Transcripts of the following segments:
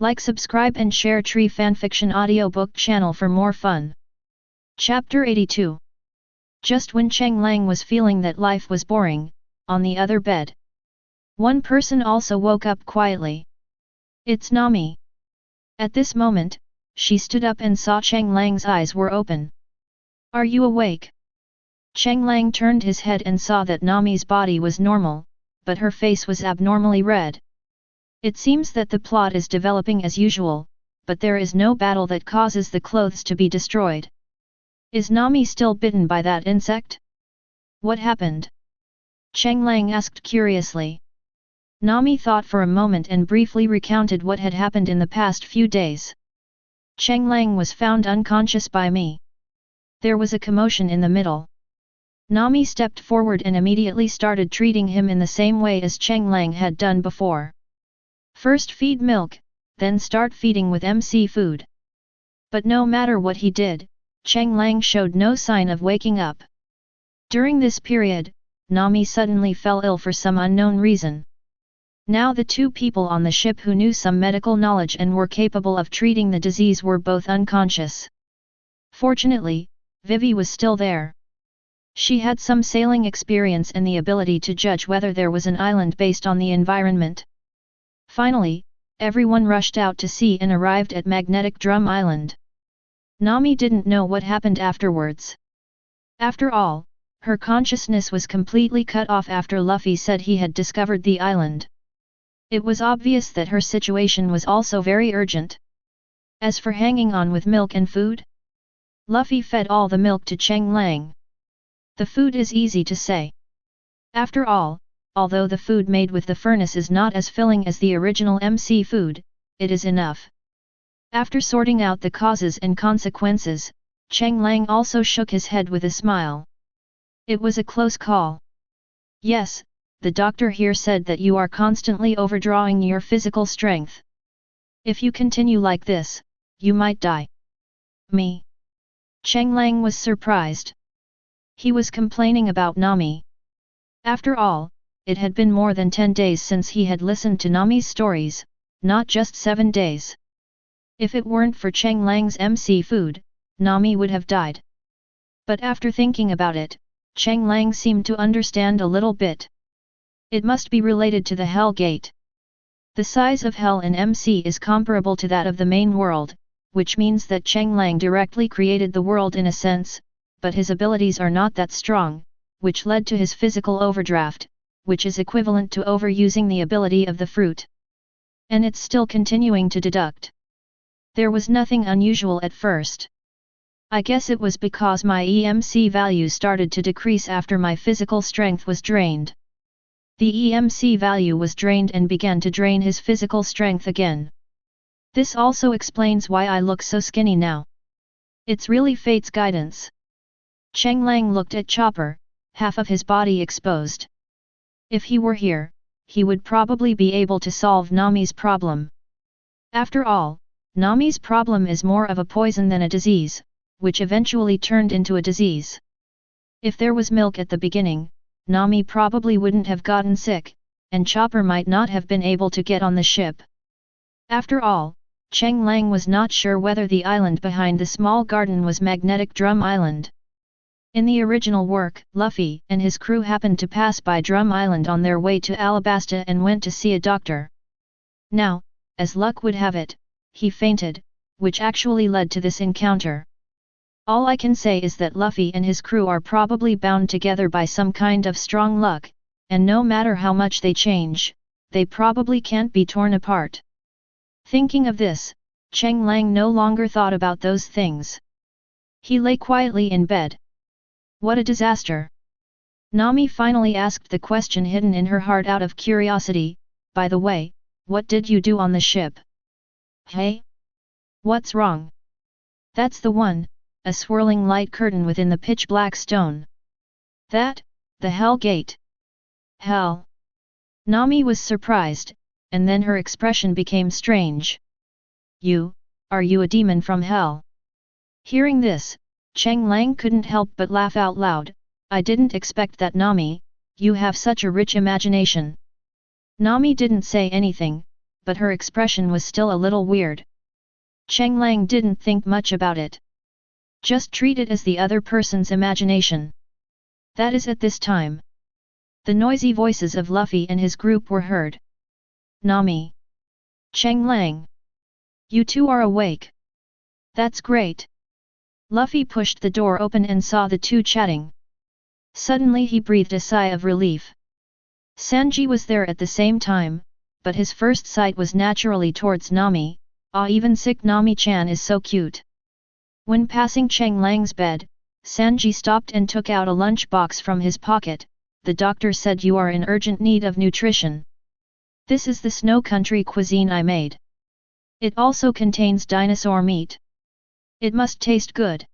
Like, subscribe and share Tree Fanfiction audiobook channel for more fun. Chapter 82. Just when Cheng Lang was feeling that life was boring, on the other bed, one person also woke up quietly. It's Nani. At this moment, she stood up and saw Cheng Lang's eyes were open. Are you awake? Cheng Lang turned his head and saw that Nami's body was normal, but her face was abnormally red. It seems that the plot is developing as usual, but there is no battle that causes the clothes to be destroyed. Is Nani still bitten by that insect? What happened? Cheng Lang asked curiously. Nani thought for a moment and briefly recounted what had happened in the past few days. Cheng Lang was found unconscious by me. There was a commotion in the middle. Nani stepped forward and immediately started treating him in the same way as Cheng Lang had done before. First feed milk, then start feeding with MC food. But no matter what he did, Cheng Lang showed no sign of waking up. During this period, Nani suddenly fell ill for some unknown reason. Now the two people on the ship who knew some medical knowledge and were capable of treating the disease were both unconscious. Fortunately, Vivi was still there. She had some sailing experience and the ability to judge whether there was an island based on the environment. Finally, everyone rushed out to sea and arrived at Magnetic Drum Island. Nani didn't know what happened afterwards. After all, her consciousness was completely cut off after Luffy said he had discovered the island. It was obvious that her situation was also very urgent. As for hanging on with milk and food, Luffy fed all the milk to Cheng Lang. The food is easy to say. After all, although the food made with the furnace is not as filling as the original MC food, it is enough. After sorting out the causes and consequences, Cheng Lang also shook his head with a smile. It was a close call. Yes, the doctor here said that you are constantly overdrawing your physical strength. If you continue like this, you might die. Me? Cheng Lang was surprised. He was complaining about Nani. After all, it had been more than 10 days since he had listened to Nami's stories, not just 7 days. If it weren't for Cheng Lang's MC food, Nani would have died. But after thinking about it, Cheng Lang seemed to understand a little bit. It must be related to the Hell Gate. The size of Hell in MC is comparable to that of the main world, which means that Cheng Lang directly created the world in a sense, but his abilities are not that strong, which led to his physical overdraft, which is equivalent to overusing the ability of the fruit. And it's still continuing to deduct. There was nothing unusual at first. I guess it was because my EMC value started to decrease after my physical strength was drained. The EMC value was drained and began to drain his physical strength again. This also explains why I look so skinny now. It's really fate's guidance. Cheng Lang looked at Chopper, half of his body exposed. If he were here, he would probably be able to solve Nami's problem. After all, Nami's problem is more of a poison than a disease, which eventually turned into a disease. If there was milk at the beginning, Nani probably wouldn't have gotten sick, and Chopper might not have been able to get on the ship. After all, Cheng Lang was not sure whether the island behind the small garden was Magnetic Drum Island. In the original work, Luffy and his crew happened to pass by Drum Island on their way to Alabasta and went to see a doctor. Now, as luck would have it, he fainted, which actually led to this encounter. All I can say is that Luffy and his crew are probably bound together by some kind of strong luck, and no matter how much they change, they probably can't be torn apart. Thinking of this, Cheng Lang no longer thought about those things. He lay quietly in bed. What a disaster! Nani finally asked the question hidden in her heart out of curiosity. By the way, what did you do on the ship? Hey? What's wrong? That's the one, a swirling light curtain within the pitch-black stone. That, the Hell Gate. Hell? Nani was surprised, and then her expression became strange. Are you a demon from hell? Hearing this, Cheng Lang couldn't help but laugh out loud. I didn't expect that, Nani, you have such a rich imagination. Nani didn't say anything, but her expression was still a little weird. Cheng Lang didn't think much about it. Just treat it as the other person's imagination. That is at this time. The noisy voices of Luffy and his group were heard. Nami. Cheng Lang. You two are awake. That's great. Luffy pushed the door open and saw the two chatting. Suddenly he breathed a sigh of relief. Sanji was there at the same time, but his first sight was naturally towards Nami. Even sick Nami-chan is so cute. When passing Cheng Lang's bed, Sanji stopped and took out a lunch box from his pocket. The doctor said you are in urgent need of nutrition. This is the Snow Country cuisine I made. It also contains dinosaur meat. It must taste good.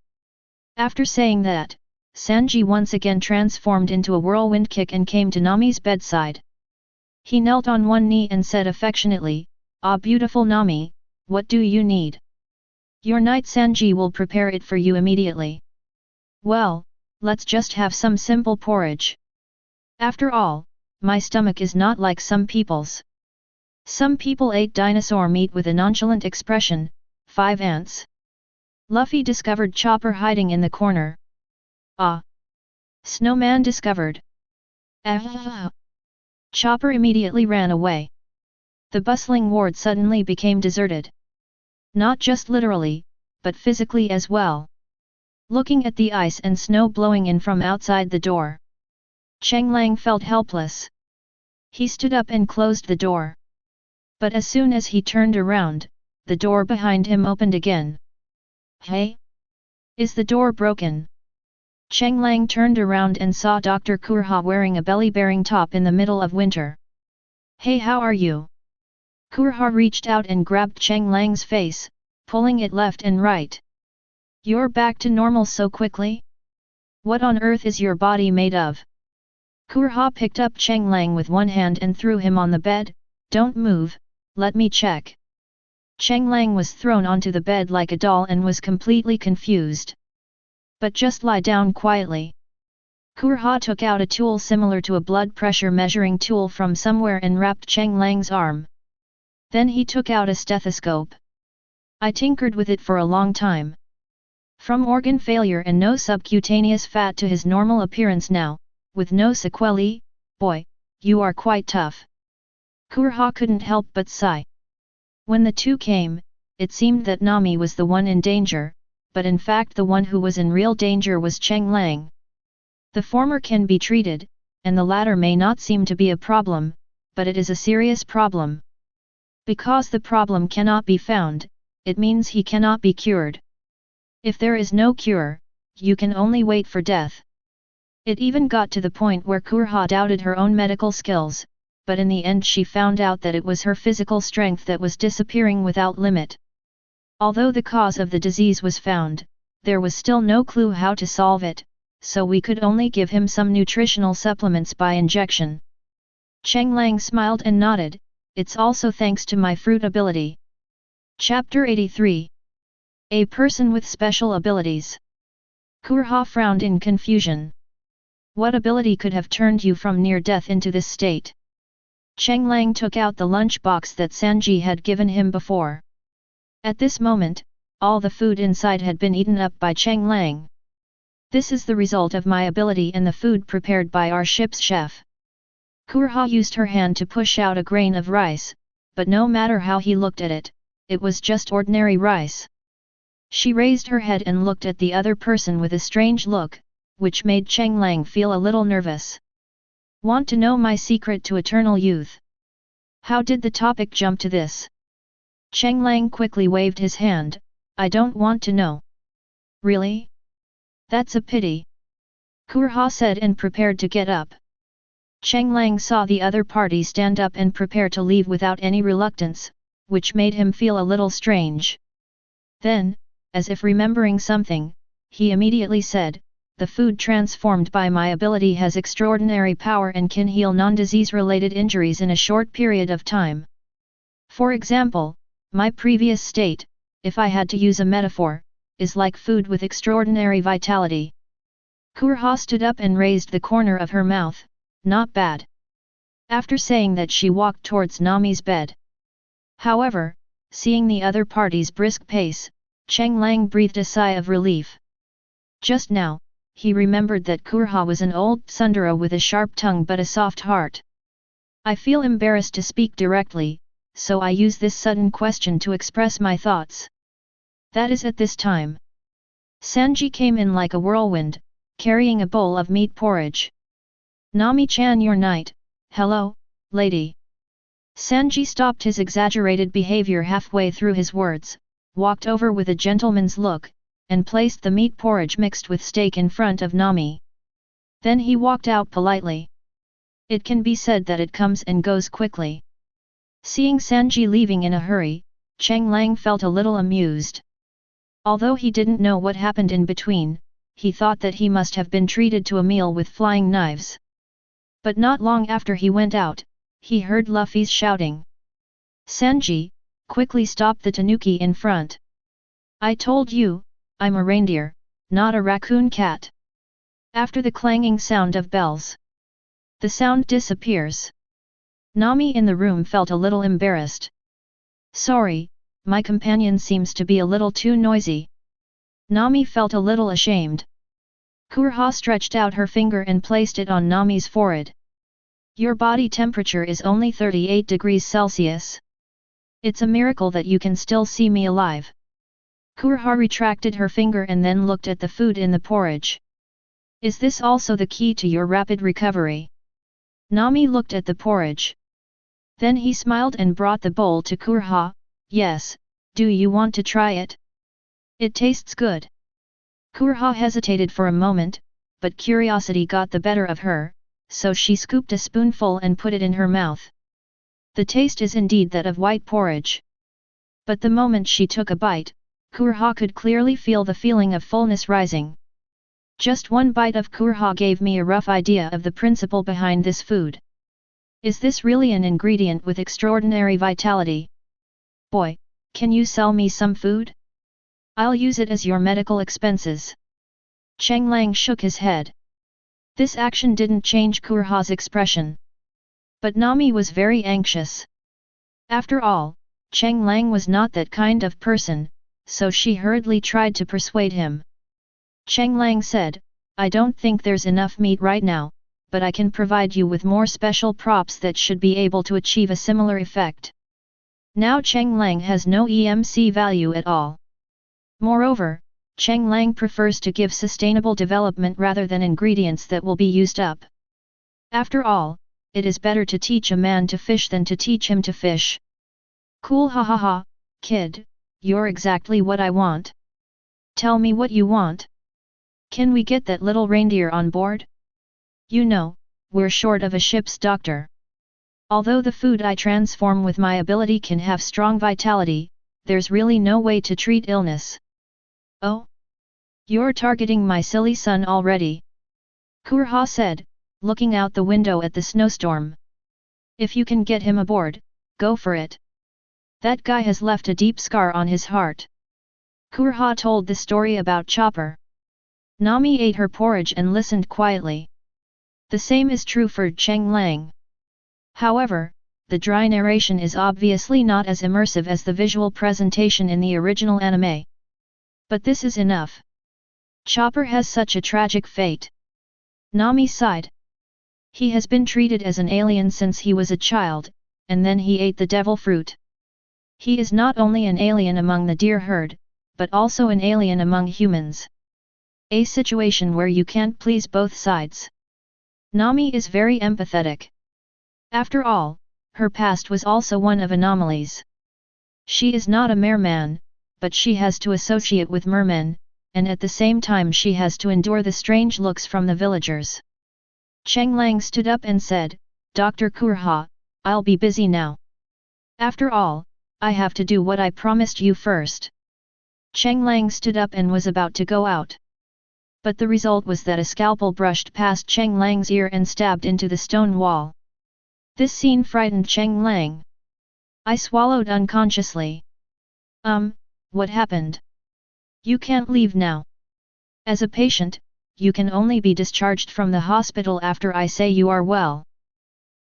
After saying that, Sanji once again transformed into a whirlwind kick and came to Nami's bedside. He knelt on one knee and said affectionately, "Ah, beautiful Nami, what do you need? Your knight Sanji will prepare it for you immediately. Well, let's just have some simple porridge. After all, my stomach is not like some people's." Some people ate dinosaur meat with a nonchalant expression. 5 ants. Luffy discovered Chopper hiding in the corner. Ah! Snowman discovered. Ah! Chopper immediately ran away. The bustling ward suddenly became deserted. Not just literally, but physically as well. Looking at the ice and snow blowing in from outside the door, Cheng Lang felt helpless. He stood up and closed the door. But as soon as he turned around, the door behind him opened again. Hey? Is the door broken? Cheng Lang turned around and saw Dr. Kurha wearing a belly-bearing top in the middle of winter. Hey, how are you? Kurha reached out and grabbed Cheng Lang's face, pulling it left and right. You're back to normal so quickly? What on earth is your body made of? Kurha picked up Cheng Lang with one hand and threw him on the bed. Don't move, let me check. Cheng Lang was thrown onto the bed like a doll and was completely confused. But just lie down quietly. Kurha took out a tool similar to a blood pressure measuring tool from somewhere and wrapped Cheng Lang's arm. Then he took out a stethoscope. I tinkered with it for a long time. From organ failure and no subcutaneous fat to his normal appearance now, with no sequelae, boy, you are quite tough. Kurha couldn't help but sigh. When the two came, it seemed that Nami was the one in danger, but in fact the one who was in real danger was Cheng Lang. The former can be treated, and the latter may not seem to be a problem, but it is a serious problem. Because the problem cannot be found, it means he cannot be cured. If there is no cure, you can only wait for death. It even got to the point where Kurha doubted her own medical skills, but in the end she found out that it was her physical strength that was disappearing without limit. Although the cause of the disease was found, there was still no clue how to solve it, so we could only give him some nutritional supplements by injection. Cheng Lang smiled and nodded, it's also thanks to my fruit ability. Chapter 83. A person with special abilities. Kurha frowned in confusion. What ability could have turned you from near death into this state? Cheng Lang took out the lunch box that Sanji had given him before. At this moment, all the food inside had been eaten up by Cheng Lang. This is the result of my ability and the food prepared by our ship's chef. Kurha used her hand to push out a grain of rice, but no matter how he looked at it, it was just ordinary rice. She raised her head and looked at the other person with a strange look, which made Cheng Lang feel a little nervous. Want to know my secret to eternal youth? How did the topic jump to this? Cheng Lang quickly waved his hand. I don't want to know. Really? That's a pity. Kurha said and prepared to get up. Cheng Lang saw the other party stand up and prepare to leave without any reluctance, which made him feel a little strange. Then, as if remembering something, he immediately said, the food transformed by my ability has extraordinary power and can heal non-disease-related injuries in a short period of time. For example, my previous state, if I had to use a metaphor, is like food with extraordinary vitality. Kurha stood up and raised the corner of her mouth, not bad. After saying that she walked towards Nami's bed. However, seeing the other party's brisk pace, Cheng Lang breathed a sigh of relief. Just now, he remembered that Kurha was an old tsundere with a sharp tongue but a soft heart. I feel embarrassed to speak directly, so I use this sudden question to express my thoughts. That is at this time. Sanji came in like a whirlwind, carrying a bowl of meat porridge. Nami-chan, your knight. Hello, lady. Sanji stopped his exaggerated behavior halfway through his words, walked over with a gentleman's look, and placed the meat porridge mixed with steak in front of Nami. Then he walked out politely. It can be said that it comes and goes quickly. Seeing Sanji leaving in a hurry, Cheng Lang felt a little amused. Although he didn't know what happened in between, he thought that he must have been treated to a meal with flying knives. But not long after he went out, he heard Luffy's shouting. Sanji, quickly stop the tanuki in front. I told you, I'm a reindeer, not a raccoon cat. After the clanging sound of bells, the sound disappears. Nami in the room felt a little embarrassed. Sorry, my companion seems to be a little too noisy. Nami felt a little ashamed. Kurha stretched out her finger and placed it on Nami's forehead. Your body temperature is only 38 degrees Celsius. It's a miracle that you can still see me alive. Kurha retracted her finger and then looked at the food in the porridge. Is this also the key to your rapid recovery? Nami looked at the porridge. Then he smiled and brought the bowl to Kurha. Yes, do you want to try it? It tastes good. Kurha hesitated for a moment, but curiosity got the better of her, so she scooped a spoonful and put it in her mouth. The taste is indeed that of white porridge. But the moment she took a bite, Kurha could clearly feel the feeling of fullness rising. Just one bite of Kurha gave me a rough idea of the principle behind this food. Is this really an ingredient with extraordinary vitality? Boy, can you sell me some food? I'll use it as your medical expenses. Cheng Lang shook his head. This action didn't change Kurha's expression. But Nami was very anxious. After all, Cheng Lang was not that kind of person, so she hurriedly tried to persuade him. Cheng Lang said, I don't think there's enough meat right now, but I can provide you with more special props that should be able to achieve a similar effect. Now Cheng Lang has no EMC value at all. Moreover, Cheng Lang prefers to give sustainable development rather than ingredients that will be used up. After all, it is better to teach a man to fish than to teach him to fish. Cool, ha ha ha, kid, you're exactly what I want. Tell me what you want. Can we get that little reindeer on board? You know, we're short of a ship's doctor. Although the food I transform with my ability can have strong vitality, there's really no way to treat illness. Oh? You're targeting my silly son already? Kurha said, looking out the window at the snowstorm. If you can get him aboard, go for it. That guy has left a deep scar on his heart. Kurha told the story about Chopper. Nami ate her porridge and listened quietly. The same is true for Cheng Lang. However, the dry narration is obviously not as immersive as the visual presentation in the original anime. But this is enough. Chopper has such a tragic fate. Nami sighed. He has been treated as an alien since he was a child, and then he ate the devil fruit. He is not only an alien among the deer herd, but also an alien among humans. A situation where you can't please both sides. Nami is very empathetic. After all, her past was also one of anomalies. She is not a merman, but she has to associate with mermen, and at the same time she has to endure the strange looks from the villagers. Cheng Lang stood up and said, Dr. Kurha, I'll be busy now. After all, I have to do what I promised you first. Cheng Lang stood up and was about to go out. But the result was that a scalpel brushed past Cheng Lang's ear and stabbed into the stone wall. This scene frightened Cheng Lang. I swallowed unconsciously. What happened? You can't leave now. As a patient, you can only be discharged from the hospital after I say you are well.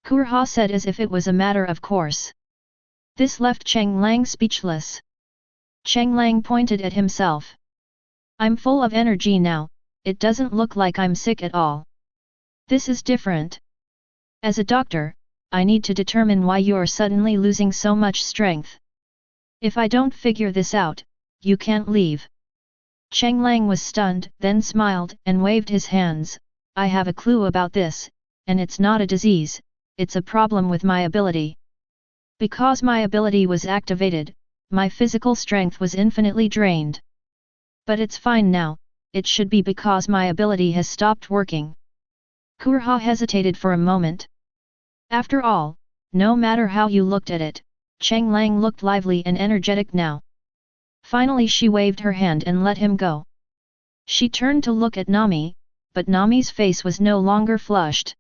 Kurha said as if it was a matter of course. This left Cheng Lang speechless. Cheng Lang pointed at himself. I'm full of energy now, it doesn't look like I'm sick at all. This is different. As a doctor, I need to determine why you're suddenly losing so much strength. If I don't figure this out, you can't leave. Cheng Lang was stunned, then smiled and waved his hands. I have a clue about this, and it's not a disease, it's a problem with my ability. Because my ability was activated, my physical strength was infinitely drained. But it's fine now, it should be because my ability has stopped working. Kurha hesitated for a moment. After all, no matter how you looked at it, Cheng Lang looked lively and energetic now. Finally she waved her hand and let him go. She turned to look at Nami, but Nami's face was no longer flushed.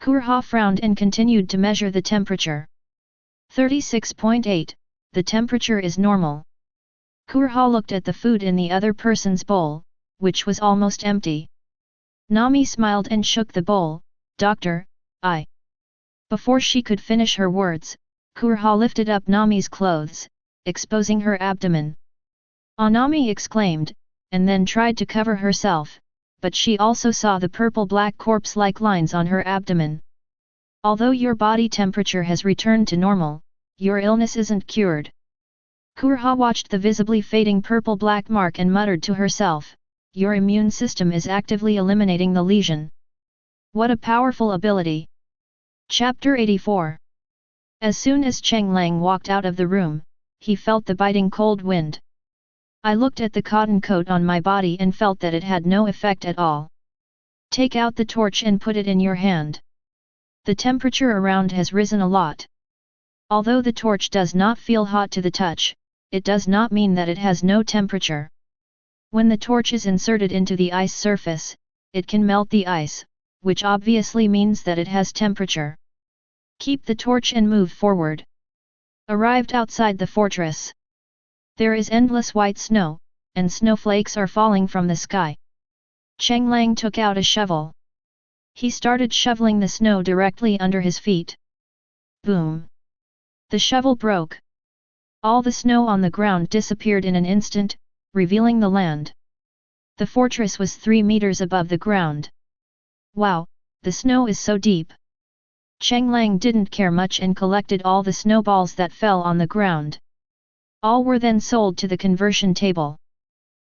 Kurha frowned and continued to measure the temperature. 36.8, the temperature is normal. Kurha looked at the food in the other person's bowl, which was almost empty. Nami smiled and shook the bowl. Doctor, I. Before she could finish her words, Kurha lifted up Nami's clothes, exposing her abdomen. Nami exclaimed, and then tried to cover herself, but she also saw the purple-black corpse-like lines on her abdomen. Although your body temperature has returned to normal, your illness isn't cured. Kurha watched the visibly fading purple-black mark and muttered to herself, your immune system is actively eliminating the lesion. What a powerful ability! Chapter 84. As soon as Cheng Lang walked out of the room, he felt the biting cold wind. I looked at the cotton coat on my body and felt that it had no effect at all. Take out the torch and put it in your hand. The temperature around has risen a lot. Although the torch does not feel hot to the touch, it does not mean that it has no temperature. When the torch is inserted into the ice surface, it can melt the ice, which obviously means that it has temperature. Keep the torch and move forward. Arrived outside the fortress. There is endless white snow, and snowflakes are falling from the sky. Cheng Lang took out a shovel. He started shoveling the snow directly under his feet. Boom! The shovel broke. All the snow on the ground disappeared in an instant, revealing the land. The fortress was 3 meters above the ground. Wow, the snow is so deep. Cheng Lang didn't care much and collected all the snowballs that fell on the ground. All were then sold to the conversion table.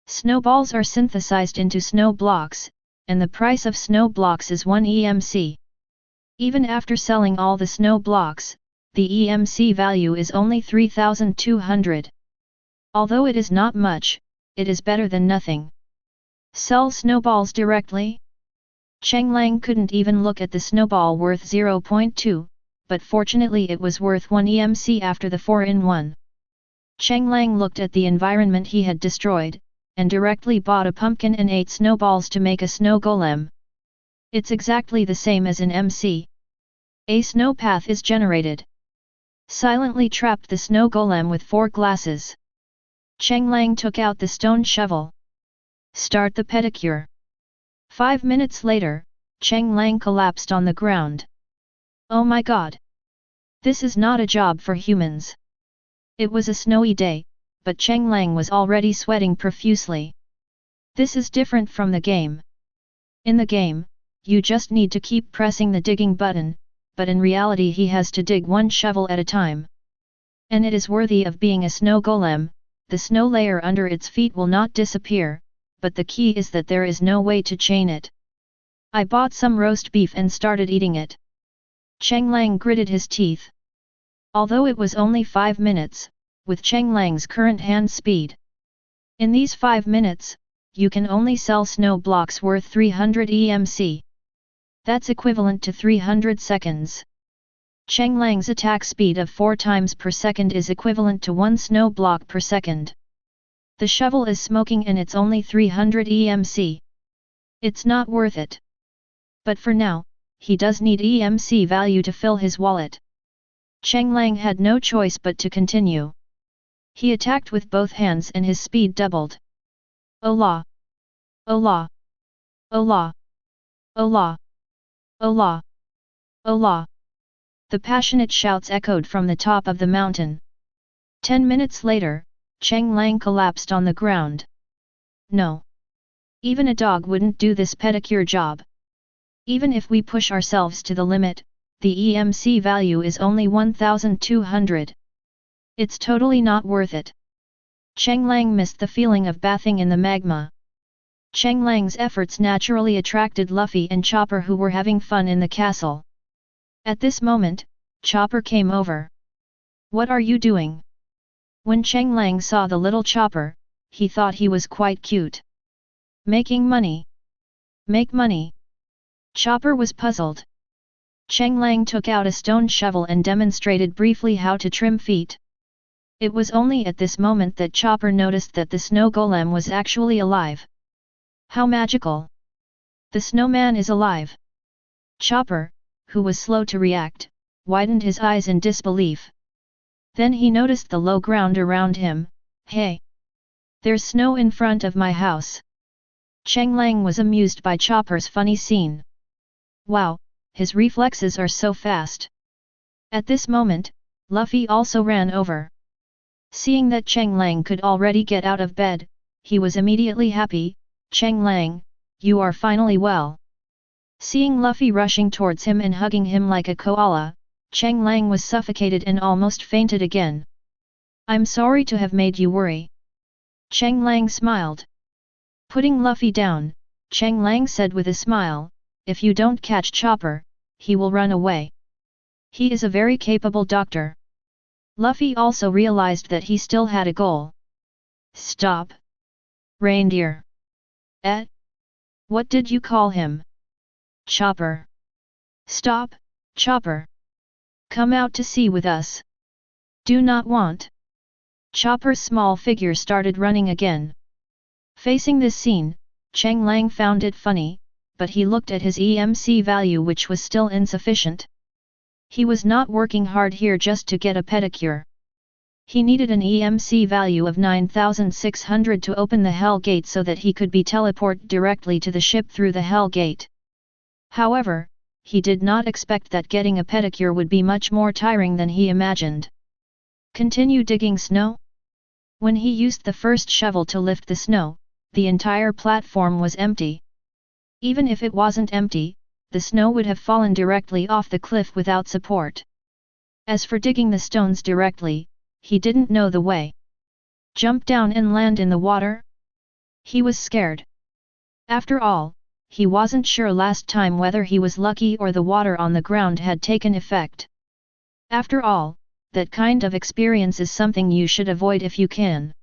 Snowballs are synthesized into snow blocks, and the price of snow blocks is 1 EMC. Even after selling all the snow blocks, the EMC value is only 3,200. Although it is not much, it is better than nothing. Sell snowballs directly? Cheng Lang couldn't even look at the snowball worth 0.2, but fortunately it was worth 1 EMC after the 4-in-1. Cheng Lang looked at the environment he had destroyed, and directly bought a pumpkin and 8 snowballs to make a snow golem. It's exactly the same as in MC. A snow path is generated. Silently trapped the snow golem with 4 glasses. Cheng Lang took out the stone shovel. Start the pedicure. 5 minutes later, Cheng Lang collapsed on the ground. Oh my god! This is not a job for humans. It was a snowy day, but Cheng Lang was already sweating profusely. This is different from the game. In the game, you just need to keep pressing the digging button, but in reality he has to dig 1 shovel at a time. And it is worthy of being a snow golem. The snow layer under its feet will not disappear, but the key is that there is no way to chain it. I bought some roast beef and started eating it. Cheng Lang gritted his teeth. Although it was only 5 minutes, with Cheng Lang's current hand speed. In these 5 minutes, you can only sell snow blocks worth 300 EMC. That's equivalent to 300 seconds. Cheng Lang's attack speed of 4 times per second is equivalent to 1 snow block per second. The shovel is smoking and it's only 300 EMC. It's not worth it. But for now, he does need EMC value to fill his wallet. Cheng Lang had no choice but to continue. He attacked with both hands and his speed doubled. Allah! Allah! Allah! Allah! Allah! Allah! The passionate shouts echoed from the top of the mountain. 10 minutes later, Cheng Lang collapsed on the ground. No. Even a dog wouldn't do this pedicure job. Even if we push ourselves to the limit, the EMC value is only 1200. It's totally not worth it. Cheng Lang missed the feeling of bathing in the magma. Cheng Lang's efforts naturally attracted Luffy and Chopper, who were having fun in the castle. At this moment, Chopper came over. What are you doing? When Cheng Lang saw the little Chopper, he thought he was quite cute. Making money. Make money. Chopper was puzzled. Cheng Lang took out a stone shovel and demonstrated briefly how to trim feet. It was only at this moment that Chopper noticed that the snow golem was actually alive. How magical! The snowman is alive! Chopper, who was slow to react, widened his eyes in disbelief. Then he noticed the low ground around him. Hey! There's snow in front of my house. Cheng Lang was amused by Chopper's funny scene. Wow, his reflexes are so fast. At this moment, Luffy also ran over. Seeing that Cheng Lang could already get out of bed, he was immediately happy. Cheng Lang, you are finally well. Seeing Luffy rushing towards him and hugging him like a koala, Cheng Lang was suffocated and almost fainted again. I'm sorry to have made you worry. Cheng Lang smiled. Putting Luffy down, Cheng Lang said with a smile, if you don't catch Chopper, he will run away. He is a very capable doctor. Luffy also realized that he still had a goal. Stop! Reindeer! What did you call him? Chopper! Stop, Chopper! Come out to sea with us! Do not want! Chopper's small figure started running again. Facing this scene, Cheng Lang found it funny, but he looked at his EMC value, which was still insufficient. He was not working hard here just to get a pedicure. He needed an EMC value of 9600 to open the Hell Gate so that he could be teleported directly to the ship through the Hell Gate. However, he did not expect that getting a pedicure would be much more tiring than he imagined. Continue digging snow? When he used the first shovel to lift the snow, the entire platform was empty. Even if it wasn't empty, the snow would have fallen directly off the cliff without support. As for digging the stones directly, he didn't know the way. Jump down and land in the water? He was scared. After all, he wasn't sure last time whether he was lucky or the water on the ground had taken effect. After all, that kind of experience is something you should avoid if you can.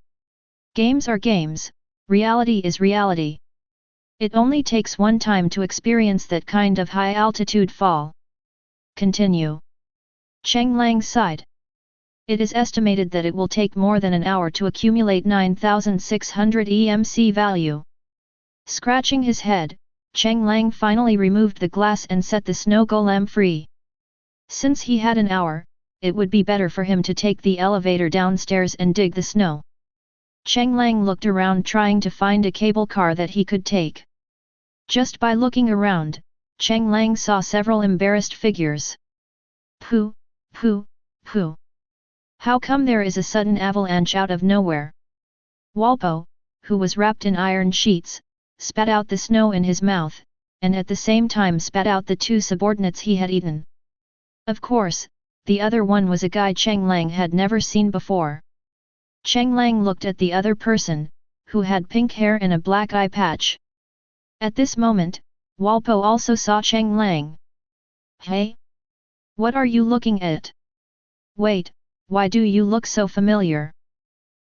Games are games, reality is reality. It only takes one time to experience that kind of high-altitude fall. Continue. Cheng Lang sighed. It is estimated that it will take more than an hour to accumulate 9600 EMC value. Scratching his head, Cheng Lang finally removed the glass and set the snow golem free. Since he had an hour, it would be better for him to take the elevator downstairs and dig the snow. Cheng Lang looked around trying to find a cable car that he could take. Just by looking around, Cheng Lang saw several embarrassed figures. Pooh, pooh, pooh. How come there is a sudden avalanche out of nowhere? Walpo, who was wrapped in iron sheets, spat out the snow in his mouth, and at the same time spat out the two subordinates he had eaten. Of course, the other one was a guy Cheng Lang had never seen before. Cheng Lang looked at the other person, who had pink hair and a black eye patch. At this moment, Walpo also saw Cheng Lang. Hey? What are you looking at? Wait, why do you look so familiar?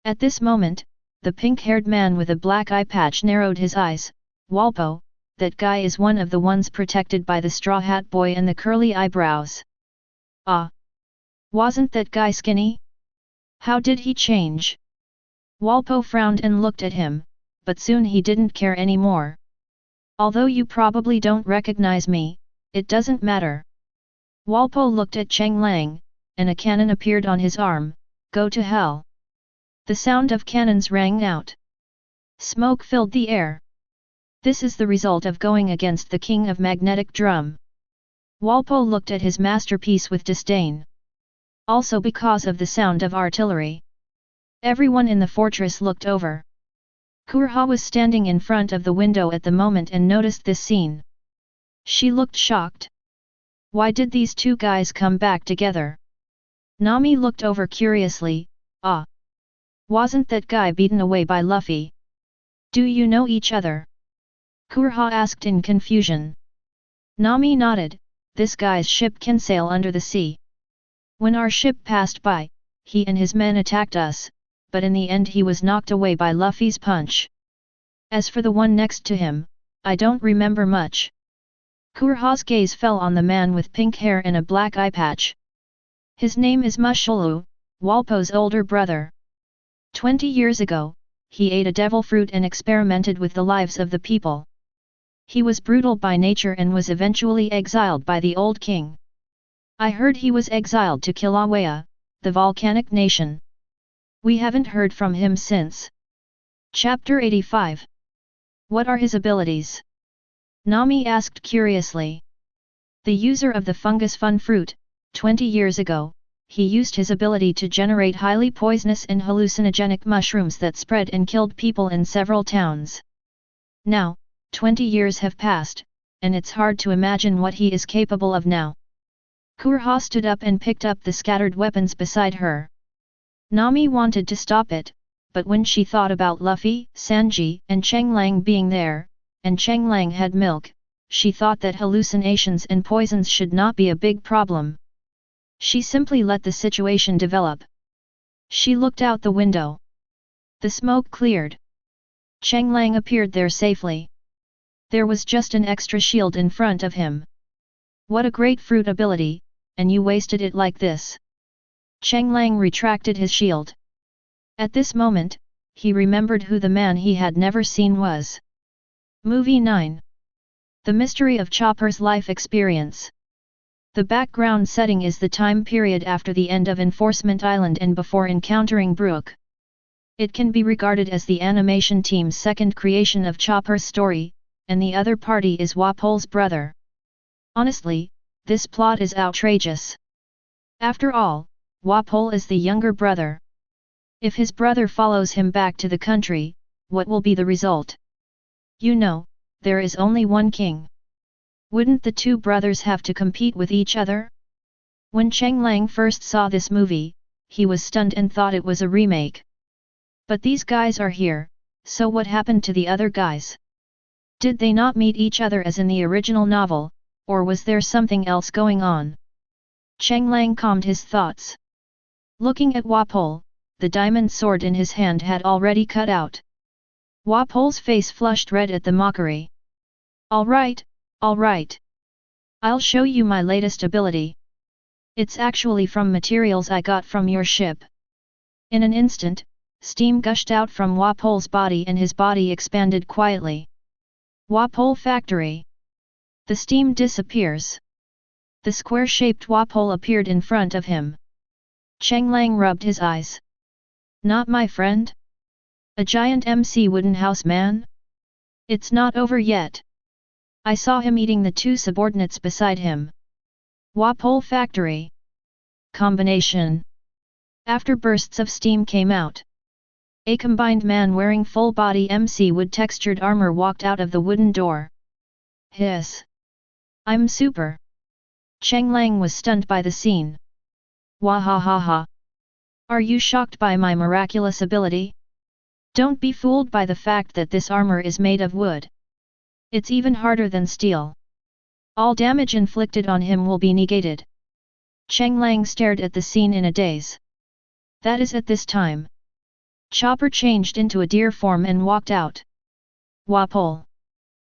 At this moment, the pink-haired man with a black eye patch narrowed his eyes. Walpo, that guy is one of the ones protected by the Straw Hat Boy and the curly eyebrows. Ah! Wasn't that guy skinny? How did he change? Walpo frowned and looked at him, but soon he didn't care anymore. Although you probably don't recognize me, it doesn't matter. Walpo looked at Cheng Lang, and a cannon appeared on his arm. Go to hell! The sound of cannons rang out. Smoke filled the air. This is the result of going against the king of magnetic drum. Walpole looked at his masterpiece with disdain. Also because of the sound of artillery. Everyone in the fortress looked over. Kurha was standing in front of the window at the moment and noticed this scene. She looked shocked. Why did these two guys come back together? Nami looked over curiously. Ah! Wasn't that guy beaten away by Luffy? Do you know each other? Kurha asked in confusion. Nami nodded. This guy's ship can sail under the sea. When our ship passed by, he and his men attacked us, but in the end he was knocked away by Luffy's punch. As for the one next to him, I don't remember much. Kurha's gaze fell on the man with pink hair and a black eye patch. His name is Musholu, Walpole's older brother. 20 years ago, he ate a devil fruit and experimented with the lives of the people. He was brutal by nature and was eventually exiled by the old king. I heard he was exiled to Kilauea, the volcanic nation. We haven't heard from him since. Chapter 85. What are his abilities? Nami asked curiously. The user of the fungus fun fruit, 20 years ago, he used his ability to generate highly poisonous and hallucinogenic mushrooms that spread and killed people in several towns. Now, 20 years have passed, and it's hard to imagine what he is capable of now. Kurha stood up and picked up the scattered weapons beside her. Nami wanted to stop it, but when she thought about Luffy, Sanji, and Cheng Lang being there, and Cheng Lang had milk, she thought that hallucinations and poisons should not be a big problem. She simply let the situation develop. She looked out the window. The smoke cleared. Cheng Lang appeared there safely. There was just an extra shield in front of him. What a great fruit ability, and you wasted it like this. Cheng Lang retracted his shield. At this moment, he remembered who the man he had never seen was. Movie 9. The Mystery of Chopper's Life Experience. The background setting is the time period after the end of Enforcement Island and before encountering Brook. It can be regarded as the animation team's second creation of Chopper's story, and the other party is Walpole's brother. Honestly, this plot is outrageous. After all, Walpole is the younger brother. If his brother follows him back to the country, what will be the result? You know, there is only one king. Wouldn't the two brothers have to compete with each other? When Cheng Lang first saw this movie, he was stunned and thought it was a remake. But these guys are here, so what happened to the other guys? Did they not meet each other as in the original novel, or was there something else going on? Cheng Lang calmed his thoughts. Looking at Walpole, the diamond sword in his hand had already cut out. Walpole's face flushed red at the mockery. All right. I'll show you my latest ability. It's actually from materials I got from your ship. In an instant, steam gushed out from Walpole's body and his body expanded quietly. Walpole Factory. The steam disappears. The square-shaped Walpole appeared in front of him. Cheng Lang rubbed his eyes. Not my friend? A giant MC wooden house man? It's not over yet. I saw him eating the two subordinates beside him. Walpole Factory. Combination. After bursts of steam came out. A combined man wearing full-body MC wood textured armor walked out of the wooden door. Hiss. I'm super. Cheng Lang was stunned by the scene. Wahahaha. Are you shocked by my miraculous ability? Don't be fooled by the fact that this armor is made of wood. It's even harder than steel. All damage inflicted on him will be negated. Cheng Lang stared at the scene in a daze. That is at this time. Chopper changed into a deer form and walked out. Walpole.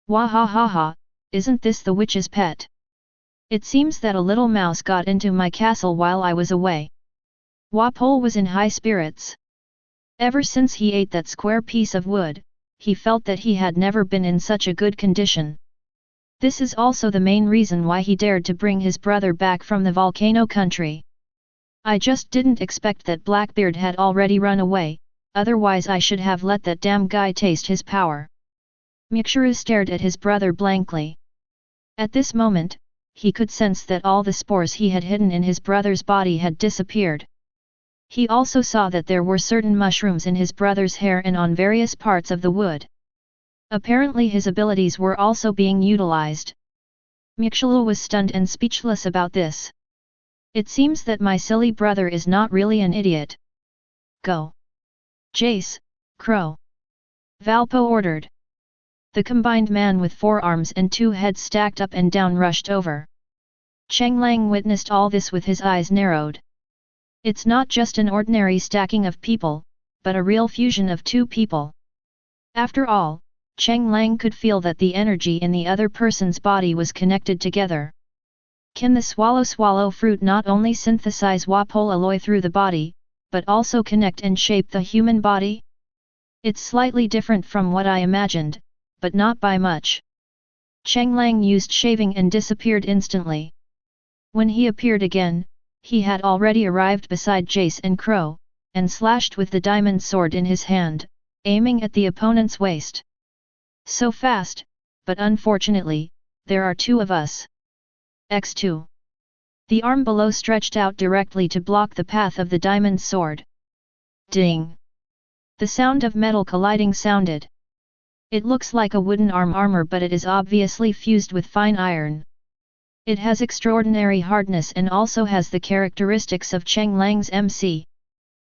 Wahahaha, isn't this the witch's pet? It seems that a little mouse got into my castle while I was away. Walpole was in high spirits. Ever since he ate that square piece of wood, he felt that he had never been in such a good condition. This is also the main reason why he dared to bring his brother back from the volcano country. I just didn't expect that Blackbeard had already run away, otherwise I should have let that damn guy taste his power. Mukshuru stared at his brother blankly. At this moment, he could sense that all the spores he had hidden in his brother's body had disappeared. He also saw that there were certain mushrooms in his brother's hair and on various parts of the wood. Apparently his abilities were also being utilized. Mixelu was stunned and speechless about this. It seems that my silly brother is not really an idiot. Go! Jace, Crow! Valpo ordered. The combined man with 4 arms and 2 heads stacked up and down rushed over. Cheng Lang witnessed all this with his eyes narrowed. It's not just an ordinary stacking of people, but a real fusion of 2 people. After all, Cheng Lang could feel that the energy in the other person's body was connected together. Can the swallow fruit not only synthesize Wapol alloy through the body, but also connect and shape the human body? It's slightly different from what I imagined, but not by much. Cheng Lang used shaving and disappeared instantly. When he appeared again, he had already arrived beside Jace and Crow, and slashed with the diamond sword in his hand, aiming at the opponent's waist. So fast, but unfortunately, there are 2 of us. X2. The arm below stretched out directly to block the path of the diamond sword. Ding! The sound of metal colliding sounded. It looks like a wooden armor, but it is obviously fused with fine iron. It has extraordinary hardness and also has the characteristics of Cheng Lang's MC.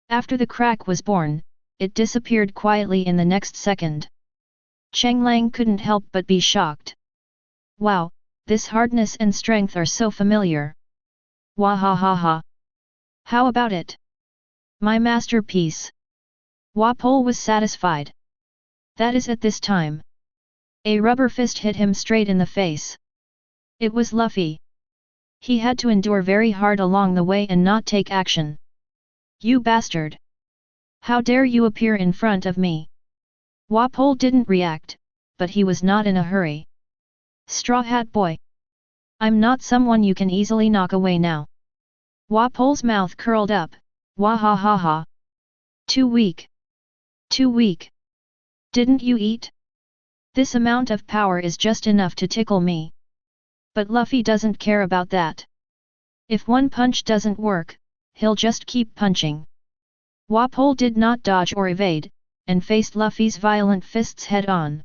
After the crack was born, it disappeared quietly in the next second. Cheng Lang couldn't help but be shocked. Wow, this hardness and strength are so familiar. Wahahaha! How about it? My masterpiece! Wapol was satisfied. That is at this time. A rubber fist hit him straight in the face. It was Luffy. He had to endure very hard along the way and not take action. You bastard! How dare you appear in front of me? Wapol didn't react, but he was not in a hurry. Straw Hat Boy! I'm not someone you can easily knock away now. Wapol's mouth curled up. Wahahaha! Too weak! Too weak! Didn't you eat? This amount of power is just enough to tickle me. But Luffy doesn't care about that. If one punch doesn't work, he'll just keep punching. Wapol did not dodge or evade, and faced Luffy's violent fists head-on.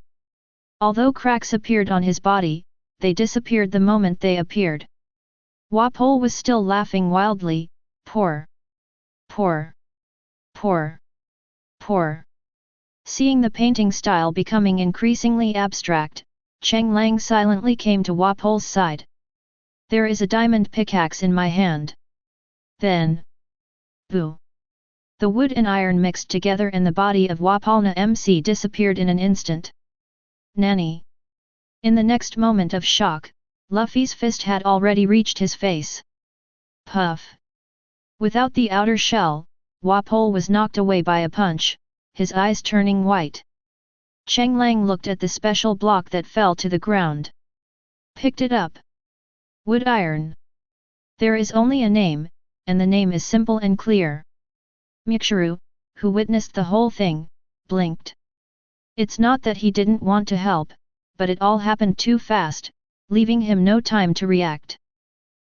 Although cracks appeared on his body, they disappeared the moment they appeared. Wapol was still laughing wildly. Poor! Poor! Poor! Poor! Seeing the painting style becoming increasingly abstract, Cheng Lang silently came to Wapol's side. There is a diamond pickaxe in my hand. Then... Boo! The wood and iron mixed together and the body of Wapolna MC disappeared in an instant. Nani! In the next moment of shock, Luffy's fist had already reached his face. Puff! Without the outer shell, Wapol was knocked away by a punch, his eyes turning white. Cheng Lang looked at the special block that fell to the ground. Picked it up. Wood iron. There is only a name, and the name is simple and clear. Mixuru, who witnessed the whole thing, blinked. It's not that he didn't want to help, but it all happened too fast, leaving him no time to react.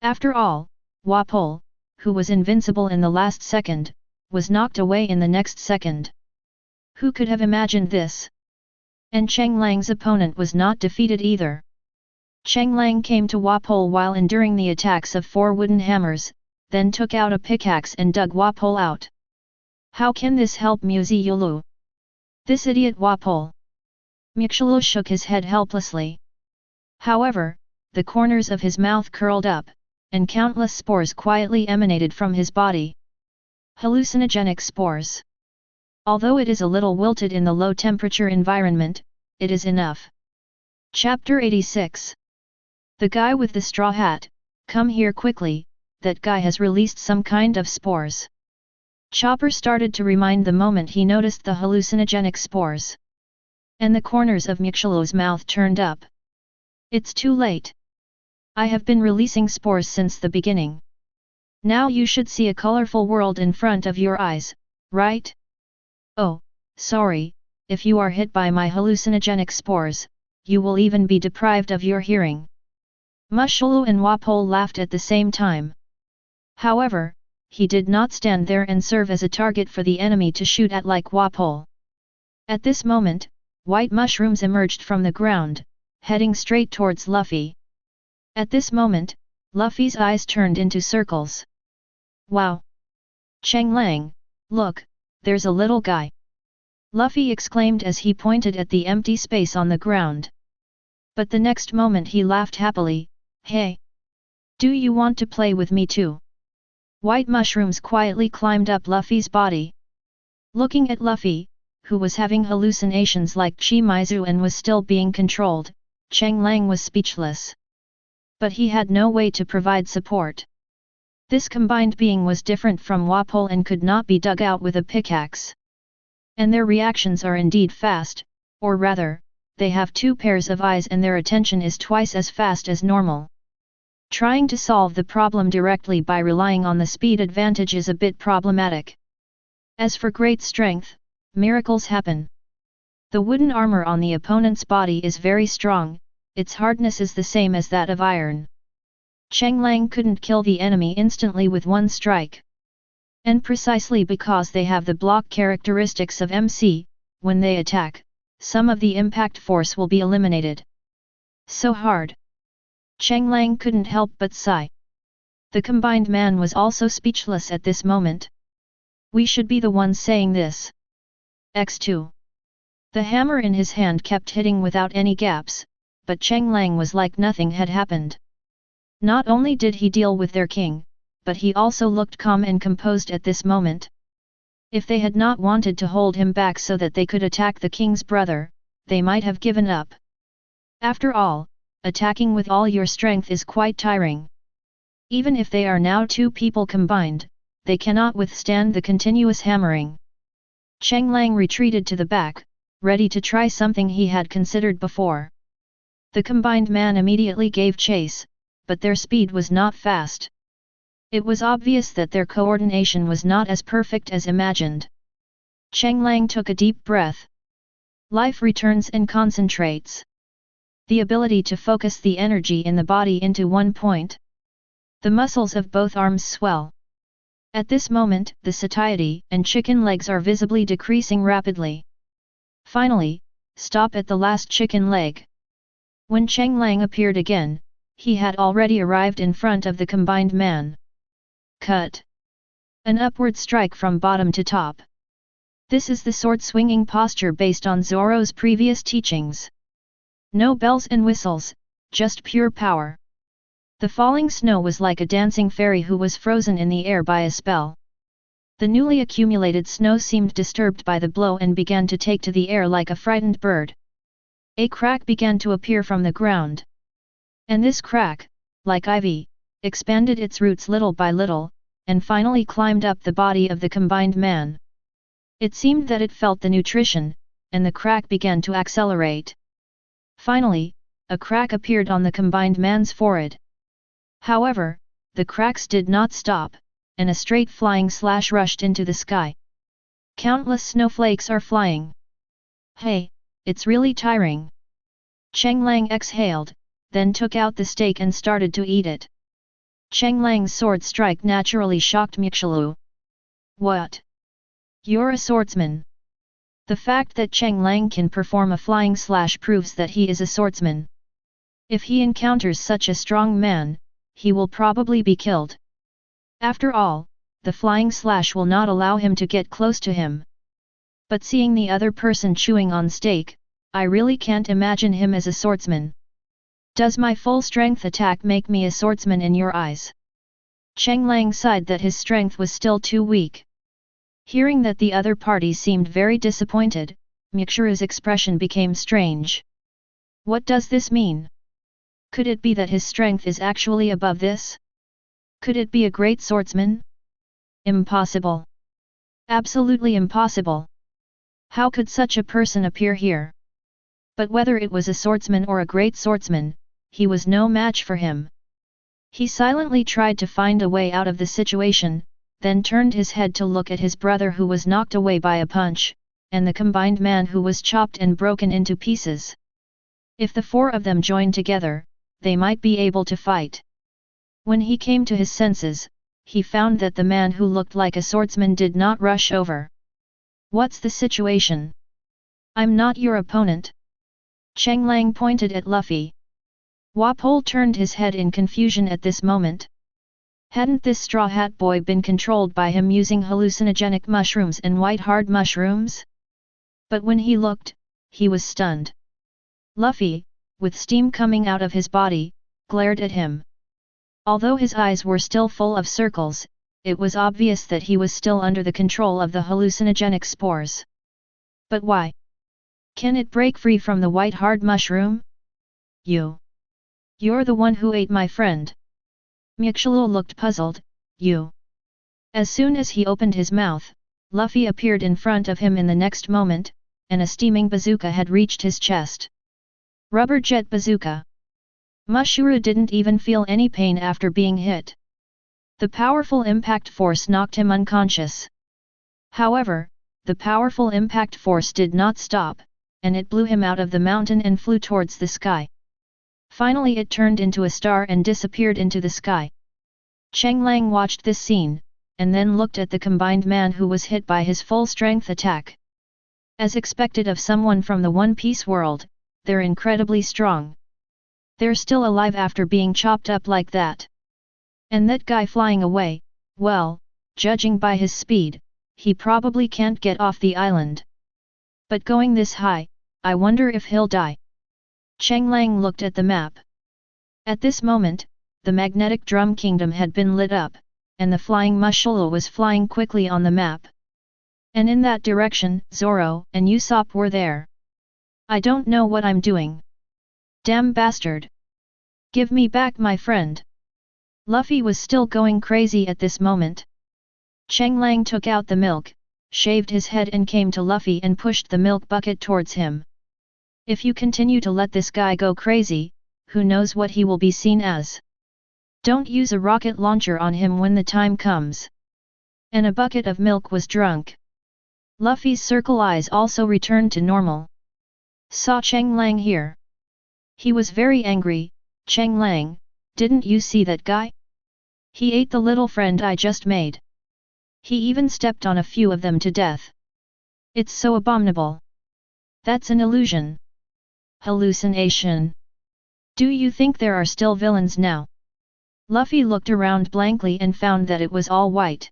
After all, Wapol, who was invincible in the last second, was knocked away in the next second. Who could have imagined this? And Cheng Lang's opponent was not defeated either. Cheng Lang came to Wapol while enduring the attacks of 4 wooden hammers, then took out a pickaxe and dug Wapol out. How can this help Muzi Yulu? This idiot Wapol! Mixelu shook his head helplessly. However, the corners of his mouth curled up, and countless spores quietly emanated from his body. Hallucinogenic spores. Although it is a little wilted in the low-temperature environment, it is enough. Chapter 86. The guy with the straw hat, come here quickly, that guy has released some kind of spores. Chopper started to remind the moment he noticed the hallucinogenic spores. And the corners of Mixelu's mouth turned up. It's too late. I have been releasing spores since the beginning. Now you should see a colorful world in front of your eyes, right? Oh, sorry, if you are hit by my hallucinogenic spores, you will even be deprived of your hearing. Mushilu and Wapol laughed at the same time. However, he did not stand there and serve as a target for the enemy to shoot at like Wapol. At this moment, white mushrooms emerged from the ground, heading straight towards Luffy. At this moment, Luffy's eyes turned into circles. Wow! Cheng Lang, look, there's a little guy. Luffy exclaimed as he pointed at the empty space on the ground. But the next moment he laughed happily, hey! Do you want to play with me too? White mushrooms quietly climbed up Luffy's body. Looking at Luffy, who was having hallucinations like Chimizu and was still being controlled, Cheng Lang was speechless. But he had no way to provide support. This combined being was different from Wapol and could not be dug out with a pickaxe. And their reactions are indeed fast, or rather, they have two pairs of eyes and their attention is twice as fast as normal. Trying to solve the problem directly by relying on the speed advantage is a bit problematic. As for great strength, miracles happen. The wooden armor on the opponent's body is very strong, its hardness is the same as that of iron. Cheng Lang couldn't kill the enemy instantly with one strike. And precisely because they have the block characteristics of MC, when they attack, some of the impact force will be eliminated. So hard. Cheng Lang couldn't help but sigh. The combined man was also speechless at this moment. We should be the ones saying this. X2. The hammer in his hand kept hitting without any gaps, but Cheng Lang was like nothing had happened. Not only did he deal with their king, but he also looked calm and composed at this moment. If they had not wanted to hold him back so that they could attack the king's brother, they might have given up. After all, attacking with all your strength is quite tiring. Even if they are now two people combined, they cannot withstand the continuous hammering. Cheng Lang retreated to the back, ready to try something he had considered before. The combined man immediately gave chase, but their speed was not fast. It was obvious that their coordination was not as perfect as imagined. Cheng Lang took a deep breath. Life returns and concentrates. The ability to focus the energy in the body into one point. The muscles of both arms swell. At this moment, the satiety and chicken legs are visibly decreasing rapidly. Finally, stop at the last chicken leg. When Cheng Lang appeared again, he had already arrived in front of the combined man. Cut. An upward strike from bottom to top. This is the sword-swinging posture based on Zoro's previous teachings. No bells and whistles, just pure power. The falling snow was like a dancing fairy who was frozen in the air by a spell. The newly accumulated snow seemed disturbed by the blow and began to take to the air like a frightened bird. A crack began to appear from the ground. And this crack, like ivy, expanded its roots little by little, and finally climbed up the body of the combined man. It seemed that it felt the nutrition, and the crack began to accelerate. Finally, a crack appeared on the combined man's forehead. However, the cracks did not stop, and a straight flying slash rushed into the sky. Countless snowflakes are flying. Hey, it's really tiring. Cheng Lang exhaled, then took out the steak and started to eat it. Cheng Lang's sword strike naturally shocked Mushilu. What? You're a swordsman. The fact that Cheng Lang can perform a flying slash proves that he is a swordsman. If he encounters such a strong man, he will probably be killed. After all, the flying slash will not allow him to get close to him. But seeing the other person chewing on steak, I really can't imagine him as a swordsman. Does my full strength attack make me a swordsman in your eyes? Cheng Lang sighed that his strength was still too weak. Hearing that the other party seemed very disappointed, Mushiru's expression became strange. What does this mean? Could it be that his strength is actually above this? Could it be a great swordsman? Impossible. Absolutely impossible. How could such a person appear here? But whether it was a swordsman or a great swordsman, he was no match for him. He silently tried to find a way out of the situation, then turned his head to look at his brother who was knocked away by a punch, and the combined man who was chopped and broken into pieces. If the four of them joined together, they might be able to fight. When he came to his senses, he found that the man who looked like a swordsman did not rush over. "What's the situation? I'm not your opponent." Cheng Lang pointed at Luffy. Wapol turned his head in confusion at this moment. Hadn't this Straw Hat Boy been controlled by him using hallucinogenic mushrooms and white hard mushrooms? But when he looked, he was stunned. Luffy, with steam coming out of his body, glared at him. Although his eyes were still full of circles, it was obvious that he was still under the control of the hallucinogenic spores. But why? Can it break free from the white hard mushroom? You're the one who ate my friend. Mykshalo looked puzzled. You. As soon as he opened his mouth, Luffy appeared in front of him in the next moment, and a steaming bazooka had reached his chest. Rubber jet bazooka. Mushura didn't even feel any pain after being hit. The powerful impact force knocked him unconscious. However, the powerful impact force did not stop, and it blew him out of the mountain and flew towards the sky. Finally it turned into a star and disappeared into the sky. Cheng Lang watched this scene, and then looked at the combined man who was hit by his full-strength attack. As expected of someone from the One Piece world, they're incredibly strong. They're still alive after being chopped up like that. And that guy flying away, well, judging by his speed, he probably can't get off the island. But going this high, I wonder if he'll die. Cheng Lang looked at the map. At this moment, the magnetic drum kingdom had been lit up, and the flying Mushula was flying quickly on the map. And in that direction, Zoro and Usopp were there. I don't know what I'm doing. Damn bastard! Give me back my friend! Luffy was still going crazy at this moment. Cheng Lang took out the milk, shaved his head and came to Luffy and pushed the milk bucket towards him. If you continue to let this guy go crazy, who knows what he will be seen as. Don't use a rocket launcher on him when the time comes. And a bucket of milk was drunk. Luffy's circle eyes also returned to normal. Saw Cheng Lang here. He was very angry. Cheng Lang, didn't you see that guy? He ate the little friend I just made. He even stepped on a few of them to death. It's so abominable. That's an illusion. Hallucination. Do you think there are still villains now? Luffy looked around blankly and found that it was all white.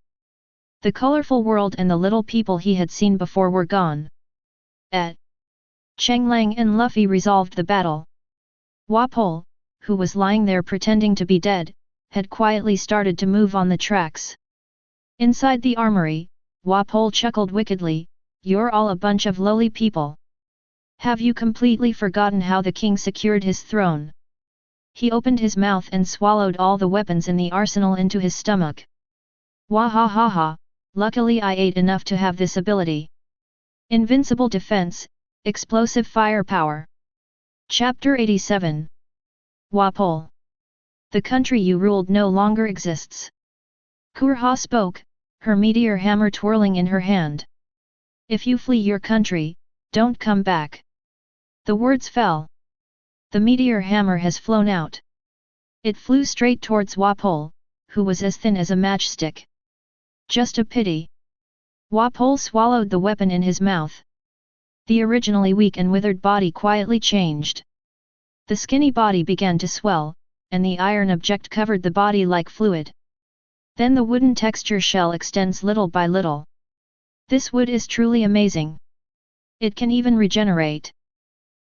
The colorful world and the little people he had seen before were gone. Cheng Lang and Luffy resolved the battle. Wapol, who was lying there pretending to be dead, had quietly started to move on the tracks. Inside the armory, Wapol chuckled wickedly, "You're all a bunch of lowly people. Have you completely forgotten how the king secured his throne?" He opened his mouth and swallowed all the weapons in the arsenal into his stomach. Wahahaha, luckily I ate enough to have this ability. Invincible defense, explosive firepower. Chapter 87. Wapol. The country you ruled no longer exists. Kurha spoke, her meteor hammer twirling in her hand. If you flee your country, don't come back. The words fell. The meteor hammer has flown out. It flew straight towards Wapol, who was as thin as a matchstick. Just a pity. Wapol swallowed the weapon in his mouth. The originally weak and withered body quietly changed. The skinny body began to swell, and the iron object covered the body like fluid. Then the wooden texture shell extends little by little. This wood is truly amazing. It can even regenerate.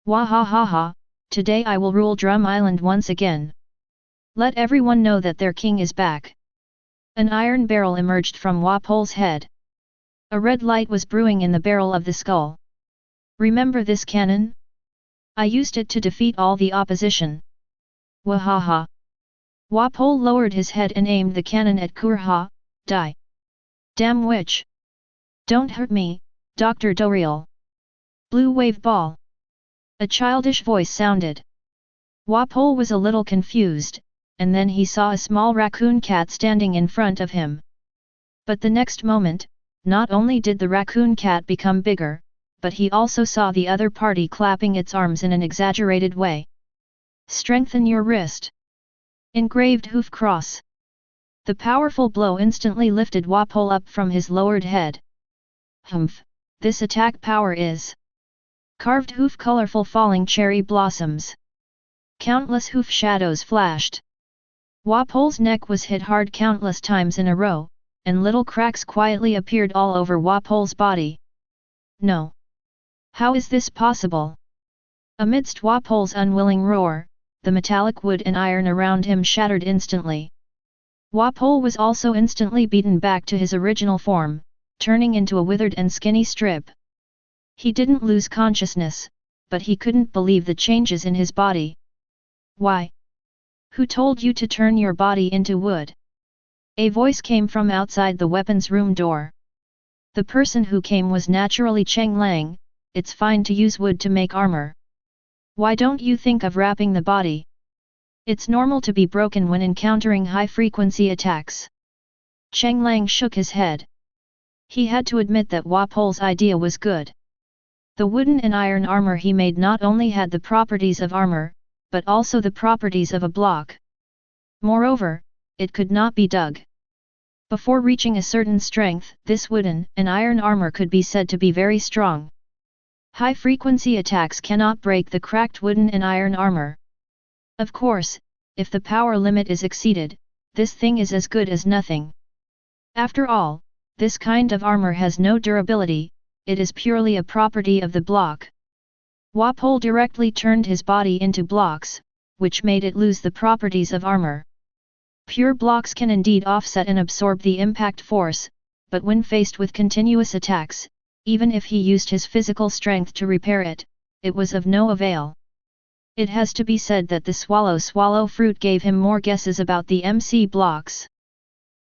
Wahahaha, today I will rule Drum Island once again. Let everyone know that their king is back. An iron barrel emerged from Wapol's head. A red light was brewing in the barrel of the skull. Remember this cannon? I used it to defeat all the opposition. Wahaha. Wapol lowered his head and aimed the cannon at Kurha. Die. Damn witch. Don't hurt me, Dr. Doriel. Blue wave ball. A childish voice sounded. Wapol was a little confused, and then he saw a small raccoon cat standing in front of him. But the next moment, not only did the raccoon cat become bigger, but he also saw the other party clapping its arms in an exaggerated way. Strengthen your wrist. Engraved hoof cross. The powerful blow instantly lifted Wapol up from his lowered head. Humph, this attack power is. Carved hoof colorful falling cherry blossoms. Countless hoof shadows flashed. Wapol's neck was hit hard countless times in a row, and little cracks quietly appeared all over Wapol's body. No. How is this possible? Amidst Wapol's unwilling roar, the metallic wood and iron around him shattered instantly. Wapol was also instantly beaten back to his original form, turning into a withered and skinny strip. He didn't lose consciousness, but he couldn't believe the changes in his body. Why? Who told you to turn your body into wood? A voice came from outside the weapons room door. The person who came was naturally Cheng Lang. It's fine to use wood to make armor. Why don't you think of wrapping the body? It's normal to be broken when encountering high-frequency attacks. Cheng Lang shook his head. He had to admit that Wapol's idea was good. The wooden and iron armor he made not only had the properties of armor, but also the properties of a block. Moreover, it could not be dug. Before reaching a certain strength, this wooden and iron armor could be said to be very strong. High-frequency attacks cannot break the cracked wooden and iron armor. Of course, if the power limit is exceeded, this thing is as good as nothing. After all, this kind of armor has no durability, it is purely a property of the block. Wapol directly turned his body into blocks, which made it lose the properties of armor. Pure blocks can indeed offset and absorb the impact force, but when faced with continuous attacks, even if he used his physical strength to repair it, it was of no avail. It has to be said that the swallow fruit gave him more guesses about the MC blocks.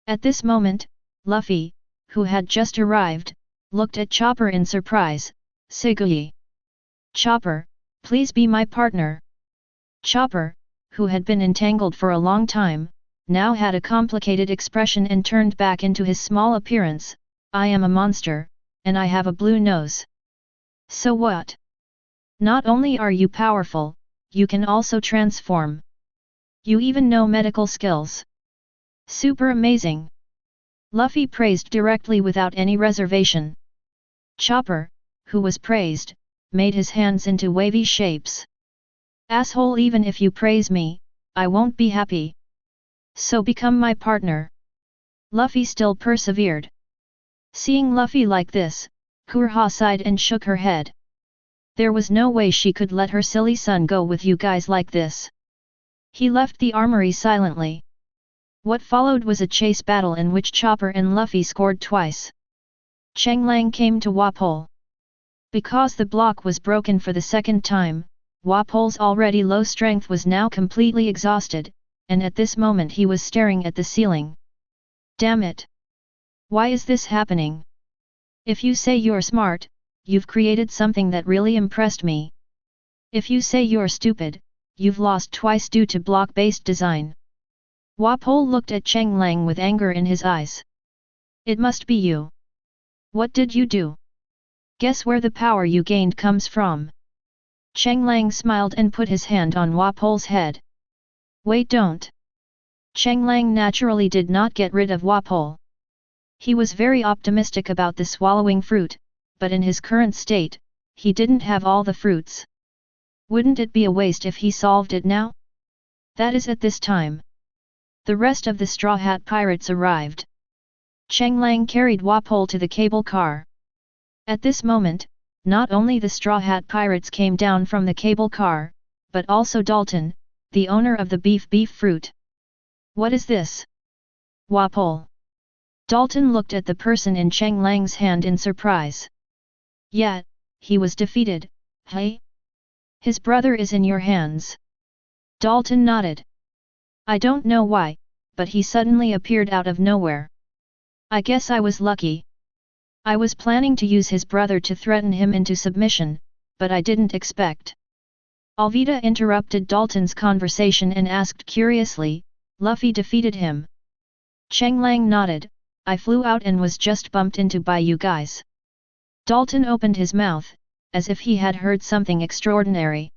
At this moment, Luffy, who had just arrived, looked at Chopper in surprise. Sugui. Chopper, please be my partner. Chopper, who had been entangled for a long time, now had a complicated expression and turned back into his small appearance. I am a monster, and I have a blue nose. So what? Not only are you powerful, you can also transform. You even know medical skills. Super amazing. Luffy praised directly without any reservation. Chopper, who was praised, made his hands into wavy shapes. Asshole, even if you praise me, I won't be happy. So become my partner. Luffy still persevered. Seeing Luffy like this, Kurha sighed and shook her head. There was no way she could let her silly son go with you guys like this. He left the armory silently. What followed was a chase battle in which Chopper and Luffy scored twice. Cheng Lang came to Wapol. Because the block was broken for the second time, Wapol's already low strength was now completely exhausted, and at this moment he was staring at the ceiling. Damn it! Why is this happening? If you say you're smart, you've created something that really impressed me. If you say you're stupid, you've lost twice due to block-based design. Wapol looked at Cheng Lang with anger in his eyes. It must be you. What did you do? Guess where the power you gained comes from? Cheng Lang smiled and put his hand on Wapol's head. Wait, don't. Cheng Lang naturally did not get rid of Wapol. He was very optimistic about the swallowing fruit, but in his current state, he didn't have all the fruits. Wouldn't it be a waste if he solved it now? That is at this time. The rest of the Straw Hat Pirates arrived. Cheng Lang carried Wapol to the cable car. At this moment, not only the Straw Hat Pirates came down from the cable car, but also Dalton, the owner of the beef fruit. What is this? Wapol. Dalton looked at the person in Cheng Lang's hand in surprise. Yet, he was defeated, hey? His brother is in your hands. Dalton nodded. I don't know why, but he suddenly appeared out of nowhere. I guess I was lucky. I was planning to use his brother to threaten him into submission, but I didn't expect. Alvida interrupted Dalton's conversation and asked curiously, Luffy defeated him. Cheng Lang nodded, I flew out and was just bumped into by you guys. Dalton opened his mouth, as if he had heard something extraordinary.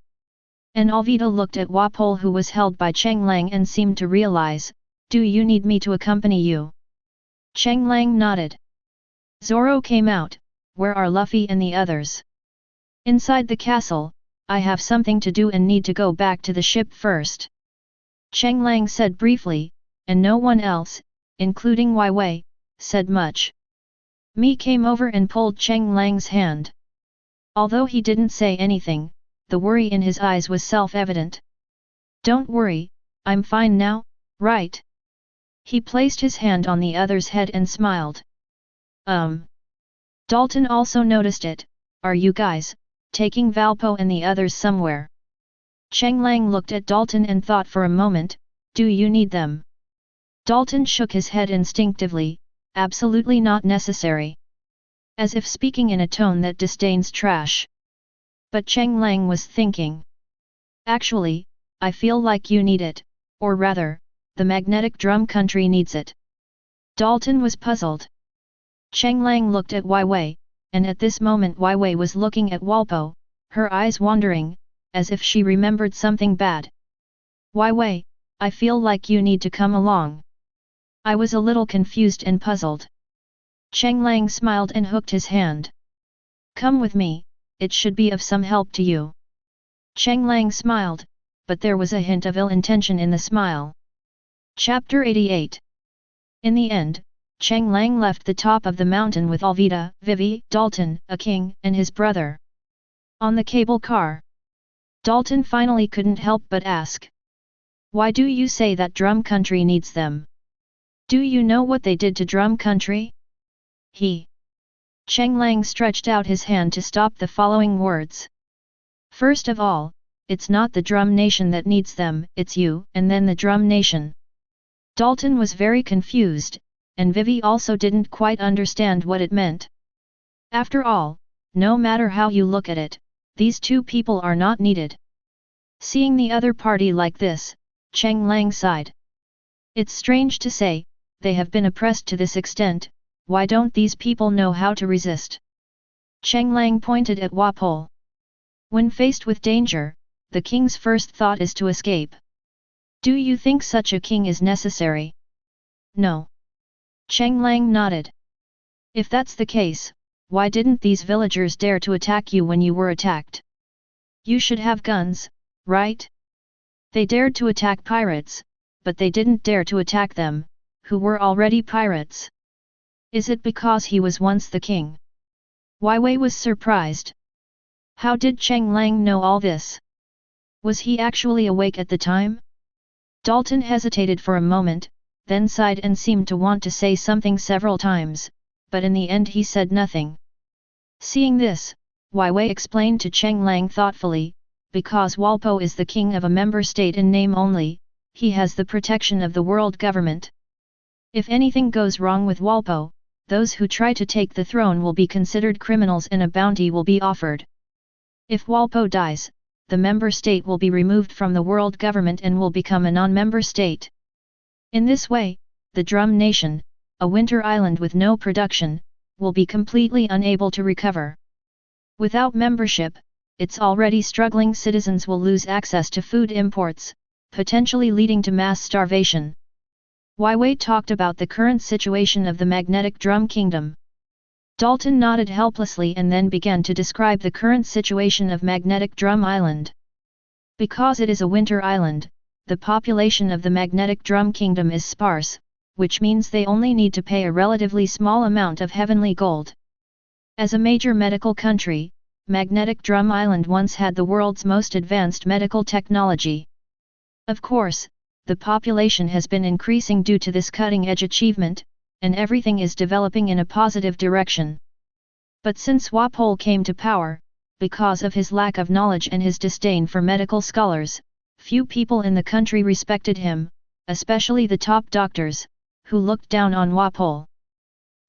And Alvida looked at Walpole, who was held by Cheng Lang, and seemed to realize, "Do you need me to accompany you?" Cheng Lang nodded. Zoro came out. "Where are Luffy and the others?" "Inside the castle. I have something to do and need to go back to the ship first," Cheng Lang said briefly, and no one else, including Wai Wei, said much. Mi came over and pulled Cheng Lang's hand. Although he didn't say anything, the worry in his eyes was self-evident. "Don't worry, I'm fine now, right?" He placed his hand on the other's head and smiled. Dalton also noticed it. "Are you guys taking Valpo and the others somewhere?" Cheng Lang looked at Dalton and thought for a moment, "Do you need them?" Dalton shook his head instinctively, "Absolutely not necessary." As if speaking in a tone that disdains trash. But Cheng Lang was thinking. "Actually, I feel like you need it, or rather, the magnetic drum country needs it." Dalton was puzzled. Cheng Lang looked at Wai Wei, and at this moment Wai Wei was looking at Walpo, her eyes wandering, as if she remembered something bad. "Wai Wei, I feel like you need to come along." I was a little confused and puzzled. Cheng Lang smiled and hooked his hand. "Come with me, it should be of some help to you." Cheng Lang smiled, but there was a hint of ill intention in the smile. Chapter 88. In the end, Cheng Lang left the top of the mountain with Alvida, Vivi, Dalton, a king, and his brother. On the cable car, Dalton finally couldn't help but ask, "Why do you say that Drum Country needs them? Do you know what they did to Drum Country?" Cheng Lang stretched out his hand to stop the following words. "First of all, it's not the Drum Nation that needs them, it's you, and then the Drum Nation." Dalton was very confused, and Vivi also didn't quite understand what it meant. After all, no matter how you look at it, these two people are not needed. Seeing the other party like this, Cheng Lang sighed. "It's strange to say, they have been oppressed to this extent, why don't these people know how to resist?" Cheng Lang pointed at Walpole. "When faced with danger, the king's first thought is to escape. Do you think such a king is necessary?" "No." Cheng Lang nodded. "If that's the case, why didn't these villagers dare to attack you when you were attacked? You should have guns, right? They dared to attack pirates, but they didn't dare to attack them, who were already pirates. Is it because he was once the king?" Wai Wei was surprised. How did Cheng Lang know all this? Was he actually awake at the time? Dalton hesitated for a moment, then sighed and seemed to want to say something several times, but in the end he said nothing. Seeing this, Wai Wei explained to Cheng Lang thoughtfully, "Because Walpo is the king of a member state in name only, he has the protection of the world government. If anything goes wrong with Walpo, those who try to take the throne will be considered criminals and a bounty will be offered. If Walpo dies, the member state will be removed from the world government and will become a non-member state. In this way, the Drum Nation, a winter island with no production, will be completely unable to recover. Without membership, its already struggling citizens will lose access to food imports, potentially leading to mass starvation." Wai Wei talked about the current situation of the Magnetic Drum Kingdom. Dalton nodded helplessly and then began to describe the current situation of Magnetic Drum Island. Because it is a winter island, the population of the Magnetic Drum Kingdom is sparse, which means they only need to pay a relatively small amount of heavenly gold. As a major medical country, Magnetic Drum Island once had the world's most advanced medical technology. Of course, the population has been increasing due to this cutting-edge achievement, and everything is developing in a positive direction. But since Walpole came to power, because of his lack of knowledge and his disdain for medical scholars, few people in the country respected him, especially the top doctors, who looked down on Walpole.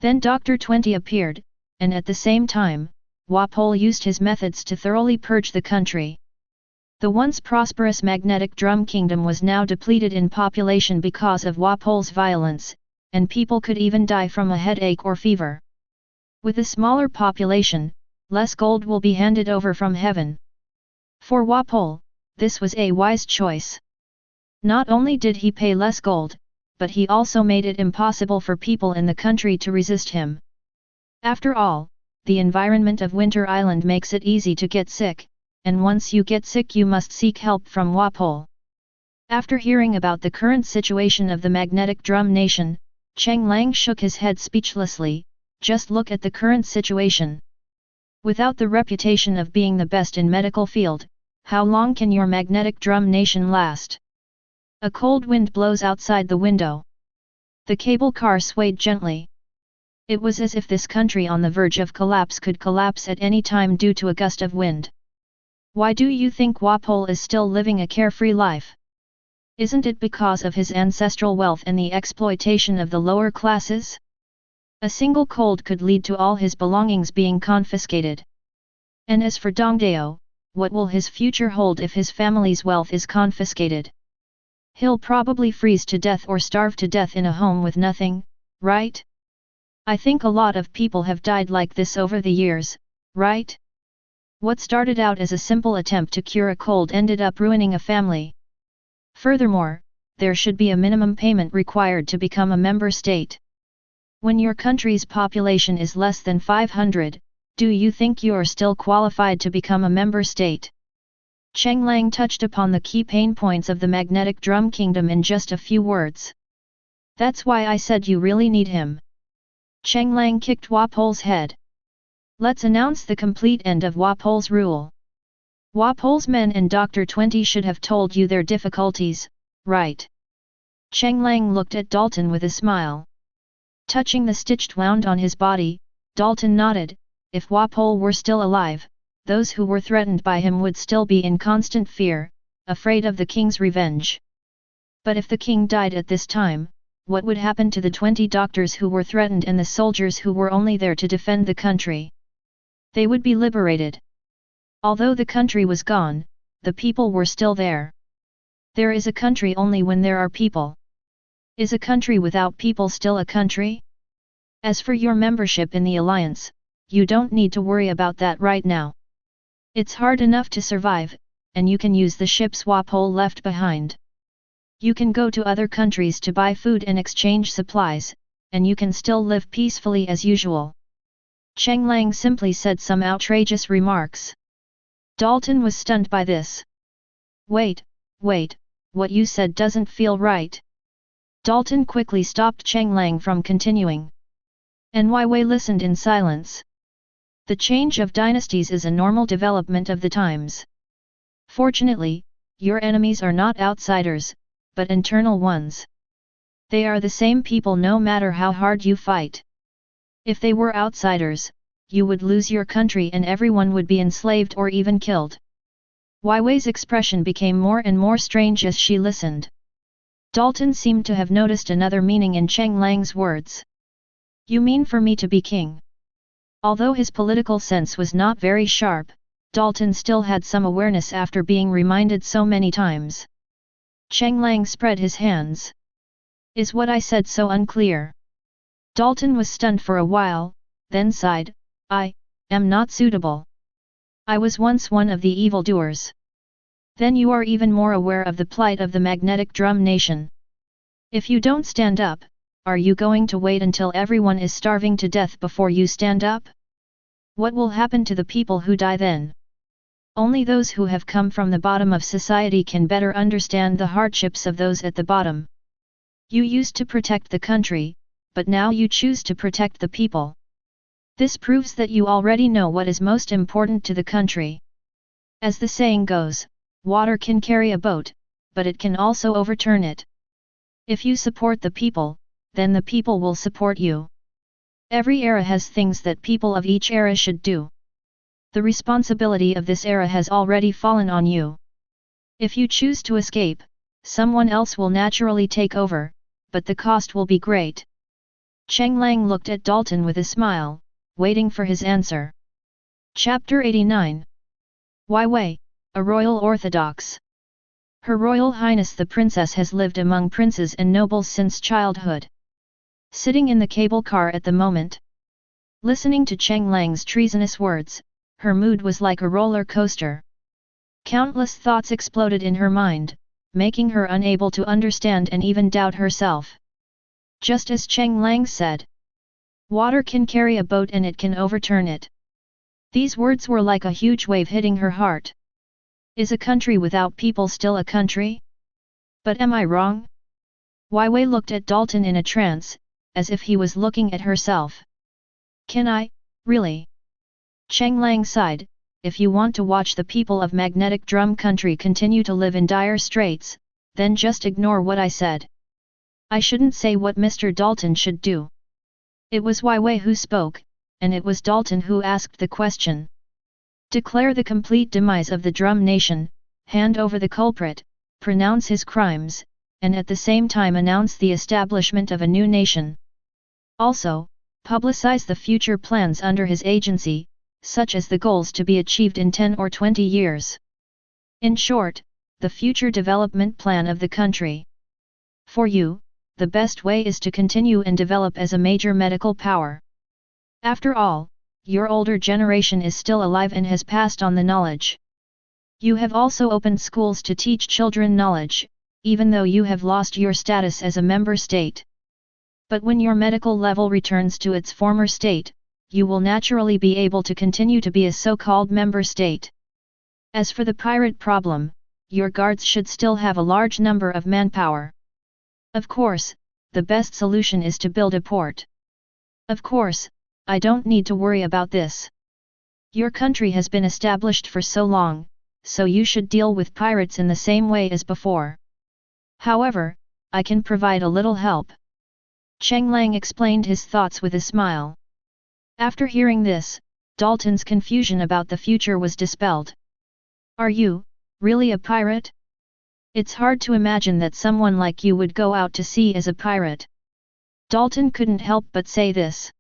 Then Dr. 20 appeared, and at the same time, Walpole used his methods to thoroughly purge the country. The once prosperous Magnetic Drum Kingdom was now depleted in population because of Walpole's violence, and people could even die from a headache or fever. With a smaller population, less gold will be handed over from heaven. For Walpole, this was a wise choice. Not only did he pay less gold, but he also made it impossible for people in the country to resist him. After all, the environment of Winter Island makes it easy to get sick, and once you get sick you must seek help from Wapol. After hearing about the current situation of the Magnetic Drum Nation, Cheng Lang shook his head speechlessly. Just look at the current situation. Without the reputation of being the best in medical field, how long can your Magnetic Drum Nation last? A cold wind blows outside the window. The cable car swayed gently. It was as if this country on the verge of collapse could collapse at any time due to a gust of wind. Why do you think Wapol is still living a carefree life? Isn't it because of his ancestral wealth and the exploitation of the lower classes? A single cold could lead to all his belongings being confiscated. And as for Dongdao, what will his future hold if his family's wealth is confiscated? He'll probably freeze to death or starve to death in a home with nothing, right? I think a lot of people have died like this over the years, right? What started out as a simple attempt to cure a cold ended up ruining a family. Furthermore, there should be a minimum payment required to become a member state. When your country's population is less than 500, do you think you are still qualified to become a member state? Cheng Lang touched upon the key pain points of the Magnetic Drum Kingdom in just a few words. That's why I said you really need him. Cheng Lang kicked Wapol's head. Let's announce the complete end of Wapol's rule. Wapol's men and Dr. 20 should have told you their difficulties, right? Cheng Lang looked at Dalton with a smile. Touching the stitched wound on his body, Dalton nodded. If Wapol were still alive, those who were threatened by him would still be in constant fear, afraid of the king's revenge. But if the king died at this time, what would happen to the 20 doctors who were threatened and the soldiers who were only there to defend the country? They would be liberated. Although the country was gone, the people were still there. There is a country only when there are people. Is a country without people still a country? As for your membership in the alliance, you don't need to worry about that right now. It's hard enough to survive, and you can use the ships Wapol left behind. You can go to other countries to buy food and exchange supplies, and you can still live peacefully as usual. Cheng Lang simply said some outrageous remarks. Dalton was stunned by this. Wait, what you said doesn't feel right. Dalton quickly stopped Cheng Lang from continuing. And Wei listened in silence. The change of dynasties is a normal development of the times. Fortunately, your enemies are not outsiders, but internal ones. They are the same people no matter how hard you fight. If they were outsiders, you would lose your country and everyone would be enslaved or even killed. Wei's expression became more and more strange as she listened. Dalton seemed to have noticed another meaning in Cheng Lang's words. You mean for me to be king? Although his political sense was not very sharp, Dalton still had some awareness after being reminded so many times. Cheng Lang spread his hands. Is what I said so unclear? Dalton was stunned for a while, then sighed, I am not suitable. I was once one of the evildoers. Then you are even more aware of the plight of the Magnetic Drum Nation. If you don't stand up, are you going to wait until everyone is starving to death before you stand up? What will happen to the people who die then? Only those who have come from the bottom of society can better understand the hardships of those at the bottom. You used to protect the country, but now you choose to protect the people. This proves that you already know what is most important to the country. As the saying goes, water can carry a boat, but it can also overturn it. If you support the people, then the people will support you. Every era has things that people of each era should do. The responsibility of this era has already fallen on you. If you choose to escape, someone else will naturally take over, but the cost will be great. Cheng Lang looked at Dalton with a smile, waiting for his answer. Chapter 89. Wei, a Royal Orthodox. Her Royal Highness the Princess has lived among princes and nobles since childhood. Sitting in the cable car at the moment, listening to Cheng Lang's treasonous words, her mood was like a roller coaster. Countless thoughts exploded in her mind, making her unable to understand and even doubt herself. Just as Cheng Lang said, water can carry a boat and it can overturn it. These words were like a huge wave hitting her heart. Is a country without people still a country? But am I wrong? Wei looked at Dalton in a trance, as if he was looking at herself. Can I, really? Cheng Lang sighed, if you want to watch the people of Magnetic Drum Country continue to live in dire straits, then just ignore what I said. I shouldn't say what Mr. Dalton should do. It was Wei who spoke, and it was Dalton who asked the question. Declare the complete demise of the Drum Nation, hand over the culprit, pronounce his crimes, and at the same time announce the establishment of a new nation. Also, publicize the future plans under his agency, such as the goals to be achieved in 10 or 20 years. In short, the future development plan of the country. For you, the best way is to continue and develop as a major medical power. After all, your older generation is still alive and has passed on the knowledge. You have also opened schools to teach children knowledge, even though you have lost your status as a member state. But when your medical level returns to its former state, you will naturally be able to continue to be a so-called member state. As for the pirate problem, your guards should still have a large number of manpower. Of course, the best solution is to build a port. Of course, I don't need to worry about this. Your country has been established for so long, so you should deal with pirates in the same way as before. However, I can provide a little help. Cheng Lang explained his thoughts with a smile. After hearing this, Dalton's confusion about the future was dispelled. Are you, really a pirate? It's hard to imagine that someone like you would go out to sea as a pirate. Dalton couldn't help but say this.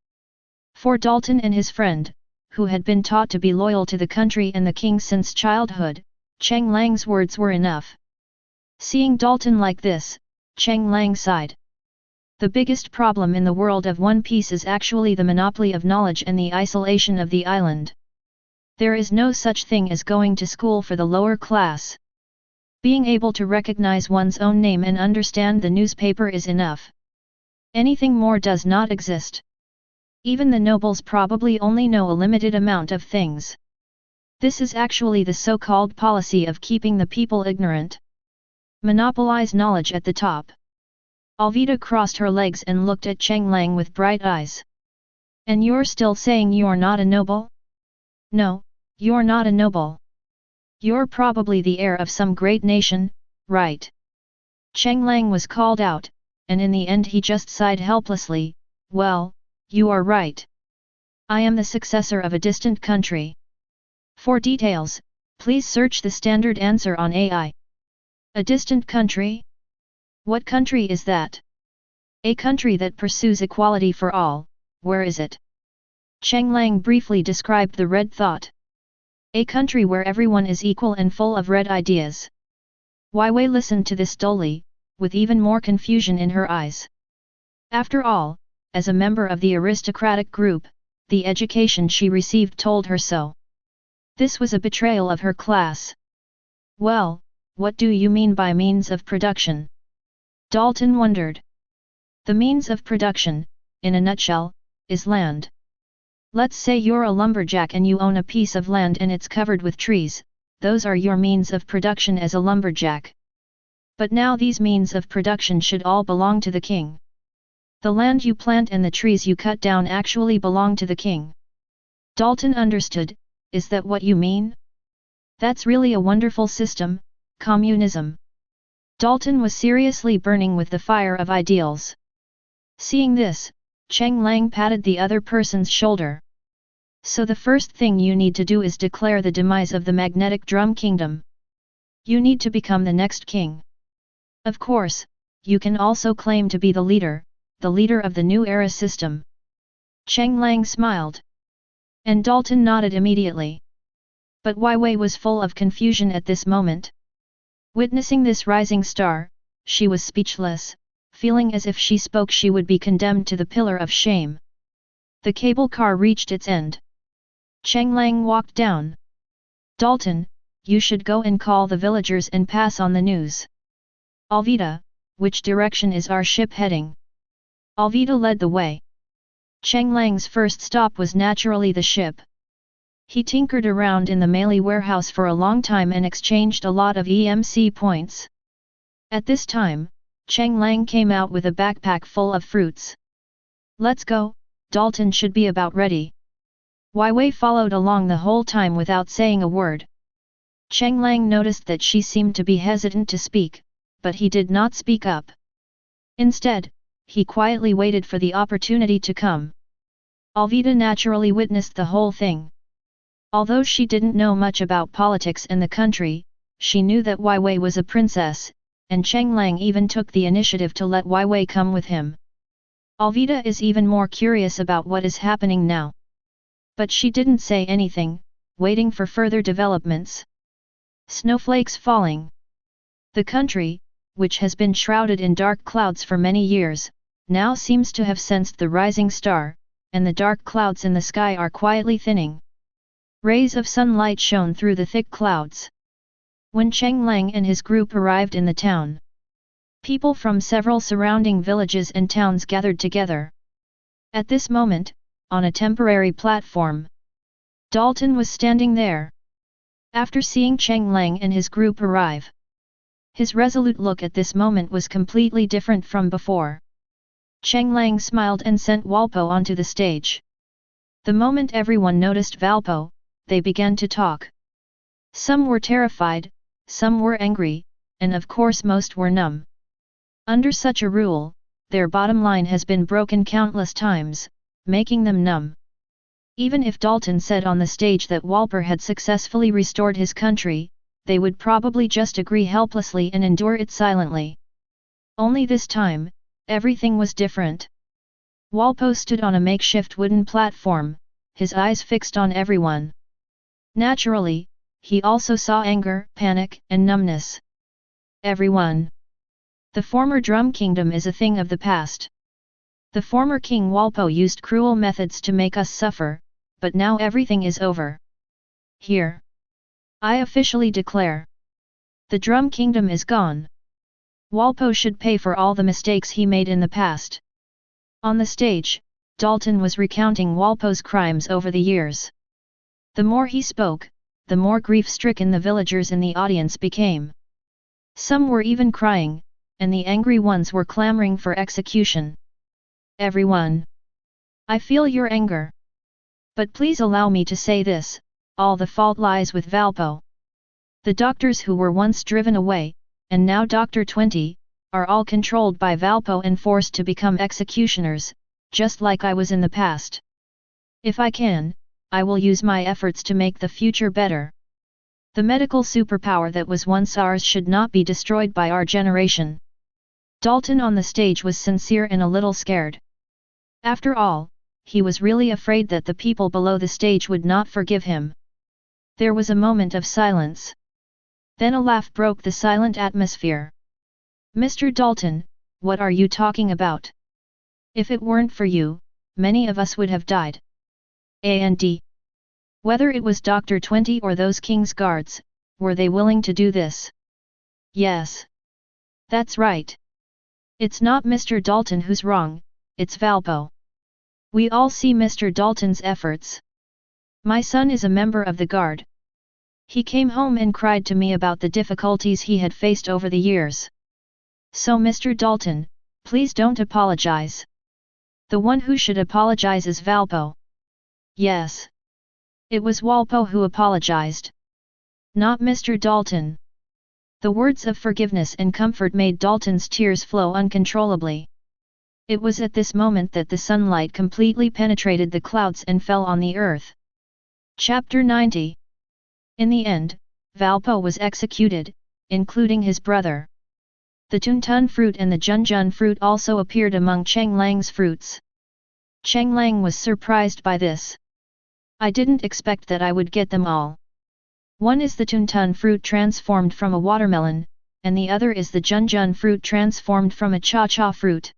For Dalton and his friend, who had been taught to be loyal to the country and the king since childhood, Cheng Lang's words were enough. Seeing Dalton like this, Cheng Lang sighed. The biggest problem in the world of One Piece is actually the monopoly of knowledge and the isolation of the island. There is no such thing as going to school for the lower class. Being able to recognize one's own name and understand the newspaper is enough. Anything more does not exist. Even the nobles probably only know a limited amount of things. This is actually the so-called policy of keeping the people ignorant. Monopolize knowledge at the top. Alvida crossed her legs and looked at Cheng Lang with bright eyes. And you're still saying you're not a noble? No, you're not a noble. You're probably the heir of some great nation, right? Cheng Lang was called out, and in the end he just sighed helplessly, well, you are right. I am the successor of a distant country. For details, please search the standard answer on AI. A distant country? What country is that? A country that pursues equality for all, where is it? Cheng Lang briefly described the red thought. A country where everyone is equal and full of red ideas. Wei listened to this dully, with even more confusion in her eyes. After all, as a member of the aristocratic group, the education she received told her so. This was a betrayal of her class. Well, what do you mean by means of production? Dalton wondered. The means of production, in a nutshell, is land. Let's say you're a lumberjack and you own a piece of land and it's covered with trees, those are your means of production as a lumberjack. But now these means of production should all belong to the king. The land you plant and the trees you cut down actually belong to the king. Dalton understood, is that what you mean? That's really a wonderful system, communism. Dalton was seriously burning with the fire of ideals. Seeing this, Cheng Lang patted the other person's shoulder. So the first thing you need to do is declare the demise of the Magnetic Drum Kingdom. You need to become the next king. Of course, you can also claim to be the leader of the new era system. Cheng Lang smiled. And Dalton nodded immediately. But Wei was full of confusion at this moment. Witnessing this rising star, she was speechless, feeling as if she spoke she would be condemned to the pillar of shame. The cable car reached its end. Cheng Lang walked down. Dalton, you should go and call the villagers and pass on the news. Alvida, which direction is our ship heading? Alvida led the way. Cheng Lang's first stop was naturally the ship. He tinkered around in the melee warehouse for a long time and exchanged a lot of EMC points. At this time, Cheng Lang came out with a backpack full of fruits. Let's go, Dalton should be about ready. Wei followed along the whole time without saying a word. Cheng Lang noticed that she seemed to be hesitant to speak, but he did not speak up. Instead, he quietly waited for the opportunity to come. Alvida naturally witnessed the whole thing. Although she didn't know much about politics and the country, she knew that Wei was a princess, and Cheng Lang even took the initiative to let Wei come with him. Alvida is even more curious about what is happening now. But she didn't say anything, waiting for further developments. Snowflakes falling. The country, which has been shrouded in dark clouds for many years, now seems to have sensed the rising star, and the dark clouds in the sky are quietly thinning. Rays of sunlight shone through the thick clouds. When Cheng Lang and his group arrived in the town, people from several surrounding villages and towns gathered together. At this moment, on a temporary platform, Dalton was standing there. After seeing Cheng Lang and his group arrive, his resolute look at this moment was completely different from before. Cheng Lang smiled and sent Walpo onto the stage. The moment everyone noticed Valpo, they began to talk. Some were terrified, some were angry, and of course most were numb. Under such a rule, their bottom line has been broken countless times, making them numb. Even if Dalton said on the stage that Walper had successfully restored his country, they would probably just agree helplessly and endure it silently. Only this time, everything was different. Walpo stood on a makeshift wooden platform, his eyes fixed on everyone. Naturally, he also saw anger, panic, and numbness. Everyone. The former Drum Kingdom is a thing of the past. The former King Walpo used cruel methods to make us suffer, but now everything is over. Here. I officially declare. The Drum Kingdom is gone. Walpo should pay for all the mistakes he made in the past. On the stage, Dalton was recounting Walpo's crimes over the years. The more he spoke, the more grief-stricken the villagers in the audience became. Some were even crying, and the angry ones were clamoring for execution. Everyone. I feel your anger. But please allow me to say this, all the fault lies with Valpo. The doctors who were once driven away, and now Dr. 20, are all controlled by Valpo and forced to become executioners, just like I was in the past. If I can, I will use my efforts to make the future better. The medical superpower that was once ours should not be destroyed by our generation. Dalton on the stage was sincere and a little scared. After all, he was really afraid that the people below the stage would not forgive him. There was a moment of silence. Then a laugh broke the silent atmosphere. Mr. Dalton, what are you talking about? If it weren't for you, many of us would have died. And whether it was Dr. 20 or those King's Guards, were they willing to do this? Yes. That's right. It's not Mr. Dalton who's wrong, it's Valpo. We all see Mr. Dalton's efforts. My son is a member of the Guard. He came home and cried to me about the difficulties he had faced over the years. So Mr. Dalton, please don't apologize. The one who should apologize is Valpo. Yes. It was Walpo who apologized. Not Mr. Dalton. The words of forgiveness and comfort made Dalton's tears flow uncontrollably. It was at this moment that the sunlight completely penetrated the clouds and fell on the earth. Chapter 90. In the end, Valpo was executed, including his brother. The Tuntun fruit and the Junjun fruit also appeared among Cheng Lang's fruits. Cheng Lang was surprised by this. I didn't expect that I would get them all. One is the Tuntun fruit transformed from a watermelon, and the other is the Junjun fruit transformed from a cha-cha fruit.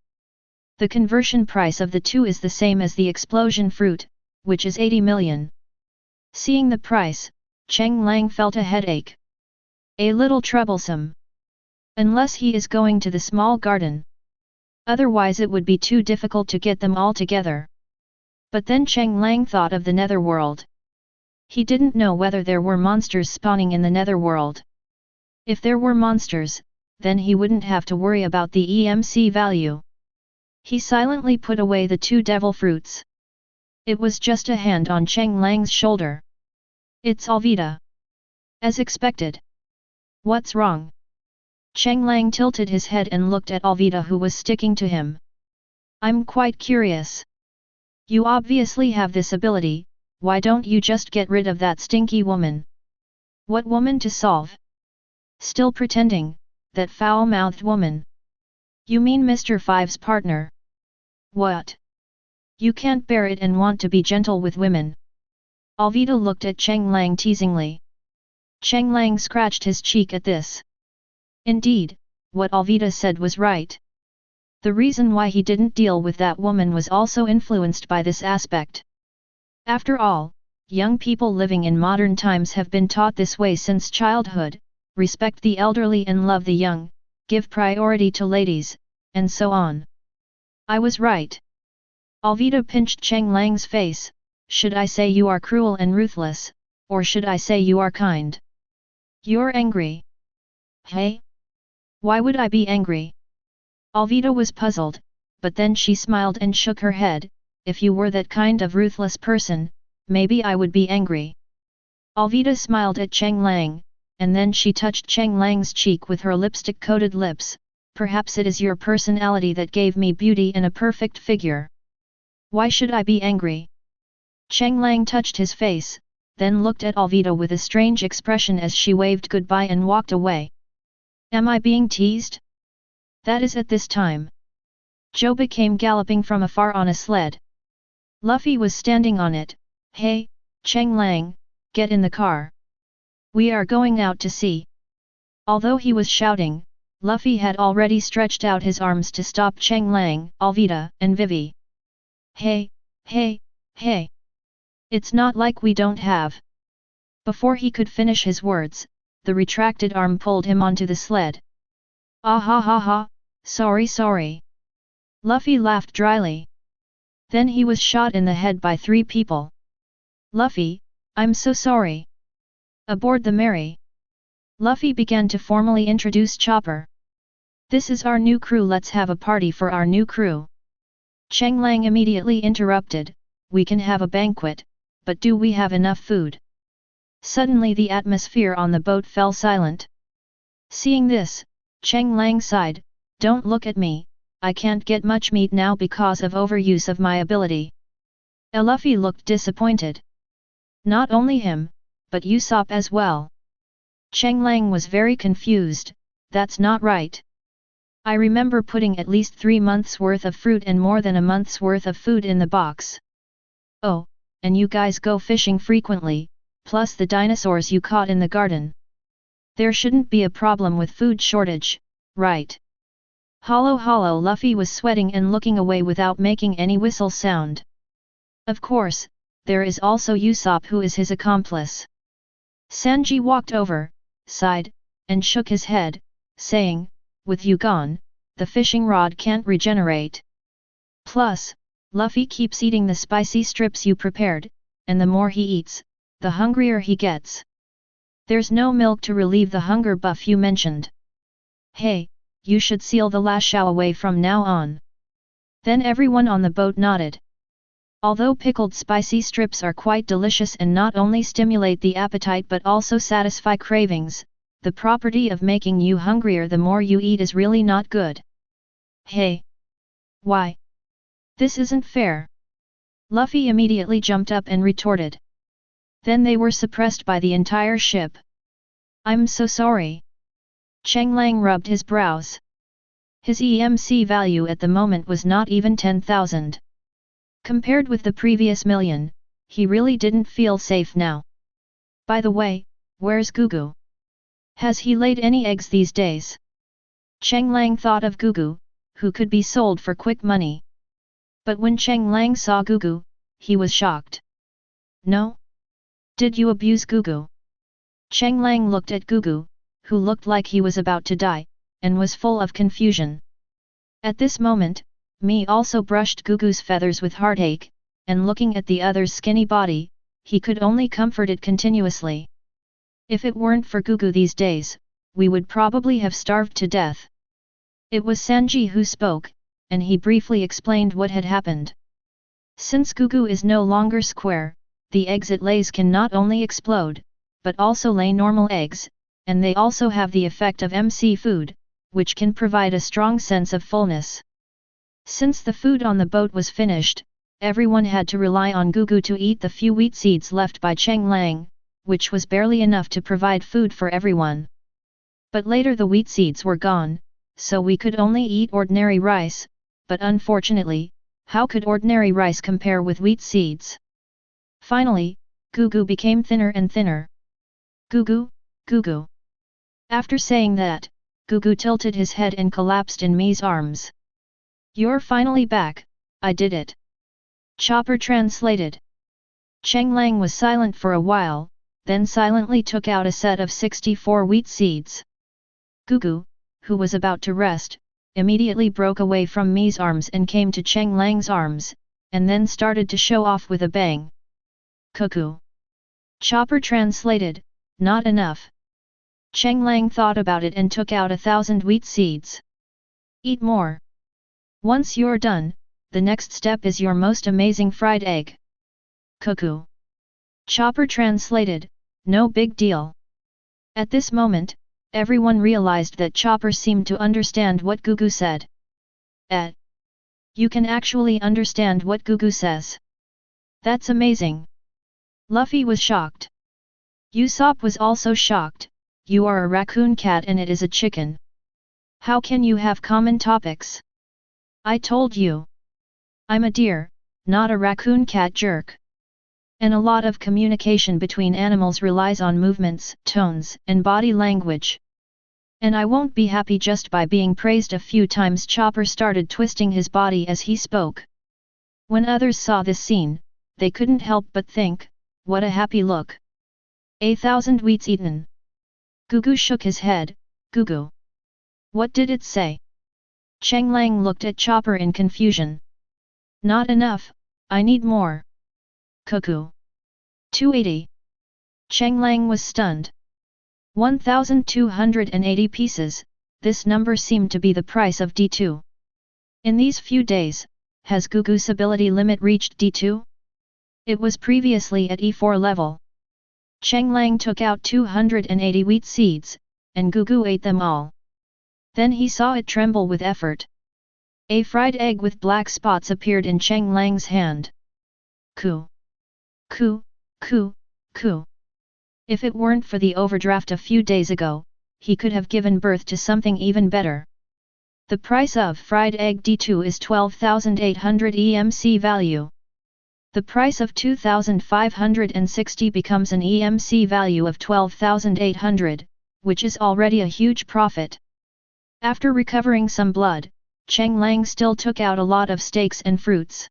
The conversion price of the two is the same as the explosion fruit, which is 80 million. Seeing the price, Cheng Lang felt a headache. A little troublesome. Unless he is going to the small garden. Otherwise it would be too difficult to get them all together. But then Cheng Lang thought of the netherworld. He didn't know whether there were monsters spawning in the netherworld. If there were monsters, then he wouldn't have to worry about the EMC value. He silently put away the 2 devil fruits. It was just a hand on Cheng Lang's shoulder. It's Alvida. As expected. What's wrong? Cheng Lang tilted his head and looked at Alvida, who was sticking to him. I'm quite curious. You obviously have this ability, why don't you just get rid of that stinky woman? What woman to solve? Still pretending, that foul-mouthed woman. You mean Mr. Five's partner? What? You can't bear it and want to be gentle with women. Alvida looked at Cheng Lang teasingly. Cheng Lang scratched his cheek at this. Indeed, what Alvida said was right. The reason why he didn't deal with that woman was also influenced by this aspect. After all, young people living in modern times have been taught this way since childhood: respect the elderly and love the young, give priority to ladies, and so on. I was right. Alvida pinched Cheng Lang's face. Should I say you are cruel and ruthless, or should I say you are kind? You're angry. Hey? Why would I be angry? Alvida was puzzled, but then she smiled and shook her head. If you were that kind of ruthless person, maybe I would be angry. Alvida smiled at Cheng Lang, and then she touched Cheng Lang's cheek with her lipstick-coated lips. Perhaps it is your personality that gave me beauty and a perfect figure. Why should I be angry? Cheng Lang touched his face, then looked at Alvida with a strange expression as she waved goodbye and walked away. Am I being teased? That is at this time. Joba came galloping from afar on a sled. Luffy was standing on it. Hey, Cheng Lang, get in the car. We are going out to sea. Although he was shouting, Luffy had already stretched out his arms to stop Cheng Lang, Alvida, and Vivi. Hey, hey, hey. It's not like we don't have. Before he could finish his words, the retracted arm pulled him onto the sled. Ah ha ha ha, sorry. Luffy laughed dryly. Then he was shot in the head by 3 people. Luffy, I'm so sorry. Aboard the Mary. Luffy began to formally introduce Chopper. This is our new crew, let's have a party for our new crew. Cheng Lang immediately interrupted, we can have a banquet, but do we have enough food? Suddenly the atmosphere on the boat fell silent. Seeing this, Cheng Lang sighed, don't look at me, I can't get much meat now because of overuse of my ability. Luffy looked disappointed. Not only him, but Usopp as well. Cheng Lang was very confused, that's not right. I remember putting at least 3 months' worth of fruit and more than a month's worth of food in the box. Oh, and you guys go fishing frequently, plus the dinosaurs you caught in the garden. There shouldn't be a problem with food shortage, right? Hollow Luffy was sweating and looking away without making any whistle sound. Of course, there is also Usopp who is his accomplice. Sanji walked over, sighed, and shook his head, saying, with you gone, the fishing rod can't regenerate. Plus, Luffy keeps eating the spicy strips you prepared, and the more he eats, the hungrier he gets. There's no milk to relieve the hunger buff you mentioned. Hey, you should seal the lashao away from now on. Then everyone on the boat nodded. Although pickled spicy strips are quite delicious and not only stimulate the appetite but also satisfy cravings, the property of making you hungrier the more you eat is really not good. Hey! Why? This isn't fair. Luffy immediately jumped up and retorted. Then they were suppressed by the entire ship. I'm so sorry. Cheng Lang rubbed his brows. His EMC value at the moment was not even 10,000. Compared with the previous million, he really didn't feel safe now. By the way, where's Gugu? Has he laid any eggs these days? Cheng Lang thought of Gugu, who could be sold for quick money. But when Cheng Lang saw Gugu, he was shocked. No? Did you abuse Gugu? Cheng Lang looked at Gugu, who looked like he was about to die, and was full of confusion. At this moment, Mi also brushed Gugu's feathers with heartache, and looking at the other's skinny body, he could only comfort it continuously. If it weren't for Gugu these days, we would probably have starved to death. It was Sanji who spoke, and he briefly explained what had happened. Since Gugu is no longer square, the eggs it lays can not only explode, but also lay normal eggs, and they also have the effect of MC food, which can provide a strong sense of fullness. Since the food on the boat was finished, everyone had to rely on Gugu to eat the few wheat seeds left by Cheng Lang, which was barely enough to provide food for everyone. But later the wheat seeds were gone, so we could only eat ordinary rice, but unfortunately, how could ordinary rice compare with wheat seeds? Finally, Gugu became thinner and thinner. Gugu, Gugu. After saying that, Gugu tilted his head and collapsed in Mi's arms. You're finally back, I did it. Chopper translated. Cheng Lang was silent for a while, then silently took out a set of 64 wheat seeds. Gugu, who was about to rest, immediately broke away from Mi's arms and came to Cheng Lang's arms, and then started to show off with a bang. Cuckoo. Chopper translated, not enough. Cheng Lang thought about it and took out 1,000 wheat seeds. Eat more. Once you're done, the next step is your most amazing fried egg. Cuckoo. Chopper translated, no big deal. At this moment, everyone realized that Chopper seemed to understand what Gugu said. You can actually understand what Gugu says. That's amazing. Luffy was shocked. Usopp was also shocked. You are a raccoon cat and it is a chicken. How can you have common topics? I told you. I'm a deer, not a raccoon cat jerk. And a lot of communication between animals relies on movements, tones, and body language. And I won't be happy just by being praised a few times. Chopper started twisting his body as he spoke. When others saw this scene, they couldn't help but think, what a happy look. 1,000 wheats eaten. Gugu shook his head. Gugu. What did it say? Cheng Lang looked at Chopper in confusion. Not enough, I need more. Cuckoo. 280. Cheng Lang was stunned. 1,280 pieces, this number seemed to be the price of D2. In these few days, has Gugu's ability limit reached D2? It was previously at E4 level. Cheng Lang took out 280 wheat seeds, and Gugu ate them all. Then he saw it tremble with effort. A fried egg with black spots appeared in Cheng Lang's hand. Coo. Coo, coo, coo. If it weren't for the overdraft a few days ago, he could have given birth to something even better. The price of fried egg D2 is 12,800 EMC value. The price of 2,560 becomes an EMC value of 12,800, which is already a huge profit. After recovering some blood, Cheng Lang still took out a lot of steaks and fruits.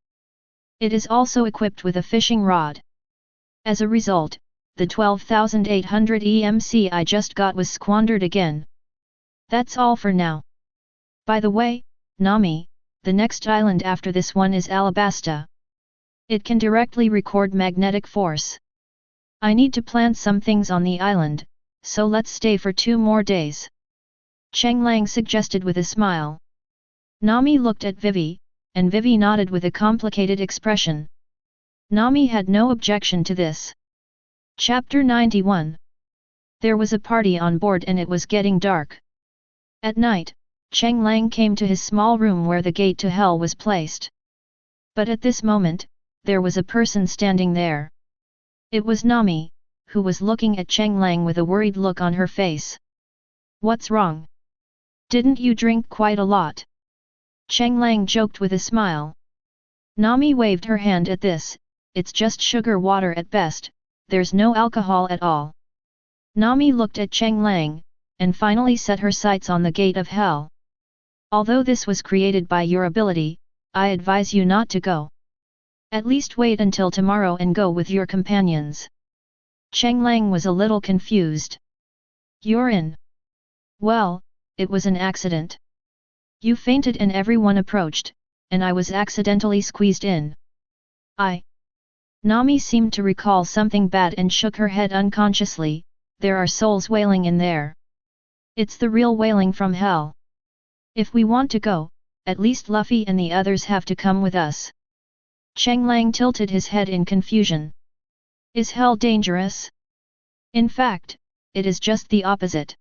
It is also equipped with a fishing rod. As a result, the 12,800 EMC I just got was squandered again. That's all for now. By the way, Nami, the next island after this one is Alabasta. It can directly record magnetic force. I need to plant some things on the island, so let's stay for 2 more days. Cheng Lang suggested with a smile. Nami looked at Vivi, and Vivi nodded with a complicated expression. Nami had no objection to this. Chapter 91. There was a party on board and it was getting dark. At night, Cheng Lang came to his small room where the gate to hell was placed. But at this moment, there was a person standing there. It was Nami, who was looking at Cheng Lang with a worried look on her face. What's wrong? Didn't you drink quite a lot? Cheng Lang joked with a smile. Nami waved her hand at this. It's just sugar water at best, there's no alcohol at all. Nami looked at Cheng Lang, and finally set her sights on the gate of hell. Although this was created by your ability, I advise you not to go. At least wait until tomorrow and go with your companions. Cheng Lang was a little confused. You're in. Well, it was an accident. You fainted and everyone approached, and I was accidentally squeezed in. Nami seemed to recall something bad and shook her head unconsciously. There are souls wailing in there. It's the real wailing from hell. If we want to go, at least Luffy and the others have to come with us. Cheng Lang tilted his head in confusion. Is hell dangerous? In fact, it is just the opposite.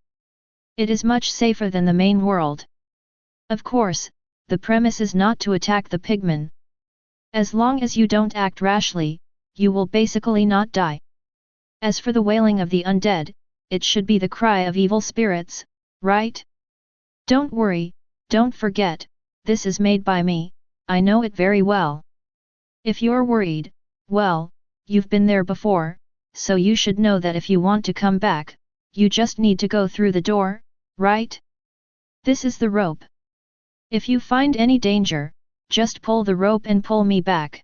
It is much safer than the main world. Of course, the premise is not to attack the pigmen. As long as you don't act rashly, you will basically not die. As for the wailing of the undead, it should be the cry of evil spirits, right? Don't worry, don't forget, this is made by me, I know it very well. If you're worried, well, you've been there before, so you should know that if you want to come back, you just need to go through the door, right? This is the rope. If you find any danger, just pull the rope and pull me back.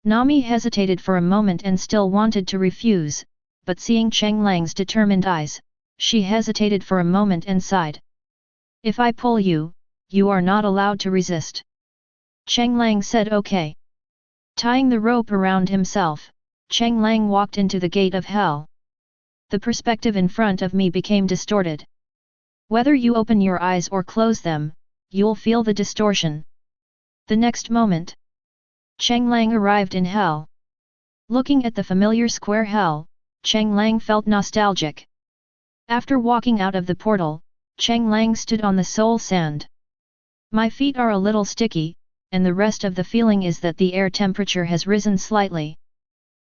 Nami hesitated for a moment and still wanted to refuse, but seeing Cheng Lang's determined eyes, she hesitated for a moment and sighed. If I pull you, you are not allowed to resist. Cheng Lang said okay. Tying the rope around himself, Cheng Lang walked into the gate of hell. The perspective in front of me became distorted. Whether you open your eyes or close them, you'll feel the distortion. The next moment, Cheng Lang arrived in hell. Looking at the familiar square hell, Cheng Lang felt nostalgic. After walking out of the portal, Cheng Lang stood on the soul sand. My feet are a little sticky, and the rest of the feeling is that the air temperature has risen slightly.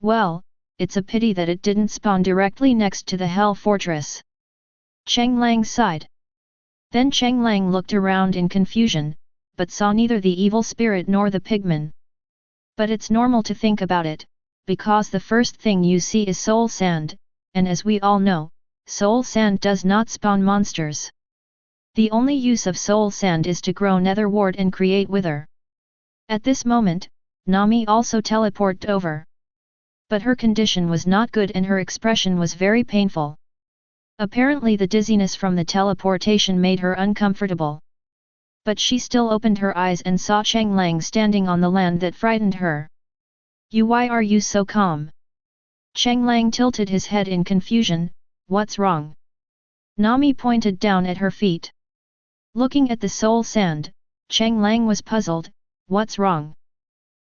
Well, it's a pity that it didn't spawn directly next to the Hell Fortress. Cheng Lang sighed. Then Cheng Lang looked around in confusion, but saw neither the evil spirit nor the pigmen. But it's normal to think about it, because the first thing you see is soul sand, and as we all know, soul sand does not spawn monsters. The only use of soul sand is to grow nether wart and create wither. At this moment, Nami also teleported over. But her condition was not good and her expression was very painful. Apparently the dizziness from the teleportation made her uncomfortable. But she still opened her eyes and saw Cheng Lang standing on the land that frightened her. Why are you so calm? Cheng Lang tilted his head in confusion. What's wrong? Nami pointed down at her feet. Looking at the soul sand, Cheng Lang was puzzled. What's wrong?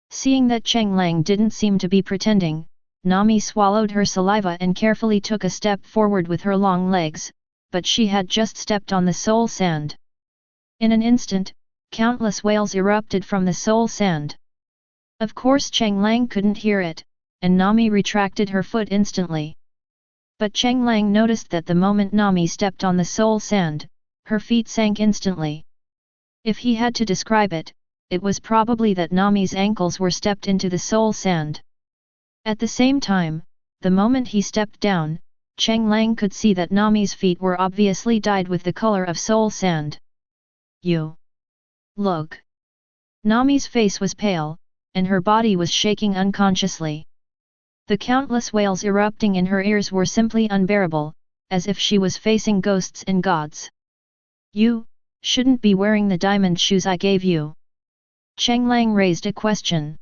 Seeing that Cheng Lang didn't seem to be pretending, Nami swallowed her saliva and carefully took a step forward with her long legs, but she had just stepped on the soul sand. In an instant, countless wails erupted from the soul sand. Of course Cheng Lang couldn't hear it, and Nami retracted her foot instantly. But Cheng Lang noticed that the moment Nami stepped on the soul sand, her feet sank instantly. If he had to describe it, it was probably that Nami's ankles were stepped into the soul sand. At the same time, the moment he stepped down, Cheng Lang could see that Nami's feet were obviously dyed with the color of soul sand. You. Look. Nami's face was pale, and her body was shaking unconsciously. The countless wails erupting in her ears were simply unbearable, as if she was facing ghosts and gods. You shouldn't be wearing the diamond shoes I gave you. Cheng Lang raised a question.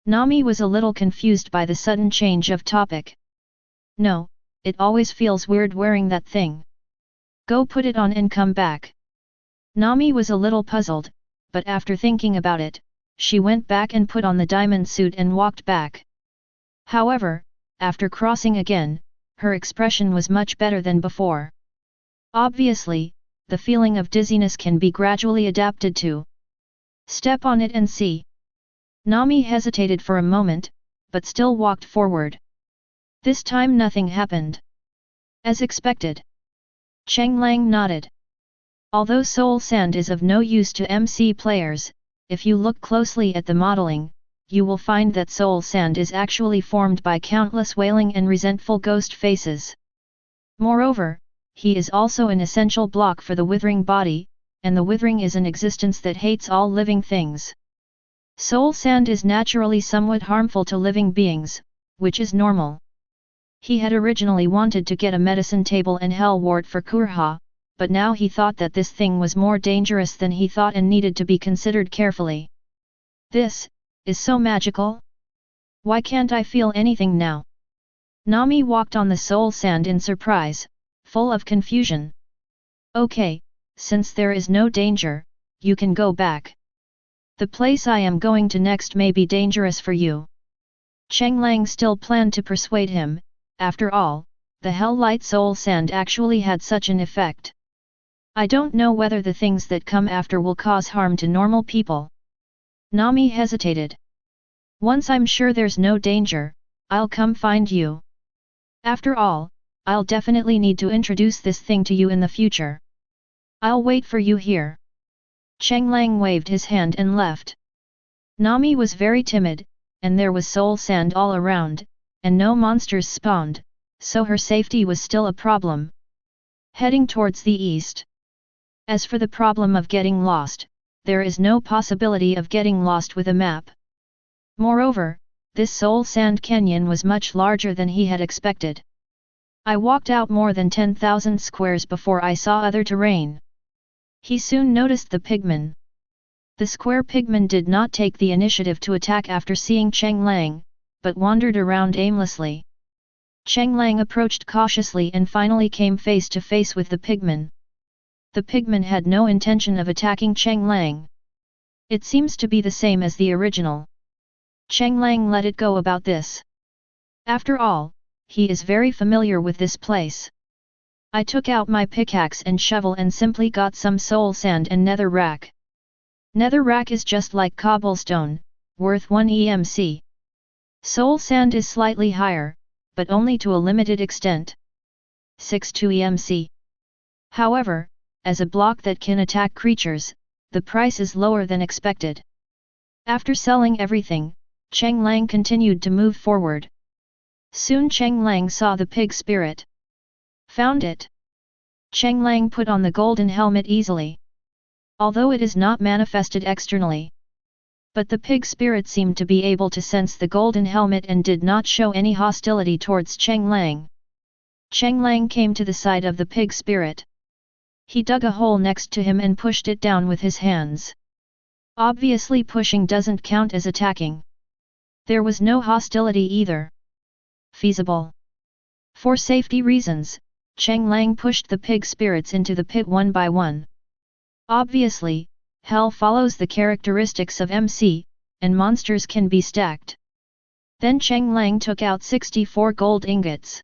Nami was a little confused by the sudden change of topic. No, it always feels weird wearing that thing. Go put it on and come back. Nami was a little puzzled, but after thinking about it, she went back and put on the diamond suit and walked back. However, after crossing again, her expression was much better than before. Obviously, the feeling of dizziness can be gradually adapted to. Step on it and see. Nami hesitated for a moment, but still walked forward. This time nothing happened. As expected. Cheng Lang nodded. Although soul sand is of no use to MC players, if you look closely at the modeling, you will find that soul sand is actually formed by countless wailing and resentful ghost faces. Moreover, he is also an essential block for the withering body, and the withering is an existence that hates all living things. Soul sand is naturally somewhat harmful to living beings, which is normal. He had originally wanted to get a medicine table and hell wart for Kurha, but now he thought that this thing was more dangerous than he thought and needed to be considered carefully. This is so magical? Why can't I feel anything now? Nami walked on the soul sand in surprise, full of confusion. Okay, since there is no danger, you can go back. The place I am going to next may be dangerous for you. Cheng Lang still planned to persuade him. After all, the Hell Light Soul Sand actually had such an effect. I don't know whether the things that come after will cause harm to normal people. Nami hesitated. Once I'm sure there's no danger, I'll come find you. After all, I'll definitely need to introduce this thing to you in the future. I'll wait for you here. Cheng Lang waved his hand and left. Nami was very timid, and there was soul sand all around, and no monsters spawned, so her safety was still a problem. Heading towards the east. As for the problem of getting lost, there is no possibility of getting lost with a map. Moreover, this soul sand canyon was much larger than he had expected. I walked out more than 10,000 squares before I saw other terrain. He soon noticed the pigmen. The square pigmen did not take the initiative to attack after seeing Cheng Lang, but wandered around aimlessly. Cheng Lang approached cautiously and finally came face to face with the pigmen. The pigmen had no intention of attacking Cheng Lang. It seems to be the same as the original. Cheng Lang let it go about this. After all, he is very familiar with this place. I took out my pickaxe and shovel and simply got some soul sand and nether rack. Nether rack is just like cobblestone, worth 1 EMC. Soul sand is slightly higher, but only to a limited extent. 6 EMC. However, as a block that can attack creatures, the price is lower than expected. After selling everything, Cheng Lang continued to move forward. Soon Cheng Lang saw the pig spirit. Found it. Cheng Lang put on the golden helmet easily. Although it is not manifested externally. But the pig spirit seemed to be able to sense the golden helmet and did not show any hostility towards Cheng Lang. Cheng Lang came to the side of the pig spirit. He dug a hole next to him and pushed it down with his hands. Obviously pushing doesn't count as attacking. There was no hostility either. Feasible. For safety reasons, Cheng Lang pushed the pig spirits into the pit one by one. Obviously, hell follows the characteristics of MC, and monsters can be stacked. Then Cheng Lang took out 64 gold ingots.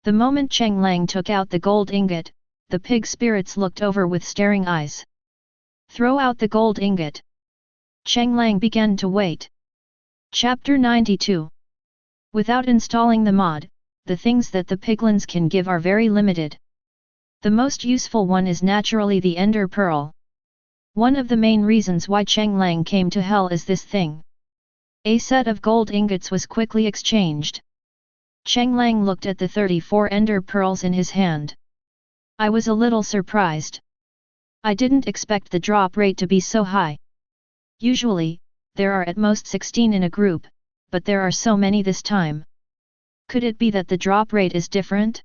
The moment Cheng Lang took out the gold ingot, the pig spirits looked over with staring eyes. Throw out the gold ingot. Cheng Lang began to wait. Chapter 92. Without installing the mod, the things that the piglins can give are very limited. The most useful one is naturally the Ender Pearl. One of the main reasons why Cheng Lang came to hell is this thing. A set of gold ingots was quickly exchanged. Cheng Lang looked at the 34 Ender Pearls in his hand. I was a little surprised. I didn't expect the drop rate to be so high. Usually, there are at most 16 in a group, but there are so many this time. Could it be that the drop rate is different?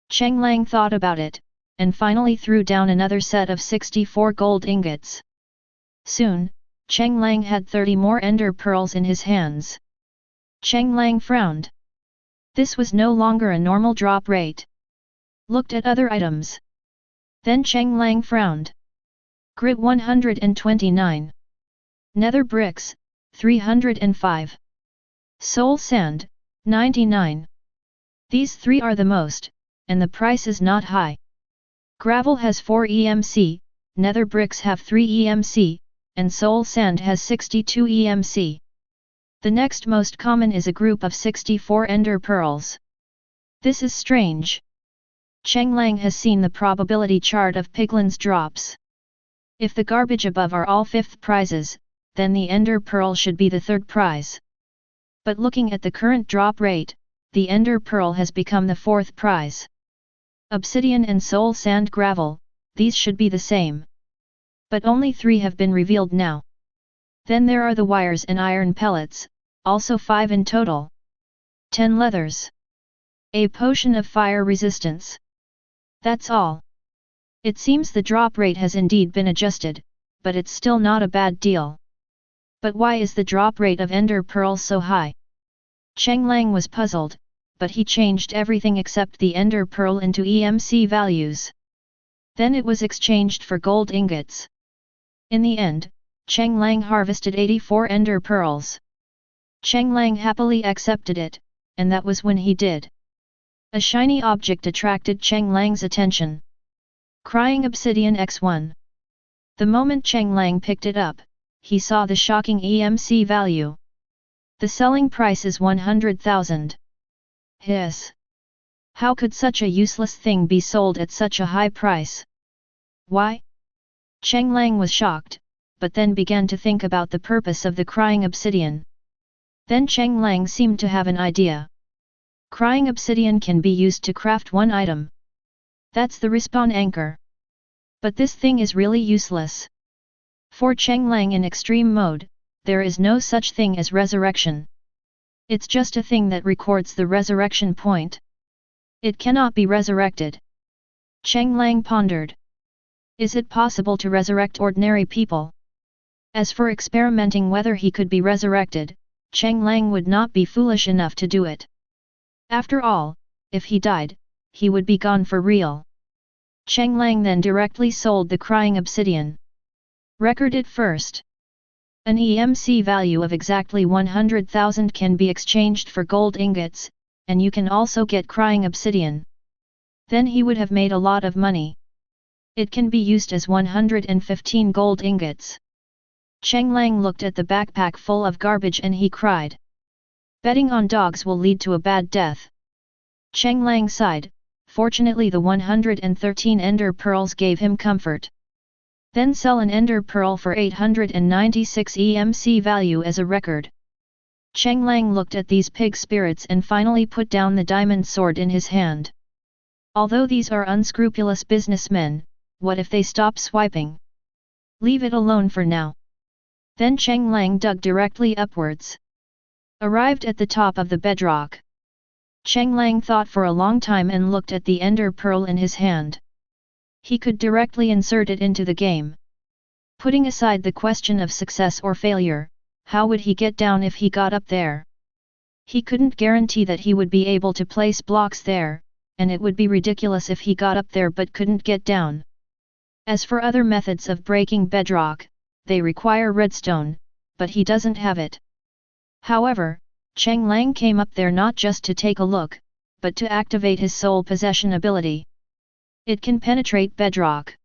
Cheng Lang thought about it, and finally threw down another set of 64 gold ingots. Soon, Cheng Lang had 30 more Ender Pearls in his hands. Cheng Lang frowned. This was no longer a normal drop rate. Looked at other items. Then Cheng Lang frowned. Grit 129. Nether bricks, 305. Soul sand, 99. These three are the most, and the price is not high. Gravel has 4 EMC, nether bricks have 3 EMC, and soul sand has 62 EMC. The next most common is a group of 64 Ender Pearls. This is strange. Cheng Lang has seen the probability chart of Piglin's drops. If the garbage above are all 5th prizes, then the Ender Pearl should be the 3rd prize. But looking at the current drop rate, the Ender Pearl has become the 4th prize. Obsidian and Soul Sand Gravel, these should be the same. But only 3 have been revealed now. Then there are the wires and iron pellets, also 5 in total. 10 leathers. A potion of fire resistance. That's all. It seems the drop rate has indeed been adjusted, but it's still not a bad deal. But why is the drop rate of ender pearls so high? Cheng Lang was puzzled, but he changed everything except the ender pearl into EMC values. Then it was exchanged for gold ingots. In the end, Cheng Lang harvested 84 ender pearls. Cheng Lang happily accepted it, and that was when he did. A shiny object attracted Cheng Lang's attention. Crying Obsidian X1. The moment Cheng Lang picked it up, he saw the shocking EMC value. The selling price is 100,000. Hiss! How could such a useless thing be sold at such a high price? Why? Cheng Lang was shocked, but then began to think about the purpose of the crying obsidian. Then Cheng Lang seemed to have an idea. Crying obsidian can be used to craft one item. That's the respawn anchor. But this thing is really useless. For Cheng Lang in extreme mode, there is no such thing as resurrection. It's just a thing that records the resurrection point. It cannot be resurrected. Cheng Lang pondered. Is it possible to resurrect ordinary people? As for experimenting whether he could be resurrected, Cheng Lang would not be foolish enough to do it. After all, if he died, he would be gone for real. Cheng Lang then directly sold the crying obsidian. Record it first. An EMC value of exactly 100,000 can be exchanged for gold ingots, and you can also get crying obsidian. Then he would have made a lot of money. It can be used as 115 gold ingots. Cheng Lang looked at the backpack full of garbage and he cried. Betting on dogs will lead to a bad death. Cheng Lang sighed, fortunately the 113 ender pearls gave him comfort. Then sell an ender pearl for 896 EMC value as a record. Cheng Lang looked at these pig spirits and finally put down the diamond sword in his hand. Although these are unscrupulous businessmen, what if they stop swiping? Leave it alone for now. Then Cheng Lang dug directly upwards. Arrived at the top of the bedrock. Cheng Lang thought for a long time and looked at the ender pearl in his hand. He could directly insert it into the game. Putting aside the question of success or failure, how would he get down if he got up there? He couldn't guarantee that he would be able to place blocks there, and it would be ridiculous if he got up there but couldn't get down. As for other methods of breaking bedrock, they require redstone, but he doesn't have it. However, Cheng Lang came up there not just to take a look, but to activate his soul possession ability. It can penetrate bedrock.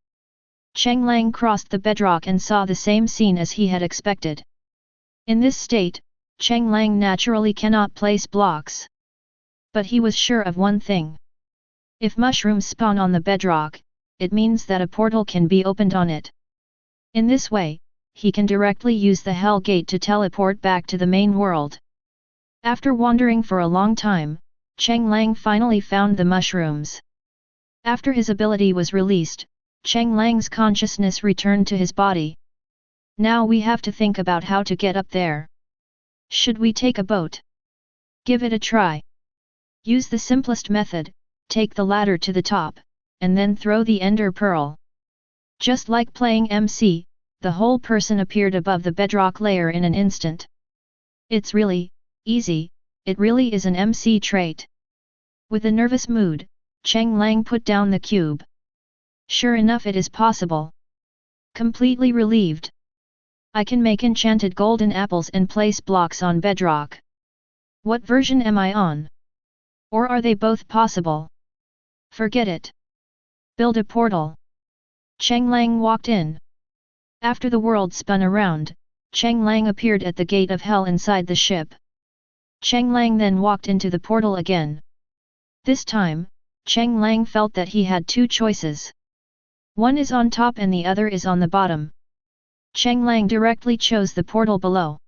Cheng Lang crossed the bedrock and saw the same scene as he had expected. In this state, Cheng Lang naturally cannot place blocks. But he was sure of one thing. If mushrooms spawn on the bedrock, it means that a portal can be opened on it. In this way, he can directly use the Hell Gate to teleport back to the main world. After wandering for a long time, Cheng Lang finally found the mushrooms. After his ability was released, Cheng Lang's consciousness returned to his body. Now we have to think about how to get up there. Should we take a boat? Give it a try. Use the simplest method, take the ladder to the top, and then throw the ender pearl. Just like playing MC, the whole person appeared above the bedrock layer in an instant. It's really easy, it really is an MC trait. With a nervous mood, Cheng Lang put down the cube. Sure enough, it is possible. Completely relieved. I can make enchanted golden apples and place blocks on bedrock. What version am I on? Or are they both possible? Forget it. Build a portal. Cheng Lang walked in. After the world spun around, Cheng Lang appeared at the gate of hell inside the ship. Cheng Lang then walked into the portal again. This time, Cheng Lang felt that he had two choices. One is on top and the other is on the bottom. Cheng Lang directly chose the portal below.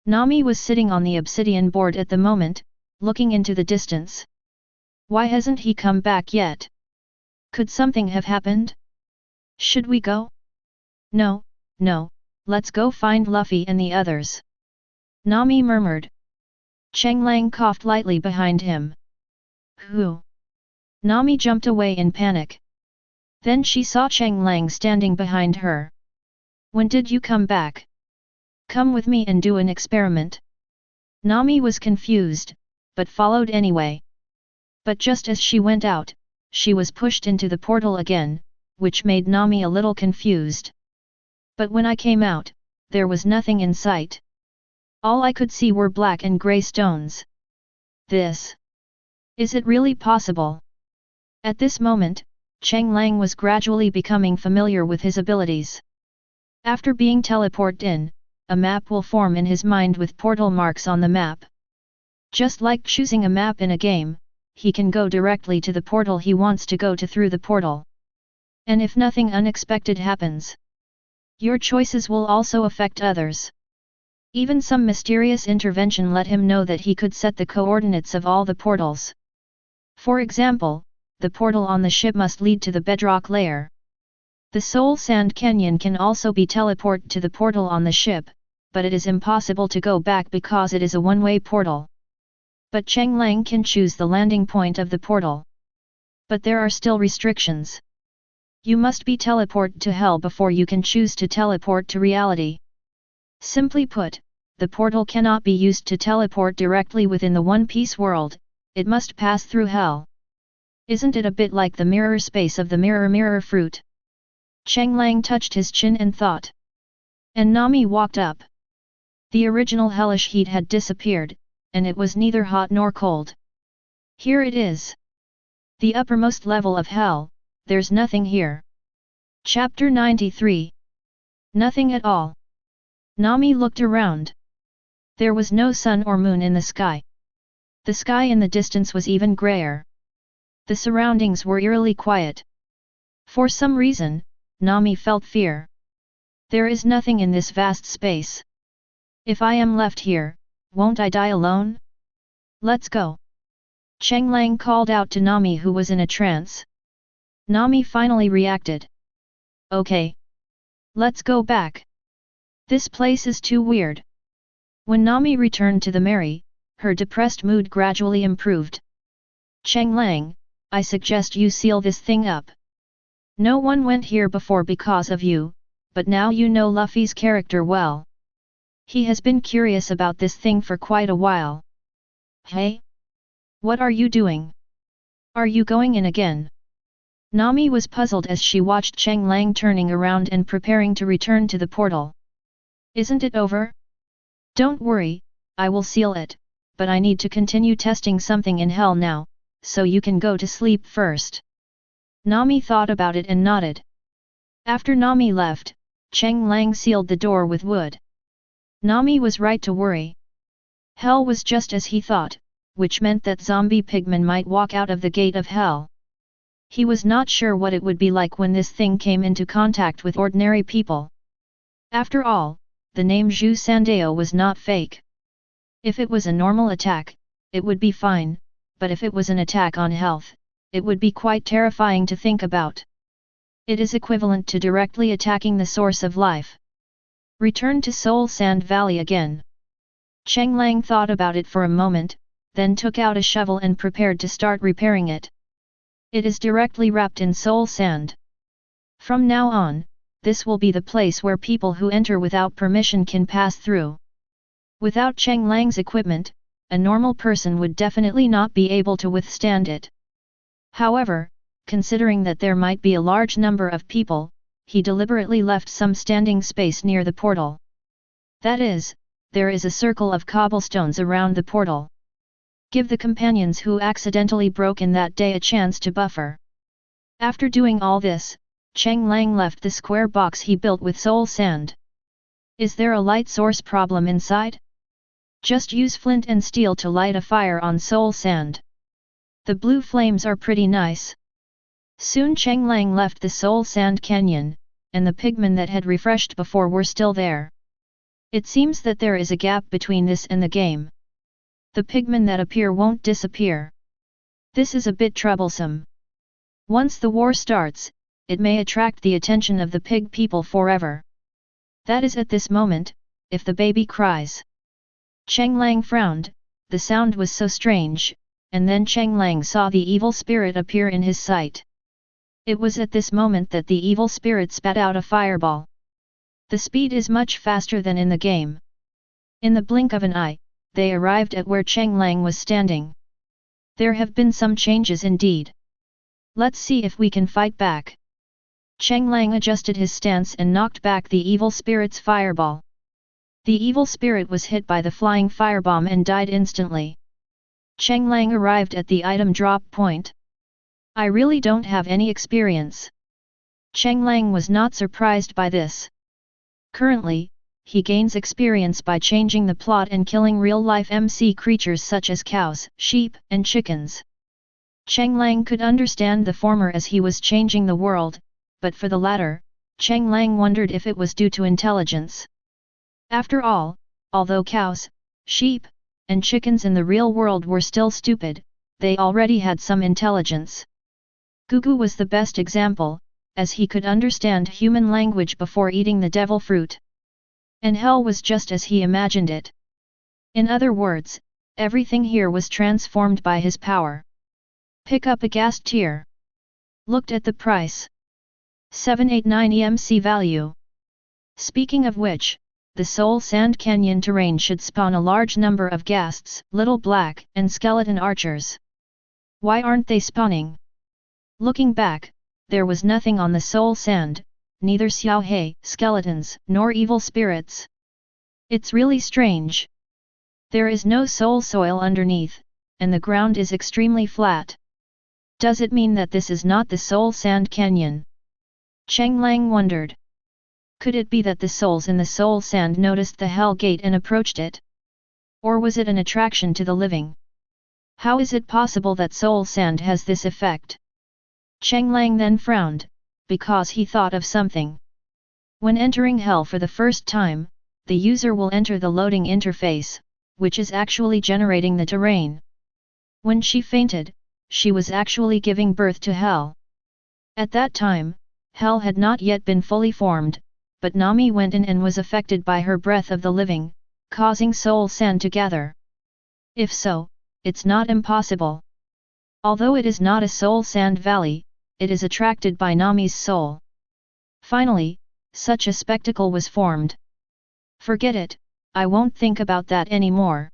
Nani was sitting on the obsidian board at the moment, looking into the distance. Why hasn't he come back yet? Could something have happened? Should we go? No, let's go find Luffy and the others. Nani murmured. Cheng Lang coughed lightly behind him. Who? Nami jumped away in panic. Then she saw Cheng Lang standing behind her. When did you come back? Come with me and do an experiment. Nami was confused, but followed anyway. But just as she went out, she was pushed into the portal again, which made Nami a little confused. But when I came out, there was nothing in sight. All I could see were black and grey stones. This. Is it really possible? At this moment, Cheng Lang was gradually becoming familiar with his abilities. After being teleported in, a map will form in his mind with portal marks on the map. Just like choosing a map in a game, he can go directly to the portal he wants to go to through the portal. And if nothing unexpected happens, your choices will also affect others. Even some mysterious intervention let him know that he could set the coordinates of all the portals. For example, the portal on the ship must lead to the bedrock layer. The Soul Sand Canyon can also be teleported to the portal on the ship, but it is impossible to go back because it is a one-way portal. But Cheng Lang can choose the landing point of the portal. But there are still restrictions. You must be teleported to hell before you can choose to teleport to reality. Simply put, the portal cannot be used to teleport directly within the One Piece world, it must pass through hell. Isn't it a bit like the mirror space of the mirror fruit? Cheng Lang touched his chin and thought. And Nami walked up. The original hellish heat had disappeared, and it was neither hot nor cold. Here it is. The uppermost level of hell, there's nothing here. Chapter 93. Nothing at all. Nami looked around. There was no sun or moon in the sky. The sky in the distance was even grayer. The surroundings were eerily quiet. For some reason, Nami felt fear. There is nothing in this vast space. If I am left here, won't I die alone? Let's go. Cheng Lang called out to Nami, who was in a trance. Nami finally reacted. Okay. Let's go back. This place is too weird. When Nami returned to the Mary, her depressed mood gradually improved. Cheng Lang, I suggest you seal this thing up. No one went here before because of you, but now you know Luffy's character well. He has been curious about this thing for quite a while. Hey? What are you doing? Are you going in again? Nami was puzzled as she watched Cheng Lang turning around and preparing to return to the portal. Isn't it over? Don't worry, I will seal it, but I need to continue testing something in hell now, so you can go to sleep first. Nami thought about it and nodded. After Nami left, Cheng Lang sealed the door with wood. Nami was right to worry. Hell was just as he thought, which meant that zombie pigmen might walk out of the gate of hell. He was not sure what it would be like when this thing came into contact with ordinary people. After all, the name Zhu Sandeo was not fake. If it was a normal attack, it would be fine, but if it was an attack on health, it would be quite terrifying to think about. It is equivalent to directly attacking the source of life. Return to Soul Sand Valley again. Cheng Lang thought about it for a moment, then took out a shovel and prepared to start repairing it. It is directly wrapped in soul sand. From now on, this will be the place where people who enter without permission can pass through. Without Cheng Lang's equipment, a normal person would definitely not be able to withstand it. However, considering that there might be a large number of people, he deliberately left some standing space near the portal. That is, there is a circle of cobblestones around the portal. Give the companions who accidentally broke in that day a chance to buffer. After doing all this, Cheng Lang left the square box he built with soul sand. Is there a light source problem inside? Just use flint and steel to light a fire on soul sand. The blue flames are pretty nice. Soon Cheng Lang left the Soul Sand Canyon, and the pigmen that had refreshed before were still there. It seems that there is a gap between this and the game. The pigmen that appear won't disappear. This is a bit troublesome. Once the war starts, it may attract the attention of the pig people forever. That is at this moment, if the baby cries. Cheng Lang frowned, the sound was so strange, and then Cheng Lang saw the evil spirit appear in his sight. It was at this moment that the evil spirit spat out a fireball. The speed is much faster than in the game. In the blink of an eye, they arrived at where Cheng Lang was standing. There have been some changes indeed. Let's see if we can fight back. Cheng Lang adjusted his stance and knocked back the evil spirit's fireball. The evil spirit was hit by the flying firebomb and died instantly. Cheng Lang arrived at the item drop point. I really don't have any experience. Cheng Lang was not surprised by this. Currently, he gains experience by changing the plot and killing real-life MC creatures such as cows, sheep, and chickens. Cheng Lang could understand the former as he was changing the world, but for the latter, Cheng Lang wondered if it was due to intelligence. After all, although cows, sheep, and chickens in the real world were still stupid, they already had some intelligence. Gugu was the best example, as he could understand human language before eating the devil fruit. And hell was just as he imagined it. In other words, everything here was transformed by his power. Pick up a gas tier. Looked at the price. 789 EMC value. Speaking of which, the Soul Sand Canyon terrain should spawn a large number of ghasts, little black, and skeleton archers. Why aren't they spawning? Looking back, there was nothing on the Soul Sand, neither Xiao He, skeletons, nor evil spirits. It's really strange. There is no soul soil underneath, and the ground is extremely flat. Does it mean that this is not the Soul Sand Canyon? Cheng Lang wondered. Could it be that the souls in the Soul Sand noticed the Hell Gate and approached it? Or was it an attraction to the living? How is it possible that Soul Sand has this effect? Cheng Lang then frowned, because he thought of something. When entering Hell for the first time, the user will enter the loading interface, which is actually generating the terrain. When she fainted, she was actually giving birth to Hell. At that time, Hell had not yet been fully formed, but Nani went in and was affected by her breath of the living, causing Soul Sand to gather. If so, it's not impossible. Although it is not a Soul Sand Valley, it is attracted by Nami's soul. Finally, such a spectacle was formed. Forget it, I won't think about that anymore.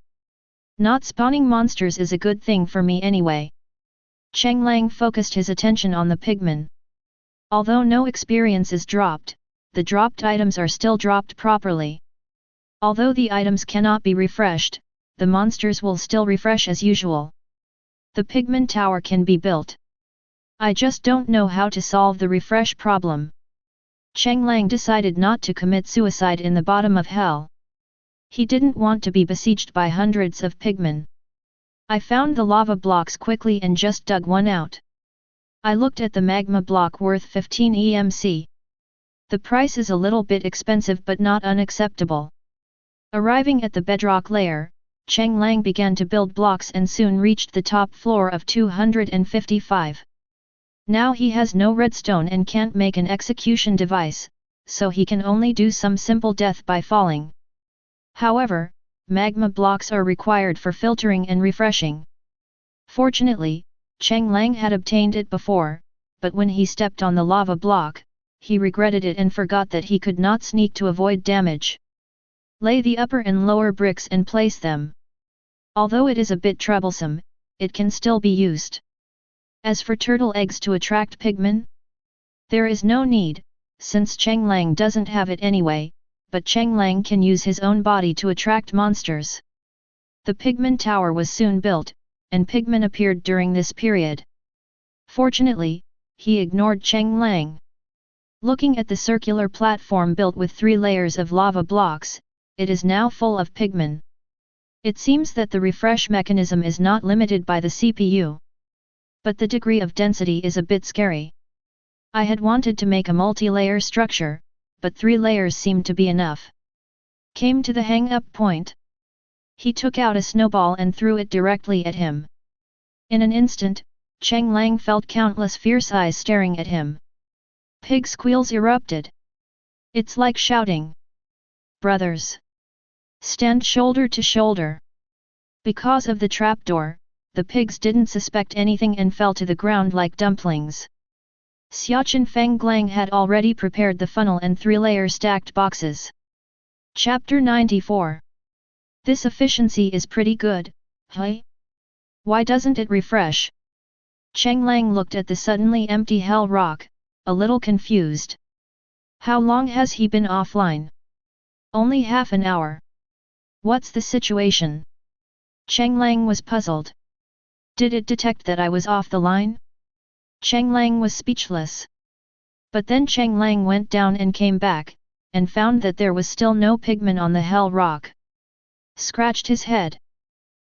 Not spawning monsters is a good thing for me anyway. Cheng Lang focused his attention on the pigmen. Although no experience is dropped, the dropped items are still dropped properly. Although the items cannot be refreshed, the monsters will still refresh as usual. The pigmen tower can be built. I just don't know how to solve the refresh problem. Cheng Lang decided not to commit suicide in the bottom of Hell. He didn't want to be besieged by hundreds of pigmen. I found the lava blocks quickly and just dug one out. I looked at the magma block worth 15 EMC. The price is a little bit expensive but not unacceptable. Arriving at the bedrock layer, Cheng Lang began to build blocks and soon reached the top floor of 255. Now he has no redstone and can't make an execution device, so he can only do some simple death by falling. However, magma blocks are required for filtering and refreshing. Fortunately, Cheng Lang had obtained it before, but when he stepped on the lava block, he regretted it and forgot that he could not sneak to avoid damage. Lay the upper and lower bricks and place them. Although it is a bit troublesome, it can still be used. As for turtle eggs to attract pigmen, there is no need, since Cheng Lang doesn't have it anyway, but Cheng Lang can use his own body to attract monsters. The pigmen tower was soon built, and pigmen appeared during this period. Fortunately, he ignored Cheng Lang. Looking at the circular platform built with 3 layers of lava blocks, it is now full of pigmen. It seems that the refresh mechanism is not limited by the CPU. But the degree of density is a bit scary. I had wanted to make a multi-layer structure, but 3 layers seemed to be enough. Came to the hang-up point. He took out a snowball and threw it directly at him. In an instant, Cheng Lang felt countless fierce eyes staring at him. Pig squeals erupted. It's like shouting. Brothers! Stand shoulder to shoulder. Because of the trapdoor, the pigs didn't suspect anything and fell to the ground like dumplings. Xiaochen Fenglang had already prepared the funnel and 3-layer stacked boxes. Chapter 94. This efficiency is pretty good, hey? Why doesn't it refresh? Cheng Lang looked at the suddenly empty hell rock, a little confused. How long has he been offline? Only half an hour. What's the situation? Cheng Lang was puzzled. Did it detect that I was off the line? Cheng Lang was speechless. But then Cheng Lang went down and came back, and found that there was still no pigment on the hell rock. Scratched his head.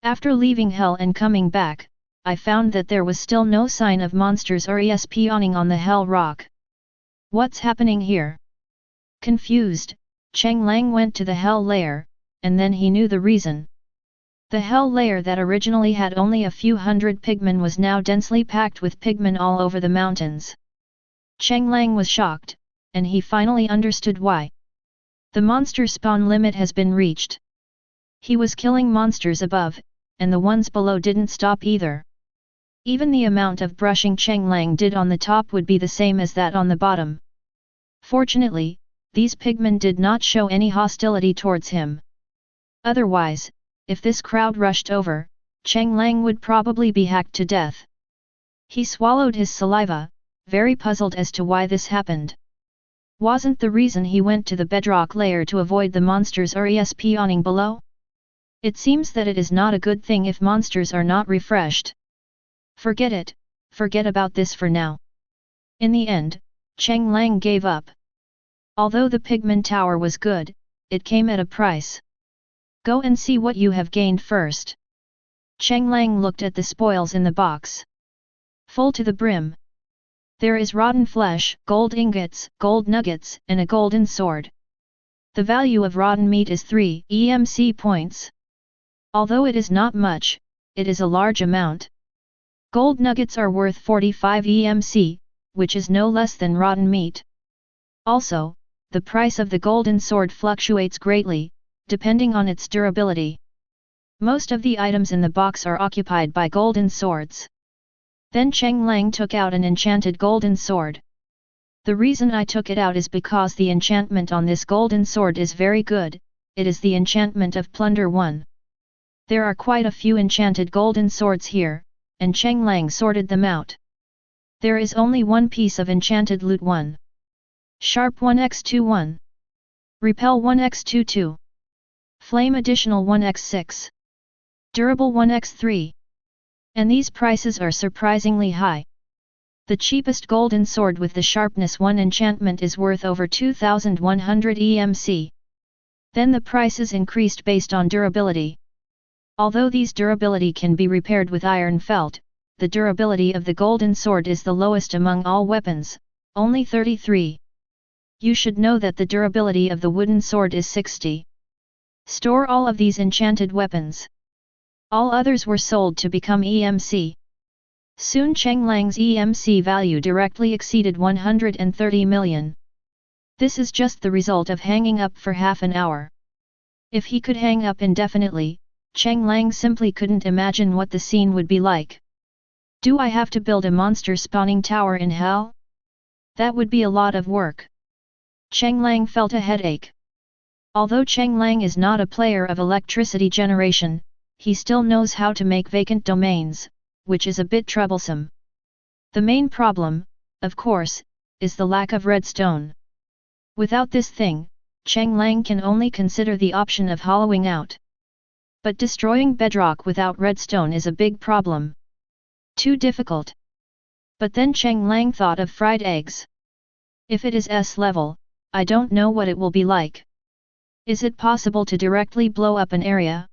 After leaving hell and coming back, I found that there was still no sign of monsters or respawning on the hell rock. What's happening here? Confused, Cheng Lang went to the hell layer, and then he knew the reason. The hell layer that originally had only a few hundred pigmen was now densely packed with pigmen all over the mountains. Cheng Lang was shocked, and he finally understood why. The monster spawn limit has been reached. He was killing monsters above, and the ones below didn't stop either. Even the amount of brushing Cheng Lang did on the top would be the same as that on the bottom. Fortunately, these pigmen did not show any hostility towards him. Otherwise, if this crowd rushed over, Cheng Lang would probably be hacked to death. He swallowed his saliva, very puzzled as to why this happened. Wasn't the reason he went to the bedrock layer to avoid the monsters respawning below? It seems that it is not a good thing if monsters are not refreshed. Forget it, forget about this for now. In the end, Cheng Lang gave up. Although the pigment tower was good, it came at a price. Go and see what you have gained first. Cheng Lang looked at the spoils in the box. Full to the brim. There is rotten flesh, gold ingots, gold nuggets, and a golden sword. The value of rotten meat is 3 EMC points. Although it is not much, it is a large amount. Gold nuggets are worth 45 EMC, which is no less than rotten meat. Also, the price of the golden sword fluctuates greatly, depending on its durability. Most of the items in the box are occupied by golden swords. Then Cheng Lang took out an enchanted golden sword. The reason I took it out is because the enchantment on this golden sword is very good, it is the enchantment of Plunder 1. There are quite a few enchanted golden swords here, and Cheng Lang sorted them out. There is only one piece of enchanted loot 1. Sharp 1x21. Repel 1x22. Flame additional 1x6. Durable 1x3. And these prices are surprisingly high. The cheapest golden sword with the sharpness 1 enchantment is worth over 2100 EMC. Then the prices increased based on durability. Although these durability can be repaired with iron felt, the durability of the golden sword is the lowest among all weapons, only 33. You should know that the durability of the wooden sword is 60. Store all of these enchanted weapons. All others were sold to become EMC. Soon Cheng Lang's EMC value directly exceeded 130 million. This is just the result of hanging up for half an hour. If he could hang up indefinitely, Cheng Lang simply couldn't imagine what the scene would be like. Do I have to build a monster spawning tower in hell? That would be a lot of work. Cheng Lang felt a headache. Although Cheng Lang is not a player of electricity generation, he still knows how to make vacant domains, which is a bit troublesome. The main problem, of course, is the lack of redstone. Without this thing, Cheng Lang can only consider the option of hollowing out. But destroying bedrock without redstone is a big problem. Too difficult. But then Cheng Lang thought of fried eggs. If it is S level, I don't know what it will be like. Is it possible to directly blow up an area?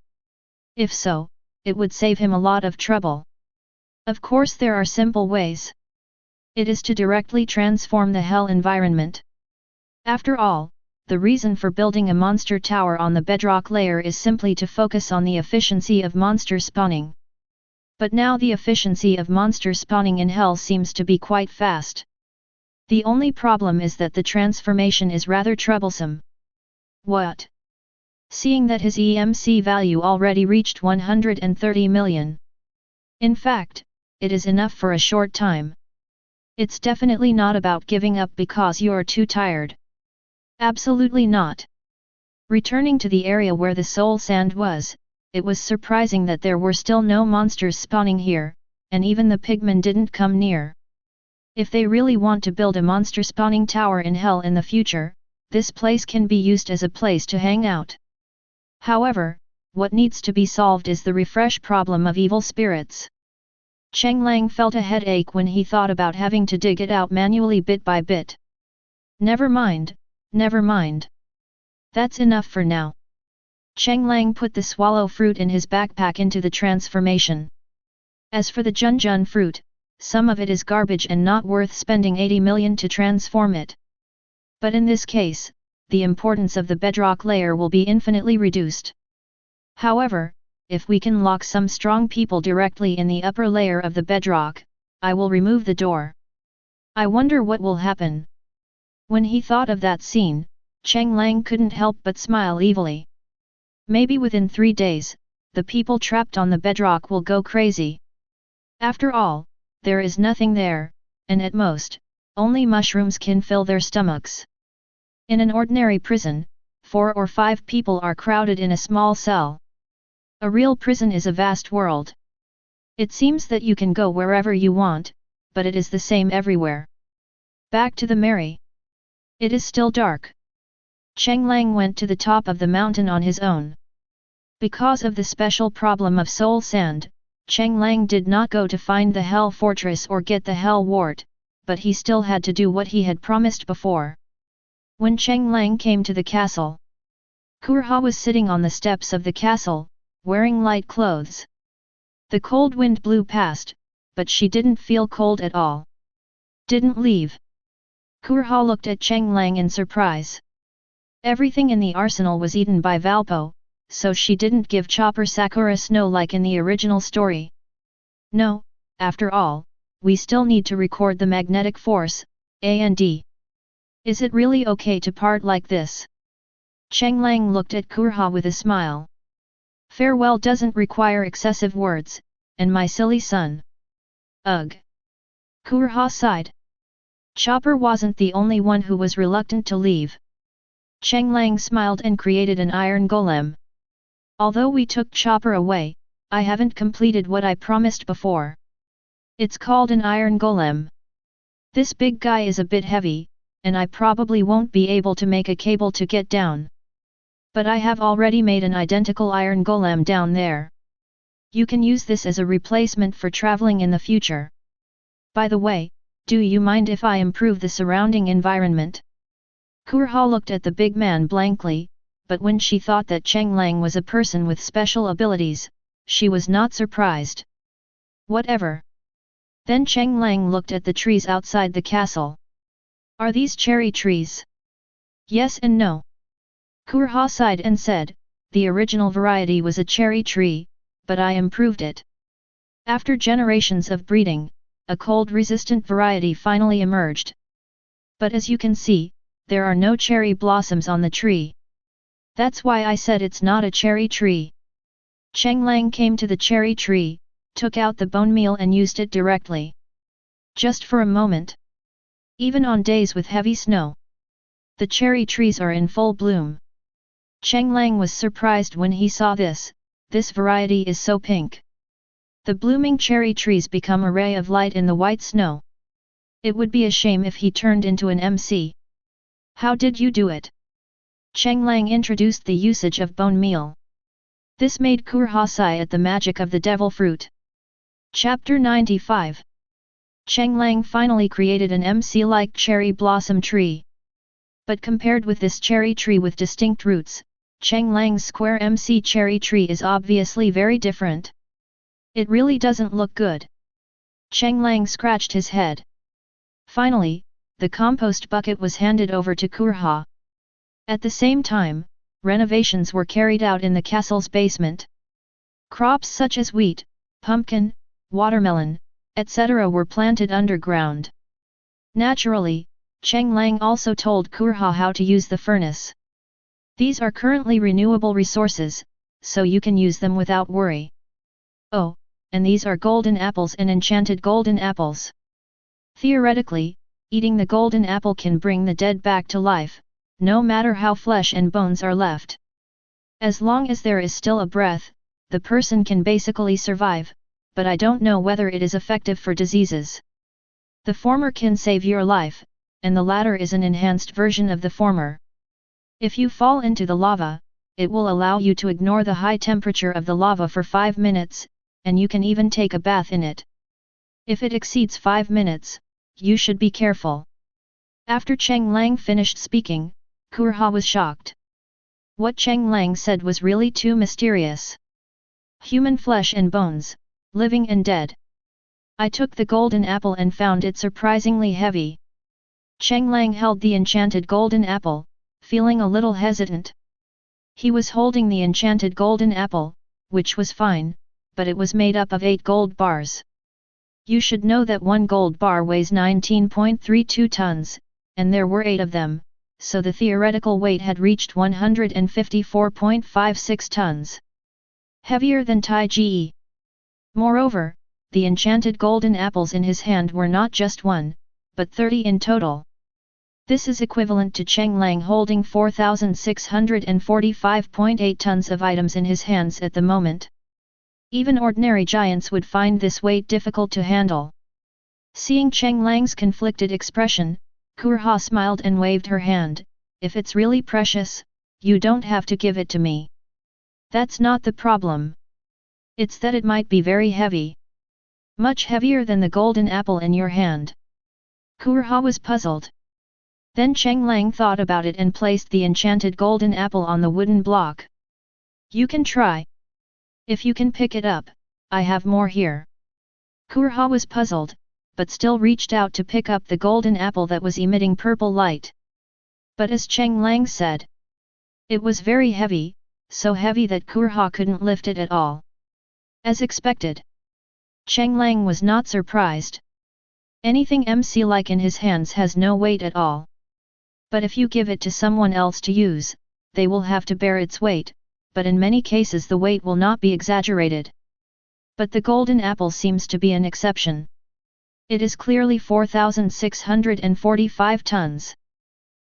If so, it would save him a lot of trouble. Of course there are simple ways. It is to directly transform the hell environment. After all, the reason for building a monster tower on the bedrock layer is simply to focus on the efficiency of monster spawning. But now the efficiency of monster spawning in hell seems to be quite fast. The only problem is that the transformation is rather troublesome. What? Seeing that his EMC value already reached 130 million. In fact, it is enough for a short time. It's definitely not about giving up because you're too tired. Absolutely not. Returning to the area where the soul sand was, it was surprising that there were still no monsters spawning here, and even the pigmen didn't come near. If they really want to build a monster spawning tower in hell in the future, this place can be used as a place to hang out. However, what needs to be solved is the refresh problem of evil spirits. Cheng Lang felt a headache when he thought about having to dig it out manually bit by bit. Never mind, never mind. That's enough for now. Cheng Lang put the swallow fruit in his backpack into the transformation. As for the Junjun fruit, some of it is garbage and not worth spending 80 million to transform it. But in this case, the importance of the bedrock layer will be infinitely reduced. However, if we can lock some strong people directly in the upper layer of the bedrock, I will remove the door. I wonder what will happen. When he thought of that scene, Cheng Lang couldn't help but smile evilly. Maybe within 3 days, the people trapped on the bedrock will go crazy. After all, there is nothing there, and at most, only mushrooms can fill their stomachs. In an ordinary prison, 4 or 5 people are crowded in a small cell. A real prison is a vast world. It seems that you can go wherever you want, but it is the same everywhere. Back to the Mary. It is still dark. Cheng Lang went to the top of the mountain on his own. Because of the special problem of soul sand, Cheng Lang did not go to find the Hell Fortress or get the Hell Wart, but he still had to do what he had promised before. When Cheng Lang came to the castle, Kurha was sitting on the steps of the castle, wearing light clothes. The cold wind blew past, but she didn't feel cold at all. Didn't leave. Kurha looked at Cheng Lang in surprise. Everything in the arsenal was eaten by Valpo, so she didn't give Chopper Sakura snow like in the original story. No, after all, we still need to record the magnetic force, and. Is it really okay to part like this? Cheng Lang looked at Kurha with a smile. Farewell doesn't require excessive words, and my silly son. Ugh. Kurha sighed. Chopper wasn't the only one who was reluctant to leave. Cheng Lang smiled and created an iron golem. Although we took Chopper away, I haven't completed what I promised before. It's called an iron golem. This big guy is a bit heavy, and I probably won't be able to make a cable to get down. But I have already made an identical iron golem down there. You can use this as a replacement for traveling in the future. By the way, do you mind if I improve the surrounding environment? Kurha looked at the big man blankly, but when she thought that Cheng Lang was a person with special abilities, she was not surprised. Whatever. Then Cheng Lang looked at the trees outside the castle. Are these cherry trees? Yes and no. Kurha sighed and said, the original variety was a cherry tree, but I improved it. After generations of breeding, a cold-resistant variety finally emerged. But as you can see, there are no cherry blossoms on the tree. That's why I said it's not a cherry tree. Cheng Lang came to the cherry tree, took out the bone meal and used it directly. Just for a moment. Even on days with heavy snow, the cherry trees are in full bloom. Cheng Lang was surprised when he saw this variety is so pink. The blooming cherry trees become a ray of light in the white snow. It would be a shame if he turned into an MC. How did you do it? Cheng Lang introduced the usage of bone meal. This made Kurha sigh at the magic of the devil fruit. Chapter 95. Cheng Lang finally created an MC-like cherry blossom tree. But compared with this cherry tree with distinct roots, Cheng Lang's square MC cherry tree is obviously very different. It really doesn't look good. Cheng Lang scratched his head. Finally, the compost bucket was handed over to Kurha. At the same time, renovations were carried out in the castle's basement. Crops such as wheat, pumpkin, watermelon, etc. were planted underground. Naturally, Cheng Lang also told Kurha how to use the furnace. These are currently renewable resources, so you can use them without worry. Oh, and these are golden apples and enchanted golden apples. Theoretically, eating the golden apple can bring the dead back to life, no matter how flesh and bones are left. As long as there is still a breath, the person can basically survive, but I don't know whether it is effective for diseases. The former can save your life, and the latter is an enhanced version of the former. If you fall into the lava, it will allow you to ignore the high temperature of the lava for 5 minutes, and you can even take a bath in it. If it exceeds 5 minutes, you should be careful. After Cheng Lang finished speaking, Kurha was shocked. What Cheng Lang said was really too mysterious. Human flesh and bones, living and dead. I took the golden apple and found it surprisingly heavy. Cheng Lang held the enchanted golden apple, feeling a little hesitant. He was holding the enchanted golden apple, which was fine, but it was made up of 8 gold bars. You should know that 1 gold bar weighs 19.32 tons, and there were 8 of them, so the theoretical weight had reached 154.56 tons. Heavier than Tai Ge. Moreover, the enchanted golden apples in his hand were not just 1, but 30 in total. This is equivalent to Cheng Lang holding 4,645.8 tons of items in his hands at the moment. Even ordinary giants would find this weight difficult to handle. Seeing Cheng Lang's conflicted expression, Kurha smiled and waved her hand. If it's really precious, you don't have to give it to me. That's not the problem. It's that it might be very heavy. Much heavier than the golden apple in your hand. Kurha was puzzled. Then Cheng Lang thought about it and placed the enchanted golden apple on the wooden block. You can try. If you can pick it up, I have more here. Kurha was puzzled, but still reached out to pick up the golden apple that was emitting purple light. But as Cheng Lang said, it was very heavy, so heavy that Kurha couldn't lift it at all. As expected. Cheng Lang was not surprised. Anything MC-like in his hands has no weight at all. But if you give it to someone else to use, they will have to bear its weight, but in many cases the weight will not be exaggerated. But the golden apple seems to be an exception. It is clearly 4,645 tons.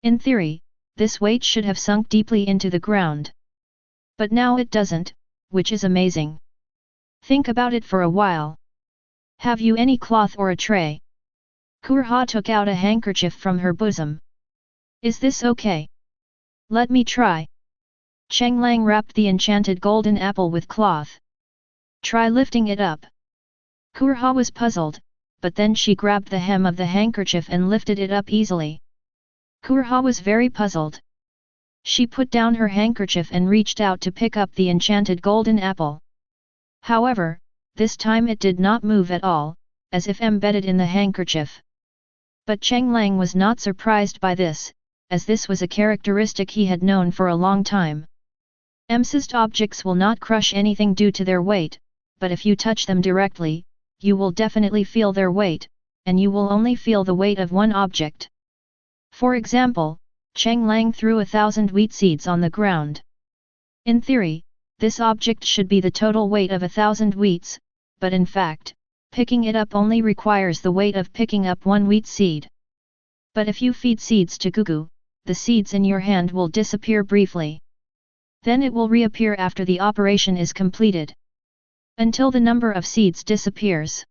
In theory, this weight should have sunk deeply into the ground. But now it doesn't, which is amazing. Think about it for a while. Have you any cloth or a tray? Kurha took out a handkerchief from her bosom. Is this okay? Let me try. Cheng Lang wrapped the enchanted golden apple with cloth. Try lifting it up. Kurha was puzzled, but then she grabbed the hem of the handkerchief and lifted it up easily. Kurha was very puzzled. She put down her handkerchief and reached out to pick up the enchanted golden apple. However, this time it did not move at all, as if embedded in the handkerchief. But Cheng Lang was not surprised by this, as this was a characteristic he had known for a long time. Sized objects will not crush anything due to their weight, but if you touch them directly, you will definitely feel their weight, and you will only feel the weight of one object. For example, Cheng Lang threw 1,000 wheat seeds on the ground. In theory, this object should be the total weight of 1,000 wheats, but in fact, picking it up only requires the weight of picking up one wheat seed. But if you feed seeds to Gugu, the seeds in your hand will disappear briefly. Then it will reappear after the operation is completed. Until the number of seeds disappears.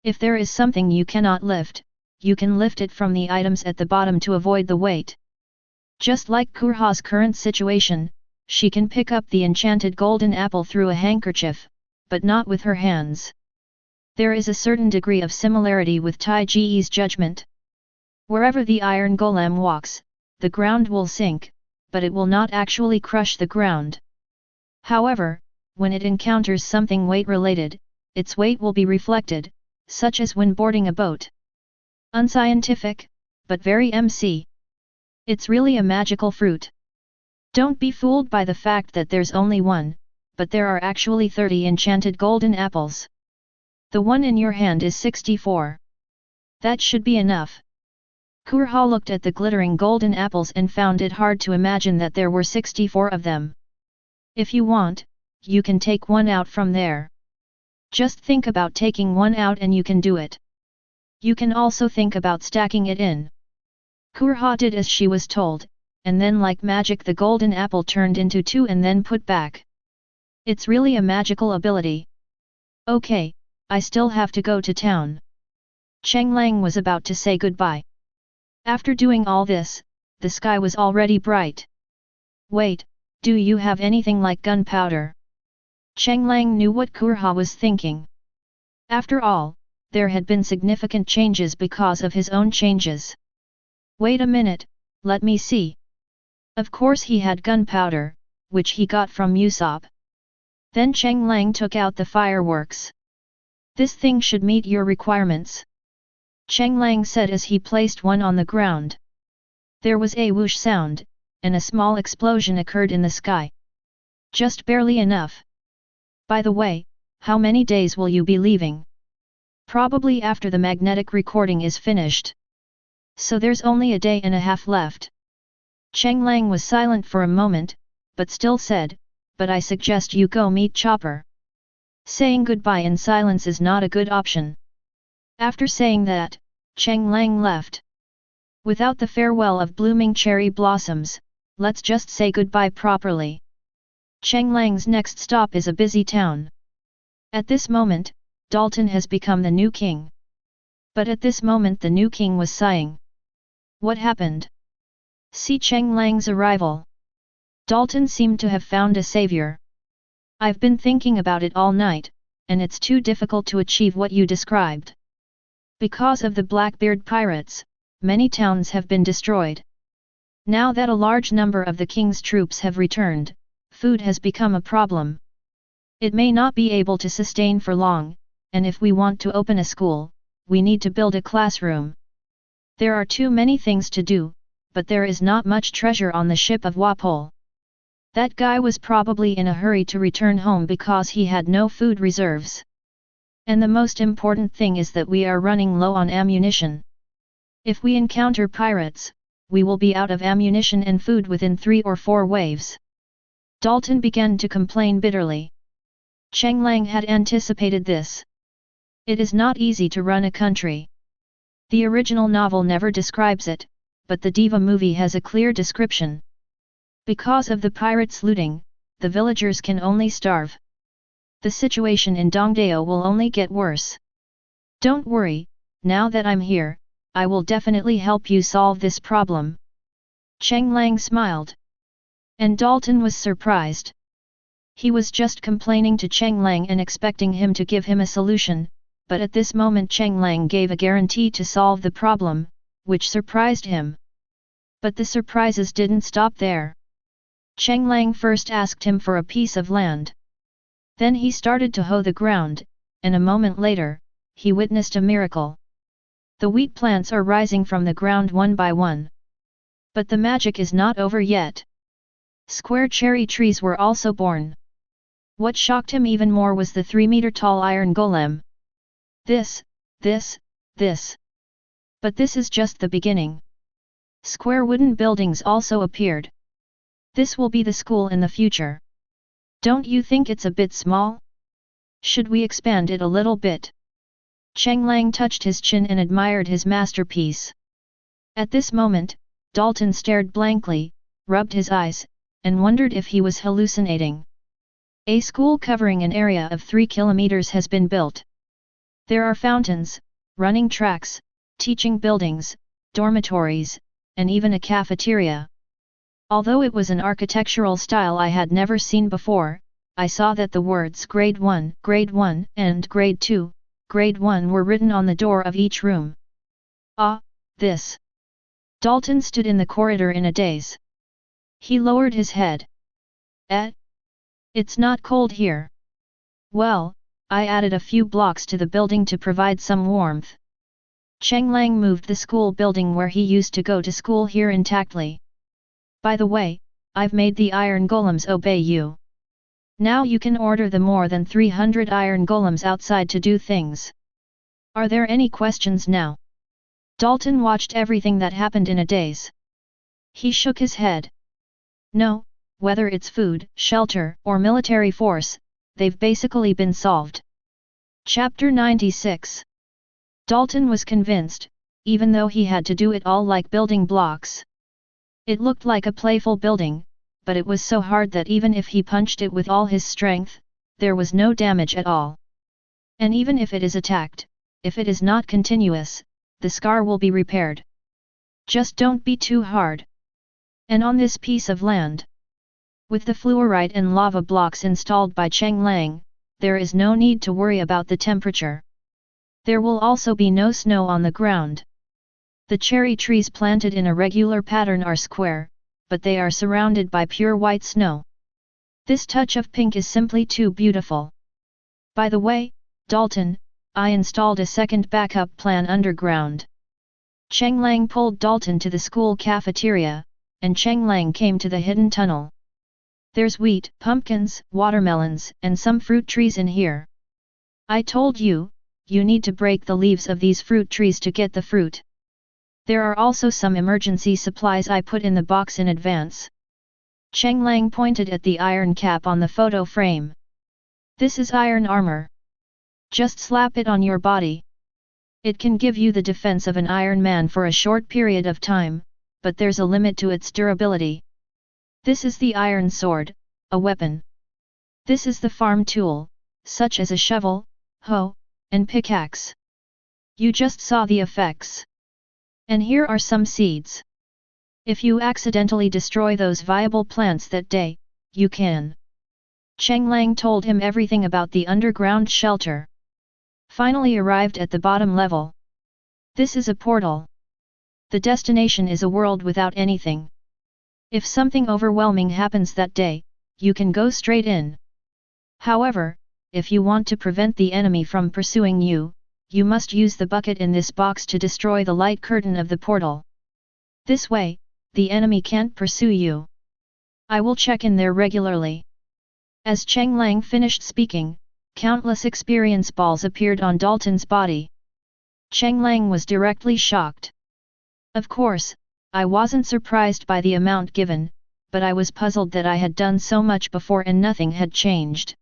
If there is something you cannot lift, you can lift it from the items at the bottom to avoid the weight. Just like Kurha's current situation, she can pick up the enchanted golden apple through a handkerchief, but not with her hands. There is a certain degree of similarity with Tai Ge's judgment. Wherever the iron golem walks, the ground will sink, but it will not actually crush the ground. However, when it encounters something weight-related, its weight will be reflected, such as when boarding a boat. Unscientific, but very MC. It's really a magical fruit. Don't be fooled by the fact that there's only one, but there are actually 30 enchanted golden apples. The one in your hand is 64. That should be enough. Kurha looked at the glittering golden apples and found it hard to imagine that there were 64 of them. If you want, you can take one out from there. Just think about taking one out and you can do it. You can also think about stacking it in. Kurha did as she was told, and then like magic the golden apple turned into two and then put back. It's really a magical ability. Okay, I still have to go to town. Cheng Lang was about to say goodbye. After doing all this, the sky was already bright. Wait, do you have anything like gunpowder? Cheng Lang knew what Kurha was thinking. After all, there had been significant changes because of his own changes. Wait a minute, let me see. Of course he had gunpowder, which he got from Usopp. Then Cheng Lang took out the fireworks. This thing should meet your requirements. Cheng Lang said as he placed one on the ground. There was a whoosh sound, and a small explosion occurred in the sky. Just barely enough. By the way, how many days will you be leaving? Probably after the magnetic recording is finished. So there's only a day and a half left. Cheng Lang was silent for a moment, but still said, but I suggest you go meet Chopper. Saying goodbye in silence is not a good option. After saying that, Cheng Lang left. Without the farewell of blooming cherry blossoms, let's just say goodbye properly. Cheng Lang's next stop is a busy town. At this moment, Dalton has become the new king. But at this moment the new king was sighing. What happened? See Cheng Lang's arrival. Dalton seemed to have found a savior. I've been thinking about it all night, and it's too difficult to achieve what you described. Because of the Blackbeard pirates, many towns have been destroyed. Now that a large number of the king's troops have returned, food has become a problem. It may not be able to sustain for long, and if we want to open a school, we need to build a classroom. There are too many things to do, but there is not much treasure on the ship of Wapol. That guy was probably in a hurry to return home because he had no food reserves. And the most important thing is that we are running low on ammunition. If we encounter pirates, we will be out of ammunition and food within 3 or 4 waves. Dalton began to complain bitterly. Cheng Lang had anticipated this. It is not easy to run a country. The original novel never describes it, but the Diva movie has a clear description. Because of the pirates looting, the villagers can only starve. The situation in Dongdao will only get worse. Don't worry, now that I'm here, I will definitely help you solve this problem. Cheng Lang smiled. And Dalton was surprised. He was just complaining to Cheng Lang and expecting him to give him a solution, but at this moment Cheng Lang gave a guarantee to solve the problem, which surprised him. But the surprises didn't stop there. Cheng Lang first asked him for a piece of land. Then he started to hoe the ground, and a moment later, he witnessed a miracle. The wheat plants are rising from the ground one by one. But the magic is not over yet. Square cherry trees were also born. What shocked him even more was the 3-meter-tall iron golem. This. But this is just the beginning. Square wooden buildings also appeared. This will be the school in the future. Don't you think it's a bit small? Should we expand it a little bit? Cheng Lang touched his chin and admired his masterpiece. At this moment, Dalton stared blankly, rubbed his eyes, and wondered if he was hallucinating. A school covering an area of 3 kilometers has been built. There are fountains, running tracks, teaching buildings, dormitories, and even a cafeteria. Although it was an architectural style I had never seen before, I saw that the words Grade 1 and Grade 2, Grade 1 were written on the door of each room. Ah, this! Dalton stood in the corridor in a daze. He lowered his head. It's not cold here. Well, I added a few blocks to the building to provide some warmth. Cheng Lang moved the school building where he used to go to school here intactly. By the way, I've made the iron golems obey you. Now you can order the more than 300 iron golems outside to do things. Are there any questions now? Dalton watched everything that happened in a daze. He shook his head. No, whether it's food, shelter, or military force, they've basically been solved. Chapter 96. Dalton was convinced, even though he had to do it all like building blocks. It looked like a playful building, but it was so hard that even if he punched it with all his strength, there was no damage at all. And even if it is attacked, if it is not continuous, the scar will be repaired. Just don't be too hard. And on this piece of land, with the fluorite and lava blocks installed by Cheng Lang, there is no need to worry about the temperature. There will also be no snow on the ground. The cherry trees planted in a regular pattern are square, but they are surrounded by pure white snow. This touch of pink is simply too beautiful. By the way, Dalton, I installed a second backup plan underground. Cheng Lang pulled Dalton to the school cafeteria, and Cheng Lang came to the hidden tunnel. There's wheat, pumpkins, watermelons, and some fruit trees in here. I told you, you need to break the leaves of these fruit trees to get the fruit. There are also some emergency supplies I put in the box in advance. Cheng Lang pointed at the iron cap on the photo frame. This is iron armor. Just slap it on your body. It can give you the defense of an Iron Man for a short period of time, but there's a limit to its durability. This is the iron sword, a weapon. This is the farm tool, such as a shovel, hoe, and pickaxe. You just saw the effects. And here are some seeds. If you accidentally destroy those viable plants that day, you can. Cheng Lang told him everything about the underground shelter. Finally arrived at the bottom level. This is a portal. The destination is a world without anything. If something overwhelming happens that day, you can go straight in. However, if you want to prevent the enemy from pursuing you, you must use the bucket in this box to destroy the light curtain of the portal. This way, the enemy can't pursue you. I will check in there regularly. As Cheng Lang finished speaking, countless experience balls appeared on Dalton's body. Cheng Lang was directly shocked. Of course, I wasn't surprised by the amount given, but I was puzzled that I had done so much before and nothing had changed.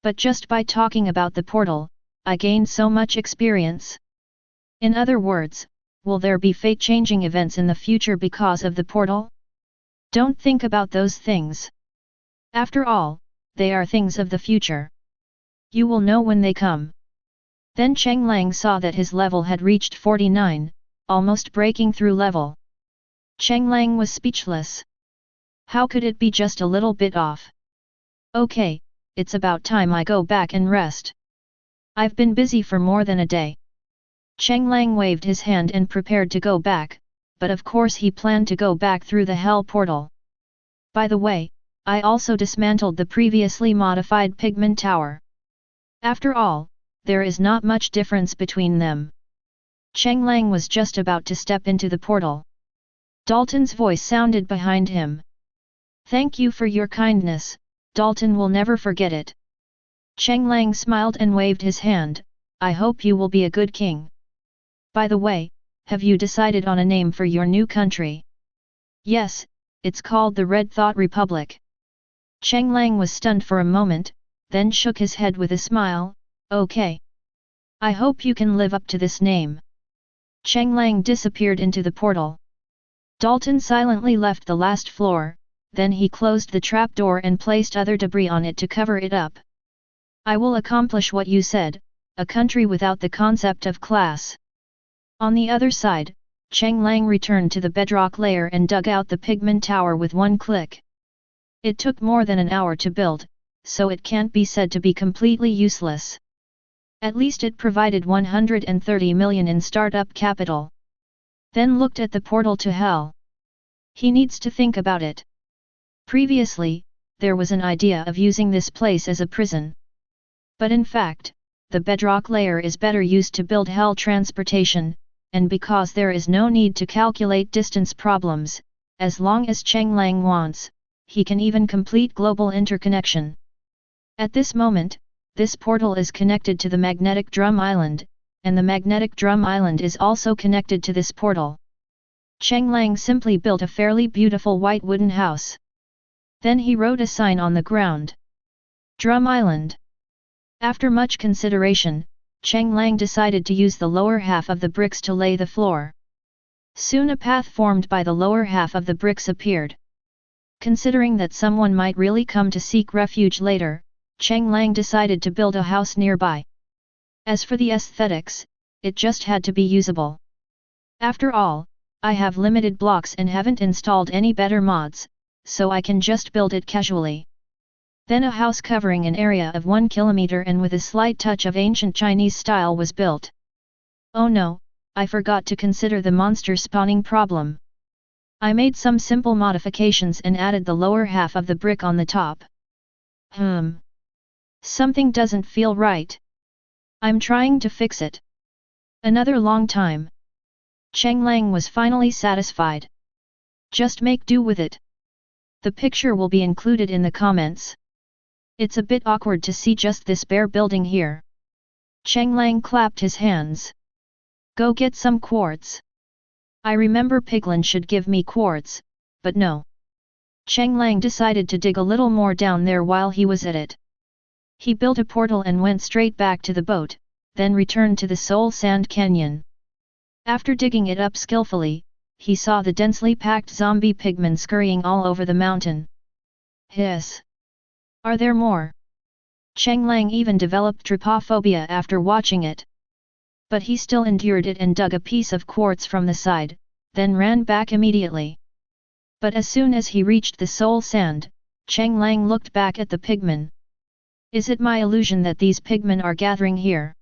But just by talking about the portal, I gained so much experience. In other words, will there be fate-changing events in the future because of the portal? Don't think about those things. After all, they are things of the future. You will know when they come. Then Cheng Lang saw that his level had reached 49, almost breaking through level. Cheng Lang was speechless. How could it be just a little bit off? Okay, it's about time I go back and rest. I've been busy for more than a day. Cheng Lang waved his hand and prepared to go back, but of course he planned to go back through the hell portal. By the way, I also dismantled the previously modified pigment tower. After all, there is not much difference between them. Cheng Lang was just about to step into the portal. Dalton's voice sounded behind him. Thank you for your kindness, Dalton will never forget it. Cheng Lang smiled and waved his hand. I hope you will be a good king. By the way, have you decided on a name for your new country? Yes, it's called the Red Thought Republic. Cheng Lang was stunned for a moment, then shook his head with a smile. Okay. I hope you can live up to this name. Cheng Lang disappeared into the portal. Dalton silently left the last floor, then he closed the trapdoor and placed other debris on it to cover it up. I will accomplish what you said, a country without the concept of class. On the other side, Cheng Lang returned to the bedrock layer and dug out the pigment tower with one click. It took more than an hour to build, so it can't be said to be completely useless. At least it provided 130 million in startup capital. Then looked at the portal to hell. He needs to think about it. Previously, there was an idea of using this place as a prison. But in fact, the bedrock layer is better used to build hell transportation, and because there is no need to calculate distance problems, as long as Cheng Lang wants, he can even complete global interconnection. At this moment, this portal is connected to the magnetic drum island, and the magnetic drum island is also connected to this portal. Cheng Lang simply built a fairly beautiful white wooden house. Then he wrote a sign on the ground. Drum Island. After much consideration, Cheng Lang decided to use the lower half of the bricks to lay the floor. Soon a path formed by the lower half of the bricks appeared. Considering that someone might really come to seek refuge later, Cheng Lang decided to build a house nearby. As for the aesthetics, it just had to be usable. After all, I have limited blocks and haven't installed any better mods, so I can just build it casually. Then a house covering an area of 1 kilometer and with a slight touch of ancient Chinese style was built. Oh no, I forgot to consider the monster spawning problem. I made some simple modifications and added the lower half of the brick on the top. Something doesn't feel right. I'm trying to fix it. Another long time. Cheng Lang was finally satisfied. Just make do with it. The picture will be included in the comments. It's a bit awkward to see just this bare building here. Cheng Lang clapped his hands. Go get some quartz. I remember Piglin should give me quartz, but no. Cheng Lang decided to dig a little more down there while he was at it. He built a portal and went straight back to the boat, then returned to the Soul Sand Canyon. After digging it up skillfully, he saw the densely packed zombie pigmen scurrying all over the mountain. Hiss! Are there more? Cheng Lang even developed trypophobia after watching it. But he still endured it and dug a piece of quartz from the side, then ran back immediately. But as soon as he reached the soul sand, Cheng Lang looked back at the pigmen. Is it my illusion that these pigmen are gathering here?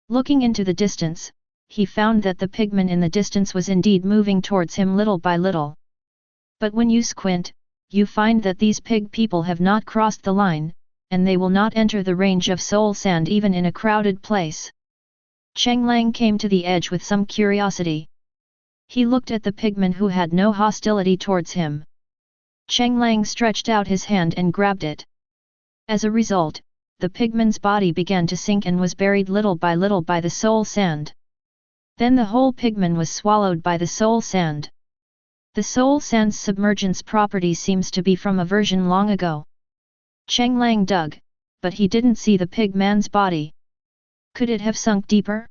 Looking into the distance, he found that the pigman in the distance was indeed moving towards him little by little. But when you squint, you find that these pig people have not crossed the line, and they will not enter the range of soul sand even in a crowded place. Cheng Lang came to the edge with some curiosity. He looked at the pigman who had no hostility towards him. Cheng Lang stretched out his hand and grabbed it. As a result, the pigman's body began to sink and was buried little by the soul sand. Then the whole pigman was swallowed by the soul sand. The soul sand's submergence property seems to be from a version long ago. Cheng Lang dug, but he didn't see the pigman's body. Could it have sunk deeper?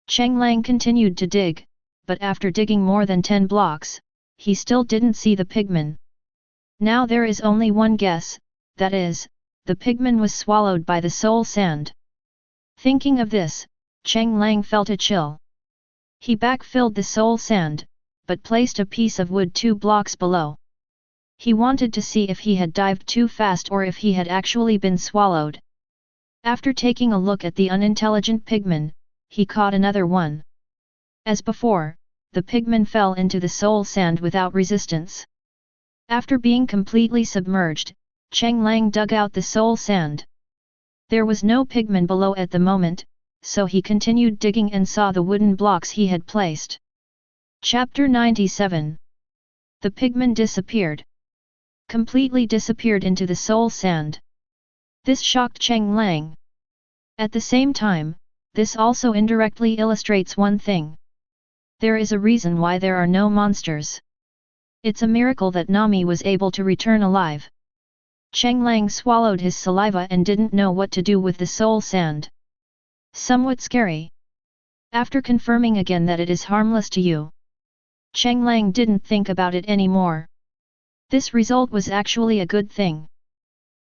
Cheng Lang continued to dig, but after digging more than 10 blocks, he still didn't see the pigman. Now there is only one guess, that is, the pigman was swallowed by the soul sand. Thinking of this, Cheng Lang felt a chill. He backfilled the soul sand, but placed a piece of wood 2 blocks below. He wanted to see if he had dived too fast or if he had actually been swallowed. After taking a look at the unintelligent pigman, he caught another one. As before, the pigman fell into the soul sand without resistance. After being completely submerged, Cheng Lang dug out the soul sand. There was no pigman below at the moment, so he continued digging and saw the wooden blocks he had placed. Chapter 97. The pigman disappeared. Completely disappeared into the soul sand. This shocked Cheng Lang. At the same time, this also indirectly illustrates one thing. There is a reason why there are no monsters. It's a miracle that Nani was able to return alive. Cheng Lang swallowed his saliva and didn't know what to do with the soul sand. Somewhat scary. After confirming again that it is harmless to you, Cheng Lang didn't think about it anymore. This result was actually a good thing.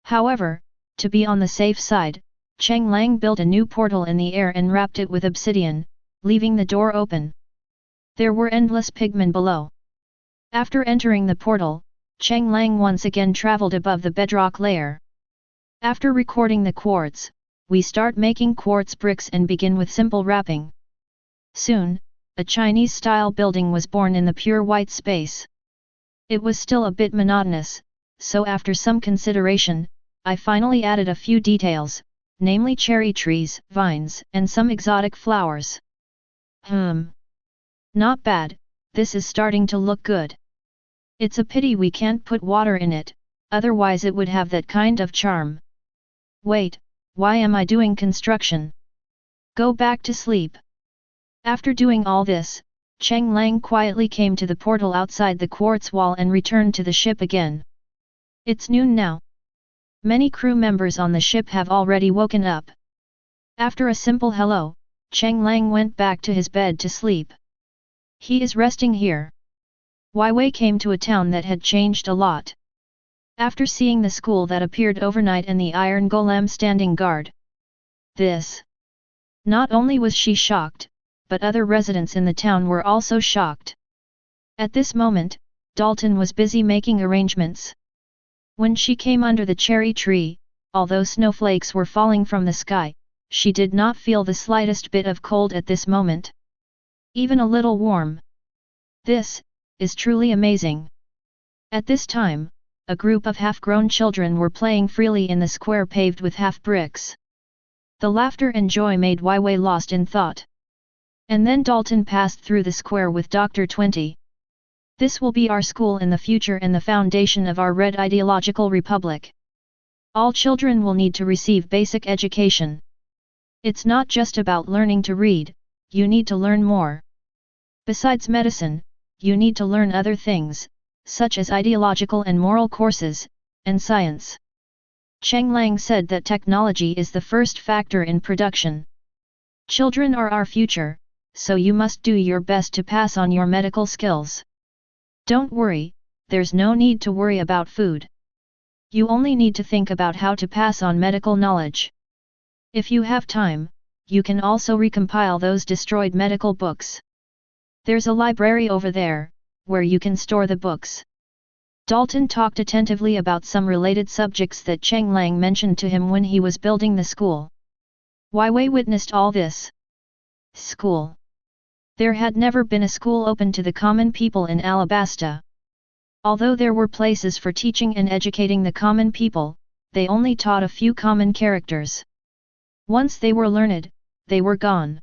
However, to be on the safe side, Cheng Lang built a new portal in the air and wrapped it with obsidian, leaving the door open. There were endless pigmen below. After entering the portal, Cheng Lang once again traveled above the bedrock layer. After recording the quartz, we start making quartz bricks and begin with simple wrapping. Soon, a Chinese-style building was born in the pure white space. It was still a bit monotonous, so after some consideration, I finally added a few details, namely cherry trees, vines, and some exotic flowers. Not bad, this is starting to look good. It's a pity we can't put water in it, otherwise it would have that kind of charm. Wait, why am I doing construction? Go back to sleep. After doing all this, Cheng Lang quietly came to the portal outside the quartz wall and returned to the ship again. It's noon now. Many crew members on the ship have already woken up. After a simple hello, Cheng Lang went back to his bed to sleep. He is resting here. Wai Wei came to a town that had changed a lot. After seeing the school that appeared overnight and the iron golem standing guard. Not only was she shocked, but other residents in the town were also shocked. At this moment, Dalton was busy making arrangements. When she came under the cherry tree, although snowflakes were falling from the sky, she did not feel the slightest bit of cold at this moment. Even a little warm. This is truly amazing. At this time, a group of half-grown children were playing freely in the square paved with half-bricks. The laughter and joy made Wai Wei lost in thought. And then Dalton passed through the square with Dr. 20. This will be our school in the future and the foundation of our Red Ideological Republic. All children will need to receive basic education. It's not just about learning to read, you need to learn more. Besides medicine, you need to learn other things, such as ideological and moral courses, and science. Cheng Lang said that technology is the first factor in production. Children are our future, so you must do your best to pass on your medical skills. Don't worry, there's no need to worry about food. You only need to think about how to pass on medical knowledge. If you have time, you can also recompile those destroyed medical books. There's a library over there, where you can store the books. Dalton talked attentively about some related subjects that Cheng Lang mentioned to him when he was building the school. Wai Wei witnessed all this. School. There had never been a school open to the common people in Alabasta. Although there were places for teaching and educating the common people, they only taught a few common characters. Once they were learned, they were gone.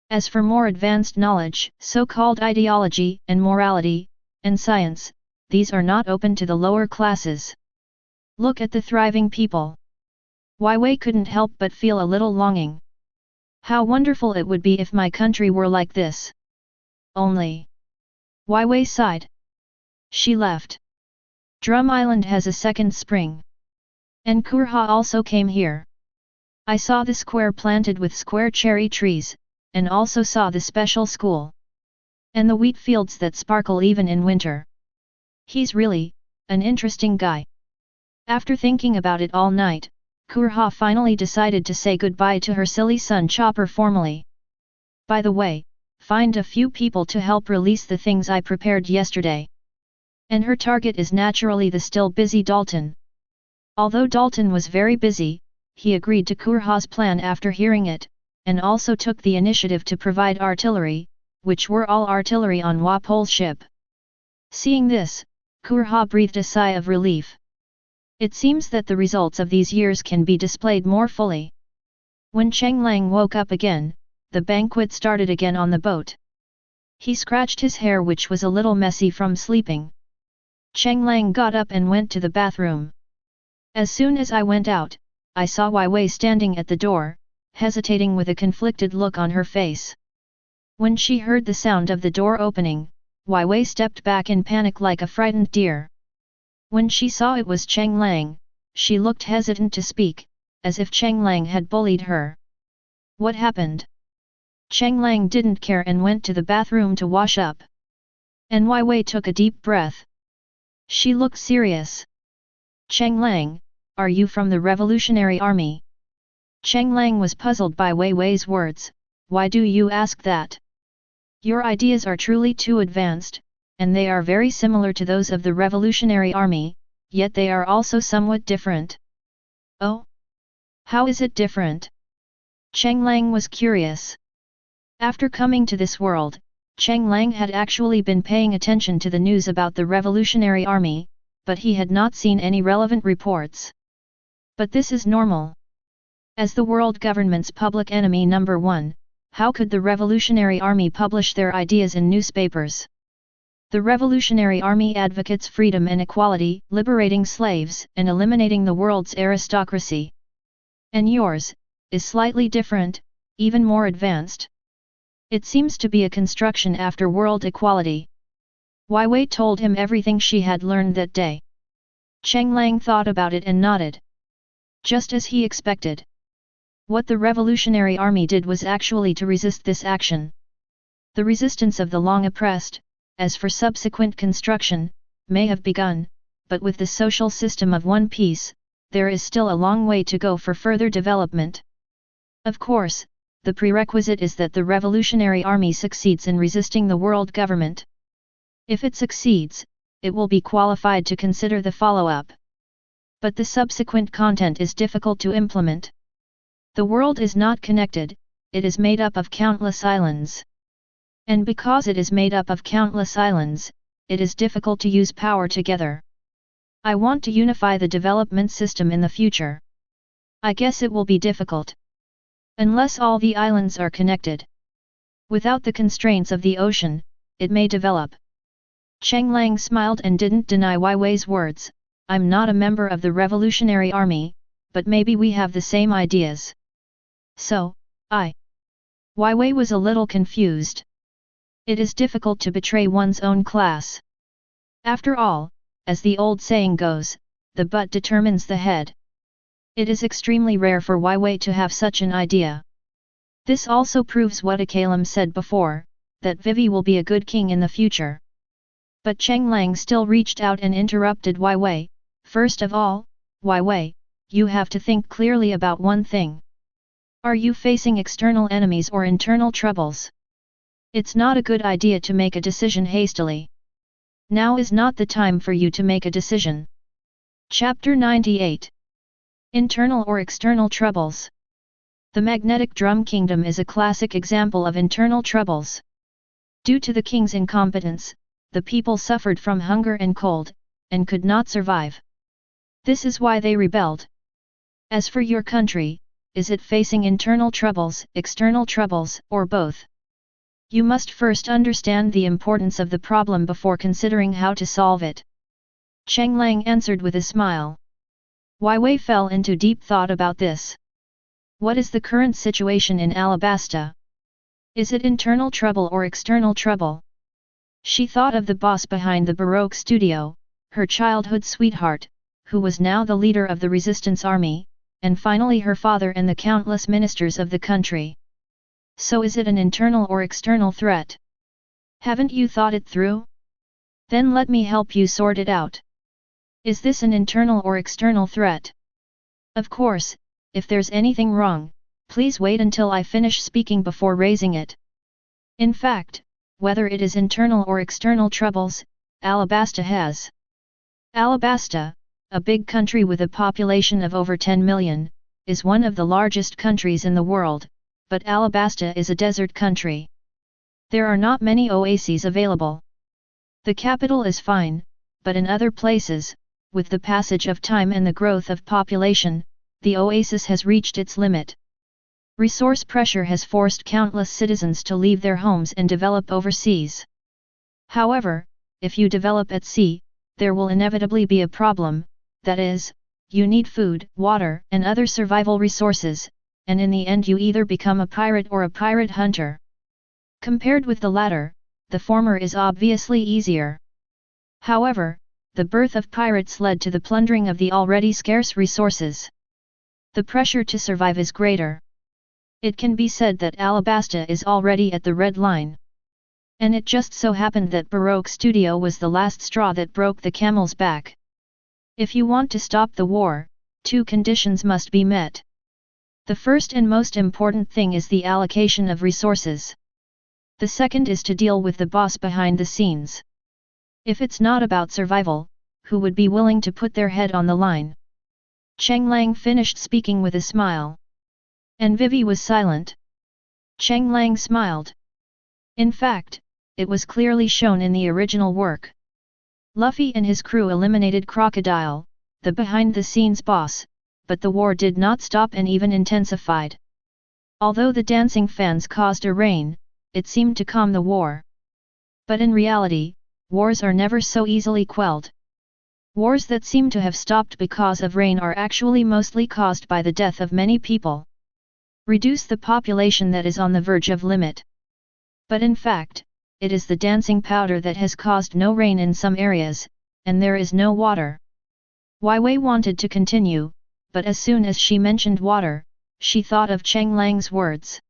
As for more advanced knowledge, so-called ideology and morality, and science, these are not open to the lower classes. Look at the thriving people. Wai Wei couldn't help but feel a little longing. How wonderful it would be if my country were like this. Only. Wai Wei sighed. She left. Drum Island has a second spring. And Kurha also came here. I saw the square planted with square cherry trees, and also saw the special school. And the wheat fields that sparkle even in winter. He's really an interesting guy. After thinking about it all night, Kurha finally decided to say goodbye to her silly son Chopper formally. By the way, find a few people to help release the things I prepared yesterday. And her target is naturally the still busy Dalton. Although Dalton was very busy, he agreed to Kurha's plan after hearing it, and also took the initiative to provide artillery, which were all artillery on Wapol's ship. Seeing this, Kurha breathed a sigh of relief. It seems that the results of these years can be displayed more fully. When Cheng Lang woke up again, the banquet started again on the boat. He scratched his hair, which was a little messy from sleeping. Cheng Lang got up and went to the bathroom. As soon as I went out, I saw Wai Wei standing at the door, hesitating with a conflicted look on her face. When she heard the sound of the door opening, Wai Wei stepped back in panic like a frightened deer. When she saw it was Cheng Lang, she looked hesitant to speak, as if Cheng Lang had bullied her. What happened? Cheng Lang didn't care and went to the bathroom to wash up. And Wai Wei took a deep breath. She looked serious. Cheng Lang, are you from the Revolutionary Army? Cheng Lang was puzzled by Wai Wei's words. Why do you ask that? Your ideas are truly too advanced, and they are very similar to those of the Revolutionary Army, yet they are also somewhat different. Oh? How is it different? Cheng Lang was curious. After coming to this world, Cheng Lang had actually been paying attention to the news about the Revolutionary Army, but he had not seen any relevant reports. But this is normal. As the world government's public enemy number one, how could the Revolutionary Army publish their ideas in newspapers? The Revolutionary Army advocates freedom and equality, liberating slaves, and eliminating the world's aristocracy. And yours is slightly different, even more advanced. It seems to be a construction after world equality. Wai Wei told him everything she had learned that day. Cheng Lang thought about it and nodded. Just as he expected. What the Revolutionary Army did was actually to resist this action. The resistance of the long oppressed, as for subsequent construction, may have begun, but with the social system of one piece, there is still a long way to go for further development. Of course, the prerequisite is that the Revolutionary Army succeeds in resisting the world government. If it succeeds, it will be qualified to consider the follow-up. But the subsequent content is difficult to implement. The world is not connected, it is made up of countless islands. And because it is made up of countless islands, it is difficult to use power together. I want to unify the development system in the future. I guess it will be difficult. Unless all the islands are connected. Without the constraints of the ocean, it may develop. Cheng Lang smiled and didn't deny Wai Wei's words. I'm not a member of the Revolutionary Army, but maybe we have the same ideas. So, Wai Wei was a little confused. It is difficult to betray one's own class. After all, as the old saying goes, the butt determines the head. It is extremely rare for Wai Wei to have such an idea. This also proves what Akainu said before, that Vivi will be a good king in the future. But Cheng Lang still reached out and interrupted Wai Wei. First of all, Wai Wei, you have to think clearly about one thing. Are you facing external enemies or internal troubles? It's not a good idea to make a decision hastily. Now is not the time for you to make a decision. Chapter 98. Internal or external troubles. The Magnetic Drum Kingdom is a classic example of internal troubles. Due to the king's incompetence, the people suffered from hunger and cold, and could not survive. This is why they rebelled. As for your country, is it facing internal troubles, external troubles, or both? You must first understand the importance of the problem before considering how to solve it. Cheng Lang answered with a smile. Wai Wei fell into deep thought about this. What is the current situation in Alabasta? Is it internal trouble or external trouble? She thought of the boss behind the Baroque studio, her childhood sweetheart, who was now the leader of the resistance army, and finally her father and the countless ministers of the country. So is it an internal or external threat? Haven't you thought it through? Then let me help you sort it out. Is this an internal or external threat? Of course, if there's anything wrong, please wait until I finish speaking before raising it. In fact, whether it is internal or external troubles, Alabasta has. Alabasta, a big country with a population of over 10 million, is one of the largest countries in the world, but Alabasta is a desert country. There are not many oases available. The capital is fine, but in other places, with the passage of time and the growth of population, the oasis has reached its limit. Resource pressure has forced countless citizens to leave their homes and develop overseas. However, if you develop at sea, there will inevitably be a problem, that is, you need food, water, and other survival resources, and in the end you either become a pirate or a pirate hunter. Compared with the latter, the former is obviously easier. However, the birth of pirates led to the plundering of the already scarce resources. The pressure to survive is greater. It can be said that Alabasta is already at the red line. And it just so happened that Baroque Studio was the last straw that broke the camel's back. If you want to stop the war, two conditions must be met. The first and most important thing is the allocation of resources. The second is to deal with the boss behind the scenes. If it's not about survival, who would be willing to put their head on the line? Cheng Lang finished speaking with a smile. And Vivi was silent. Cheng Lang smiled. In fact, it was clearly shown in the original work. Luffy and his crew eliminated Crocodile, the behind-the-scenes boss, but the war did not stop and even intensified. Although the dancing fans caused a rain, it seemed to calm the war. But in reality, wars are never so easily quelled. Wars that seem to have stopped because of rain are actually mostly caused by the death of many people. Reduce the population that is on the verge of limit. But in fact, it is the dancing powder that has caused no rain in some areas, and there is no water. Wai Wei wanted to continue, but as soon as she mentioned water, she thought of Cheng Lang's words.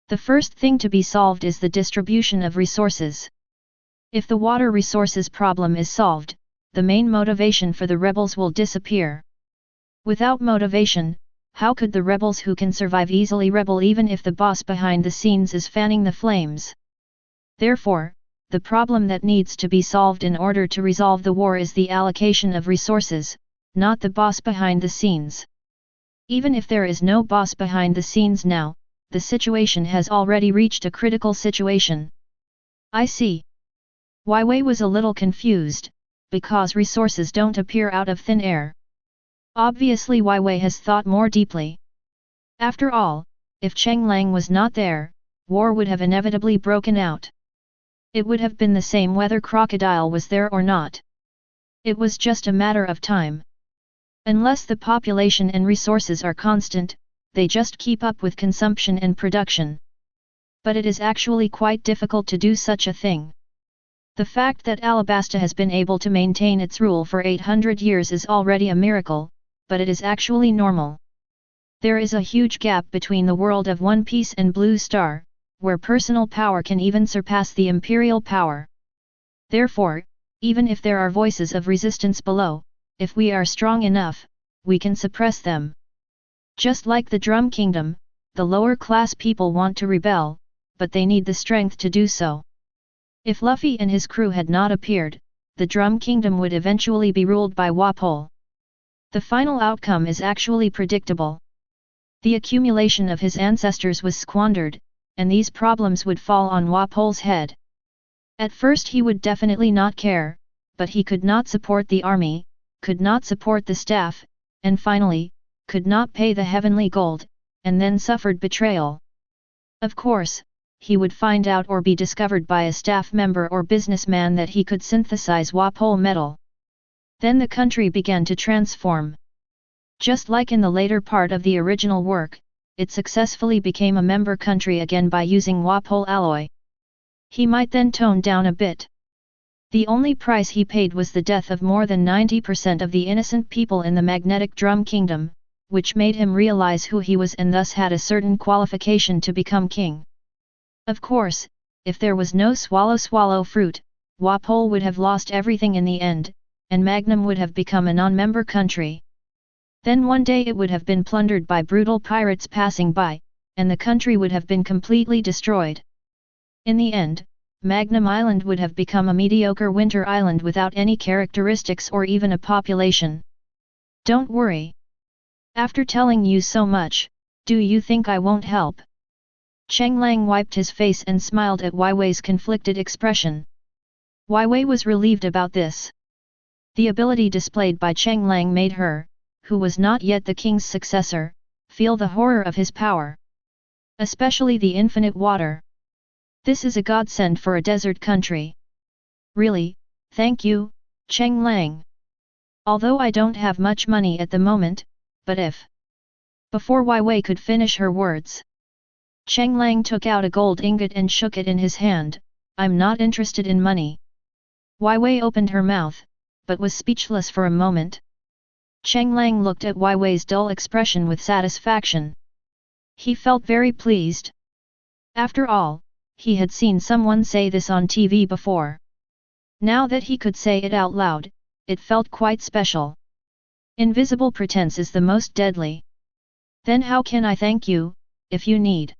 The first thing to be solved is the distribution of resources. If the water resources problem is solved, the main motivation for the rebels will disappear. Without motivation, how could the rebels who can survive easily rebel even if the boss behind the scenes is fanning the flames? Therefore, the problem that needs to be solved in order to resolve the war is the allocation of resources, not the boss behind the scenes. Even if there is no boss behind the scenes now, the situation has already reached a critical situation. I see. Wai Wei was a little confused, because resources don't appear out of thin air. Obviously Wai Wei has thought more deeply. After all, if Cheng Lang was not there, war would have inevitably broken out. It would have been the same whether Crocodile was there or not. It was just a matter of time. Unless the population and resources are constant, they just keep up with consumption and production. But it is actually quite difficult to do such a thing. The fact that Alabasta has been able to maintain its rule for 800 years is already a miracle, but it is actually normal. There is a huge gap between the world of One Piece and Blue Star, where personal power can even surpass the imperial power. Therefore, even if there are voices of resistance below, if we are strong enough, we can suppress them. Just like the Drum Kingdom, the lower class people want to rebel, but they need the strength to do so. If Luffy and his crew had not appeared, the Drum Kingdom would eventually be ruled by Wapol. The final outcome is actually predictable. The accumulation of his ancestors was squandered, and these problems would fall on Wapol's head. At first he would definitely not care, but he could not support the army, could not support the staff, and finally, could not pay the heavenly gold, and then suffered betrayal. Of course, he would find out or be discovered by a staff member or businessman that he could synthesize Wapol metal. Then the country began to transform. Just like in the later part of the original work, it successfully became a member country again by using Wapol alloy. He might then tone down a bit. The only price he paid was the death of more than 90% of the innocent people in the Magnetic Drum Kingdom, which made him realize who he was and thus had a certain qualification to become king. Of course, if there was no swallow fruit, Wapol would have lost everything in the end, and Magnum would have become a non-member country. Then one day it would have been plundered by brutal pirates passing by, and the country would have been completely destroyed. In the end, Magnum Island would have become a mediocre winter island without any characteristics or even a population. Don't worry. After telling you so much, do you think I won't help? Cheng Lang wiped his face and smiled at Wai Wei's conflicted expression. Wai Wei was relieved about this. The ability displayed by Cheng Lang made her, who was not yet the king's successor, feel the horror of his power. Especially the infinite water. This is a godsend for a desert country. Really, thank you, Cheng Lang. Although I don't have much money at the moment, but if... Before Wai Wei could finish her words, Cheng Lang took out a gold ingot and shook it in his hand. I'm not interested in money. Wai Wei opened her mouth, but was speechless for a moment. Cheng Lang looked at Wai Wei's dull expression with satisfaction. He felt very pleased. After all, he had seen someone say this on TV before. Now that he could say it out loud, it felt quite special. Invisible pretense is the most deadly. Then how can I thank you, if you need?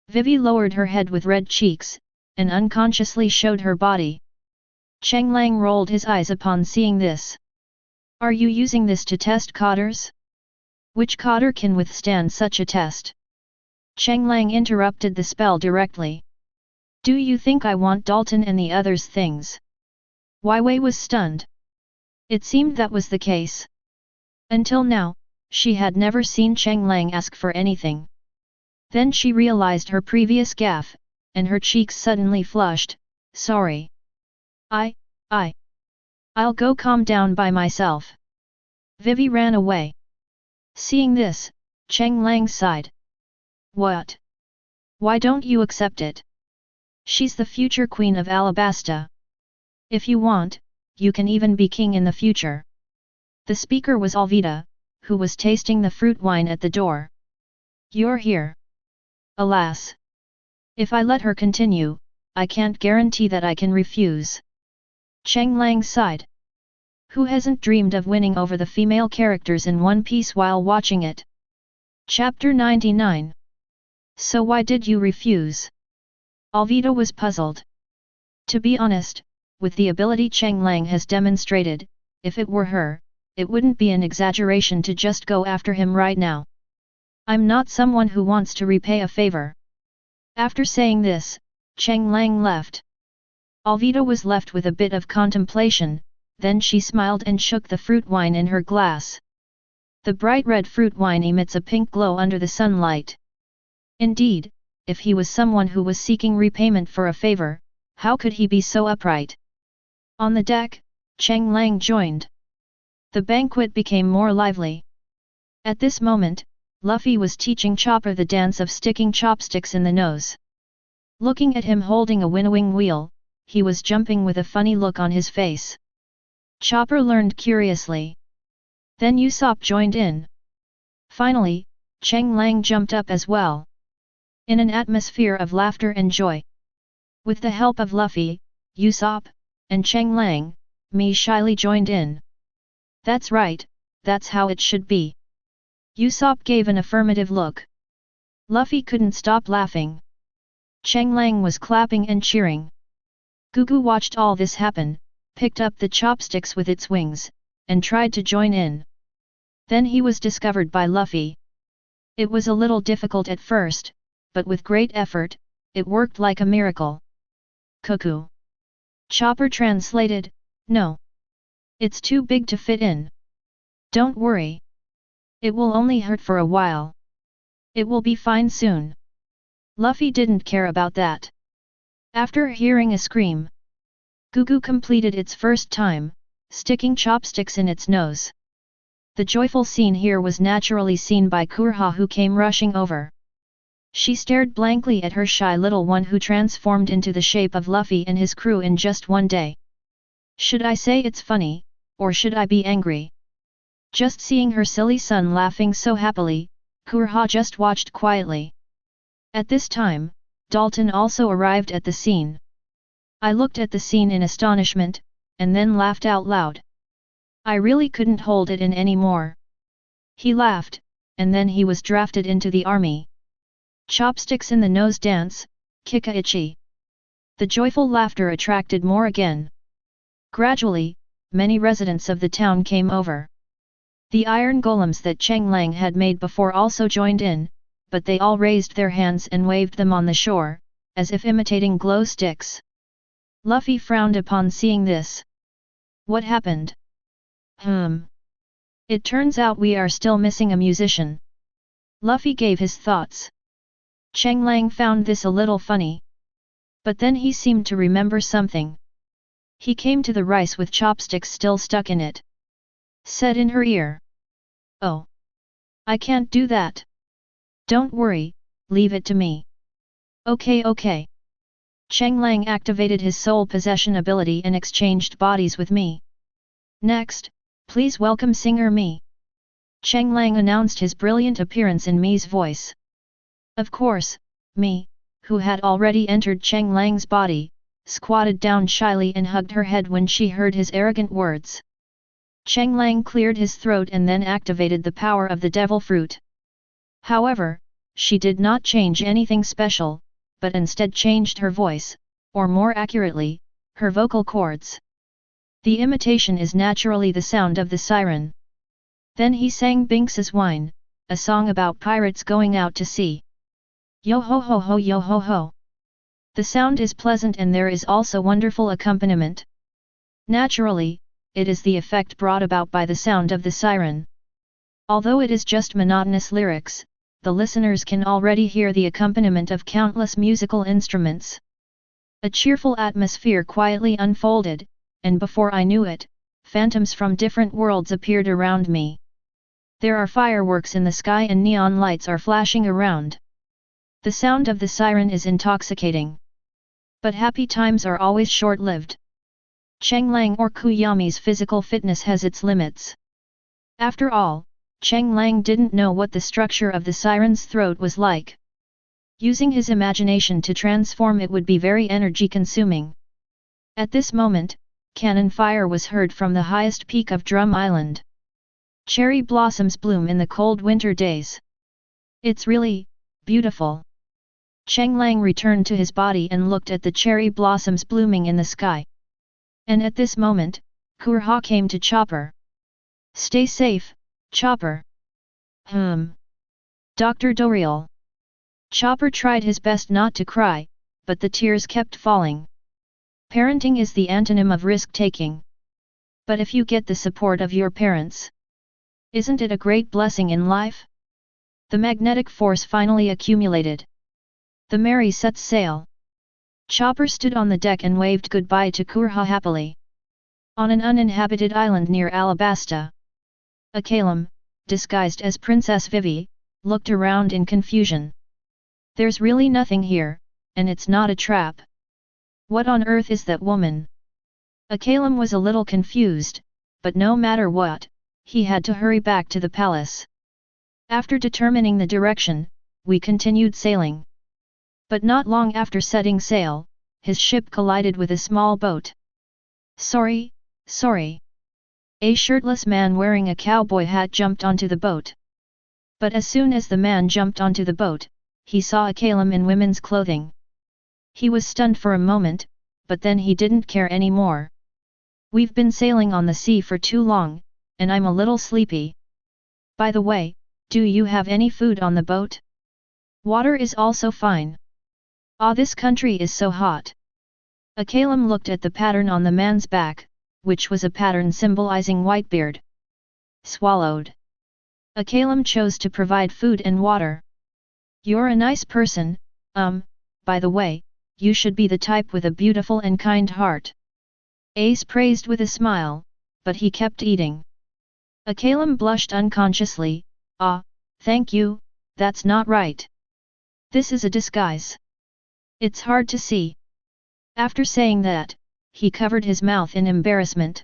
Vivi lowered her head with red cheeks, and unconsciously showed her body. Cheng Lang rolled his eyes upon seeing this. Are you using this to test cotters? Which cotter can withstand such a test? Cheng Lang interrupted the spell directly. Do you think I want Dalton and the others' things? Wai Wei was stunned. It seemed that was the case. Until now, she had never seen Cheng Lang ask for anything. Then she realized her previous gaffe, and her cheeks suddenly flushed. Sorry. I'll go calm down by myself. Vivi ran away. Seeing this, Cheng Lang sighed. What? Why don't you accept it? She's the future queen of Alabasta. If you want, you can even be king in the future. The speaker was Alvida, who was tasting the fruit wine at the door. "You're here." "Alas! If I let her continue, I can't guarantee that I can refuse." Cheng Lang sighed. Who hasn't dreamed of winning over the female characters in One Piece while watching it? Chapter 99. So why did you refuse? Alvita was puzzled. To be honest, with the ability Cheng Lang has demonstrated, if it were her, it wouldn't be an exaggeration to just go after him right now. "I'm not someone who wants to repay a favor." After saying this, Cheng Lang left. Alvita was left with a bit of contemplation, then she smiled and shook the fruit wine in her glass. The bright red fruit wine emits a pink glow under the sunlight. Indeed, if he was someone who was seeking repayment for a favor, how could he be so upright? On the deck, Cheng Lang joined. The banquet became more lively. At this moment, Luffy was teaching Chopper the dance of sticking chopsticks in the nose. Looking at him holding a winnowing wheel, he was jumping with a funny look on his face. Chopper learned curiously. Then Usopp joined in. Finally, Cheng Lang jumped up as well. In an atmosphere of laughter and joy. With the help of Luffy, Usopp, and Cheng Lang, me shyly joined in. "That's right, that's how it should be." Usopp gave an affirmative look. Luffy couldn't stop laughing. Cheng Lang was clapping and cheering. Gugu watched all this happen, picked up the chopsticks with its wings, and tried to join in. Then he was discovered by Luffy. It was a little difficult at first, but with great effort, it worked like a miracle. "Cuckoo." Chopper translated, "No. It's too big to fit in." "Don't worry. It will only hurt for a while. It will be fine soon." Luffy didn't care about that. After hearing a scream, Gugu completed its first time, sticking chopsticks in its nose. The joyful scene here was naturally seen by Kurha, who came rushing over. She stared blankly at her shy little one who transformed into the shape of Luffy and his crew in just one day. Should I say it's funny, or should I be angry? Just seeing her silly son laughing so happily, Kurha just watched quietly. At this time, Dalton also arrived at the scene. I looked at the scene in astonishment, and then laughed out loud. I really couldn't hold it in anymore. He laughed, and then he was drafted into the army. Chopsticks in the nose dance, Kikaichi. The joyful laughter attracted more again. Gradually, many residents of the town came over. The iron golems that Cheng Lang had made before also joined in, but they all raised their hands and waved them on the shore, as if imitating glow sticks. Luffy frowned upon seeing this. What happened? It turns out we are still missing a musician. Luffy gave his thoughts. Cheng Lang found this a little funny. But then he seemed to remember something. He came to the rice with chopsticks still stuck in it. Said in her ear. "Oh. I can't do that. Don't worry, leave it to me." Okay. Cheng Lang activated his soul possession ability and exchanged bodies with me. "Next, please welcome singer Me." Cheng Lang announced his brilliant appearance in Mi's voice. Of course, Mi, who had already entered Cheng Lang's body, squatted down shyly and hugged her head when she heard his arrogant words. Cheng Lang cleared his throat and then activated the power of the devil fruit. However, she did not change anything special, but instead changed her voice, or more accurately, her vocal cords. The imitation is naturally the sound of the siren. Then he sang Binks's Wine, a song about pirates going out to sea. Yo ho ho ho yo ho ho. The sound is pleasant and there is also wonderful accompaniment. Naturally, it is the effect brought about by the sound of the siren. Although it is just monotonous lyrics, the listeners can already hear the accompaniment of countless musical instruments. A cheerful atmosphere quietly unfolded, and before I knew it, phantoms from different worlds appeared around me. There are fireworks in the sky and neon lights are flashing around. The sound of the siren is intoxicating. But happy times are always short-lived. Cheng Lang or Kuyami's physical fitness has its limits. After all, Cheng Lang didn't know what the structure of the siren's throat was like. Using his imagination to transform it would be very energy-consuming. At this moment, cannon fire was heard from the highest peak of Drum Island. Cherry blossoms bloom in the cold winter days. It's really beautiful. Cheng Lang returned to his body and looked at the cherry blossoms blooming in the sky. And at this moment, Kurha came to Chopper. Stay safe, Chopper. Dr. Dorial. Chopper tried his best not to cry, but the tears kept falling. Parenting is the antonym of risk-taking. But if you get the support of your parents, isn't it a great blessing in life? The magnetic force finally accumulated. The Mary set sail. Chopper stood on the deck and waved goodbye to Kurha happily. On an uninhabited island near Alabasta, Akainu, disguised as Princess Vivi, looked around in confusion. There's really nothing here, and it's not a trap. What on earth is that woman? Akainu was a little confused, but no matter what, he had to hurry back to the palace. After determining the direction, we continued sailing. But not long after setting sail, his ship collided with a small boat. Sorry. A shirtless man wearing a cowboy hat jumped onto the boat. But as soon as the man jumped onto the boat, he saw Akainu in women's clothing. He was stunned for a moment, but then he didn't care anymore. We've been sailing on the sea for too long, and I'm a little sleepy. By the way, do you have any food on the boat? Water is also fine. This country is so hot. Akainu looked at the pattern on the man's back, which was a pattern symbolizing Whitebeard. Swallowed. Akainu chose to provide food and water. You're a nice person, by the way, you should be the type with a beautiful and kind heart. Ace praised with a smile, but he kept eating. Akainu blushed unconsciously. Thank you, that's not right. This is a disguise. It's hard to see. After saying that, he covered his mouth in embarrassment.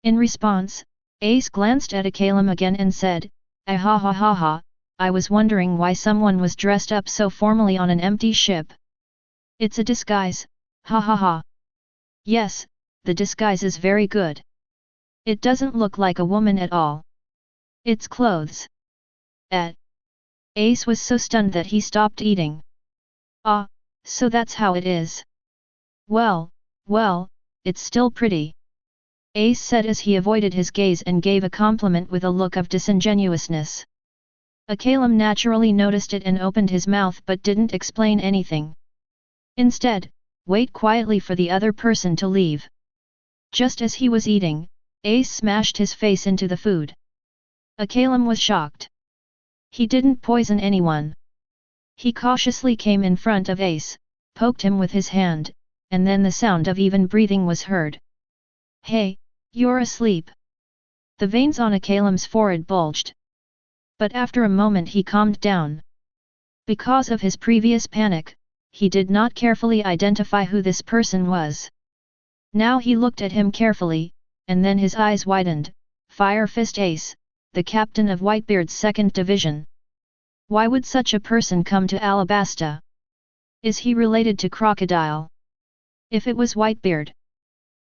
In response, Ace glanced at Akainu again and said, ha, I was wondering why someone was dressed up so formally on an empty ship. It's a disguise, ha. Yes, the disguise is very good. It doesn't look like a woman at all. It's clothes. Ace was so stunned that he stopped eating. So that's how it is. Well, it's still pretty. Ace said as he avoided his gaze and gave a compliment with a look of disingenuousness. Akainu naturally noticed it and opened his mouth but didn't explain anything. Instead, wait quietly for the other person to leave. Just as he was eating, Ace smashed his face into the food. Akainu was shocked. He didn't poison anyone. He cautiously came in front of Ace, poked him with his hand, and then the sound of even breathing was heard. Hey, you're asleep. The veins on Akainu's forehead bulged. But after a moment he calmed down. Because of his previous panic, he did not carefully identify who this person was. Now he looked at him carefully, and then his eyes widened. Fire Fist Ace, the captain of Whitebeard's 2nd Division. Why would such a person come to Alabasta? Is he related to Crocodile? If it was Whitebeard.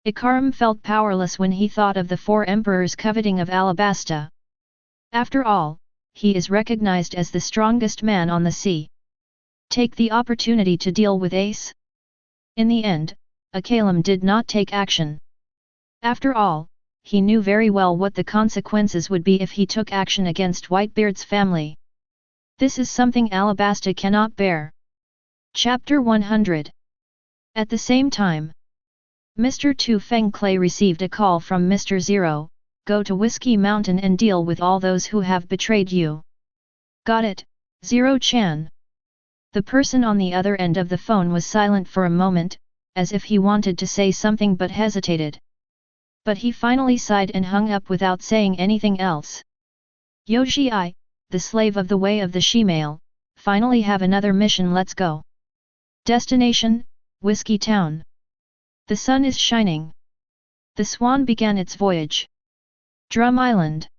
Akainu felt powerless when he thought of the 4 emperors coveting of Alabasta. After all, he is recognized as the strongest man on the sea. Take the opportunity to deal with Ace? In the end, Akainu did not take action. After all, he knew very well what the consequences would be if he took action against Whitebeard's family. This is something Alabasta cannot bear. Chapter 100. At the same time, Mr. Tu Feng Clay received a call from Mr. Zero. Go to Whiskey Mountain and deal with all those who have betrayed you. Got it, Zero-chan. The person on the other end of the phone was silent for a moment, as if he wanted to say something but hesitated. But he finally sighed and hung up without saying anything else. Yoji, the slave of the way of the Shemale, finally have another mission. Let's go. Destination, Whiskey Town. The sun is shining. The Swan began its voyage. Drum Island.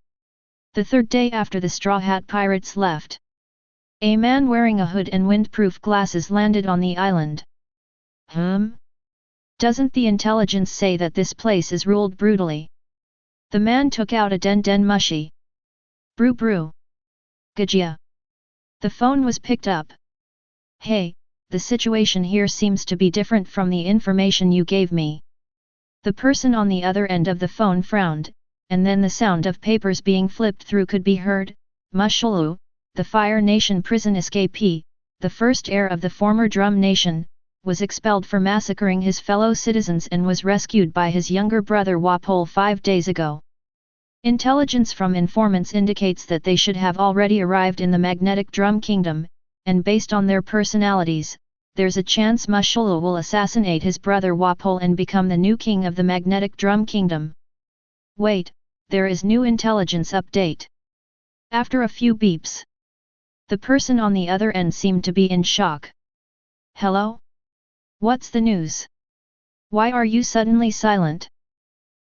The third day after the Straw Hat Pirates left, a man wearing a hood and windproof glasses landed on the island. Doesn't the intelligence say that this place is ruled brutally? The man took out a den mushy. Brew brew. Gajia. The phone was picked up. Hey, the situation here seems to be different from the information you gave me. The person on the other end of the phone frowned, and then the sound of papers being flipped through could be heard. Mushulu, the Fire Nation prison escapee, the first heir of the former Drum Nation, was expelled for massacring his fellow citizens and was rescued by his younger brother Wapol 5 days ago. Intelligence from informants indicates that they should have already arrived in the Magnetic Drum Kingdom, and based on their personalities, there's a chance Mushulu will assassinate his brother Wapol and become the new king of the Magnetic Drum Kingdom. Wait, there is new intelligence update. After a few beeps, the person on the other end seemed to be in shock. Hello? What's the news? Why are you suddenly silent?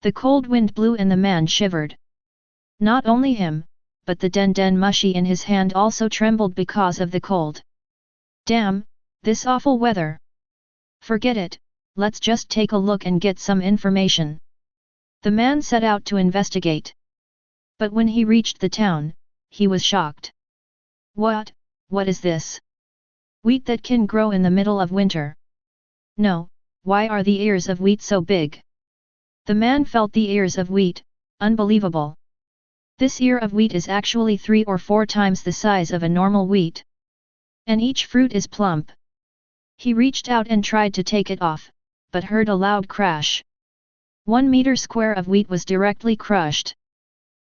The cold wind blew and the man shivered. Not only him, but the den mushy in his hand also trembled because of the cold. Damn, this awful weather. Forget it, let's just take a look and get some information. The man set out to investigate. But when he reached the town, he was shocked. What is this? Wheat that can grow in the middle of winter. No, why are the ears of wheat so big? The man felt the ears of wheat, unbelievable. This ear of wheat is actually 3 or 4 times the size of a normal wheat. And each fruit is plump. He reached out and tried to take it off, but heard a loud crash. 1 meter square of wheat was directly crushed.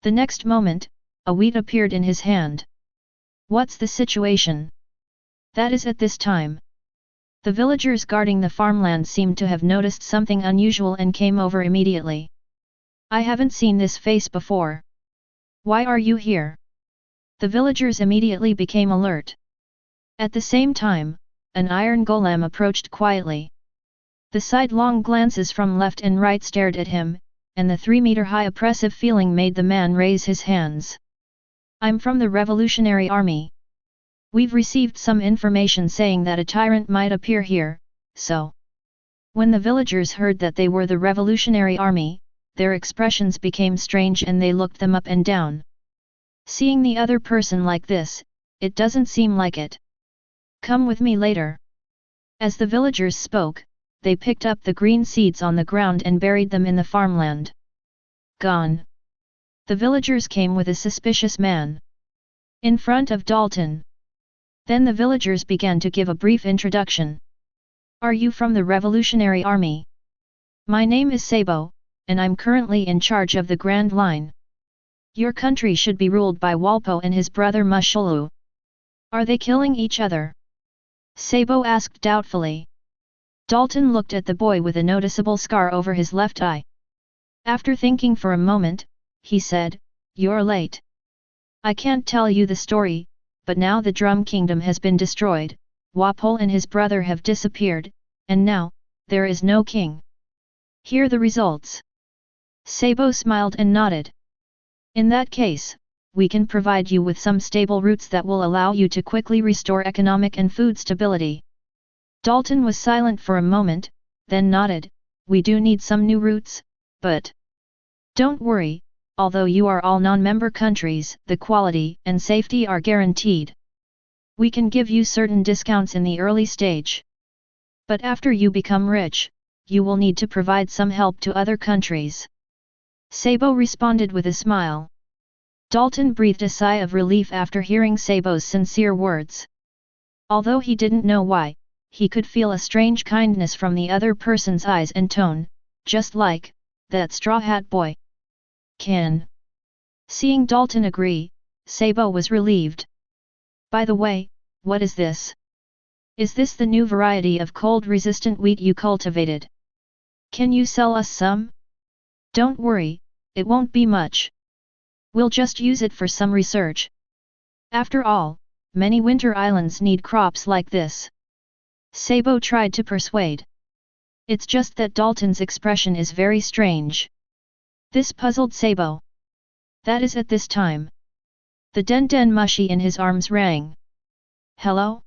The next moment, a wheat appeared in his hand. What's the situation? That is at this time. The villagers guarding the farmland seemed to have noticed something unusual and came over immediately. I haven't seen this face before. Why are you here? The villagers immediately became alert. At the same time, an iron golem approached quietly. The sidelong glances from left and right stared at him, and the 3-meter-high oppressive feeling made the man raise his hands. I'm from the Revolutionary Army. We've received some information saying that a tyrant might appear here, so. When the villagers heard that they were the Revolutionary Army, their expressions became strange and they looked them up and down. Seeing the other person like this, it doesn't seem like it. Come with me later. As the villagers spoke, they picked up the green seeds on the ground and buried them in the farmland. Gone. The villagers came with a suspicious man. In front of Dalton. Then the villagers began to give a brief introduction. Are you from the Revolutionary Army? My name is Sabo, and I'm currently in charge of the Grand Line. Your country should be ruled by Walpo and his brother Mushulu. Are they killing each other? Sabo asked doubtfully. Dalton looked at the boy with a noticeable scar over his left eye. After thinking for a moment, he said, You're late. I can't tell you the story, but now the Drum Kingdom has been destroyed, Wapol and his brother have disappeared, and now, there is no king. Here the results. Sabo smiled and nodded. In that case, we can provide you with some stable roots that will allow you to quickly restore economic and food stability. Dalton was silent for a moment, then nodded, we do need some new roots, but don't worry, although you are all non-member countries, the quality and safety are guaranteed. We can give you certain discounts in the early stage. But after you become rich, you will need to provide some help to other countries. Sabo responded with a smile. Dalton breathed a sigh of relief after hearing Sabo's sincere words. Although he didn't know why, he could feel a strange kindness from the other person's eyes and tone, just like that Straw Hat boy. Can. Seeing Dalton agree, Sabo was relieved. By the way, what is this? Is this the new variety of cold-resistant wheat you cultivated? Can you sell us some? Don't worry, it won't be much. We'll just use it for some research. After all, many winter islands need crops like this. Sabo tried to persuade. It's just that Dalton's expression is very strange. This puzzled Sabo. That is at this time. The den mushi in his arms rang. Hello?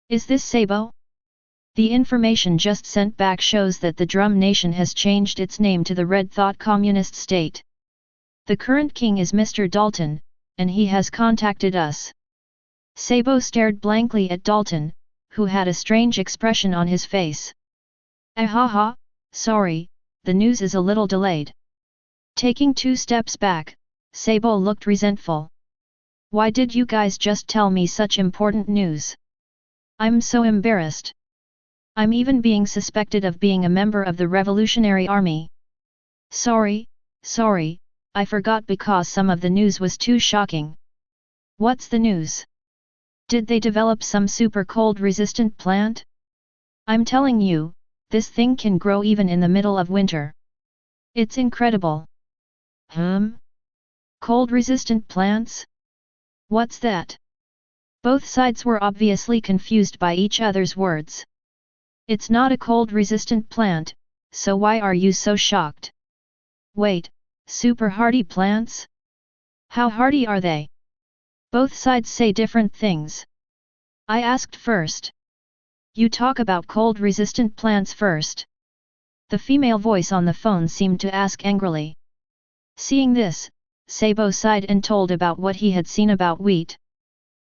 Is this Sabo? The information just sent back shows that the Drum Nation has changed its name to the Red Thought Communist State. The current king is Mr. Dalton, and he has contacted us. Sabo stared blankly at Dalton, who had a strange expression on his face. Ahaha, sorry, the news is a little delayed. Taking 2 steps back, Sabo looked resentful. Why did you guys just tell me such important news? I'm so embarrassed. I'm even being suspected of being a member of the Revolutionary Army. Sorry, I forgot because some of the news was too shocking. What's the news? Did they develop some super cold resistant plant? I'm telling you, this thing can grow even in the middle of winter. It's incredible. Cold resistant plants? What's that? Both sides were obviously confused by each other's words. It's not a cold resistant plant, so why are you so shocked? Wait, super hardy plants? How hardy are they? Both sides say different things. I asked first. You talk about cold resistant plants first. The female voice on the phone seemed to ask angrily. Seeing this, Sabo sighed and told about what he had seen about wheat.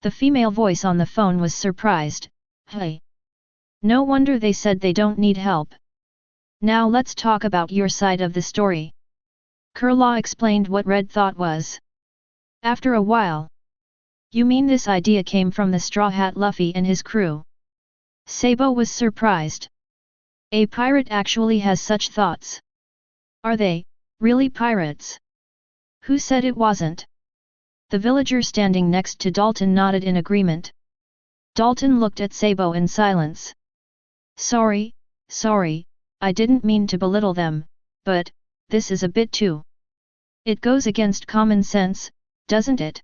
The female voice on the phone was surprised. Hey! No wonder they said they don't need help. Now let's talk about your side of the story. Kurla explained what Red Thought was. After a while. You mean this idea came from the Straw Hat Luffy and his crew? Sabo was surprised. A pirate actually has such thoughts. Are they, really pirates? Who said it wasn't? The villager standing next to Dalton nodded in agreement. Dalton looked at Sabo in silence. Sorry, I didn't mean to belittle them, but, this is a bit too. It goes against common sense, doesn't it?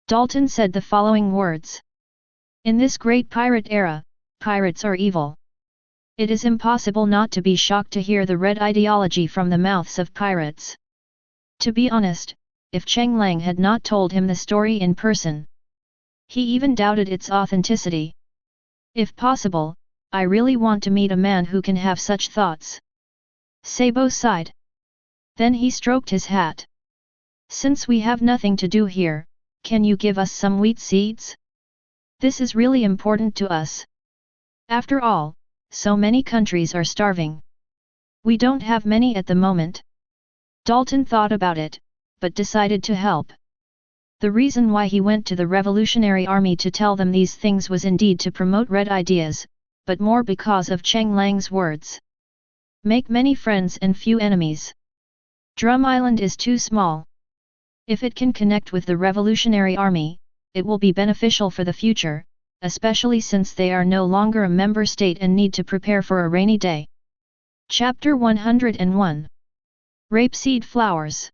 Dalton said the following words. In this great pirate era, pirates are evil. It is impossible not to be shocked to hear the red ideology from the mouths of pirates. To be honest, if Cheng Lang had not told him the story in person, he even doubted its authenticity. If possible, I really want to meet a man who can have such thoughts. Sabo sighed. Then he stroked his hat. Since we have nothing to do here, can you give us some wheat seeds? This is really important to us. After all, so many countries are starving. We don't have many at the moment. Dalton thought about it, but decided to help. The reason why he went to the Revolutionary Army to tell them these things was indeed to promote red ideas, but more because of Cheng Lang's words. Make many friends and few enemies. Drum Island is too small. If it can connect with the Revolutionary Army, it will be beneficial for the future, especially since they are no longer a member state and need to prepare for a rainy day. Chapter 101. Rapeseed Flowers.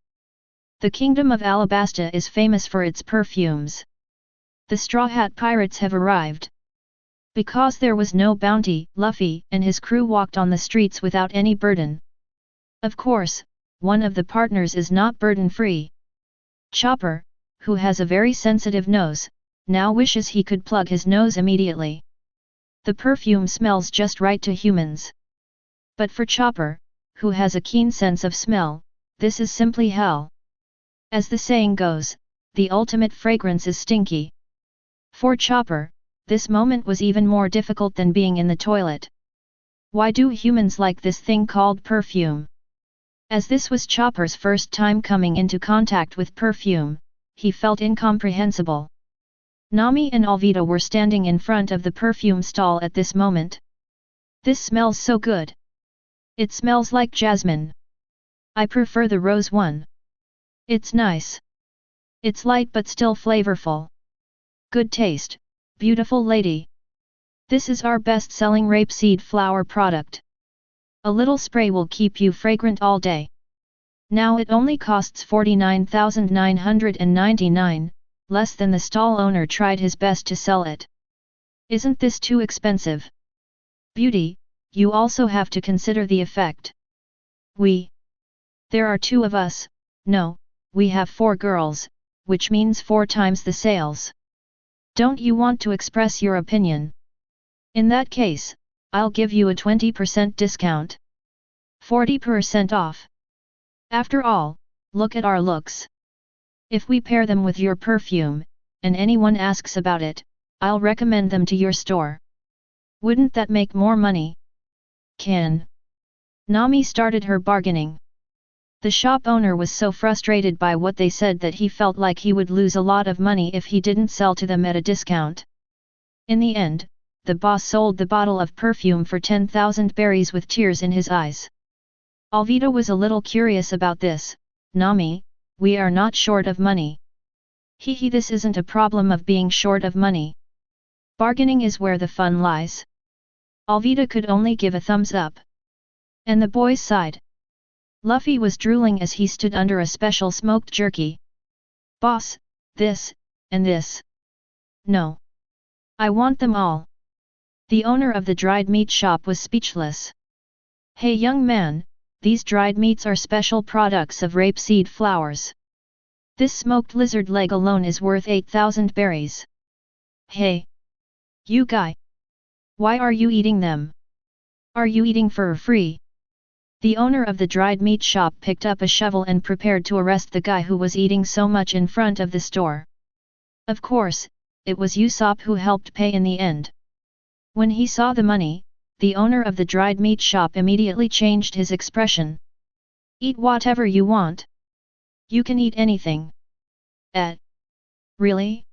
The Kingdom of Alabasta is famous for its perfumes. The Straw Hat Pirates have arrived. Because there was no bounty, Luffy and his crew walked on the streets without any burden. Of course, one of the partners is not burden-free. Chopper, who has a very sensitive nose, now wishes he could plug his nose immediately. The perfume smells just right to humans. But for Chopper, who has a keen sense of smell, this is simply hell. As the saying goes, the ultimate fragrance is stinky. For Chopper, this moment was even more difficult than being in the toilet. Why do humans like this thing called perfume? As this was Chopper's first time coming into contact with perfume, he felt incomprehensible. Nami and Alvita were standing in front of the perfume stall at this moment. This smells so good. It smells like jasmine. I prefer the rose one. It's nice. It's light but still flavorful. Good taste, beautiful lady. This is our best-selling rapeseed flower product. A little spray will keep you fragrant all day. Now it only costs 49,999, less than the stall owner tried his best to sell it. Isn't this too expensive? Beauty, you also have to consider the effect. There are 2 of us, no, we have 4 girls, which means 4 times the sales. Don't you want to express your opinion? In that case, I'll give you a 20% discount. 40% off. After all, look at our looks. If we pair them with your perfume, and anyone asks about it, I'll recommend them to your store. Wouldn't that make more money? Can. Nami started her bargaining. The shop owner was so frustrated by what they said that he felt like he would lose a lot of money if he didn't sell to them at a discount. In the end, the boss sold the bottle of perfume for 10,000 berries with tears in his eyes. Alvita was a little curious about this. Nami, we are not short of money. Hehe, this isn't a problem of being short of money. Bargaining is where the fun lies. Alvita could only give a thumbs up. And the boys sighed. Luffy was drooling as he stood under a special smoked jerky. Boss, this, and this. No. I want them all. The owner of the dried meat shop was speechless. Hey young man, these dried meats are special products of rapeseed flowers. This smoked lizard leg alone is worth 8,000 berries. Hey! You guy! Why are you eating them? Are you eating for free? The owner of the dried meat shop picked up a shovel and prepared to arrest the guy who was eating so much in front of the store. Of course, it was Usopp who helped pay in the end. When he saw the money, the owner of the dried meat shop immediately changed his expression. Eat whatever you want. You can eat anything. Really?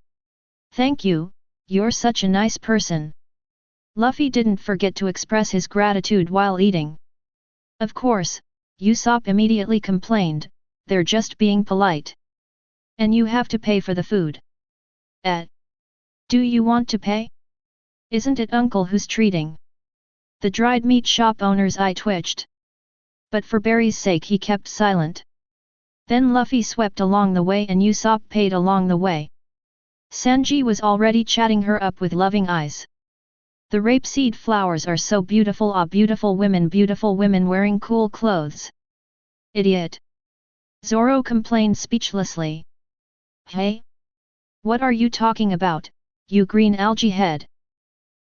Thank you, you're such a nice person. Luffy didn't forget to express his gratitude while eating. Of course, Usopp immediately complained, they're just being polite. And you have to pay for the food. Do you want to pay? Isn't it uncle who's treating? The dried meat shop owner's eye twitched. But for Barry's sake he kept silent. Then Luffy swept along the way and Usopp paid along the way. Sanji was already chatting her up with loving eyes. The rapeseed flowers are so beautiful, ah, beautiful women wearing cool clothes. Idiot! Zoro complained speechlessly. Hey? What are you talking about, you green algae head?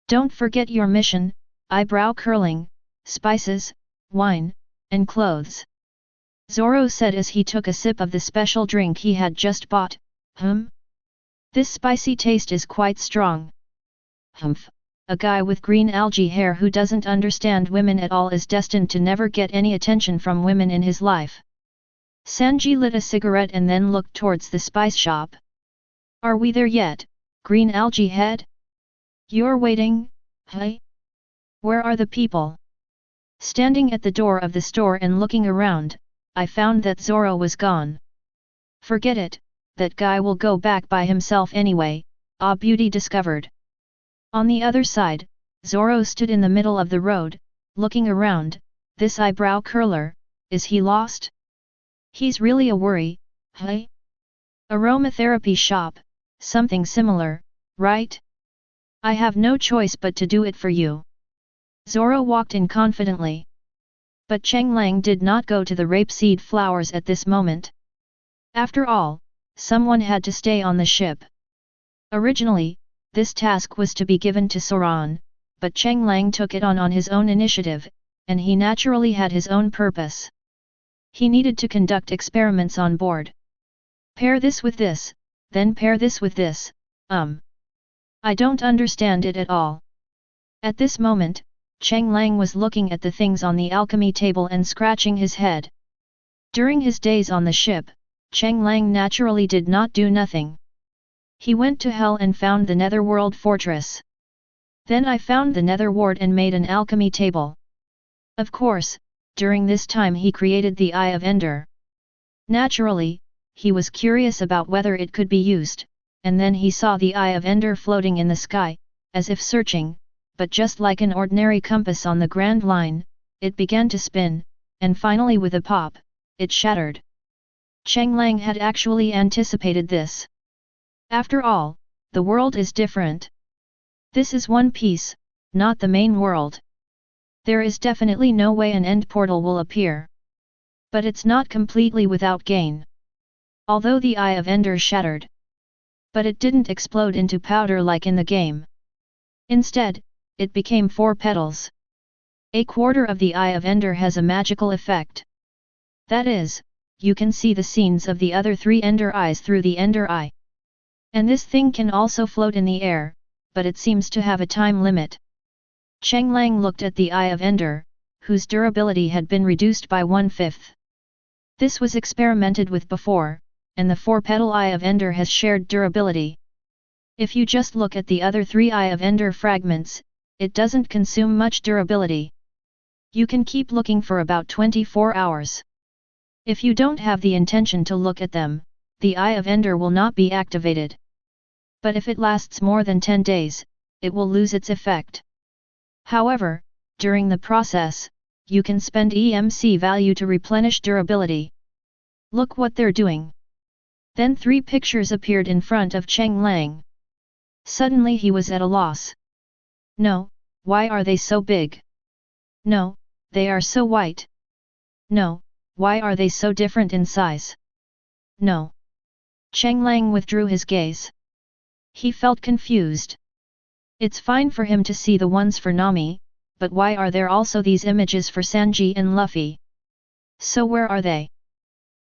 Don't forget your mission, eyebrow curling, spices, wine, and clothes. Zoro said as he took a sip of the special drink he had just bought. This spicy taste is quite strong. Humph! A guy with green algae hair who doesn't understand women at all is destined to never get any attention from women in his life. Sanji lit a cigarette and then looked towards the spice shop. Are we there yet, green algae head? You're waiting, hey? Where are the people? Standing at the door of the store and looking around, I found that Zoro was gone. Forget it, that guy will go back by himself anyway, Ah Beauty discovered. On the other side, Zoro stood in the middle of the road, looking around. This eyebrow curler, is he lost? He's really a worry, hey? Aromatherapy shop, something similar, right? I have no choice but to do it for you. Zoro walked in confidently. But Cheng Lang did not go to the rapeseed flowers at this moment. After all, someone had to stay on the ship. Originally, this task was to be given to Soran, but Cheng Lang took it on his own initiative, and he naturally had his own purpose. He needed to conduct experiments on board. Pair this with this, then pair this with this, I don't understand it at all. At this moment, Cheng Lang was looking at the things on the alchemy table and scratching his head. During his days on the ship, Cheng Lang naturally did not do nothing. He went to Hell and found the Netherworld Fortress. Then I found the Netherward and made an alchemy table. Of course, during this time he created the Eye of Ender. Naturally, he was curious about whether it could be used, and then he saw the Eye of Ender floating in the sky, as if searching, but just like an ordinary compass on the Grand Line, it began to spin, and finally with a pop, it shattered. Cheng Lang had actually anticipated this. After all, the world is different. This is one piece, not the main world. There is definitely no way an end portal will appear. But it's not completely without gain. Although the Eye of Ender shattered. But it didn't explode into powder like in the game. Instead, it became 4 petals. A quarter of the Eye of Ender has a magical effect. That is, you can see the scenes of the other 3 Ender Eyes through the Ender Eye. And this thing can also float in the air, but it seems to have a time limit. Cheng Lang looked at the Eye of Ender, whose durability had been reduced by 1/5. This was experimented with before, and the 4-petal Eye of Ender has shared durability. If you just look at the other 3 Eye of Ender fragments, it doesn't consume much durability. You can keep looking for about 24 hours. If you don't have the intention to look at them, the Eye of Ender will not be activated. But if it lasts more than 10 days, it will lose its effect. However, during the process, you can spend EMC value to replenish durability. Look what they're doing. Then 3 pictures appeared in front of Cheng Lang. Suddenly he was at a loss. No, why are they so big? No, they are so white. No, why are they so different in size? No. Cheng Lang withdrew his gaze. He felt confused. It's fine for him to see the ones for Nami, but why are there also these images for Sanji and Luffy? So where are they?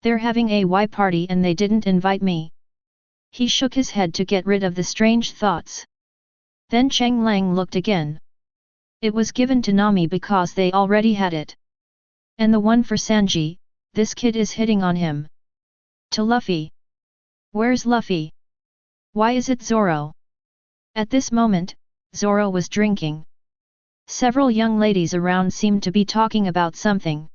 They're having a Y party and they didn't invite me. He shook his head to get rid of the strange thoughts. Then Cheng Lang looked again. It was given to Nami because they already had it. And the one for Sanji, this kid is hitting on him. To Luffy. Where's Luffy? Why is it Zoro? At this moment, Zoro was drinking. Several young ladies around seemed to be talking about something.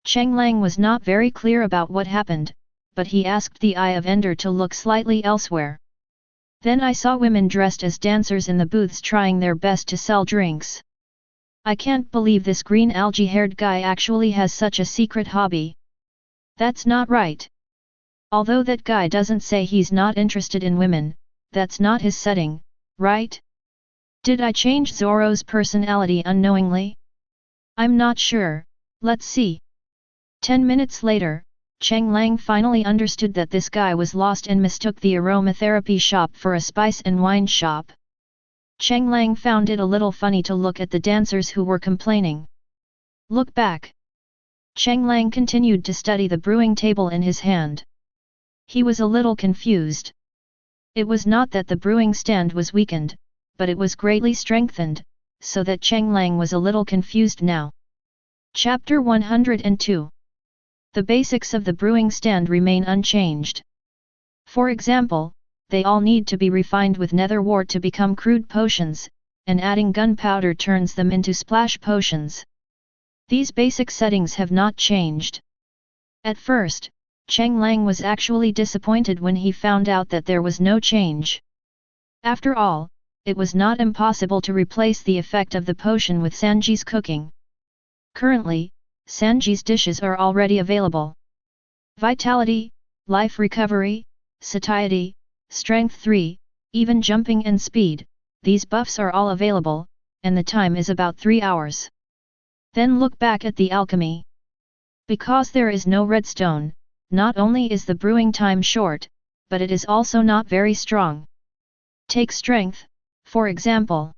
Cheng Lang was not very clear about what happened, but he asked the Eye of Ender to look slightly elsewhere. Then I saw women dressed as dancers in the booths trying their best to sell drinks. I can't believe this green algae-haired guy actually has such a secret hobby. That's not right. Although that guy doesn't say he's not interested in women, that's not his setting, right? Did I change Zoro's personality unknowingly? I'm not sure, let's see. 10 minutes later, Cheng Lang finally understood that this guy was lost and mistook the aromatherapy shop for a spice and wine shop. Cheng Lang found it a little funny to look at the dancers who were complaining. Look back. Cheng Lang continued to study the brewing table in his hand. He was a little confused. It was not that the brewing stand was weakened, but it was greatly strengthened, so that Cheng Lang was a little confused now. Chapter 102. The basics of the brewing stand remain unchanged. For example, they all need to be refined with nether wart to become crude potions, and adding gunpowder turns them into splash potions. These basic settings have not changed. At first, Cheng Lang was actually disappointed when he found out that there was no change. After all, it was not impossible to replace the effect of the potion with Sanji's cooking. Currently, Sanji's dishes are already available. Vitality, Life Recovery, Satiety, Strength 3, even Jumping and Speed, these buffs are all available, and the time is about 3 hours. Then look back at the alchemy. Because there is no redstone, not only is the brewing time short, but it is also not very strong. Take strength, for example.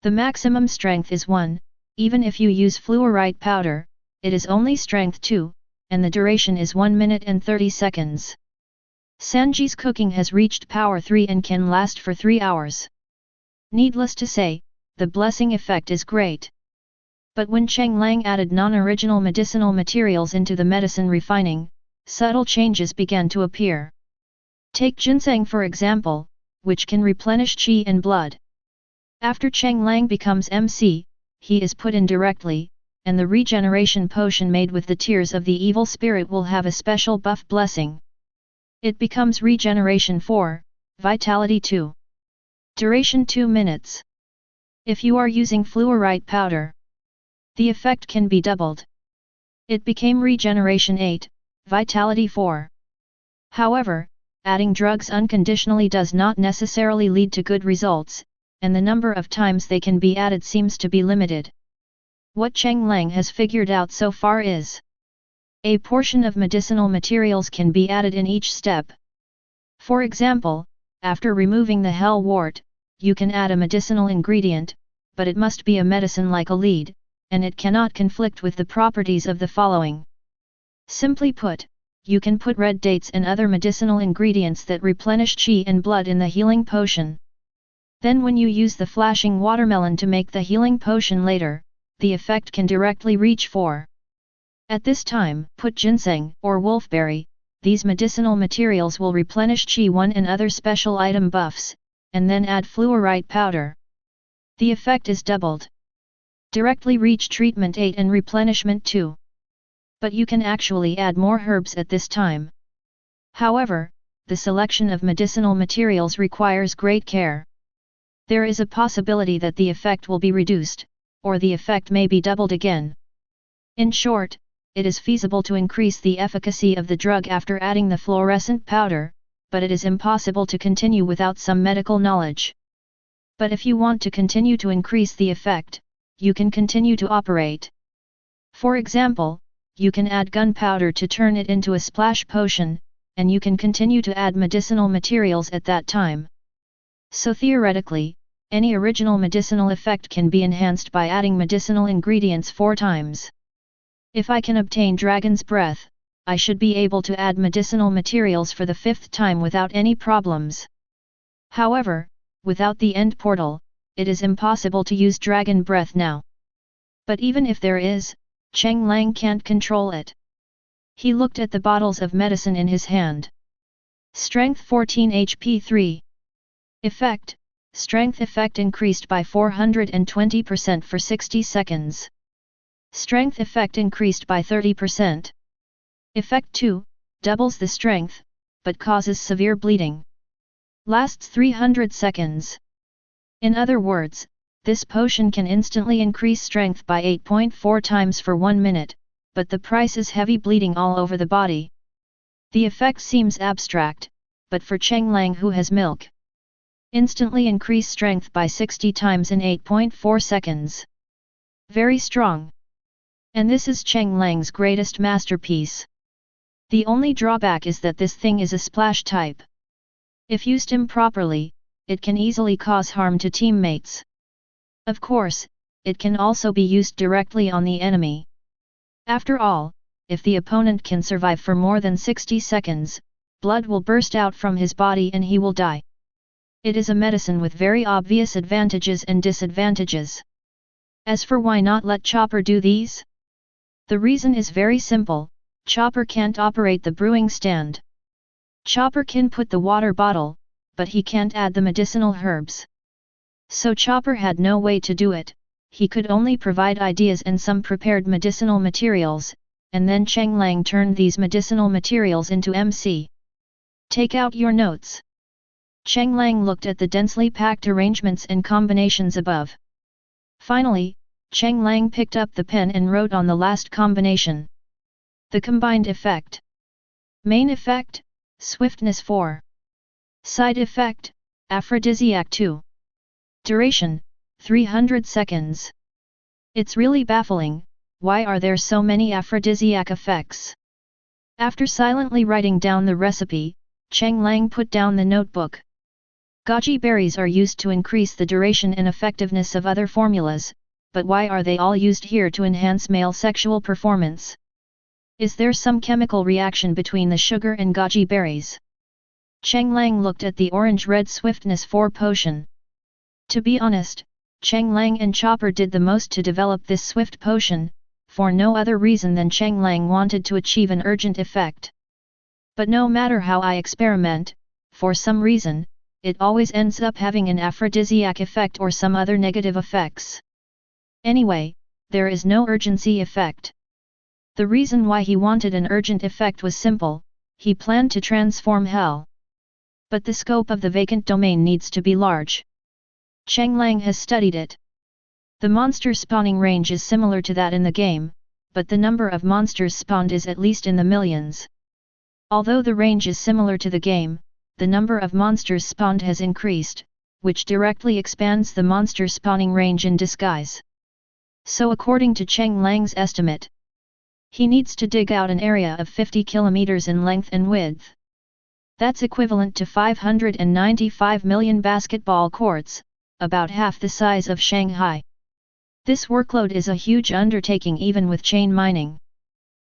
The maximum strength is 1, even if you use fluorite powder, it is only strength 2, and the duration is 1 minute and 30 seconds. Sanji's cooking has reached power 3 and can last for 3 hours. Needless to say, the blessing effect is great. But when Cheng Lang added non-original medicinal materials into the medicine refining, subtle changes began to appear. Take ginseng for example, which can replenish qi and blood. After Cheng Lang becomes MC, he is put in directly, and the regeneration potion made with the tears of the evil spirit will have a special buff blessing. It becomes regeneration 4, vitality 2. Duration 2 minutes. If you are using fluorite powder, the effect can be doubled. It became regeneration 8, vitality 4. However, adding drugs unconditionally does not necessarily lead to good results, and the number of times they can be added seems to be limited. What Cheng Lang has figured out so far is A portion of medicinal materials can be added in each step. For example, after removing the hellwort, you can add a medicinal ingredient, but it must be a medicine like a lead, and it cannot conflict with the properties of the following. Simply put, you can put red dates and other medicinal ingredients that replenish chi and blood in the healing potion. Then when you use the flashing watermelon to make the healing potion later, the effect can directly reach 4. At this time, put ginseng or wolfberry. These medicinal materials will replenish Qi 1 and other special item buffs, and then add fluorite powder. The effect is doubled. Directly reach treatment 8 and replenishment 2. But you can actually add more herbs at this time. However, the selection of medicinal materials requires great care. There is a possibility that the effect will be reduced, or the effect may be doubled again. In short, it is feasible to increase the efficacy of the drug after adding the fluorescent powder, but it is impossible to continue without some medical knowledge. But if you want to continue to increase the effect, you can continue to operate. For example, you can add gunpowder to turn it into a splash potion, and you can continue to add medicinal materials at that time. So theoretically, any original medicinal effect can be enhanced by adding medicinal ingredients 4 times. If I can obtain Dragon's Breath, I should be able to add medicinal materials for the 5th time without any problems. However, without the end portal, it is impossible to use Dragon Breath now. But even if there is, Cheng Lang can't control it. He looked at the bottles of medicine in his hand. Strength 14 HP 3. Effect: Strength effect increased by 420% for 60 seconds. Strength effect increased by 30%. Effect 2, doubles the strength, but causes severe bleeding. Lasts 300 seconds. In other words, this potion can instantly increase strength by 8.4 times for 1 minute, but the price is heavy bleeding all over the body. The effect seems abstract, but for Cheng Lang who has milk, instantly increase strength by 60 times in 8.4 seconds. Very strong. And this is Cheng Lang's greatest masterpiece. The only drawback is that this thing is a splash type. If used improperly, it can easily cause harm to teammates. Of course, it can also be used directly on the enemy. After all, if the opponent can survive for more than 60 seconds, blood will burst out from his body and he will die. It is a medicine with very obvious advantages and disadvantages. As for why not let Chopper do these? The reason is very simple: Chopper can't operate the brewing stand. Chopper can put the water bottle, but he can't add the medicinal herbs. So Chopper had no way to do it. He could only provide ideas and some prepared medicinal materials, and then Cheng Lang turned these medicinal materials into MC. Take out your notes. Cheng Lang looked at the densely packed arrangements and combinations above. Finally, Cheng Lang picked up the pen and wrote on the last combination. The combined effect. Main effect: Swiftness 4. Side effect: Aphrodisiac 2. Duration: 300 seconds. It's really baffling, why are there so many aphrodisiac effects? After silently writing down the recipe, Cheng Lang put down the notebook. Goji berries are used to increase the duration and effectiveness of other formulas, but why are they all used here to enhance male sexual performance? Is there some chemical reaction between the sugar and goji berries? Cheng Lang looked at the orange-red Swiftness 4 potion. To be honest, Cheng Lang and Chopper did the most to develop this swift potion, for no other reason than Cheng Lang wanted to achieve an urgent effect. But no matter how I experiment, for some reason, it always ends up having an aphrodisiac effect or some other negative effects. Anyway, there is no urgency effect. The reason why he wanted an urgent effect was simple: he planned to transform Hell. But the scope of the vacant domain needs to be large. Cheng Lang has studied it. The monster spawning range is similar to that in the game, but the number of monsters spawned is at least in the millions. Although the range is similar to the game, the number of monsters spawned has increased, which directly expands the monster spawning range in disguise. So according to Cheng Lang's estimate, He needs to dig out an area of 50 kilometers in length and width. That's equivalent to 595 million basketball courts, about half the size of Shanghai. This workload is a huge undertaking even with chain mining.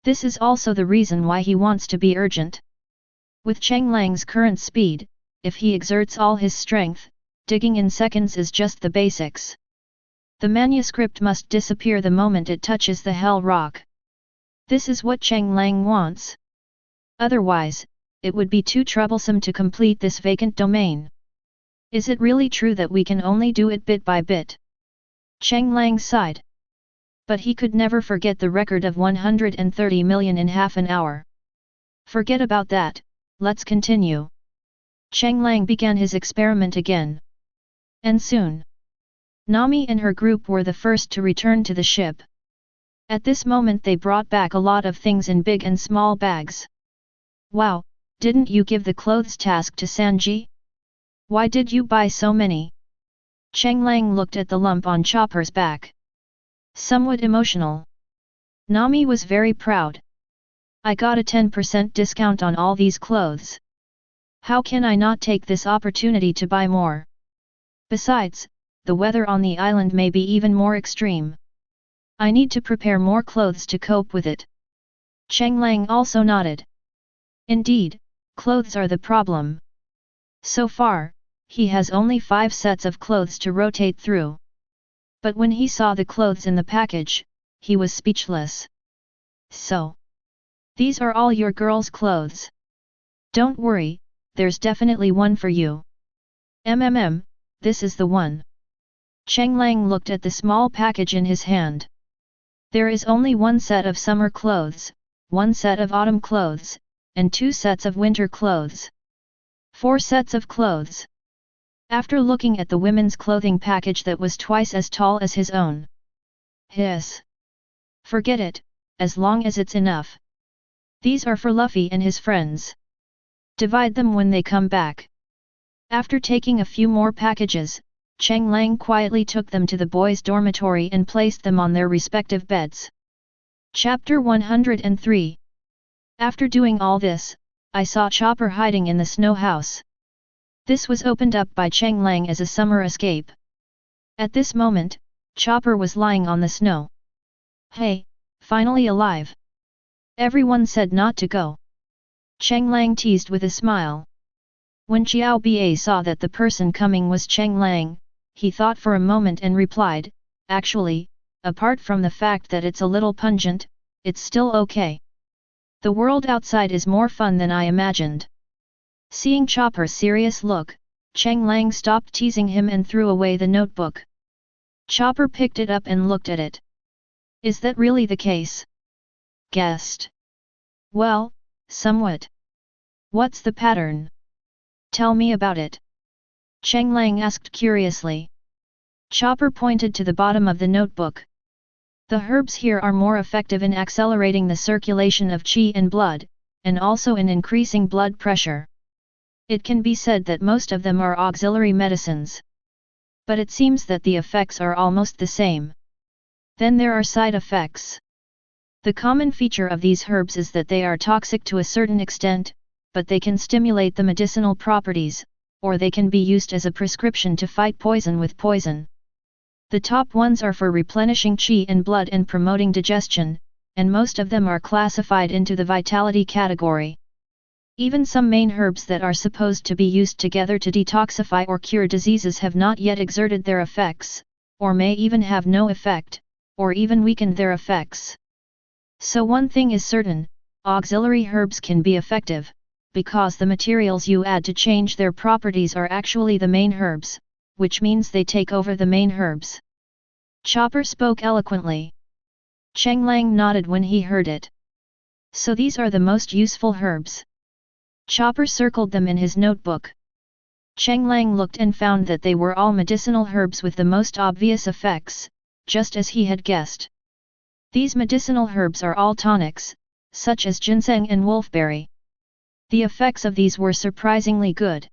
This is also the reason why he wants to be urgent. With Cheng Lang's current speed, if he exerts all his strength, digging in seconds is just the basics. The manuscript must disappear the moment it touches the hell rock. This is what Cheng Lang wants. Otherwise, it would be too troublesome to complete this vacant domain. Is it really true that we can only do it bit by bit? Cheng Lang sighed. But he could never forget the record of 130 million in half an hour. Forget about that, let's continue. Cheng Lang began his experiment again. And soon, Nani and her group were the first to return to the ship. At this moment they brought back a lot of things in big and small bags. Wow, didn't you give the clothes task to Sanji? Why did you buy so many? Cheng Lang looked at the lump on Chopper's back. Somewhat emotional. Nani was very proud. I got a 10% discount on all these clothes. How can I not take this opportunity to buy more? Besides, the weather on the island may be even more extreme. I need to prepare more clothes to cope with it. Cheng Lang also nodded. Indeed, clothes are the problem. So far, he has only 5 sets of clothes to rotate through. But when he saw the clothes in the package, he was speechless. So, these are all your girls' clothes. Don't worry, there's definitely one for you. This is the one. Cheng Lang looked at the small package in his hand. There is only 1 set of summer clothes, 1 set of autumn clothes, and 2 sets of winter clothes. 4 sets of clothes. After looking at the women's clothing package that was twice as tall as his own. Hiss. Forget it, as long as it's enough. These are for Luffy and his friends. Divide them when they come back. After taking a few more packages, Cheng Lang quietly took them to the boys' dormitory and placed them on their respective beds. Chapter 103. After doing all this, I saw Chopper hiding in the snow house. This was opened up by Cheng Lang as a summer escape. At this moment, Chopper was lying on the snow. Hey, finally alive. Everyone said not to go. Cheng Lang teased with a smile. When Xiao Ba saw that the person coming was Cheng Lang, he thought for a moment and replied, actually, apart from the fact that it's a little pungent, it's still okay. The world outside is more fun than I imagined. Seeing Chopper's serious look, Cheng Lang stopped teasing him and threw away the notebook. Chopper picked it up and looked at it. Is that really the case? Guessed. Well, somewhat. What's the pattern? Tell me about it. Cheng Lang asked curiously. Chopper pointed to the bottom of the notebook. The herbs here are more effective in accelerating the circulation of qi and blood, and also in increasing blood pressure. It can be said that most of them are auxiliary medicines. But it seems that the effects are almost the same. Then there are side effects. The common feature of these herbs is that they are toxic to a certain extent, but they can stimulate the medicinal properties, or they can be used as a prescription to fight poison with poison. The top ones are for replenishing qi and blood and promoting digestion, and most of them are classified into the vitality category. Even some main herbs that are supposed to be used together to detoxify or cure diseases have not yet exerted their effects, or may even have no effect, or even weakened their effects. So one thing is certain, auxiliary herbs can be effective, because the materials you add to change their properties are actually the main herbs, which means they take over the main herbs. Chopper spoke eloquently. Cheng Lang nodded when he heard it. So these are the most useful herbs. Chopper circled them in his notebook. Cheng Lang looked and found that they were all medicinal herbs with the most obvious effects, just as he had guessed. These medicinal herbs are all tonics, such as ginseng and wolfberry. The effects of these were surprisingly good.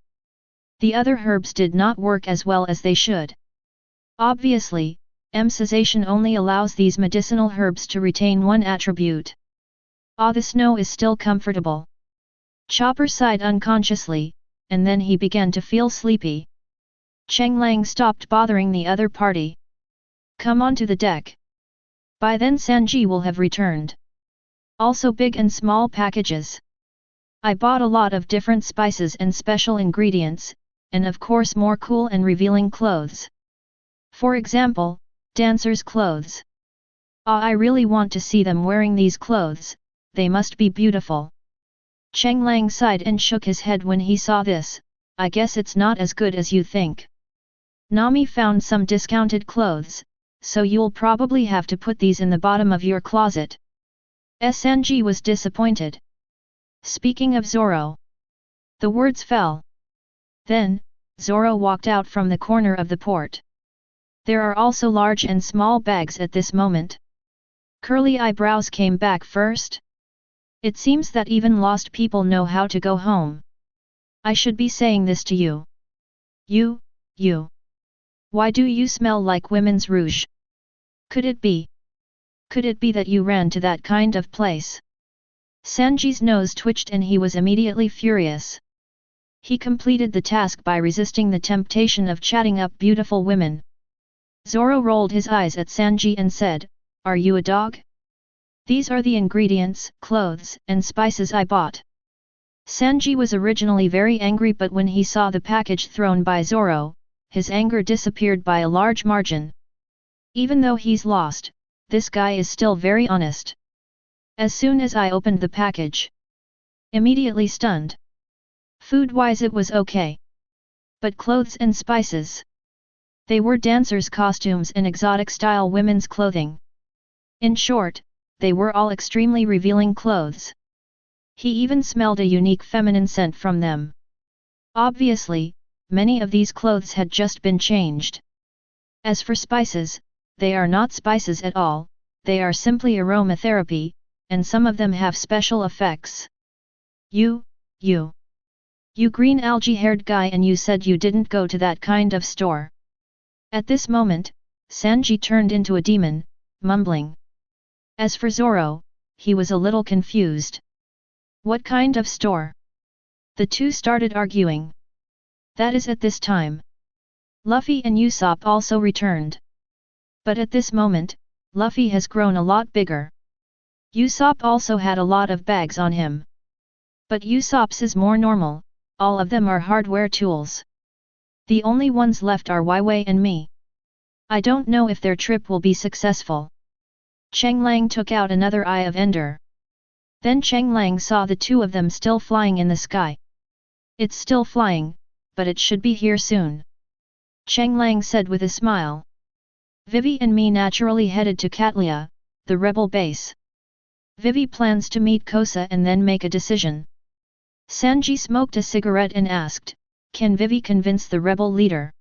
The other herbs did not work as well as they should. Obviously, emphasization only allows these medicinal herbs to retain one attribute. Ah, the snow is still comfortable. Chopper sighed unconsciously, and then he began to feel sleepy. Cheng Lang stopped bothering the other party. Come onto the deck. By then Sanji will have returned. Also big and small packages. I bought a lot of different spices and special ingredients, and of course more cool and revealing clothes. For example, dancers' clothes. Ah, I really want to see them wearing these clothes, they must be beautiful. Cheng Lang sighed and shook his head when he saw this. I guess it's not as good as you think. Nami found some discounted clothes, so you'll probably have to put these in the bottom of your closet. Sanji was disappointed. Speaking of Zoro. The words fell. Then, Zoro walked out from the corner of the port. There are also large and small bags at this moment. Curly eyebrows came back first. It seems that even lost people know how to go home. I should be saying this to you. You. Why do you smell like women's rouge? Could it be that you ran to that kind of place? Sanji's nose twitched and he was immediately furious. He completed the task by resisting the temptation of chatting up beautiful women. Zoro rolled his eyes at Sanji and said, "Are you a dog? These are the ingredients, clothes, and spices I bought." Sanji was originally very angry, but when he saw the package thrown by Zoro, his anger disappeared by a large margin. Even though he's lost, this guy is still very honest. As soon as I opened the package, immediately stunned. Food-wise it was okay. But clothes and spices. They were dancers' costumes and exotic-style women's clothing. In short, they were all extremely revealing clothes. He even smelled a unique feminine scent from them. Obviously, many of these clothes had just been changed. As for spices, they are not spices at all, they are simply aromatherapy, and some of them have special effects. You green algae-haired guy, and you said you didn't go to that kind of store. At this moment, Sanji turned into a demon, mumbling. As for Zoro, he was a little confused. What kind of store? The two started arguing. That is at this time. Luffy and Usopp also returned. But at this moment, Luffy has grown a lot bigger. Usopp also had a lot of bags on him. But Usopp's is more normal, all of them are hardware tools. The only ones left are Waiwei and me. I don't know if their trip will be successful. Cheng Lang took out another Eye of Ender. Then Cheng Lang saw the two of them still flying in the sky. It's still flying, but it should be here soon. Cheng Lang said with a smile. Vivi and me naturally headed to Katlia, the rebel base. Vivi plans to meet Kosa and then make a decision. Sanji smoked a cigarette and asked, "Can Vivi convince the rebel leader?"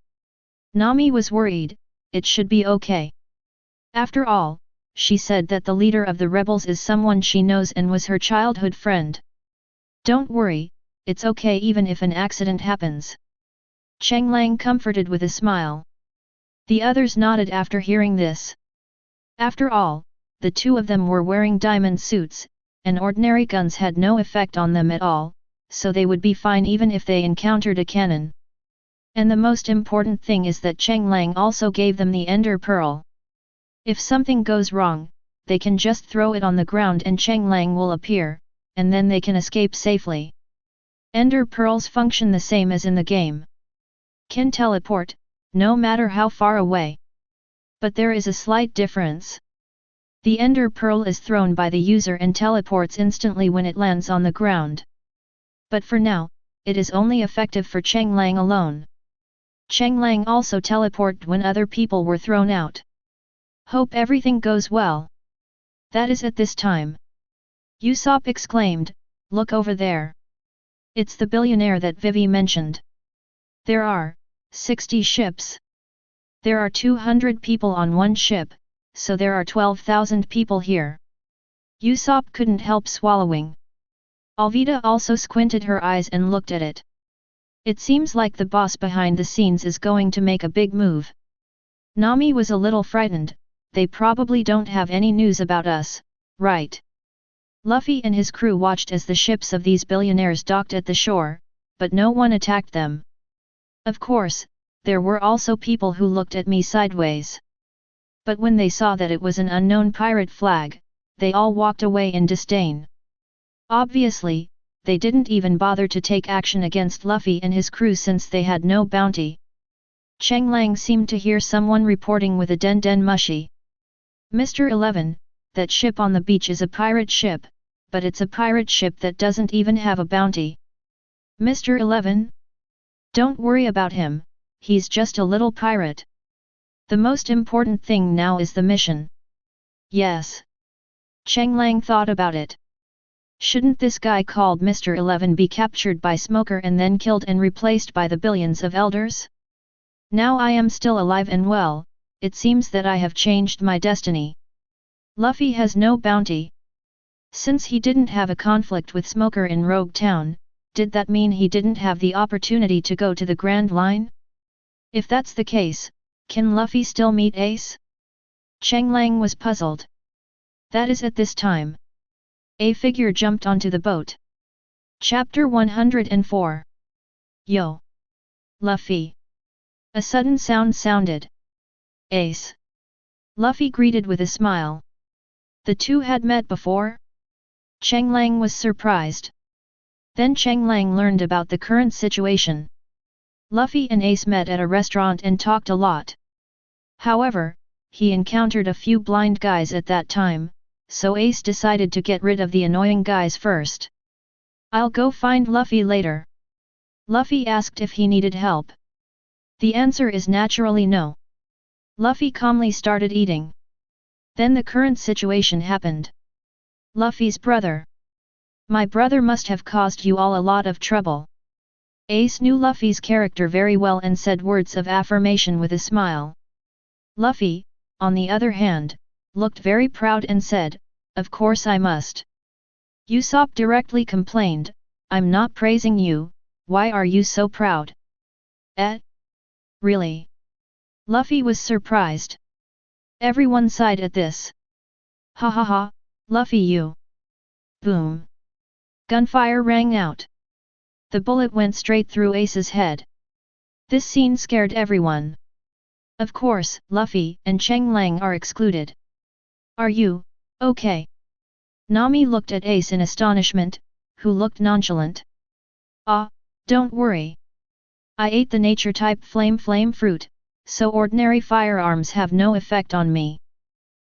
Nami was worried, it should be okay. After all, she said that the leader of the rebels is someone she knows and was her childhood friend. Don't worry, it's okay even if an accident happens. Cheng Lang comforted with a smile. The others nodded after hearing this. After all, the two of them were wearing diamond suits, and ordinary guns had no effect on them at all, so they would be fine even if they encountered a cannon. And the most important thing is that Cheng Lang also gave them the Ender Pearl. If something goes wrong, they can just throw it on the ground and Cheng Lang will appear, and then they can escape safely. Ender Pearls function the same as in the game. Can teleport, no matter how far away. But there is a slight difference. The Ender Pearl is thrown by the user and teleports instantly when it lands on the ground. But for now, it is only effective for Cheng Lang alone. Cheng Lang also teleported when other people were thrown out. Hope everything goes well. That is at this time. Usopp exclaimed, "Look over there. It's the billionaire that Vivi mentioned. There are 60 ships. There are 200 people on one ship, so there are 12,000 people here." Usopp couldn't help swallowing. Alvida also squinted her eyes and looked at it. It seems like the boss behind the scenes is going to make a big move. Nami was a little frightened. They probably don't have any news about us, right? Luffy and his crew watched as the ships of these billionaires docked at the shore, but no one attacked them. Of course, there were also people who looked at me sideways. But when they saw that it was an unknown pirate flag, they all walked away in disdain. Obviously, they didn't even bother to take action against Luffy and his crew since they had no bounty. Cheng Lang seemed to hear someone reporting with a den mushy. Mr. 11, that ship on the beach is a pirate ship, but it's a pirate ship that doesn't even have a bounty. Mr. 11? Don't worry about him, he's just a little pirate. The most important thing now is the mission. Yes. Cheng Lang thought about it. Shouldn't this guy called Mr. 11 be captured by Smoker and then killed and replaced by the billions of elders? Now I am still alive and well, it seems that I have changed my destiny. Luffy has no bounty. Since he didn't have a conflict with Smoker in Rogue Town, did that mean he didn't have the opportunity to go to the Grand Line? If that's the case, can Luffy still meet Ace? Cheng Lang was puzzled. That is at this time. A figure jumped onto the boat. Chapter 104. Yo! Luffy! A sudden sound sounded. Ace! Luffy greeted with a smile. The two had met before? Cheng Lang was surprised. Then Cheng Lang learned about the current situation. Luffy and Ace met at a restaurant and talked a lot. However, he encountered a few blind guys at that time, so Ace decided to get rid of the annoying guys first. I'll go find Luffy later. Luffy asked if he needed help. The answer is naturally no. Luffy calmly started eating. Then the current situation happened. Luffy's brother. My brother must have caused you all a lot of trouble. Ace knew Luffy's character very well and said words of affirmation with a smile. Luffy, on the other hand, looked very proud and said, "Of course I must." Usopp directly complained, "I'm not praising you, why are you so proud?" Really? Luffy was surprised. Everyone sighed at this. Ha ha ha, Luffy you! Boom! Gunfire rang out. The bullet went straight through Ace's head. This scene scared everyone. Of course, Luffy and Cheng Lang are excluded. Are you okay? Nami looked at Ace in astonishment, who looked nonchalant. Ah, don't worry. I ate the nature-type flame fruit, so ordinary firearms have no effect on me.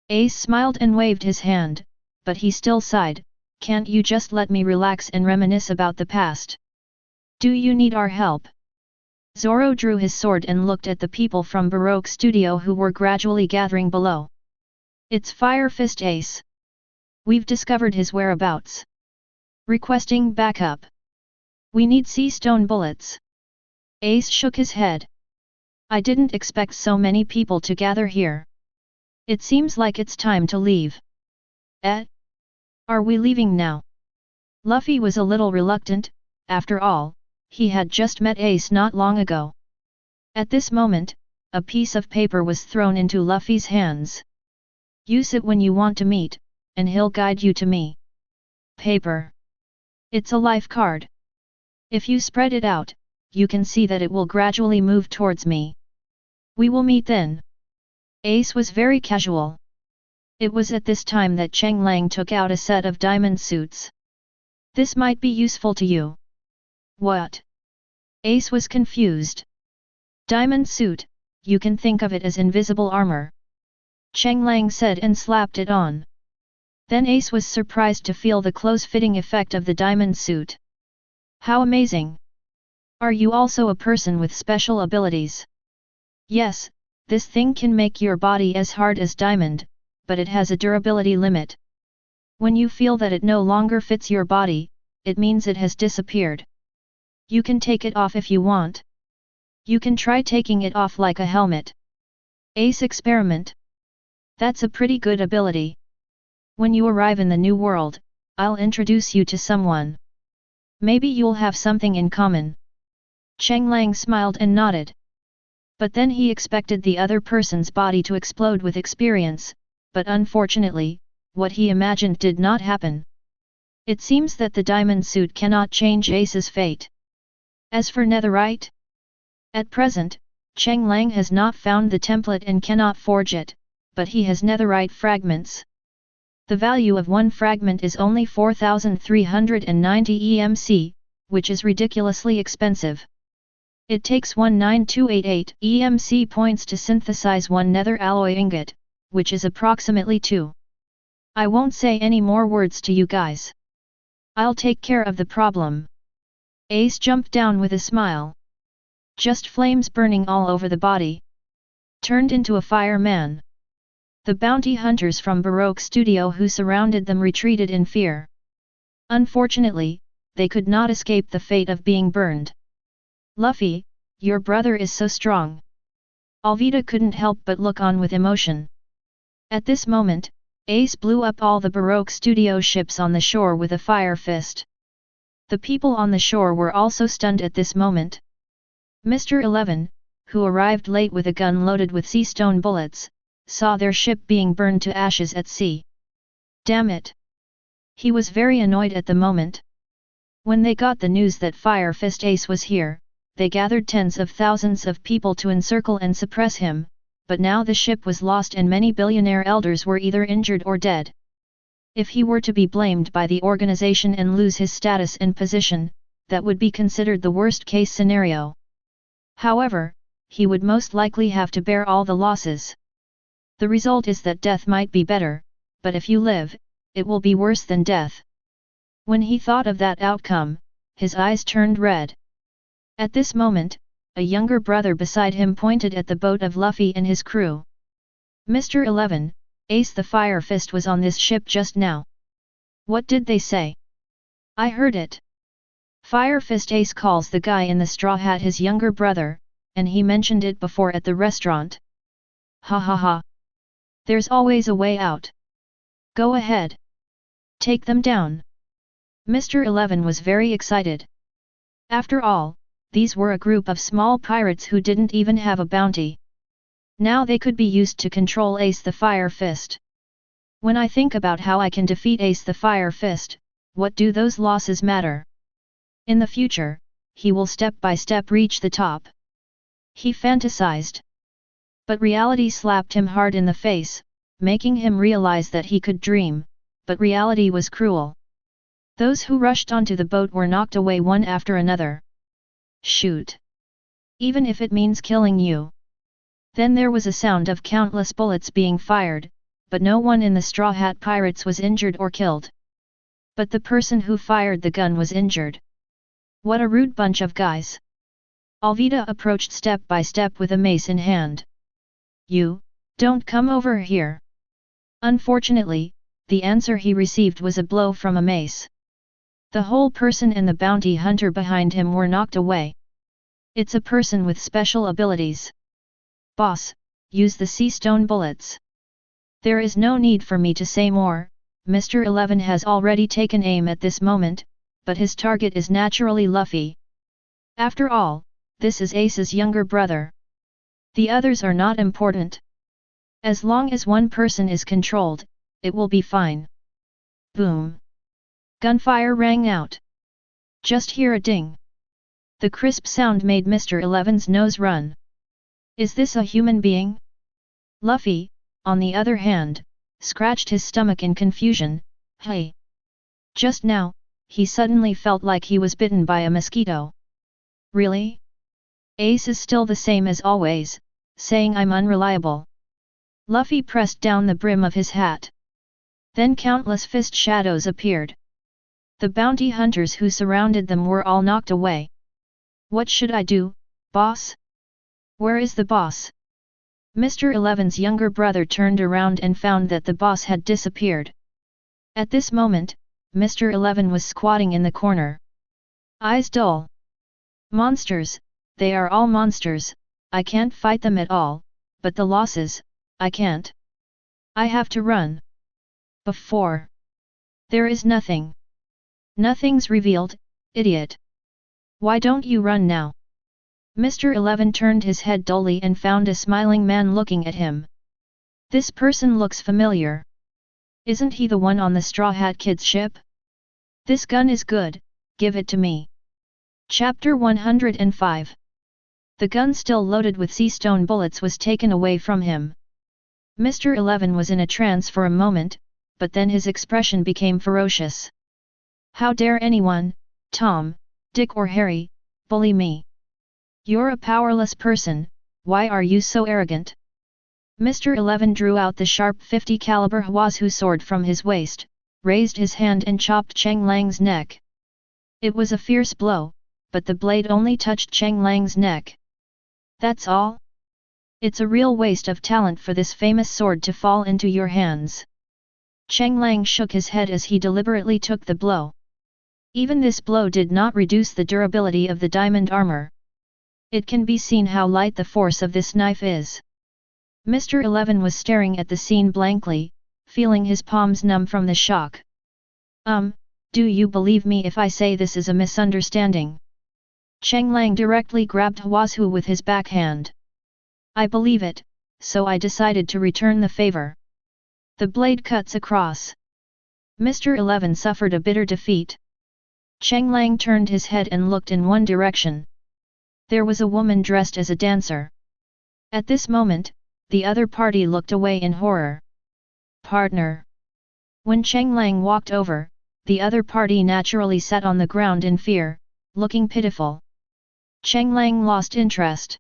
Ace smiled and waved his hand, but he still sighed, can't you just let me relax and reminisce about the past? Do you need our help? Zoro drew his sword and looked at the people from Baroque Studio who were gradually gathering below. It's Fire Fist Ace. We've discovered his whereabouts. Requesting backup. We need sea stone bullets. Ace shook his head. I didn't expect so many people to gather here. It seems like it's time to leave. Are we leaving now? Luffy was a little reluctant, after all, he had just met Ace not long ago. At this moment, a piece of paper was thrown into Luffy's hands. Use it when you want to meet, and he'll guide you to me. Paper. It's a life card. If you spread it out, you can see that it will gradually move towards me. We will meet then. Ace was very casual. It was at this time that Cheng Lang took out a set of diamond suits. This might be useful to you. What? Ace was confused. Diamond suit, you can think of it as invisible armor. Cheng Lang said and slapped it on. Then Ace was surprised to feel the close-fitting effect of the diamond suit. How amazing! Are you also a person with special abilities? Yes, this thing can make your body as hard as diamond, but it has a durability limit. When you feel that it no longer fits your body, it means it has disappeared. You can take it off if you want. You can try taking it off like a helmet. Ace experiment. That's a pretty good ability. When you arrive in the new world, I'll introduce you to someone. Maybe you'll have something in common. Cheng Lang smiled and nodded. But then he expected the other person's body to explode with experience, but unfortunately, what he imagined did not happen. It seems that the diamond suit cannot change Ace's fate. As for netherite? At present, Cheng Lang has not found the template and cannot forge it, but he has netherite fragments. The value of one fragment is only 4,390 EMC, which is ridiculously expensive. It takes 19288 EMC points to synthesize one nether alloy ingot, which is approximately 2. I won't say any more words to you guys. I'll take care of the problem. Ace jumped down with a smile. Just flames burning all over the body. Turned into a fireman. The bounty hunters from Baroque Studio who surrounded them retreated in fear. Unfortunately, they could not escape the fate of being burned. Luffy, your brother is so strong. Alvida couldn't help but look on with emotion. At this moment, Ace blew up all the Baroque Studio ships on the shore with a fire fist. The people on the shore were also stunned at this moment. Mr. 11, who arrived late with a gun loaded with sea stone bullets, saw their ship being burned to ashes at sea. Damn it! He was very annoyed at the moment. When they got the news that Fire Fist Ace was here, they gathered tens of thousands of people to encircle and suppress him, but now the ship was lost and many billionaire elders were either injured or dead. If he were to be blamed by the organization and lose his status and position, that would be considered the worst-case scenario. However, he would most likely have to bear all the losses. The result is that death might be better, but if you live, it will be worse than death. When he thought of that outcome, his eyes turned red. At this moment, a younger brother beside him pointed at the boat of Luffy and his crew. Mr. 11, Ace the Fire Fist was on this ship just now. What did they say? I heard it. Fire Fist Ace calls the guy in the straw hat his younger brother, and he mentioned it before at the restaurant. Ha ha ha. There's always a way out. Go ahead. Take them down. Mr. 11 was very excited. After all, these were a group of small pirates who didn't even have a bounty. Now they could be used to control Ace the Fire Fist. When I think about how I can defeat Ace the Fire Fist, what do those losses matter? In the future, he will step by step reach the top. He fantasized. But reality slapped him hard in the face, making him realize that he could dream, but reality was cruel. Those who rushed onto the boat were knocked away one after another. Shoot! Even if it means killing you. Then there was a sound of countless bullets being fired, but no one in the Straw Hat Pirates was injured or killed. But the person who fired the gun was injured. What a rude bunch of guys! Alvida approached step by step with a mace in hand. You, don't come over here. Unfortunately, the answer he received was a blow from a mace. The whole person and the bounty hunter behind him were knocked away. It's a person with special abilities. Boss, use the sea stone bullets. There is no need for me to say more, Mr. 11 has already taken aim at this moment, but his target is naturally Luffy. After all, this is Ace's younger brother. The others are not important. As long as one person is controlled, it will be fine. Boom! Gunfire rang out. Just hear a ding. The crisp sound made Mr. 11's nose run. Is this a human being? Luffy, on the other hand, scratched his stomach in confusion. Hey! Just now, he suddenly felt like he was bitten by a mosquito. Really? Ace is still the same as always, saying I'm unreliable. Luffy pressed down the brim of his hat. Then countless fist shadows appeared. The bounty hunters who surrounded them were all knocked away. What should I do, boss? Where is the boss? Mr. 11's younger brother turned around and found that the boss had disappeared. At this moment, Mr. 11 was squatting in the corner. Eyes dull. Monsters, they are all monsters, I can't fight them at all, but the losses, I can't. I have to run. Before. There is nothing. Nothing's revealed, idiot. Why don't you run now? Mr. 11 turned his head dully and found a smiling man looking at him. This person looks familiar. Isn't he the one on the Straw Hat Kid's ship? This gun is good, give it to me. Chapter 105. The gun still loaded with sea stone bullets was taken away from him. Mr. 11 was in a trance for a moment, but then his expression became ferocious. How dare anyone, Tom, Dick or Harry, bully me? You're a powerless person, why are you so arrogant? Mr. 11 drew out the sharp 50 caliber Hwazhu sword from his waist, raised his hand and chopped Cheng Lang's neck. It was a fierce blow, but the blade only touched Cheng Lang's neck. That's all? It's a real waste of talent for this famous sword to fall into your hands. Cheng Lang shook his head as he deliberately took the blow. Even this blow did not reduce the durability of the diamond armor. It can be seen how light the force of this knife is. Mr. 11 was staring at the scene blankly, feeling his palms numb from the shock. Do you believe me if I say this is a misunderstanding? Cheng Lang directly grabbed Hwazhu with his backhand. I believe it, so I decided to return the favor. The blade cuts across. Mr. 11 suffered a bitter defeat. Cheng Lang turned his head and looked in one direction. There was a woman dressed as a dancer. At this moment, the other party looked away in horror. Partner. When Cheng Lang walked over, the other party naturally sat on the ground in fear, looking pitiful. Cheng Lang lost interest.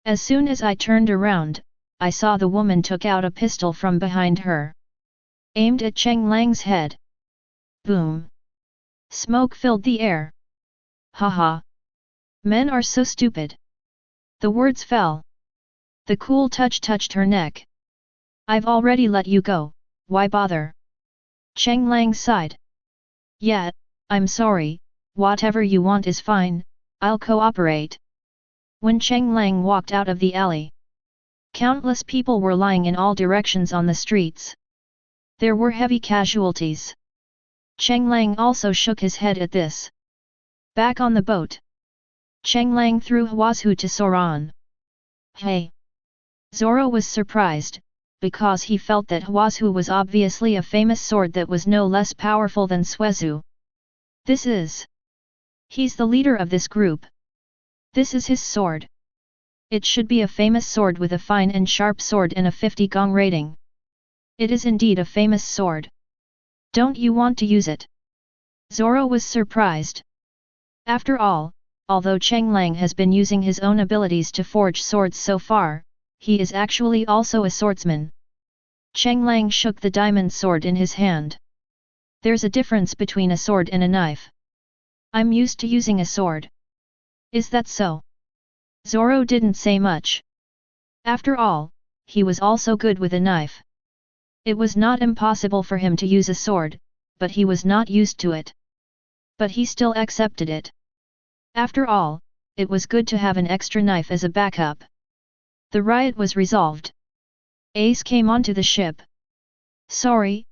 As soon as I turned around, I saw the woman took out a pistol from behind her. Aimed at Cheng Lang's head. Boom. Smoke filled the air. Haha. Men are so stupid. The words fell. The cool touch touched her neck. I've already let you go, why bother? Cheng Lang sighed. Yeah, I'm sorry, whatever you want is fine, I'll cooperate. When Cheng Lang walked out of the alley, countless people were lying in all directions on the streets. There were heavy casualties. Cheng Lang also shook his head at this. Back on the boat, Cheng Lang threw Hwazhu to Soran. Hey! Zoro was surprised, because he felt that Hwazhu was obviously a famous sword that was no less powerful than Swezu. This is. He's the leader of this group. This is his sword. It should be a famous sword with a fine and sharp sword and a 50 gong rating. It is indeed a famous sword. Don't you want to use it? Zoro was surprised. After all, although Cheng Lang has been using his own abilities to forge swords so far, he is actually also a swordsman. Cheng Lang shook the diamond sword in his hand. There's a difference between a sword and a knife. I'm used to using a sword. Is that so? Zoro didn't say much. After all, he was also good with a knife. It was not impossible for him to use a sword, but he was not used to it. But he still accepted it. After all, it was good to have an extra knife as a backup. The riot was resolved. Ace came onto the ship. Sorry,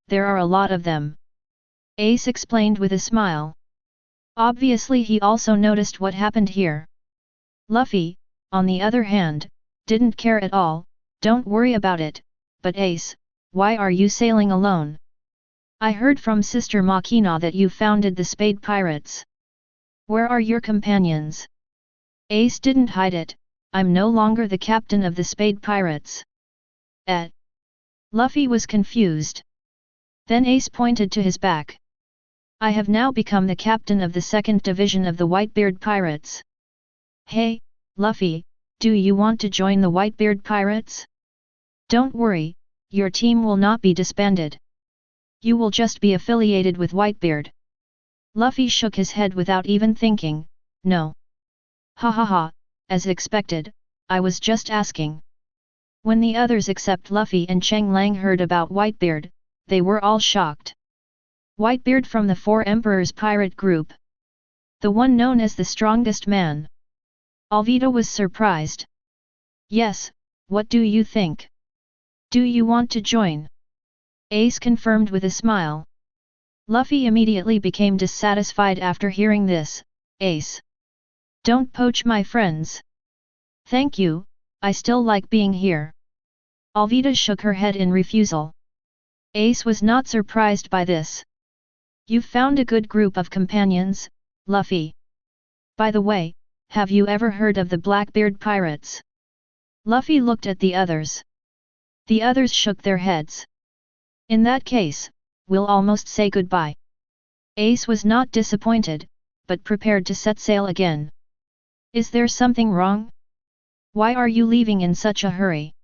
there are a lot of them. Ace explained with a smile. Obviously he also noticed what happened here. Luffy, on the other hand, didn't care at all, don't worry about it, but Ace, why are you sailing alone? I heard from Sister Makina that you founded the Spade Pirates. Where are your companions? Ace didn't hide it, I'm no longer the captain of the Spade Pirates. Luffy was confused. Then Ace pointed to his back. I have now become the captain of the second division of the Whitebeard Pirates. Hey, Luffy, do you want to join the Whitebeard Pirates? Don't worry, your team will not be disbanded. You will just be affiliated with Whitebeard. Luffy shook his head without even thinking, no. Ha ha ha, as expected, I was just asking. When the others except Luffy and Cheng Lang heard about Whitebeard, they were all shocked. Whitebeard from the Four Emperors pirate group. The one known as the strongest man. Alvito was surprised. Yes, what do you think? Do you want to join? Ace confirmed with a smile. Luffy immediately became dissatisfied after hearing this. Ace. Don't poach my friends. Thank you, I still like being here. Alvita shook her head in refusal. Ace was not surprised by this. You've found a good group of companions, Luffy. By the way, have you ever heard of the Blackbeard pirates? Luffy looked at the others. The others shook their heads. In that case, we'll almost say goodbye. Ace was not disappointed, but prepared to set sail again. Is there something wrong? Why are you leaving in such a hurry?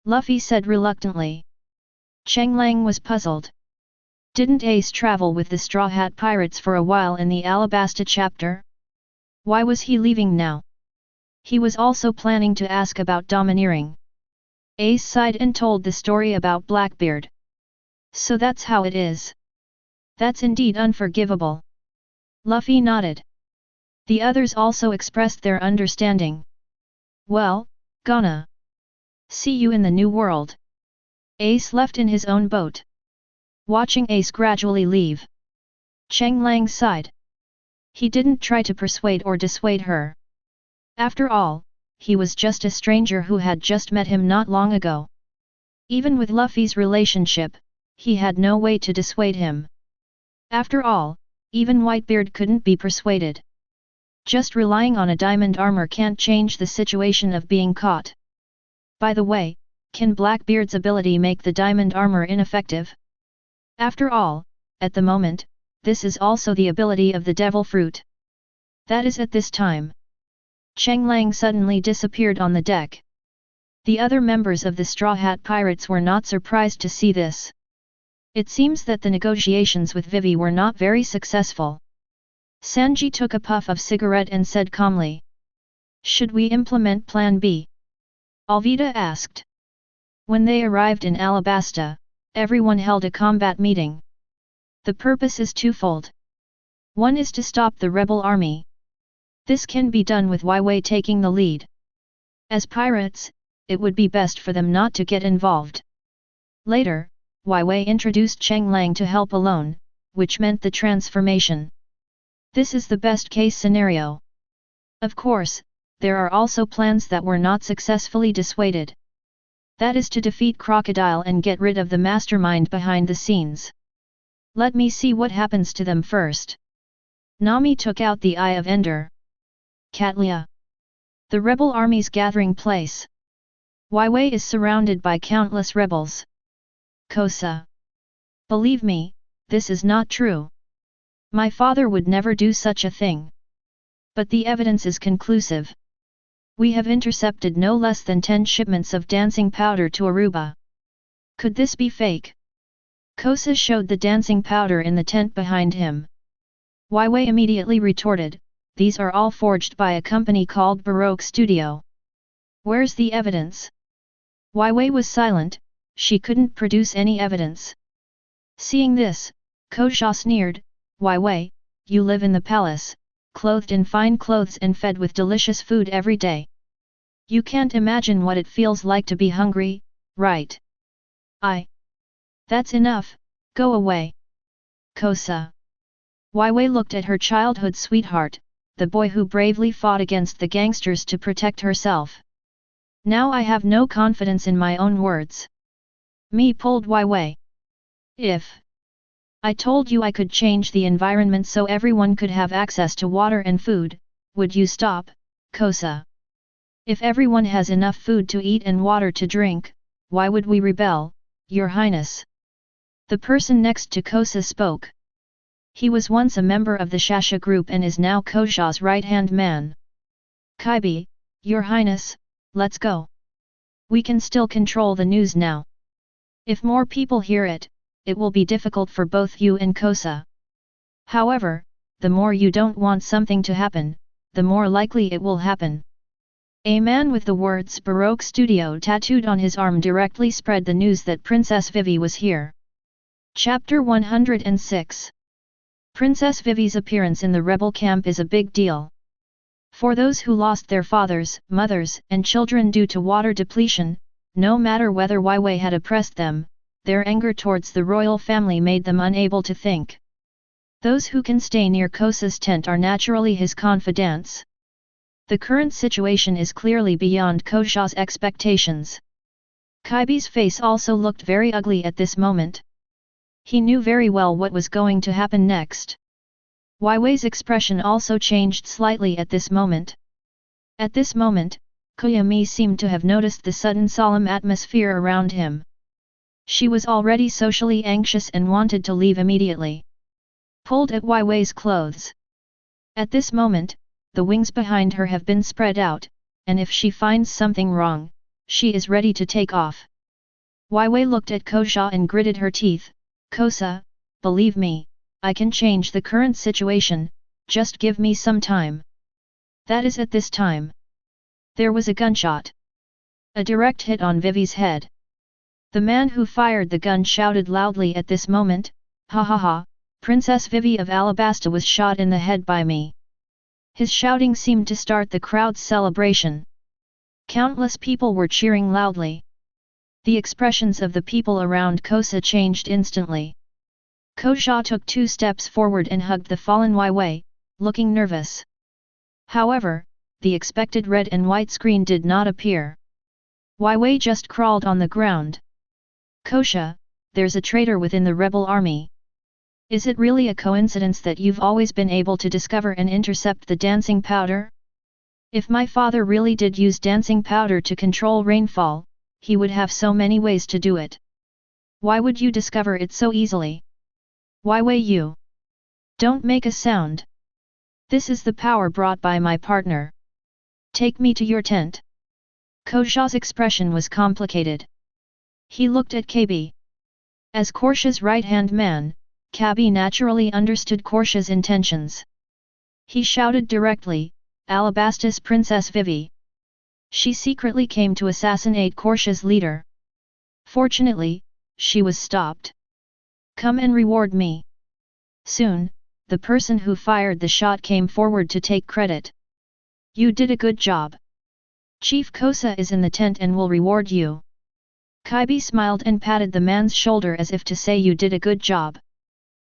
Luffy said reluctantly. Cheng Lang was puzzled. Didn't Ace travel with the Straw Hat Pirates for a while in the Alabasta chapter? Why was he leaving now? He was also planning to ask about domineering. Ace sighed and told the story about Blackbeard. So that's how it is. That's indeed unforgivable. Luffy nodded. The others also expressed their understanding. Well, gonna see you in the new world. Ace left in his own boat. Watching Ace gradually leave, Cheng Lang sighed. He didn't try to persuade or dissuade her. After all, he was just a stranger who had just met him not long ago. Even with Luffy's relationship, he had no way to dissuade him. After all, even Whitebeard couldn't be persuaded. Just relying on a diamond armor can't change the situation of being caught. By the way, can Blackbeard's ability make the diamond armor ineffective? After all, at the moment, this is also the ability of the devil fruit. That is at this time. Cheng Lang suddenly disappeared on the deck. The other members of the Straw Hat Pirates were not surprised to see this. It seems that the negotiations with Vivi were not very successful. Sanji took a puff of cigarette and said calmly. Should we implement Plan B? Alvida asked. When they arrived in Alabasta, everyone held a combat meeting. The purpose is twofold. One is to stop the rebel army. This can be done with Wai taking the lead. As pirates, it would be best for them not to get involved. Later, Wai introduced Cheng Lang to help alone, which meant the transformation. This is the best case scenario. Of course, there are also plans that were not successfully dissuaded. That is to defeat Crocodile and get rid of the mastermind behind the scenes. Let me see what happens to them first. Nami took out the Eye of Ender. Katlia. The rebel army's gathering place. Wai is surrounded by countless rebels. Kosa. Believe me, this is not true. My father would never do such a thing. But the evidence is conclusive. We have intercepted no less than 10 shipments of dancing powder to Aruba. Could this be fake? Kosa showed the dancing powder in the tent behind him. Wai immediately retorted, these are all forged by a company called Baroque Studio. Where's the evidence? Wai was silent, she couldn't produce any evidence. Seeing this, Kosa sneered, Wai, you live in the palace, clothed in fine clothes and fed with delicious food every day. You can't imagine what it feels like to be hungry, right? That's enough, go away. Kosa. Wai looked at her childhood sweetheart, the boy who bravely fought against the gangsters to protect herself. Now I have no confidence in my own words. Me pulled Wai. If I told you I could change the environment so everyone could have access to water and food, would you stop, Kosa? If everyone has enough food to eat and water to drink, why would we rebel, Your Highness? The person next to Kosa spoke. He was once a member of the Shasha group and is now Kosa's right-hand man. Kaibi, Your Highness, let's go. We can still control the news now. If more people hear it, it will be difficult for both you and Kosa. However, the more you don't want something to happen, the more likely it will happen. A man with the words Baroque Studio tattooed on his arm directly spread the news that Princess Vivi was here. Chapter 106. Princess Vivi's appearance in the rebel camp is a big deal. For those who lost their fathers, mothers, and children due to water depletion, no matter whether Wai had oppressed them, their anger towards the royal family made them unable to think. Those who can stay near Kosa's tent are naturally his confidants. The current situation is clearly beyond Kosa's expectations. Kaibi's face also looked very ugly at this moment. He knew very well what was going to happen next. Wai Wei's expression also changed slightly at this moment. At this moment, Koyami seemed to have noticed the sudden solemn atmosphere around him. She was already socially anxious and wanted to leave immediately. Pulled at Wai Wei's clothes. At this moment, the wings behind her have been spread out, and if she finds something wrong, she is ready to take off. Wai Wei looked at Kosa and gritted her teeth. Kosa, believe me, I can change the current situation, just give me some time. That is at this time. There was a gunshot. A direct hit on Vivi's head. The man who fired the gun shouted loudly at this moment, "Ha ha ha, Princess Vivi of Alabasta was shot in the head by me." His shouting seemed to start the crowd's celebration. Countless people were cheering loudly. The expressions of the people around Kosa changed instantly. Kosa took 2 steps forward and hugged the fallen Wai Wei, looking nervous. However, the expected red and white screen did not appear. Wai Wei just crawled on the ground. Kosa, there's a traitor within the rebel army. Is it really a coincidence that you've always been able to discover and intercept the dancing powder? If my father really did use dancing powder to control rainfall, he would have so many ways to do it. Why would you discover it so easily? Wai Wei, you don't make a sound. This is the power brought by my partner. Take me to your tent. Kosa's expression was complicated. He looked at KB. As Korsha's right-hand man, KB naturally understood Korsha's intentions. He shouted directly, "Alabasta's Princess Vivi." She secretly came to assassinate Korsha's leader. Fortunately, she was stopped. Come and reward me. Soon, the person who fired the shot came forward to take credit. You did a good job. Chief Kosa is in the tent and will reward you. Kaibi smiled and patted the man's shoulder as if to say you did a good job.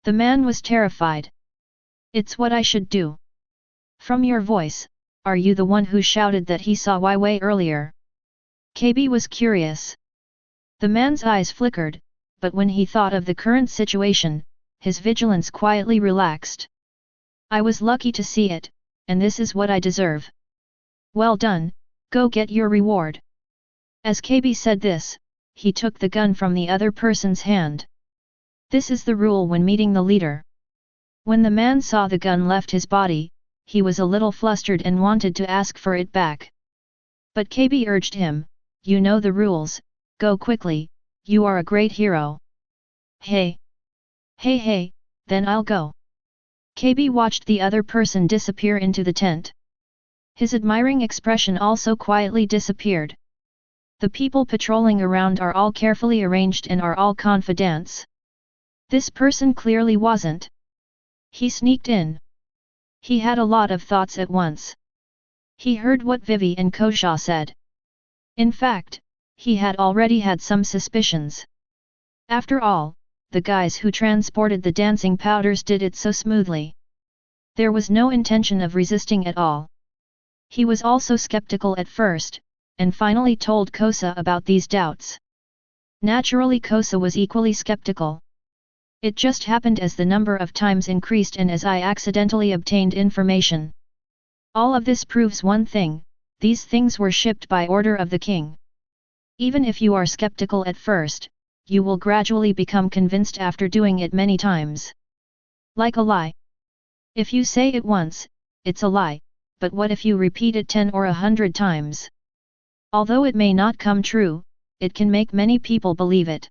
The man was terrified. It's what I should do. From your voice, are you the one who shouted that he saw Wai Wei earlier? KB was curious. The man's eyes flickered, but when he thought of the current situation, his vigilance quietly relaxed. I was lucky to see it, and this is what I deserve. Well done, go get your reward. As KB said this, he took the gun from the other person's hand. This is the rule when meeting the leader. When the man saw the gun left his body, he was a little flustered and wanted to ask for it back. But KB urged him, you know the rules, go quickly, you are a great hero. Hey! Hey hey, then I'll go. KB watched the other person disappear into the tent. His admiring expression also quietly disappeared. The people patrolling around are all carefully arranged and are all confidants. This person clearly wasn't. He sneaked in. He had a lot of thoughts at once. He heard what Vivi and Kosha said. In fact, he had already had some suspicions. After all, the guys who transported the dancing powders did it so smoothly. There was no intention of resisting at all. He was also skeptical at first, and finally told Kosa about these doubts. Naturally, Kosa was equally skeptical. It just happened as the number of times increased and as I accidentally obtained information. All of this proves one thing, these things were shipped by order of the king. Even if you are skeptical at first, you will gradually become convinced after doing it many times. Like a lie. If you say it once, it's a lie, but what if you repeat it 10 or 100 times? Although it may not come true, it can make many people believe it.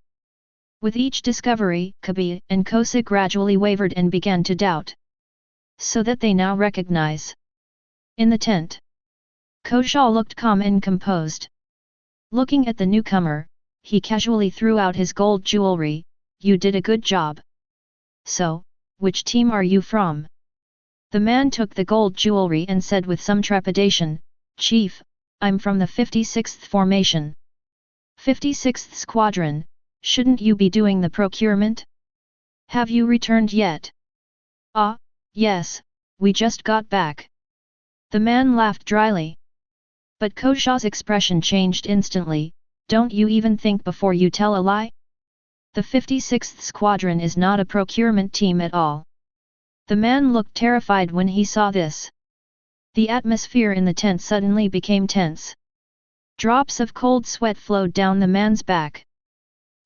With each discovery, Kabi and Kosa gradually wavered and began to doubt. So that they now recognize. In the tent, Kosha looked calm and composed. Looking at the newcomer, he casually threw out his gold jewelry. You did a good job. So, which team are you from? The man took the gold jewelry and said with some trepidation, Chief, I'm from the 56th Formation. 56th Squadron, shouldn't you be doing the procurement? Have you returned yet? Ah, yes, we just got back. The man laughed dryly. But Kosha's expression changed instantly. Don't you even think before you tell a lie? The 56th Squadron is not a procurement team at all. The man looked terrified when he saw this. The atmosphere in the tent suddenly became tense. Drops of cold sweat flowed down the man's back.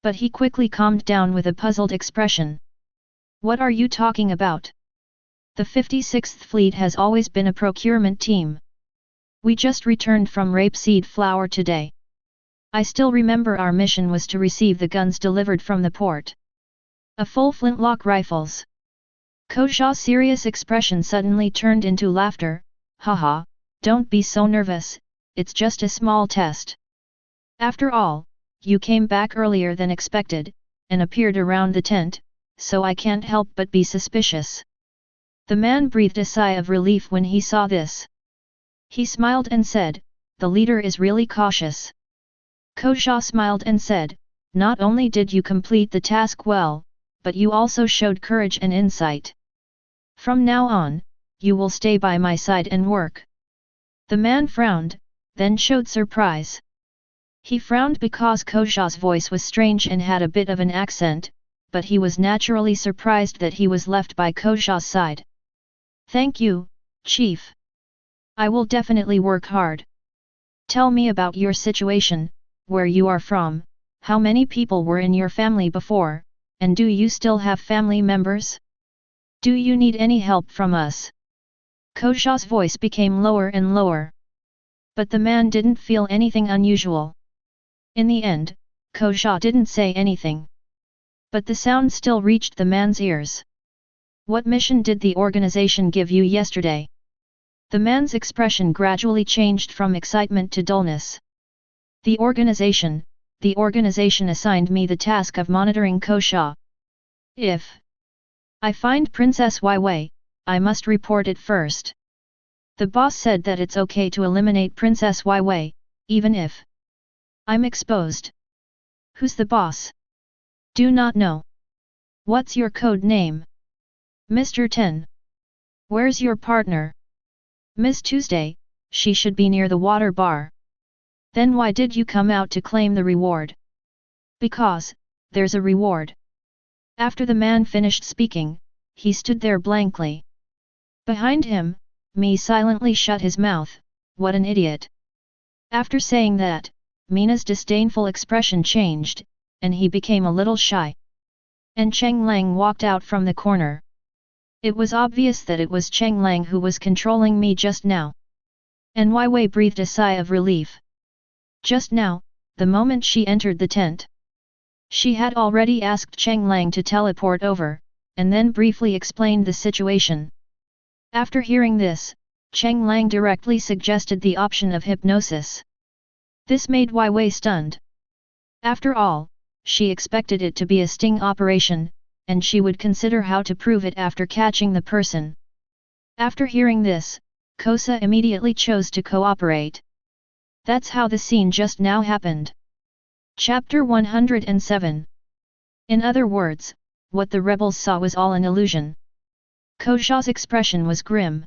But he quickly calmed down with a puzzled expression. What are you talking about? The 56th Fleet has always been a procurement team. We just returned from rapeseed flour today. I still remember our mission was to receive the guns delivered from the port. A full flintlock rifles. Koja's serious expression suddenly turned into laughter. Haha, don't be so nervous, it's just a small test. After all, you came back earlier than expected, and appeared around the tent, so I can't help but be suspicious. The man breathed a sigh of relief when he saw this. He smiled and said, the leader is really cautious. Koja smiled and said, not only did you complete the task well, but you also showed courage and insight. From now on, you will stay by my side and work. The man frowned, then showed surprise. He frowned because Koja's voice was strange and had a bit of an accent, but he was naturally surprised that he was left by Koja's side. Thank you, Chief. I will definitely work hard. Tell me about your situation, where you are from, how many people were in your family before, and do you still have family members? Do you need any help from us? Koja's voice became lower and lower. But the man didn't feel anything unusual. In the end, Koja didn't say anything. But the sound still reached the man's ears. What mission did the organization give you yesterday? The man's expression gradually changed from excitement to dullness. The organization assigned me the task of monitoring Koja. If I find Princess Wei, I must report it first. The boss said that it's okay to eliminate Princess Wei, even if I'm exposed. Who's the boss? Do not know. What's your code name? Mr. 10. Where's your partner? Miss Tuesday, she should be near the water bar. Then why did you come out to claim the reward? Because, there's a reward. After the man finished speaking, he stood there blankly. Behind him, Mi silently shut his mouth. What an idiot. After saying that, Mina's disdainful expression changed, and he became a little shy. And Cheng Lang walked out from the corner. It was obvious that it was Cheng Lang who was controlling me just now. And Wei breathed a sigh of relief. Just now, the moment she entered the tent. She had already asked Cheng Lang to teleport over, and then briefly explained the situation. After hearing this, Cheng Lang directly suggested the option of hypnosis. This made Wei stunned. After all, she expected it to be a sting operation, and she would consider how to prove it after catching the person. After hearing this, Kosa immediately chose to cooperate. That's how the scene just now happened. Chapter 107. In other words, what the rebels saw was all an illusion. Koja's expression was grim.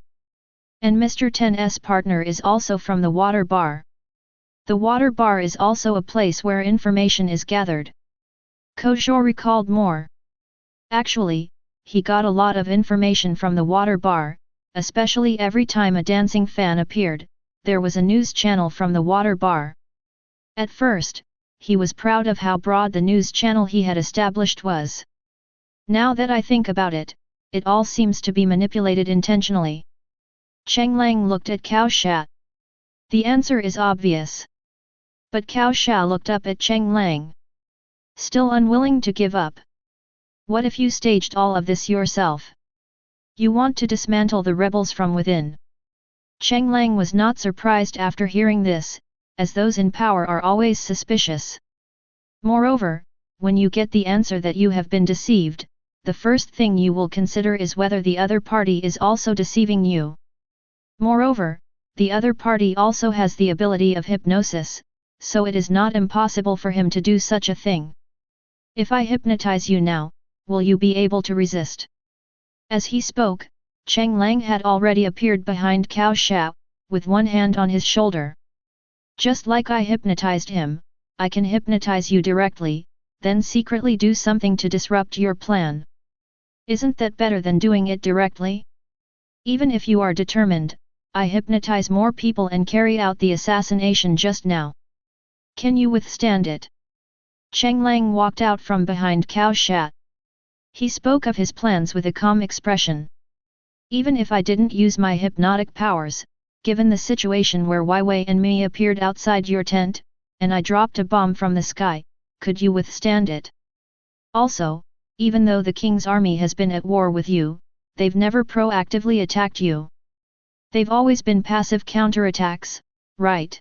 And Mr. 10's partner is also from the water bar. The water bar is also a place where information is gathered. Koja recalled more. Actually, he got a lot of information from the water bar, especially every time a dancing fan appeared, there was a news channel from the water bar. At first, he was proud of how broad the news channel he had established was. Now that I think about it, it all seems to be manipulated intentionally. Cheng Lang looked at Cao Sha. The answer is obvious. But Cao Sha looked up at Cheng Lang. Still unwilling to give up. What if you staged all of this yourself? You want to dismantle the rebels from within. Cheng Lang was not surprised after hearing this, as those in power are always suspicious. Moreover, when you get the answer that you have been deceived, the first thing you will consider is whether the other party is also deceiving you. Moreover, the other party also has the ability of hypnosis, so it is not impossible for him to do such a thing. If I hypnotize you now, will you be able to resist? As he spoke, Cheng Lang had already appeared behind Cao Sha, with one hand on his shoulder. Just like I hypnotized him, I can hypnotize you directly, then secretly do something to disrupt your plan. Isn't that better than doing it directly? Even if you are determined, I hypnotize more people and carry out the assassination just now. Can you withstand it? Cheng Lang walked out from behind Cao Shat. He spoke of his plans with a calm expression. Even if I didn't use my hypnotic powers, given the situation where Wai Wei and me appeared outside your tent, and I dropped a bomb from the sky, could you withstand it? Also, even though the king's army has been at war with you, they've never proactively attacked you. They've always been passive counterattacks, right?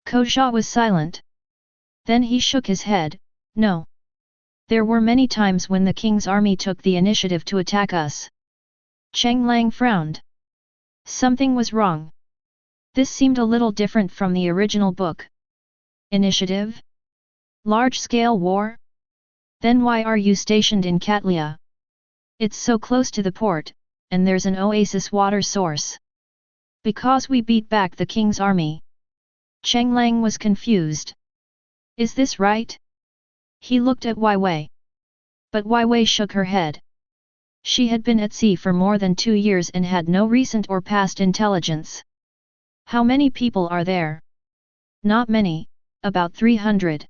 Kozha was silent. Then he shook his head, no. There were many times when the king's army took the initiative to attack us. Cheng Lang frowned. Something was wrong. This seemed a little different from the original book. Initiative? Large-scale war? Then why are you stationed in Katlia? It's so close to the port, and there's an oasis water source. Because we beat back the king's army. Cheng Lang was confused. Is this right? He looked at Wai Wei. But Wai Wei shook her head. She had been at sea for more than 2 years and had no recent or past intelligence. How many people are there? Not many, about 300.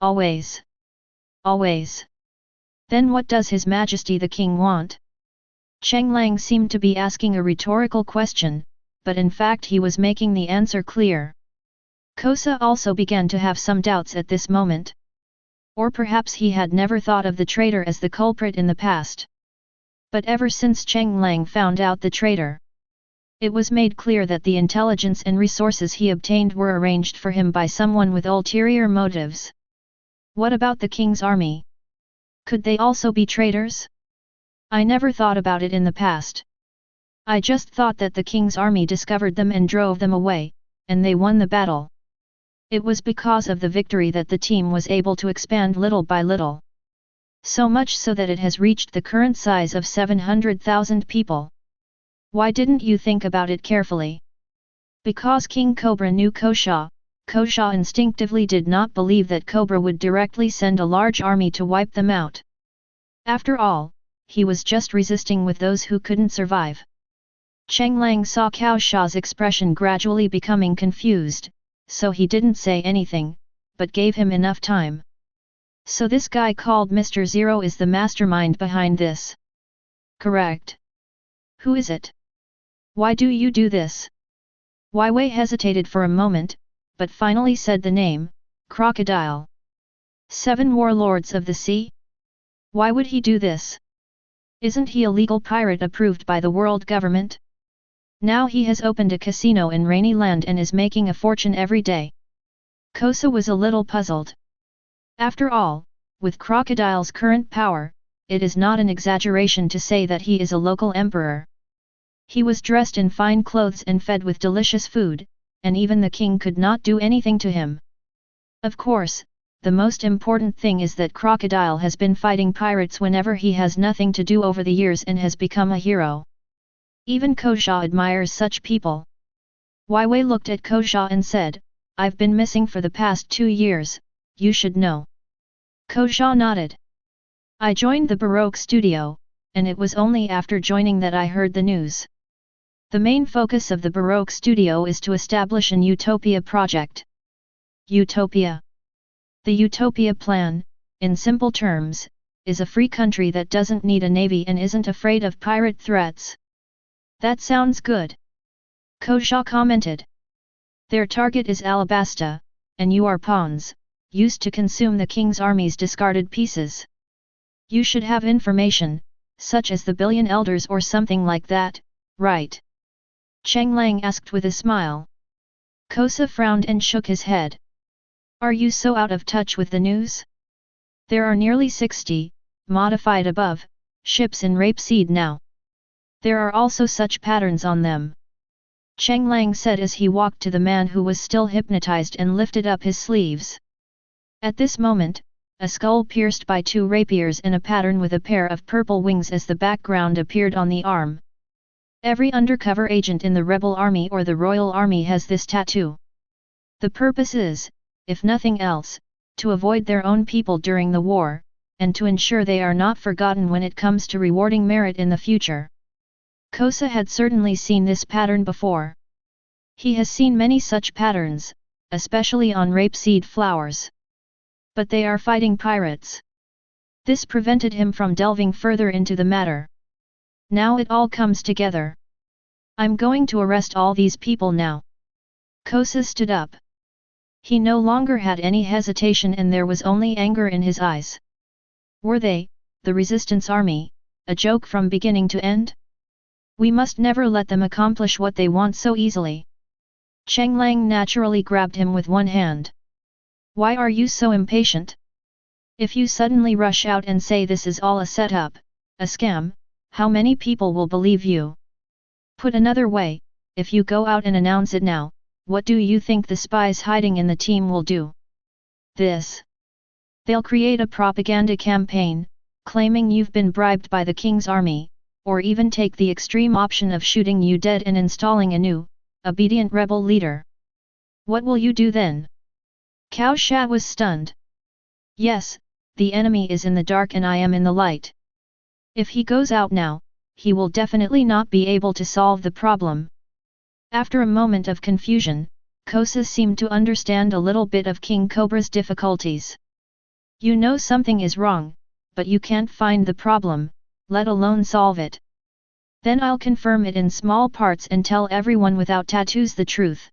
Always. Always. Then what does His Majesty the King want? Cheng Lang seemed to be asking a rhetorical question, but in fact he was making the answer clear. Kosa also began to have some doubts at this moment. Or perhaps he had never thought of the traitor as the culprit in the past. But ever since Cheng Lang found out the traitor, it was made clear that the intelligence and resources he obtained were arranged for him by someone with ulterior motives. What about the king's army? Could they also be traitors? I never thought about it in the past. I just thought that the king's army discovered them and drove them away, and they won the battle. It was because of the victory that the team was able to expand little by little. So much so that it has reached the current size of 700,000 people. Why didn't you think about it carefully? Because King Cobra knew Kozha, Kozha instinctively did not believe that Cobra would directly send a large army to wipe them out. After all, he was just resisting with those who couldn't survive. Cheng Lang saw Kozha's expression gradually becoming confused, so he didn't say anything, but gave him enough time. So this guy called Mr. Zero is the mastermind behind this. Correct. Who is it? Why do you do this? Wai Wei hesitated for a moment, but finally said the name, Crocodile. 7 warlords of the sea? Why would he do this? Isn't he a legal pirate approved by the world government? Now he has opened a casino in Rainy Land and is making a fortune every day. Kosa was a little puzzled. After all, with Crocodile's current power, it is not an exaggeration to say that he is a local emperor. He was dressed in fine clothes and fed with delicious food, and even the king could not do anything to him. Of course, the most important thing is that Crocodile has been fighting pirates whenever he has nothing to do over the years and has become a hero. Even Kozha admires such people. Wai Wei looked at Kozha and said, I've been missing for the past 2 years, you should know. Kozha nodded. I joined the Baroque studio, and it was only after joining that I heard the news. The main focus of the Baroque studio is to establish an Utopia project. Utopia. The Utopia plan, in simple terms, is a free country that doesn't need a navy and isn't afraid of pirate threats. That sounds good. Kozha commented. Their target is Alabasta, and you are pawns, used to consume the king's army's discarded pieces. You should have information, such as the billion elders or something like that, right? Cheng Lang asked with a smile. Kosa frowned and shook his head. Are you so out of touch with the news? There are nearly 60, modified above, ships in rapeseed now. There are also such patterns on them. Cheng Lang said as he walked to the man who was still hypnotized and lifted up his sleeves. At this moment, a skull pierced by 2 rapiers and a pattern with a pair of purple wings as the background appeared on the arm. Every undercover agent in the rebel army or the royal army has this tattoo. The purpose is, if nothing else, to avoid their own people during the war, and to ensure they are not forgotten when it comes to rewarding merit in the future. Kosa had certainly seen this pattern before. He has seen many such patterns, especially on rapeseed flowers. But they are fighting pirates. This prevented him from delving further into the matter. Now it all comes together. I'm going to arrest all these people now. Kosa stood up. He no longer had any hesitation and there was only anger in his eyes. Were they, the resistance army, a joke from beginning to end? We must never let them accomplish what they want so easily. Cheng Lang naturally grabbed him with one hand. Why are you so impatient? If you suddenly rush out and say this is all a setup, a scam, how many people will believe you? Put another way, if you go out and announce it now, what do you think the spies hiding in the team will do? This. They'll create a propaganda campaign, claiming you've been bribed by the king's army, or even take the extreme option of shooting you dead and installing a new, obedient rebel leader. What will you do then? Cao Sha was stunned. Yes, the enemy is in the dark and I am in the light. If he goes out now, he will definitely not be able to solve the problem. After a moment of confusion, Kosa seemed to understand a little bit of King Cobra's difficulties. You know something is wrong, but you can't find the problem, let alone solve it. Then I'll confirm it in small parts and tell everyone without tattoos the truth.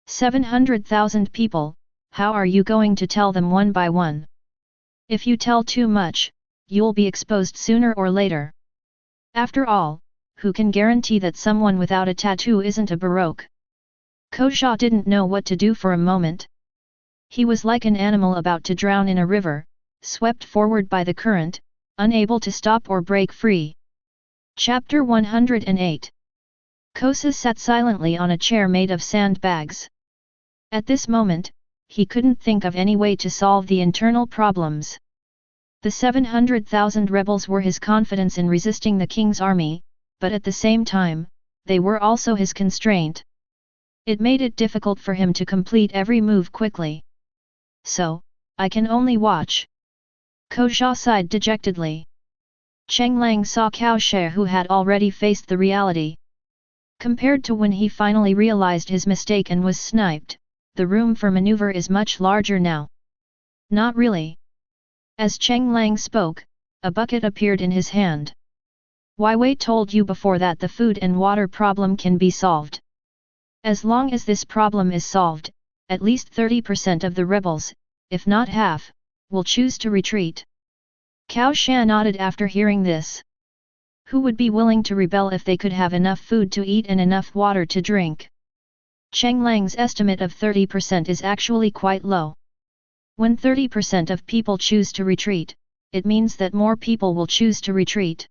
700,000 people, how are you going to tell them one by one? If you tell too much, you'll be exposed sooner or later. After all, who can guarantee that someone without a tattoo isn't a baroque? Kosa didn't know what to do for a moment. He was like an animal about to drown in a river, swept forward by the current, unable to stop or break free. Chapter 108. Kosa sat silently on a chair made of sandbags. At this moment, he couldn't think of any way to solve the internal problems. The 700,000 rebels were his confidence in resisting the king's army, but at the same time, they were also his constraint. It made it difficult for him to complete every move quickly. So, I can only watch. Kosa sighed dejectedly. Cheng Lang saw Cao Sha, who had already faced the reality. Compared to when he finally realized his mistake and was sniped, the room for maneuver is much larger now. Not really. As Cheng Lang spoke, a bucket appeared in his hand. Wei told you before that the food and water problem can be solved. As long as this problem is solved, at least 30% of the rebels, if not half, will choose to retreat. Cao Sha nodded after hearing this. Who would be willing to rebel if they could have enough food to eat and enough water to drink? Cheng Lang's estimate of 30% is actually quite low. When 30% of people choose to retreat, it means that more people will choose to retreat.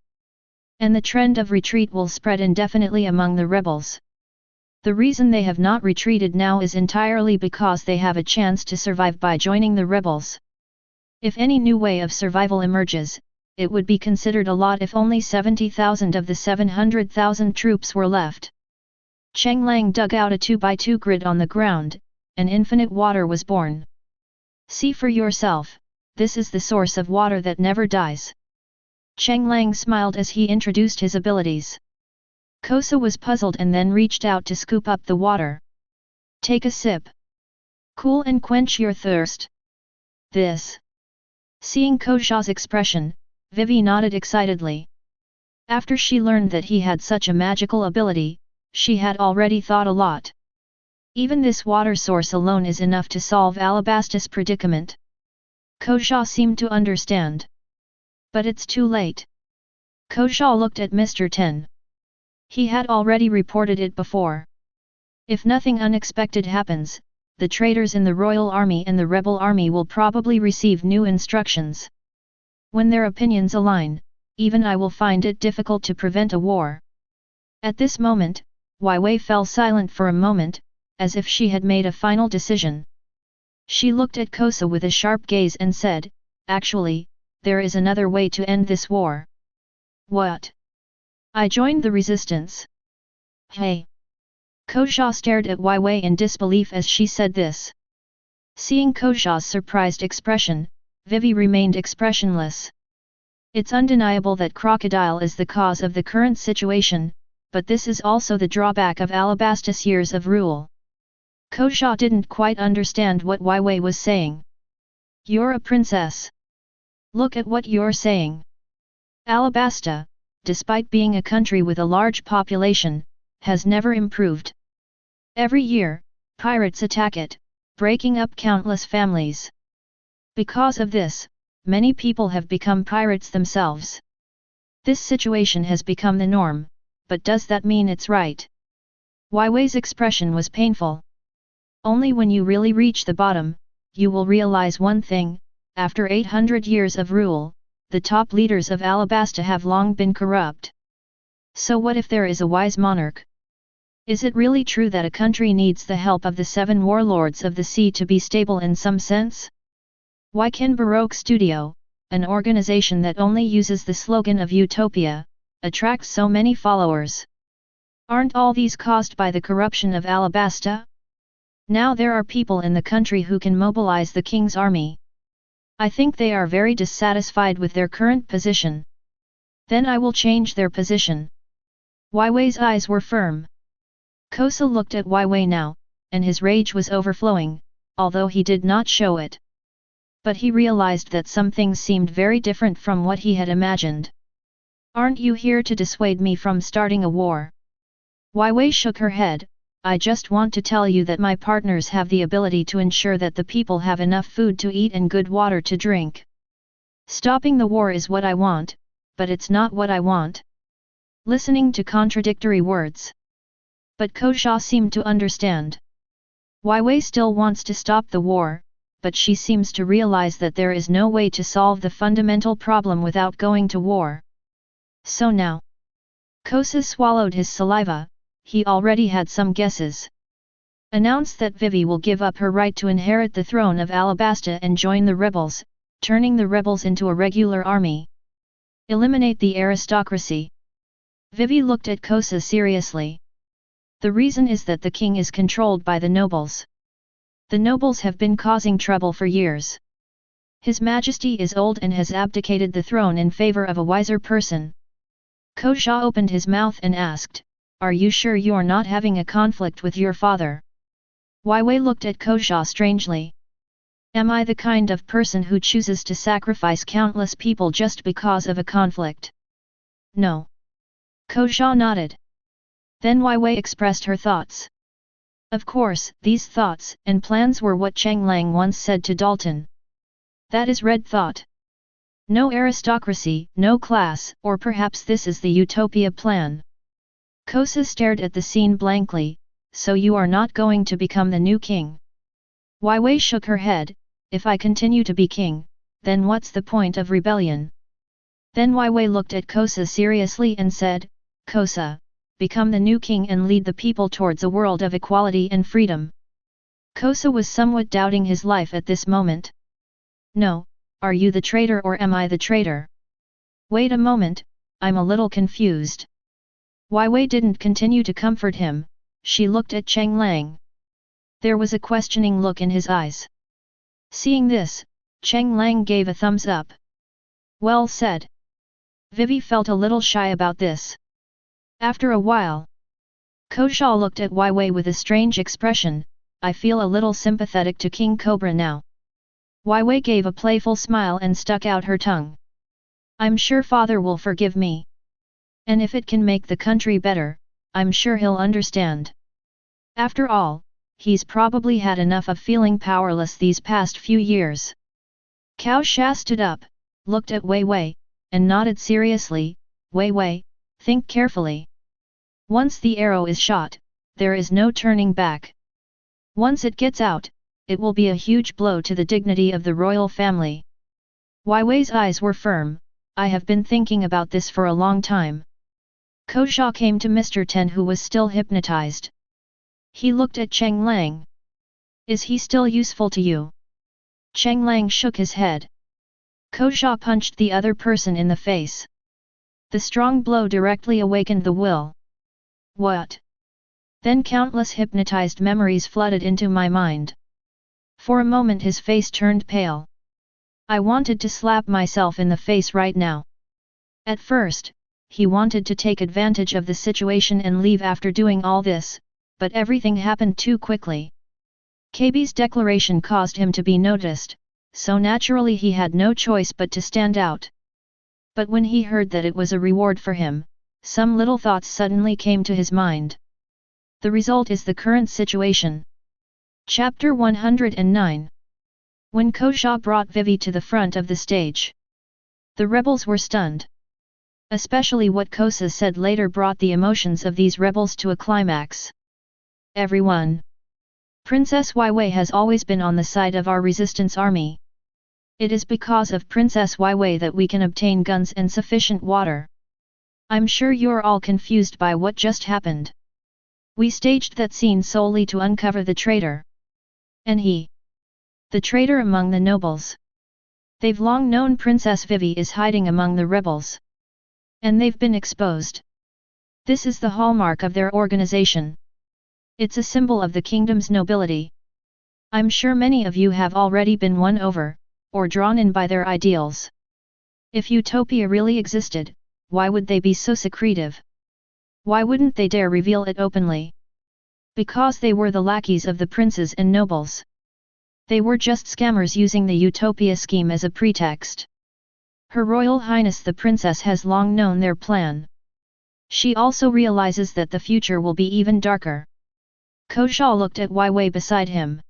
And the trend of retreat will spread indefinitely among the rebels. The reason they have not retreated now is entirely because they have a chance to survive by joining the rebels. If any new way of survival emerges, it would be considered a lot if only 70,000 of the 700,000 troops were left. Cheng Lang dug out a 2x2 grid on the ground, and infinite water was born. See for yourself, this is the source of water that never dies. Cheng Lang smiled as he introduced his abilities. Kosa was puzzled and then reached out to scoop up the water. Take a sip. Cool and quench your thirst. This. Seeing Kosa's expression, Vivi nodded excitedly. After she learned that he had such a magical ability, she had already thought a lot. Even this water source alone is enough to solve Alabastus' predicament. Kosa seemed to understand. But it's too late. Kosa looked at Mr. Ten. He had already reported it before. If nothing unexpected happens, the traitors in the royal army and the rebel army will probably receive new instructions. When their opinions align, even I will find it difficult to prevent a war. At this moment, Wei fell silent for a moment, as if she had made a final decision. She looked at Kosa with a sharp gaze and said, "Actually, there is another way to end this war." "What?" "I joined the resistance." "Hey!" Kosa stared at Wei in disbelief as she said this. Seeing Koja's surprised expression, Vivi remained expressionless. It's undeniable that crocodile is the cause of the current situation, but this is also the drawback of Alabastus' years of rule. Koja didn't quite understand what Wei was saying. You're a princess. Look at what you're saying. Alabasta, despite being a country with a large population, has never improved. Every year, pirates attack it, breaking up countless families. Because of this, many people have become pirates themselves. This situation has become the norm, but does that mean it's right? Wei's expression was painful. Only when you really reach the bottom, you will realize one thing: after 800 years of rule, the top leaders of Alabasta have long been corrupt. So what if there is a wise monarch? Is it really true that a country needs the help of the 7 warlords of the sea to be stable in some sense? Why can Baroque Studio, an organization that only uses the slogan of Utopia, attract so many followers? Aren't all these caused by the corruption of Alabasta? Now there are people in the country who can mobilize the king's army. I think they are very dissatisfied with their current position. Then I will change their position. Wei's eyes were firm. Kosa looked at Wei now, and his rage was overflowing, although he did not show it. But he realized that some things seemed very different from what he had imagined. Aren't you here to dissuade me from starting a war? Wei shook her head. I just want to tell you that my partners have the ability to ensure that the people have enough food to eat and good water to drink. Stopping the war is what I want, but it's not what I want. Listening to contradictory words. But Koja seemed to understand. Wei still wants to stop the war, but she seems to realize that there is no way to solve the fundamental problem without going to war. So now. Kosa swallowed his saliva. He already had some guesses. Announce that Vivi will give up her right to inherit the throne of Alabasta and join the rebels, turning the rebels into a regular army. Eliminate the aristocracy. Vivi looked at Kosa seriously. The reason is that the king is controlled by the nobles. The nobles have been causing trouble for years. His Majesty is old and has abdicated the throne in favor of a wiser person. Koja opened his mouth and asked, "Are you sure you're not having a conflict with your father?" Wei looked at Koja strangely. Am I the kind of person who chooses to sacrifice countless people just because of a conflict? No. Koja nodded. Then Wei expressed her thoughts. Of course, these thoughts and plans were what Cheng Lang once said to Dalton. That is red thought. No aristocracy, no class, or perhaps this is the Utopia plan. Kosa stared at the scene blankly. So you are not going to become the new king? Wei shook her head. If I continue to be king, then what's the point of rebellion? Then Wei looked at Kosa seriously and said, Kosa, become the new king and lead the people towards a world of equality and freedom. Kosa was somewhat doubting his life at this moment. No, are you the traitor or am I the traitor? Wait a moment, I'm a little confused. Wei didn't continue to comfort him, she looked at Cheng Lang. There was a questioning look in his eyes. Seeing this, Cheng Lang gave a thumbs up. Well said. Vivi felt a little shy about this. After a while, Koja looked at Wei with a strange expression. I feel a little sympathetic to King Cobra now. Wei gave a playful smile and stuck out her tongue. I'm sure father will forgive me. And if it can make the country better, I'm sure he'll understand. After all, he's probably had enough of feeling powerless these past few years. Cao Sha stood up, looked at Wei, and nodded seriously. Wei, think carefully. Once the arrow is shot, there is no turning back. Once it gets out, it will be a huge blow to the dignity of the royal family. Wei's eyes were firm. I have been thinking about this for a long time. Koja came to Mr. Ten, who was still hypnotized. He looked at Cheng Lang. Is he still useful to you? Cheng Lang shook his head. Koja punched the other person in the face. The strong blow directly awakened the will. What? Then countless hypnotized memories flooded into my mind. For a moment his face turned pale. I wanted to slap myself in the face right now. At first, he wanted to take advantage of the situation and leave after doing all this, but everything happened too quickly. KB's declaration caused him to be noticed, so naturally he had no choice but to stand out. But when he heard that it was a reward for him, some little thoughts suddenly came to his mind. The result is the current situation. Chapter 109. When Kosha brought Vivi to the front of the stage, the rebels were stunned. Especially what Kosa said later brought the emotions of these rebels to a climax. Everyone. Princess Weiwei has always been on the side of our resistance army. It is because of Princess Weiwei that we can obtain guns and sufficient water. I'm sure you're all confused by what just happened. We staged that scene solely to uncover the traitor. And he. The traitor among the nobles. They've long known Princess Vivi is hiding among the rebels. And they've been exposed. This is the hallmark of their organization. It's a symbol of the kingdom's nobility. I'm sure many of you have already been won over, or drawn in by their ideals. If utopia really existed, why would they be so secretive? Why wouldn't they dare reveal it openly? Because they were the lackeys of the princes and nobles. They were just scammers using the utopia scheme as a pretext. Her Royal Highness the Princess has long known their plan. She also realizes that the future will be even darker. Kosha looked at Weiwei beside him.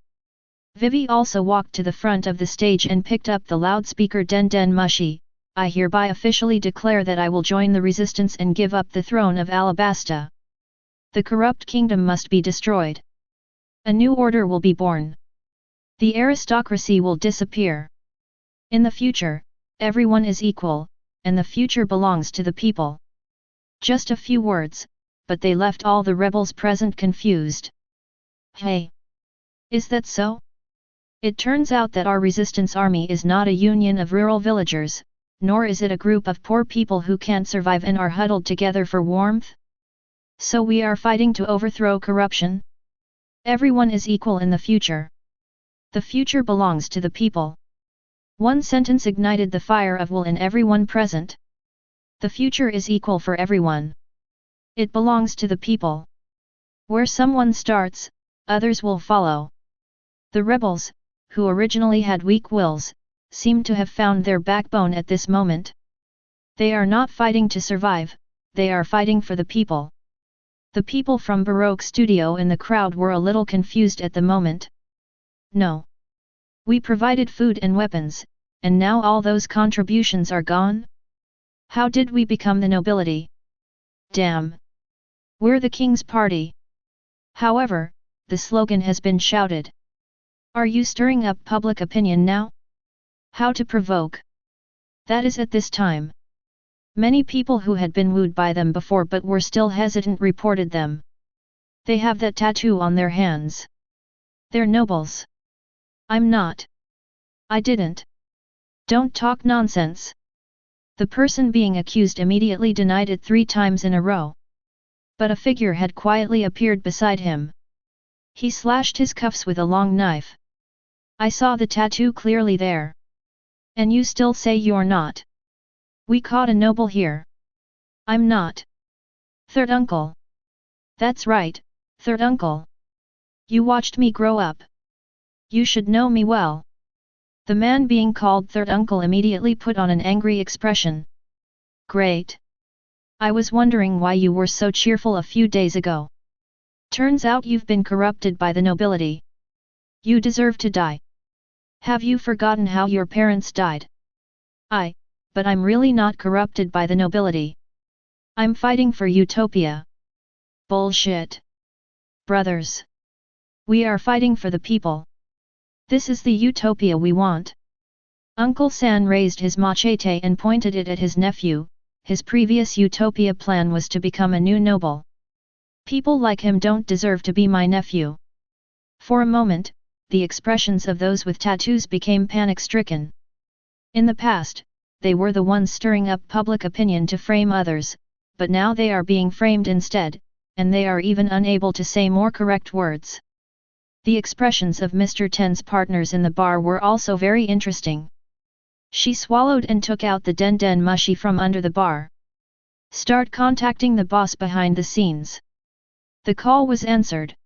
Vivi also walked to the front of the stage and picked up the loudspeaker. Den Den Mushi, I hereby officially declare that I will join the resistance and give up the throne of Alabasta. The corrupt kingdom must be destroyed. A new order will be born. The aristocracy will disappear. In the future, everyone is equal, and the future belongs to the people. Just a few words, but they left all the rebels present confused. Hey! Is that so? It turns out that our resistance army is not a union of rural villagers, nor is it a group of poor people who can't survive and are huddled together for warmth. So we are fighting to overthrow corruption? Everyone is equal in the future. The future belongs to the people. One sentence ignited the fire of will in everyone present. The future is equal for everyone. It belongs to the people. Where someone starts, others will follow. The rebels, who originally had weak wills, seem to have found their backbone at this moment. They are not fighting to survive, they are fighting for the people. The people from Baroque Studio in the crowd were a little confused at the moment. No. We provided food and weapons, and now all those contributions are gone? How did we become the nobility? Damn! We're the king's party. However, the slogan has been shouted. Are you stirring up public opinion now? How to provoke? That is at this time. Many people who had been wooed by them before but were still hesitant reported them. They have that tattoo on their hands. They're nobles. I'm not. I didn't. Don't talk nonsense. The person being accused immediately denied it 3 times in a row. But a figure had quietly appeared beside him. He slashed his cuffs with a long knife. I saw the tattoo clearly there. And you still say you're not? We caught a noble here. I'm not. Third uncle. That's right, third uncle. You watched me grow up. You should know me well. The man being called third uncle immediately put on an angry expression. Great. I was wondering why you were so cheerful a few days ago. Turns out you've been corrupted by the nobility. You deserve to die. Have you forgotten how your parents died? But I'm really not corrupted by the nobility. I'm fighting for utopia. Bullshit. Brothers. We are fighting for the people. This is the utopia we want. Uncle San raised his machete and pointed it at his nephew. His previous utopia plan was to become a new noble. People like him don't deserve to be my nephew. For a moment, the expressions of those with tattoos became panic-stricken. In the past, they were the ones stirring up public opinion to frame others, but now they are being framed instead, and they are even unable to say more correct words. The expressions of Mr. Ten's partners in the bar were also very interesting. She swallowed and took out the den mushi from under the bar. Start contacting the boss behind the scenes. The call was answered.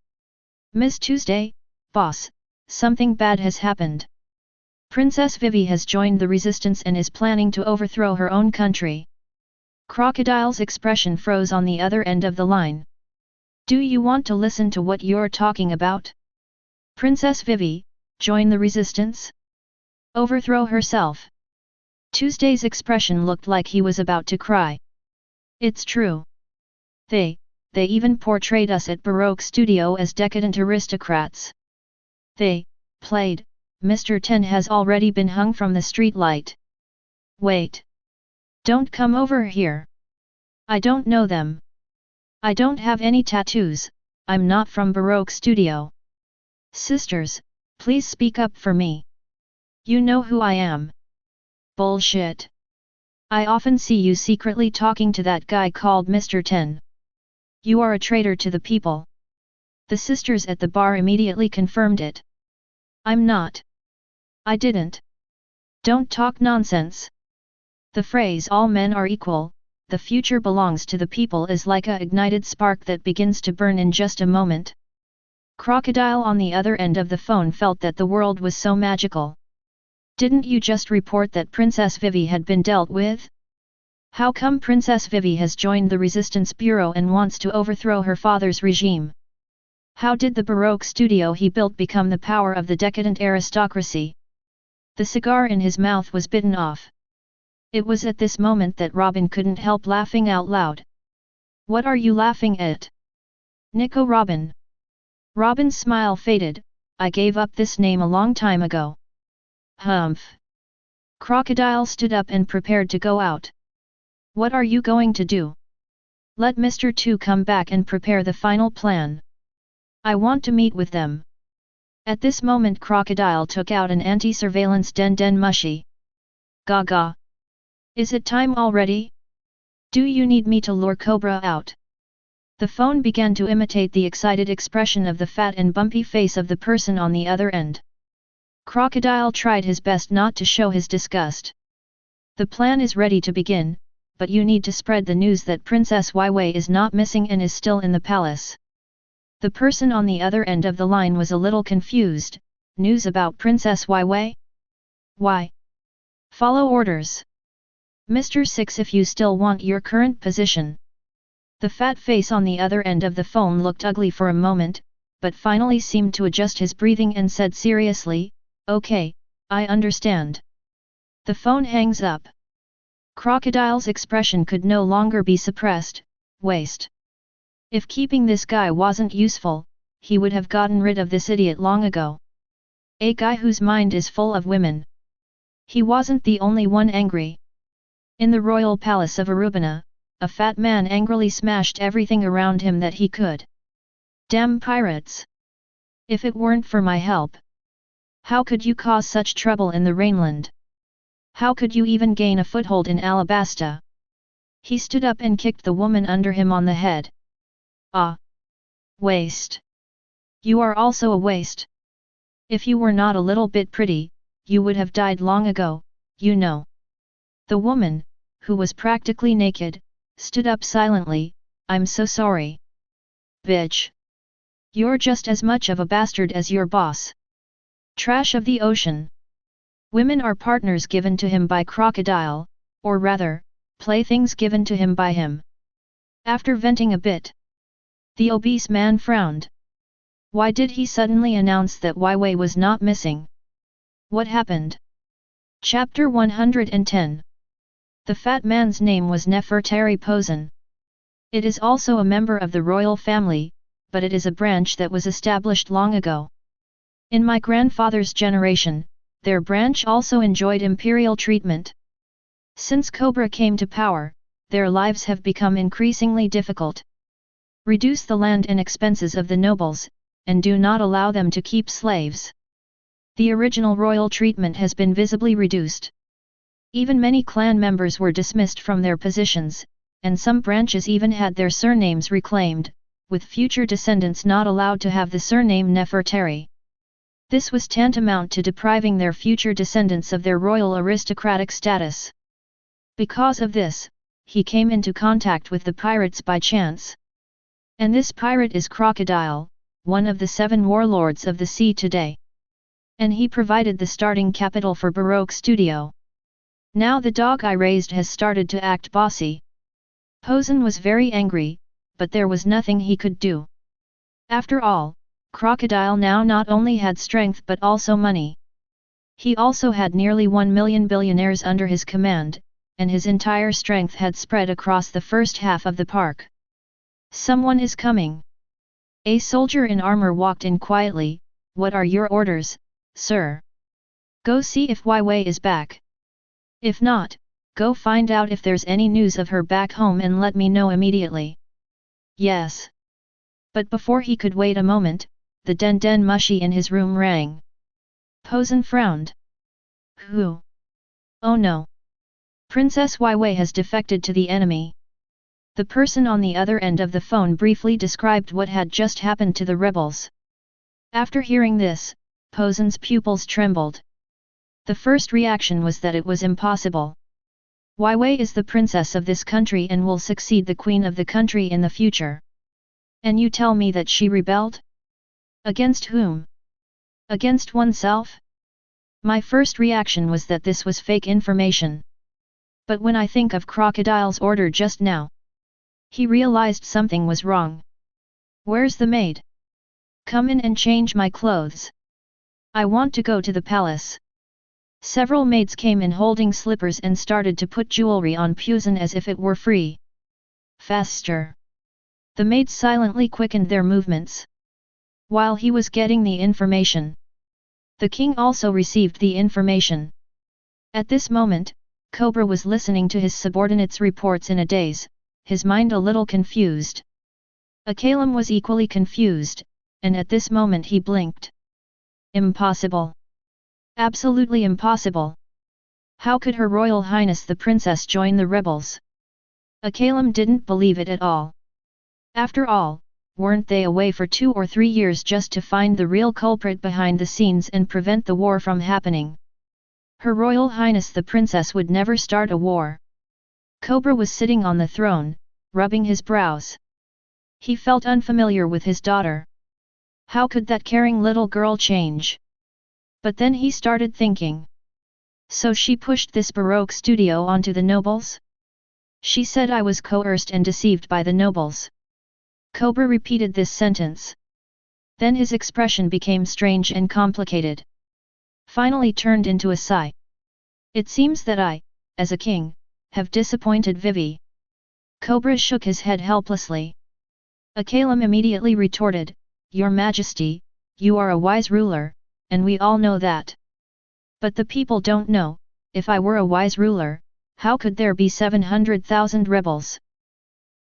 Miss Tuesday, boss, something bad has happened. Princess Vivi has joined the resistance and is planning to overthrow her own country. Crocodile's expression froze on the other end of the line. Do you want to listen to what you're talking about? Princess Vivi, join the resistance? Overthrow herself? Tuesday's expression looked like he was about to cry. It's true. They even portrayed us at Baroque Studio as decadent aristocrats. They played, Mr. Ten has already been hung from the streetlight. Wait. Don't come over here. I don't know them. I don't have any tattoos, I'm not from Baroque Studio. Sisters, please speak up for me. You know who I am. Bullshit. I often see you secretly talking to that guy called Mr. Ten. You are a traitor to the people. The sisters at the bar immediately confirmed it. I'm not. I didn't. Don't talk nonsense. The phrase all men are equal, the future belongs to the people is like a ignited spark that begins to burn in just a moment. Crocodile on the other end of the phone felt that the world was so magical. Didn't you just report that Princess Vivi had been dealt with? How come Princess Vivi has joined the Resistance Bureau and wants to overthrow her father's regime? How did the Baroque studio he built become the power of the decadent aristocracy? The cigar in his mouth was bitten off. It was at this moment that Robin couldn't help laughing out loud. What are you laughing at? Nico Robin. Robin's smile faded. I gave up this name a long time ago. Humph. Crocodile stood up and prepared to go out. What are you going to do? Let Mr. Two come back and prepare the final plan. I want to meet with them. At this moment Crocodile took out an anti-surveillance den mushi. Gaga. Is it time already? Do you need me to lure Cobra out? The phone began to imitate the excited expression of the fat and bumpy face of the person on the other end. Crocodile tried his best not to show his disgust. The plan is ready to begin, but you need to spread the news that Princess Weiwei is not missing and is still in the palace. The person on the other end of the line was a little confused. News about Princess Weiwei? Why? Follow orders. Mr. Six, if you still want your current position. The fat face on the other end of the phone looked ugly for a moment, but finally seemed to adjust his breathing and said seriously, okay, I understand. The phone hangs up. Crocodile's expression could no longer be suppressed. Waste. If keeping this guy wasn't useful, he would have gotten rid of this idiot long ago. A guy whose mind is full of women. He wasn't the only one angry. In the royal palace of Arubina, a fat man angrily smashed everything around him that he could. Damn pirates! If it weren't for my help. How could you cause such trouble in the Rainland? How could you even gain a foothold in Alabasta? He stood up and kicked the woman under him on the head. Ah! Waste! You are also a waste. If you were not a little bit pretty, you would have died long ago, you know. The woman, who was practically naked, stood up silently. I'm so sorry. Bitch! You're just as much of a bastard as your boss. Trash of the ocean. Women are partners given to him by Crocodile, or rather, playthings given to him by him. After venting a bit, the obese man frowned. Why did he suddenly announce that Weiwei was not missing? What happened? Chapter 110. The fat man's name was Nefertari Posen. It is also a member of the royal family, but it is a branch that was established long ago. In my grandfather's generation, their branch also enjoyed imperial treatment. Since Cobra came to power, their lives have become increasingly difficult. Reduce the land and expenses of the nobles, and do not allow them to keep slaves. The original royal treatment has been visibly reduced. Even many clan members were dismissed from their positions, and some branches even had their surnames reclaimed, with future descendants not allowed to have the surname Nefertari. This was tantamount to depriving their future descendants of their royal aristocratic status. Because of this, he came into contact with the pirates by chance. And this pirate is Crocodile, one of the 7 warlords of the sea today. And he provided the starting capital for Baroque Studio. Now the dog I raised has started to act bossy. Posen was very angry, but there was nothing he could do. After all, Crocodile now not only had strength but also money. He also had nearly 1 million billionaires under his command, and his entire strength had spread across the first half of the park. Someone is coming. A soldier in armor walked in quietly. What are your orders, sir? Go see if Wei is back. If not, go find out if there's any news of her back home and let me know immediately. Yes. But before he could wait a moment, the den mushy in his room rang. Posen frowned. Who? Oh no. Princess Wei has defected to the enemy. The person on the other end of the phone briefly described what had just happened to the rebels. After hearing this, Posen's pupils trembled. The first reaction was that it was impossible. Wei is the princess of this country and will succeed the queen of the country in the future. And you tell me that she rebelled? Against whom? Against oneself? My first reaction was that this was fake information. But when I think of Crocodile's order just now, he realized something was wrong. Where's the maid? Come in and change my clothes. I want to go to the palace. Several maids came in holding slippers and started to put jewelry on Posen as if it were free. Faster! The maids silently quickened their movements. While he was getting the information, the king also received the information. At this moment, Cobra was listening to his subordinates' reports in a daze, his mind a little confused. Akainu was equally confused, and at this moment he blinked. Impossible. Absolutely impossible. How could Her Royal Highness the Princess join the rebels? Akainu didn't believe it at all. After all, weren't they away for 2 or 3 years just to find the real culprit behind the scenes and prevent the war from happening? Her Royal Highness the Princess would never start a war. Cobra was sitting on the throne, rubbing his brows. He felt unfamiliar with his daughter. How could that caring little girl change? But then he started thinking. So she pushed this Baroque studio onto the nobles? She said I was coerced and deceived by the nobles. Cobra repeated this sentence. Then his expression became strange and complicated. Finally turned into a sigh. It seems that I, as a king, have disappointed Vivi. Cobra shook his head helplessly. Akainu immediately retorted, Your Majesty, you are a wise ruler, and we all know that. But the people don't know. If I were a wise ruler, how could there be 700,000 rebels?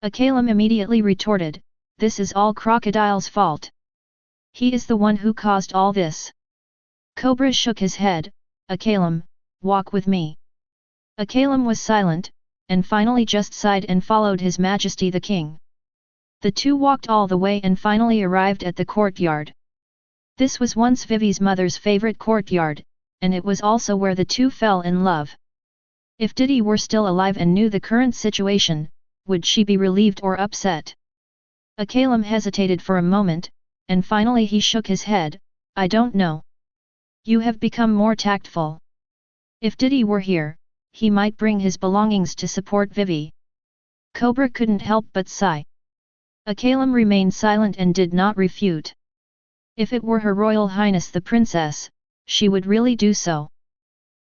Akainu immediately retorted, This is all Crocodile's fault. He is the one who caused all this. Cobra shook his head. Akainu, walk with me. Akainu was silent, and finally just sighed and followed His Majesty the King. The two walked all the way and finally arrived at the courtyard. This was once Vivi's mother's favorite courtyard, and it was also where the two fell in love. If Didi were still alive and knew the current situation, would she be relieved or upset? Akainu hesitated for a moment, and finally he shook his head, I don't know. You have become more tactful. If Didi were here, he might bring his belongings to support Vivi. Cobra couldn't help but sigh. Akainu remained silent and did not refute. If it were Her Royal Highness the Princess, she would really do so.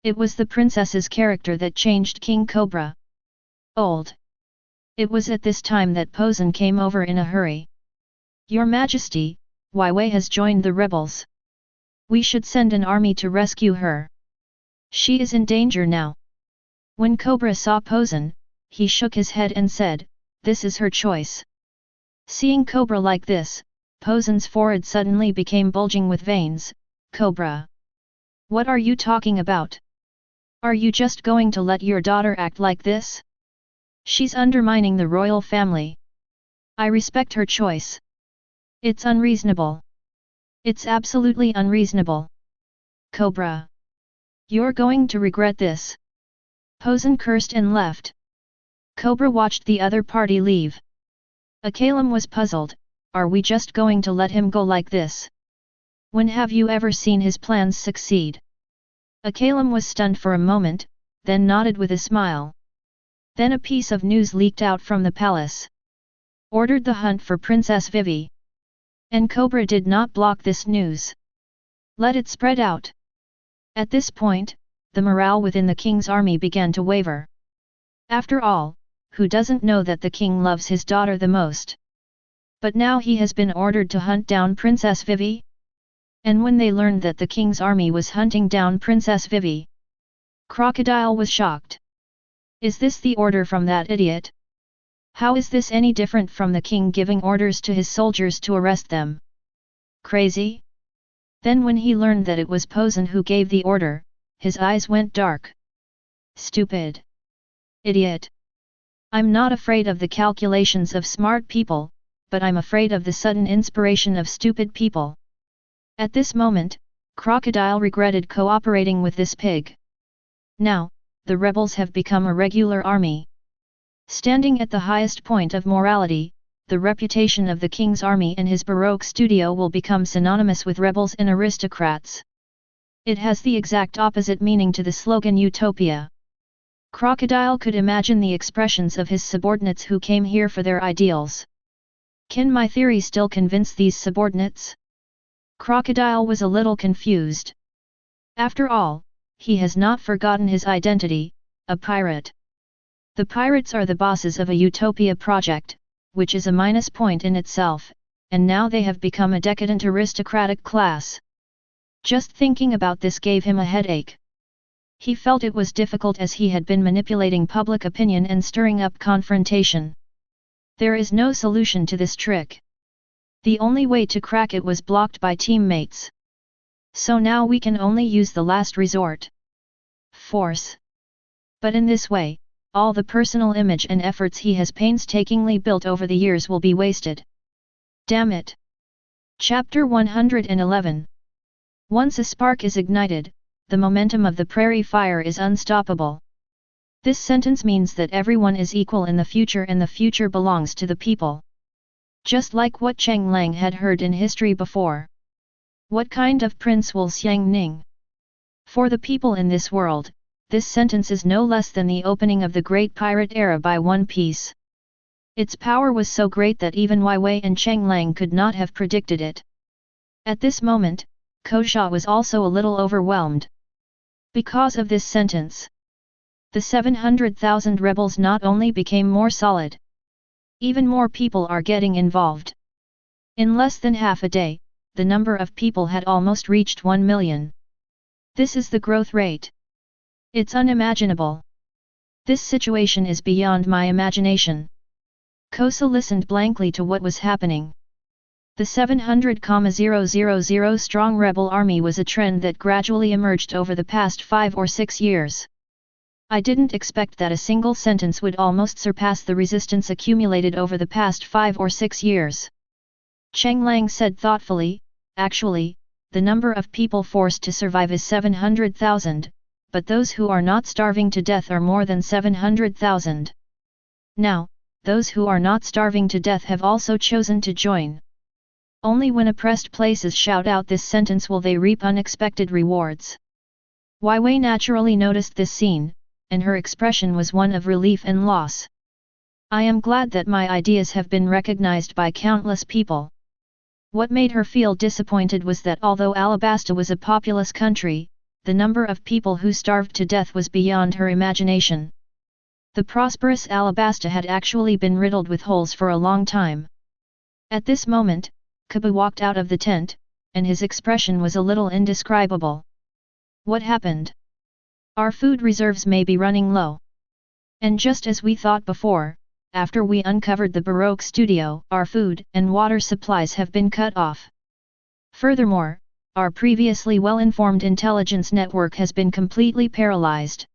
It was the princess's character that changed King Cobra. Old. It was at this time that Posen came over in a hurry. Your Majesty, Wei has joined the rebels. We should send an army to rescue her. She is in danger now. When Cobra saw Posen, he shook his head and said, This is her choice. Seeing Cobra like this, Posen's forehead suddenly became bulging with veins. Cobra. What are you talking about? Are you just going to let your daughter act like this? She's undermining the royal family. I respect her choice. It's unreasonable. It's absolutely unreasonable. Cobra. You're going to regret this. Posen cursed and left. Cobra watched the other party leave. Akainu was puzzled, are we just going to let him go like this? When have you ever seen his plans succeed? Akainu was stunned for a moment, then nodded with a smile. Then a piece of news leaked out from the palace. Ordered the hunt for Princess Vivi. And Cobra did not block this news. Let it spread out. At this point, the morale within the king's army began to waver. After all, who doesn't know that the king loves his daughter the most? But now he has been ordered to hunt down Princess Vivi? And when they learned that the king's army was hunting down Princess Vivi, Crocodile was shocked. Is this the order from that idiot? How is this any different from the king giving orders to his soldiers to arrest them? Crazy? Then when he learned that it was Posen who gave the order, his eyes went dark. Stupid. Idiot. I'm not afraid of the calculations of smart people, but I'm afraid of the sudden inspiration of stupid people. At this moment, Crocodile regretted cooperating with this pig. Now, the rebels have become a regular army. Standing at the highest point of morality, the reputation of the king's army and his Baroque studio will become synonymous with rebels and aristocrats. It has the exact opposite meaning to the slogan Utopia. Crocodile could imagine the expressions of his subordinates who came here for their ideals. Can my theory still convince these subordinates? Crocodile was a little confused. After all, he has not forgotten his identity, a pirate. The pirates are the bosses of a Utopia project, which is a minus point in itself, and now they have become a decadent aristocratic class. Just thinking about this gave him a headache. He felt it was difficult as he had been manipulating public opinion and stirring up confrontation. There is no solution to this trick. The only way to crack it was blocked by teammates. So now we can only use the last resort. Force. But in this way, all the personal image and efforts he has painstakingly built over the years will be wasted. Damn it! Chapter 111. Once a spark is ignited, the momentum of the prairie fire is unstoppable. This sentence means that everyone is equal in the future and the future belongs to the people. Just like what Cheng Lang had heard in history before. What kind of prince will Xiang Ning? For the people in this world, this sentence is no less than the opening of the Great Pirate Era by One Piece. Its power was so great that even Wei Wei and Cheng Lang could not have predicted it. At this moment, Koxia was also a little overwhelmed. Because of this sentence, the 700,000 rebels not only became more solid. Even more people are getting involved. In less than half a day, the number of people had almost reached 1 million. This is the growth rate. It's unimaginable. This situation is beyond my imagination. Kosa listened blankly to what was happening. The 700,000 strong rebel army was a trend that gradually emerged over the past 5 or 6 years. I didn't expect that a single sentence would almost surpass the resistance accumulated over the past 5 or 6 years. Cheng Lang said thoughtfully, actually, the number of people forced to survive is 700,000, but those who are not starving to death are more than 700,000. Now, those who are not starving to death have also chosen to join. Only when oppressed places shout out this sentence will they reap unexpected rewards. Wei Wei naturally noticed this scene, and her expression was one of relief and loss. I am glad that my ideas have been recognized by countless people. What made her feel disappointed was that although Alabasta was a populous country, the number of people who starved to death was beyond her imagination. The prosperous Alabasta had actually been riddled with holes for a long time. At this moment, Kabu walked out of the tent, and his expression was a little indescribable. What happened? Our food reserves may be running low. And just as we thought before, after we uncovered the Baroque studio, our food and water supplies have been cut off. Furthermore, our previously well-informed intelligence network has been completely paralyzed.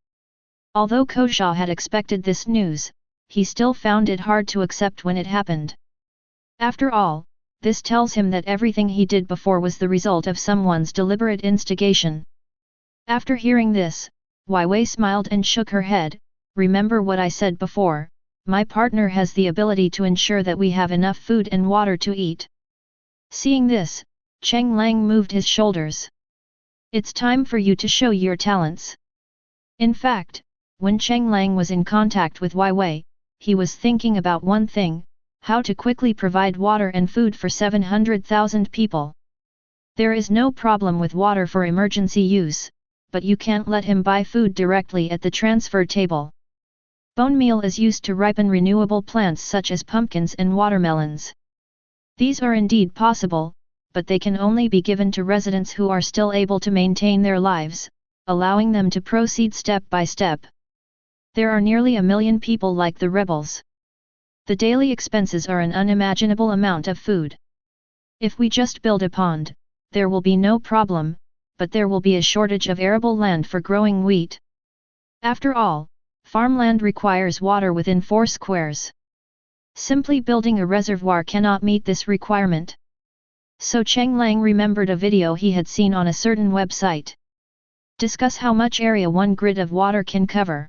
Although Koxia had expected this news, he still found it hard to accept when it happened. After all, this tells him that everything he did before was the result of someone's deliberate instigation. After hearing this, Wei smiled and shook her head. Remember what I said before, my partner has the ability to ensure that we have enough food and water to eat. Seeing this, Cheng Lang moved his shoulders. It's time for you to show your talents. In fact, when Cheng Lang was in contact with Wei, he was thinking about one thing: how to quickly provide water and food for 700,000 people. There is no problem with water for emergency use, but you can't let him buy food directly at the transfer table. Bone meal is used to ripen renewable plants such as pumpkins and watermelons. These are indeed possible, but they can only be given to residents who are still able to maintain their lives, allowing them to proceed step by step. There are nearly 1 million people like the rebels. The daily expenses are an unimaginable amount of food. If we just build a pond, there will be no problem, but there will be a shortage of arable land for growing wheat. After all, farmland requires water within 4 squares. Simply building a reservoir cannot meet this requirement. So Cheng Lang remembered a video he had seen on a certain website. Discuss how much area one grid of water can cover.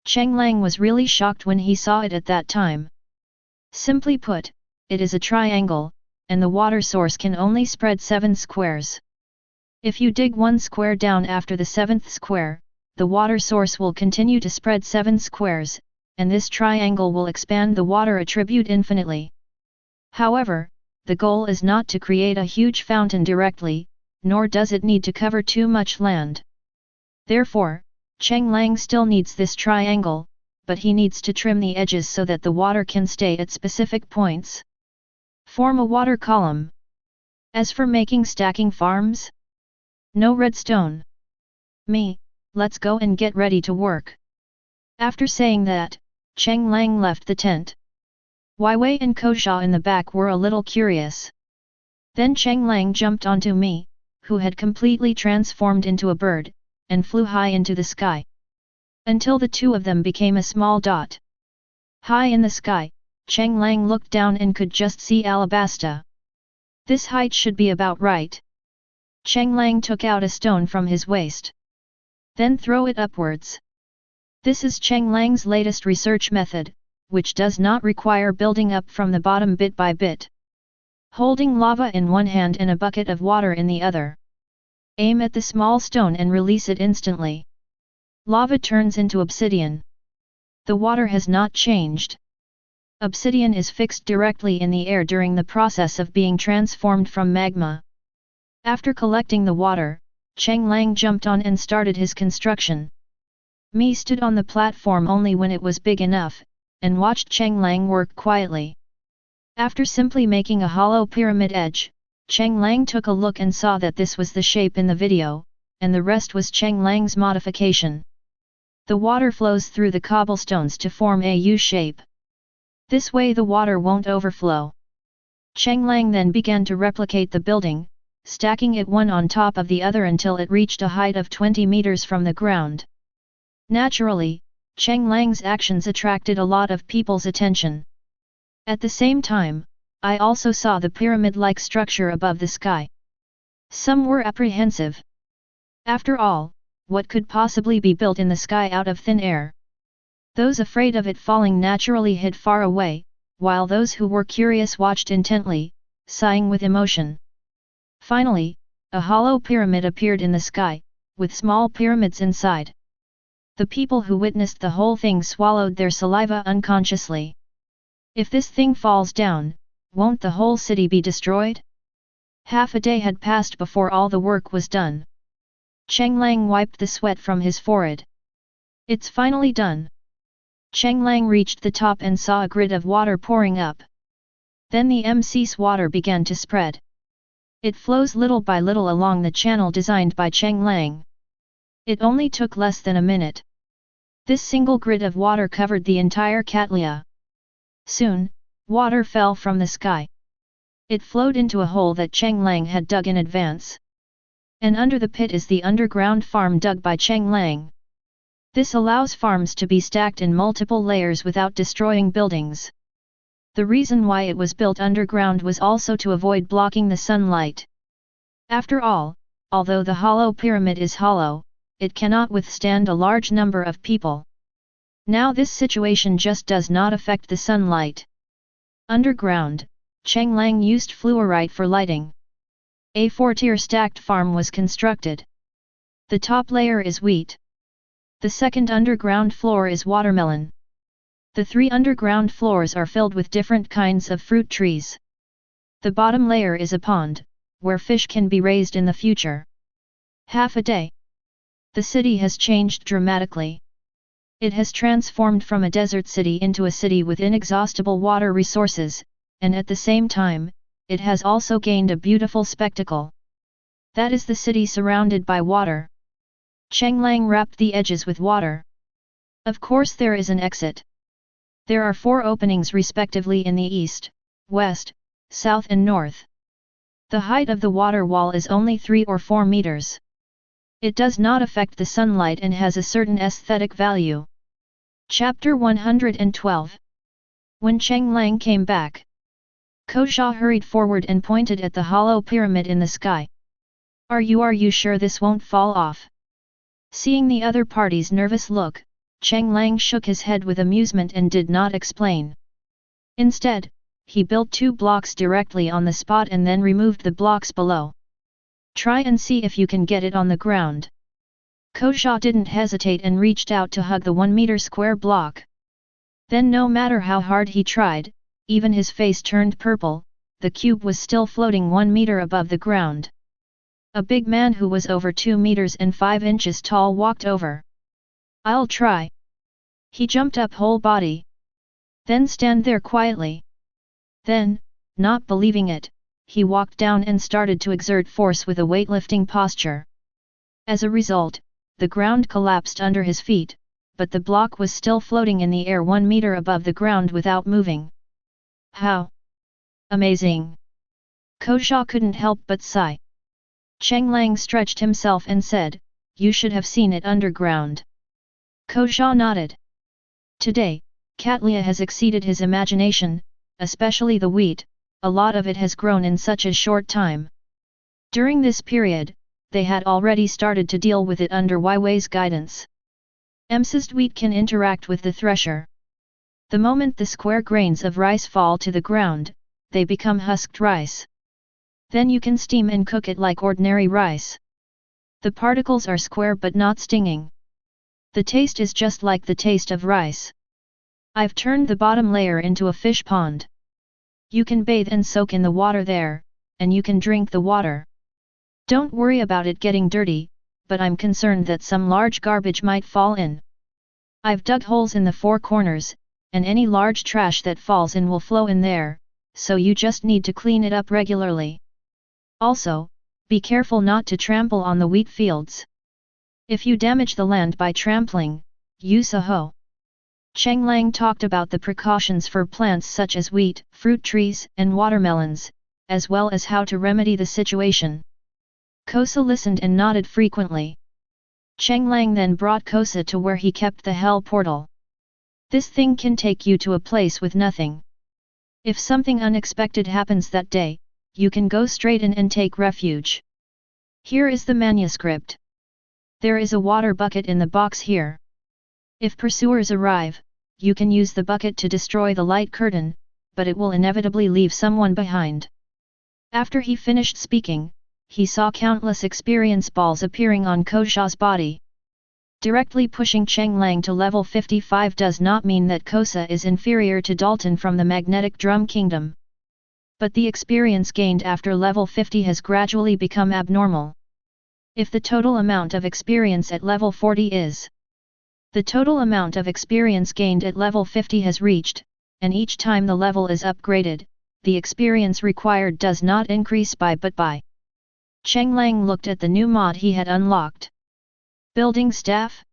Cheng Lang was really shocked when he saw it at that time. Simply put, it is a triangle, and the water source can only spread 7 squares. If you dig 1 square down after the 7th square, the water source will continue to spread 7 squares, and this triangle will expand the water attribute infinitely. However, the goal is not to create a huge fountain directly, nor does it need to cover too much land. Therefore, Cheng Lang still needs this triangle, but he needs to trim the edges so that the water can stay at specific points. Form a water column. As for making stacking farms? No redstone. Let's go and get ready to work. After saying that, Cheng Lang left the tent. Wei and Kosha in the back were a little curious. Then Cheng Lang jumped onto me, who had completely transformed into a bird, and flew high into the sky. Until the two of them became a small dot. High in the sky, Cheng Lang looked down and could just see Alabasta. This height should be about right. Cheng Lang took out a stone from his waist. Then throw it upwards. This is Cheng Lang's latest research method, which does not require building up from the bottom bit by bit. Holding lava in one hand and a bucket of water in the other. Aim at the small stone and release it instantly. Lava turns into obsidian. The water has not changed. Obsidian is fixed directly in the air during the process of being transformed from magma. After collecting the water, Cheng Lang jumped on and started his construction. Me stood on the platform only when it was big enough, and watched Cheng Lang work quietly. After simply making a hollow pyramid edge, Cheng Lang took a look and saw that this was the shape in the video, and the rest was Cheng Lang's modification. The water flows through the cobblestones to form a U shape. This way the water won't overflow. Cheng Lang then began to replicate the building, stacking it one on top of the other until it reached a height of 20 meters from the ground. Naturally, Cheng Lang's actions attracted a lot of people's attention. At the same time, I also saw the pyramid-like structure above the sky. Some were apprehensive. After all, what could possibly be built in the sky out of thin air? Those afraid of it falling naturally hid far away, while those who were curious watched intently, sighing with emotion. Finally, a hollow pyramid appeared in the sky, with small pyramids inside. The people who witnessed the whole thing swallowed their saliva unconsciously. If this thing falls down, won't the whole city be destroyed? Half a day had passed before all the work was done. Cheng Lang wiped the sweat from his forehead. It's finally done. Cheng Lang reached the top and saw a grid of water pouring up. Then the MC's water began to spread. It flows little by little along the channel designed by Cheng Lang. It only took less than a minute. This single grid of water covered the entire Katlia. Soon, water fell from the sky. It flowed into a hole that Cheng Lang had dug in advance. And under the pit is the underground farm dug by Cheng Lang. This allows farms to be stacked in multiple layers without destroying buildings. The reason why it was built underground was also to avoid blocking the sunlight. After all, although the hollow pyramid is hollow, it cannot withstand a large number of people. Now this situation just does not affect the sunlight. Underground, Cheng Lang used fluorite for lighting. A 4-tier stacked farm was constructed. The top layer is wheat. The second underground floor is watermelon. The 3 underground floors are filled with different kinds of fruit trees. The bottom layer is a pond, where fish can be raised in the future. Half a day. The city has changed dramatically. It has transformed from a desert city into a city with inexhaustible water resources, and at the same time, it has also gained a beautiful spectacle. That is the city surrounded by water. Cheng Lang wrapped the edges with water. Of course there is an exit. There are 4 openings respectively in the east, west, south and north. The height of the water wall is only 3 or 4 meters. It does not affect the sunlight and has a certain aesthetic value. Chapter 112. When Cheng Lang came back, Kosha hurried forward and pointed at the hollow pyramid in the sky. Are you sure this won't fall off? Seeing the other party's nervous look, Cheng Lang shook his head with amusement and did not explain. Instead, he built 2 blocks directly on the spot and then removed the blocks below. Try and see if you can get it on the ground. Kosha didn't hesitate and reached out to hug the 1-meter square block. Then no matter how hard he tried, even his face turned purple, the cube was still floating 1 meter above the ground. A big man who was over 2 meters and 5 inches tall walked over. I'll try. He jumped up whole body. Then stand there quietly. Then, not believing it, he walked down and started to exert force with a weightlifting posture. As a result, the ground collapsed under his feet, but the block was still floating in the air 1 meter above the ground without moving. How amazing! Kosha couldn't help but sigh. Cheng Lang stretched himself and said, you should have seen it underground. Kosha nodded. Today, Katlia has exceeded his imagination, especially the wheat, a lot of it has grown in such a short time. During this period, they had already started to deal with it under Weiwei's guidance. Emsized wheat can interact with the thresher. The moment the square grains of rice fall to the ground, they become husked rice. Then you can steam and cook it like ordinary rice. The particles are square but not stinging. The taste is just like the taste of rice. I've turned the bottom layer into a fish pond. You can bathe and soak in the water there, and you can drink the water. Don't worry about it getting dirty, but I'm concerned that some large garbage might fall in. I've dug holes in the 4 corners, and any large trash that falls in will flow in there, so you just need to clean it up regularly. Also, be careful not to trample on the wheat fields. If you damage the land by trampling, use a hoe. Cheng Lang talked about the precautions for plants such as wheat, fruit trees, and watermelons, as well as how to remedy the situation. Kosa listened and nodded frequently. Cheng Lang then brought Kosa to where he kept the hell portal. This thing can take you to a place with nothing. If something unexpected happens that day, you can go straight in and take refuge. Here is the manuscript. There is a water bucket in the box here. If pursuers arrive, you can use the bucket to destroy the light curtain, but it will inevitably leave someone behind. After he finished speaking, he saw countless experience balls appearing on Kosha's body. Directly pushing Cheng Lang to level 55 does not mean that Kosa is inferior to Dalton from the Magnetic Drum Kingdom. But the experience gained after level 50 has gradually become abnormal. If the total amount of experience at level 40 is the total amount of experience gained at level 50 has reached, and each time the level is upgraded, the experience required does not increase but by. Cheng Lang looked at the new mod he had unlocked. Building staff?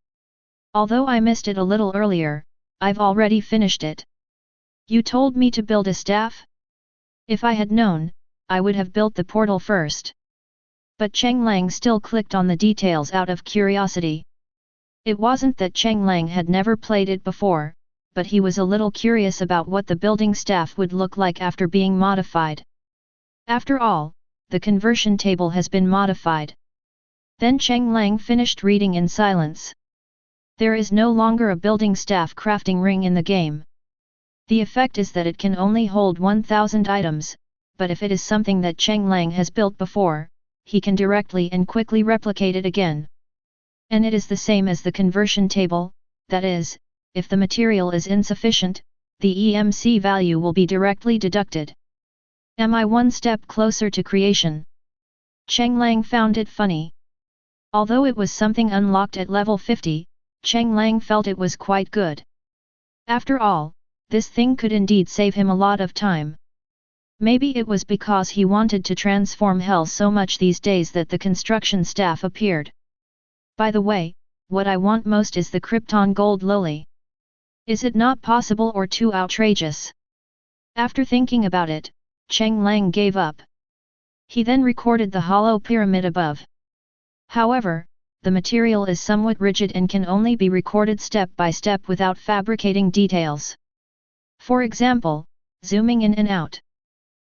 Although I missed it a little earlier, I've already finished it. You told me to build a staff? If I had known, I would have built the portal first. But Cheng Lang still clicked on the details out of curiosity. It wasn't that Cheng Lang had never played it before, but he was a little curious about what the building staff would look like after being modified. After all, the conversion table has been modified. Then Cheng Lang finished reading in silence. There is no longer a building staff crafting ring in the game. The effect is that it can only hold 1000 items, but if it is something that Cheng Lang has built before, he can directly and quickly replicate it again. And it is the same as the conversion table, that is, if the material is insufficient, the EMC value will be directly deducted. Am I one step closer to creation? Cheng Lang found it funny. Although it was something unlocked at level 50, Cheng Lang felt it was quite good. After all, this thing could indeed save him a lot of time. Maybe it was because he wanted to transform hell so much these days that the construction staff appeared. By the way, what I want most is the Krypton Gold Loli. Is it not possible or too outrageous? After thinking about it, Cheng Lang gave up. He then recorded the hollow pyramid above. However, the material is somewhat rigid and can only be recorded step by step without fabricating details. For example, zooming in and out.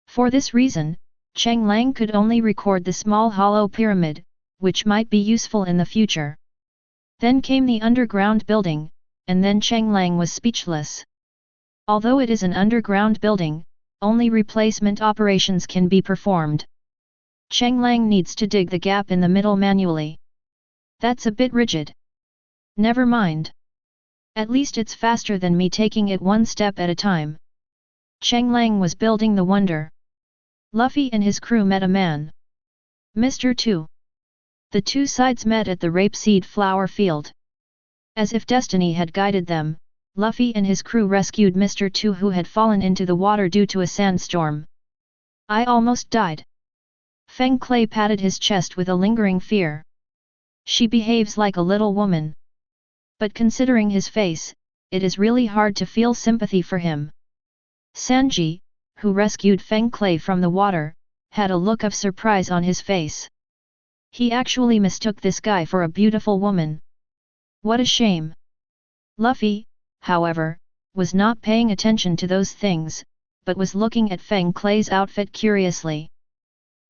For this reason, Cheng Lang could only record the small hollow pyramid, which might be useful in the future. Then came the underground building, and then Cheng Lang was speechless. Although it is an underground building, only replacement operations can be performed. Cheng Lang needs to dig the gap in the middle manually. That's a bit rigid. Never mind. At least it's faster than me taking it one step at a time. Cheng Lang was building the wonder. Luffy and his crew met a man. Mr. 2. The two sides met at the rapeseed flower field. As if destiny had guided them, Luffy and his crew rescued Mr. 2 who had fallen into the water due to a sandstorm. I almost died. Feng Clay patted his chest with a lingering fear. She behaves like a little woman. But considering his face, it is really hard to feel sympathy for him. Sanji, who rescued Feng Clay from the water, had a look of surprise on his face. He actually mistook this guy for a beautiful woman. What a shame. Luffy, however, was not paying attention to those things, but was looking at Feng Clay's outfit curiously.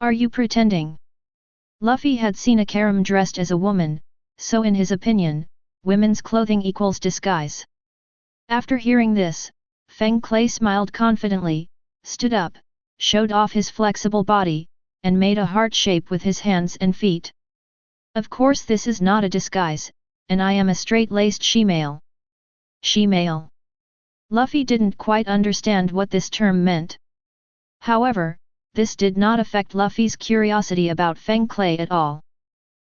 Are you pretending? Luffy had seen a Karam dressed as a woman, so in his opinion, women's clothing equals disguise. After hearing this, Feng Clay smiled confidently, stood up, showed off his flexible body, and made a heart shape with his hands and feet. Of course this is not a disguise, and I am a straight-laced she-male. She-male. Luffy didn't quite understand what this term meant. However, this did not affect Luffy's curiosity about Feng Clay at all.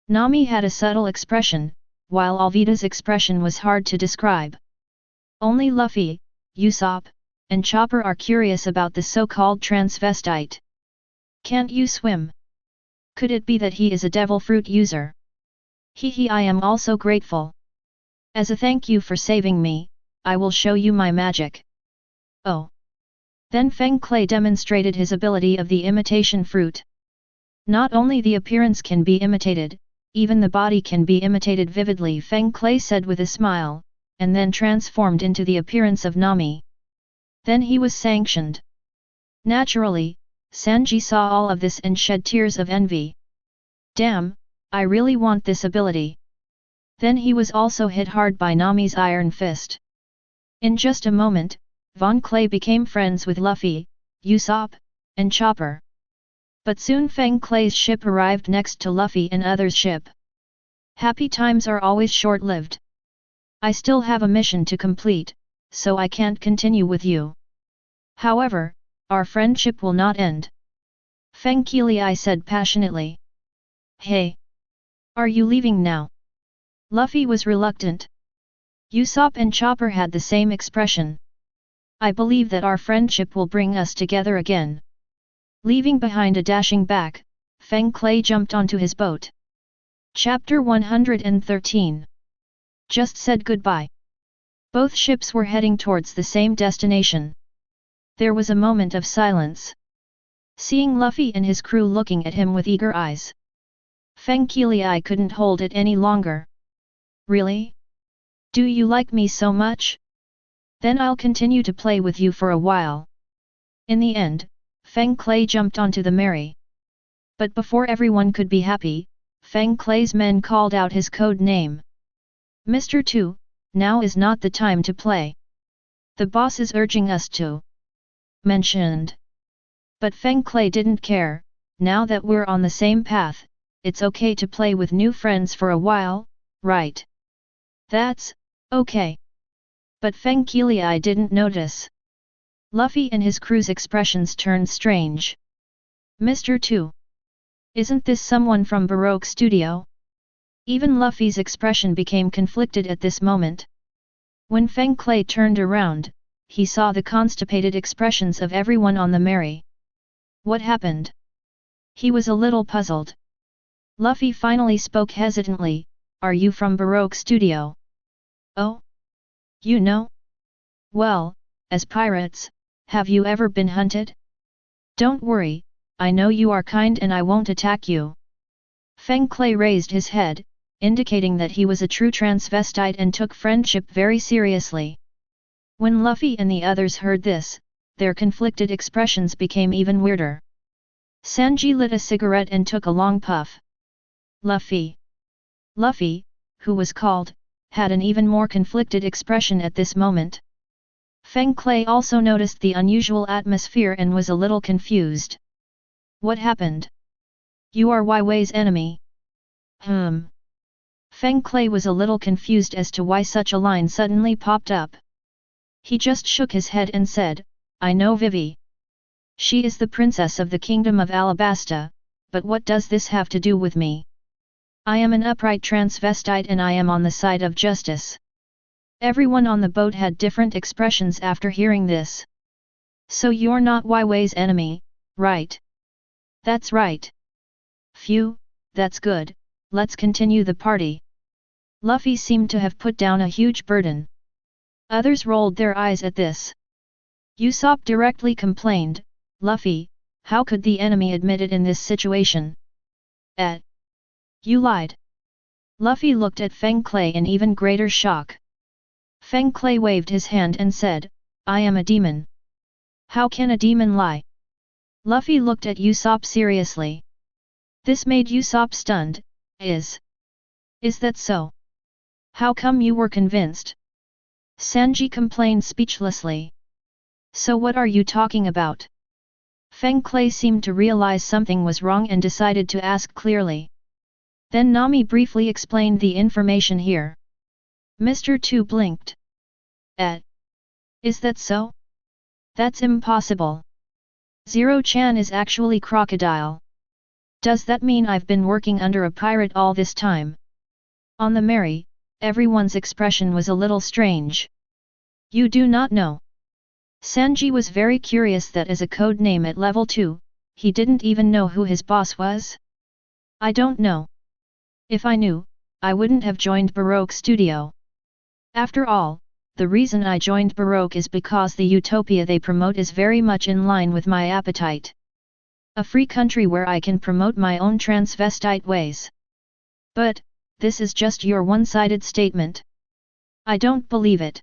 Nami had a subtle expression, while Alvida's expression was hard to describe. Only Luffy, Usopp, and Chopper are curious about the so-called transvestite. Can't you swim? Could it be that he is a devil fruit user? I am also grateful. As a thank you for saving me, I will show you my magic. Oh. Then Feng Clay demonstrated his ability of the imitation fruit. Not only the appearance can be imitated, even the body can be imitated vividly, Feng Clay said with a smile, and then transformed into the appearance of Nami. Then he was sanctioned. Naturally, Sanji saw all of this and shed tears of envy. Damn, I really want this ability. Then he was also hit hard by Nami's iron fist. In just a moment, Von Clay became friends with Luffy, Usopp, and Chopper. But soon Feng Clay's ship arrived next to Luffy and others' ship. Happy times are always short-lived. I still have a mission to complete, so I can't continue with you. However, our friendship will not end. Feng Qilai said passionately. Hey! Are you leaving now? Luffy was reluctant. Usopp and Chopper had the same expression. I believe that our friendship will bring us together again. Leaving behind a dashing back, Feng Clay jumped onto his boat. Chapter 113. Just said goodbye. Both ships were heading towards the same destination. There was a moment of silence. Seeing Luffy and his crew looking at him with eager eyes, Feng Qilai couldn't hold it any longer. Really? Do you like me so much? Then I'll continue to play with you for a while. In the end, Feng Clay jumped onto the Mary. But before everyone could be happy, Feng Clay's men called out his code name. Mr. Tu, now is not the time to play. The boss is urging us to. Mentioned. But Feng Clay didn't care, now that we're on the same path, it's okay to play with new friends for a while, right? That's okay. But Feng Qilai didn't notice. Luffy and his crew's expressions turned strange. Mr. Tu. Isn't this someone from Baroque Studio? Even Luffy's expression became conflicted at this moment. When Feng Clay turned around, he saw the constipated expressions of everyone on the Mary. What happened? He was a little puzzled. Luffy finally spoke hesitantly, "Are you from Baroque Studio?" "Oh? You know? Well, as pirates, have you ever been hunted? Don't worry, I know you are kind and I won't attack you." Feng Clay raised his head, indicating that he was a true transvestite and took friendship very seriously. When Luffy and the others heard this, their conflicted expressions became even weirder. Sanji lit a cigarette and took a long puff. Luffy, who was called, had an even more conflicted expression at this moment. Feng Clay also noticed the unusual atmosphere and was a little confused. What happened? You are Wai Wei's enemy. Feng Clay was a little confused as to why such a line suddenly popped up. He just shook his head and said, "I know Vivi. She is the princess of the kingdom of Alabasta, but what does this have to do with me? I am an upright transvestite and I am on the side of justice." Everyone on the boat had different expressions after hearing this. "So you're not Wai Wei's enemy, right?" "That's right." "Phew, that's good, let's continue the party." Luffy seemed to have put down a huge burden. Others rolled their eyes at this. Usopp directly complained, "Luffy, how could the enemy admit it in this situation?" You lied." Luffy looked at Feng Clay in even greater shock. Feng Clay waved his hand and said, "I am a demon." "How can a demon lie?" Luffy looked at Usopp seriously. This made Usopp stunned. Is that so? How come you were convinced?" Sanji complained speechlessly. "So what are you talking about?" Feng Clay seemed to realize something was wrong and decided to ask clearly. Then Nami briefly explained the information here. Mr. Tu blinked. Is that so? That's impossible. Zero-chan is actually crocodile. Does that mean I've been working under a pirate all this time?" On the Mary, everyone's expression was a little strange. "You do not know?" Sanji was very curious that as a code name at level 2, he didn't even know who his boss was. "I don't know. If I knew, I wouldn't have joined Baroque Studio. After all, the reason I joined Baroque is because the utopia they promote is very much in line with my appetite. A free country where I can promote my own transvestite ways. But, this is just your one-sided statement. I don't believe it."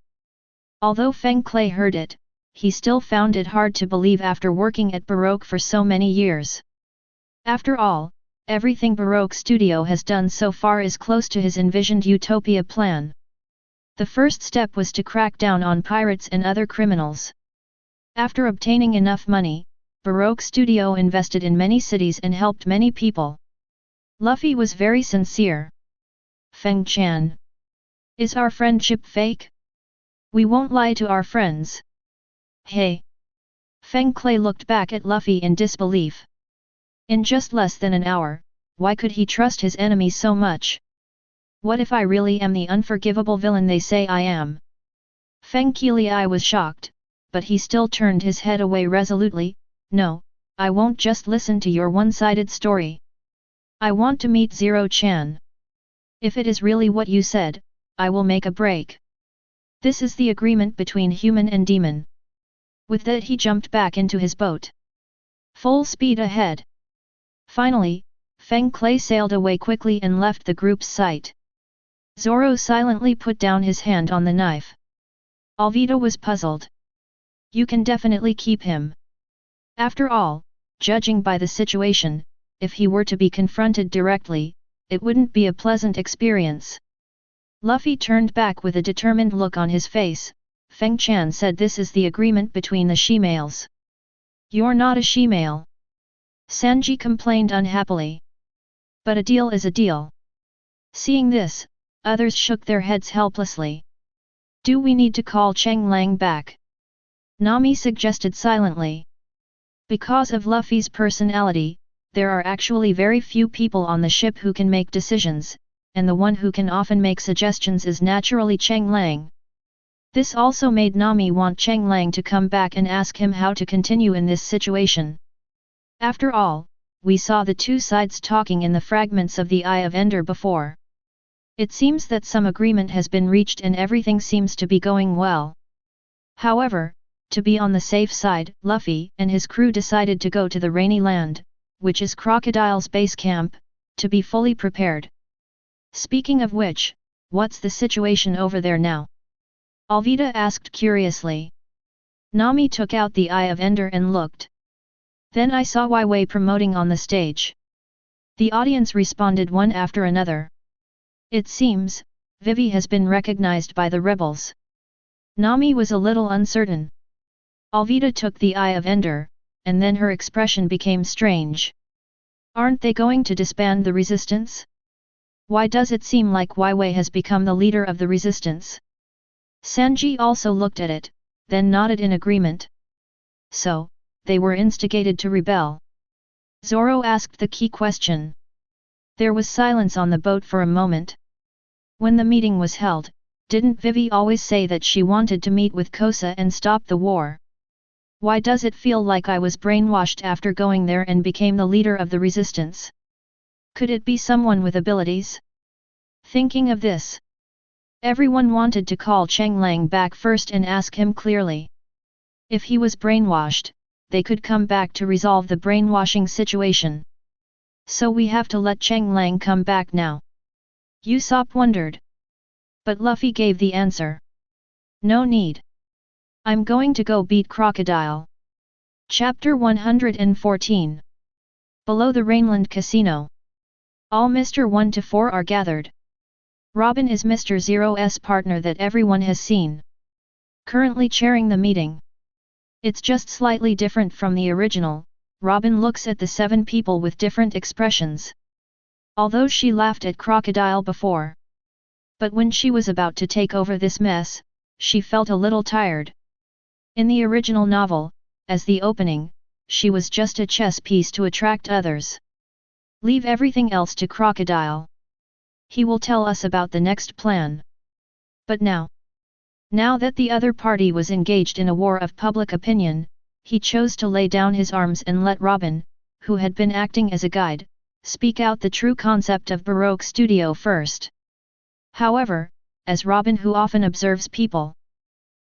Although Feng Clay heard it, he still found it hard to believe after working at Baroque for so many years. After all, everything Baroque Studio has done so far is close to his envisioned utopia plan. The first step was to crack down on pirates and other criminals. After obtaining enough money, Baroque Studio invested in many cities and helped many people. Luffy was very sincere. "Feng-chan. Is our friendship fake? We won't lie to our friends." "Hey!" Feng Clay looked back at Luffy in disbelief. In just less than an hour, why could he trust his enemy so much? What if I really am the unforgivable villain they say I am? Feng Qilai was shocked, but he still turned his head away resolutely. "No, I won't just listen to your one-sided story. I want to meet Zero-chan. If it is really what you said, I will make a break. This is the agreement between human and demon." With that he jumped back into his boat. Full speed ahead. Finally, Feng Clay sailed away quickly and left the group's sight. Zoro silently put down his hand on the knife. Alvida was puzzled. You can definitely keep him. After all, judging by the situation, if he were to be confronted directly, it wouldn't be a pleasant experience. Luffy turned back with a determined look on his face. Feng Chan said this is the agreement between the she-males. You're not a she-male. Sanji complained unhappily. But a deal is a deal. Seeing this, others shook their heads helplessly. Do we need to call Cheng Lang back? Nami suggested silently. Because of Luffy's personality, there are actually very few people on the ship who can make decisions, and the one who can often make suggestions is naturally Cheng Lang. This also made Nami want Cheng Lang to come back and ask him how to continue in this situation. After all, we saw the two sides talking in the fragments of the Eye of Ender before. It seems that some agreement has been reached and everything seems to be going well. However, to be on the safe side, Luffy and his crew decided to go to the Rainy Land, which is Crocodile's base camp, to be fully prepared. Speaking of which, what's the situation over there now? Alvida asked curiously. Nami took out the Eye of Ender and looked. Then I saw Wei promoting on the stage. The audience responded one after another. It seems, Vivi has been recognized by the rebels. Nami was a little uncertain. Alvida took the Eye of Ender, and then her expression became strange. Aren't they going to disband the resistance? Why does it seem like Wei has become the leader of the resistance? Sanji also looked at it, then nodded in agreement. So, they were instigated to rebel. Zoro asked the key question. There was silence on the boat for a moment. When the meeting was held, didn't Vivi always say that she wanted to meet with Kosa and stop the war? Why does it feel like I was brainwashed after going there and became the leader of the resistance? Could it be someone with abilities? Thinking of this, everyone wanted to call Cheng Lang back first and ask him clearly. If he was brainwashed, they could come back to resolve the brainwashing situation. So we have to let Cheng Lang come back now. Usopp wondered. But Luffy gave the answer. No need. I'm going to go beat Crocodile. Chapter 114. Below the Rainland Casino. All Mr. 1 to 4 are gathered. Robin is Mr. 0's partner that everyone has seen. Currently chairing the meeting. It's just slightly different from the original. Robin looks at the 7 people with different expressions. Although she laughed at Crocodile before. But when she was about to take over this mess, she felt a little tired. In the original novel, as the opening, she was just a chess piece to attract others. Leave everything else to Crocodile. He will tell us about the next plan. But now that the other party was engaged in a war of public opinion, he chose to lay down his arms and let Robin, who had been acting as a guide, speak out the true concept of Baroque studio first. However, as Robin who often observes people,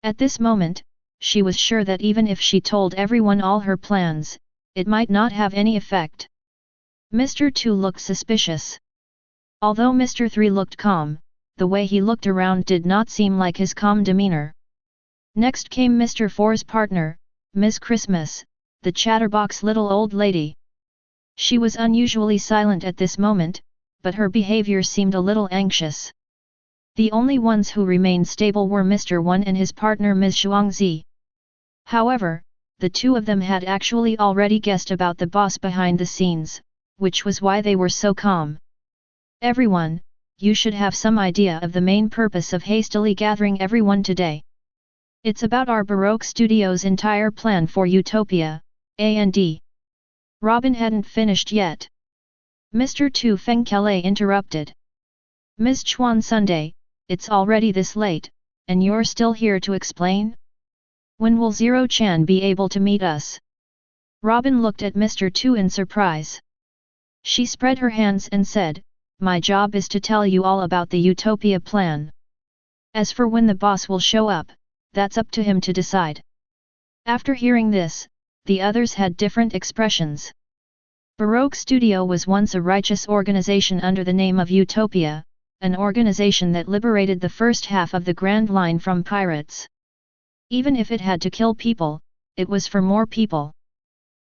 at this moment, she was sure that even if she told everyone all her plans, it might not have any effect. Mr. 2 looked suspicious. Although Mr. 3 looked calm, the way he looked around did not seem like his calm demeanor. Next came Mr. 4's partner, Ms. Christmas, the chatterbox little old lady. She was unusually silent at this moment, but her behavior seemed a little anxious. The only ones who remained stable were Mr. 1 and his partner Ms. Xuangzi. However, the two of them had actually already guessed about the boss behind the scenes, which was why they were so calm. Everyone, you should have some idea of the main purpose of hastily gathering everyone today. It's about our Baroque studio's entire plan for Utopia, A&D. Robin hadn't finished yet. Mr. Tu Fengkele interrupted. Ms. Chuan Sunday, it's already this late, and you're still here to explain? When will Zero-chan be able to meet us? Robin looked at Mr. Tu in surprise. She spread her hands and said, my job is to tell you all about the Utopia plan. As for when the boss will show up, that's up to him to decide. After hearing this, the others had different expressions. Baroque Studio was once a righteous organization under the name of Utopia, an organization that liberated the first half of the Grand Line from pirates. Even if it had to kill people, it was for more people.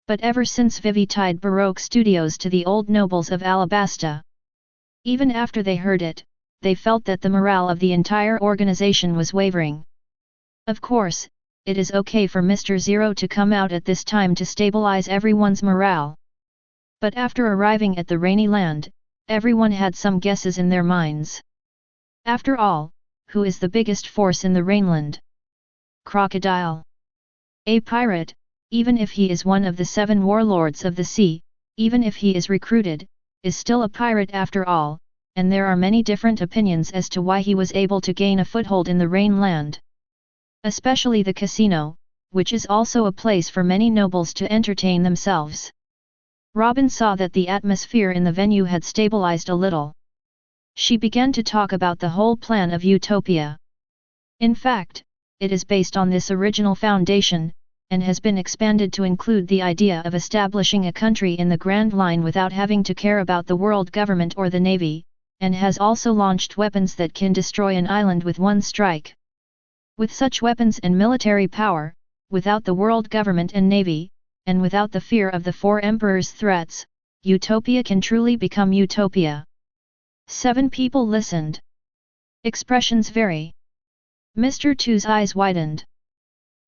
But ever since Vivi tied Baroque Studios to the old nobles of Alabasta, even after they heard it, they felt that the morale of the entire organization was wavering. Of course, it is okay for Mr. Zero to come out at this time to stabilize everyone's morale. But after arriving at the Rainy Land, everyone had some guesses in their minds. After all, who is the biggest force in the Rainland? Crocodile. A pirate, even if he is one of the 7 warlords of the sea, even if he is recruited, is still a pirate after all, and there are many different opinions as to why he was able to gain a foothold in the Rainland. Especially the casino, which is also a place for many nobles to entertain themselves. Robin saw that the atmosphere in the venue had stabilized a little. She began to talk about the whole plan of Utopia. In fact, it is based on this original foundation, and has been expanded to include the idea of establishing a country in the Grand Line without having to care about the world government or the navy, and has also launched weapons that can destroy an island with one strike. With such weapons and military power, without the world government and navy, and without the fear of the 4 emperors' threats, Utopia can truly become Utopia. 7 people listened. Expressions vary. Mr. Two's eyes widened.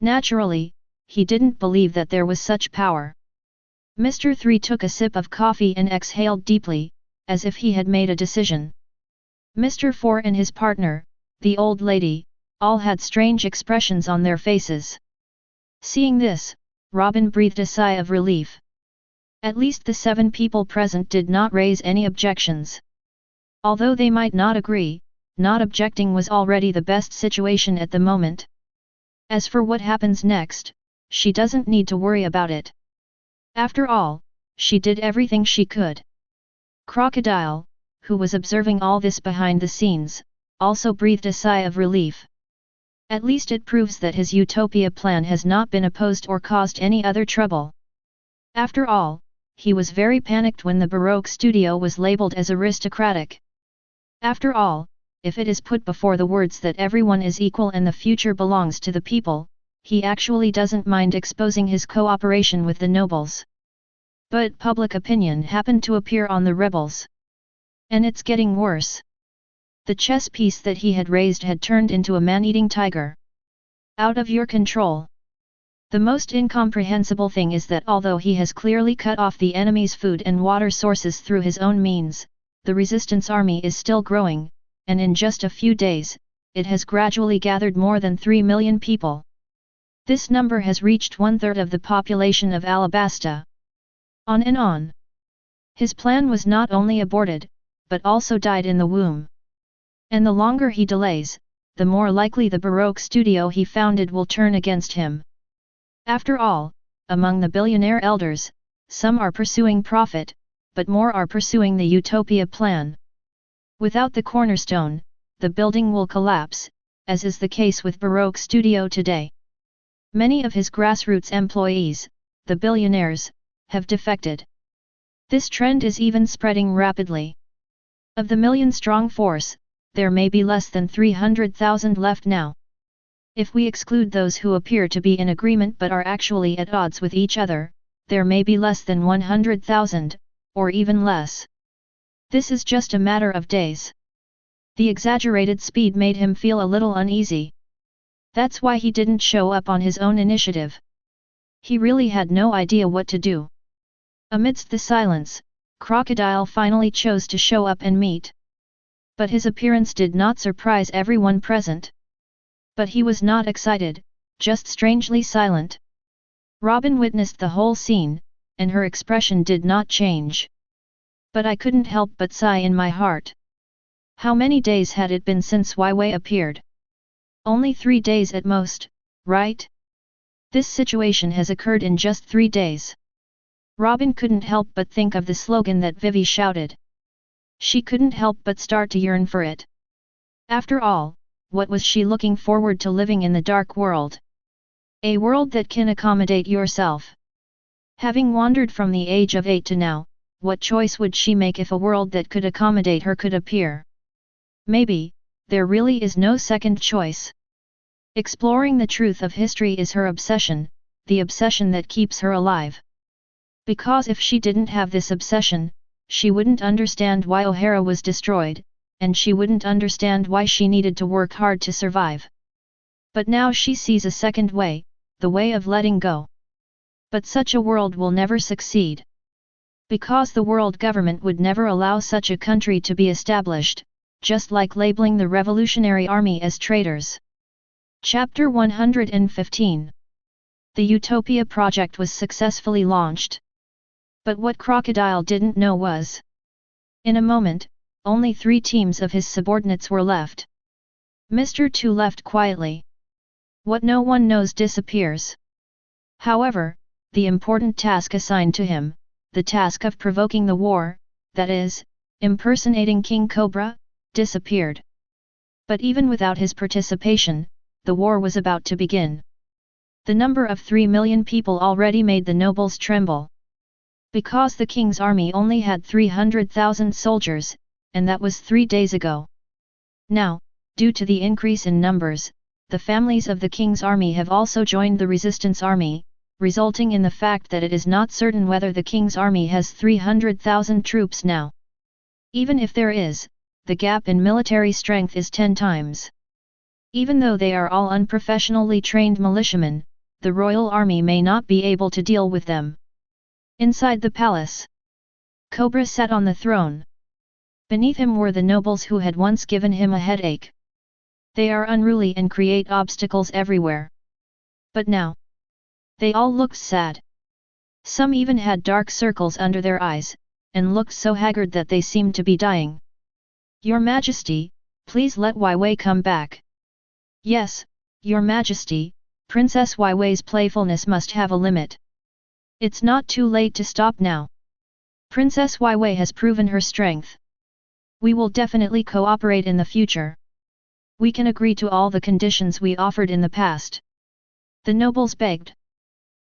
Naturally, he didn't believe that there was such power. Mr. 3 took a sip of coffee and exhaled deeply, as if he had made a decision. Mr. 4 and his partner, the old lady, all had strange expressions on their faces. Seeing this, Robin breathed a sigh of relief. At least the 7 people present did not raise any objections. Although they might not agree, not objecting was already the best situation at the moment. As for what happens next, she doesn't need to worry about it. After all, she did everything she could. Crocodile, who was observing all this behind the scenes, also breathed a sigh of relief. At least it proves that his Utopia plan has not been opposed or caused any other trouble. After all, he was very panicked when the Baroque studio was labeled as aristocratic. After all, if it is put before the words that everyone is equal and the future belongs to the people, he actually doesn't mind exposing his cooperation with the nobles. But public opinion happened to appear on the rebels. And it's getting worse. The chess piece that he had raised had turned into a man-eating tiger. Out of your control. The most incomprehensible thing is that although he has clearly cut off the enemy's food and water sources through his own means, the resistance army is still growing, and in just a few days, it has gradually gathered more than 3 million people. This number has reached 1/3 of the population of Alabasta. On and on. His plan was not only aborted, but also died in the womb. And the longer he delays, the more likely the Baroque studio he founded will turn against him. After all, among the billionaire elders, some are pursuing profit, but more are pursuing the Utopia plan. Without the cornerstone, the building will collapse, as is the case with Baroque Studio today. Many of his grassroots employees, the billionaires, have defected. This trend is even spreading rapidly. Of the million-strong force, there may be less than 300,000 left now. If we exclude those who appear to be in agreement but are actually at odds with each other, there may be less than 100,000, or even less. This is just a matter of days. The exaggerated speed made him feel a little uneasy. That's why he didn't show up on his own initiative. He really had no idea what to do. Amidst the silence, Crocodile finally chose to show up and meet. But his appearance did not surprise everyone present. But he was not excited, just strangely silent. Robin witnessed the whole scene, and her expression did not change. But I couldn't help but sigh in my heart. How many days had it been since Weiwei appeared? Only 3 days at most, right? This situation has occurred in just 3 days. Robin couldn't help but think of the slogan that Vivi shouted. She couldn't help but start to yearn for it. After all, what was she looking forward to living in the dark world? A world that can accommodate yourself. Having wandered from the age of 8 to now, what choice would she make if a world that could accommodate her could appear? Maybe, there really is no second choice. Exploring the truth of history is her obsession, the obsession that keeps her alive. Because if she didn't have this obsession, she wouldn't understand why O'Hara was destroyed, and she wouldn't understand why she needed to work hard to survive. But now she sees a second way, the way of letting go. But such a world will never succeed. Because the world government would never allow such a country to be established, just like labeling the Revolutionary Army as traitors. Chapter 115. The Utopia project was successfully launched. But what Crocodile didn't know was, in a moment, only 3 teams of his subordinates were left. Mr. 2 left quietly. What no one knows disappears. However, the important task assigned to him, the task of provoking the war, that is, impersonating King Cobra, disappeared. But even without his participation, the war was about to begin. The number of 3 million people already made the nobles tremble. Because the king's army only had 300,000 soldiers, and that was 3 days ago. Now, due to the increase in numbers, the families of the king's army have also joined the resistance army, resulting in the fact that it is not certain whether the king's army has 300,000 troops now. Even if there is, the gap in military strength is 10 times. Even though they are all unprofessionally trained militiamen, the royal army may not be able to deal with them. Inside the palace, Cobra sat on the throne. Beneath him were the nobles who had once given him a headache. They are unruly and create obstacles everywhere. But now, they all looked sad. Some even had dark circles under their eyes, and looked so haggard that they seemed to be dying. Your Majesty, please let Wei come back. Yes, Your Majesty, Princess Weiwei's playfulness must have a limit. It's not too late to stop now. Princess Weiwei has proven her strength. We will definitely cooperate in the future. We can agree to all the conditions we offered in the past. The nobles begged.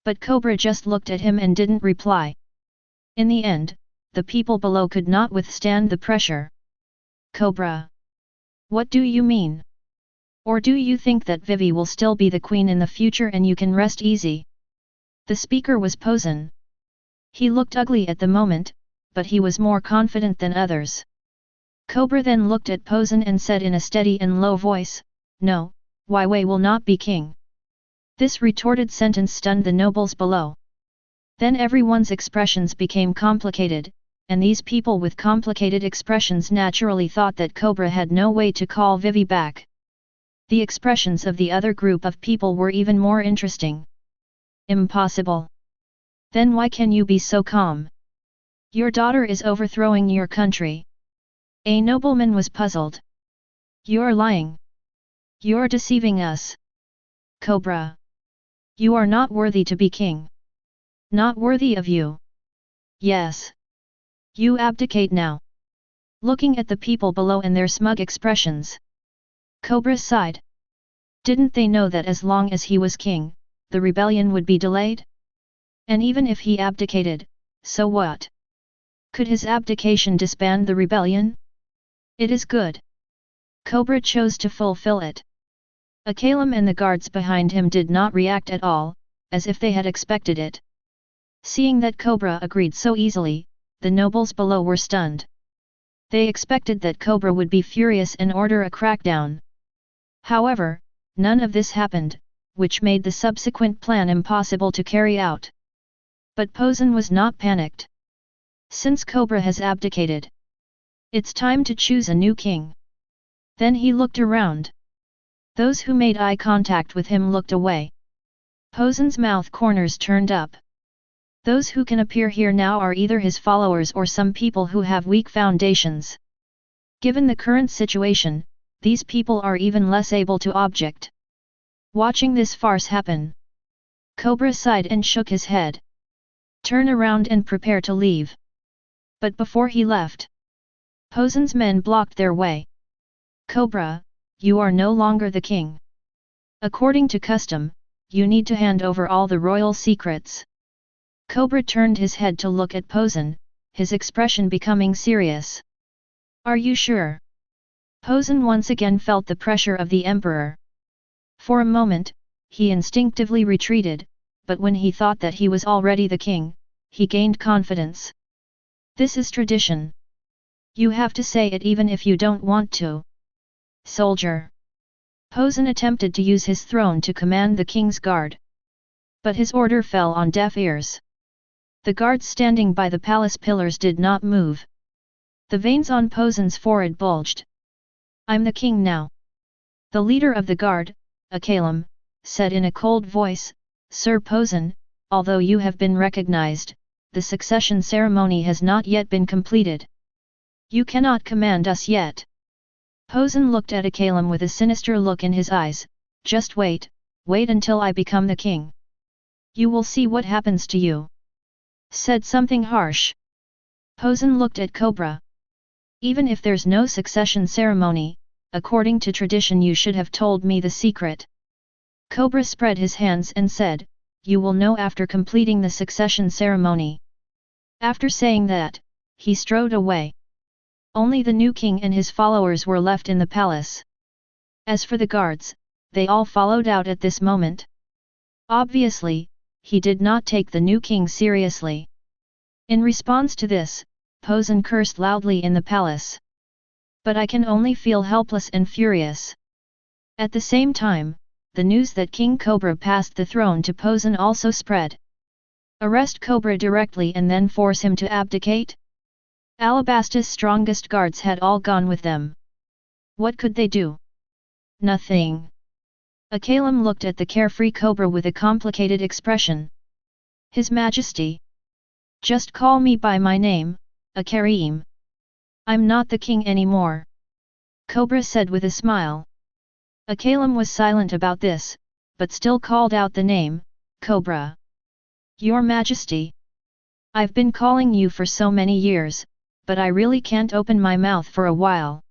But Cobra just looked at him and didn't reply. In the end, the people below could not withstand the pressure. Cobra. What do you mean? Or do you think that Vivi will still be the queen in the future and you can rest easy? The speaker was Posen. He looked ugly at the moment, but he was more confident than others. Cobra then looked at Posen and said in a steady and low voice, "No, Weiwei will not be king." This retorted sentence stunned the nobles below. Then everyone's expressions became complicated, and these people with complicated expressions naturally thought that Cobra had no way to call Vivi back. The expressions of the other group of people were even more interesting. Impossible. Then why can you be so calm? Your daughter is overthrowing your country. A nobleman was puzzled. You're lying. You're deceiving us. Cobra. You are not worthy to be king. Not worthy of you. Yes. You abdicate now. Looking at the people below and their smug expressions, Cobra sighed. Didn't they know that as long as he was king, the rebellion would be delayed? And even if he abdicated, so what? Could his abdication disband the rebellion? It is good. Cobra chose to fulfill it. Akainu and the guards behind him did not react at all, as if they had expected it. Seeing that Cobra agreed so easily, the nobles below were stunned. They expected that Cobra would be furious and order a crackdown. However, none of this happened, which made the subsequent plan impossible to carry out. But Posen was not panicked. Since Cobra has abdicated, it's time to choose a new king. Then he looked around. Those who made eye contact with him looked away. Posen's mouth corners turned up. Those who can appear here now are either his followers or some people who have weak foundations. Given the current situation, these people are even less able to object. Watching this farce happen, Cobra sighed and shook his head. Turn around and prepare to leave. But before he left, Posen's men blocked their way. Cobra, you are no longer the king. According to custom, you need to hand over all the royal secrets. Cobra turned his head to look at Posen, his expression becoming serious. Are you sure? Posen once again felt the pressure of the emperor. For a moment, he instinctively retreated, but when he thought that he was already the king, he gained confidence. This is tradition. You have to say it even if you don't want to. Soldier. Posen attempted to use his throne to command the king's guard. But his order fell on deaf ears. The guards standing by the palace pillars did not move. The veins on Posen's forehead bulged. I'm the king now. The leader of the guard, Akainu, said in a cold voice, Sir Posen, although you have been recognized, the succession ceremony has not yet been completed. You cannot command us yet. Posen looked at Akainu with a sinister look in his eyes. Just wait until I become the king. You will see what happens to you. Said something harsh. Posen looked at Cobra. Even if there's no succession ceremony, according to tradition you should have told me the secret. Cobra spread his hands and said, you will know after completing the succession ceremony. After saying that, he strode away. Only the new king and his followers were left in the palace. As for the guards, they all followed out at this moment. Obviously, he did not take the new king seriously. In response to this, Posen cursed loudly in the palace. But I can only feel helpless and furious. At the same time, the news that King Cobra passed the throne to Posen also spread. Arrest Cobra directly and then force him to abdicate? Alabasta's strongest guards had all gone with them. What could they do? Nothing. Akainu looked at the carefree Cobra with a complicated expression. His Majesty. Just call me by my name, Akainu. I'm not the king anymore. Cobra said with a smile. Akainu was silent about this, but still called out the name, Cobra. Your Majesty. I've been calling you for so many years, but I really can't open my mouth for a while.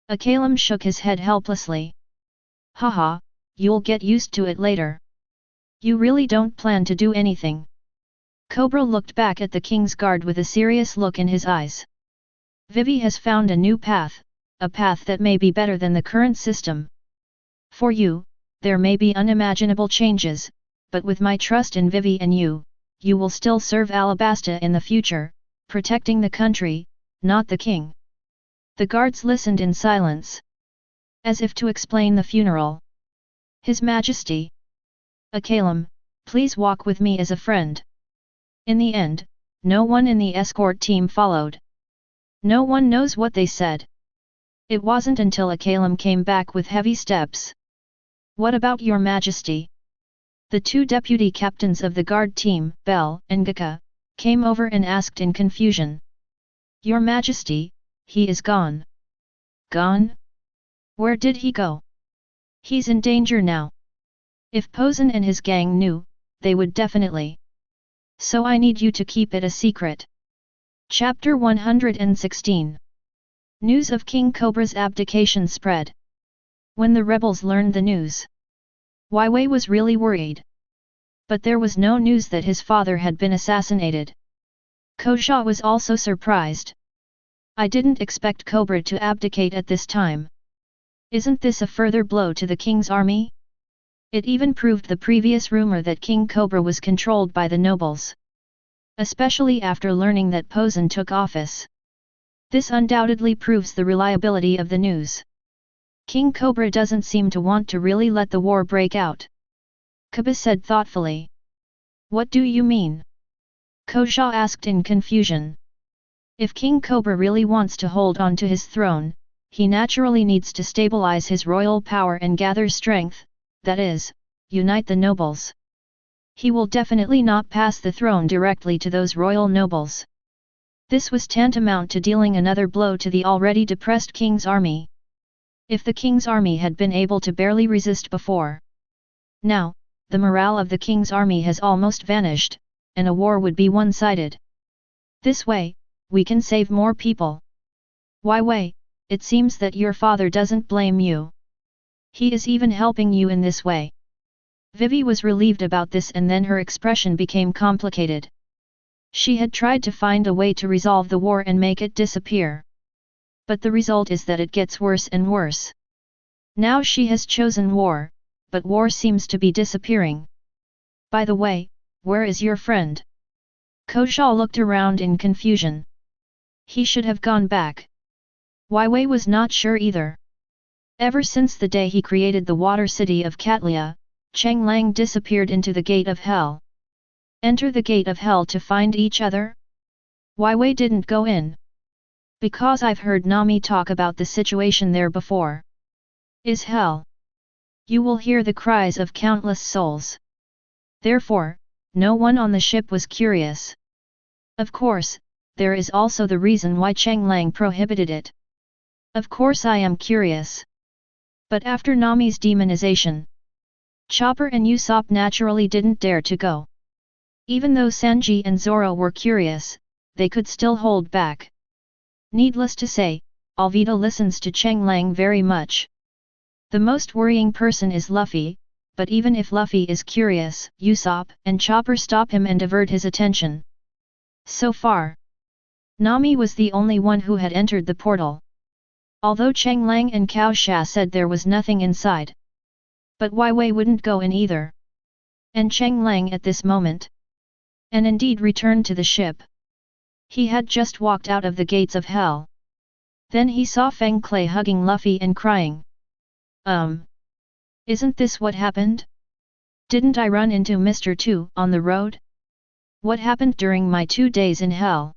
Akainu shook his head helplessly. Haha, you'll get used to it later. You really don't plan to do anything. Cobra looked back at the king's guard with a serious look in his eyes. Vivi has found a new path, a path that may be better than the current system. For you, there may be unimaginable changes, but with my trust in Vivi and you will still serve Alabasta in the future, protecting the country, not the king. The guards listened in silence. As if to explain the funeral. His Majesty. Akainu, please walk with me as a friend. In the end, no one in the escort team followed. No one knows what they said. It wasn't until Akainu came back with heavy steps. What about your Majesty? The two deputy captains of the guard team, Bell and Gaka, came over and asked in confusion. Your Majesty, he is gone. Gone? Where did he go? He's in danger now. If Posen and his gang knew, they would definitely. So I need you to keep it a secret. Chapter 116. News of King Cobra's abdication spread. When the rebels learned the news, Wei Wei was really worried. But there was no news that his father had been assassinated. Kozha was also surprised. I didn't expect Cobra to abdicate at this time. Isn't this a further blow to the king's army? It even proved the previous rumor that King Cobra was controlled by the nobles. Especially after learning that Posen took office. This undoubtedly proves the reliability of the news. King Cobra doesn't seem to want to really let the war break out. Kaba said thoughtfully. What do you mean? Kozha asked in confusion. If King Cobra really wants to hold on to his throne, he naturally needs to stabilize his royal power and gather strength, that is, unite the nobles. He will definitely not pass the throne directly to those royal nobles. This was tantamount to dealing another blow to the already depressed king's army. If the king's army had been able to barely resist before. Now, the morale of the king's army has almost vanished, and a war would be one-sided. This way, we can save more people. Wei Wei, it seems that your father doesn't blame you. He is even helping you in this way. Vivi was relieved about this and then her expression became complicated. She had tried to find a way to resolve the war and make it disappear. But the result is that it gets worse and worse. Now she has chosen war, but war seems to be disappearing. By the way, where is your friend? Koshal looked around in confusion. He should have gone back. Wei was not sure either. Ever since the day he created the water city of Katlia, Cheng Lang disappeared into the gate of hell. Enter the gate of hell to find each other? Wei didn't go in. Because I've heard Nami talk about the situation there before. Is hell? You will hear the cries of countless souls. Therefore, no one on the ship was curious. Of course, there is also the reason why Cheng Lang prohibited it. Of course I am curious. But after Nami's demonization, Chopper and Usopp naturally didn't dare to go. Even though Sanji and Zoro were curious, they could still hold back. Needless to say, Alvida listens to Cheng Lang very much. The most worrying person is Luffy, but even if Luffy is curious, Usopp and Chopper stop him and divert his attention. So far, Nami was the only one who had entered the portal. Although Cheng Lang and Cao Sha said there was nothing inside. But Wei wouldn't go in either. And Cheng Lang at this moment. And indeed returned to the ship. He had just walked out of the gates of hell. Then he saw Feng Clay hugging Luffy and crying. Isn't this what happened? Didn't I run into Mr. 2 on the road? What happened during my 2 days in hell?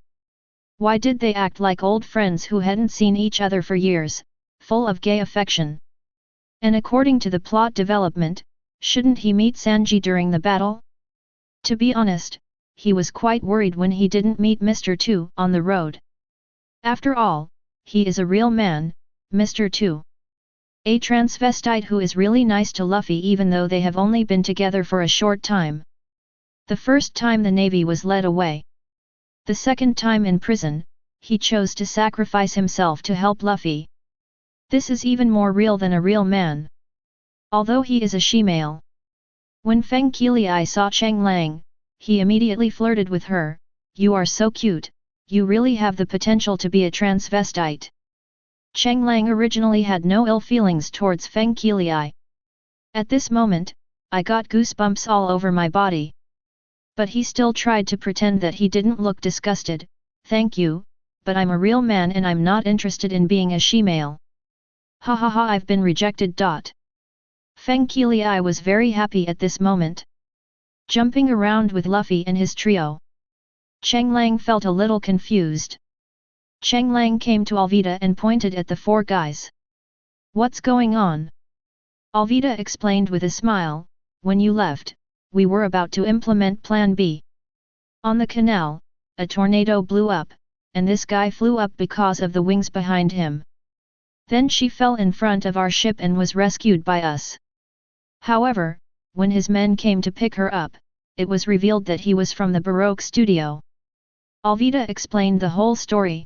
Why did they act like old friends who hadn't seen each other for years, full of gay affection? And according to the plot development, shouldn't he meet Sanji during the battle? To be honest, he was quite worried when he didn't meet Mr. 2 on the road. After all, he is a real man, Mr. 2. A transvestite who is really nice to Luffy even though they have only been together for a short time. The first time the Navy was led away. The second time in prison, he chose to sacrifice himself to help Luffy. This is even more real than a real man. Although he is a she-male. When Feng Qilai saw Cheng Lang, he immediately flirted with her. You are so cute, you really have the potential to be a transvestite. Cheng Lang originally had no ill feelings towards Feng Qilai. At this moment, I got goosebumps all over my body. But he still tried to pretend that he didn't look disgusted. Thank you, but I'm a real man and I'm not interested in being a she-male. Ha ha ha, I've been rejected. Feng Qilai was very happy at this moment. Jumping around with Luffy and his trio. Cheng Lang felt a little confused. Cheng Lang came to Alvida and pointed at the 4 guys. What's going on? Alvida explained with a smile, when you left, we were about to implement Plan B. On the canal, a tornado blew up, and this guy flew up because of the wings behind him. Then she fell in front of our ship and was rescued by us. However, when his men came to pick her up, it was revealed that he was from the Baroque studio. Alvida explained the whole story.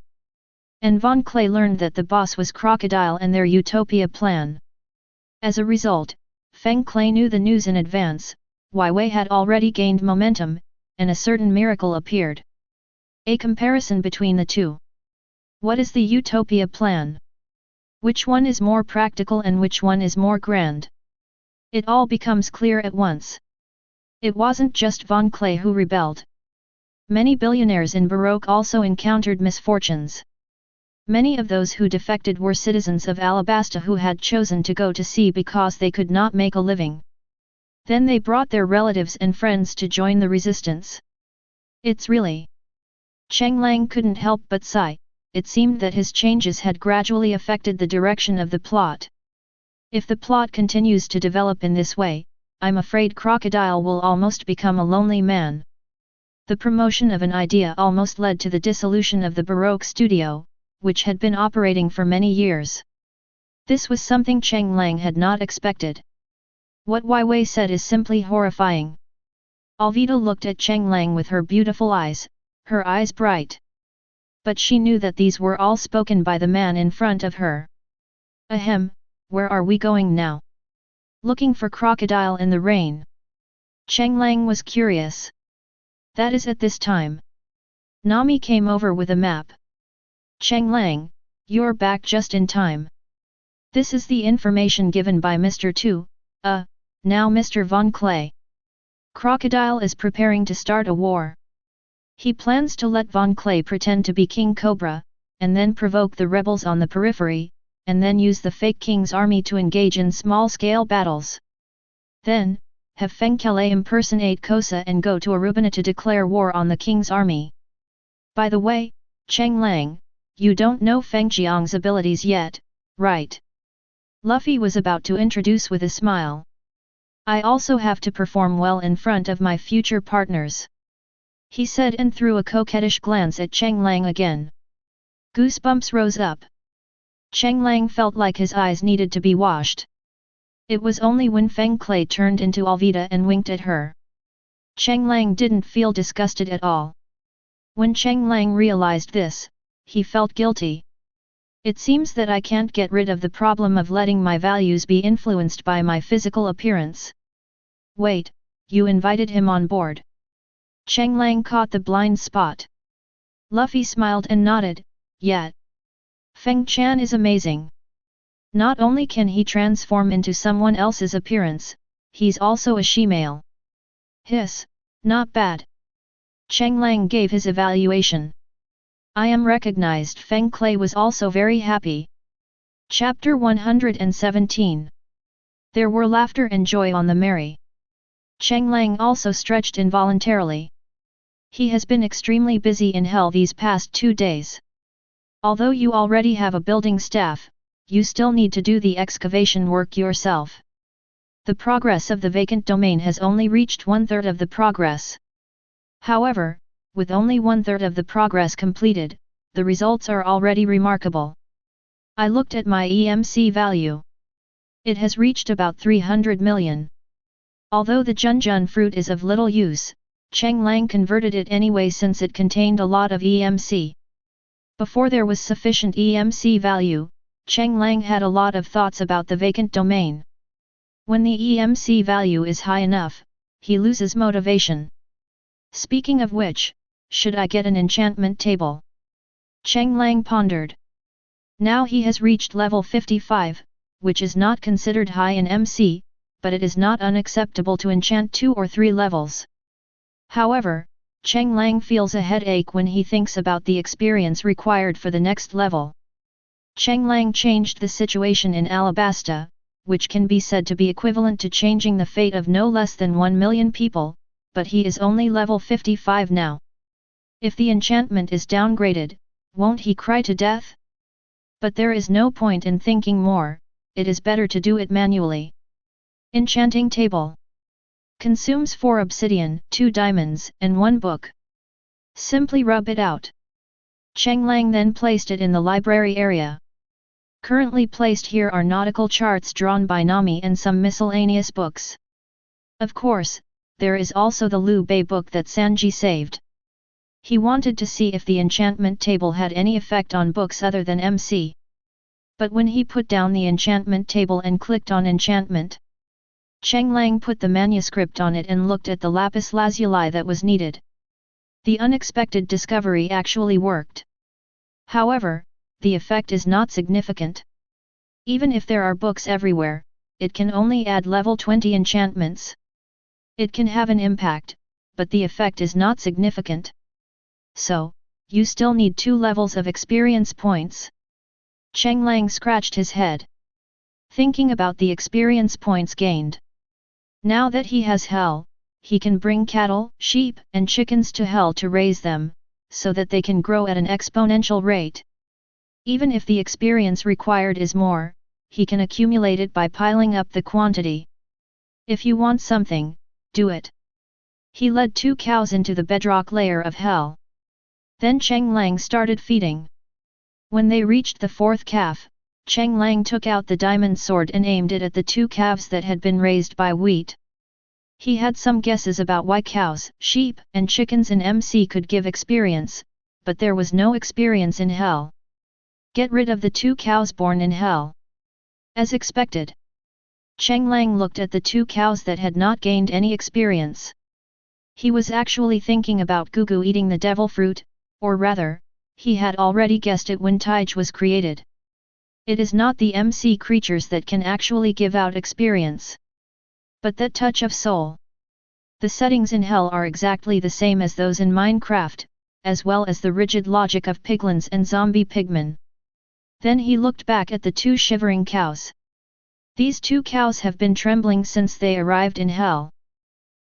And Von Clay learned that the boss was Crocodile and their Utopia plan. As a result, Feng Clay knew the news in advance. Wei had already gained momentum, and a certain miracle appeared. A comparison between the two. What is the Utopia plan? Which one is more practical and which one is more grand? It all becomes clear at once. It wasn't just Von Clay who rebelled. Many billionaires in Baroque also encountered misfortunes. Many of those who defected were citizens of Alabasta who had chosen to go to sea because they could not make a living. Then they brought their relatives and friends to join the resistance. It's really... Cheng Lang couldn't help but sigh. It seemed that his changes had gradually affected the direction of the plot. If the plot continues to develop in this way, I'm afraid Crocodile will almost become a lonely man. The promotion of an idea almost led to the dissolution of the Baroque studio, which had been operating for many years. This was something Cheng Lang had not expected. What Wei said is simply horrifying. Alvida looked at Cheng Lang with her beautiful eyes, her eyes bright. But she knew that these were all spoken by the man in front of her. Ahem, where are we going now? Looking for Crocodile in the rain. Cheng Lang was curious. That is at this time. Nami came over with a map. Cheng Lang, you're back just in time. This is the information given by Mr. 2, Now Mr. Von Clay. Crocodile is preparing to start a war. He plans to let Von Clay pretend to be King Cobra, and then provoke the rebels on the periphery, and then use the fake king's army to engage in small-scale battles. Then, have Feng Kelei impersonate Kosa and go to Arubina to declare war on the king's army. By the way, Cheng Lang, you don't know Feng Jiang's abilities yet, right? Luffy was about to introduce with a smile. I also have to perform well in front of my future partners, he said and threw a coquettish glance at Cheng Lang again. Goosebumps rose up. Cheng Lang felt like his eyes needed to be washed. It was only when Feng Clay turned into Alvida and winked at her. Cheng Lang didn't feel disgusted at all. When Cheng Lang realized this, he felt guilty. It seems that I can't get rid of the problem of letting my values be influenced by my physical appearance. Wait, you invited him on board. Cheng Lang caught the blind spot. Luffy smiled and nodded, yeah. Feng Chan is amazing. Not only can he transform into someone else's appearance, he's also a she-male. Hiss, not bad. Cheng Lang gave his evaluation. I am recognized. Feng Clay was also very happy. Chapter 117. There were laughter and joy on the merry. Cheng Lang also stretched involuntarily. He has been extremely busy in hell these past 2 days. Although you already have a building staff, you still need to do the excavation work yourself. The progress of the vacant domain has only reached 1/3 of the progress. However, with only 1/3 of the progress completed, the results are already remarkable. I looked at my EMC value. It has reached about 300 million. Although the Junjun fruit is of little use, Cheng Lang converted it anyway since it contained a lot of EMC. Before there was sufficient EMC value, Cheng Lang had a lot of thoughts about the vacant domain. When the EMC value is high enough, he loses motivation. Speaking of which, should I get an enchantment table? Cheng Lang pondered. Now he has reached level 55, which is not considered high in MC, but it is not unacceptable to enchant 2 or 3 levels. However, Cheng Lang feels a headache when he thinks about the experience required for the next level. Cheng Lang changed the situation in Alabasta, which can be said to be equivalent to changing the fate of no less than 1 million people, but he is only level 55 now. If the enchantment is downgraded, won't he cry to death? But there is no point in thinking more, it is better to do it manually. Enchanting table. Consumes 4 obsidian, 2 diamonds, and 1 book. Simply rub it out. Cheng Lang then placed it in the library area. Currently placed here are nautical charts drawn by Nami and some miscellaneous books. Of course, there is also the Liu Bei book that Sanji saved. He wanted to see if the enchantment table had any effect on books other than MC. But when he put down the enchantment table and clicked on enchantment, Cheng Lang put the manuscript on it and looked at the lapis lazuli that was needed. The unexpected discovery actually worked. However, the effect is not significant. Even if there are books everywhere, it can only add level 20 enchantments. It can have an impact, but the effect is not significant. So, you still need 2 levels of experience points. Cheng Lang scratched his head, thinking about the experience points gained. Now that he has hell, he can bring cattle, sheep, and chickens to hell to raise them, so that they can grow at an exponential rate. Even if the experience required is more, he can accumulate it by piling up the quantity. If you want something, do it. He led 2 cows into the bedrock layer of hell. Then Cheng Lang started feeding. When they reached the 4th calf, Cheng Lang took out the diamond sword and aimed it at the 2 calves that had been raised by wheat. He had some guesses about why cows, sheep, and chickens in MC could give experience, but there was no experience in hell. Get rid of the 2 cows born in hell. As expected. Cheng Lang looked at the 2 cows that had not gained any experience. He was actually thinking about Gugu eating the devil fruit, or rather, he had already guessed it when Taij was created. It is not the MC creatures that can actually give out experience. But that touch of soul. The settings in Hell are exactly the same as those in Minecraft, as well as the rigid logic of piglins and zombie pigmen. Then he looked back at the two shivering cows. These two cows have been trembling since they arrived in Hell.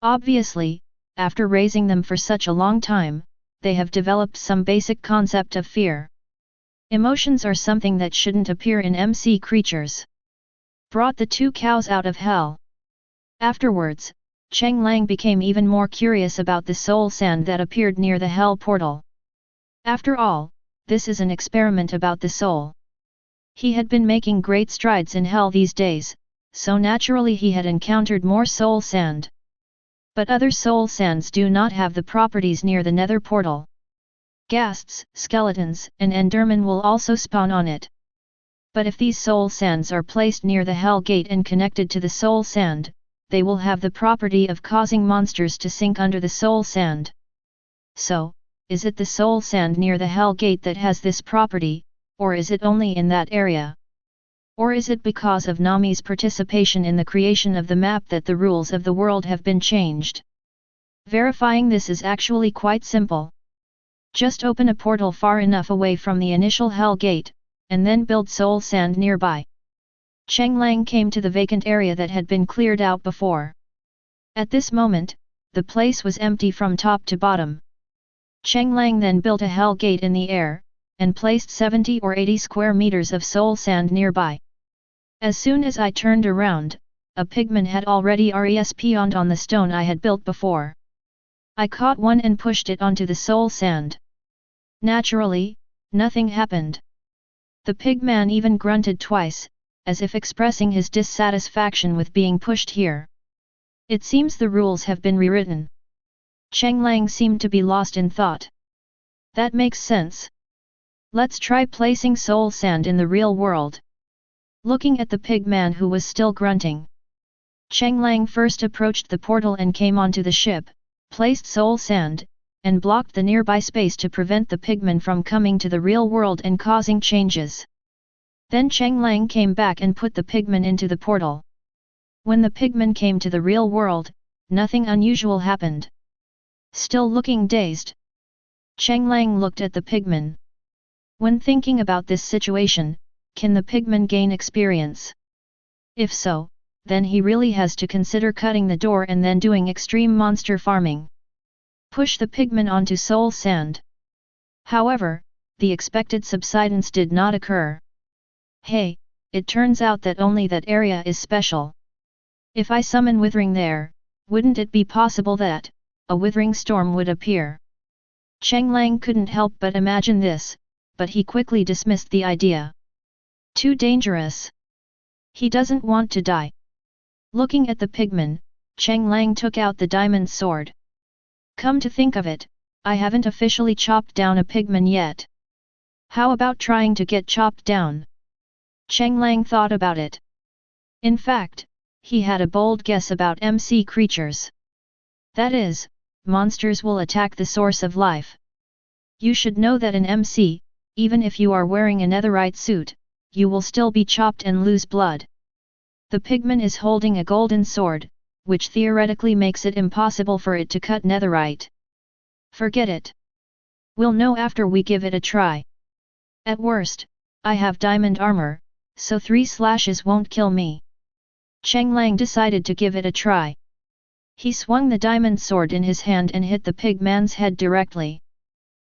Obviously, after raising them for such a long time, they have developed some basic concept of fear. Emotions are something that shouldn't appear in MC creatures. Brought the two cows out of Hell. Afterwards, Cheng Lang became even more curious about the soul sand that appeared near the Hell portal. After all, this is an experiment about the soul. He had been making great strides in Hell these days, so naturally he had encountered more soul sand. But other soul sands do not have the properties near the nether portal. Ghasts, skeletons, and endermen will also spawn on it. But if these soul sands are placed near the Hell gate and connected to the soul sand, they will have the property of causing monsters to sink under the soul sand. So, is it the soul sand near the Hell gate that has this property, or is it only in that area? Or is it because of Nami's participation in the creation of the map that the rules of the world have been changed? Verifying this is actually quite simple. Just open a portal far enough away from the initial Hell gate, and then build soul sand nearby. Cheng Lang came to the vacant area that had been cleared out before. At this moment, the place was empty from top to bottom. Cheng Lang then built a Hell gate in the air, and placed 70 or 80 square meters of soul sand nearby. As soon as I turned around, a pigman had already respawned on the stone I had built before. I caught one and pushed it onto the soul sand. Naturally, nothing happened. The pigman even grunted twice, as if expressing his dissatisfaction with being pushed here. It seems the rules have been rewritten. Cheng Lang seemed to be lost in thought. That makes sense. Let's try placing soul sand in the real world. Looking at the pigman who was still grunting, Cheng Lang first approached the portal and came onto the ship, placed soul sand, and blocked the nearby space to prevent the pigman from coming to the real world and causing changes. Then Cheng Lang came back and put the pigman into the portal. When the pigman came to the real world, nothing unusual happened. Still looking dazed, Cheng Lang looked at the pigman. When thinking about this situation, can the pigman gain experience? If so, then he really has to consider cutting the door and then doing extreme monster farming. Push the pigman onto soul sand. However, the expected subsidence did not occur. Hey, it turns out that only that area is special. If I summon withering there, wouldn't it be possible that a withering storm would appear? Cheng Lang couldn't help but imagine this, but he quickly dismissed the idea. Too dangerous. He doesn't want to die. Looking at the pigman, Cheng Lang took out the diamond sword. Come to think of it, I haven't officially chopped down a pigman yet. How about trying to get chopped down? Cheng Lang thought about it. In fact, he had a bold guess about MC creatures. That is, monsters will attack the source of life. You should know that in MC, even if you are wearing a netherite suit, you will still be chopped and lose blood. The pigman is holding a golden sword, which theoretically makes it impossible for it to cut netherite. Forget it. We'll know after we give it a try. At worst, I have diamond armor, so 3 slashes won't kill me. Cheng Lang decided to give it a try. He swung the diamond sword in his hand and hit the pigman's head directly.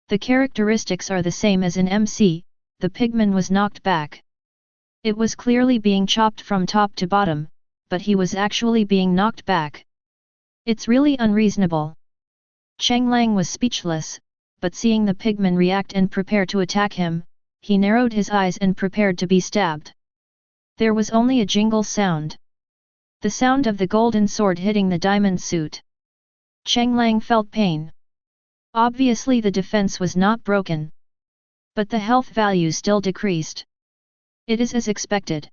The characteristics are the same as in MC, the pigman was knocked back. It was clearly being chopped from top to bottom, but he was actually being knocked back. It's really unreasonable. Cheng Lang was speechless, but seeing the pigman react and prepare to attack him, he narrowed his eyes and prepared to be stabbed. There was only a jingle sound. The sound of the golden sword hitting the diamond suit. Cheng Lang felt pain. Obviously the defense was not broken. But the health value still decreased. It is as expected.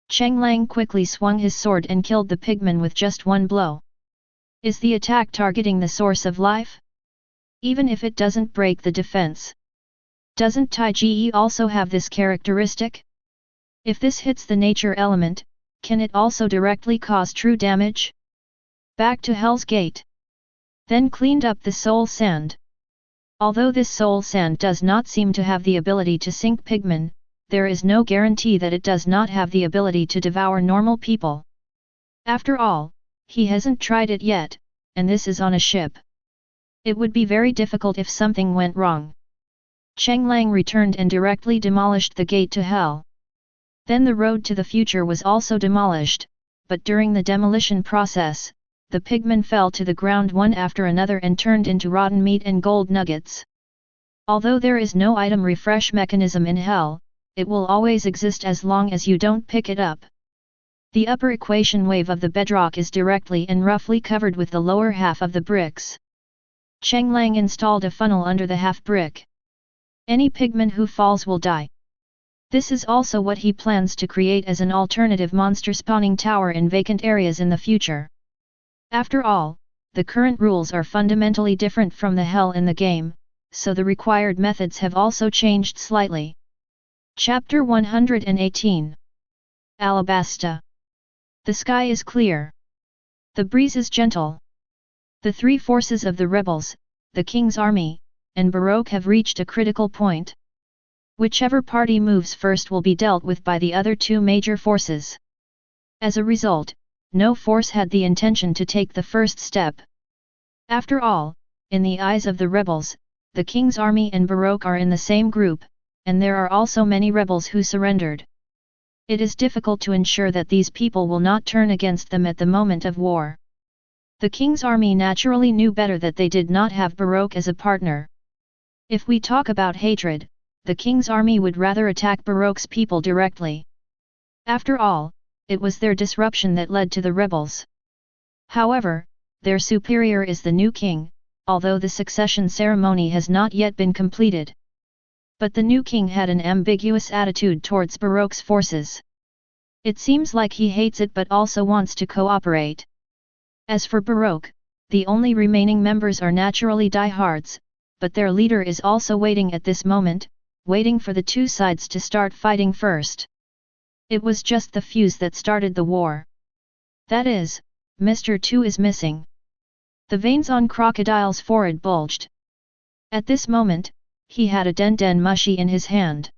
Cheng Lang quickly swung his sword and killed the pigman with just one blow. Is the attack targeting the source of life? Even if it doesn't break the defense. Doesn't Tai Ge also have this characteristic? If this hits the nature element, Can it also directly cause true damage? Back to Hell's Gate. Then cleaned up the soul sand. Although this soul sand does not seem to have the ability to sink pigmen, there is no guarantee that it does not have the ability to devour normal people. After all, he hasn't tried it yet, and this is on a ship. It would be very difficult if something went wrong. Cheng Lang returned and directly demolished the gate to hell. Then the road to the future was also demolished, but during the demolition process, the pigmen fell to the ground one after another and turned into rotten meat and gold nuggets. Although there is no item refresh mechanism in hell, it will always exist as long as you don't pick it up. The upper equation wave of the bedrock is directly and roughly covered with the lower half of the bricks. Cheng Lang installed a funnel under the half brick. Any pigman who falls will die. This is also what he plans to create as an alternative monster spawning tower in vacant areas in the future. After all, the current rules are fundamentally different from the hell in the game, so the required methods have also changed slightly. Chapter 118. Alabasta. The sky is clear. The breeze is gentle. The three forces of the rebels, the king's army, and Baroque have reached a critical point. Whichever party moves first will be dealt with by the other two major forces. As a result, no force had the intention to take the first step. After all, in the eyes of the rebels, the king's army and Baroque are in the same group, and there are also many rebels who surrendered. It is difficult to ensure that these people will not turn against them at the moment of war. The king's army naturally knew better that they did not have Baroque as a partner. If we talk about hatred, the king's army would rather attack Baroque's people directly. After all, it was their disruption that led to the rebels. However, their superior is the new king, although the succession ceremony has not yet been completed. But the new king had an ambiguous attitude towards Baroque's forces. It seems like he hates it but also wants to cooperate. As for Baroque, the only remaining members are naturally diehards, but their leader is also waiting at this moment, waiting for the two sides to start fighting first. It was just the fuse that started the war. That is, Mr. 2 is missing. The veins on Crocodile's forehead bulged. At this moment, he had a den mushi in his hand.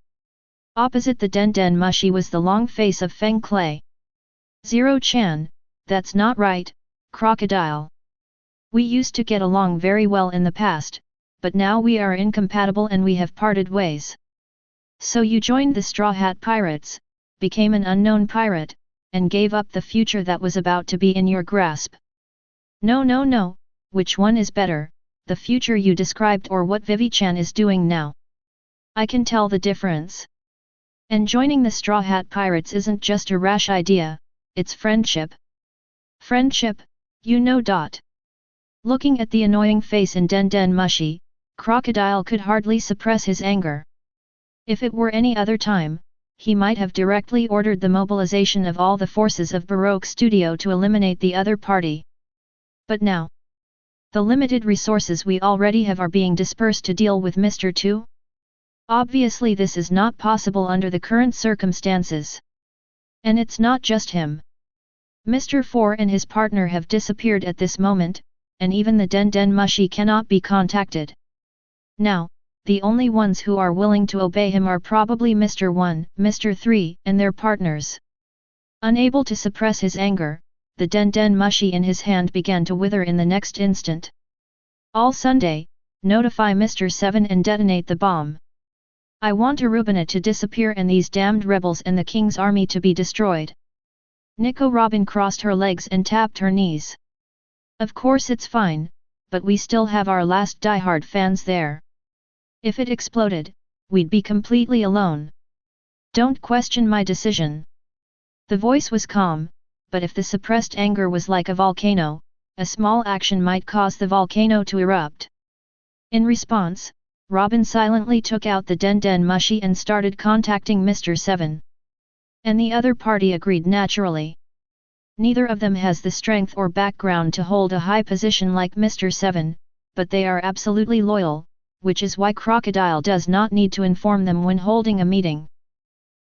Opposite the den mushi was the long face of Feng Clay. Zero-chan, that's not right, Crocodile. We used to get along very well in the past, but now we are incompatible and we have parted ways. So you joined the Straw Hat Pirates, became an unknown pirate, and gave up the future that was about to be in your grasp. No, which one is better, the future you described or what Vivi-chan is doing now? I can tell the difference. And joining the Straw Hat Pirates isn't just a rash idea, it's friendship. Friendship, you know. Looking at the annoying face in den mushi, Crocodile could hardly suppress his anger. If it were any other time, he might have directly ordered the mobilization of all the forces of Baroque Studio to eliminate the other party. But now, the limited resources we already have are being dispersed to deal with Mr. 2? Obviously this is not possible under the current circumstances. And it's not just him. Mr. 4 and his partner have disappeared at this moment, and even the den mushi cannot be contacted. Now, the only ones who are willing to obey him are probably Mr. 1, Mr. 3, and their partners. Unable to suppress his anger, the den mushi in his hand began to wither in the next instant. All Sunday, notify Mr. 7 and detonate the bomb. I want Arubina to disappear and these damned rebels and the king's army to be destroyed. Nico Robin crossed her legs and tapped her knees. Of course it's fine, but we still have our last diehard fans there. If it exploded, we'd be completely alone. Don't question my decision. The voice was calm, but if the suppressed anger was like a volcano, a small action might cause the volcano to erupt. In response, Robin silently took out the den mushi and started contacting Mr. 7. And the other party agreed naturally. Neither of them has the strength or background to hold a high position like Mr. 7, but they are absolutely loyal, which is why Crocodile does not need to inform them when holding a meeting.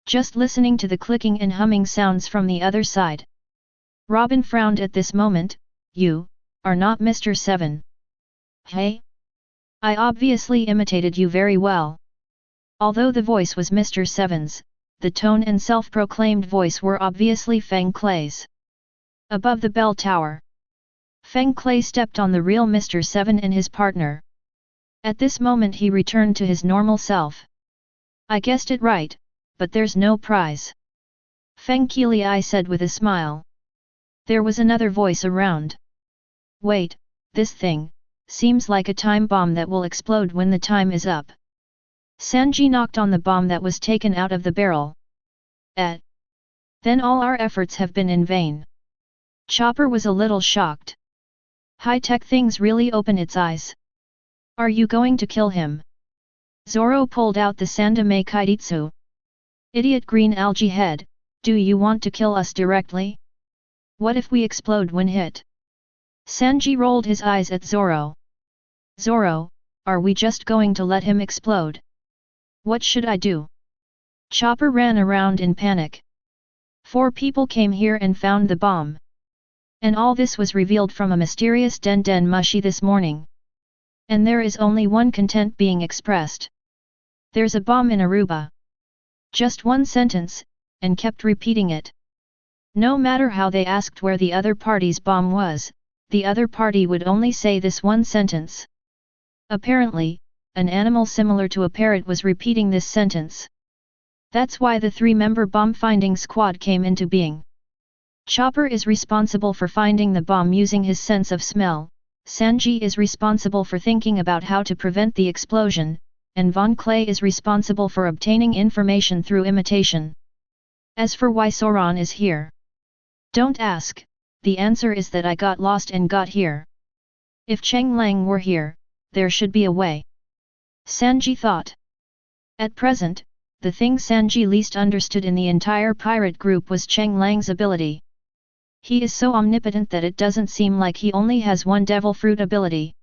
just listening to the clicking and humming sounds from the other side. Robin frowned at this moment. You are not Mr. 7. Hey? I obviously imitated you very well. Although the voice was Mr. 7's, the tone and self-proclaimed voice were obviously Feng Clay's. Above the bell tower, Feng Clay stepped on the real Mr. 7 and his partner. At this moment he returned to his normal self. I guessed it right, but there's no prize. Feng Qili said with a smile. There was another voice around. Wait, this thing seems like a time bomb that will explode when the time is up. Sanji knocked on the bomb that was taken out of the barrel. Then all our efforts have been in vain. Chopper was a little shocked. High-tech things really open its eyes. Are you going to kill him? Zoro pulled out the Sandame Kaititsu. Idiot green algae head, do you want to kill us directly? What if we explode when hit? Sanji rolled his eyes at Zoro. Zoro, are we just going to let him explode? What should I do? Chopper ran around in panic. 4 people came here and found the bomb. And all this was revealed from a mysterious Den Den Mushi this morning. And there is only one content being expressed. There's a bomb in Aruba. Just one sentence, and kept repeating it. No matter how they asked where the other party's bomb was, the other party would only say this one sentence. Apparently, an animal similar to a parrot was repeating this sentence. That's why the 3-member bomb-finding squad came into being. Chopper is responsible for finding the bomb using his sense of smell, Sanji is responsible for thinking about how to prevent the explosion, and Von Clay is responsible for obtaining information through imitation. As for why Soran is here, don't ask, the answer is that I got lost and got here. If Cheng Lang were here, there should be a way. Sanji thought. At present, the thing Sanji least understood in the entire pirate group was Cheng Lang's ability. He is so omnipotent that it doesn't seem like he only has one devil fruit ability.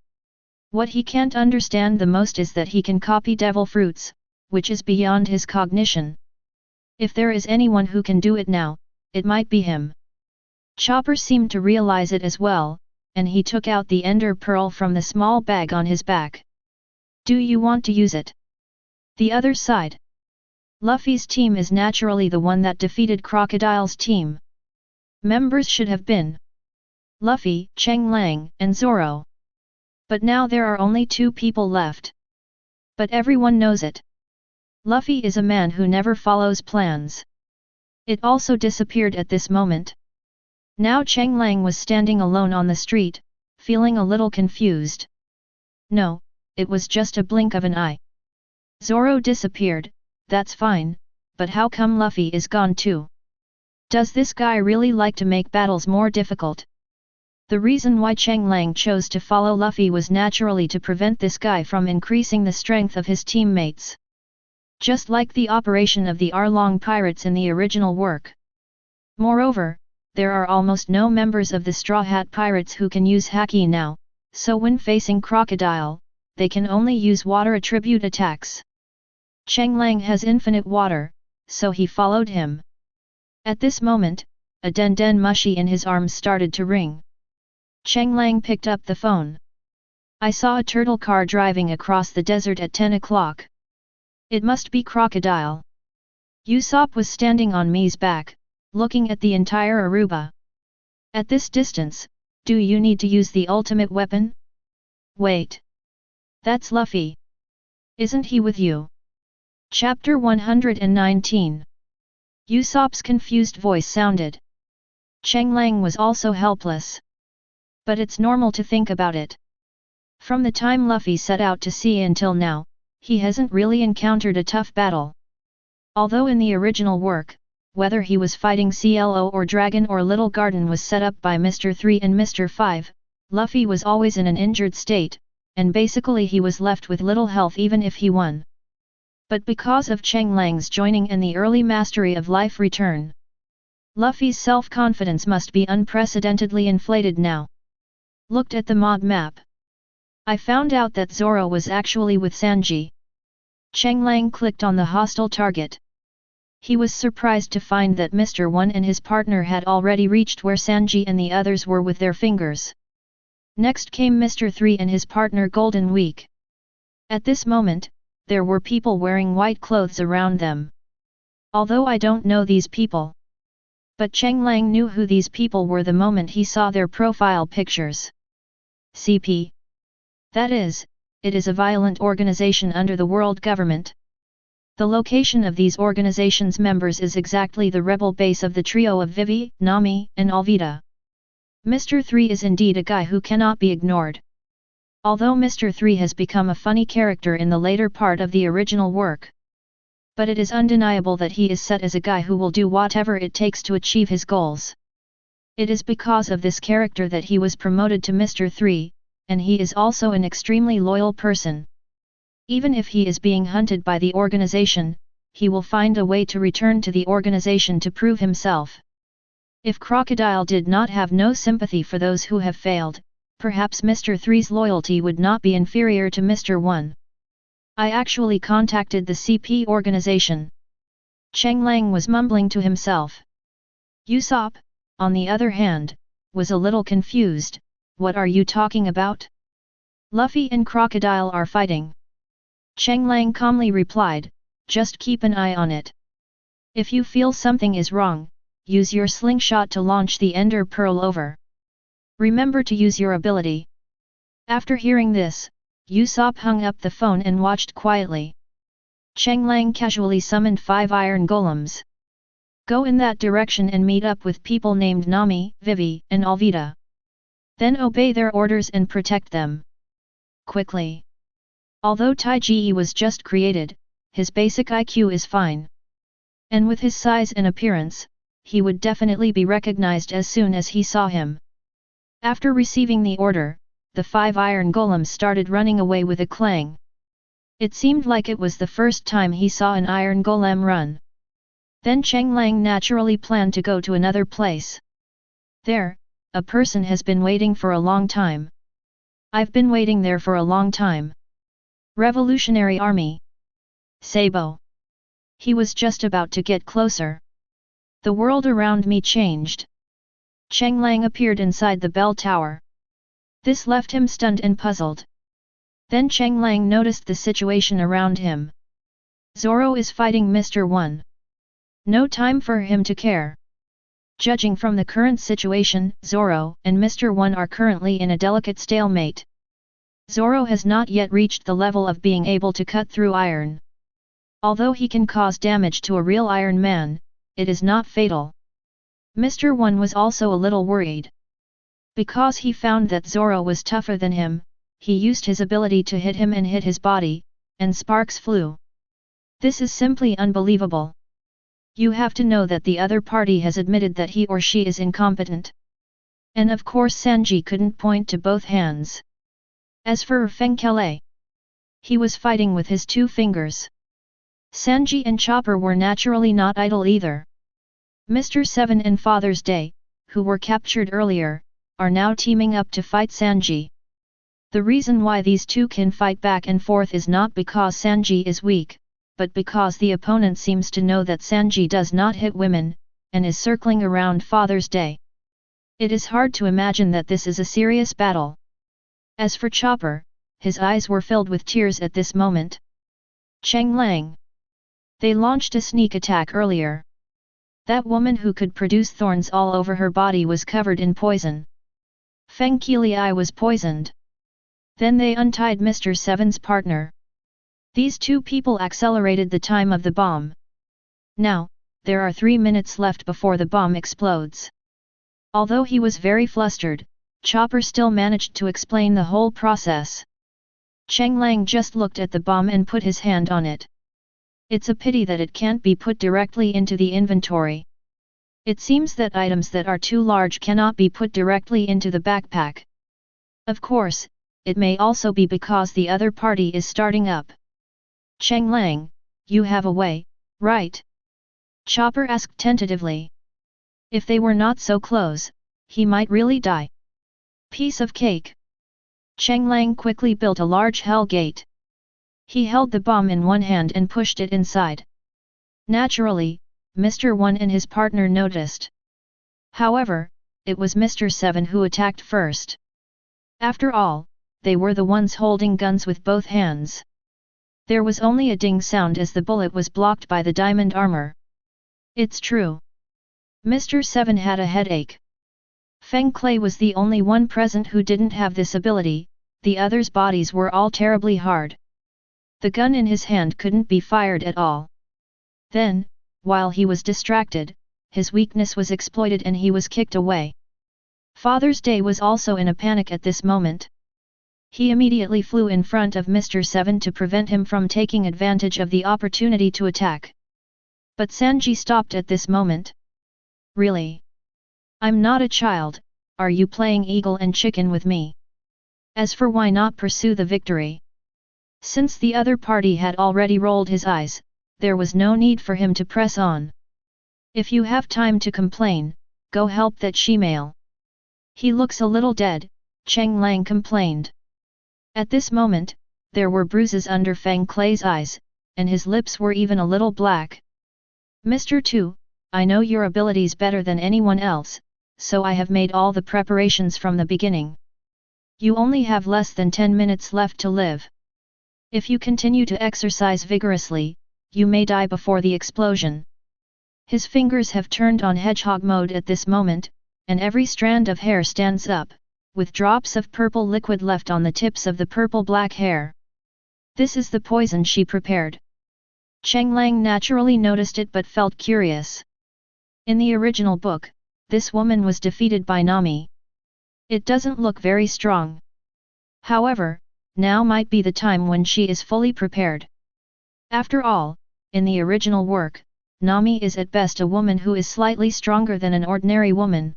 What he can't understand the most is that he can copy devil fruits, which is beyond his cognition. If there is anyone who can do it now, it might be him. Chopper seemed to realize it as well, and he took out the ender pearl from the small bag on his back. Do you want to use it? The other side. Luffy's team is naturally the one that defeated Crocodile's team. Members should have been Luffy, Cheng Lang, and Zoro. But now there are only 2 people left. But everyone knows it. Luffy is a man who never follows plans. It also disappeared at this moment. Now Cheng Lang was standing alone on the street, feeling a little confused. No, it was just a blink of an eye. Zoro disappeared, that's fine, but how come Luffy is gone too? Does this guy really like to make battles more difficult? The reason why Cheng Lang chose to follow Luffy was naturally to prevent this guy from increasing the strength of his teammates. Just like the operation of the Arlong pirates in the original work. Moreover, there are almost no members of the Straw Hat Pirates who can use Haki now, so when facing Crocodile, they can only use water attribute attacks. Cheng Lang has infinite water, so he followed him. At this moment, a Den Den Mushi in his arms started to ring. Cheng Lang picked up the phone. I saw a turtle car driving across the desert at 10 o'clock. It must be Crocodile. Usopp was standing on Mi's back, looking at the entire Aruba. At this distance, do you need to use the ultimate weapon? Wait. That's Luffy. Isn't he with you? Chapter 119. Usopp's confused voice sounded. Cheng Lang was also helpless. But it's normal to think about it. From the time Luffy set out to sea until now, he hasn't really encountered a tough battle. Although in the original work, whether he was fighting CLO or Dragon or Little Garden was set up by Mr. 3 and Mr. 5, Luffy was always in an injured state, and basically he was left with little health even if he won. But because of Cheng Lang's joining and the early mastery of life return, Luffy's self-confidence must be unprecedentedly inflated now. Looked at the mod map. I found out that Zoro was actually with Sanji. Cheng Lang clicked on the hostile target. He was surprised to find that Mr. 1 and his partner had already reached where Sanji and the others were with their fingers. Next came Mr. 3 and his partner Golden Week. At this moment, there were people wearing white clothes around them. Although I don't know these people. But Cheng Lang knew who these people were the moment he saw their profile pictures. CP. That is, it is a violent organization under the world government. The location of these organization's members is exactly the rebel base of the trio of Vivi, Nami, and Alvida. Mr. 3 is indeed a guy who cannot be ignored. Although Mr. 3 has become a funny character in the later part of the original work. But it is undeniable that he is set as a guy who will do whatever it takes to achieve his goals. It is because of this character that he was promoted to Mr. 3, and he is also an extremely loyal person. Even if he is being hunted by the organization, he will find a way to return to the organization to prove himself. If Crocodile did not have no sympathy for those who have failed, perhaps Mr. 3's loyalty would not be inferior to Mr. 1. I actually contacted the CP organization. Cheng Lang was mumbling to himself. Usopp, on the other hand, was a little confused. What are you talking about? Luffy and Crocodile are fighting. Cheng Lang calmly replied, just keep an eye on it. If you feel something is wrong, use your slingshot to launch the Ender Pearl over. Remember to use your ability. After hearing this, Usopp hung up the phone and watched quietly. Cheng Lang casually summoned 5 iron golems. Go in that direction and meet up with people named Nami, Vivi, and Alvida. Then obey their orders and protect them. Quickly. Although Taiji was just created, his basic IQ is fine. And with his size and appearance, he would definitely be recognized as soon as he saw him. After receiving the order, the 5 iron golems started running away with a clang. It seemed like it was the first time he saw an iron golem run. Then Cheng Lang naturally planned to go to another place. There, a person has been waiting for a long time. I've been waiting there for a long time. Revolutionary Army. Sabo. He was just about to get closer. The world around me changed. Cheng Lang appeared inside the bell tower. This left him stunned and puzzled. Then Cheng Lang noticed the situation around him. Zoro is fighting Mr. 1. No time for him to care. Judging from the current situation, Zoro and Mr. 1 are currently in a delicate stalemate. Zoro has not yet reached the level of being able to cut through iron. Although he can cause damage to a real Iron Man, it is not fatal. Mr. 1 was also a little worried. Because he found that Zoro was tougher than him, he used his ability to hit him and hit his body, and sparks flew. This is simply unbelievable. You have to know that the other party has admitted that he or she is incompetent. And of course Sanji couldn't point to both hands. As for Fengkele, he was fighting with his 2 fingers. Sanji and Chopper were naturally not idle either. Mr. 7 and Father's Day, who were captured earlier, are now teaming up to fight Sanji. The reason why these two can fight back and forth is not because Sanji is weak, but because the opponent seems to know that Sanji does not hit women, and is circling around Father's Day. It is hard to imagine that this is a serious battle. As for Chopper, his eyes were filled with tears at this moment. Cheng Lang. They launched a sneak attack earlier. That woman who could produce thorns all over her body was covered in poison. Feng Qiliai was poisoned. Then they untied Mr. 7's partner. These 2 people accelerated the time of the bomb. Now, there are 3 minutes left before the bomb explodes. Although he was very flustered, Chopper still managed to explain the whole process. Cheng Lang just looked at the bomb and put his hand on it. It's a pity that it can't be put directly into the inventory. It seems that items that are too large cannot be put directly into the backpack. Of course, it may also be because the other party is starting up. Cheng Lang, you have a way, right? Chopper asked tentatively. If they were not so close, he might really die. Piece of cake. Cheng Lang quickly built a large hell gate. He held the bomb in one hand and pushed it inside. Naturally, Mr. 1 and his partner noticed. However, it was Mr. 7 who attacked first. After all, they were the ones holding guns with both hands. There was only a ding sound as the bullet was blocked by the diamond armor. It's true. Mr. 7 had a headache. Feng Clay was the only one present who didn't have this ability, the others' bodies were all terribly hard. The gun in his hand couldn't be fired at all. Then, while he was distracted, his weakness was exploited and he was kicked away. Father's Day was also in a panic at this moment. He immediately flew in front of Mr. 7 to prevent him from taking advantage of the opportunity to attack. But Sanji stopped at this moment. Really? I'm not a child, are you playing eagle and chicken with me? As for why not pursue the victory? Since the other party had already rolled his eyes, there was no need for him to press on. If you have time to complain, go help that she-male. He looks a little dead, Cheng Lang complained. At this moment, there were bruises under Feng Clay's eyes, and his lips were even a little black. Mr. 2, I know your abilities better than anyone else, so I have made all the preparations from the beginning. You only have less than 10 minutes left to live. If you continue to exercise vigorously, you may die before the explosion. His fingers have turned on hedgehog mode at this moment, and every strand of hair stands up, with drops of purple liquid left on the tips of the purple-black hair. This is the poison she prepared. Cheng Lang naturally noticed it but felt curious. In the original book, this woman was defeated by Nani. It doesn't look very strong. However, now might be the time when she is fully prepared. After all, in the original work, Nani is at best a woman who is slightly stronger than an ordinary woman.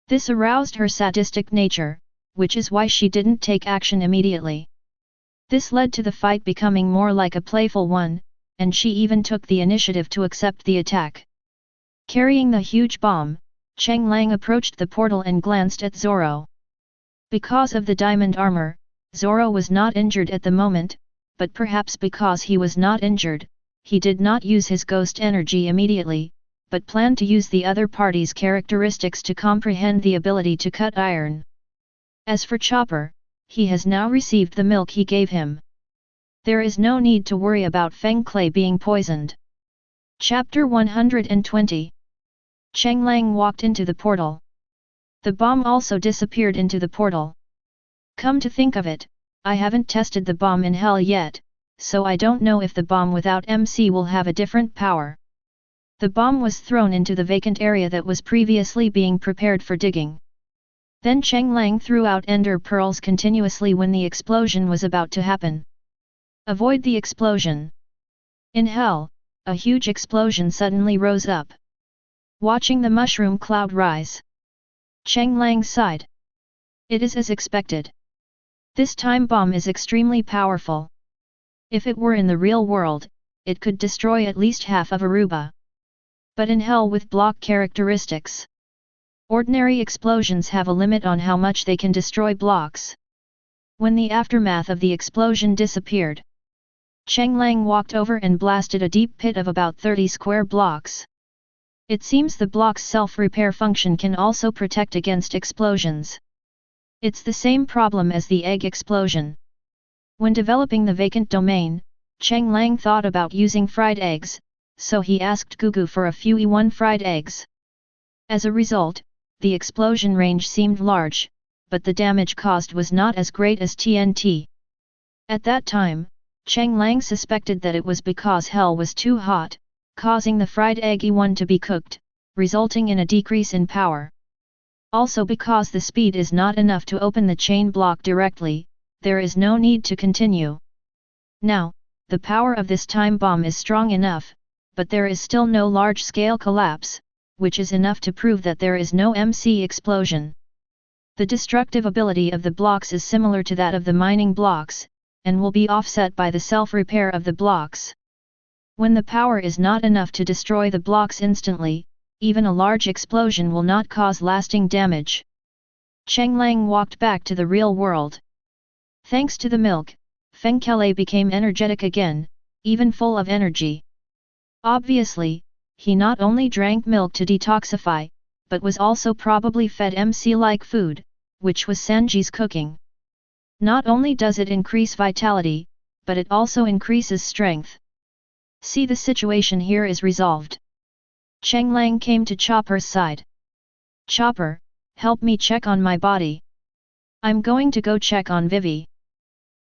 This aroused her sadistic nature, which is why she didn't take action immediately. This led to the fight becoming more like a playful one, and she even took the initiative to accept the attack. Carrying the huge bomb, Cheng Lang approached the portal and glanced at Zoro. Because of the diamond armor, Zoro was not injured at the moment, but perhaps because he was not injured, he did not use his ghost energy immediately, but planned to use the other party's characteristics to comprehend the ability to cut iron. As for Chopper, he has now received the milk he gave him. There is no need to worry about Feng Clay being poisoned. Chapter 120. Cheng Lang walked into the portal. The bomb also disappeared into the portal. Come to think of it, I haven't tested the bomb in hell yet, so I don't know if the bomb without MC will have a different power. The bomb was thrown into the vacant area that was previously being prepared for digging. Then Cheng Lang threw out ender pearls continuously when the explosion was about to happen. Avoid the explosion. In hell, a huge explosion suddenly rose up. Watching the mushroom cloud rise, Cheng Lang sighed. It is as expected. This time bomb is extremely powerful. If it were in the real world, it could destroy at least half of Aruba. But in hell with block characteristics, ordinary explosions have a limit on how much they can destroy blocks. When the aftermath of the explosion disappeared, Cheng Lang walked over and blasted a deep pit of about 30 square blocks. It seems the block's self-repair function can also protect against explosions. It's the same problem as the egg explosion. When developing the vacant domain, Cheng Lang thought about using fried eggs, so he asked Gugu for a few E1 fried eggs. As a result, the explosion range seemed large, but the damage caused was not as great as TNT. At that time, Cheng Lang suspected that it was because hell was too hot, causing the fried egg E1 to be cooked, resulting in a decrease in power. Also because the speed is not enough to open the chain block directly, there is no need to continue. Now, the power of this time bomb is strong enough, but there is still no large-scale collapse, which is enough to prove that there is no MC explosion. The destructive ability of the blocks is similar to that of the mining blocks, and will be offset by the self-repair of the blocks. When the power is not enough to destroy the blocks instantly, even a large explosion will not cause lasting damage. Cheng Lang walked back to the real world. Thanks to the milk, Feng Kele became energetic again, even full of energy. Obviously, he not only drank milk to detoxify, but was also probably fed MC-like food, which was Sanji's cooking. Not only does it increase vitality, but it also increases strength. See, the situation here is resolved. Cheng Lang came to Chopper's side. Chopper, help me check on my body. I'm going to go check on Vivi.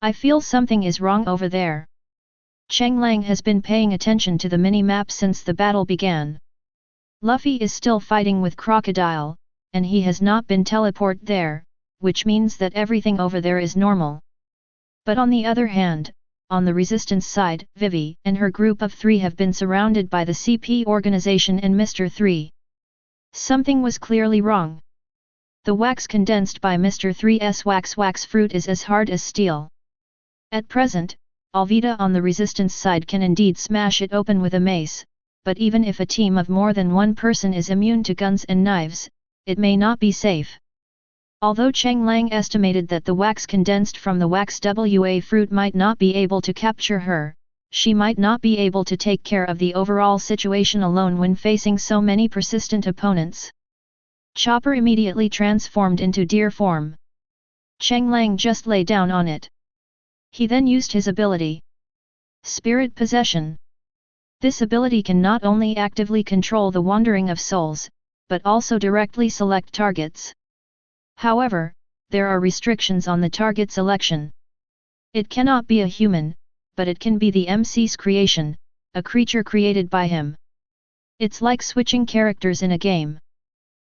I feel something is wrong over there. Cheng Lang has been paying attention to the mini-map since the battle began. Luffy is still fighting with Crocodile, and he has not been teleported there, which means that everything over there is normal. But on the other hand, on the resistance side, Vivi and her group of 3 have been surrounded by the CP organization and Mr. 3. Something was clearly wrong. The wax condensed by Mr. 3's wax fruit is as hard as steel. At present, Alvida on the resistance side can indeed smash it open with a mace, but even if a team of more than one person is immune to guns and knives, it may not be safe. Although Cheng Lang estimated that the wax condensed from the wax WA fruit might not be able to capture her, she might not be able to take care of the overall situation alone when facing so many persistent opponents. Chopper immediately transformed into deer form. Cheng Lang just lay down on it. He then used his ability, Spirit Possession. This ability can not only actively control the wandering of souls, but also directly select targets. However, there are restrictions on the target selection. It cannot be a human, but it can be the MC's creation, a creature created by him. It's like switching characters in a game.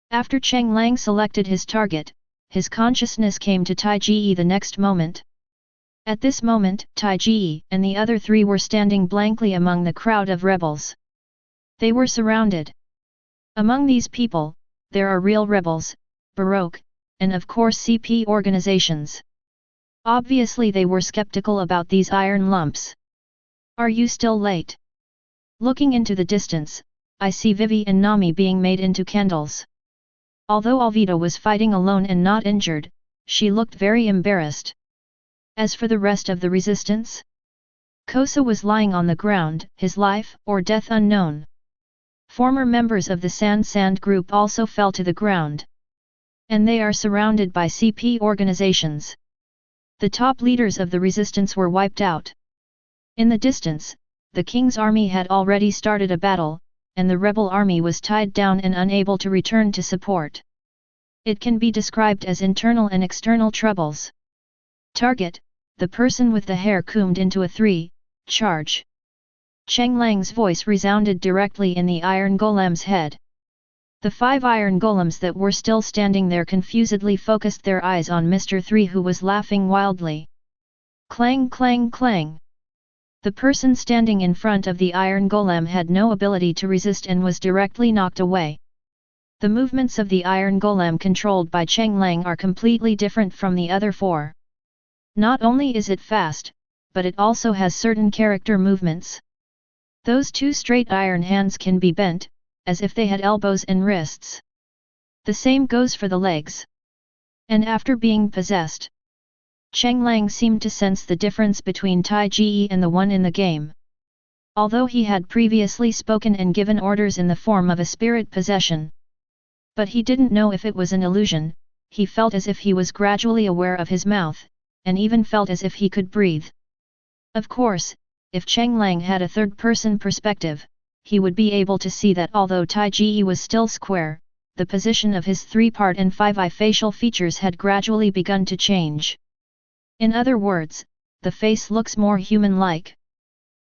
After Cheng Lang selected his target, his consciousness came to Taiji the next moment. At this moment, Taiji and the other 3 were standing blankly among the crowd of rebels. They were surrounded. Among these people, there are real rebels, Baroque, and of course CP organizations. Obviously they were skeptical about these iron lumps. Are you still late? Looking into the distance, I see Vivi and Nami being made into candles. Although Alvida was fighting alone and not injured, she looked very embarrassed. As for the rest of the resistance, Kosa was lying on the ground, his life or death unknown. Former members of the Sand group also fell to the ground. And they are surrounded by CP organizations. The top leaders of the resistance were wiped out. In the distance, the king's army had already started a battle, and the rebel army was tied down and unable to return to support. It can be described as internal and external troubles. Target, the person with the hair combed into a 3, charge. Cheng Lang's voice resounded directly in the iron golem's head. The 5 iron golems that were still standing there confusedly focused their eyes on Mr. 3, who was laughing wildly. Clang clang clang. The person standing in front of the iron golem had no ability to resist and was directly knocked away. The movements of the iron golem controlled by Cheng Lang are completely different from the other 4. Not only is it fast, but it also has certain character movements. Those 2 straight iron hands can be bent, as if they had elbows and wrists. The same goes for the legs. And after being possessed, Cheng Lang seemed to sense the difference between Taiji and the one in the game. Although he had previously spoken and given orders in the form of a spirit possession. But he didn't know if it was an illusion, he felt as if he was gradually aware of his mouth, and even felt as if he could breathe. Of course, if Cheng Lang had a third-person perspective, he would be able to see that although Taiji was still square, the position of his 3-part and 5-eye facial features had gradually begun to change. In other words, the face looks more human-like.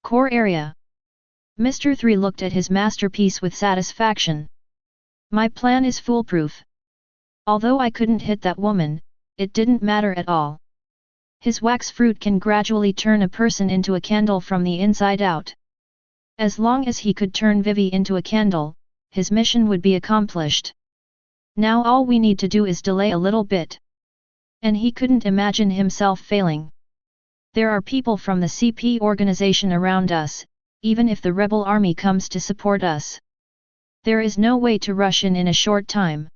Core area. Mr. 3 looked at his masterpiece with satisfaction. My plan is foolproof. Although I couldn't hit that woman, it didn't matter at all. His wax fruit can gradually turn a person into a candle from the inside out. As long as he could turn Vivi into a candle, his mission would be accomplished. Now all we need to do is delay a little bit. And he couldn't imagine himself failing. There are people from the CP organization around us, even if the rebel army comes to support us. There is no way to rush in a short time.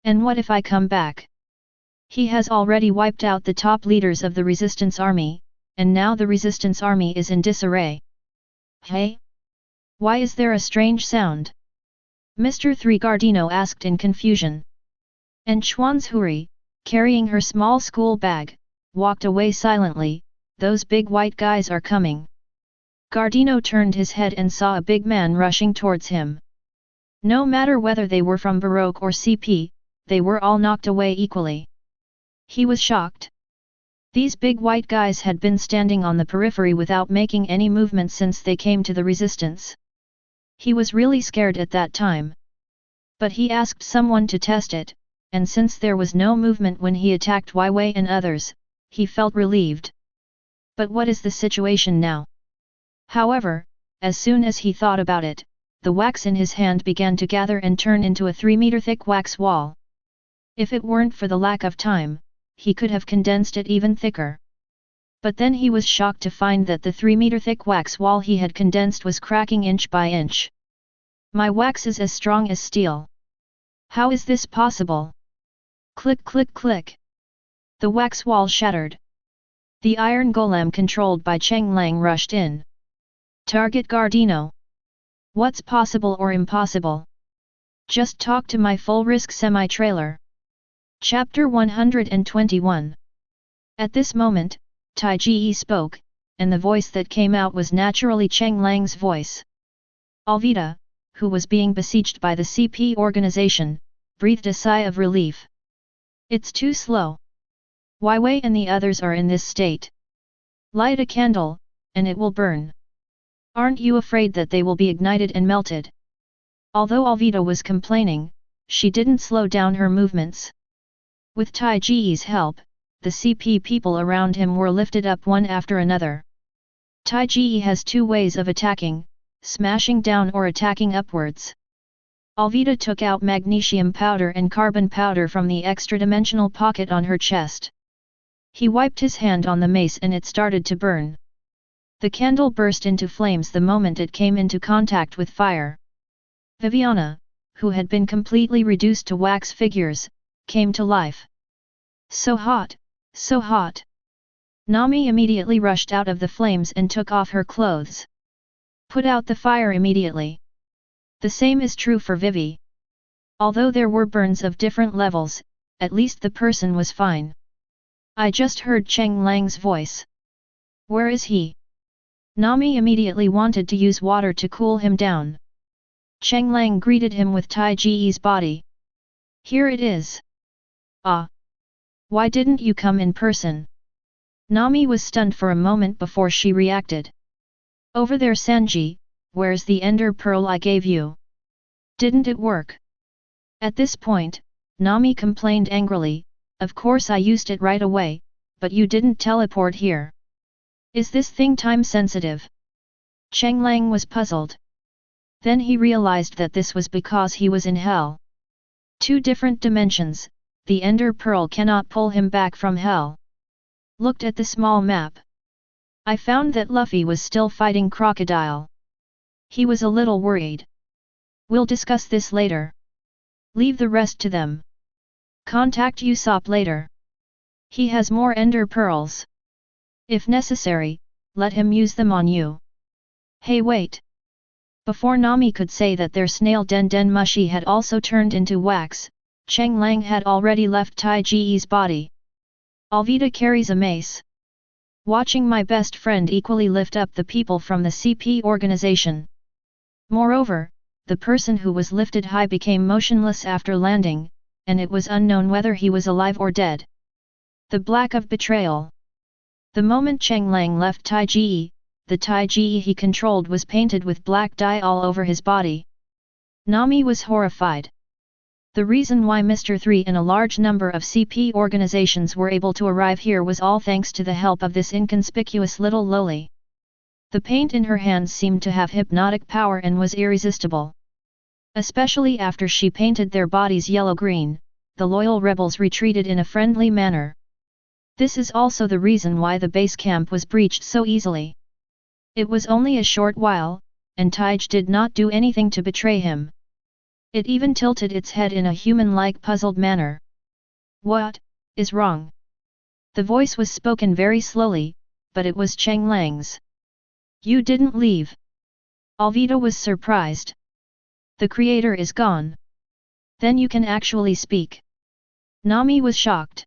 And what if I come back? He has already wiped out the top leaders of the resistance army, and now the resistance army is in disarray. Hey? Why is there a strange sound? Mr. Three Gardino asked in confusion. And Schwanzhuri, carrying her small school bag, walked away silently. Those big white guys are coming. Gardino turned his head and saw a big man rushing towards him. No matter whether they were from Baroque or CP, they were all knocked away equally. He was shocked. These big white guys had been standing on the periphery without making any movement since they came to the resistance. He was really scared at that time. But he asked someone to test it, and since there was no movement when he attacked Weiwei and others, he felt relieved. But what is the situation now? However, as soon as he thought about it, the wax in his hand began to gather and turn into a 3-meter-thick wax wall. If it weren't for the lack of time, he could have condensed it even thicker. But then he was shocked to find that the 3-meter-thick wax wall he had condensed was cracking inch by inch. My wax is as strong as steel. How is this possible? Click click click. The wax wall shattered. The iron golem controlled by Cheng Lang rushed in. Target Gardino. What's possible or impossible? Just talk to my full-risk semi-trailer. Chapter 121. At this moment, Tai Ji spoke, and the voice that came out was naturally Cheng Lang's voice. Alvida, who was being besieged by the CP organization, breathed a sigh of relief. It's too slow. Weiwei and the others are in this state. Light a candle, and it will burn. Aren't you afraid that they will be ignited and melted? Although Alvida was complaining, she didn't slow down her movements. With Tai Ji's help, the CP people around him were lifted up one after another. Tai Ji has two ways of attacking, smashing down or attacking upwards. Alvida took out magnesium powder and carbon powder from the extra-dimensional pocket on her chest. He wiped his hand on the mace and it started to burn. The candle burst into flames the moment it came into contact with fire. Viviana, who had been completely reduced to wax figures, came to life. So hot, so hot. Nami immediately rushed out of the flames and took off her clothes. Put out the fire immediately. The same is true for Vivi. Although there were burns of different levels, at least the person was fine. I just heard Cheng Lang's voice. Where is he? Nami immediately wanted to use water to cool him down. Cheng Lang greeted him with Tai Ji's body. Here it is. Ah! Why didn't you come in person? Nami was stunned for a moment before she reacted. Over there Sanji, where's the ender pearl I gave you? Didn't it work? At this point, Nami complained angrily, of course I used it right away, but you didn't teleport here. Is this thing time sensitive? Cheng Lang was puzzled. Then he realized that this was because he was in hell. Two different dimensions, the ender pearl cannot pull him back from hell. Looked at the small map. I found that Luffy was still fighting Crocodile. He was a little worried. We'll discuss this later. Leave the rest to them. Contact Usopp later. He has more ender pearls. If necessary, let him use them on you. Hey wait! Before Nami could say that their snail Den Den Mushi had also turned into wax, Cheng Lang had already left Tai Ji's body. Alvida carries a mace. Watching my best friend equally lift up the people from the CP organization. Moreover, the person who was lifted high became motionless after landing, and it was unknown whether he was alive or dead. The black of betrayal. The moment Cheng Lang left Tai Ji, the Tai Ji he controlled was painted with black dye all over his body. Nami was horrified. The reason why Mr. 3 and a large number of CP organizations were able to arrive here was all thanks to the help of this inconspicuous little loli. The paint in her hands seemed to have hypnotic power and was irresistible. Especially after she painted their bodies yellow-green, the loyal rebels retreated in a friendly manner. This is also the reason why the base camp was breached so easily. It was only a short while, and Taij did not do anything to betray him. It even tilted its head in a human-like puzzled manner. What is wrong? The voice was spoken very slowly, but it was Cheng Lang's. You didn't leave. Alvida was surprised. The creator is gone. Then you can actually speak. Nami was shocked.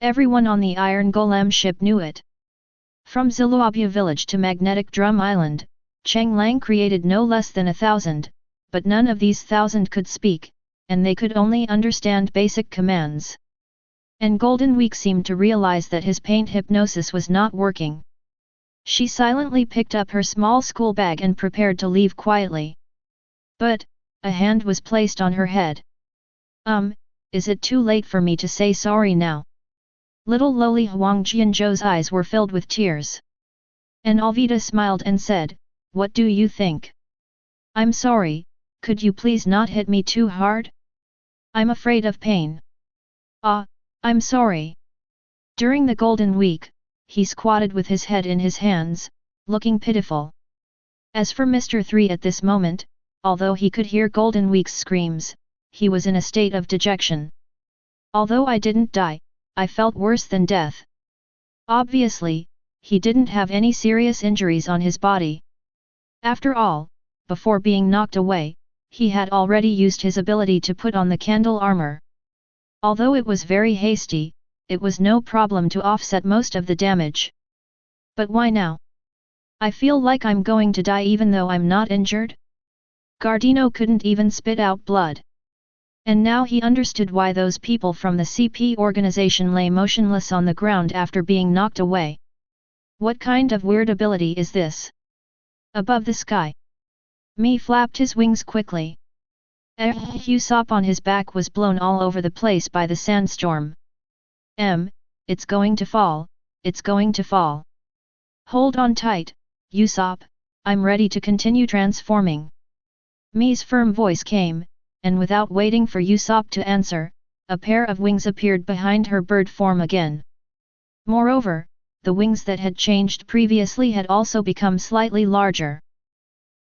Everyone on the Iron Golem ship knew it. From Ziluabia village to Magnetic Drum Island, Cheng Lang created no less than 1,000, but none of these 1,000 could speak, and they could only understand basic commands. And Golden Week seemed to realize that his paint hypnosis was not working. She silently picked up her small school bag and prepared to leave quietly. But, a hand was placed on her head. Is it too late for me to say sorry now? Little lowly Huang Jianzhou's eyes were filled with tears. And Alvida smiled and said, "What do you think? I'm sorry, could you please not hit me too hard? I'm afraid of pain." I'm sorry." During the Golden Week, he squatted with his head in his hands, looking pitiful. As for Mr. 3 at this moment, although he could hear Golden Week's screams, he was in a state of dejection. "Although I didn't die, I felt worse than death." Obviously, he didn't have any serious injuries on his body. After all, before being knocked away, he had already used his ability to put on the candle armor. Although it was very hasty, it was no problem to offset most of the damage. But why now? I feel like I'm going to die even though I'm not injured? Gardino couldn't even spit out blood. And now he understood why those people from the CP organization lay motionless on the ground after being knocked away. What kind of weird ability is this? Above the sky. Mi flapped his wings quickly. Usopp on his back was blown all over the place by the sandstorm. It's going to fall, it's going to fall. Hold on tight, Usopp, I'm ready to continue transforming. Mi's firm voice came, and without waiting for Usopp to answer, a pair of wings appeared behind her bird form again. Moreover, the wings that had changed previously had also become slightly larger.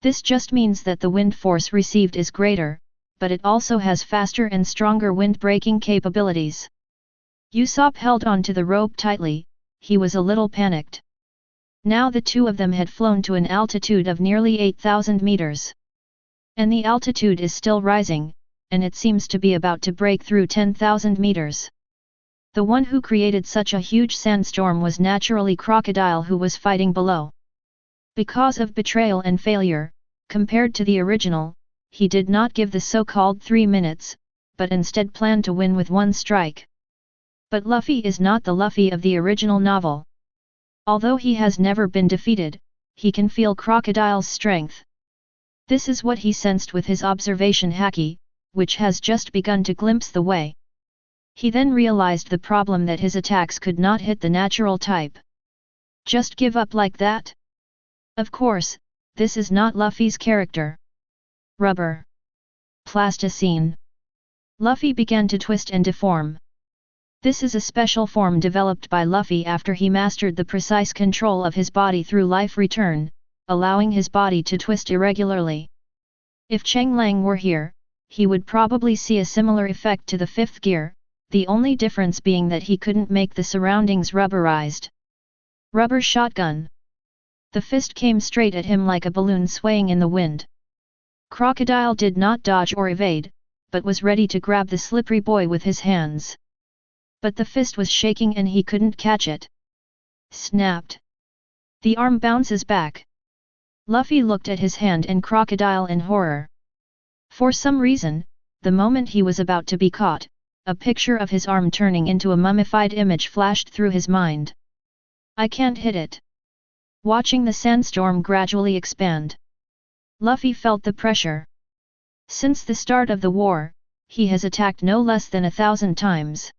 This just means that the wind force received is greater, but it also has faster and stronger wind-breaking capabilities. Usopp held on to the rope tightly, he was a little panicked. Now the two of them had flown to an altitude of nearly 8,000 meters. And the altitude is still rising, and it seems to be about to break through 10,000 meters. The one who created such a huge sandstorm was naturally Crocodile, who was fighting below. Because of betrayal and failure, compared to the original, he did not give the so-called 3 minutes, but instead planned to win with one strike. But Luffy is not the Luffy of the original novel. Although he has never been defeated, he can feel Crocodile's strength. This is what he sensed with his observation haki, which has just begun to glimpse the way. He then realized the problem that his attacks could not hit the natural type. Just give up like that? Of course, this is not Luffy's character. Rubber. Plasticine. Luffy began to twist and deform. This is a special form developed by Luffy after he mastered the precise control of his body through life return, allowing his body to twist irregularly. If Cheng Lang were here, he would probably see a similar effect to the fifth gear, the only difference being that he couldn't make the surroundings rubberized. Rubber shotgun. The fist came straight at him like a balloon swaying in the wind. Crocodile did not dodge or evade, but was ready to grab the slippery boy with his hands. But the fist was shaking and he couldn't catch it. Snapped. The arm bounces back. Luffy looked at his hand and Crocodile in horror. For some reason, the moment he was about to be caught, a picture of his arm turning into a mummified image flashed through his mind. I can't hit it. Watching the sandstorm gradually expand, Luffy felt the pressure. Since the start of the war, he has attacked no less than 1,000 times.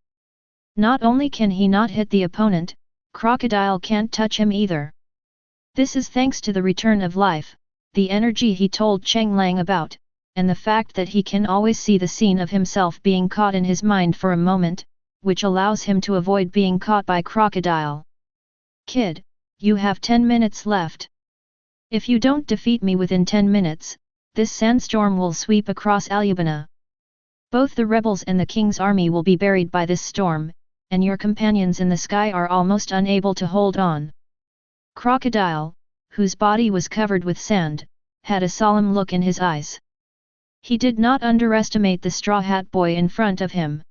Not only can he not hit the opponent, Crocodile can't touch him either. This is thanks to the return of life, the energy he told Cheng Lang about, and the fact that he can always see the scene of himself being caught in his mind for a moment, which allows him to avoid being caught by Crocodile. Kid, you have 10 minutes left. If you don't defeat me within 10 minutes, this sandstorm will sweep across Alubana. Both the rebels and the king's army will be buried by this storm, and your companions in the sky are almost unable to hold on. Crocodile, whose body was covered with sand, had a solemn look in his eyes. He did not underestimate the straw hat boy in front of him.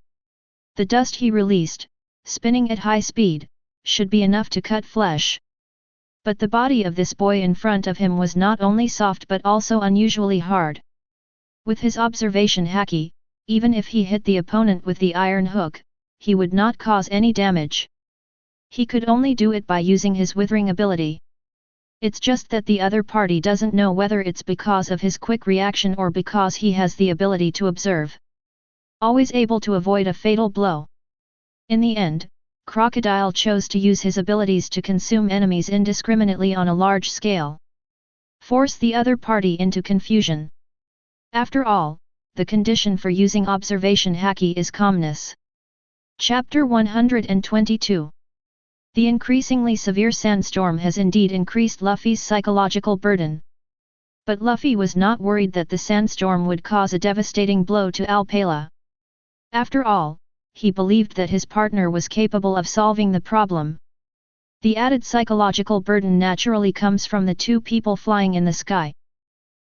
The dust he released, spinning at high speed, should be enough to cut flesh. But the body of this boy in front of him was not only soft but also unusually hard. With his observation haki, even if he hit the opponent with the iron hook, he would not cause any damage. He could only do it by using his withering ability. It's just that the other party doesn't know whether it's because of his quick reaction or because he has the ability to observe. Always able to avoid a fatal blow. In the end, Crocodile chose to use his abilities to consume enemies indiscriminately on a large scale. Force the other party into confusion. After all, the condition for using observation haki is calmness. Chapter 122. The increasingly severe sandstorm has indeed increased Luffy's psychological burden. But Luffy was not worried that the sandstorm would cause a devastating blow to Alpala. After all, he believed that his partner was capable of solving the problem. The added psychological burden naturally comes from the two people flying in the sky.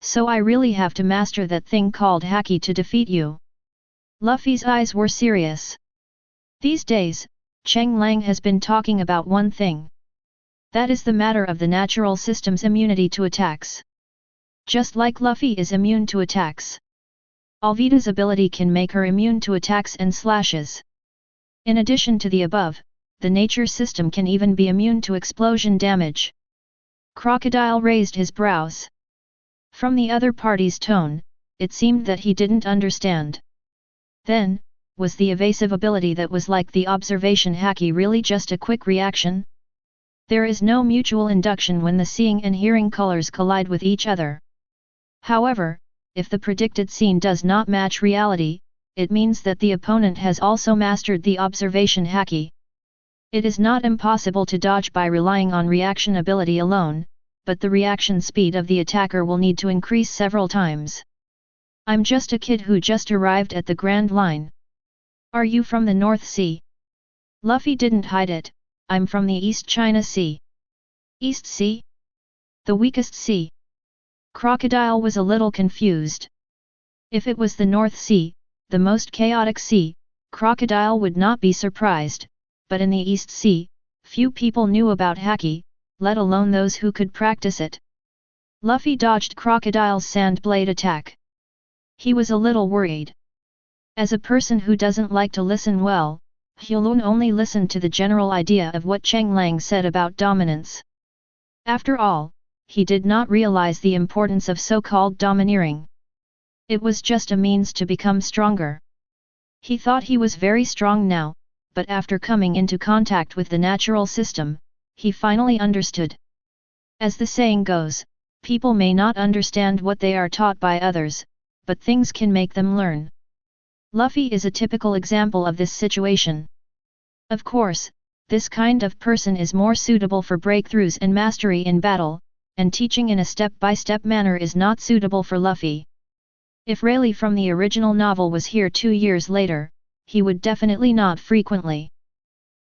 So I really have to master that thing called haki to defeat you. Luffy's eyes were serious. These days, Cheng Lang has been talking about one thing. That is the matter of the natural system's immunity to attacks. Just like Luffy is immune to attacks, Alvida's ability can make her immune to attacks and slashes. In addition to the above, the nature system can even be immune to explosion damage. Crocodile raised his brows. From the other party's tone, it seemed that he didn't understand. Then, was the evasive ability that was like the observation haki really just a quick reaction? There is no mutual induction when the seeing and hearing colors collide with each other. However, if the predicted scene does not match reality, it means that the opponent has also mastered the observation haki. It is not impossible to dodge by relying on reaction ability alone, but the reaction speed of the attacker will need to increase several times. I'm just a kid who just arrived at the Grand Line. Are you from the North Sea? Luffy didn't hide it. I'm from the East China Sea. East Sea? The weakest sea. Crocodile was a little confused. If it was the North Sea, the most chaotic sea, Crocodile would not be surprised, but in the East Sea, few people knew about haki, let alone those who could practice it. Luffy dodged Crocodile's sand blade attack. He was a little worried. As a person who doesn't like to listen well, Hulun only listened to the general idea of what Cheng Lang said about dominance. After all, he did not realize the importance of so-called domineering. It was just a means to become stronger. He thought he was very strong now, but after coming into contact with the natural system, he finally understood. As the saying goes, people may not understand what they are taught by others, but things can make them learn. Luffy is a typical example of this situation. Of course, this kind of person is more suitable for breakthroughs and mastery in battle, and teaching in a step-by-step manner is not suitable for Luffy. If Rayleigh from the original novel was here 2 years later, he would definitely not frequently.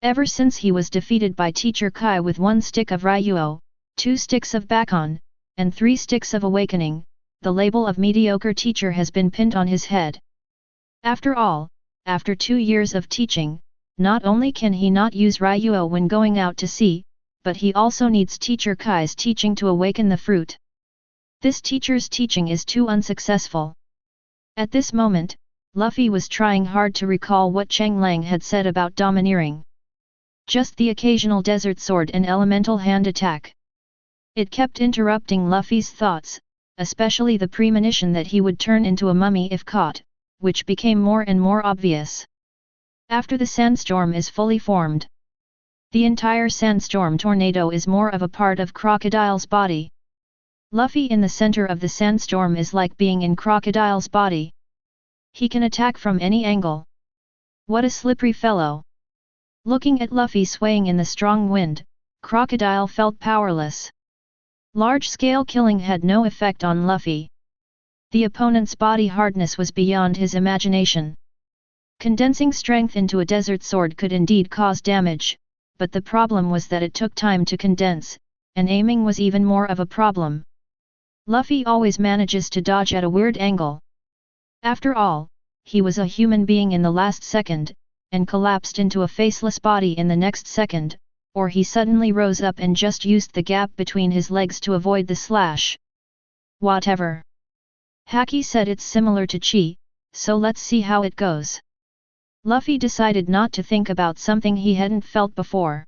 Ever since he was defeated by Teacher Kai with 1 stick of Ryuo, 2 sticks of Bakon, and 3 sticks of Awakening, the label of mediocre teacher has been pinned on his head. After all, after 2 years of teaching, not only can he not use Ryuo when going out to sea, but he also needs Teacher Kai's teaching to awaken the fruit. This teacher's teaching is too unsuccessful. At this moment, Luffy was trying hard to recall what Cheng Lang had said about domineering. Just the occasional desert sword and elemental hand attack. It kept interrupting Luffy's thoughts, especially the premonition that he would turn into a mummy if caught, which became more and more obvious. After the sandstorm is fully formed, the entire sandstorm tornado is more of a part of Crocodile's body. Luffy in the center of the sandstorm is like being in Crocodile's body. He can attack from any angle. What a slippery fellow! Looking at Luffy swaying in the strong wind, Crocodile felt powerless. Large-scale killing had no effect on Luffy. The opponent's body hardness was beyond his imagination. Condensing strength into a desert sword could indeed cause damage, but the problem was that it took time to condense, and aiming was even more of a problem. Luffy always manages to dodge at a weird angle. After all, he was a human being in the last second, and collapsed into a faceless body in the next second, or he suddenly rose up and just used the gap between his legs to avoid the slash. Whatever. Haki said it's similar to chi, so let's see how it goes. Luffy decided not to think about something he hadn't felt before.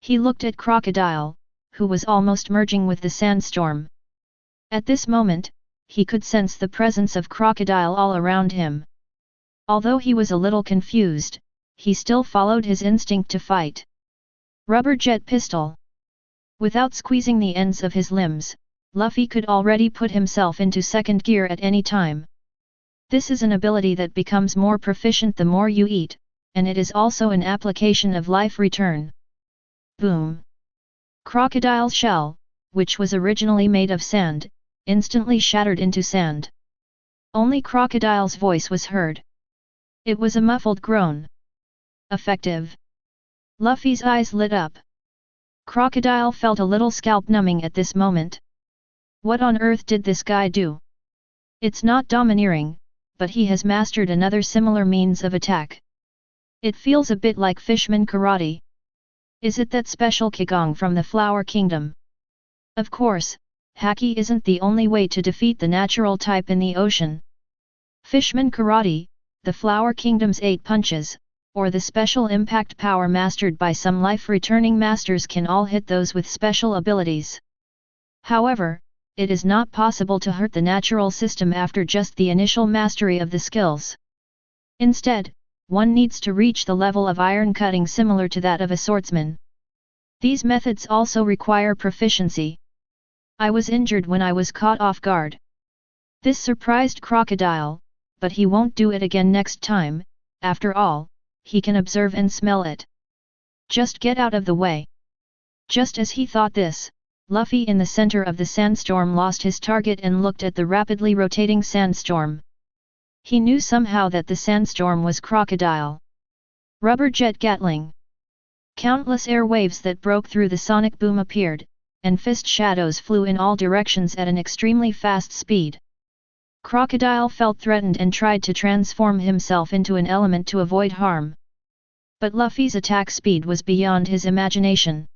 He looked at Crocodile, who was almost merging with the sandstorm. At this moment, he could sense the presence of Crocodile all around him. Although he was a little confused, he still followed his instinct to fight. Rubber jet pistol. Without squeezing the ends of his limbs, Luffy could already put himself into second gear at any time. This is an ability that becomes more proficient the more you eat, and it is also an application of life return. Boom! Crocodile's shell, which was originally made of sand, instantly shattered into sand. Only Crocodile's voice was heard. It was a muffled groan. Effective. Luffy's eyes lit up. Crocodile felt a little scalp numbing at this moment. What on earth did this guy do? It's not domineering, but he has mastered another similar means of attack. It feels a bit like Fishman karate. Is it that special Qigong from the Flower Kingdom? Of course, Haki isn't the only way to defeat the natural type in the ocean. Fishman karate, the Flower Kingdom's 8 punches, or the special impact power mastered by some life-returning masters can all hit those with special abilities. However, it is not possible to hurt the natural system after just the initial mastery of the skills. Instead, one needs to reach the level of iron cutting similar to that of a swordsman. These methods also require proficiency. I was injured when I was caught off guard. This surprised Crocodile, but he won't do it again next time. After all, he can observe and smell it. Just get out of the way. Just as he thought this, Luffy in the center of the sandstorm lost his target and looked at the rapidly rotating sandstorm. He knew somehow that the sandstorm was Crocodile. Rubber jet Gatling. Countless air waves that broke through the sonic boom appeared, and fist shadows flew in all directions at an extremely fast speed. Crocodile felt threatened and tried to transform himself into an element to avoid harm. But Luffy's attack speed was beyond his imagination.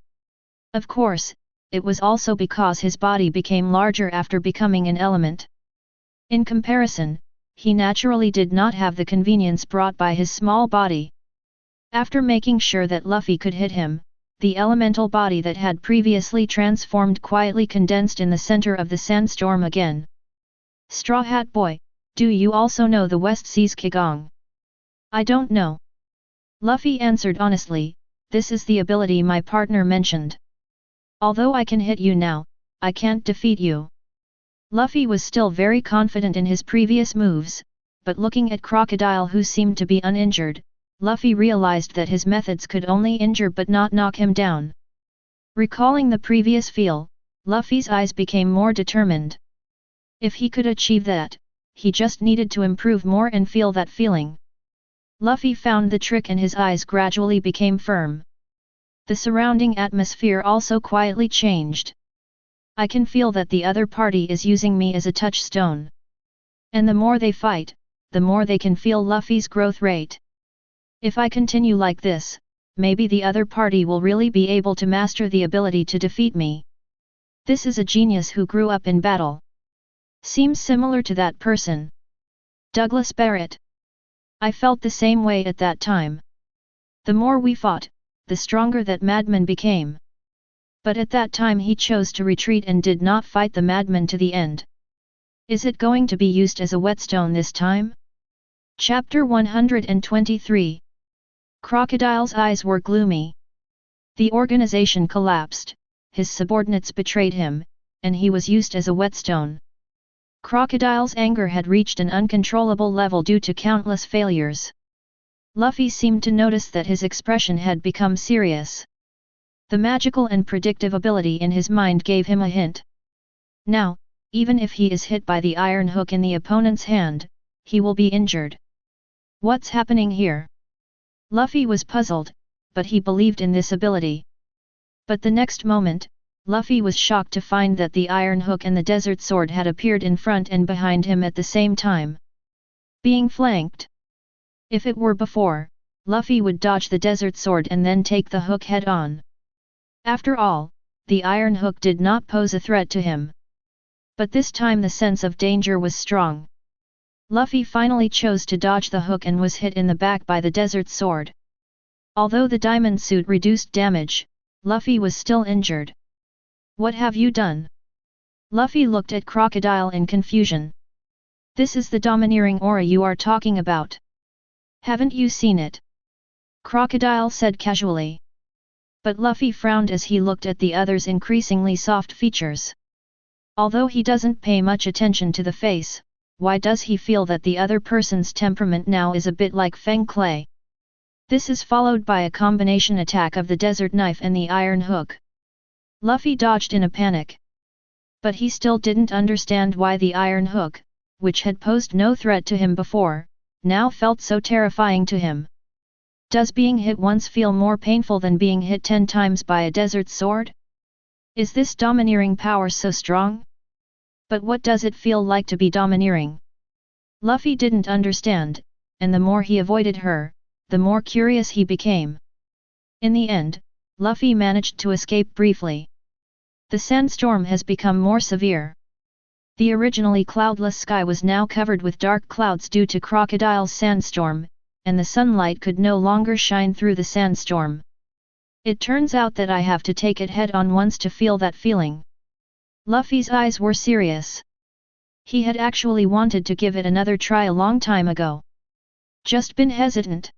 Of course, it was also because his body became larger after becoming an element. In comparison, he naturally did not have the convenience brought by his small body. After making sure that Luffy could hit him, the elemental body that had previously transformed quietly condensed in the center of the sandstorm again. Straw Hat Boy, do you also know the West Seas Qigong? I don't know. Luffy answered honestly, this is the ability my partner mentioned. Although I can hit you now, I can't defeat you. Luffy was still very confident in his previous moves, but looking at Crocodile who seemed to be uninjured, Luffy realized that his methods could only injure but not knock him down. Recalling the previous feel, Luffy's eyes became more determined. If he could achieve that, he just needed to improve more and feel that feeling. Luffy found the trick and his eyes gradually became firm. The surrounding atmosphere also quietly changed. I can feel that the other party is using me as a touchstone. And the more they fight, the more they can feel Luffy's growth rate. If I continue like this, maybe the other party will really be able to master the ability to defeat me. This is a genius who grew up in battle. Seems similar to that person. Douglas Barrett. I felt the same way at that time. The more we fought, the stronger that madman became. But at that time he chose to retreat and did not fight the madman to the end. Is it going to be used as a whetstone this time? Chapter 123. Crocodile's eyes were gloomy. The organization collapsed, his subordinates betrayed him, and he was used as a whetstone. Crocodile's anger had reached an uncontrollable level due to countless failures. Luffy seemed to notice that his expression had become serious. The magical and predictive ability in his mind gave him a hint. Now, even if he is hit by the iron hook in the opponent's hand, he will be injured. What's happening here? Luffy was puzzled, but he believed in this ability. But the next moment, Luffy was shocked to find that the iron hook and the desert sword had appeared in front and behind him at the same time. Being flanked. If it were before, Luffy would dodge the desert sword and then take the hook head on. After all, the iron hook did not pose a threat to him. But this time the sense of danger was strong. Luffy finally chose to dodge the hook and was hit in the back by the desert sword. Although the diamond suit reduced damage, Luffy was still injured. What have you done? Luffy looked at Crocodile in confusion. This is the domineering aura you are talking about. Haven't you seen it? Crocodile said casually. But Luffy frowned as he looked at the other's increasingly soft features. Although he doesn't pay much attention to the face, why does he feel that the other person's temperament now is a bit like Feng Clay? This is followed by a combination attack of the desert knife and the iron hook. Luffy dodged in a panic. But he still didn't understand why the iron hook, which had posed no threat to him before, now felt so terrifying to him. Does being hit once feel more painful than being hit 10 times by a desert sword? Is this domineering power so strong? But what does it feel like to be domineering? Luffy didn't understand, and the more he avoided her, the more curious he became. In the end, Luffy managed to escape briefly. The sandstorm has become more severe. The originally cloudless sky was now covered with dark clouds due to Crocodile's sandstorm, and the sunlight could no longer shine through the sandstorm. It turns out that I have to take it head-on once to feel that feeling. Luffy's eyes were serious. He had actually wanted to give it another try a long time ago. Just been hesitant.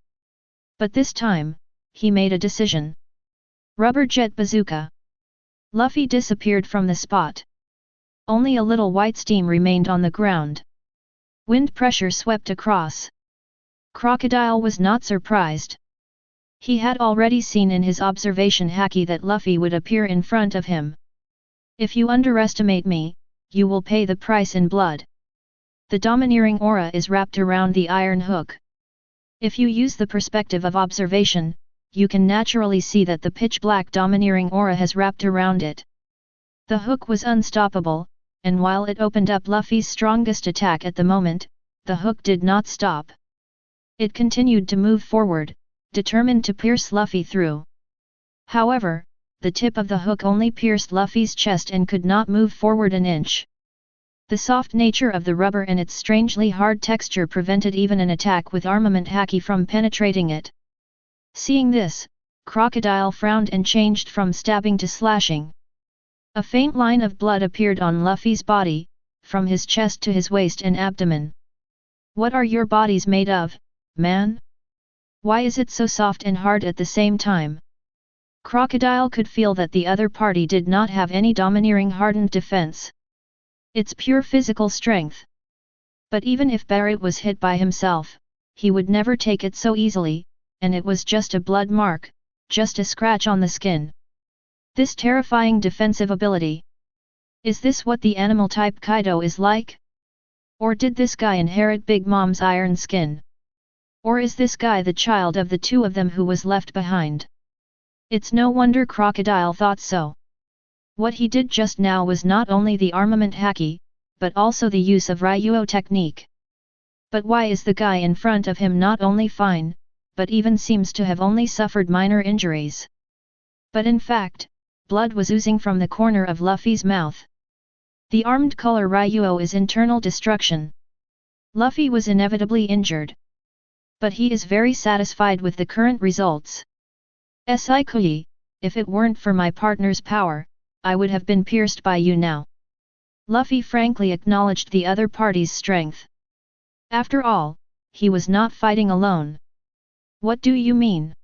But this time, he made a decision. Rubber jet bazooka. Luffy disappeared from the spot. Only a little white steam remained on the ground. Wind pressure swept across. Crocodile was not surprised. He had already seen in his observation haki that Luffy would appear in front of him. If you underestimate me, you will pay the price in blood. The domineering aura is wrapped around the iron hook. If you use the perspective of observation, you can naturally see that the pitch-black domineering aura has wrapped around it. The hook was unstoppable, and while it opened up Luffy's strongest attack at the moment, the hook did not stop. It continued to move forward, determined to pierce Luffy through. However, the tip of the hook only pierced Luffy's chest and could not move forward an inch. The soft nature of the rubber and its strangely hard texture prevented even an attack with armament haki from penetrating it. Seeing this, Crocodile frowned and changed from stabbing to slashing. A faint line of blood appeared on Luffy's body, from his chest to his waist and abdomen. What are your bodies made of, man? Why is it so soft and hard at the same time? Crocodile could feel that the other party did not have any domineering hardened defense. It's pure physical strength. But even if Barrett was hit by himself, he would never take it so easily, and it was just a blood mark, just a scratch on the skin. This terrifying defensive ability. Is this what the animal type Kaido is like? Or did this guy inherit Big Mom's iron skin? Or is this guy the child of the two of them who was left behind? It's no wonder Crocodile thought so. What he did just now was not only the armament haki, but also the use of Ryuo technique. But why is the guy in front of him not only fine, but even seems to have only suffered minor injuries? But in fact, blood was oozing from the corner of Luffy's mouth. The armed color Ryuo is internal destruction. Luffy was inevitably injured. But he is very satisfied with the current results. Saikui, if it weren't for my partner's power, I would have been pierced by you now. Luffy frankly acknowledged the other party's strength. After all, he was not fighting alone. What do you mean?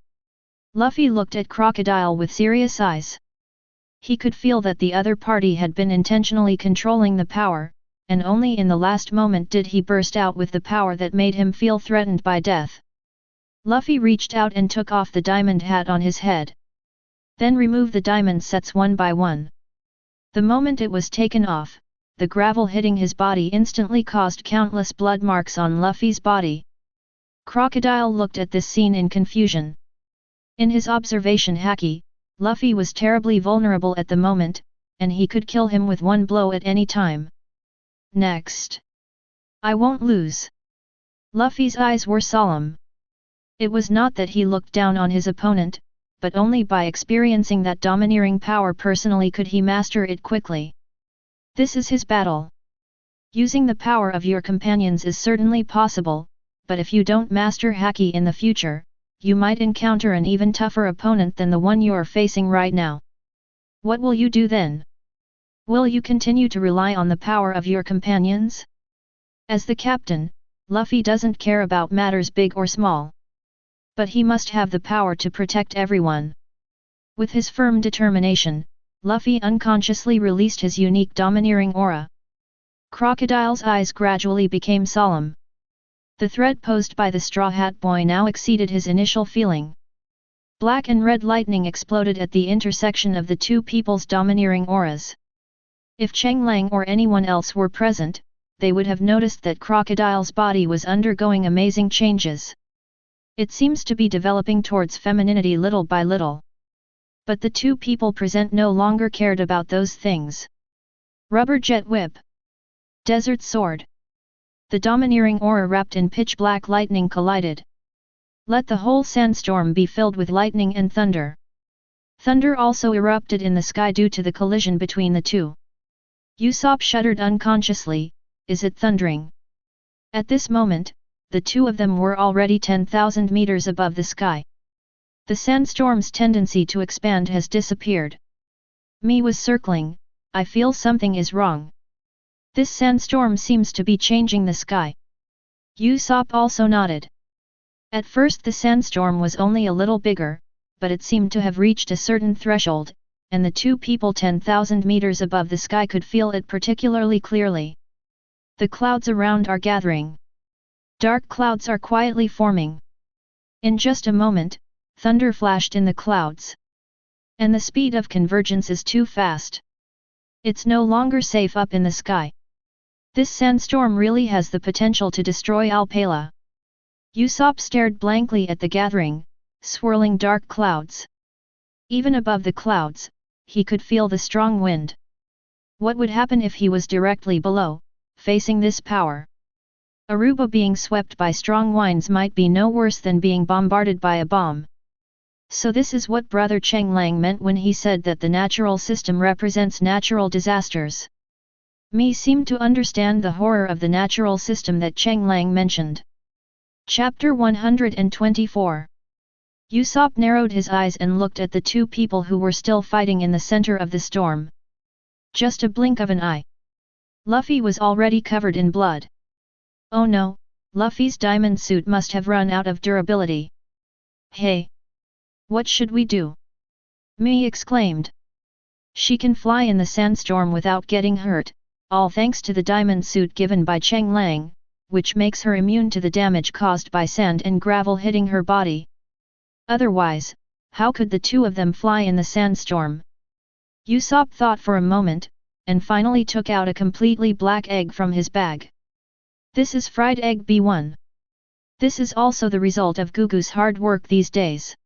Luffy looked at Crocodile with serious eyes. He could feel that the other party had been intentionally controlling the power, and only in the last moment did he burst out with the power that made him feel threatened by death. Luffy reached out and took off the diamond hat on his head. Then removed the diamond sets one by one. The moment it was taken off, the gravel hitting his body instantly caused countless blood marks on Luffy's body. Crocodile looked at this scene in confusion. In his observation haki, Luffy was terribly vulnerable at the moment, and he could kill him with one blow at any time. Next. I won't lose. Luffy's eyes were solemn. It was not that he looked down on his opponent, but only by experiencing that domineering power personally could he master it quickly. This is his battle. Using the power of your companions is certainly possible, but if you don't master Haki in the future, you might encounter an even tougher opponent than the one you are facing right now. What will you do then? Will you continue to rely on the power of your companions? As the captain, Luffy doesn't care about matters big or small. But he must have the power to protect everyone. With his firm determination, Luffy unconsciously released his unique domineering aura. Crocodile's eyes gradually became solemn. The threat posed by the Straw Hat Boy now exceeded his initial feeling. Black and red lightning exploded at the intersection of the two people's domineering auras. If Cheng Lang or anyone else were present, they would have noticed that Crocodile's body was undergoing amazing changes. It seems to be developing towards femininity little by little. But the two people present no longer cared about those things. Rubber jet whip. Desert sword. The domineering aura wrapped in pitch-black lightning collided. Let the whole sandstorm be filled with lightning and thunder. Thunder also erupted in the sky due to the collision between the two. Usopp shuddered unconsciously. Is it thundering? At this moment, the two of them were already 10,000 meters above the sky. The sandstorm's tendency to expand has disappeared. Me was circling. I feel something is wrong. This sandstorm seems to be changing the sky. Usopp also nodded. At first the sandstorm was only a little bigger, but it seemed to have reached a certain threshold, and the two people 10,000 meters above the sky could feel it particularly clearly. The clouds around are gathering. Dark clouds are quietly forming. In just a moment, thunder flashed in the clouds. And the speed of convergence is too fast. It's no longer safe up in the sky. This sandstorm really has the potential to destroy Alpala. Usopp stared blankly at the gathering, swirling dark clouds. Even above the clouds, he could feel the strong wind. What would happen if he was directly below, facing this power? Aruba being swept by strong winds might be no worse than being bombarded by a bomb. So this is what Brother Cheng Lang meant when he said that the natural system represents natural disasters. Me seemed to understand the horror of the natural system that Cheng Lang mentioned. Chapter 124. Usopp narrowed his eyes and looked at the two people who were still fighting in the center of the storm. Just a blink of an eye. Luffy was already covered in blood. Oh no, Luffy's diamond suit must have run out of durability. Hey! What should we do? Me exclaimed. She can fly in the sandstorm without getting hurt, all thanks to the diamond suit given by Cheng Lang, which makes her immune to the damage caused by sand and gravel hitting her body. Otherwise, how could the two of them fly in the sandstorm? Usopp thought for a moment, and finally took out a completely black egg from his bag. This is fried egg B1. This is also the result of Gugu's hard work these days.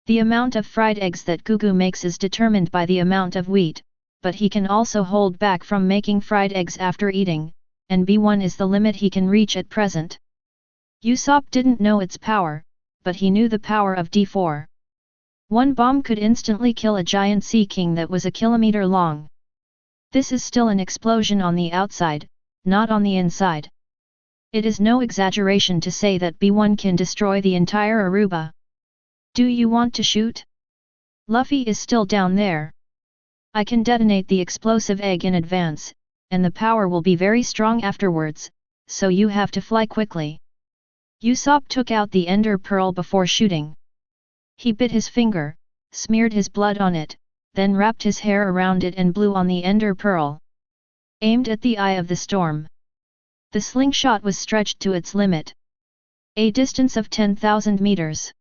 The amount of fried eggs that Gugu makes is determined by the amount of wheat, but he can also hold back from making fried eggs after eating, and B1 is the limit he can reach at present. Usopp didn't know its power, but he knew the power of D4. One bomb could instantly kill a giant sea king that was a kilometer long. This is still an explosion on the outside, not on the inside. It is no exaggeration to say that B1 can destroy the entire Aruba. Do you want to shoot? Luffy is still down there. I can detonate the explosive egg in advance, and the power will be very strong afterwards, so you have to fly quickly. Usopp took out the ender pearl before shooting. He bit his finger, smeared his blood on it, then wrapped his hair around it and blew on the ender pearl. Aimed at the eye of the storm. The slingshot was stretched to its limit. A distance of 10,000 meters.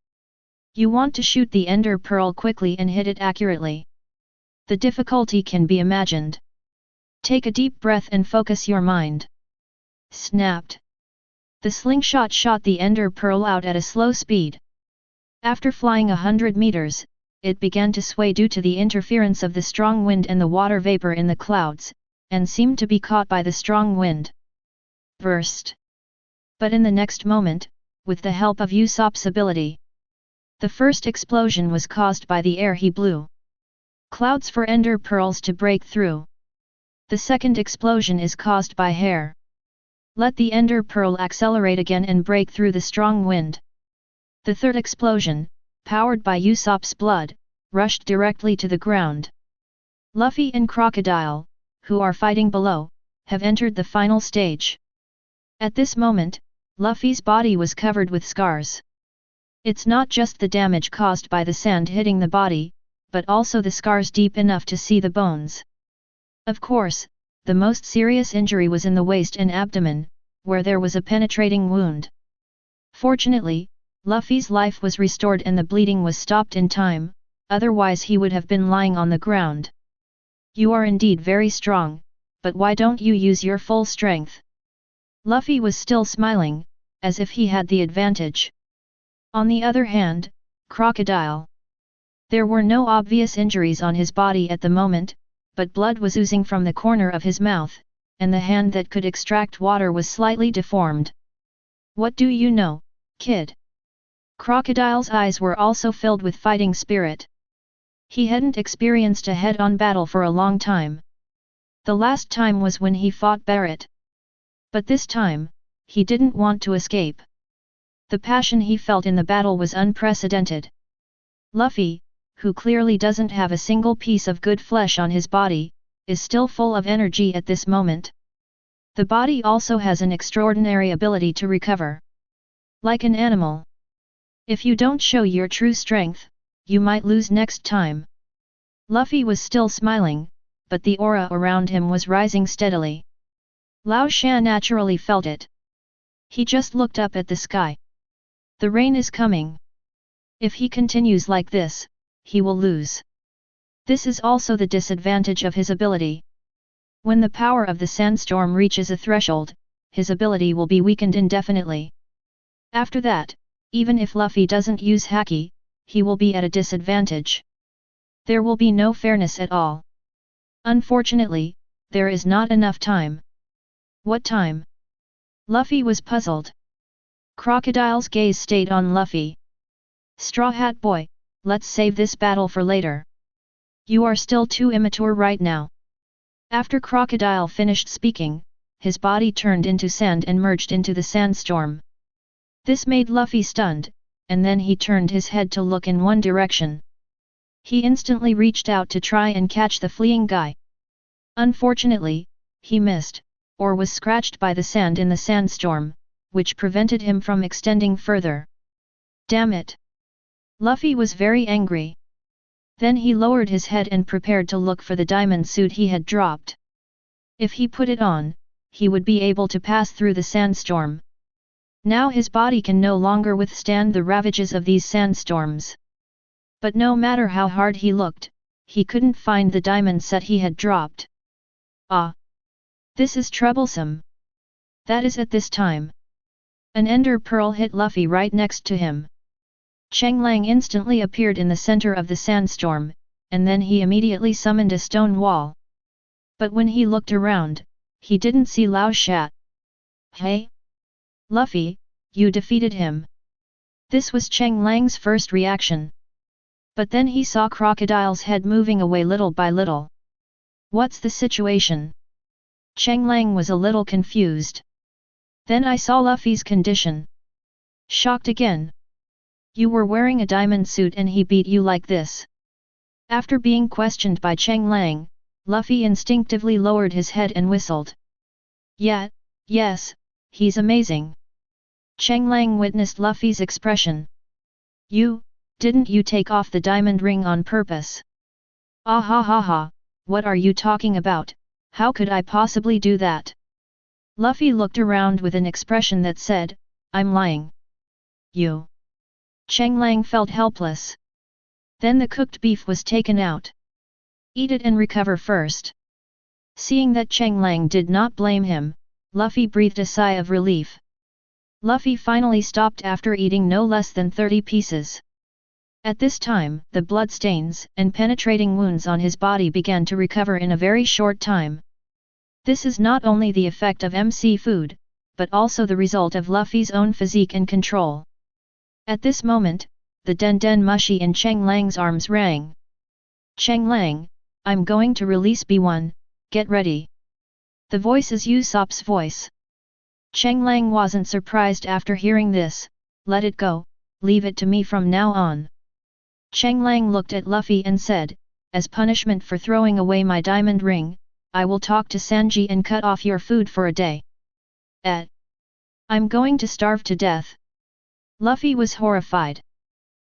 You want to shoot the ender pearl quickly and hit it accurately. The difficulty can be imagined. Take a deep breath and focus your mind. Snapped. The slingshot shot the ender pearl out at a slow speed. After flying 100 meters, it began to sway due to the interference of the strong wind and the water vapor in the clouds, and seemed to be caught by the strong wind. Burst! But in the next moment, with the help of Usopp's ability, the first explosion was caused by the air he blew. Clouds for ender pearls to break through. The second explosion is caused by hair. Let the ender pearl accelerate again and break through the strong wind. The third explosion, powered by Usopp's blood, rushed directly to the ground. Luffy and Crocodile, who are fighting below, have entered the final stage. At this moment, Luffy's body was covered with scars. It's not just the damage caused by the sand hitting the body, but also the scars deep enough to see the bones. Of course, the most serious injury was in the waist and abdomen, where there was a penetrating wound. Fortunately, Luffy's life was restored and the bleeding was stopped in time, otherwise he would have been lying on the ground. You are indeed very strong, but why don't you use your full strength? Luffy was still smiling, as if he had the advantage. On the other hand, Crocodile. There were no obvious injuries on his body at the moment, but blood was oozing from the corner of his mouth, and the hand that could extract water was slightly deformed. What do you know, kid? Crocodile's eyes were also filled with fighting spirit. He hadn't experienced a head-on battle for a long time. The last time was when he fought Barrett. But this time, he didn't want to escape. The passion he felt in the battle was unprecedented. Luffy, who clearly doesn't have a single piece of good flesh on his body, is still full of energy at this moment. The body also has an extraordinary ability to recover. Like an animal. If you don't show your true strength, you might lose next time. Luffy was still smiling, but the aura around him was rising steadily. Lao Shan naturally felt it. He just looked up at the sky. The rain is coming. If he continues like this, he will lose. This is also the disadvantage of his ability. When the power of the sandstorm reaches a threshold, his ability will be weakened indefinitely. After that, even if Luffy doesn't use Haki, he will be at a disadvantage. There will be no fairness at all. Unfortunately, there is not enough time. What time? Luffy was puzzled. Crocodile's gaze stayed on Luffy. Straw Hat Boy, let's save this battle for later. You are still too immature right now. After Crocodile finished speaking, his body turned into sand and merged into the sandstorm. This made Luffy stunned, and then he turned his head to look in one direction. He instantly reached out to try and catch the fleeing guy. Unfortunately, he missed, or was scratched by the sand in the sandstorm, which prevented him from extending further. Damn it! Luffy was very angry. Then he lowered his head and prepared to look for the diamond suit he had dropped. If he put it on, he would be able to pass through the sandstorm. Now his body can no longer withstand the ravages of these sandstorms. But no matter how hard he looked, he couldn't find the diamond set he had dropped. Ah! This is troublesome. That is at this time. An ender pearl hit Luffy right next to him. Cheng Lang instantly appeared in the center of the sandstorm, and then he immediately summoned a stone wall. But when he looked around, he didn't see Lao Shan. Hey? Luffy, you defeated him. This was Cheng Lang's first reaction. But then he saw Crocodile's head moving away little by little. What's the situation? Cheng Lang was a little confused. Then I saw Luffy's condition. Shocked again. You were wearing a diamond suit and he beat you like this. After being questioned by Cheng Lang, Luffy instinctively lowered his head and whistled. Yeah, yes, he's amazing. Cheng Lang witnessed Luffy's expression. Didn't you take off the diamond ring on purpose? Ah ha ha ha, what are you talking about, how could I possibly do that? Luffy looked around with an expression that said, I'm lying. You. Cheng Lang felt helpless. Then the cooked beef was taken out. Eat it and recover first. Seeing that Cheng Lang did not blame him, Luffy breathed a sigh of relief. Luffy finally stopped after eating no less than 30 pieces. At this time, the bloodstains and penetrating wounds on his body began to recover in a very short time. This is not only the effect of MC food, but also the result of Luffy's own physique and control. At this moment, the den mushi in Cheng Lang's arms rang. "Cheng Lang, I'm going to release B1, get ready." The voice is Usopp's voice. Cheng Lang wasn't surprised after hearing this. "Let it go, leave it to me from now on." Cheng Lang looked at Luffy and said, "As punishment for throwing away my diamond ring, I will talk to Sanji and cut off your food for a day." I'm going to starve to death." Luffy was horrified.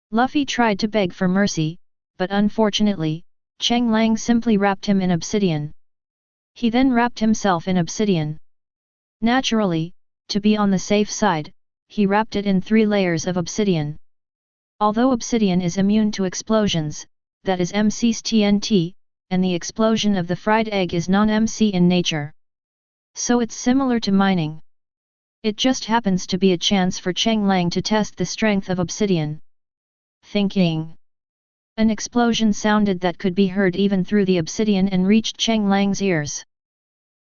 Luffy tried to beg for mercy, but unfortunately, Cheng Lang simply wrapped him in obsidian. He then wrapped himself in obsidian. Naturally, to be on the safe side, he wrapped it in 3 layers of obsidian. Although obsidian is immune to explosions, that is MC's TNT, and the explosion of the fried egg is non-MC in nature. So it's similar to mining. It just happens to be a chance for Cheng Lang to test the strength of obsidian. Thinking. An explosion sounded that could be heard even through the obsidian and reached Cheng Lang's ears.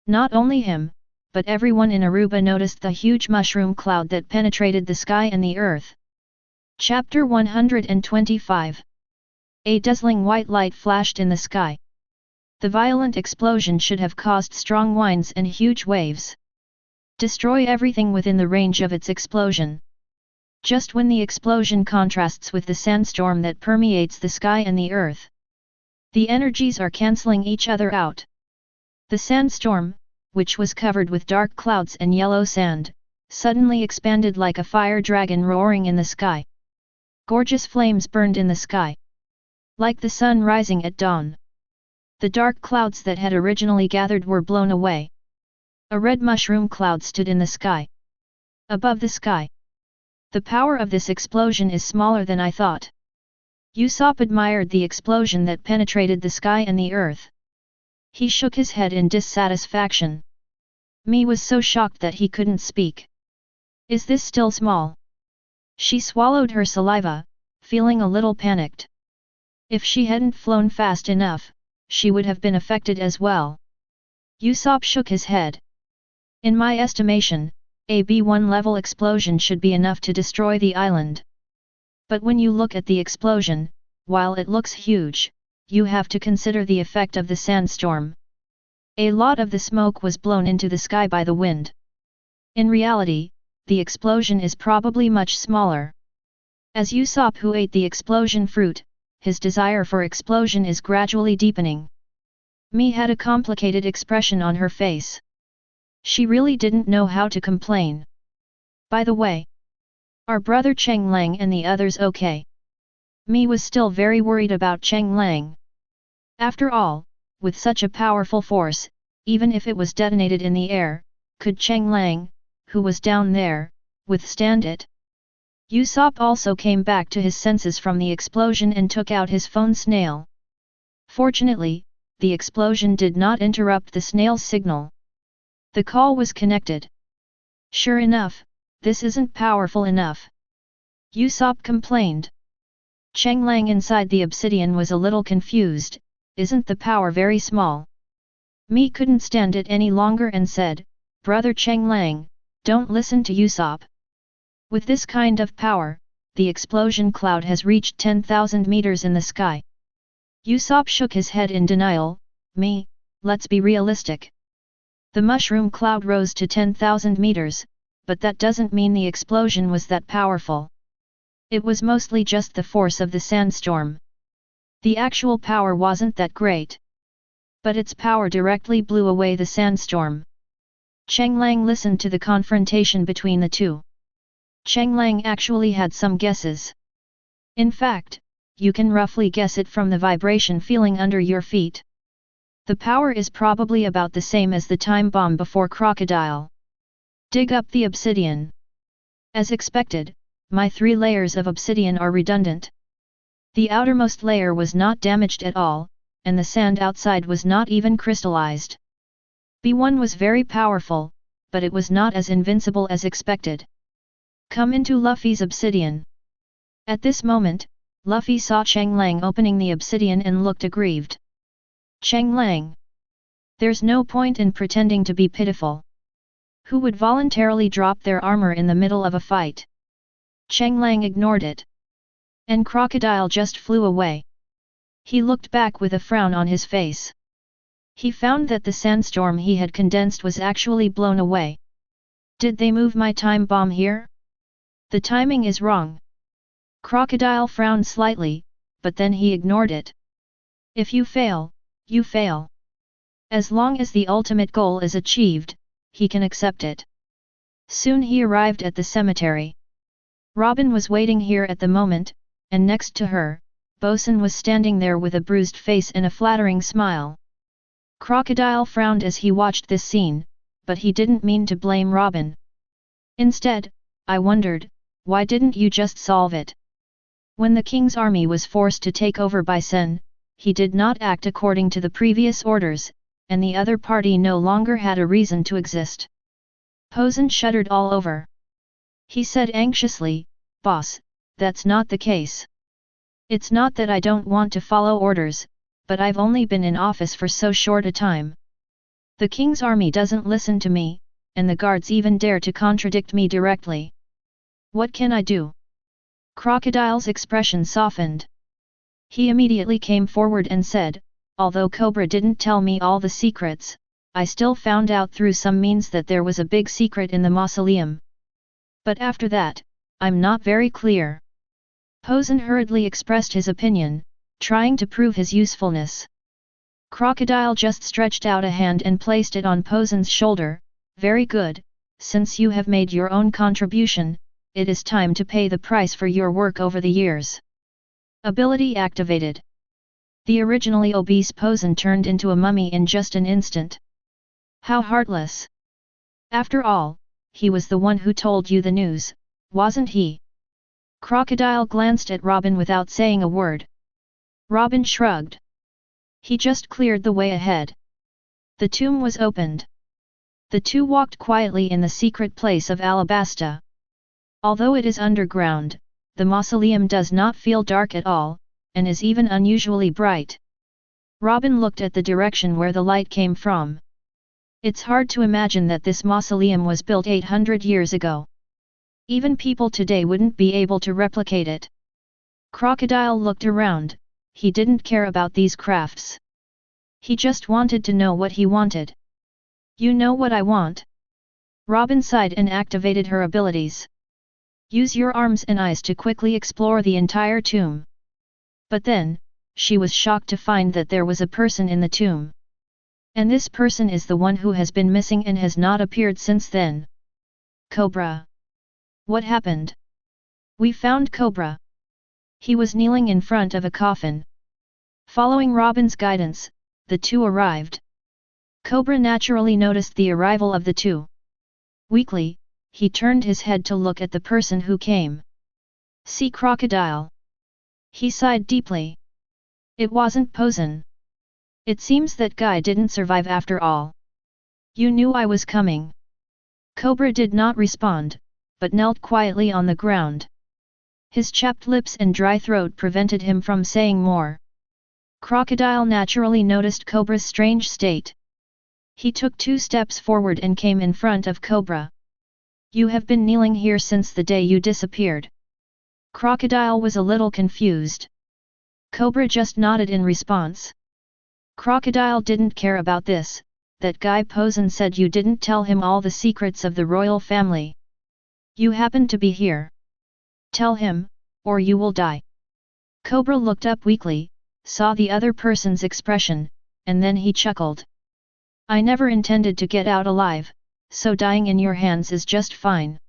Not only him, but everyone in Aruba noticed the huge mushroom cloud that penetrated the sky and the earth. Chapter 125. A dazzling white light flashed in the sky. The violent explosion should have caused strong winds and huge waves. Destroy everything within the range of its explosion. Just when the explosion contrasts with the sandstorm that permeates the sky and the earth. The energies are cancelling each other out. The sandstorm, which was covered with dark clouds and yellow sand, suddenly expanded like a fire dragon roaring in the sky. Gorgeous flames burned in the sky. Like the sun rising at dawn. The dark clouds that had originally gathered were blown away. A red mushroom cloud stood in the sky. Above the sky. The power of this explosion is smaller than I thought. Usopp admired the explosion that penetrated the sky and the earth. He shook his head in dissatisfaction. Mi was so shocked that he couldn't speak. Is this still small? She swallowed her saliva, feeling a little panicked. If she hadn't flown fast enough, she would have been affected as well. Usopp shook his head. In my estimation, a B1 level explosion should be enough to destroy the island. But when you look at the explosion, while it looks huge, you have to consider the effect of the sandstorm. A lot of the smoke was blown into the sky by the wind. In reality, the explosion is probably much smaller. As Usopp who ate the explosion fruit, his desire for explosion is gradually deepening. Mi had a complicated expression on her face. She really didn't know how to complain. By the way, are brother Cheng Lang and the others okay? Mi was still very worried about Cheng Lang. After all, with such a powerful force, even if it was detonated in the air, could Cheng Lang, who was down there, withstand it? Usopp also came back to his senses from the explosion and took out his phone snail. Fortunately, the explosion did not interrupt the snail's signal. The call was connected. Sure enough, this isn't powerful enough. Usopp complained. Cheng Lang inside the obsidian was a little confused. Isn't the power very small? Mi couldn't stand it any longer and said, Brother Cheng Lang, don't listen to Usopp. With this kind of power, the explosion cloud has reached 10,000 meters in the sky. Usopp shook his head in denial. Mi, let's be realistic. The mushroom cloud rose to 10,000 meters, but that doesn't mean the explosion was that powerful. It was mostly just the force of the sandstorm. The actual power wasn't that great. But its power directly blew away the sandstorm. Cheng Lang listened to the confrontation between the two. Cheng Lang actually had some guesses. In fact, you can roughly guess it from the vibration feeling under your feet. The power is probably about the same as the time bomb before Crocodile. Dig up the obsidian. As expected, my 3 layers of obsidian are redundant. The outermost layer was not damaged at all, and the sand outside was not even crystallized. B1 was very powerful, but it was not as invincible as expected. Come into Luffy's obsidian. At this moment, Luffy saw Cheng Lang opening the obsidian and looked aggrieved. Cheng Lang. There's no point in pretending to be pitiful. Who would voluntarily drop their armor in the middle of a fight? Cheng Lang ignored it. And Crocodile just flew away. He looked back with a frown on his face. He found that the sandstorm he had condensed was actually blown away. Did they move my time bomb here? The timing is wrong. Crocodile frowned slightly, but then he ignored it. If you fail, you fail. As long as the ultimate goal is achieved, he can accept it. Soon he arrived at the cemetery. Robin was waiting here at the moment, and next to her, Bosun was standing there with a bruised face and a flattering smile. Crocodile frowned as he watched this scene, but he didn't mean to blame Robin. Instead, I wondered, why didn't you just solve it? When the king's army was forced to take over by Sen, he did not act according to the previous orders, and the other party no longer had a reason to exist. Bosun shuddered all over. He said anxiously, "Boss, that's not the case. It's not that I don't want to follow orders, but I've only been in office for so short a time. The king's army doesn't listen to me, and the guards even dare to contradict me directly. What can I do?" Crocodile's expression softened. He immediately came forward and said, "Although Cobra didn't tell me all the secrets, I still found out through some means that there was a big secret in the mausoleum. But after that, I'm not very clear." Bosun hurriedly expressed his opinion, trying to prove his usefulness. Crocodile just stretched out a hand and placed it on Bosun's shoulder. "Very good, since you have made your own contribution, it is time to pay the price for your work over the years." Ability activated. The originally obese Bosun turned into a mummy in just an instant. How heartless! After all, he was the one who told you the news, wasn't he? Crocodile glanced at Robin without saying a word. Robin shrugged. He just cleared the way ahead. The tomb was opened. The two walked quietly in the secret place of Alabasta. Although it is underground, the mausoleum does not feel dark at all, and is even unusually bright. Robin looked at the direction where the light came from. It's hard to imagine that this mausoleum was built 800 years ago. Even people today wouldn't be able to replicate it. Crocodile looked around. He didn't care about these crafts. He just wanted to know what he wanted. "You know what I want?" Robin sighed and activated her abilities. "Use your arms and eyes to quickly explore the entire tomb." But then, she was shocked to find that there was a person in the tomb. And this person is the one who has been missing and has not appeared since then. Cobra. What happened? "We found Cobra." He was kneeling in front of a coffin. Following Robin's guidance, the two arrived. Cobra naturally noticed the arrival of the two. Weakly, he turned his head to look at the person who came. "See Crocodile." He sighed deeply. It wasn't Bosun. "It seems that guy didn't survive after all. You knew I was coming." Cobra did not respond, but knelt quietly on the ground. His chapped lips and dry throat prevented him from saying more. Crocodile naturally noticed Cobra's strange state. He took 2 steps forward and came in front of Cobra. "You have been kneeling here since the day you disappeared." Crocodile was a little confused. Cobra just nodded in response. Crocodile didn't care about this. "That guy Bosun said you didn't tell him all the secrets of the royal family. You happen to be here. Tell him, or you will die." Cobra looked up weakly, saw the other person's expression, and then he chuckled. "I never intended to get out alive, so dying in your hands is just fine."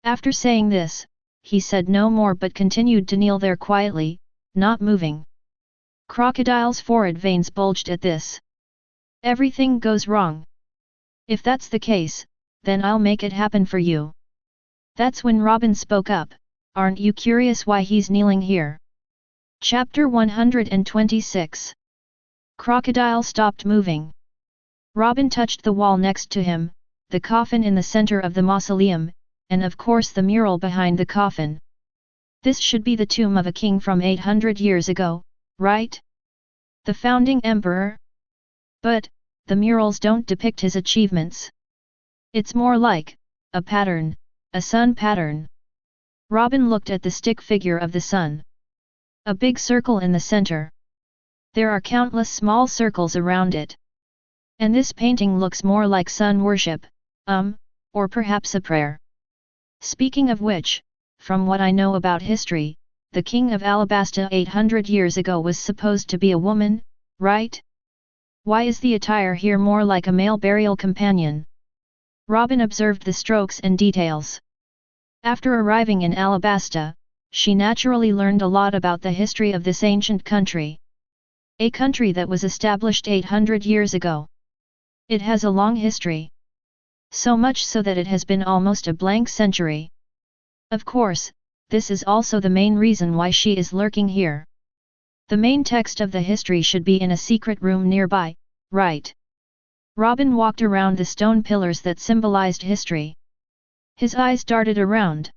After saying this, he said no more but continued to kneel there quietly, not moving. Crocodile's forehead veins bulged at this. Everything goes wrong. "If that's the case, then I'll make it happen for you." That's when Robin spoke up. "Aren't you curious why he's kneeling here?" Chapter 126. Crocodile stopped moving. Robin touched the wall next to him, the coffin in the center of the mausoleum, and of course the mural behind the coffin. This should be the tomb of a king from 800 years ago, right? The founding emperor? But, the murals don't depict his achievements. It's more like a pattern, a sun pattern. Robin looked at the stick figure of the sun. A big circle in the center. There are countless small circles around it. And this painting looks more like sun worship, or perhaps a prayer. Speaking of which, from what I know about history, the king of Alabasta 800 years ago was supposed to be a woman, right? Why is the attire here more like a male burial companion? Robin observed the strokes and details. After arriving in Alabasta, she naturally learned a lot about the history of this ancient country. A country that was established 800 years ago. It has a long history. So much so that it has been almost a blank century. Of course, this is also the main reason why she is lurking here. The main text of the history should be in a secret room nearby, right? Robin walked around the stone pillars that symbolized history. His eyes darted around.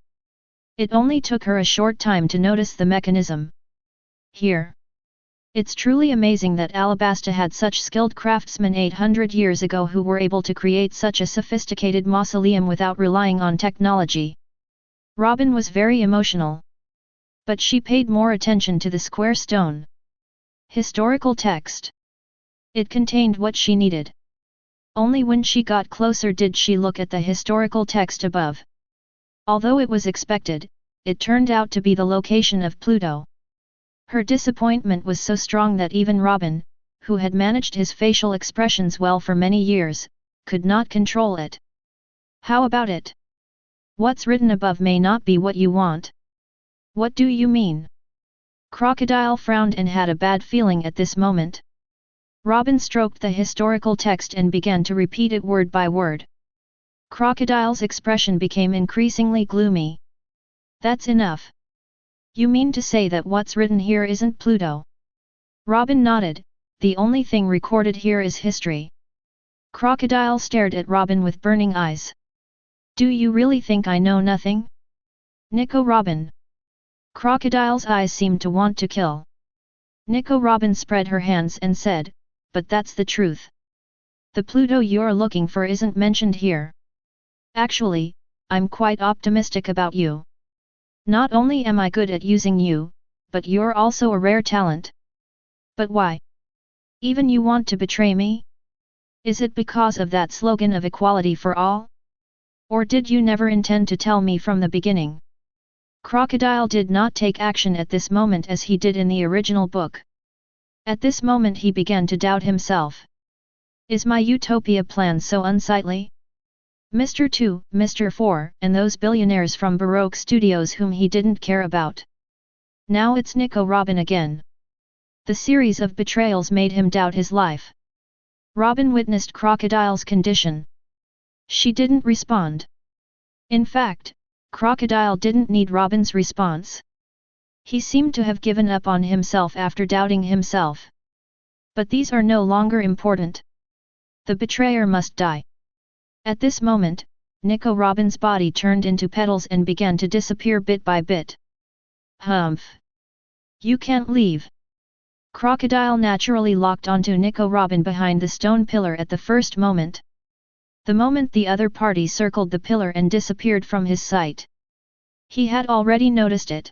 It only took her a short time to notice the mechanism. Here. It's truly amazing that Alabasta had such skilled craftsmen 800 years ago who were able to create such a sophisticated mausoleum without relying on technology. Robin was very emotional. But she paid more attention to the square stone. Historical text. It contained what she needed. Only when she got closer did she look at the historical text above. Although it was expected, it turned out to be the location of Pluto. Her disappointment was so strong that even Robin, who had managed his facial expressions well for many years, could not control it. How about it? What's written above may not be what you want. What do you mean? Crocodile frowned and had a bad feeling at this moment. Robin stroked the historical text and began to repeat it word by word. Crocodile's expression became increasingly gloomy. That's enough. You mean to say that what's written here isn't Pluto? Robin nodded, the only thing recorded here is history. Crocodile stared at Robin with burning eyes. Do you really think I know nothing? Nico Robin. Crocodile's eyes seemed to want to kill. Nico Robin spread her hands and said, but that's the truth. The Pluto you're looking for isn't mentioned here. Actually, I'm quite optimistic about you. Not only am I good at using you, but you're also a rare talent. But why? Even you want to betray me? Is it because of that slogan of equality for all? Or did you never intend to tell me from the beginning? Crocodile did not take action at this moment as he did in the original book. At this moment he began to doubt himself. Is my utopia plan so unsightly? Mr. 2, Mr. 4, and those billionaires from Baroque Studios whom he didn't care about. Now it's Nico Robin again. The series of betrayals made him doubt his life. Robin witnessed Crocodile's condition. She didn't respond. In fact, Crocodile didn't need Robin's response. He seemed to have given up on himself after doubting himself. But these are no longer important. The betrayer must die. At this moment, Nico Robin's body turned into petals and began to disappear bit by bit. Humph! You can't leave. Crocodile naturally locked onto Nico Robin behind the stone pillar at the first moment. The moment the other party circled the pillar and disappeared from his sight. He had already noticed it.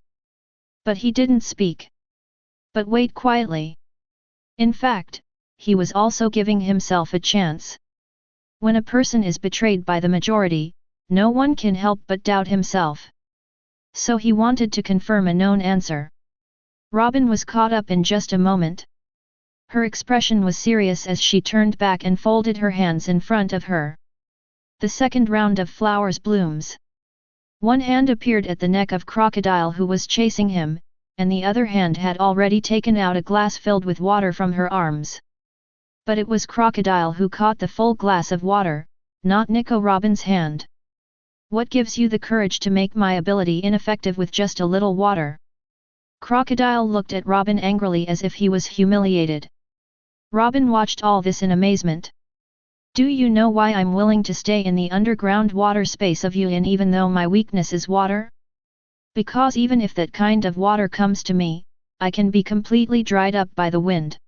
But he didn't speak. But wait quietly. In fact, he was also giving himself a chance. When a person is betrayed by the majority, no one can help but doubt himself. So he wanted to confirm a known answer. Robin was caught up in just a moment. Her expression was serious as she turned back and folded her hands in front of her. The second round of flowers blooms. One hand appeared at the neck of Crocodile who was chasing him, and the other hand had already taken out a glass filled with water from her arms. But it was Crocodile who caught the full glass of water, not Nico Robin's hand. What gives you the courage to make my ability ineffective with just a little water? Crocodile looked at Robin angrily as if he was humiliated. Robin watched all this in amazement. Do you know why I'm willing to stay in the underground water space of Yuan even though my weakness is water? Because even if that kind of water comes to me, I can be completely dried up by the wind.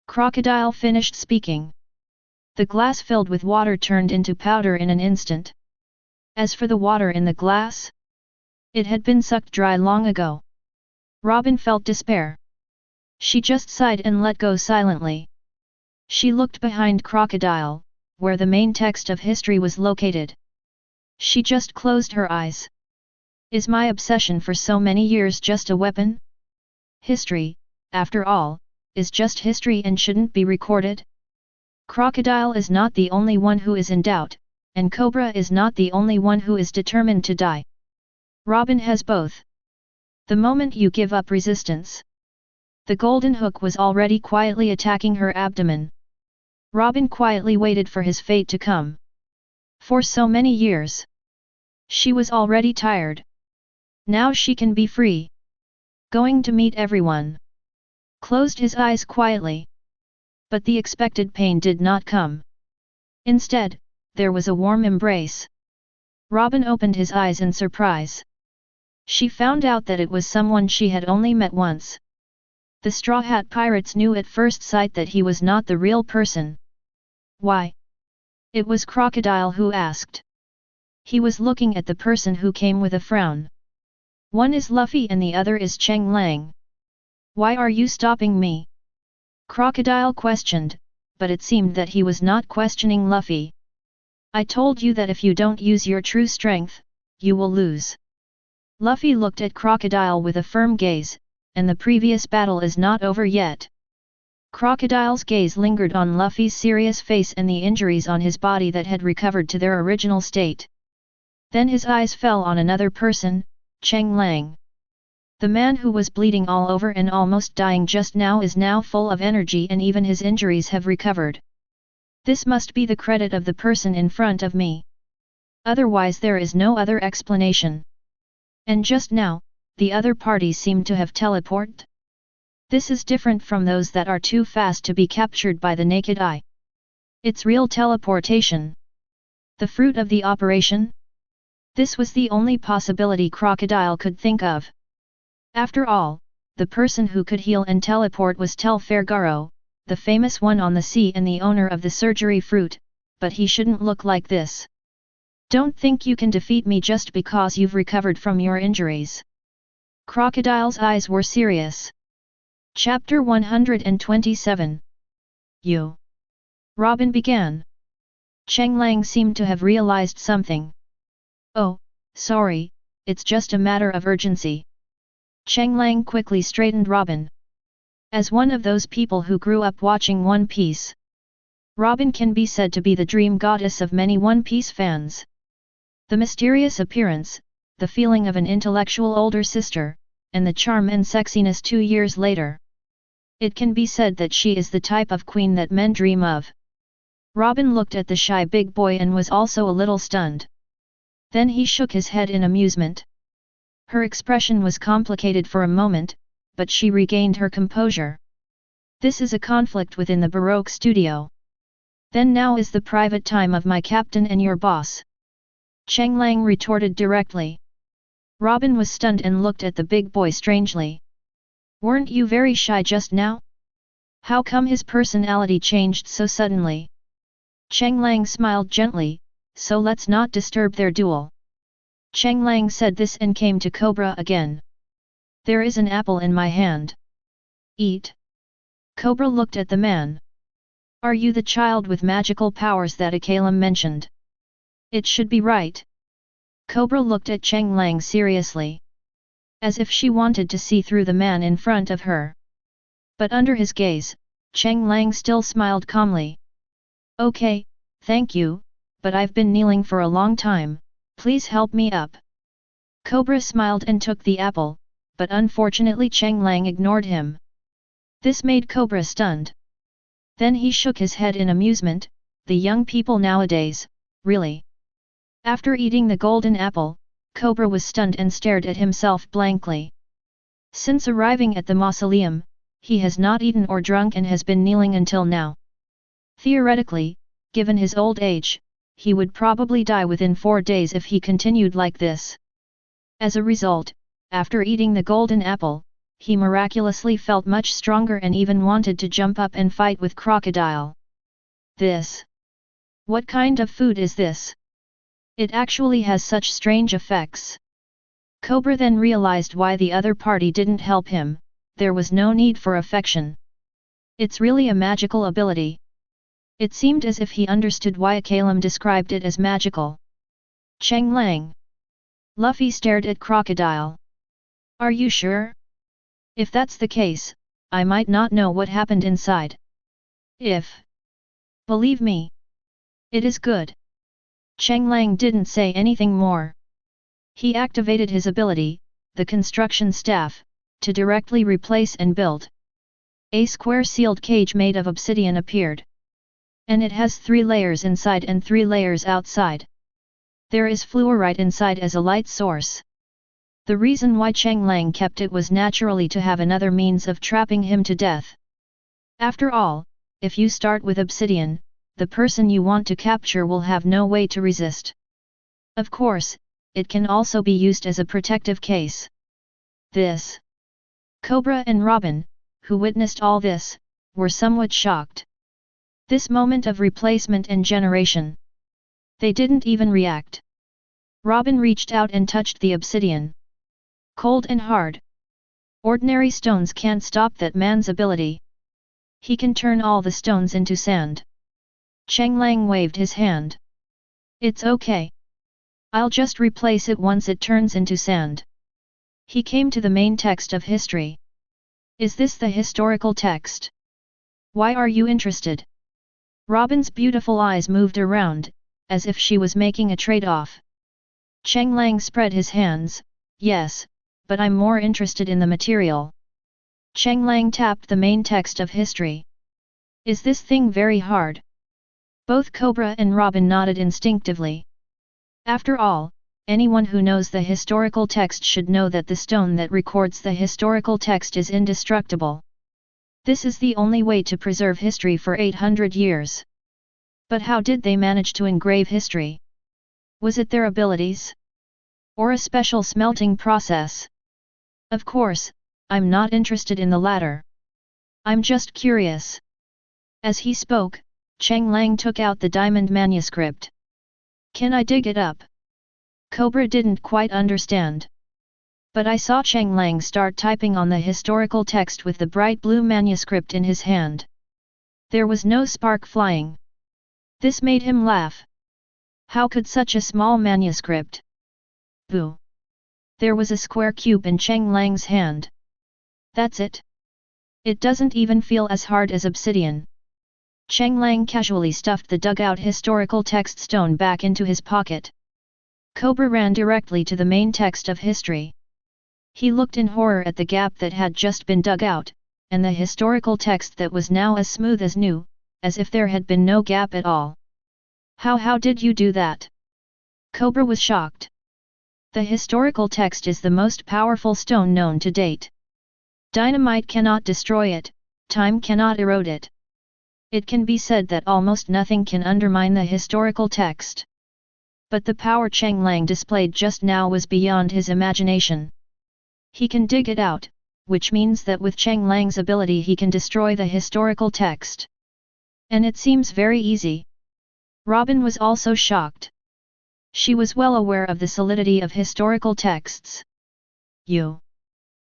Crocodile finished speaking. The glass filled with water turned into powder in an instant. As for the water in the glass, it had been sucked dry long ago. Robin felt despair. She just sighed and let go silently. She looked behind Crocodile, where the main text of history was located. She just closed her eyes. Is my obsession for so many years just a weapon? History, after all, is just history and shouldn't be recorded? Crocodile is not the only one who is in doubt, and Cobra is not the only one who is determined to die. Robin has both. The moment you give up resistance. The golden hook was already quietly attacking her abdomen. Robin quietly waited for his fate to come. For so many years. She was already tired. Now she can be free. Going to meet everyone. Closed his eyes quietly. But the expected pain did not come. Instead, there was a warm embrace. Robin opened his eyes in surprise. She found out that it was someone she had only met once. The Straw Hat Pirates knew at first sight that he was not the real person. Why? It was Crocodile who asked. He was looking at the person who came with a frown. One is Luffy and the other is Cheng Lang. Why are you stopping me? Crocodile questioned, but it seemed that he was not questioning Luffy. I told you that if you don't use your true strength, you will lose. Luffy looked at Crocodile with a firm gaze, and the previous battle is not over yet. Crocodile's gaze lingered on Luffy's serious face and the injuries on his body that had recovered to their original state. Then his eyes fell on another person, Cheng Lang. The man who was bleeding all over and almost dying just now is now full of energy and even his injuries have recovered. This must be the credit of the person in front of me. Otherwise there is no other explanation. And just now, the other parties seem to have teleported. This is different from those that are too fast to be captured by the naked eye. It's real teleportation. The fruit of the operation? This was the only possibility Crocodile could think of. After all, the person who could heal and teleport was Tel Fergaro, the famous one on the sea and the owner of the surgery fruit, but he shouldn't look like this. Don't think you can defeat me just because you've recovered from your injuries. Crocodile's eyes were serious. Chapter 127. You. Robin began. Cheng Lang seemed to have realized something. Oh, sorry, it's just a matter of urgency. Cheng Lang quickly straightened Robin. As one of those people who grew up watching One Piece, Robin can be said to be the dream goddess of many One Piece fans. The mysterious appearance, the feeling of an intellectual older sister, and the charm and sexiness 2 years later. It can be said that she is the type of queen that men dream of. Robin looked at the shy big boy and was also a little stunned. Then he shook his head in amusement. Her expression was complicated for a moment, but she regained her composure. This is a conflict within the Baroque studio. Then now is the private time of my captain and your boss. Cheng Lang retorted directly. Robin was stunned and looked at the big boy strangely. Weren't you very shy just now? How come his personality changed so suddenly? Cheng Lang smiled gently, so let's not disturb their duel. Cheng Lang said this and came to Cobra again. There is an apple in my hand. Eat. Cobra looked at the man. Are you the child with magical powers that Akainu mentioned? It should be right. Cobra looked at Cheng Lang seriously. As if she wanted to see through the man in front of her. But under his gaze, Cheng Lang still smiled calmly. Okay, thank you, but I've been kneeling for a long time, please help me up. Cobra smiled and took the apple, but unfortunately Cheng Lang ignored him. This made Cobra stunned. Then he shook his head in amusement, the young people nowadays, really. After eating the golden apple, Cobra was stunned and stared at himself blankly. Since arriving at the mausoleum, he has not eaten or drunk and has been kneeling until now. Theoretically, given his old age, he would probably die within 4 days if he continued like this. As a result, after eating the golden apple, he miraculously felt much stronger and even wanted to jump up and fight with Crocodile. This. What kind of food is this? It actually has such strange effects. Cobra then realized why the other party didn't help him. There was no need for affection. It's really a magical ability. It seemed as if he understood why Akainu described it as magical. Cheng Lang. Luffy stared at Crocodile. Are you sure? If that's the case, I might not know what happened inside. Believe me. It is good. Cheng Lang didn't say anything more. He activated his ability, the construction staff, to directly replace and build. A square sealed cage made of obsidian appeared. And it has 3 layers inside and 3 layers outside. There is fluorite inside as a light source. The reason why Cheng Lang kept it was naturally to have another means of trapping him to death. After all, if you start with obsidian, the person you want to capture will have no way to resist. Of course, it can also be used as a protective case. This. Cobra and Robin, who witnessed all this, were somewhat shocked. This moment of replacement and generation. They didn't even react. Robin reached out and touched the obsidian. Cold and hard. Ordinary stones can't stop that man's ability. He can turn all the stones into sand. Cheng Lang waved his hand. It's okay. I'll just replace it once it turns into sand. He came to the main text of history. Is this the historical text? Why are you interested? Robin's beautiful eyes moved around, as if she was making a trade-off. Cheng Lang spread his hands. Yes, but I'm more interested in the material. Cheng Lang tapped the main text of history. Is this thing very hard? Both Cobra and Robin nodded instinctively. After all, anyone who knows the historical text should know that the stone that records the historical text is indestructible. This is the only way to preserve history for 800 years. But how did they manage to engrave history? Was it their abilities? Or a special smelting process? Of course, I'm not interested in the latter. I'm just curious. As he spoke, Cheng Lang took out the diamond manuscript. Can I dig it up? Cobra didn't quite understand. But I saw Cheng Lang start typing on the historical text with the bright blue manuscript in his hand. There was no spark flying. This made him laugh. How could such a small manuscript? Boo! There was a square cube in Cheng Lang's hand. That's it. It doesn't even feel as hard as obsidian. Cheng Lang casually stuffed the dug-out historical text stone back into his pocket. Cobra ran directly to the main text of history. He looked in horror at the gap that had just been dug out, and the historical text that was now as smooth as new, as if there had been no gap at all. How did you do that? Cobra was shocked. The historical text is the most powerful stone known to date. Dynamite cannot destroy it, time cannot erode it. It can be said that almost nothing can undermine the historical text. But the power Cheng Lang displayed just now was beyond his imagination. He can dig it out, which means that with Cheng Lang's ability he can destroy the historical text. And it seems very easy. Robin was also shocked. She was well aware of the solidity of historical texts. You.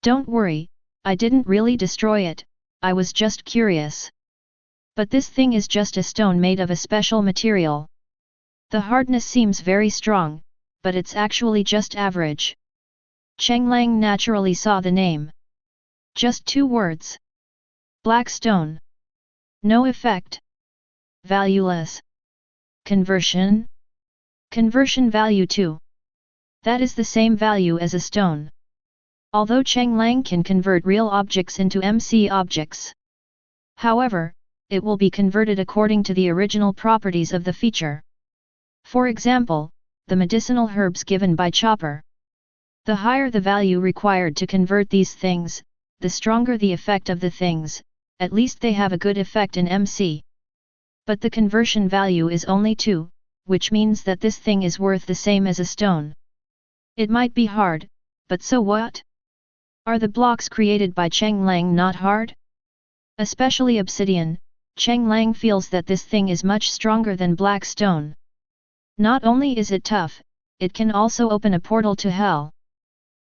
Don't worry, I didn't really destroy it, I was just curious. But this thing is just a stone made of a special material. The hardness seems very strong, but it's actually just average. Cheng Lang naturally saw the name. Just 2 words. Black stone. No effect. Valueless. Conversion? Conversion value 2. That is the same value as a stone. Although Cheng Lang can convert real objects into MC objects. However, it will be converted according to the original properties of the feature. For example, the medicinal herbs given by Chopper. The higher the value required to convert these things, the stronger the effect of the things, at least they have a good effect in MC. But the conversion value is only 2, which means that this thing is worth the same as a stone. It might be hard, But so what? Are the blocks created by Cheng Lang not hard? Especially obsidian, Cheng Lang feels that this thing is much stronger than black stone. Not only is it tough, it can also open a portal to hell.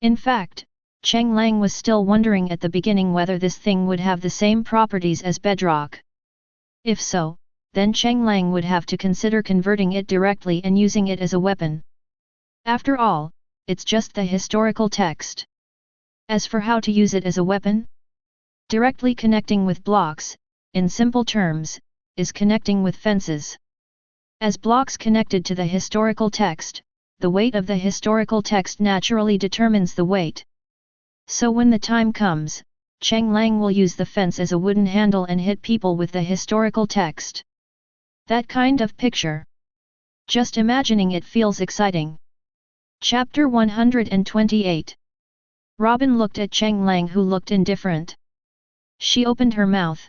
In fact, Cheng Lang was still wondering at the beginning whether this thing would have the same properties as bedrock. If so, then Cheng Lang would have to consider converting it directly and using it as a weapon. After all, it's just the historical text. As for how to use it as a weapon? Directly connecting with blocks, in simple terms, is connecting with fences. As blocks connected to the historical text, the weight of the historical text naturally determines the weight. So when the time comes, Cheng Lang will use the fence as a wooden handle and hit people with the historical text. That kind of picture. Just imagining it feels exciting. Chapter 128. Robin looked at Cheng Lang, who looked indifferent. She opened her mouth.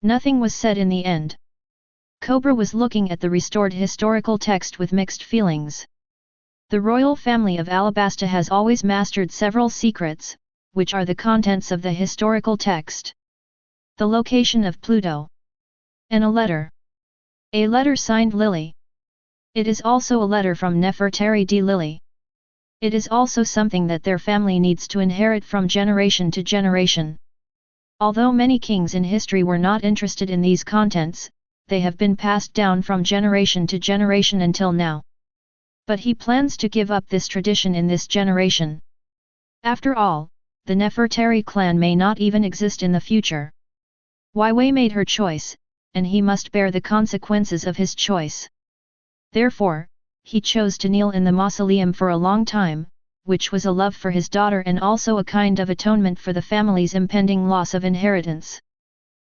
Nothing was said in the end. Cobra was looking at the restored historical text with mixed feelings. The royal family of Alabasta has always mastered several secrets, which are the contents of the historical text. The location of Pluto. And a letter. A letter signed Lily. It is also a letter from Nefertari D. Lily. It is also something that their family needs to inherit from generation to generation. Although many kings in history were not interested in these contents, they have been passed down from generation to generation until now. But he plans to give up this tradition in this generation. After all, the Nefertari clan may not even exist in the future. Wei made her choice, and he must bear the consequences of his choice. Therefore, he chose to kneel in the mausoleum for a long time, which was a love for his daughter and also a kind of atonement for the family's impending loss of inheritance.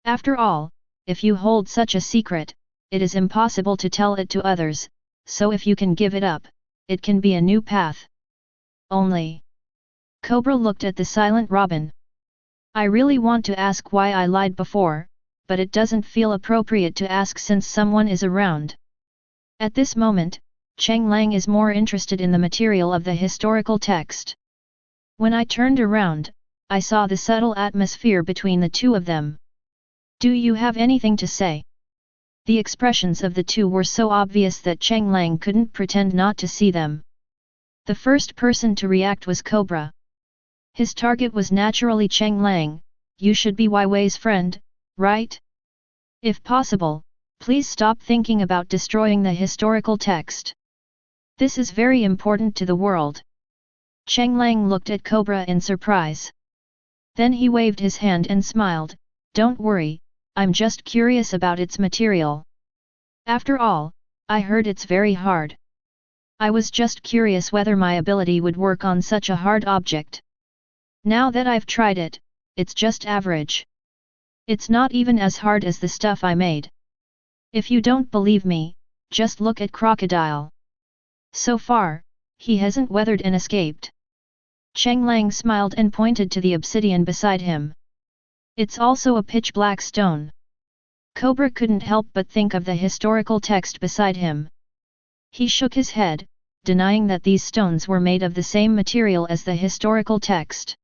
After all, if you hold such a secret, it is impossible to tell it to others, so if you can give it up, it can be a new path. Only. Cobra looked at the silent Robin. I really want to ask why I lied before, but it doesn't feel appropriate to ask since someone is around. At this moment, Cheng Lang is more interested in the material of the historical text. When I turned around, I saw the subtle atmosphere between the two of them. Do you have anything to say? The expressions of the two were so obvious that Cheng Lang couldn't pretend not to see them. The first person to react was Cobra. His target was naturally Cheng Lang. You should be Wei's friend, right? If possible, please stop thinking about destroying the historical text. This is very important to the world. Cheng Lang looked at Cobra in surprise. Then he waved his hand and smiled, don't worry, I'm just curious about its material. After all, I heard it's very hard. I was just curious whether my ability would work on such a hard object. Now that I've tried it, it's just average. It's not even as hard as the stuff I made. If you don't believe me, just look at Crocodile. So far, he hasn't weathered and escaped. Cheng Lang smiled and pointed to the obsidian beside him. It's also a pitch-black stone. Cobra couldn't help but think of the historical text beside him. He shook his head, denying that these stones were made of the same material as the historical text.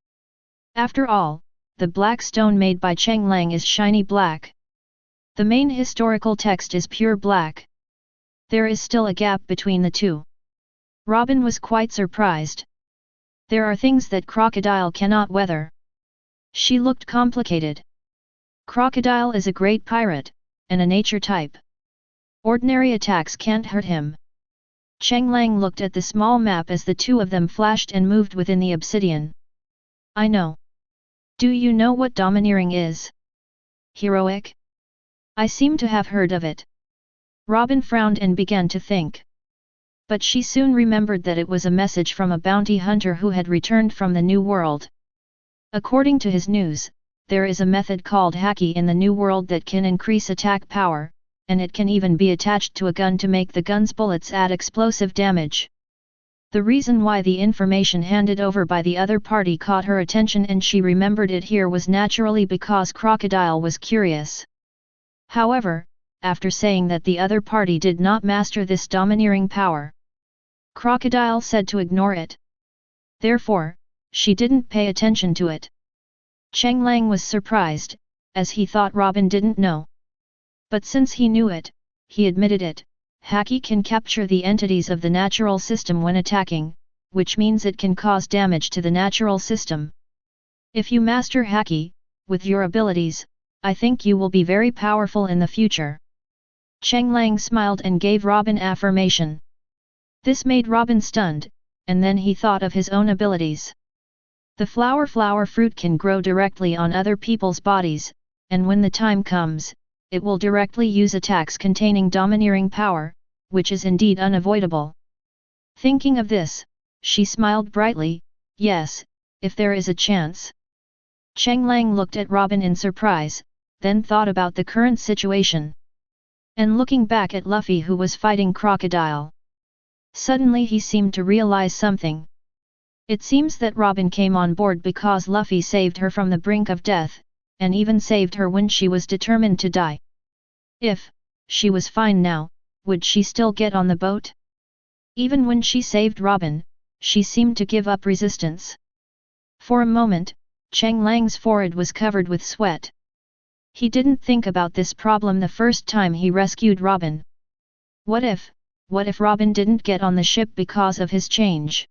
After all, the black stone made by Cheng Lang is shiny black. The main historical text is pure black. There is still a gap between the two. Robin was quite surprised. There are things that Crocodile cannot weather. She looked complicated. Crocodile is a great pirate, and a nature type. Ordinary attacks can't hurt him. Cheng Lang looked at the small map as the two of them flashed and moved within the obsidian. I know. Do you know what domineering is? Heroic? I seem to have heard of it. Robin frowned and began to think. But she soon remembered that it was a message from a bounty hunter who had returned from the New World. According to his news, there is a method called Haki in the New World that can increase attack power, and it can even be attached to a gun to make the gun's bullets add explosive damage. The reason why the information handed over by the other party caught her attention and she remembered it here was naturally because Crocodile was curious. However, after saying that the other party did not master this domineering power, Crocodile said to ignore it. Therefore, she didn't pay attention to it. Cheng Lang was surprised, as he thought Robin didn't know. But since he knew it, he admitted it. Haki can capture the entities of the natural system when attacking, which means it can cause damage to the natural system. If you master Haki, with your abilities, I think you will be very powerful in the future. Cheng Lang smiled and gave Robin affirmation. This made Robin stunned, and then he thought of his own abilities. The flower fruit can grow directly on other people's bodies, and when the time comes, it will directly use attacks containing domineering power, which is indeed unavoidable. Thinking of this, she smiled brightly, yes, if there is a chance. Cheng Lang looked at Robin in surprise, then thought about the current situation. And looking back at Luffy who was fighting Crocodile. Suddenly he seemed to realize something. It seems that Robin came on board because Luffy saved her from the brink of death, and even saved her when she was determined to die. If she was fine now, would she still get on the boat? Even when she saved Robin, she seemed to give up resistance. For a moment, Cheng Lang's forehead was covered with sweat. He didn't think about this problem the first time he rescued Robin. What if Robin didn't get on the ship because of his change?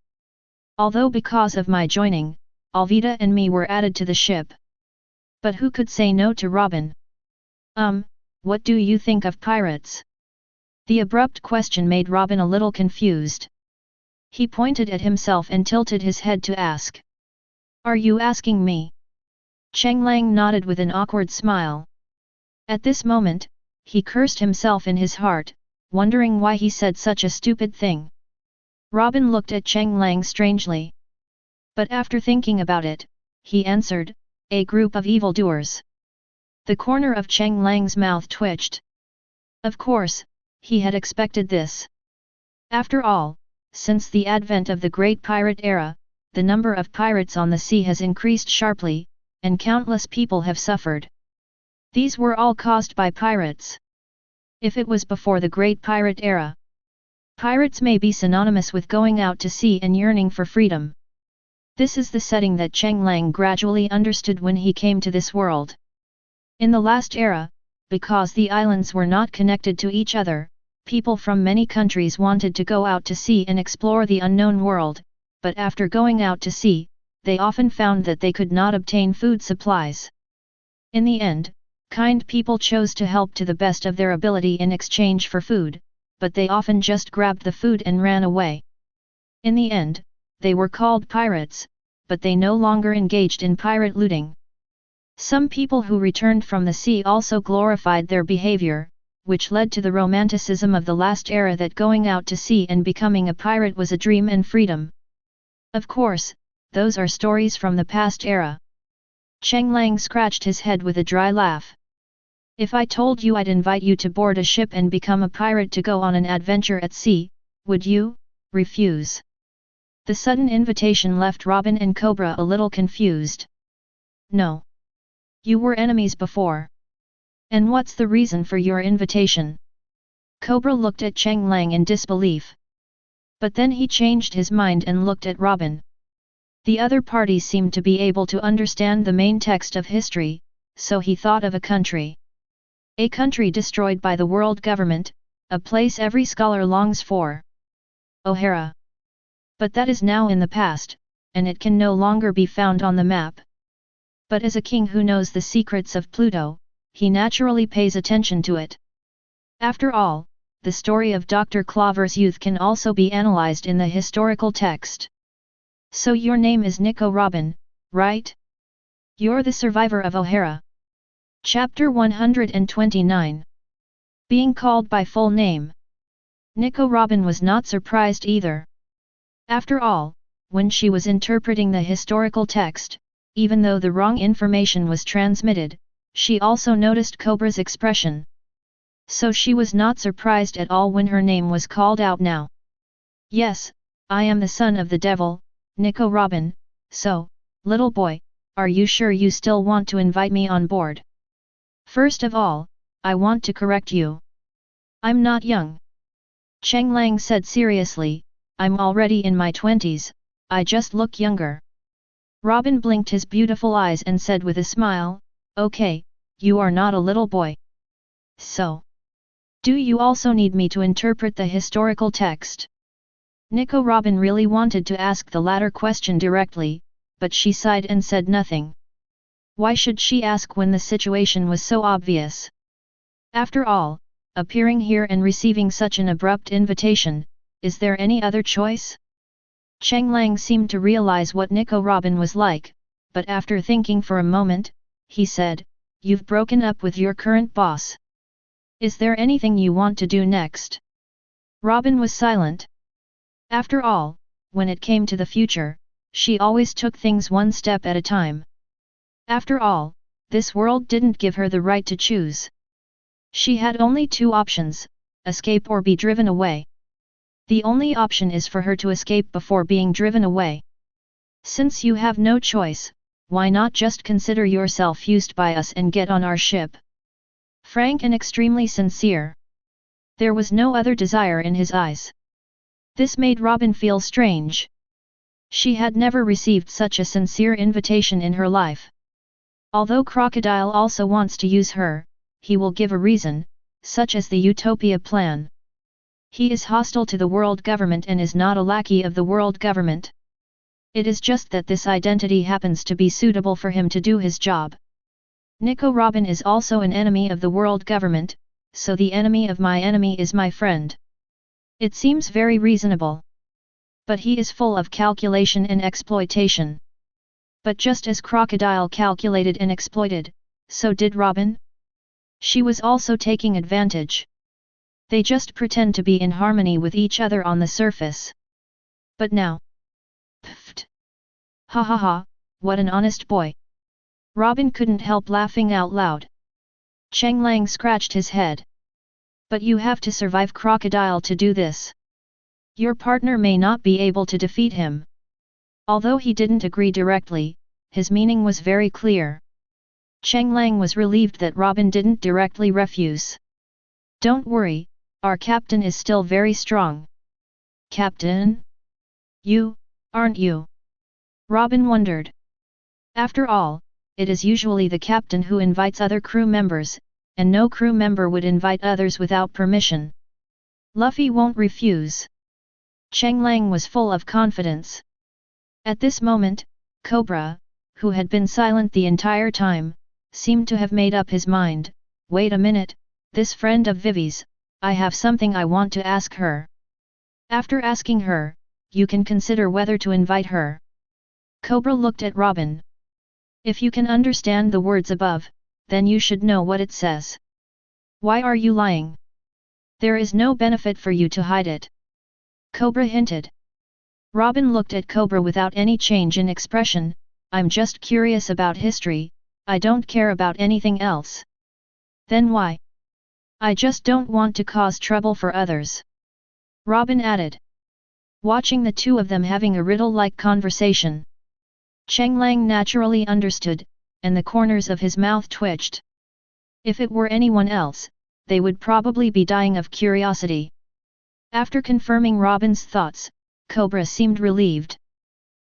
Although because of my joining, Alvida and me were added to the ship. But who could say no to Robin? What do you think of pirates? The abrupt question made Robin a little confused. He pointed at himself and tilted his head to ask. Are you asking me? Cheng Lang nodded with an awkward smile. At this moment, he cursed himself in his heart, wondering why he said such a stupid thing. Robin looked at Cheng Lang strangely. But after thinking about it, he answered, a group of evildoers. The corner of Cheng Lang's mouth twitched. Of course, he had expected this. After all, since the advent of the Great Pirate Era, the number of pirates on the sea has increased sharply, and countless people have suffered. These were all caused by pirates. If it was before the Great Pirate Era, pirates may be synonymous with going out to sea and yearning for freedom. This is the setting that Cheng Lang gradually understood when he came to this world. In the last era, because the islands were not connected to each other, people from many countries wanted to go out to sea and explore the unknown world, but after going out to sea, they often found that they could not obtain food supplies. In the end, kind people chose to help to the best of their ability in exchange for food, but they often just grabbed the food and ran away. In the end, they were called pirates, but they no longer engaged in pirate looting. Some people who returned from the sea also glorified their behavior, which led to the romanticism of the last era that going out to sea and becoming a pirate was a dream and freedom. Of course, those are stories from the past era. Cheng Lang scratched his head with a dry laugh. If I told you I'd invite you to board a ship and become a pirate to go on an adventure at sea, would you refuse? The sudden invitation left Robin and Cobra a little confused. No. You were enemies before. And what's the reason for your invitation? Cobra looked at Cheng Lang in disbelief. But then he changed his mind and looked at Robin. The other parties seemed to be able to understand the main text of history, so he thought of a country. A country destroyed by the world government, a place every scholar longs for. O'Hara. But that is now in the past, and it can no longer be found on the map. But as a king who knows the secrets of Pluto, he naturally pays attention to it. After all, the story of Dr. Claver's youth can also be analyzed in the historical text. So your name is Nico Robin, right? You're the survivor of O'Hara. Chapter 129. Being called by full name. Nico Robin was not surprised either. After all, when she was interpreting the historical text, even though the wrong information was transmitted, she also noticed Cobra's expression. So she was not surprised at all when her name was called out now. Yes, I am the son of the devil, Nico Robin, so, little boy, are you sure you still want to invite me on board? First of all, I want to correct you. I'm not young. Cheng Lang said seriously, I'm already in my 20s, I just look younger. Robin blinked his beautiful eyes and said with a smile, okay, you are not a little boy. So, do you also need me to interpret the historical text? Nico Robin really wanted to ask the latter question directly, but she sighed and said nothing. Why should she ask when the situation was so obvious? After all, appearing here and receiving such an abrupt invitation, is there any other choice? Cheng Lang seemed to realize what Nico Robin was like, but after thinking for a moment, he said, you've broken up with your current boss. Is there anything you want to do next? Robin was silent. After all, when it came to the future, she always took things one step at a time. After all, this world didn't give her the right to choose. She had only two options, escape or be driven away. The only option is for her to escape before being driven away. Since you have no choice, why not just consider yourself used by us and get on our ship? Frank and extremely sincere. There was no other desire in his eyes. This made Robin feel strange. She had never received such a sincere invitation in her life. Although Crocodile also wants to use her, he will give a reason, such as the Utopia plan. He is hostile to the world government and is not a lackey of the world government. It is just that this identity happens to be suitable for him to do his job. Nico Robin is also an enemy of the world government, so the enemy of my enemy is my friend. It seems very reasonable. But he is full of calculation and exploitation. But just as Crocodile calculated and exploited, so did Robin. She was also taking advantage. They just pretend to be in harmony with each other on the surface. But now... Pfft! Ha ha ha, what an honest boy! Robin couldn't help laughing out loud. Cheng Lang scratched his head. But you have to survive Crocodile to do this. Your partner may not be able to defeat him. Although he didn't agree directly, his meaning was very clear. Cheng Lang was relieved that Robin didn't directly refuse. Don't worry, our captain is still very strong. Captain? You, aren't you? Robin wondered. After all, it is usually the captain who invites other crew members, and no crew member would invite others without permission. Luffy won't refuse. Cheng Lang was full of confidence. At this moment, Cobra, who had been silent the entire time, seemed to have made up his mind. Wait a minute, this friend of Vivi's, I have something I want to ask her. After asking her, you can consider whether to invite her. Cobra looked at Robin. If you can understand the words above, then you should know what it says. Why are you lying? There is no benefit for you to hide it. Cobra hinted. Robin looked at Cobra without any change in expression. I'm just curious about history, I don't care about anything else. Then why? I just don't want to cause trouble for others. Robin added. Watching the two of them having a riddle-like conversation. Cheng Lang naturally understood, and the corners of his mouth twitched. If it were anyone else, they would probably be dying of curiosity. After confirming Robin's thoughts, Cobra seemed relieved.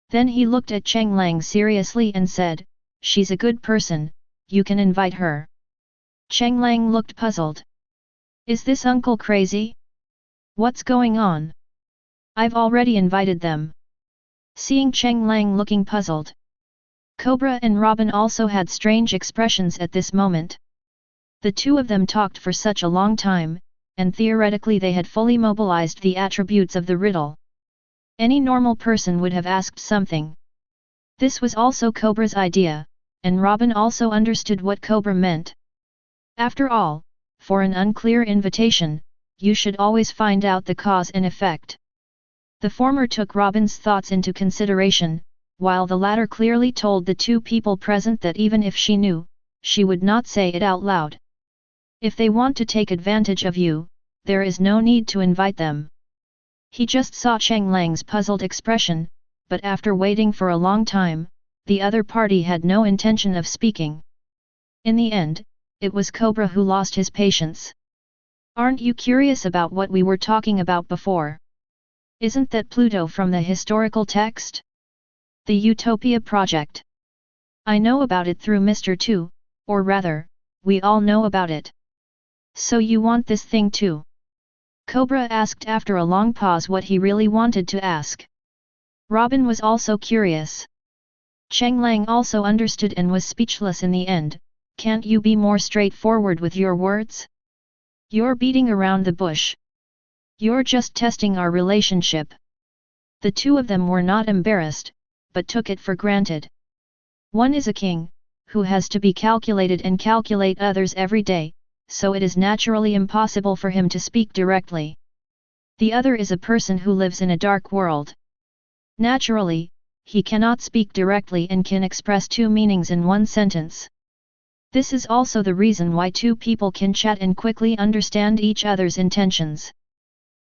Then he looked at Cheng Lang seriously and said, she's a good person, you can invite her. Cheng Lang looked puzzled. Is this uncle crazy? What's going on? I've already invited them. Seeing Cheng Lang looking puzzled. Cobra and Robin also had strange expressions at this moment. The two of them talked for such a long time, and theoretically they had fully mobilized the attributes of the riddle. Any normal person would have asked something. This was also Cobra's idea, and Robin also understood what Cobra meant. After all, for an unclear invitation, you should always find out the cause and effect. The former took Robin's thoughts into consideration, while the latter clearly told the two people present that even if she knew, she would not say it out loud. If they want to take advantage of you, there is no need to invite them. He just saw Cheng Lang's puzzled expression, but after waiting for a long time, the other party had no intention of speaking. In the end, it was Cobra who lost his patience. Aren't you curious about what we were talking about before? Isn't that Pluto from the historical text? The Utopia project. I know about it through Mr. 2, or rather, we all know about it. So you want this thing too? Cobra asked after a long pause what he really wanted to ask. Robin was also curious. Cheng Lang also understood and was speechless in the end. Can't you be more straightforward with your words? You're beating around the bush. You're just testing our relationship. The two of them were not embarrassed, but took it for granted. One is a king, who has to be calculated and calculate others every day, so it is naturally impossible for him to speak directly. The other is a person who lives in a dark world. Naturally, he cannot speak directly and can express two meanings in one sentence. This is also the reason why two people can chat and quickly understand each other's intentions.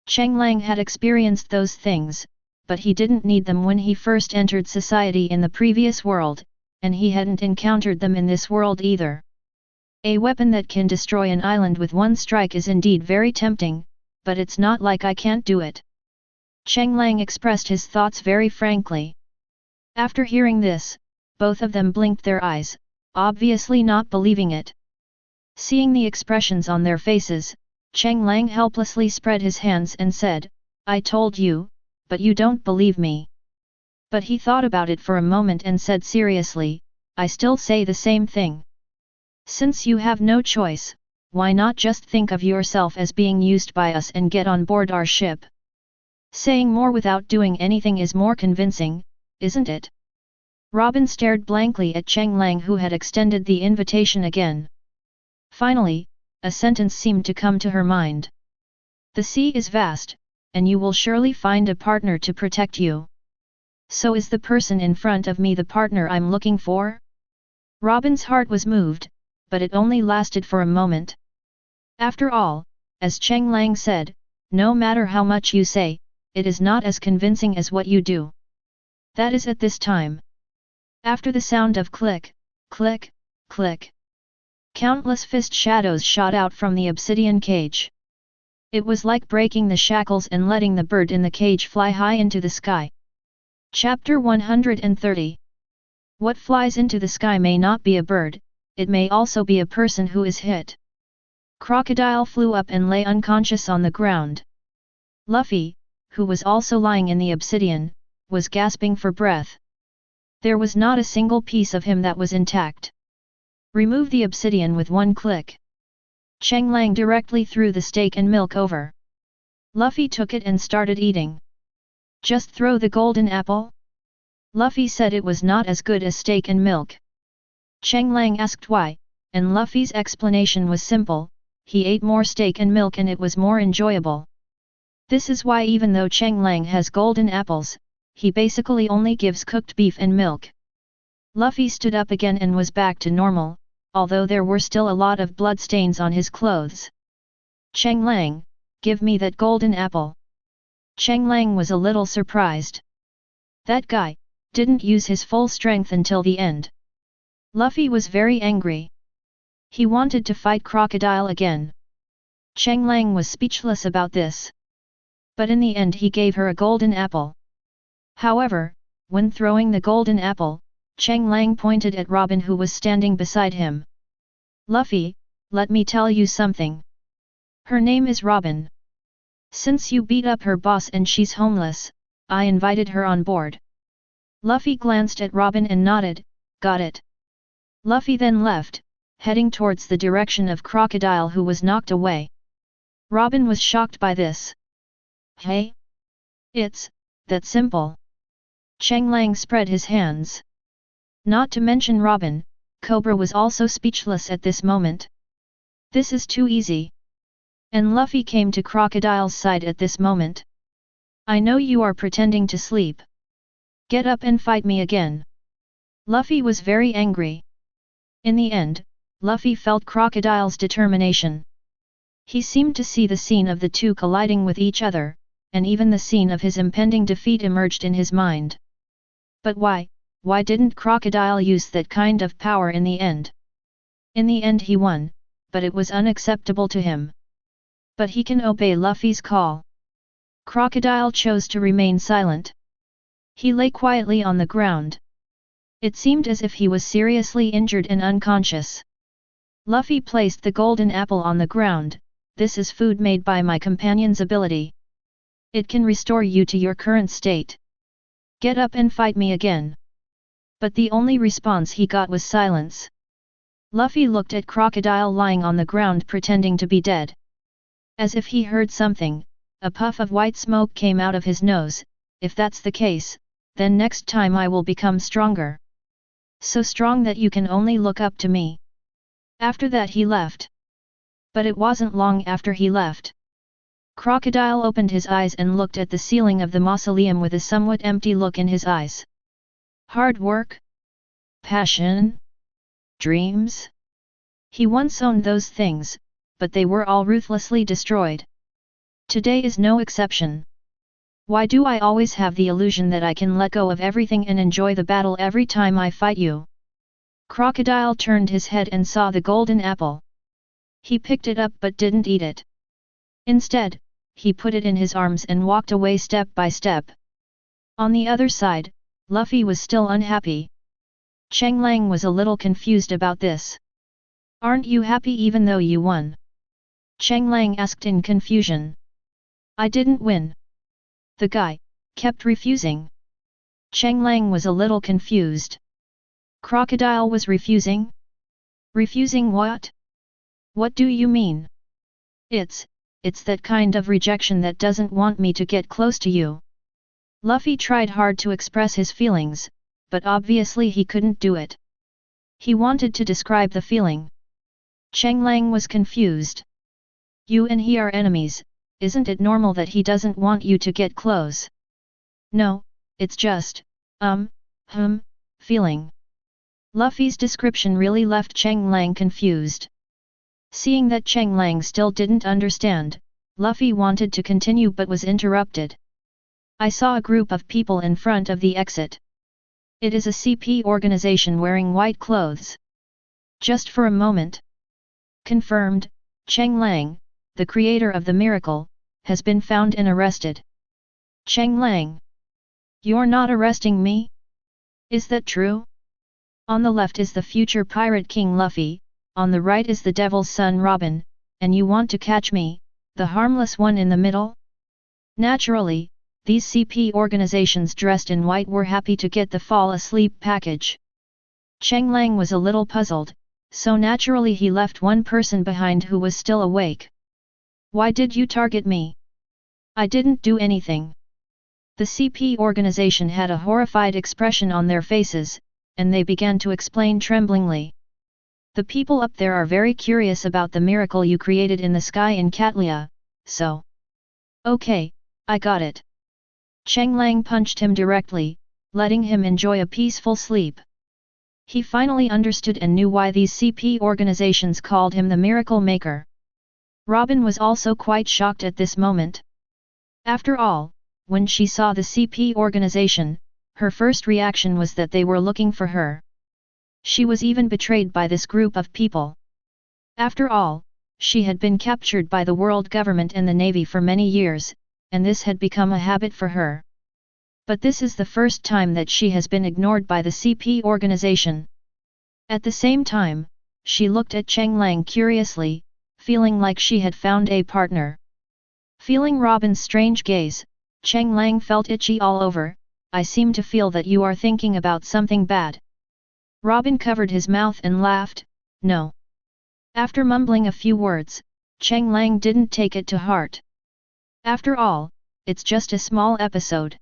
Cheng Lang had experienced those things, but he didn't need them when he first entered society in the previous world, and he hadn't encountered them in this world either. A weapon that can destroy an island with one strike is indeed very tempting, but it's not like I can't do it. Cheng Lang expressed his thoughts very frankly. After hearing this, both of them blinked their eyes, obviously not believing it. Seeing the expressions on their faces, Cheng Lang helplessly spread his hands and said, I told you, but you don't believe me. But he thought about it for a moment and said seriously, I still say the same thing. Since you have no choice, why not just think of yourself as being used by us and get on board our ship? Saying more without doing anything is more convincing, isn't it? Robin stared blankly at Cheng Lang, who had extended the invitation again. Finally, a sentence seemed to come to her mind. The sea is vast, and you will surely find a partner to protect you. So is the person in front of me the partner I'm looking for? Robin's heart was moved, but it only lasted for a moment. After all, as Cheng Lang said, no matter how much you say, it is not as convincing as what you do. That is at this time. After the sound of click, click, click, countless fist shadows shot out from the obsidian cage. It was like breaking the shackles and letting the bird in the cage fly high into the sky. Chapter 130. What flies into the sky may not be a bird, it may also be a person who is hit. Crocodile flew up and lay unconscious on the ground. Luffy, who was also lying in the obsidian, was gasping for breath. There was not a single piece of him that was intact. Remove the obsidian with one click. Cheng Lang directly threw the steak and milk over. Luffy took it and started eating. Just throw the golden apple? Luffy said it was not as good as steak and milk. Cheng Lang asked why, and Luffy's explanation was simple, he ate more steak and milk and it was more enjoyable. This is why even though Cheng Lang has golden apples, he basically only gives cooked beef and milk. Luffy stood up again and was back to normal, although there were still a lot of blood stains on his clothes. Cheng Lang, give me that golden apple. Cheng Lang was a little surprised. That guy didn't use his full strength until the end. Luffy was very angry. He wanted to fight Crocodile again. Cheng Lang was speechless about this. But in the end he gave her a golden apple. However, when throwing the golden apple, Cheng Lang pointed at Robin, who was standing beside him. Luffy, let me tell you something. Her name is Robin. Since you beat up her boss and she's homeless, I invited her on board. Luffy glanced at Robin and nodded, got it. Luffy then left, heading towards the direction of Crocodile, who was knocked away. Robin was shocked by this. Hey? It's that simple. Cheng Lang spread his hands. Not to mention Robin, Cobra was also speechless at this moment. This is too easy. And Luffy came to Crocodile's side at this moment. I know you are pretending to sleep. Get up and fight me again. Luffy was very angry. In the end, Luffy felt Crocodile's determination. He seemed to see the scene of the two colliding with each other, and even the scene of his impending defeat emerged in his mind. But why didn't Crocodile use that kind of power in the end? In the end he won, but it was unacceptable to him. But he can obey Luffy's call. Crocodile chose to remain silent. He lay quietly on the ground. It seemed as if he was seriously injured and unconscious. Luffy placed the golden apple on the ground. This is food made by my companion's ability. It can restore you to your current state. Get up and fight me again. But the only response he got was silence. Luffy looked at Crocodile lying on the ground pretending to be dead. As if he heard something, a puff of white smoke came out of his nose. If that's the case, then next time I will become stronger. So strong that you can only look up to me. After that he left. But it wasn't long after he left. Crocodile opened his eyes and looked at the ceiling of the mausoleum with a somewhat empty look in his eyes. Hard work? Passion? Dreams? He once owned those things, but they were all ruthlessly destroyed. Today is no exception. Why do I always have the illusion that I can let go of everything and enjoy the battle every time I fight you? Crocodile turned his head and saw the golden apple. He picked it up but didn't eat it. Instead, he put it in his arms and walked away step by step. On the other side, Luffy was still unhappy. Cheng Lang was a little confused about this. Aren't you happy even though you won? Cheng Lang asked in confusion. I didn't win. The guy kept refusing. Cheng Lang was a little confused. Crocodile was refusing? Refusing what? What do you mean? It's that kind of rejection that doesn't want me to get close to you. Luffy tried hard to express his feelings, but obviously he couldn't do it. He wanted to describe the feeling. Cheng Lang was confused. You and he are enemies, isn't it normal that he doesn't want you to get close? No, it's just, feeling. Luffy's description really left Cheng Lang confused. Seeing that Cheng Lang still didn't understand, Luffy wanted to continue but was interrupted. I saw a group of people in front of the exit. It is a CP organization wearing white clothes. Just for a moment. Confirmed, Cheng Lang, the creator of the miracle, has been found and arrested. Cheng Lang. You're not arresting me? Is that true? On the left is the future Pirate King Luffy, on the right is the Devil's Son Robin, and you want to catch me, the harmless one in the middle? Naturally, these CP organizations dressed in white were happy to get the fall asleep package. Cheng Lang was a little puzzled, so naturally he left one person behind who was still awake. Why did you target me? I didn't do anything. The CP organization had a horrified expression on their faces, and they began to explain tremblingly. The people up there are very curious about the miracle you created in the sky in Katlia, so... Okay, I got it. Cheng Lang punched him directly, letting him enjoy a peaceful sleep. He finally understood and knew why these CP organizations called him the Miracle Maker. Robin was also quite shocked at this moment. After all, when she saw the CP organization, her first reaction was that they were looking for her. She was even betrayed by this group of people. After all, she had been captured by the world government and the navy for many years, and this had become a habit for her. But this is the first time that she has been ignored by the CP organization. At the same time, she looked at Cheng Lang curiously, feeling like she had found a partner. Feeling Robin's strange gaze, Cheng Lang felt itchy all over. I seem to feel that you are thinking about something bad. Robin covered his mouth and laughed, no. After mumbling a few words, Cheng Lang didn't take it to heart. After all, it's just a small episode.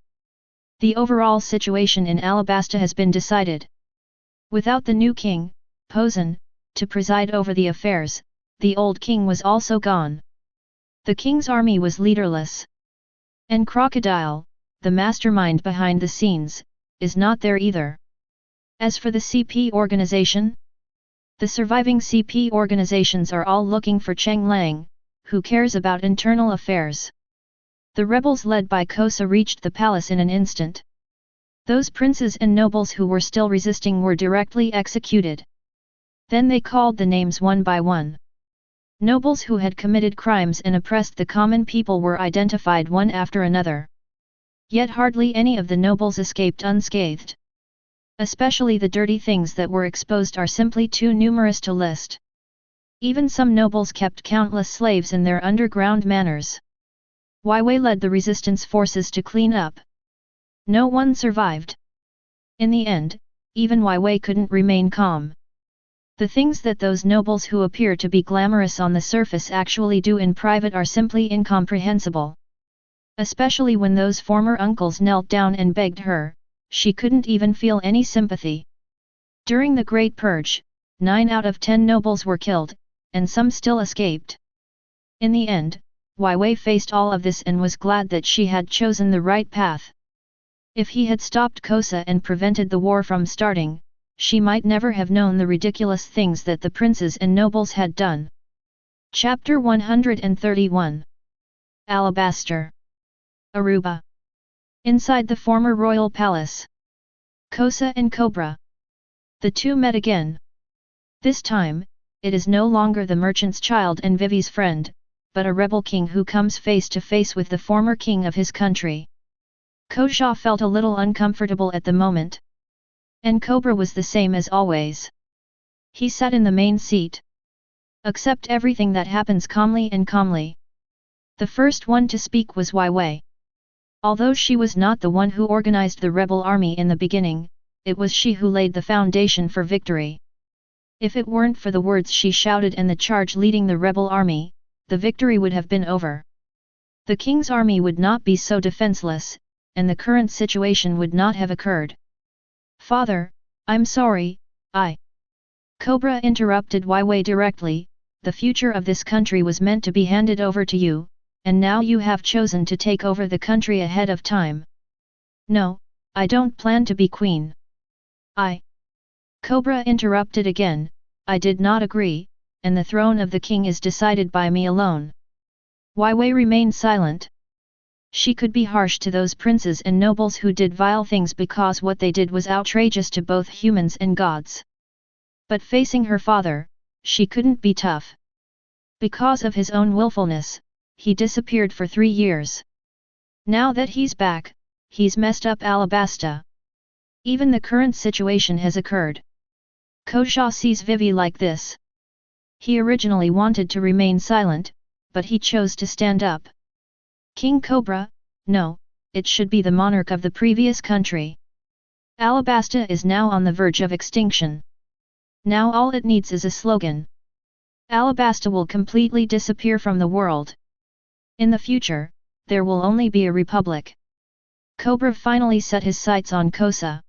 The overall situation in Alabasta has been decided. Without the new king, Posen, to preside over the affairs, the old king was also gone. The king's army was leaderless. And Crocodile, the mastermind behind the scenes, is not there either. As for the CP organization, the surviving CP organizations are all looking for Cheng Lang, who cares about internal affairs. The rebels led by Kosa reached the palace in an instant. Those princes and nobles who were still resisting were directly executed. Then they called the names one by one. Nobles who had committed crimes and oppressed the common people were identified one after another. Yet hardly any of the nobles escaped unscathed. Especially the dirty things that were exposed are simply too numerous to list. Even some nobles kept countless slaves in their underground manors. Wei led the resistance forces to clean up. No one survived. In the end, even Wei couldn't remain calm. The things that those nobles who appear to be glamorous on the surface actually do in private are simply incomprehensible. Especially when those former uncles knelt down and begged her, she couldn't even feel any sympathy. During the Great Purge, 9 out of 10 nobles were killed, and some still escaped. In the end, Wei faced all of this and was glad that she had chosen the right path. If he had stopped Kosa and prevented the war from starting, she might never have known the ridiculous things that the princes and nobles had done. Chapter 131 Alabaster Aruba. Inside the former royal palace, Kosa and Cobra. The two met again. This time, it is no longer the merchant's child and Vivi's friend, but a rebel king who comes face to face with the former king of his country. Kosa felt a little uncomfortable at the moment. And Cobra was the same as always. He sat in the main seat. Accept everything that happens calmly and calmly. The first one to speak was Wei. Although she was not the one who organized the rebel army in the beginning, it was she who laid the foundation for victory. If it weren't for the words she shouted and the charge leading the rebel army, the victory would have been over. The king's army would not be so defenseless, and the current situation would not have occurred. Father, I'm sorry, Cobra interrupted Wei directly, the future of this country was meant to be handed over to you, and now you have chosen to take over the country ahead of time. No, I don't plan to be queen. Cobra interrupted again, I did not agree, and the throne of the king is decided by me alone. Wei remained silent. She could be harsh to those princes and nobles who did vile things because what they did was outrageous to both humans and gods. But facing her father, she couldn't be tough. Because of his own willfulness, he disappeared for 3 years. Now that he's back, he's messed up Alabasta. Even the current situation has occurred. Kosa sees Vivi like this. He originally wanted to remain silent, but he chose to stand up. King Cobra, no, it should be the monarch of the previous country. Alabasta is now on the verge of extinction. Now all it needs is a slogan. Alabasta will completely disappear from the world. In the future, there will only be a republic. Cobra finally set his sights on Kosa.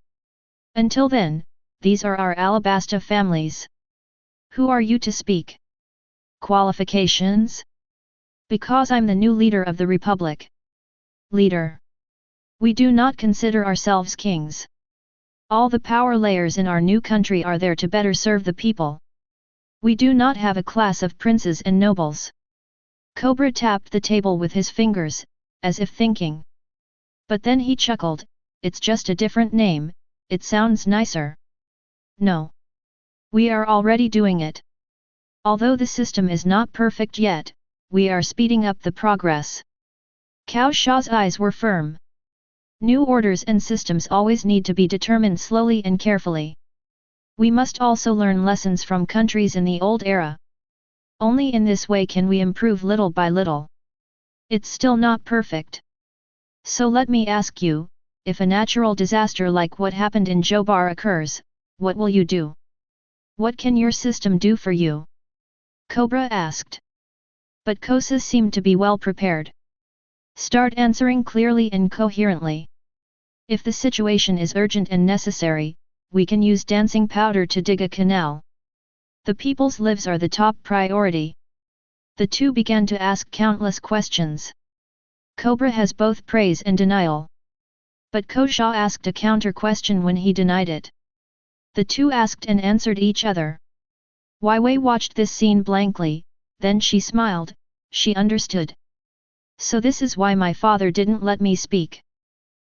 Until then, these are our Alabasta families. Who are you to speak? Qualifications? Because I'm the new leader of the Republic. Leader. We do not consider ourselves kings. All the power layers in our new country are there to better serve the people. We do not have a class of princes and nobles. Cobra tapped the table with his fingers, as if thinking. But then he chuckled, it's just a different name, it sounds nicer. No. We are already doing it. Although the system is not perfect yet, we are speeding up the progress. Cao Sha's eyes were firm. New orders and systems always need to be determined slowly and carefully. We must also learn lessons from countries in the old era. Only in this way can we improve little by little. It's still not perfect. So let me ask you, if a natural disaster like what happened in Jobar occurs, what will you do? What can your system do for you? Cobra asked. But Kosa seemed to be well prepared. Start answering clearly and coherently. If the situation is urgent and necessary, we can use dancing powder to dig a canal. The people's lives are the top priority. The two began to ask countless questions. Cobra has both praise and denial. But Kosa asked a counter question when he denied it. The two asked and answered each other. Wei watched this scene blankly, then she smiled, she understood. So this is why my father didn't let me speak.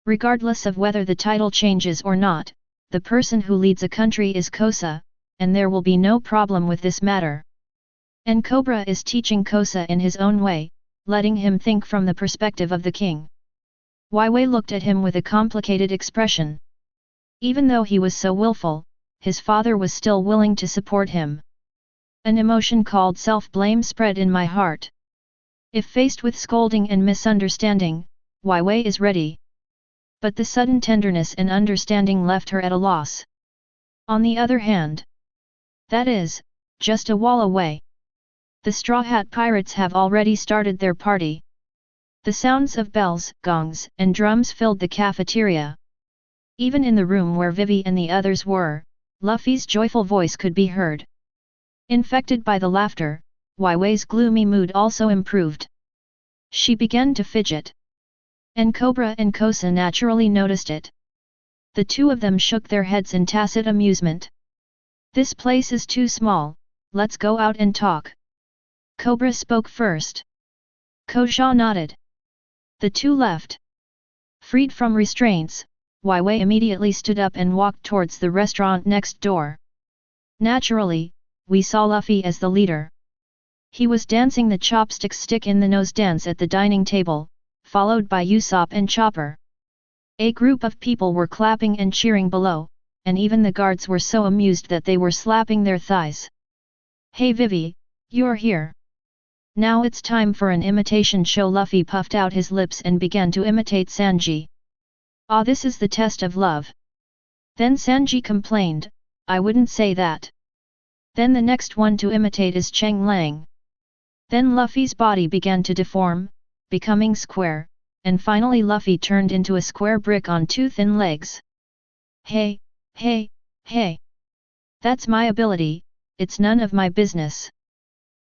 Regardless of whether the title changes or not, the person who leads a country is Kosa, and there will be no problem with this matter. And Cobra is teaching Kosa in his own way, letting him think from the perspective of the king. Wei looked at him with a complicated expression. Even though he was so willful, his father was still willing to support him. An emotion called self-blame spread in my heart. If faced with scolding and misunderstanding, Wei is ready. But the sudden tenderness and understanding left her at a loss. On the other hand, that is, just a wall away. The Straw Hat Pirates have already started their party. The sounds of bells, gongs, and drums filled the cafeteria. Even in the room where Vivi and the others were, Luffy's joyful voice could be heard. Infected by the laughter, Wei's gloomy mood also improved. She began to fidget. And Cobra and Kosa naturally noticed it. The two of them shook their heads in tacit amusement. This place is too small, let's go out and talk. Cobra spoke first. Kosa nodded. The two left. Freed from restraints, Wei immediately stood up and walked towards the restaurant next door. Naturally, we saw Luffy as the leader. He was dancing the chopstick stick in the nose dance at the dining table, followed by Usopp and Chopper. A group of people were clapping and cheering below, and even the guards were so amused that they were slapping their thighs. Hey Vivi, you're here. Now it's time for an imitation show. Luffy puffed out his lips and began to imitate Sanji. Ah, this is the test of love. Then Sanji complained, I wouldn't say that. Then the next one to imitate is Cheng Lang. Then Luffy's body began to deform, becoming square, and finally Luffy turned into a square brick on two thin legs. Hey, hey, hey. That's my ability, it's none of my business.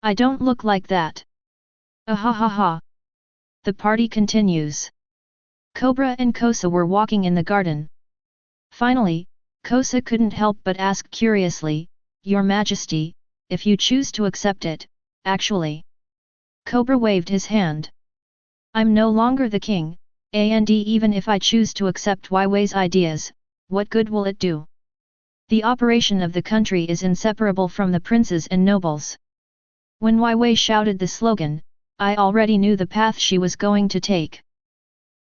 I don't look like that. Ha. The party continues. Cobra and Kosa were walking in the garden. Finally, Kosa couldn't help but ask curiously, Your Majesty, if you choose to accept it, actually. Cobra waved his hand. I'm no longer the king, and even if I choose to accept Wei's ideas, what good will it do? The operation of the country is inseparable from the princes and nobles. When Wei shouted the slogan, I already knew the path she was going to take.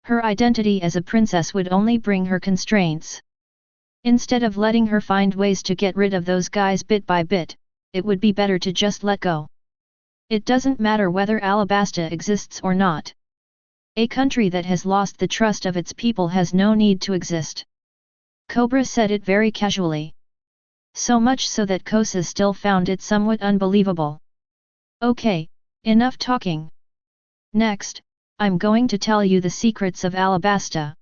Her identity as a princess would only bring her constraints. Instead of letting her find ways to get rid of those guys bit by bit, it would be better to just let go. It doesn't matter whether Alabasta exists or not. A country that has lost the trust of its people has no need to exist. Cobra said it very casually. So much so that Kosa still found it somewhat unbelievable. Okay, enough talking. Next, I'm going to tell you the secrets of Alabasta.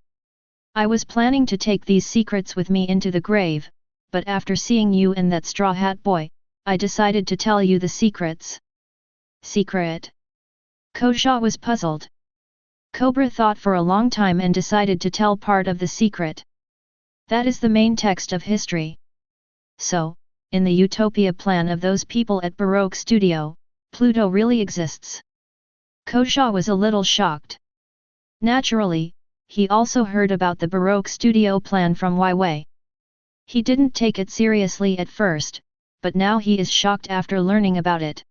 I was planning to take these secrets with me into the grave, but after seeing you and that Straw Hat boy, I decided to tell you the secrets. Secret? Kosa was puzzled. Cobra thought for a long time and decided to tell part of the secret. That is the main text of history. So, in the utopia plan of those people at Baroque Studio, Pluto really exists. Kosa was a little shocked. Naturally, he also heard about the Baroque Studio plan from Wei. He didn't take it seriously at first, but now he is shocked after learning about it.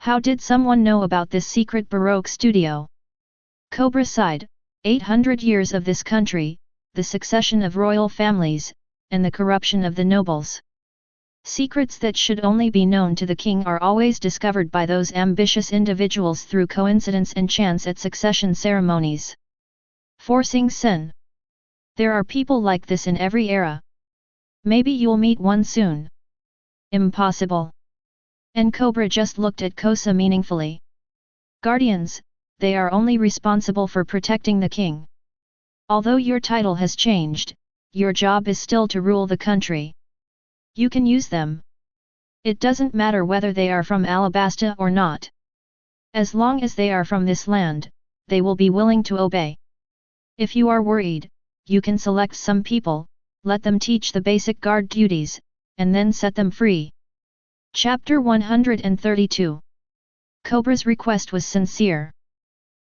How did someone know about this secret Baroque Studio? Cobra sighed, 800 years of this country, the succession of royal families, and the corruption of the nobles. Secrets that should only be known to the king are always discovered by those ambitious individuals through coincidence and chance at succession ceremonies. Forcing Sen. There are people like this in every era. Maybe you'll meet one soon. Impossible. And Cobra just looked at Kosa meaningfully. Guardians, they are only responsible for protecting the king. Although your title has changed, your job is still to rule the country. You can use them. It doesn't matter whether they are from Alabasta or not. As long as they are from this land, they will be willing to obey. If you are worried, you can select some people, let them teach the basic guard duties, and then set them free. Chapter 132. Cobra's request was sincere.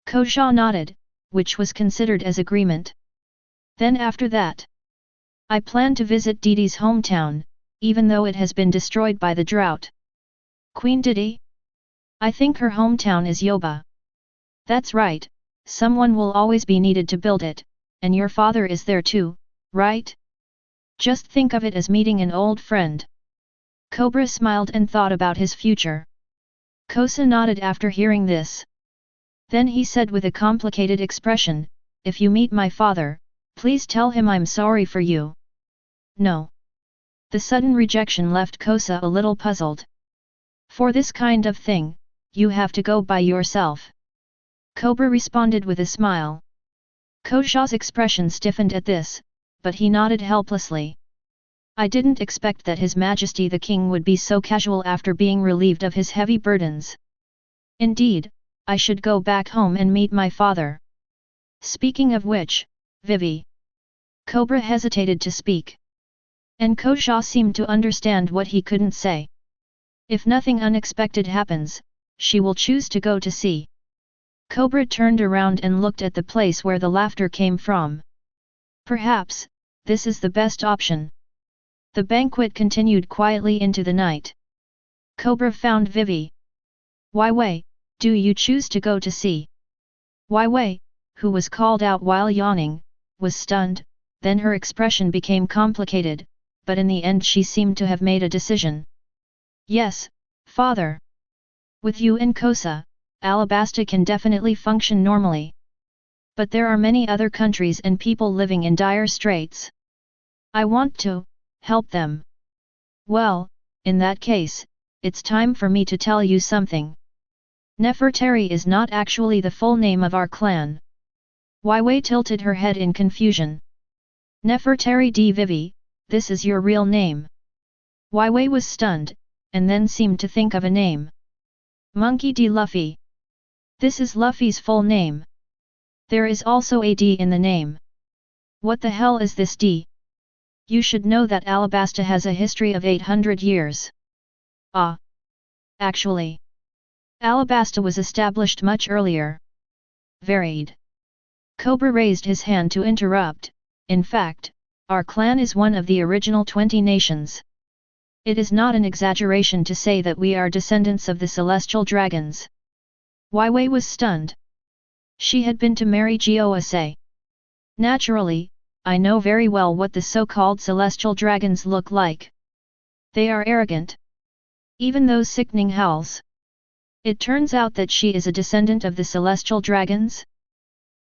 Kosa nodded, which was considered as agreement. Then after that, I plan to visit Didi's hometown, even though it has been destroyed by the drought. Queen Didi? I think her hometown is Yoba. That's right, someone will always be needed to build it, and your father is there too, right? Just think of it as meeting an old friend. Cobra smiled and thought about his future. Kosa nodded after hearing this. Then he said with a complicated expression, if you meet my father, please tell him I'm sorry for you. No. The sudden rejection left Kosa a little puzzled. For this kind of thing, you have to go by yourself. Cobra responded with a smile. Kosa's expression stiffened at this, but he nodded helplessly. I didn't expect that His Majesty the King would be so casual after being relieved of his heavy burdens. Indeed, I should go back home and meet my father. Speaking of which, Vivi. Cobra hesitated to speak. And Kosa seemed to understand what he couldn't say. If nothing unexpected happens, she will choose to go to sea. Cobra turned around and looked at the place where the laughter came from. Perhaps, this is the best option. The banquet continued quietly into the night. Cobra found Vivi. Why Wei, do you choose to go to sea? Wai Wei, who was called out while yawning, was stunned, then her expression became complicated, but in the end she seemed to have made a decision. Yes, father. With you and Kosa, Alabasta can definitely function normally. But there are many other countries and people living in dire straits. I want to help them. Well, in that case, it's time for me to tell you something. Nefertari is not actually the full name of our clan. Wai Wei tilted her head in confusion. Nefertari D. Vivi, this is your real name. Wai Wei was stunned, and then seemed to think of a name. Monkey D. Luffy. This is Luffy's full name. There is also a D in the name. What the hell is this D? You should know that Alabasta has a history of 800 years. Ah. Actually, Alabasta was established much earlier. Varied. Cobra raised his hand to interrupt. In fact, our clan is one of the original 20 nations. It is not an exaggeration to say that we are descendants of the celestial dragons. Wai Wei was stunned. She had been to marry Gyoase. Naturally, I know very well what the so-called celestial dragons look like. They are arrogant. Even those sickening howls. It turns out that she is a descendant of the celestial dragons?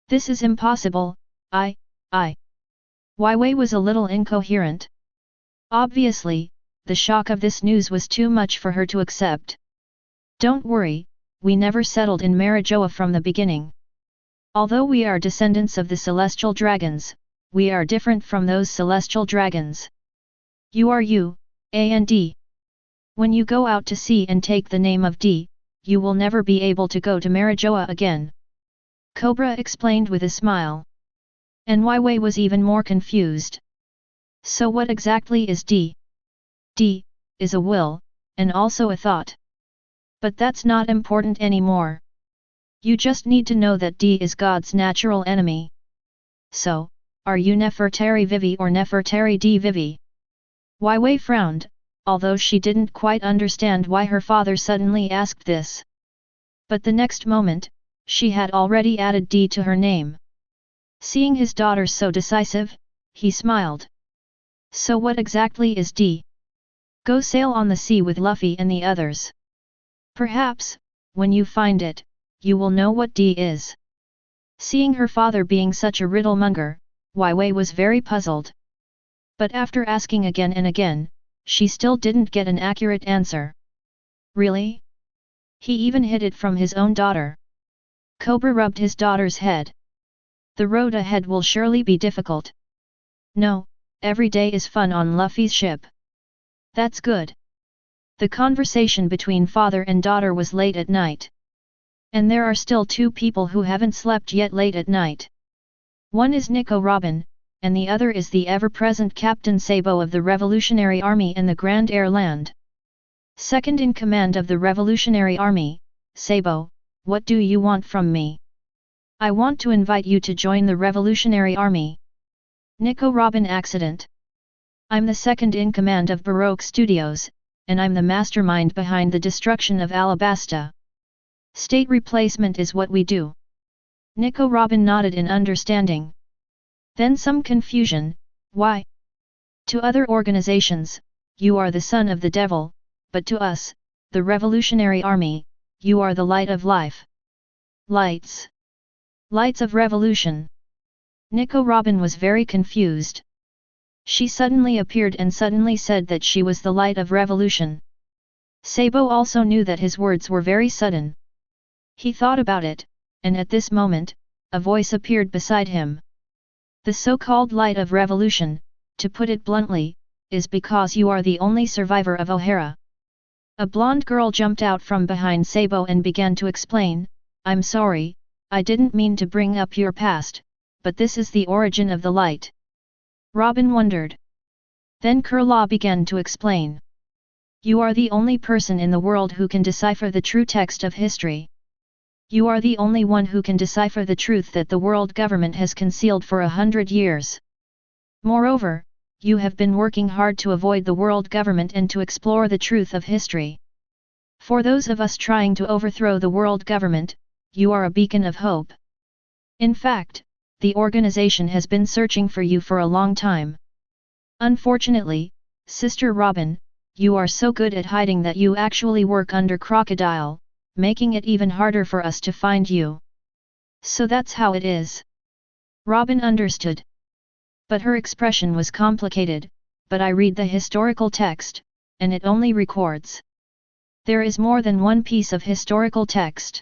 This is impossible, I. Wai Wei was a little incoherent. Obviously, the shock of this news was too much for her to accept. Don't worry, we never settled in Marijoa from the beginning. Although we are descendants of the celestial dragons, we are different from those celestial dragons. You are you, and D. When you go out to sea and take the name of D, you will never be able to go to Marijoa again. Cobra explained with a smile. And Wai Wei was even more confused. So what exactly is D? D is a will, and also a thought. But that's not important anymore. You just need to know that D is God's natural enemy. So, are you Nefertari Vivi or Nefertari D Vivi? Wai Wei frowned, although she didn't quite understand why her father suddenly asked this. But the next moment, she had already added D to her name. Seeing his daughter so decisive, he smiled. So what exactly is D? Go sail on the sea with Luffy and the others. Perhaps, when you find it, you will know what D is. Seeing her father being such a riddle-monger, Wai Wei was very puzzled. But after asking again and again, she still didn't get an accurate answer. Really? He even hid it from his own daughter. Cobra rubbed his daughter's head. The road ahead will surely be difficult. No, every day is fun on Luffy's ship. That's good. The conversation between father and daughter was late at night. And there are still two people who haven't slept yet late at night. One is Nico Robin, and the other is the ever-present Captain Sabo of the Revolutionary Army and the Grand Air Land. Second in command of the Revolutionary Army, Sabo, what do you want from me? I want to invite you to join the Revolutionary Army. Nico Robin accident. I'm the second in command of Baroque Studios, and I'm the mastermind behind the destruction of Alabasta. State replacement is what we do. Nico Robin nodded in understanding. Then some confusion, why? To other organizations, you are the son of the devil, but to us, the Revolutionary Army, you are the light of life. Lights. Lights of revolution. Nico Robin was very confused. She suddenly appeared and suddenly said that she was the light of revolution. Sabo also knew that his words were very sudden. He thought about it, and at this moment, a voice appeared beside him. The so-called light of revolution, to put it bluntly, is because you are the only survivor of O'Hara. A blonde girl jumped out from behind Sabo and began to explain, I'm sorry, I didn't mean to bring up your past, but this is the origin of the light. Robin wondered. Then Kurla began to explain. You are the only person in the world who can decipher the true text of history. You are the only one who can decipher the truth that the world government has concealed for 100 years. Moreover, you have been working hard to avoid the world government and to explore the truth of history. For those of us trying to overthrow the world government, you are a beacon of hope. In fact, the organization has been searching for you for a long time. Unfortunately, Sister Robin, you are so good at hiding that you actually work under crocodile, making it even harder for us to find you. So that's how it is. Robin understood. But her expression was complicated, but I read the historical text, and it only records. There is more than one piece of historical text.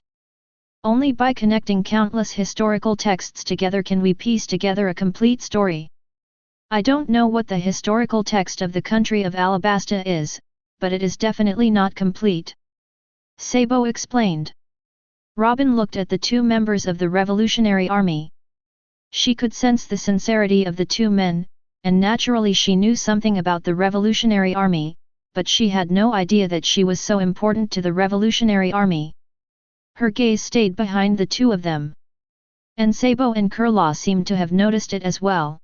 Only by connecting countless historical texts together can we piece together a complete story. I don't know what the historical text of the country of Alabasta is, but it is definitely not complete. Sabo explained. Robin looked at the two members of the Revolutionary Army. She could sense the sincerity of the two men, and naturally she knew something about the Revolutionary Army, but she had no idea that she was so important to the Revolutionary Army. Her gaze stayed behind the two of them. And Sabo and Kurla seemed to have noticed it as well.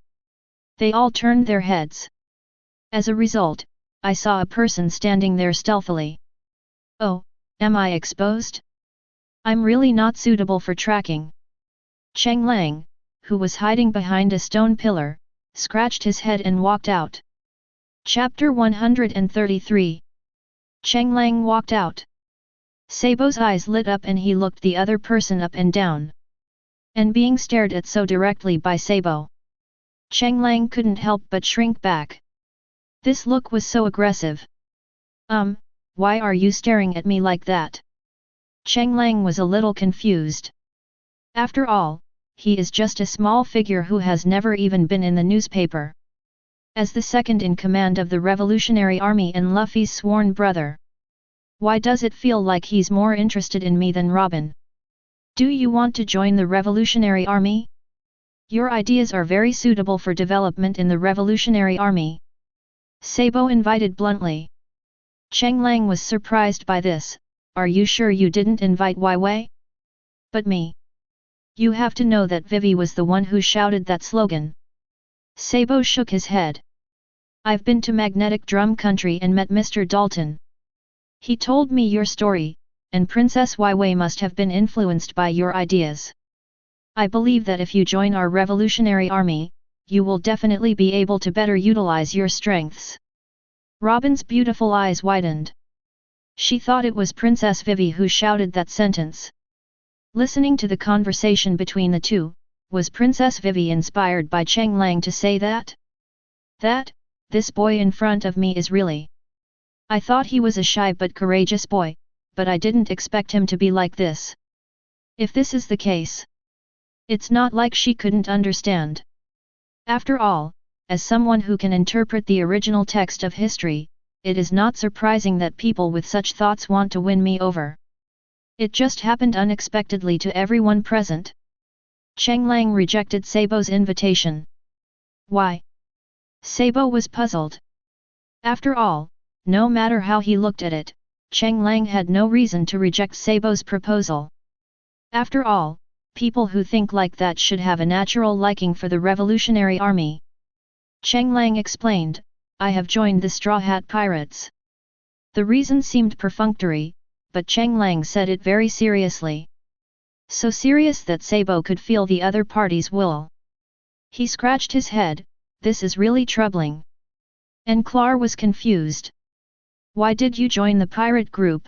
They all turned their heads. As a result, I saw a person standing there stealthily. Oh, am I exposed? I'm really not suitable for tracking. Cheng Lang, who was hiding behind a stone pillar, scratched his head and walked out. Chapter 133. Cheng Lang walked out. Sabo's eyes lit up and he looked the other person up and down. And being stared at so directly by Sabo, Cheng Lang couldn't help but shrink back. This look was so aggressive. Why are you staring at me like that? Cheng Lang was a little confused. After all, he is just a small figure who has never even been in the newspaper. As the second in command of the Revolutionary Army and Luffy's sworn brother. Why does it feel like he's more interested in me than Robin? Do you want to join the Revolutionary Army? Your ideas are very suitable for development in the Revolutionary Army. Sabo invited bluntly. Cheng Lang was surprised by this. Are you sure you didn't invite Wei? But me. You have to know that Vivi was the one who shouted that slogan. Sabo shook his head. I've been to Magnetic Drum Country and met Mr. Dalton. He told me your story, and Princess Wei must have been influenced by your ideas. I believe that if you join our Revolutionary Army, you will definitely be able to better utilize your strengths. Robin's beautiful eyes widened. She thought it was Princess Vivi who shouted that sentence. Listening to the conversation between the two, was Princess Vivi inspired by Cheng Lang to say that? This boy in front of me is really... I thought he was a shy but courageous boy, but I didn't expect him to be like this. If this is the case, it's not like she couldn't understand. After all, as someone who can interpret the original text of history, it is not surprising that people with such thoughts want to win me over. It just happened unexpectedly to everyone present. Cheng Lang rejected Sabo's invitation. Why? Sabo was puzzled. After all, no matter how he looked at it, Cheng Lang had no reason to reject Sabo's proposal. After all, people who think like that should have a natural liking for the Revolutionary Army. Cheng Lang explained, I have joined the Straw Hat Pirates. The reason seemed perfunctory, but Cheng Lang said it very seriously. So serious that Sabo could feel the other party's will. He scratched his head, this is really troubling. And Clar was confused. Why did you join the pirate group?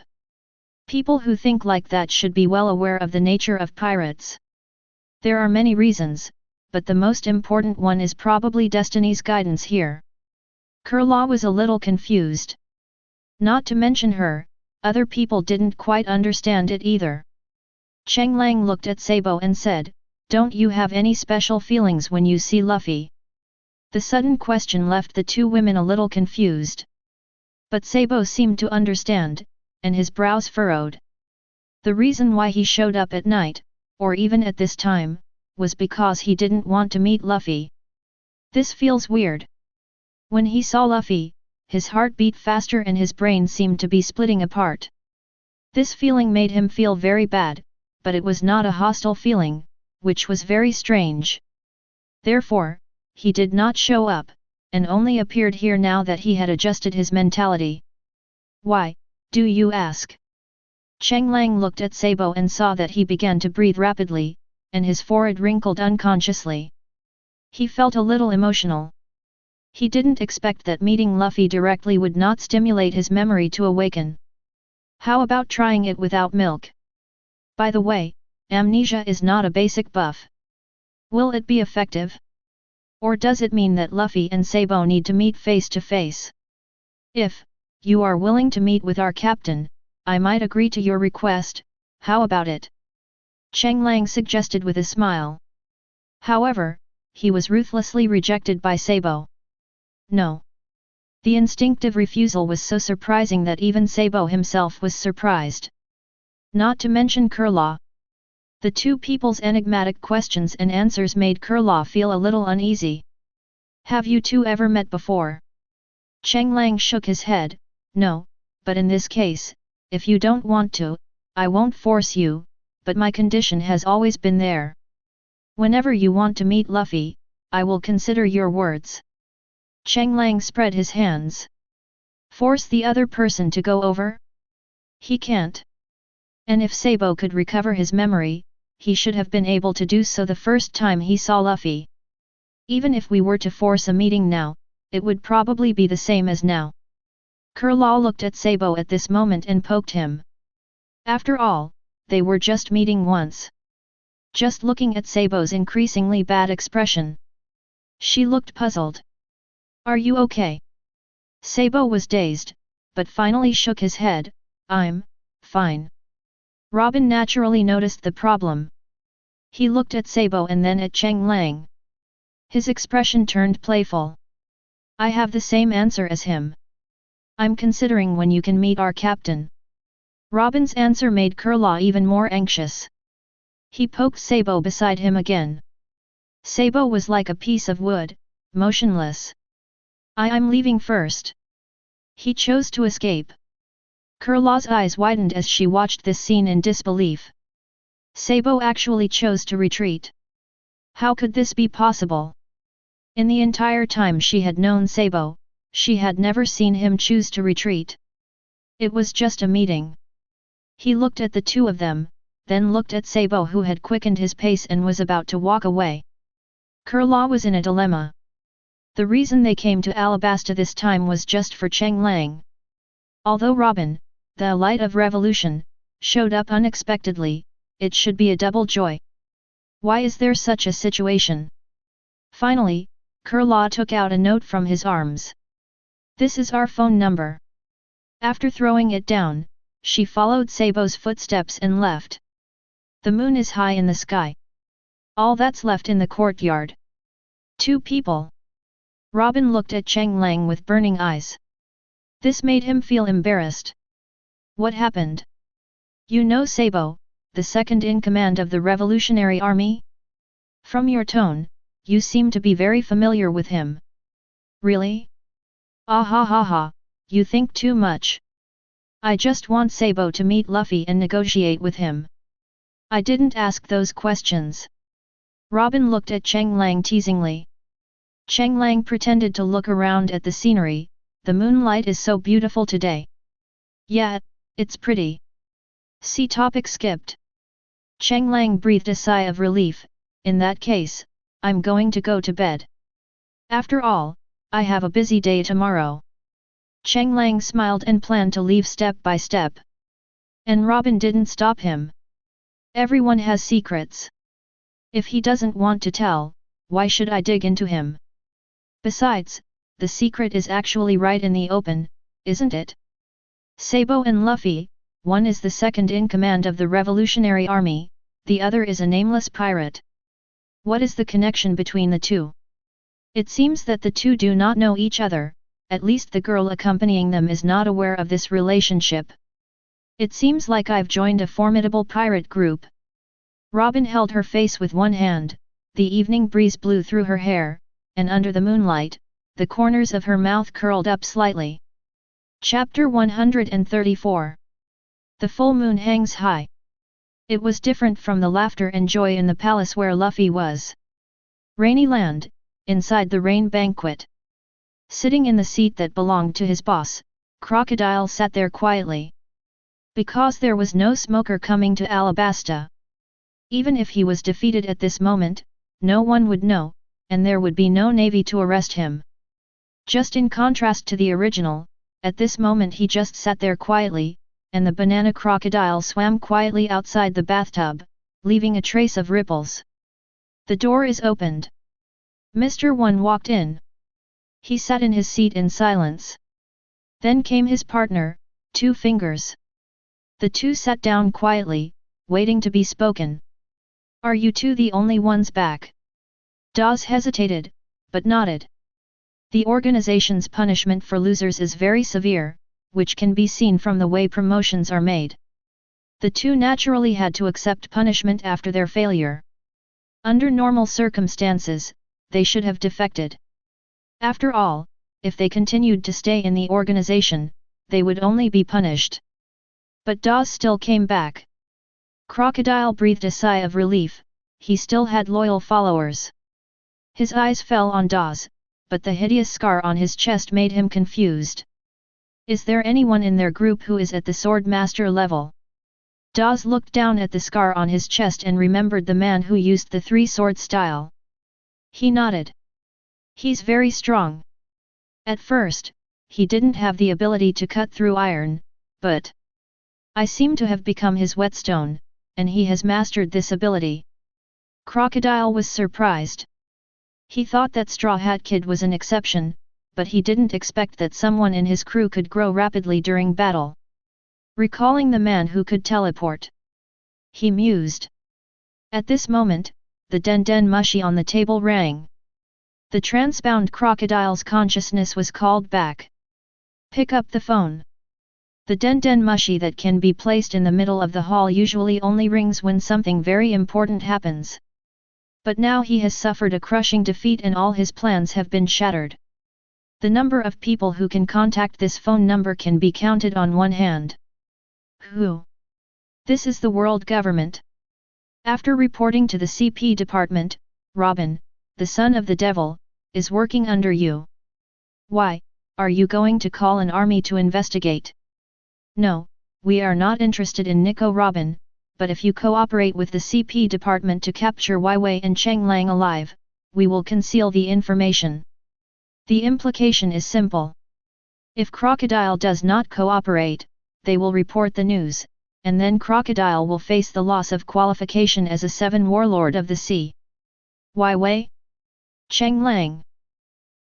People who think like that should be well aware of the nature of pirates. There are many reasons, but the most important one is probably destiny's guidance here. Kurla was a little confused. Not to mention her, other people didn't quite understand it either. Cheng Lang looked at Sabo and said, "Don't you have any special feelings when you see Luffy?" The sudden question left the two women a little confused. But Sabo seemed to understand, and his brows furrowed. The reason why he showed up at night, or even at this time, was because he didn't want to meet Luffy. This feels weird. When he saw Luffy, his heart beat faster and his brain seemed to be splitting apart. This feeling made him feel very bad, but it was not a hostile feeling, which was very strange. Therefore, he did not show up, and only appeared here now that he had adjusted his mentality. Why, do you ask? Cheng Lang looked at Sabo and saw that he began to breathe rapidly, and his forehead wrinkled unconsciously. He felt a little emotional. He didn't expect that meeting Luffy directly would not stimulate his memory to awaken. How about trying it without milk? By the way, amnesia is not a basic buff. Will it be effective? Or does it mean that Luffy and Sabo need to meet face to face? If you are willing to meet with our captain, I might agree to your request, how about it? Cheng Lang suggested with a smile. However, he was ruthlessly rejected by Sabo. No. The instinctive refusal was so surprising that even Sabo himself was surprised. Not to mention Kurla. The two people's enigmatic questions and answers made Kurla feel a little uneasy. Have you two ever met before? Cheng Lang shook his head, no, but in this case, if you don't want to, I won't force you, but my condition has always been there. Whenever you want to meet Luffy, I will consider your words. Cheng Lang spread his hands. Force the other person to go over? He can't. And if Sabo could recover his memory, he should have been able to do so the first time he saw Luffy. Even if we were to force a meeting now, it would probably be the same as now. Kurla looked at Sabo at this moment and poked him. After all, they were just meeting once. Just looking at Sabo's increasingly bad expression. She looked puzzled. Are you okay? Sabo was dazed, but finally shook his head, I'm fine. Robin naturally noticed the problem. He looked at Sabo and then at Cheng Lang. His expression turned playful. I have the same answer as him. I'm considering when you can meet our captain. Robin's answer made Kurla even more anxious. He poked Sabo beside him again. Sabo was like a piece of wood, motionless. I'm leaving first. He chose to escape. Kurla's eyes widened as she watched this scene in disbelief. Sabo actually chose to retreat. How could this be possible? In the entire time she had known Sabo, she had never seen him choose to retreat. It was just a meeting. He looked at the two of them, then looked at Sabo who had quickened his pace and was about to walk away. Kurla was in a dilemma. The reason they came to Alabasta this time was just for Cheng Lang. Although Robin, the light of revolution, showed up unexpectedly, it should be a double joy. Why is there such a situation? Finally, Kurla took out a note from his arms. This is our phone number. After throwing it down, she followed Sabo's footsteps and left. The moon is high in the sky. All that's left in the courtyard. Two people. Robin looked at Cheng Lang with burning eyes. This made him feel embarrassed. What happened? You know Sabo, the second in command of the Revolutionary Army? From your tone, you seem to be very familiar with him. Really? Ah ha ha ha, you think too much. I just want Sabo to meet Luffy and negotiate with him. I didn't ask those questions. Robin looked at Cheng Lang teasingly. Cheng Lang pretended to look around at the scenery, the moonlight is so beautiful today. Yeah, it's pretty. See topic skipped. Cheng Lang breathed a sigh of relief. In that case, I'm going to go to bed. After all, I have a busy day tomorrow. Cheng Lang smiled and planned to leave step by step. And Robin didn't stop him. Everyone has secrets. If he doesn't want to tell, why should I dig into him? Besides, the secret is actually right in the open, isn't it? Sabo and Luffy, one is the second in command of the Revolutionary Army, the other is a nameless pirate. What is the connection between the two? It seems that the two do not know each other, at least the girl accompanying them is not aware of this relationship. It seems like I've joined a formidable pirate group. Robin held her face with one hand, the evening breeze blew through her hair, and under the moonlight, the corners of her mouth curled up slightly. Chapter 134. The full moon hangs high. It was different from the laughter and joy in the palace where Luffy was. Rainy land, inside the rain banquet. Sitting in the seat that belonged to his boss, Crocodile sat there quietly. Because there was no smoker coming to Alabasta. Even if he was defeated at this moment, no one would know, and there would be no navy to arrest him. Just in contrast to the original, at this moment he just sat there quietly, and the banana crocodile swam quietly outside the bathtub, leaving a trace of ripples. The door is opened. Mr. One walked in. He sat in his seat in silence. Then came his partner, Two Fingers. The two sat down quietly, waiting to be spoken. Are you two the only ones back? Dawes hesitated, but nodded. The organization's punishment for losers is very severe, which can be seen from the way promotions are made. The two naturally had to accept punishment after their failure. Under normal circumstances, they should have defected. After all, if they continued to stay in the organization, they would only be punished. But Dawes still came back. Crocodile breathed a sigh of relief, he still had loyal followers. His eyes fell on Dawes, but the hideous scar on his chest made him confused. Is there anyone in their group who is at the sword master level? Dawes looked down at the scar on his chest and remembered the man who used the three-sword style. He nodded. He's very strong. At first, he didn't have the ability to cut through iron, but I seem to have become his whetstone, and he has mastered this ability. Crocodile was surprised. He thought that Straw Hat Kid was an exception, but he didn't expect that someone in his crew could grow rapidly during battle. Recalling the man who could teleport, he mused. At this moment, the den mushi on the table rang. The transbound crocodile's consciousness was called back. Pick up the phone. The den mushi that can be placed in the middle of the hall usually only rings when something very important happens. But now he has suffered a crushing defeat and all his plans have been shattered. The number of people who can contact this phone number can be counted on one hand. Who? This is the world government. After reporting to the CP department, Robin, the son of the devil, is working under you. Why, are you going to call an army to investigate? No, we are not interested in Nico Robin, but if you cooperate with the CP department to capture Wei and Cheng Lang alive, we will conceal the information. The implication is simple. If Crocodile does not cooperate, they will report the news, and then Crocodile will face the loss of qualification as a 7 warlord of the sea. Wei? Cheng Lang.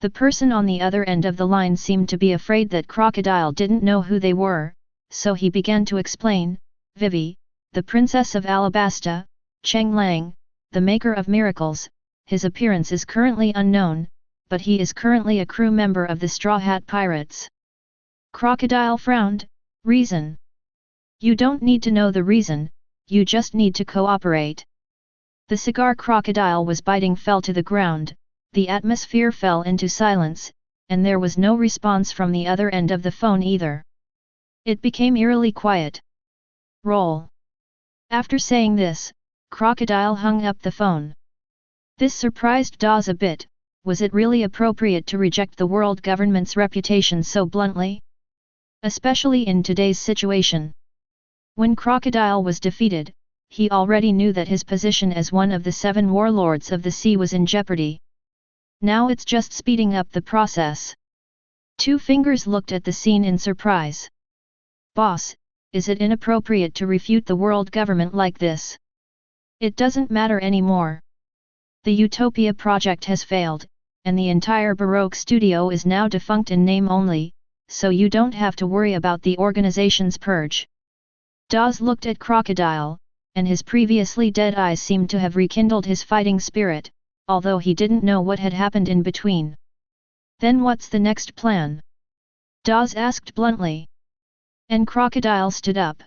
The person on the other end of the line seemed to be afraid that Crocodile didn't know who they were, so he began to explain. Vivi, the Princess of Alabasta, Cheng Lang, the Maker of Miracles, his appearance is currently unknown, but he is currently a crew member of the Straw Hat Pirates. Crocodile frowned. Reason? You don't need to know the reason, you just need to cooperate. The cigar Crocodile was biting fell to the ground, the atmosphere fell into silence, and there was no response from the other end of the phone either. It became eerily quiet. Roll. After saying this, Crocodile hung up the phone. This surprised Dawes a bit. Was it really appropriate to reject the world government's reputation so bluntly? Especially in today's situation. When Crocodile was defeated, he already knew that his position as one of the 7 warlords of the sea was in jeopardy. Now it's just speeding up the process. Two Fingers looked at the scene in surprise. Boss, is it inappropriate to refute the world government like this? It doesn't matter anymore. The Utopia project has failed, and the entire Baroque studio is now defunct in name only, so you don't have to worry about the organization's purge. Dawes looked at Crocodile, and his previously dead eyes seemed to have rekindled his fighting spirit, although he didn't know what had happened in between. Then what's the next plan? Dawes asked bluntly. And Crocodile stood up.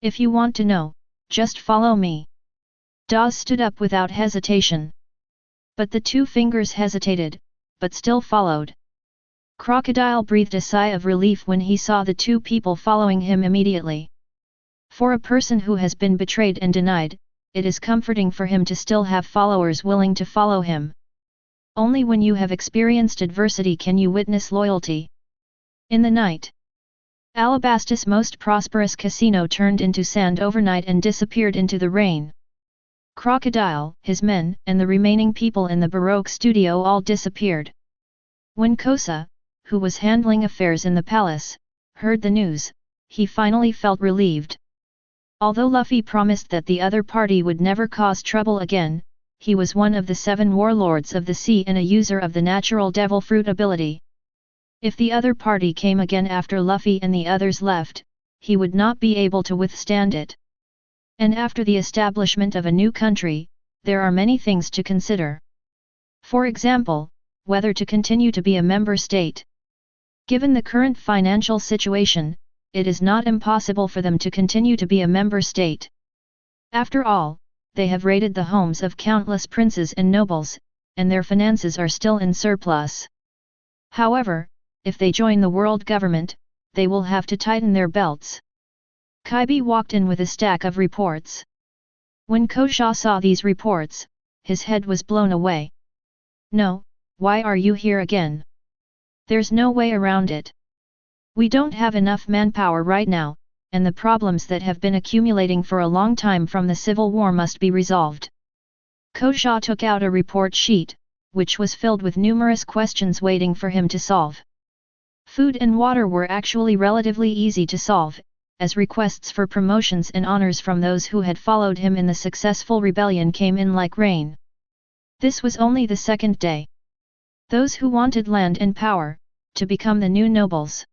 If you want to know, just follow me. Dawes stood up without hesitation. But the Two Fingers hesitated, but still followed. Crocodile breathed a sigh of relief when he saw the two people following him immediately. For a person who has been betrayed and denied, it is comforting for him to still have followers willing to follow him. Only when you have experienced adversity can you witness loyalty. In the night, Alabastus' most prosperous casino turned into sand overnight and disappeared into the rain. Crocodile, his men, and the remaining people in the Baroque studio all disappeared. When Kosa, who was handling affairs in the palace, heard the news, he finally felt relieved. Although Luffy promised that the other party would never cause trouble again, he was one of the 7 warlords of the sea and a user of the natural devil fruit ability. If the other party came again after Luffy and the others left, he would not be able to withstand it. And after the establishment of a new country, there are many things to consider. For example, whether to continue to be a member state. Given the current financial situation, it is not impossible for them to continue to be a member state. After all, they have raided the homes of countless princes and nobles, and their finances are still in surplus. However, if they join the world government, they will have to tighten their belts. Kaibi walked in with a stack of reports. When Kosha saw these reports, his head was blown away. No, why are you here again? There's no way around it. We don't have enough manpower right now, and the problems that have been accumulating for a long time from the civil war must be resolved. Kosha took out a report sheet, which was filled with numerous questions waiting for him to solve. Food and water were actually relatively easy to solve, as requests for promotions and honors from those who had followed him in the successful rebellion came in like rain. This was only the second day. Those who wanted land and power, to become the new nobles.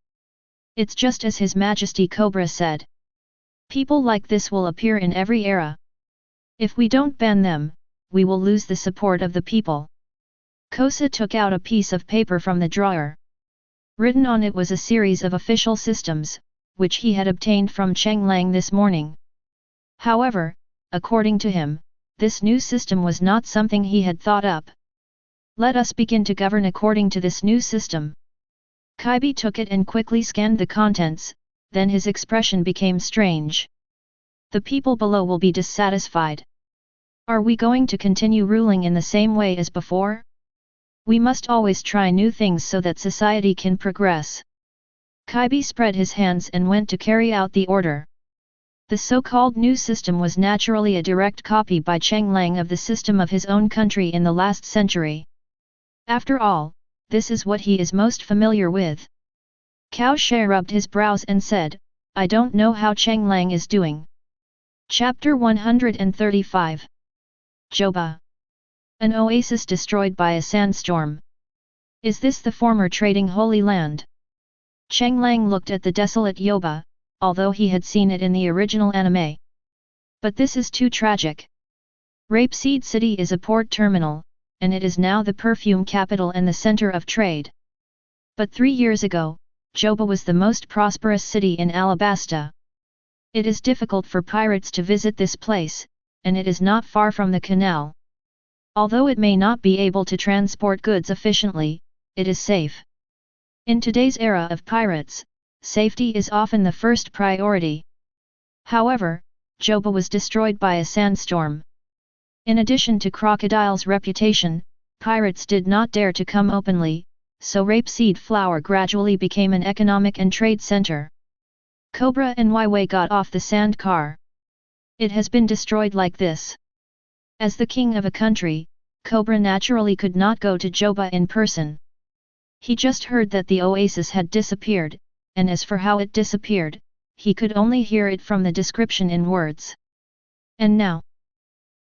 It's just as His Majesty Cobra said. People like this will appear in every era. If we don't ban them, we will lose the support of the people. Kosa took out a piece of paper from the drawer. Written on it was a series of official systems, which he had obtained from Cheng Lang this morning. However, according to him, this new system was not something he had thought up. Let us begin to govern according to this new system. Kaibi took it and quickly scanned the contents, then his expression became strange. The people below will be dissatisfied. Are we going to continue ruling in the same way as before? We must always try new things so that society can progress. Kaibi spread his hands and went to carry out the order. The so-called new system was naturally a direct copy by Cheng Lang of the system of his own country in the last century. After all, this is what he is most familiar with. Cao She rubbed his brows and said, I don't know how Cheng Lang is doing. Chapter 135 Joba. An oasis destroyed by a sandstorm. Is this the former trading Holy Land? Cheng Lang looked at the desolate Yoba, although he had seen it in the original anime. But this is too tragic. Rapeseed City is a port terminal, and it is now the perfume capital and the center of trade. But 3 years ago, Joba was the most prosperous city in Alabasta. It is difficult for pirates to visit this place, and it is not far from the canal. Although it may not be able to transport goods efficiently, it is safe. In today's era of pirates, safety is often the first priority. However, Joba was destroyed by a sandstorm. In addition to Crocodile's reputation, pirates did not dare to come openly, so rapeseed flour gradually became an economic and trade center. Cobra and Wei got off the sand car. It has been destroyed like this. As the king of a country, Cobra naturally could not go to Joba in person. He just heard that the oasis had disappeared, and as for how it disappeared, he could only hear it from the description in words. And now,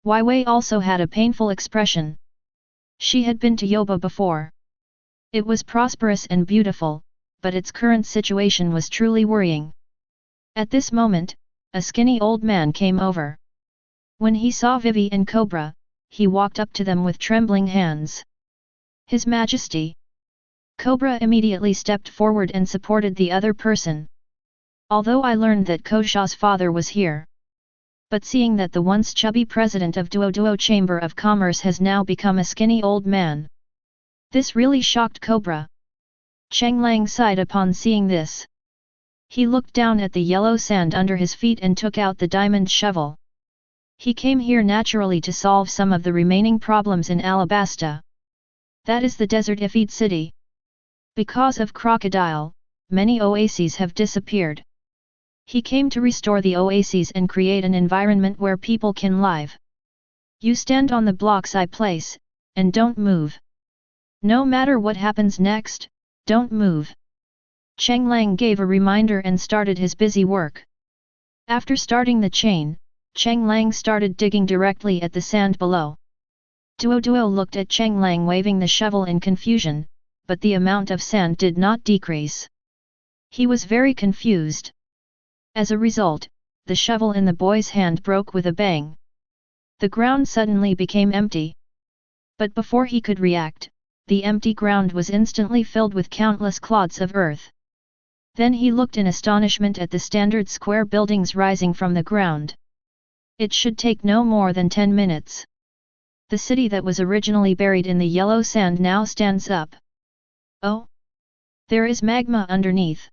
Wei also had a painful expression. She had been to Joba before. It was prosperous and beautiful, but its current situation was truly worrying. At this moment, a skinny old man came over. When he saw Vivi and Cobra, he walked up to them with trembling hands. His Majesty. Cobra immediately stepped forward and supported the other person. Although I learned that Kosha's father was here. But seeing that the once chubby president of Duo Chamber of Commerce has now become a skinny old man. This really shocked Cobra. Cheng Lang sighed upon seeing this. He looked down at the yellow sand under his feet and took out the diamond shovel. He came here naturally to solve some of the remaining problems in Alabasta. That is the desert Ifid city. Because of crocodile, many oases have disappeared. He came to restore the oases and create an environment where people can live. You stand on the blocks I place, and don't move. No matter what happens next, don't move. Cheng Lang gave a reminder and started his busy work. After starting the chain, Cheng Lang started digging directly at the sand below. Duo looked at Cheng Lang waving the shovel in confusion, but the amount of sand did not decrease. He was very confused. As a result, the shovel in the boy's hand broke with a bang. The ground suddenly became empty. But before he could react, the empty ground was instantly filled with countless clods of earth. Then he looked in astonishment at the standard square buildings rising from the ground. It should take no more than 10 minutes. The city that was originally buried in the yellow sand now stands up. Oh! There is magma underneath.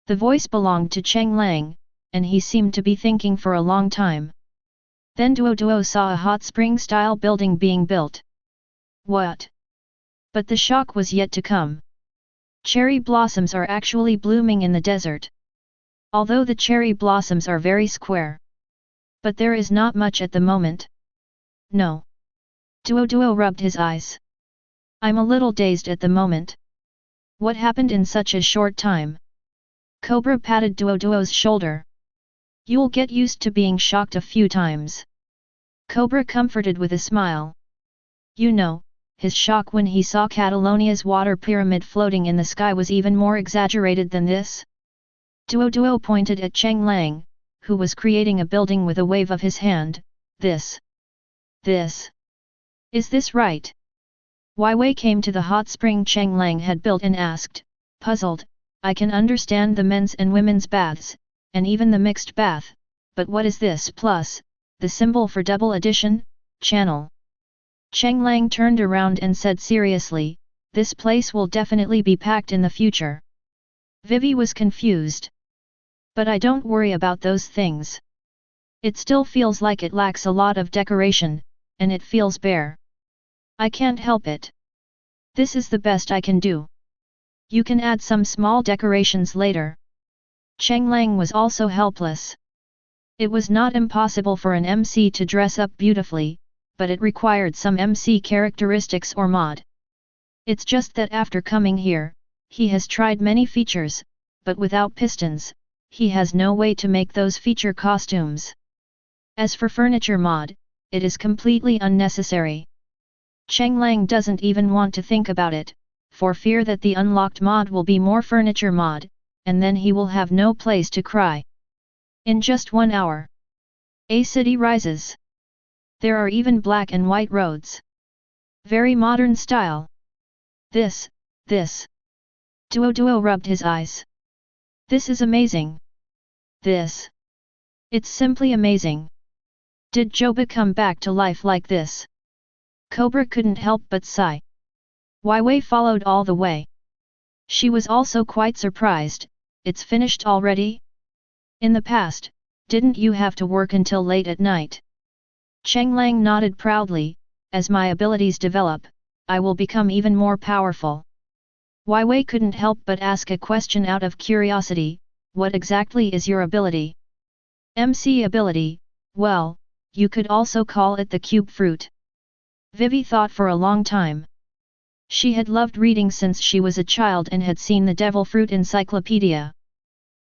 The voice belonged to Cheng Lang, and he seemed to be thinking for a long time. Then Duo saw a hot spring-style building being built. What? But the shock was yet to come. Cherry blossoms are actually blooming in the desert. Although the cherry blossoms are very square. But there is not much at the moment. No. Duo rubbed his eyes. I'm a little dazed at the moment. What happened in such a short time? Cobra patted Duo's shoulder. You'll get used to being shocked a few times. Cobra comforted with a smile. You know, his shock when he saw Catalonia's water pyramid floating in the sky was even more exaggerated than this. Duo pointed at Cheng Lang, who was creating a building with a wave of his hand. This. Is this right? Wei came to the hot spring Cheng Lang had built and asked, puzzled, I can understand the men's and women's baths, and even the mixed bath, but what is this plus, the symbol for double addition, channel? Cheng Lang turned around and said seriously, this place will definitely be packed in the future. Vivi was confused. But I don't worry about those things. It still feels like it lacks a lot of decoration, and it feels bare. I can't help it. This is the best I can do. You can add some small decorations later. Cheng Lang was also helpless. It was not impossible for an MC to dress up beautifully, but it required some MC characteristics or mod. It's just that after coming here, he has tried many features, but without pistons, he has no way to make those feature costumes. As for furniture mod, it is completely unnecessary. Cheng Lang doesn't even want to think about it, for fear that the unlocked mod will be more furniture mod, and then he will have no place to cry. In just 1 hour, a city rises. There are even black and white roads. Very modern style. This. Duo rubbed his eyes. This is amazing. It's simply amazing. Did Joba come back to life like this? Cobra couldn't help but sigh. Wei followed all the way. She was also quite surprised. It's finished already? In the past, didn't you have to work until late at night? Cheng Lang nodded proudly. As my abilities develop, I will become even more powerful. Wei couldn't help but ask a question out of curiosity. what exactly is your ability? MC ability, well, you could also call it the cube fruit. Vivi thought for a long time. She had loved reading since she was a child and had seen the devil fruit encyclopedia.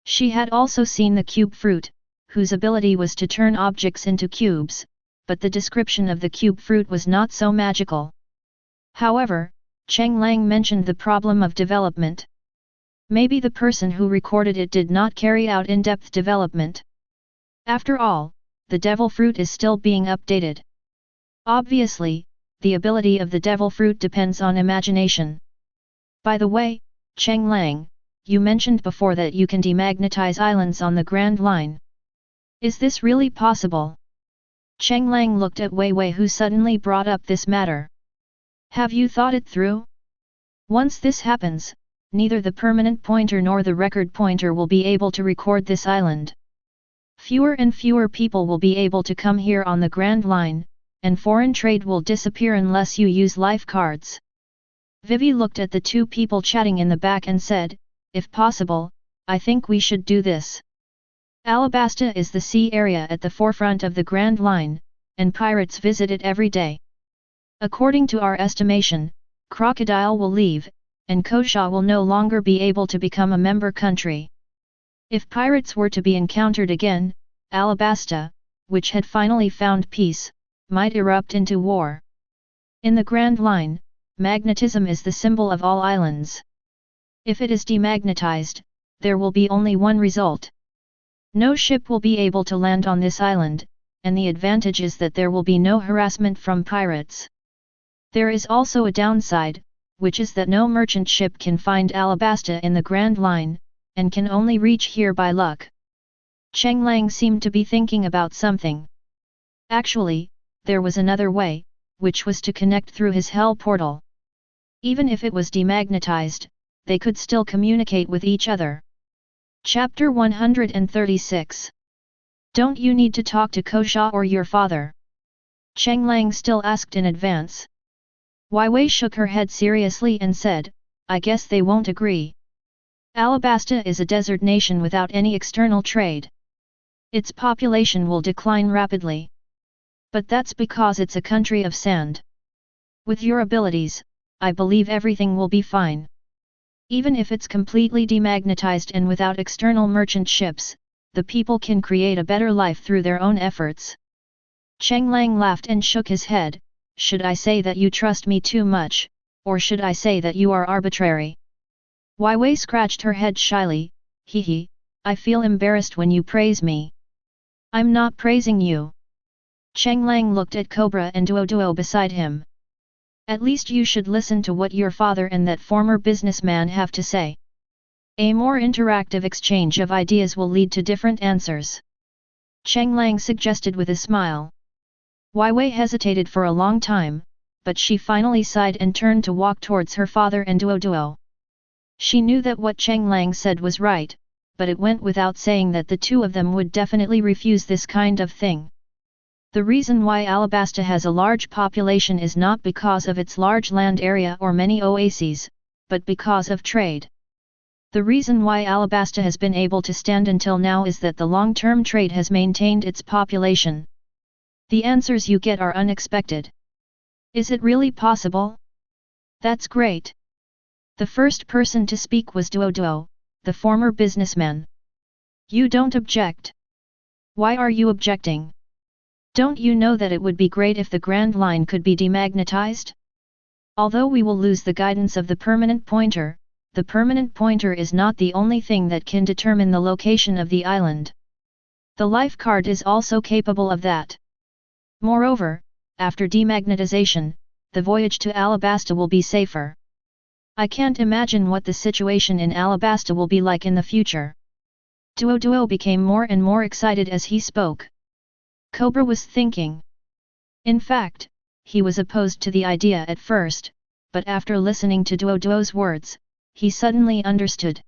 She had also seen the cube fruit, whose ability was to turn objects into cubes, but the description of the cube fruit was not so magical. However, Cheng Lang mentioned the problem of development. Maybe the person who recorded it did not carry out in-depth development. After all, the devil fruit is still being updated. Obviously, the ability of the devil fruit depends on imagination. By the way, Cheng Lang, you mentioned before that you can demagnetize islands on the Grand Line. Is this really possible? Cheng Lang looked at Wei Wei, who suddenly brought up this matter. Have you thought it through? Once this happens, neither the permanent pointer nor the record pointer will be able to record this island. Fewer and fewer people will be able to come here on the Grand Line, and foreign trade will disappear unless you use life cards. Vivi looked at the two people chatting in the back and said, if possible, I think we should do this. Alabasta is the sea area at the forefront of the Grand Line, and pirates visit it every day. According to our estimation, Crocodile will leave, and Kosha will no longer be able to become a member country. If pirates were to be encountered again, Alabasta, which had finally found peace, might erupt into war. In the Grand Line, magnetism is the symbol of all islands. If it is demagnetized, there will be only one result. No ship will be able to land on this island, and the advantage is that there will be no harassment from pirates. There is also a downside, which is that no merchant ship can find Alabasta in the Grand Line, and can only reach here by luck. Cheng Lang seemed to be thinking about something. Actually, there was another way, which was to connect through his hell portal. Even if it was demagnetized, they could still communicate with each other. Chapter 136. Don't you need to talk to Kosha or your father? Cheng Lang still asked in advance. Wei Wei shook her head seriously and said, I guess they won't agree. Alabasta is a desert nation without any external trade. Its population will decline rapidly. But that's because it's a country of sand. With your abilities, I believe everything will be fine. Even if it's completely demagnetized and without external merchant ships, the people can create a better life through their own efforts. Cheng Lang laughed and shook his head. Should I say that you trust me too much, or should I say that you are arbitrary? Wei Wei scratched her head shyly. Hee, I feel embarrassed when you praise me. I'm not praising you. Cheng Lang looked at Cobra and Duo beside him. At least you should listen to what your father and that former businessman have to say. A more interactive exchange of ideas will lead to different answers. Cheng Lang suggested with a smile. Wei Wei hesitated for a long time, but she finally sighed and turned to walk towards her father and Duo. She knew that what Cheng Lang said was right, but it went without saying that the two of them would definitely refuse this kind of thing. The reason why Alabasta has a large population is not because of its large land area or many oases, but because of trade. The reason why Alabasta has been able to stand until now is that the long-term trade has maintained its population. The answers you get are unexpected. Is it really possible? That's great. The first person to speak was Duo, the former businessman. You don't object. Why are you objecting? Don't you know that it would be great if the Grand Line could be demagnetized? Although we will lose the guidance of the permanent pointer is not the only thing that can determine the location of the island. The life card is also capable of that. Moreover, after demagnetization, the voyage to Alabasta will be safer. I can't imagine what the situation in Alabasta will be like in the future. Duo became more and more excited as he spoke. Cobra was thinking. In fact, he was opposed to the idea at first, but after listening to Duo's words, he suddenly understood.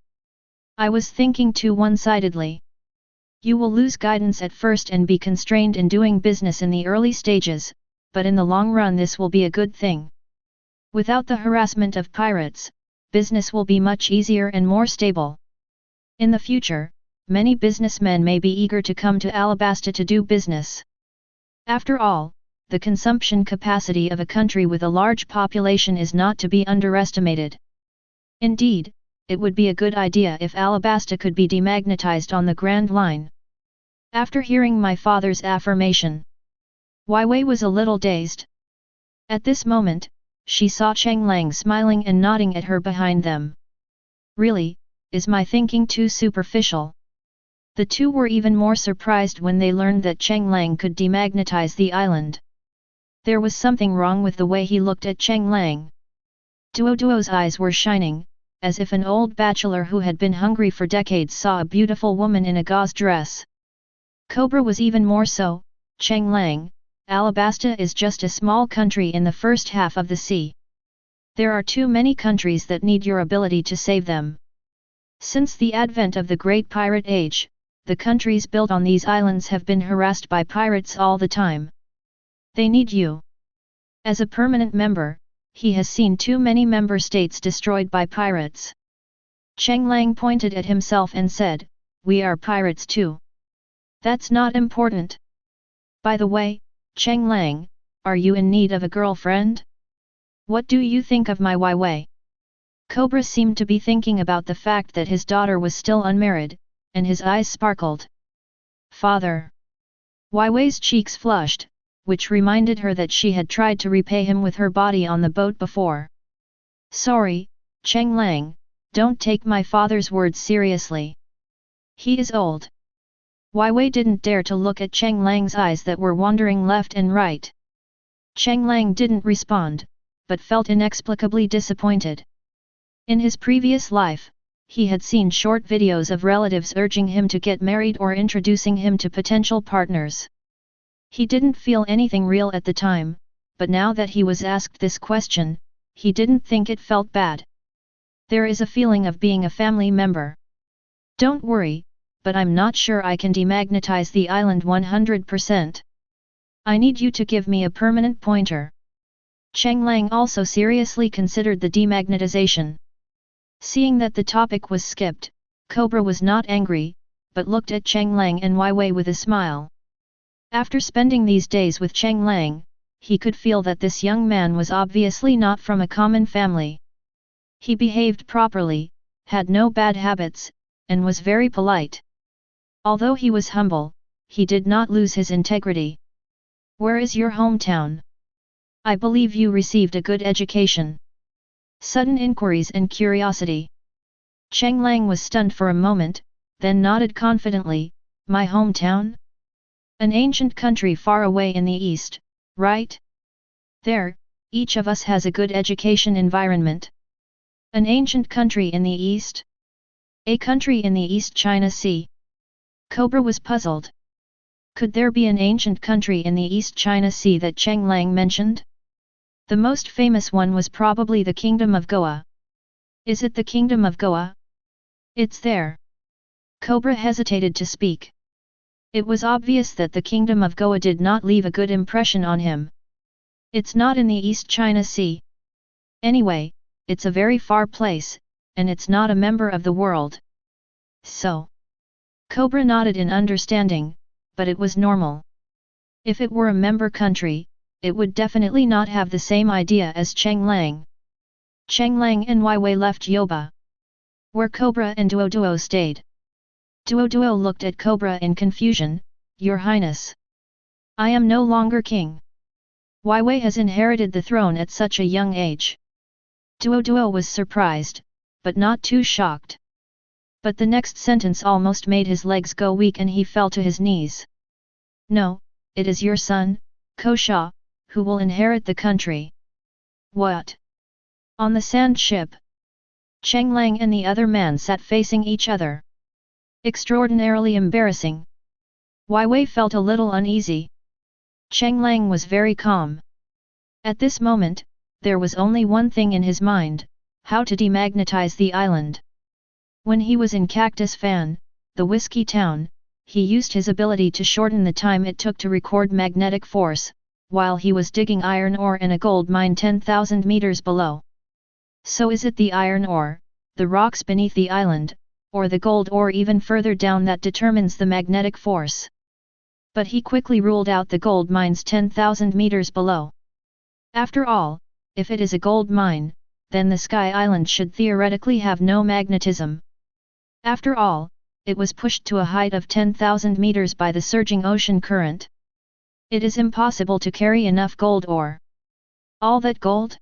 I was thinking too one-sidedly. You will lose guidance at first and be constrained in doing business in the early stages, but in the long run this will be a good thing. Without the harassment of pirates, business will be much easier and more stable. In the future, many businessmen may be eager to come to Alabasta to do business. After all, the consumption capacity of a country with a large population is not to be underestimated. Indeed, it would be a good idea if Alabasta could be demagnetized on the Grand Line. After hearing my father's affirmation, Wei was a little dazed. At this moment, she saw Cheng Lang smiling and nodding at her behind them. Really, is my thinking too superficial? The two were even more surprised when they learned that Cheng Lang could demagnetize the island. There was something wrong with the way he looked at Cheng Lang. Duo's eyes were shining, as if an old bachelor who had been hungry for decades saw a beautiful woman in a gauze dress. Cobra was even more so. Cheng Lang, Alabasta is just a small country in the first half of the sea. There are too many countries that need your ability to save them. Since the advent of the Great Pirate Age, the countries built on these islands have been harassed by pirates all the time. They need you. As a permanent member, he has seen too many member states destroyed by pirates. Cheng Lang pointed at himself and said, "We are pirates too." "That's not important. By the way, Cheng Lang, are you in need of a girlfriend? What do you think of my Wei?" Cobra seemed to be thinking about the fact that his daughter was still unmarried, and his eyes sparkled. "Father." Wei's cheeks flushed, which reminded her that she had tried to repay him with her body on the boat before. "Sorry, Cheng Lang, don't take my father's words seriously. He is old." Wei didn't dare to look at Cheng Lang's eyes that were wandering left and right. Cheng Lang didn't respond, but felt inexplicably disappointed. In his previous life, he had seen short videos of relatives urging him to get married or introducing him to potential partners. He didn't feel anything real at the time, but now that he was asked this question, he didn't think it felt bad. There is a feeling of being a family member. "Don't worry, but I'm not sure I can demagnetize the island 100%. I need you to give me a permanent pointer." Cheng Lang also seriously considered the demagnetization. Seeing that the topic was skipped, Cobra was not angry, but looked at Cheng Lang and Wei with a smile. After spending these days with Cheng Lang, he could feel that this young man was obviously not from a common family. He behaved properly, had no bad habits, and was very polite. Although he was humble, he did not lose his integrity. "Where is your hometown? I believe you received a good education." Sudden inquiries and curiosity. Cheng Lang was stunned for a moment, then nodded confidently, "My hometown? An ancient country far away in the east, right? There, each of us has a good education environment." "An ancient country in the east? A country in the East China Sea?" Cobra was puzzled. Could there be an ancient country in the East China Sea that Cheng Lang mentioned? The most famous one was probably the Kingdom of Goa. Is it the Kingdom of Goa? It's there. Cobra hesitated to speak. It was obvious that the Kingdom of Goa did not leave a good impression on him. "It's not in the East China Sea. Anyway, it's a very far place, and it's not a member of the world." "So?" Cobra nodded in understanding, but it was normal. If it were a member country, it would definitely not have the same idea as Cheng Lang. Cheng Lang and Wei left Yoba, where Cobra and Duo stayed. Duo looked at Cobra in confusion. "Your Highness, I am no longer king. Wei has inherited the throne at such a young age." Duo was surprised, but not too shocked. But the next sentence almost made his legs go weak and he fell to his knees. "No, it is your son, Kosha, who will inherit the country." "What?" On the sand ship, Cheng Lang and the other man sat facing each other. Extraordinarily embarrassing. Wei felt a little uneasy. Cheng Lang was very calm. At this moment, there was only one thing in his mind: how to demagnetize the island. When he was in Cactus Fan, the whiskey town, he used his ability to shorten the time it took to record magnetic force, while he was digging iron ore in a gold mine 10,000 meters below. So is it the iron ore, the rocks beneath the island, or the gold ore even further down that determines the magnetic force. But he quickly ruled out the gold mines 10,000 meters below. After all, if it is a gold mine, then the Sky Island should theoretically have no magnetism. After all, it was pushed to a height of 10,000 meters by the surging ocean current. It is impossible to carry enough gold ore. All that gold?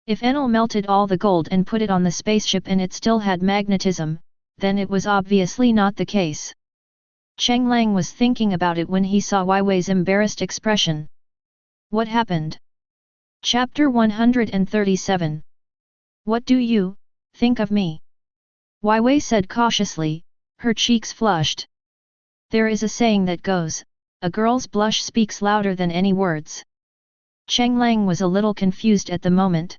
If Enel melted all the gold and put it on the spaceship and it still had magnetism, then it was obviously not the case. Cheng Lang was thinking about it when he saw Wai Wei's embarrassed expression. What happened? Chapter 137. What do you think of me? Wai Wei said cautiously, her cheeks flushed. There is a saying that goes, a girl's blush speaks louder than any words. Cheng Lang was a little confused at the moment.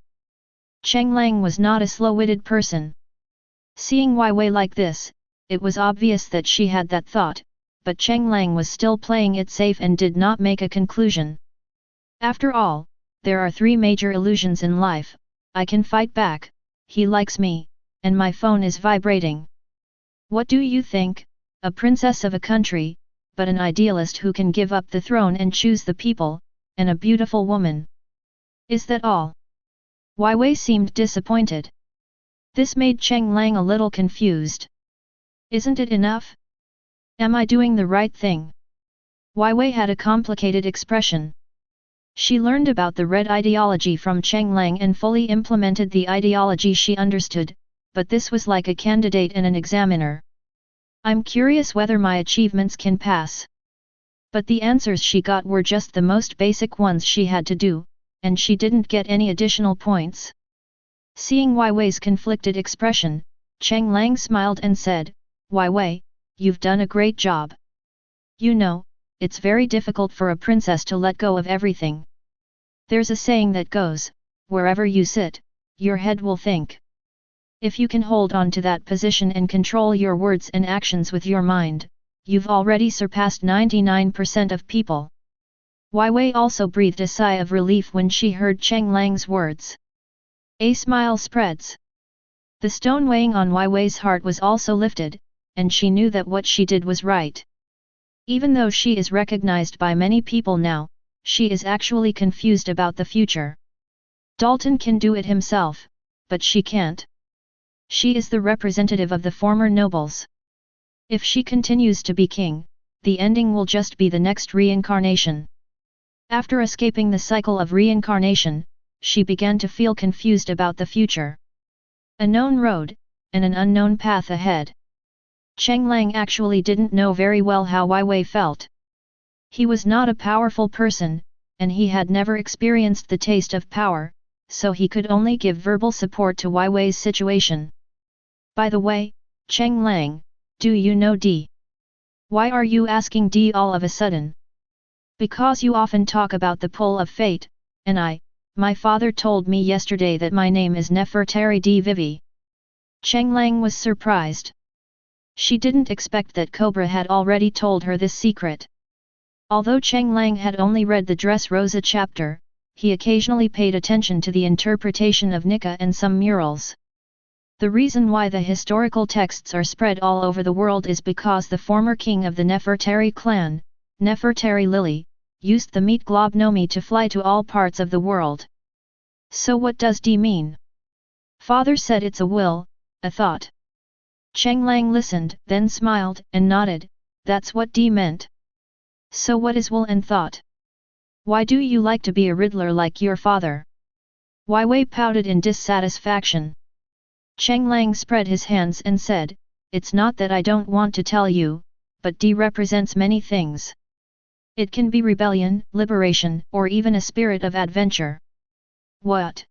Cheng Lang was not a slow-witted person. Seeing Wai Wei like this, it was obvious that she had that thought, but Cheng Lang was still playing it safe and did not make a conclusion. After all, there are three major illusions in life: I can fight back, he likes me, and my phone is vibrating. What do you think, a princess of a country, but an idealist who can give up the throne and choose the people, and a beautiful woman? Is that all? Wai Wei seemed disappointed. This made Cheng Lang a little confused. Isn't it enough? Am I doing the right thing? Wai Wei had a complicated expression. She learned about the red ideology from Cheng Lang and fully implemented the ideology she understood, but this was like a candidate and an examiner. I'm curious whether my achievements can pass. But the answers she got were just the most basic ones she had to do, and she didn't get any additional points. Seeing Wai Wei's conflicted expression, Cheng Lang smiled and said, Wai Wei, you've done a great job. You know, it's very difficult for a princess to let go of everything. There's a saying that goes, wherever you sit, your head will think. If you can hold on to that position and control your words and actions with your mind, you've already surpassed 99% of people. Wai Wei also breathed a sigh of relief when she heard Cheng Lang's words. A smile spreads. The stone weighing on Wai Wei's heart was also lifted, and she knew that what she did was right. Even though she is recognized by many people now, she is actually confused about the future. Dalton can do it himself, but she can't. She is the representative of the former nobles. If she continues to be king, the ending will just be the next reincarnation. After escaping the cycle of reincarnation, she began to feel confused about the future. A known road, and an unknown path ahead. Cheng Lang actually didn't know very well how Wai Wei felt. He was not a powerful person, and he had never experienced the taste of power, so he could only give verbal support to Wai Wei's situation. By the way, Cheng Lang, do you know D? Why are you asking D all of a sudden? Because you often talk about the pull of fate, and my father told me yesterday that my name is Nefertari D Vivi. Cheng Lang was surprised. She didn't expect that Cobra had already told her this secret. Although Cheng Lang had only read the Dressrosa chapter, he occasionally paid attention to the interpretation of Nika and some murals. The reason why the historical texts are spread all over the world is because the former king of the Nefertari clan, Nefertari Lily, used the meat globe Nomi to fly to all parts of the world. So what does D mean? Father said it's a will, a thought. Cheng Lang listened, then smiled and nodded, that's what D meant. So what is will and thought? Why do you like to be a riddler like your father? Wai Wei pouted in dissatisfaction. Cheng Lang spread his hands and said, it's not that I don't want to tell you, but D represents many things. It can be rebellion, liberation, or even a spirit of adventure. What?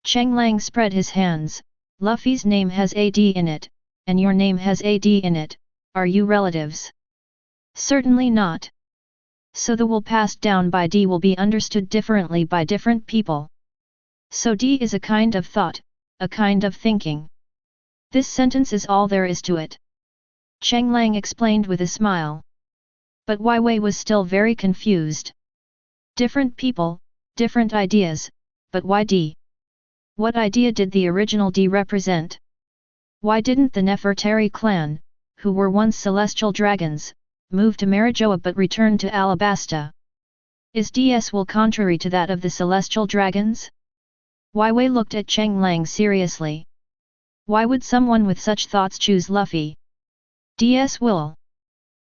Cheng Lang spread his hands, Luffy's name has a D in it, and your name has a D in it, are you relatives? Certainly not. So the will passed down by D will be understood differently by different people. So D is a kind of thought, a kind of thinking. This sentence is all there is to it. Cheng Lang explained with a smile. But Wai Wei was still very confused. Different people, different ideas, but why D? What idea did the original D represent? Why didn't the Nefertari clan, who were once celestial dragons, move to Marijoa but return to Alabasta? Is DS will contrary to that of the celestial dragons? Wei looked at Cheng Lang seriously. Why would someone with such thoughts choose Luffy? DS will.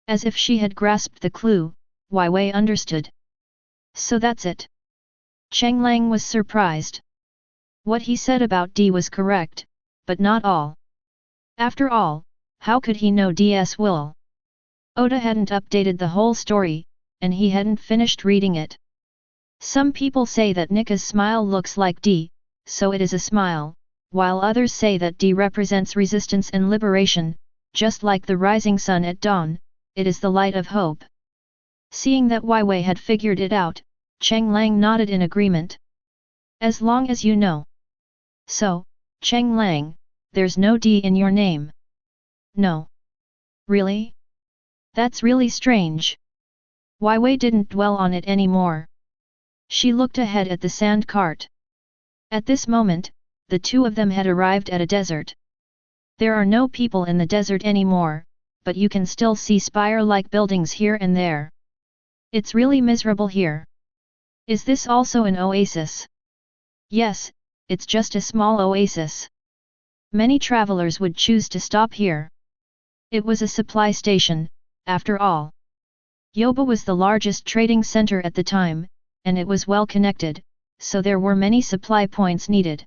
As if she had grasped the clue, Wei understood. So that's it. Cheng Lang was surprised. What he said about D was correct, but not all. After all, how could he know DS will? Oda hadn't updated the whole story, and he hadn't finished reading it. Some people say that Nikka's smile looks like D, so it is a smile, while others say that D represents resistance and liberation, just like the rising sun at dawn, it is the light of hope. Seeing that Wei had figured it out, Cheng Lang nodded in agreement. As long as you know. So, Cheng Lang, there's no D in your name. No. Really? That's really strange. Wei didn't dwell on it anymore. She looked ahead at the sand cart. At this moment, the two of them had arrived at a desert. There are no people in the desert anymore, but you can still see spire-like buildings here and there. It's really miserable here. Is this also an oasis? Yes, it's just a small oasis. Many travelers would choose to stop here. It was a supply station, after all. Yoba was the largest trading center at the time, and it was well connected, so there were many supply points needed.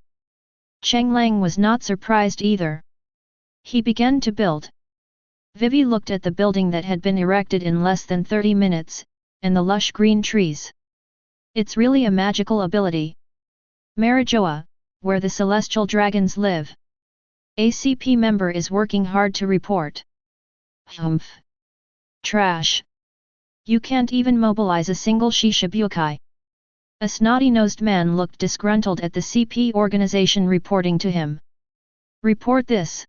Cheng Lang was not surprised either. He began to build. Vivi looked at the building that had been erected in less than 30 minutes, and the lush green trees. It's really a magical ability. Marijoa, where the celestial dragons live. ACP member is working hard to report. Humph. Trash. You can't even mobilize a single Shishibukai. A snotty-nosed man looked disgruntled at the CP organization reporting to him. Report this.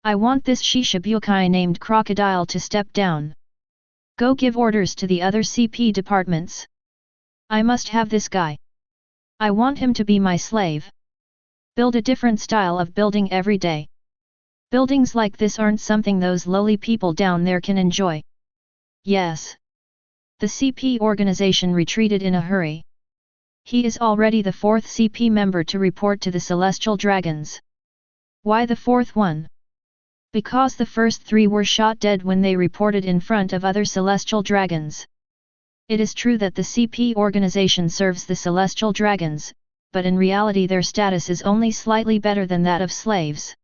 I want this Shishibukai named Crocodile to step down. Go give orders to the other CP departments. I must have this guy. I want him to be my slave. Build a different style of building every day. Buildings like this aren't something those lowly people down there can enjoy. Yes. The CP organization retreated in a hurry. He is already the fourth CP member to report to the Celestial Dragons. Why the fourth one? Because the first three were shot dead when they reported in front of other Celestial Dragons. It is true that the CP organization serves the Celestial Dragons, but in reality their status is only slightly better than that of slaves.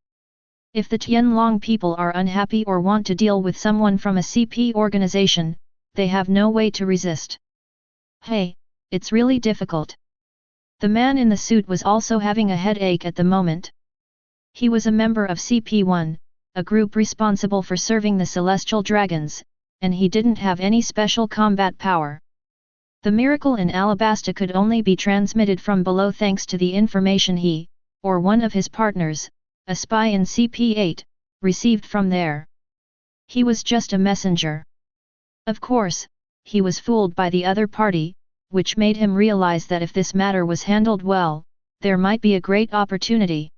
If the Tianlong people are unhappy or want to deal with someone from a CP organization, they have no way to resist. Hey, it's really difficult. The man in the suit was also having a headache at the moment. He was a member of CP1, a group responsible for serving the Celestial Dragons, and he didn't have any special combat power. The miracle in Alabasta could only be transmitted from below thanks to the information he, or one of his partners, a spy in CP8, received from there. He was just a messenger. Of course, he was fooled by the other party, which made him realize that if this matter was handled well, there might be a great opportunity.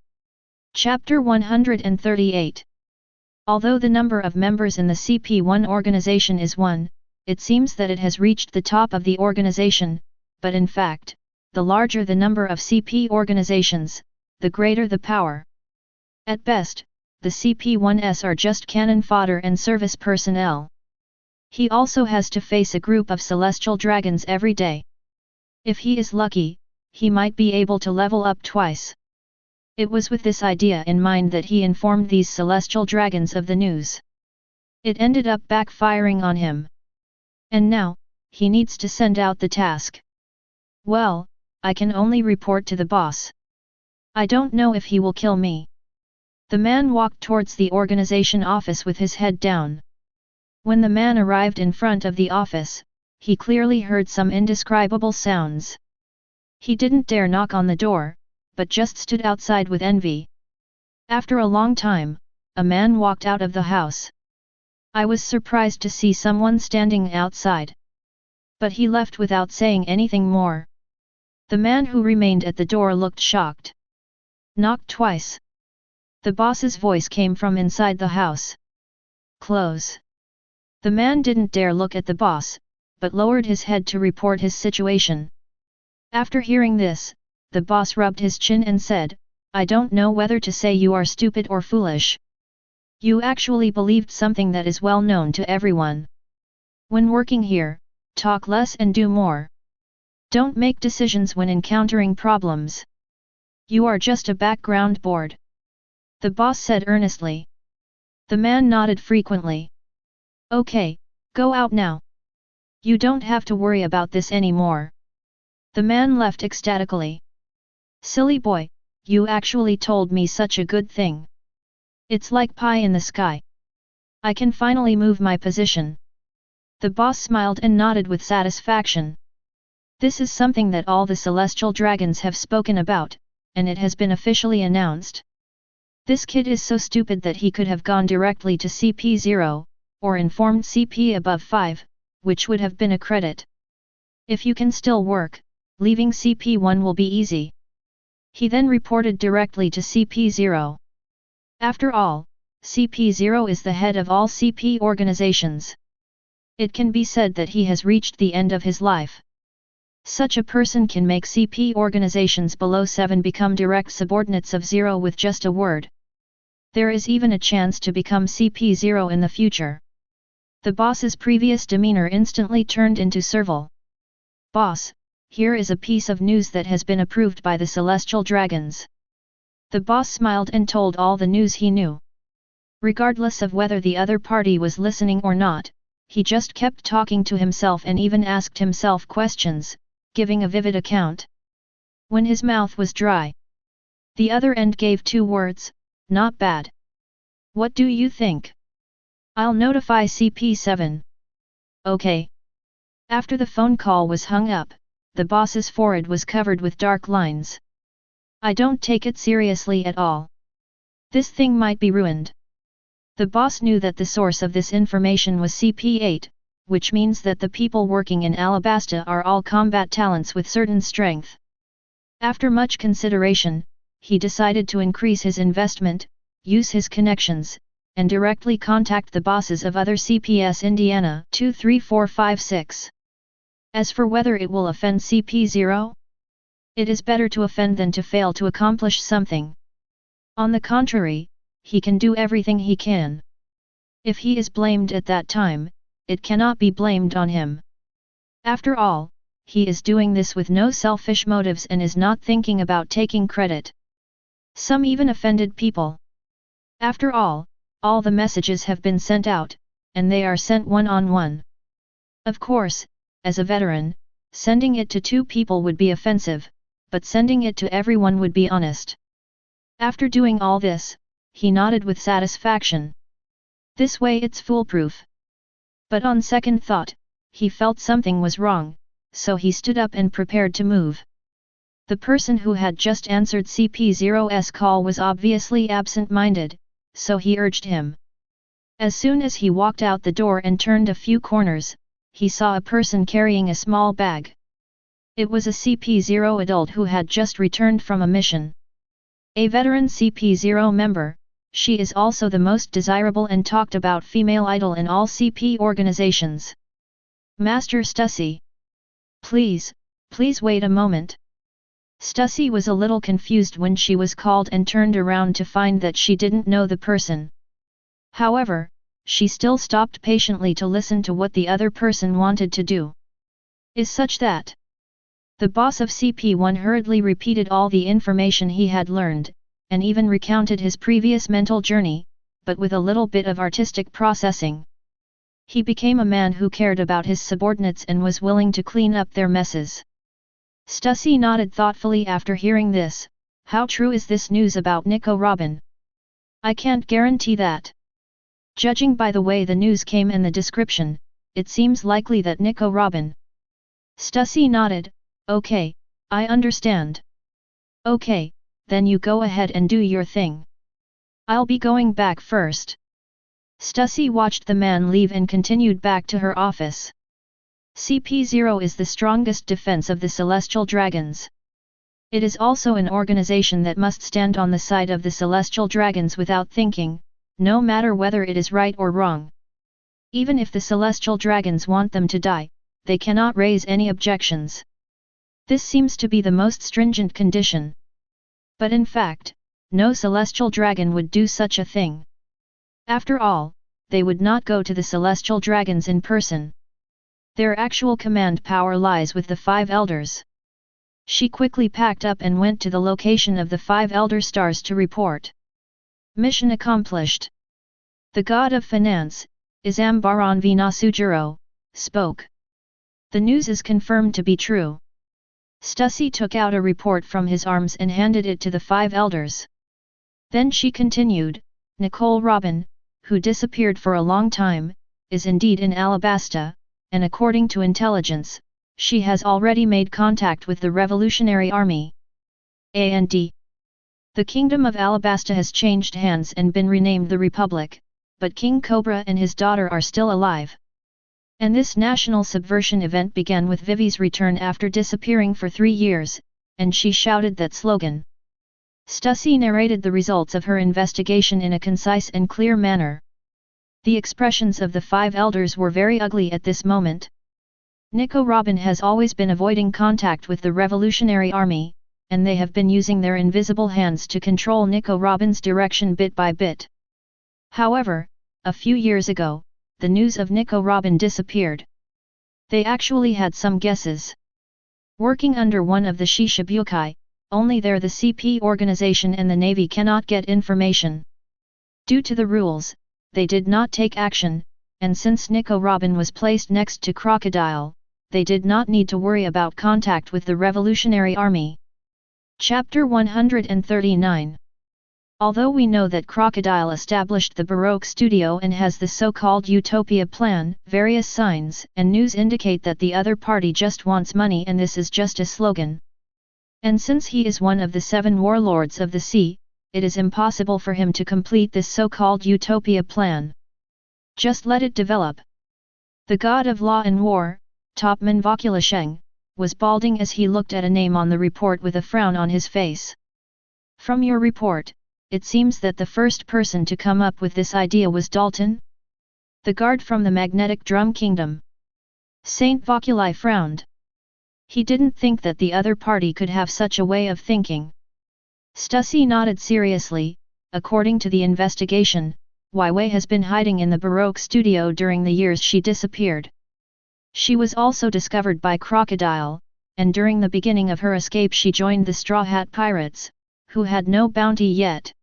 Chapter 138. Although the number of members in the CP1 organization is 1, it seems that it has reached the top of the organization, but in fact, the larger the number of CP organizations, the greater the power. At best, the CP1s are just cannon fodder and service personnel. He also has to face a group of celestial dragons every day. If he is lucky, he might be able to level up twice. It was with this idea in mind that he informed these celestial dragons of the news. It ended up backfiring on him. And now, he needs to send out the task. Well, I can only report to the boss. I don't know if he will kill me. The man walked towards the organization office with his head down. When the man arrived in front of the office, he clearly heard some indescribable sounds. He didn't dare knock on the door, but just stood outside with envy. After a long time, a man walked out of the house. I was surprised to see someone standing outside. But he left without saying anything more. The man who remained at the door looked shocked. Knocked twice. The boss's voice came from inside the house. Close. The man didn't dare look at the boss, but lowered his head to report his situation. After hearing this, the boss rubbed his chin and said, I don't know whether to say you are stupid or foolish. You actually believed something that is well known to everyone. When working here, talk less and do more. Don't make decisions when encountering problems. You are just a background board. The boss said earnestly. The man nodded frequently. Okay, go out now. You don't have to worry about this anymore. The man left ecstatically. Silly boy, you actually told me such a good thing. It's like pie in the sky. I can finally move my position. The boss smiled and nodded with satisfaction. This is something that all the celestial dragons have spoken about, and it has been officially announced. This kid is so stupid that he could have gone directly to CP0, or informed CP above 5, which would have been a credit. If you can still work, leaving CP1 will be easy. He then reported directly to CP0. After all, CP0 is the head of all CP organizations. It can be said that he has reached the end of his life. Such a person can make CP organizations below 7 become direct subordinates of 0 with just a word. There is even a chance to become CP0 in the future. The boss's previous demeanor instantly turned into servile. Boss, here is a piece of news that has been approved by the celestial dragons. The boss smiled and told all the news he knew. Regardless of whether the other party was listening or not, he just kept talking to himself and even asked himself questions, giving a vivid account. When his mouth was dry, the other end gave 2 words, not bad. What do you think? I'll notify CP7. Okay. After the phone call was hung up, the boss's forehead was covered with dark lines. I don't take it seriously at all. This thing might be ruined. The boss knew that the source of this information was CP8, which means that the people working in Alabasta are all combat talents with certain strength. After much consideration, he decided to increase his investment, use his connections, and directly contact the bosses of other CPS Indiana 2, 3, 4, 5, 6. As for whether it will offend CP0, it is better to offend than to fail to accomplish something. On the contrary, he can do everything he can. If he is blamed at that time, it cannot be blamed on him. After all, he is doing this with no selfish motives and is not thinking about taking credit. Some even offended people. After all the messages have been sent out, and they are sent one-on-one. Of course, as a veteran, sending it to 2 people would be offensive, but sending it to everyone would be honest. After doing all this, he nodded with satisfaction. This way it's foolproof. But on second thought, he felt something was wrong, so he stood up and prepared to move. The person who had just answered CP0's call was obviously absent-minded, so he urged him. As soon as he walked out the door and turned a few corners, he saw a person carrying a small bag. It was a CP0 adult who had just returned from a mission. A veteran CP0 member, she is also the most desirable and talked about female idol in all CP organizations. Master Stussy. Please wait a moment. Stussy was a little confused when she was called and turned around to find that she didn't know the person. However, she still stopped patiently to listen to what the other person wanted to do. Is such that. The boss of CP1 hurriedly repeated all the information he had learned, and even recounted his previous mental journey, but with a little bit of artistic processing. He became a man who cared about his subordinates and was willing to clean up their messes. Stussy nodded thoughtfully after hearing this. How true is this news about Nico Robin? I can't guarantee that. Judging by the way the news came and the description, it seems likely that Nico Robin. Stussy nodded. Okay, I understand. Okay, then you go ahead and do your thing. I'll be going back first. Stussy watched the man leave and continued back to her office. CP0 is the strongest defense of the celestial dragons. It is also an organization that must stand on the side of the celestial dragons without thinking, no matter whether it is right or wrong. Even if the celestial dragons want them to die, they cannot raise any objections. This seems to be the most stringent condition. But in fact, no celestial dragon would do such a thing. After all, they would not go to the celestial dragons in person. Their actual command power lies with the 5 elders. She quickly packed up and went to the location of the 5 elder stars to report. Mission accomplished. The god of finance, Isambaran Vinasujiro, spoke. The news is confirmed to be true. Stussy took out a report from his arms and handed it to the 5 elders. Then she continued, Nicole Robin, who disappeared for a long time, is indeed in Alabasta, and according to intelligence, she has already made contact with the Revolutionary Army. And the Kingdom of Alabasta has changed hands and been renamed the Republic, but King Cobra and his daughter are still alive. And this national subversion event began with Vivi's return after disappearing for 3 years, and she shouted that slogan. Stussy narrated the results of her investigation in a concise and clear manner. The expressions of the 5 elders were very ugly at this moment. Nico Robin has always been avoiding contact with the Revolutionary Army, and they have been using their invisible hands to control Nico Robin's direction bit by bit. However, a few years ago, the news of Nico Robin disappeared. They actually had some guesses. Working under one of the Shishibukai, only there the CP organization and the Navy cannot get information. Due to the rules, they did not take action, and since Nico Robin was placed next to Crocodile, they did not need to worry about contact with the Revolutionary Army. Chapter 139. Although we know that Crocodile established the Baroque studio and has the so-called Utopia plan, various signs and news indicate that the other party just wants money and this is just a slogan. And since he is one of the 7 warlords of the sea, it is impossible for him to complete this so-called Utopia plan. Just let it develop. The god of law and war, Topman Vokulasheng, was balding as he looked at a name on the report with a frown on his face. From your report, it seems that the first person to come up with this idea was Dalton? The guard from the Magnetic Drum Kingdom. Saint Vokuli frowned. He didn't think that the other party could have such a way of thinking. Stussy nodded seriously. According to the investigation, Wei has been hiding in the Baroque studio during the years she disappeared. She was also discovered by Crocodile, and during the beginning of her escape she joined the Straw Hat Pirates, who had no bounty yet.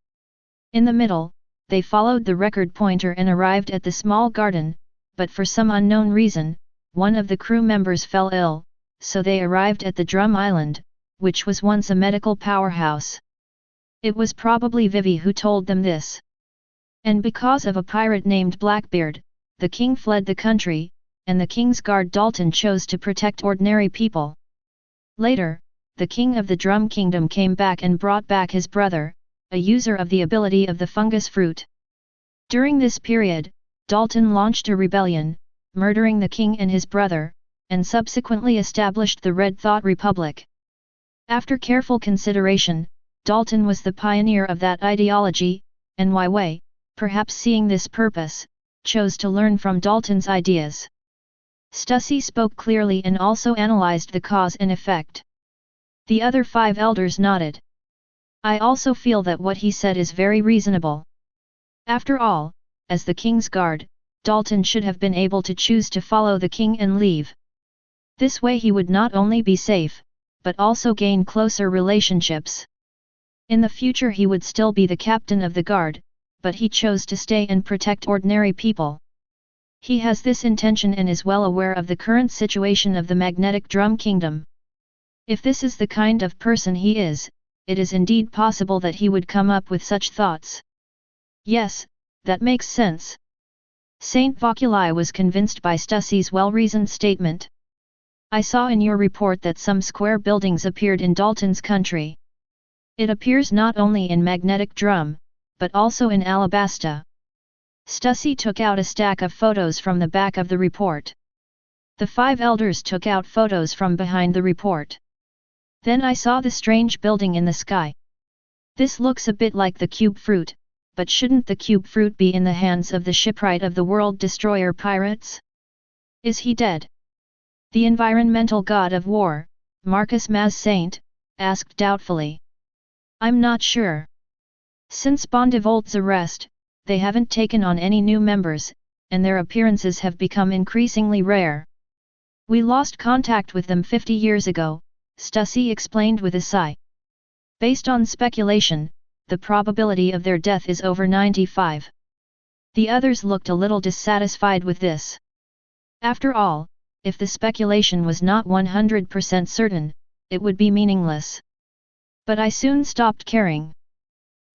In the middle, they followed the record pointer and arrived at the small garden, but for some unknown reason, one of the crew members fell ill, so they arrived at the Drum Island, which was once a medical powerhouse. It was probably Vivi who told them this. And because of a pirate named Blackbeard, the king fled the country, and the king's guard Dalton chose to protect ordinary people. Later, the king of the Drum Kingdom came back and brought back his brother, a user of the ability of the fungus fruit. During this period, Dalton launched a rebellion, murdering the king and his brother, and subsequently established the Red Thought Republic. After careful consideration, Dalton was the pioneer of that ideology, and Wei, perhaps seeing this purpose, chose to learn from Dalton's ideas. Stussy spoke clearly and also analyzed the cause and effect. The other 5 elders nodded. I also feel that what he said is very reasonable. After all, as the king's guard, Dalton should have been able to choose to follow the king and leave. This way he would not only be safe, but also gain closer relationships. In the future he would still be the captain of the guard, but he chose to stay and protect ordinary people. He has this intention and is well aware of the current situation of the Magnetic Drum Kingdom. If this is the kind of person he is, it is indeed possible that he would come up with such thoughts. Yes, that makes sense. Saint Vokuli was convinced by Stussy's well-reasoned statement. I saw in your report that some square buildings appeared in Dalton's country. It appears not only in Magnetic Drum, but also in Alabasta. Stussy took out a stack of photos from the back of the report. The 5 elders took out photos from behind the report. Then I saw the strange building in the sky. This looks a bit like the cube fruit, but shouldn't the cube fruit be in the hands of the shipwright of the world destroyer pirates? Is he dead? The environmental god of war, Marcus Maz Saint, asked doubtfully. I'm not sure. Since Bondevolt's arrest, they haven't taken on any new members, and their appearances have become increasingly rare. We lost contact with them 50 years ago, Stussy explained with a sigh. Based on speculation, the probability of their death is over 95. The others looked a little dissatisfied with this. After all, if the speculation was not 100% certain, it would be meaningless. But I soon stopped caring.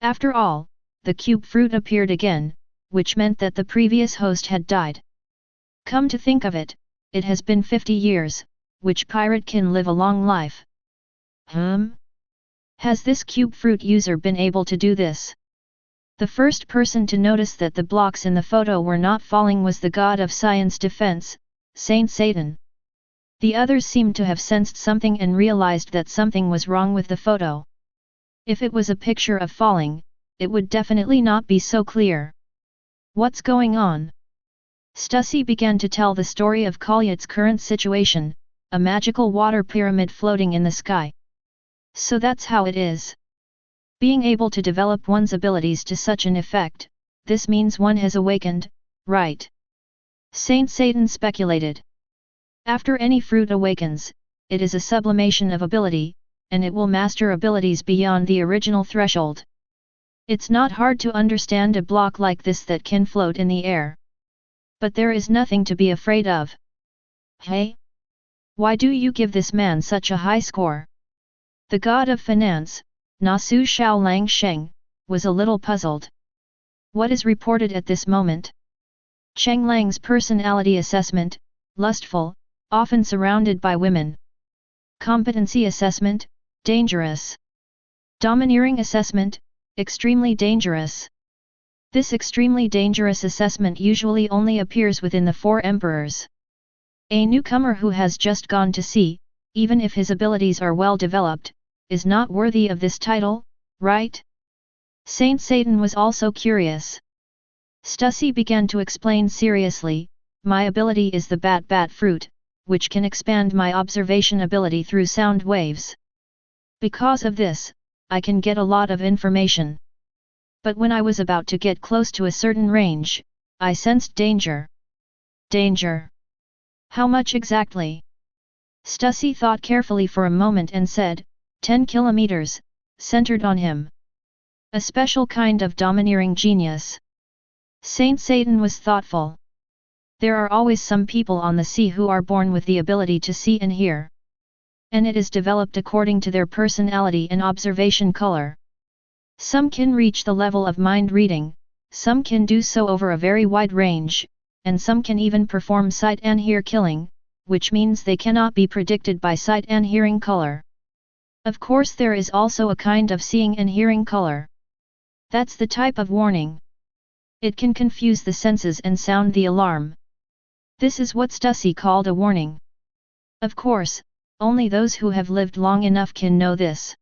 After all, the cube fruit appeared again, which meant that the previous host had died. Come to think of it, it has been 50 years, which pirate can live a long life? Has this cube fruit user been able to do this? The first person to notice that the blocks in the photo were not falling was the god of science defense, Saint Satan. The others seemed to have sensed something and realized that something was wrong with the photo. If it was a picture of falling, it would definitely not be so clear. What's going on? Stussy began to tell the story of Kalyat's current situation, a magical water pyramid floating in the sky. So that's how it is. Being able to develop one's abilities to such an effect, this means one has awakened, right? Saint Satan speculated. After any fruit awakens, it is a sublimation of ability, and it will master abilities beyond the original threshold. It's not hard to understand a block like this that can float in the air. But there is nothing to be afraid of. Hey? Why do you give this man such a high score? The god of finance, Nasu Xiao Lang Sheng, was a little puzzled. What is reported at this moment? Cheng Lang's personality assessment, lustful, often surrounded by women. Competency assessment, dangerous. Domineering assessment, extremely dangerous. This extremely dangerous assessment usually only appears within the four emperors. A newcomer who has just gone to sea, even if his abilities are well developed, is not worthy of this title, right? Saint Satan was also curious. Stussy began to explain seriously, my ability is the bat fruit, which can expand my observation ability through sound waves. Because of this, I can get a lot of information. But when I was about to get close to a certain range, I sensed danger. Danger? How much exactly? Stussy thought carefully for a moment and said, 10 kilometers, centered on him. A special kind of domineering genius. Saint Satan was thoughtful. There are always some people on the sea who are born with the ability to see and hear. And it is developed according to their personality and observation color. Some can reach the level of mind reading, some can do so over a very wide range, and some can even perform sight and hear killing, which means they cannot be predicted by sight and hearing color. Of course there is also a kind of seeing and hearing color. That's the type of warning. It can confuse the senses and sound the alarm. This is what Stussy called a warning. Of course, only those who have lived long enough can know this.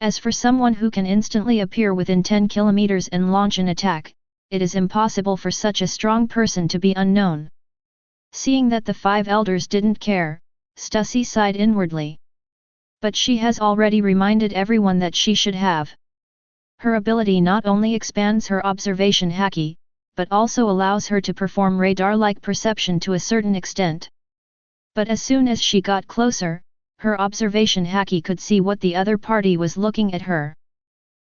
As for someone who can instantly appear within 10 kilometers and launch an attack, it is impossible for such a strong person to be unknown. Seeing that the five elders didn't care, Stussy sighed inwardly. But she has already reminded everyone that she should have. Her ability not only expands her observation haki, but also allows her to perform radar-like perception to a certain extent. But as soon as she got closer, her observation haki could see what the other party was looking at her.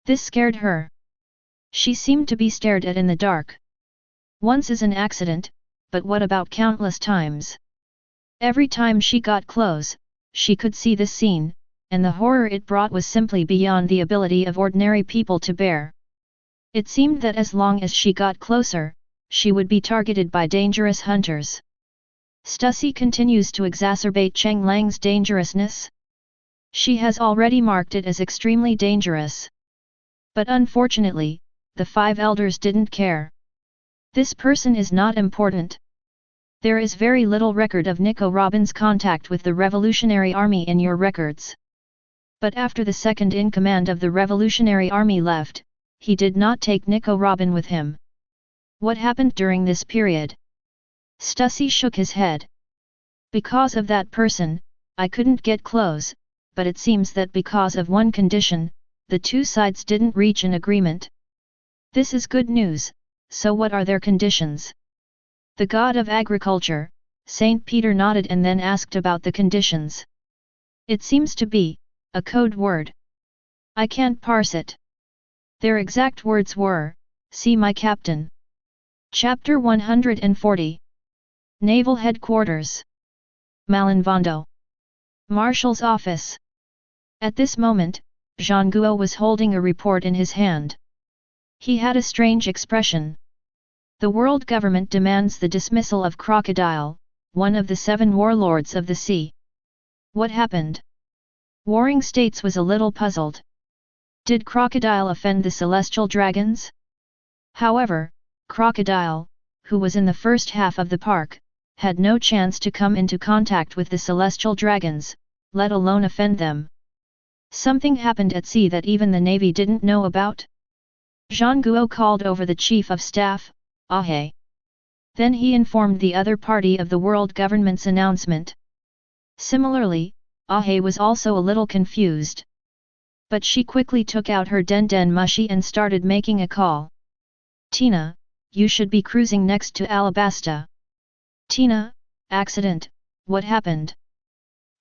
This scared her. She seemed to be stared at in the dark. Once is an accident, but what about countless times? Every time she got close, she could see this scene, and the horror it brought was simply beyond the ability of ordinary people to bear. It seemed that as long as she got closer, she would be targeted by dangerous hunters. Stussy continues to exacerbate Cheng Lang's dangerousness. She has already marked it as extremely dangerous. But unfortunately, the five elders didn't care. This person is not important. There is very little record of Nico Robin's contact with the Revolutionary Army in your records. But after the second-in-command of the Revolutionary Army left, he did not take Nico Robin with him. What happened during this period? Stussy shook his head. Because of that person, I couldn't get close, but it seems that because of one condition, the two sides didn't reach an agreement. This is good news, so what are their conditions? The god of agriculture, Saint Peter nodded and then asked about the conditions. It seems to be a code word. I can't parse it. Their exact words were, "See my captain." Chapter 140. Naval Headquarters. Malinvondo. Marshal's office. At this moment, Zhang Guo was holding a report in his hand. He had a strange expression. The world government demands the dismissal of Crocodile, one of the 7 warlords of the sea. What happened? Warring States was a little puzzled. Did Crocodile offend the celestial dragons? However, Crocodile, who was in the first half of the park, had no chance to come into contact with the celestial dragons, let alone offend them. Something happened at sea that even the navy didn't know about. Zhang Guo called over the chief of staff, Ahe. Then he informed the other party of the world government's announcement. Similarly, Ahe was also a little confused. But she quickly took out her den mushi and started making a call. Tina, you should be cruising next to Alabasta. Tina, accident, what happened?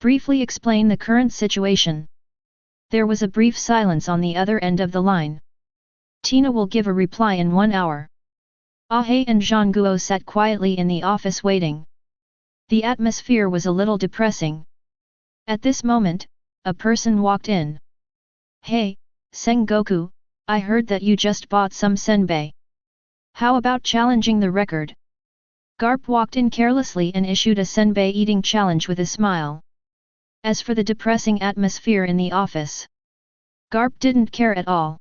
Briefly explain the current situation. There was a brief silence on the other end of the line. Tina will give a reply in 1 hour. Ahe and Zhang Guo sat quietly in the office waiting. The atmosphere was a little depressing. At this moment, a person walked in. Hey, Sengoku, I heard that you just bought some senbei. How about challenging the record? Garp walked in carelessly and issued a senbei eating challenge with a smile. As for the depressing atmosphere in the office, Garp didn't care at all.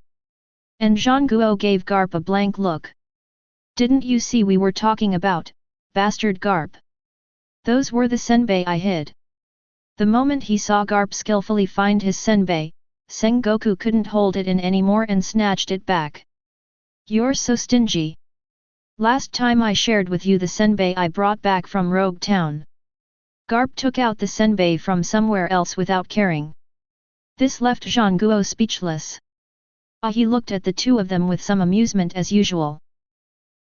And Zhang Guo gave Garp a blank look. Didn't you see we were talking about, bastard Garp? Those were the senbei I hid. The moment he saw Garp skillfully find his senbei, Sengoku couldn't hold it in anymore and snatched it back. You're so stingy. Last time I shared with you the senbei I brought back from Rogue Town. Garp took out the senbei from somewhere else without caring. This left Zhang Guo speechless. He looked at the two of them with some amusement as usual.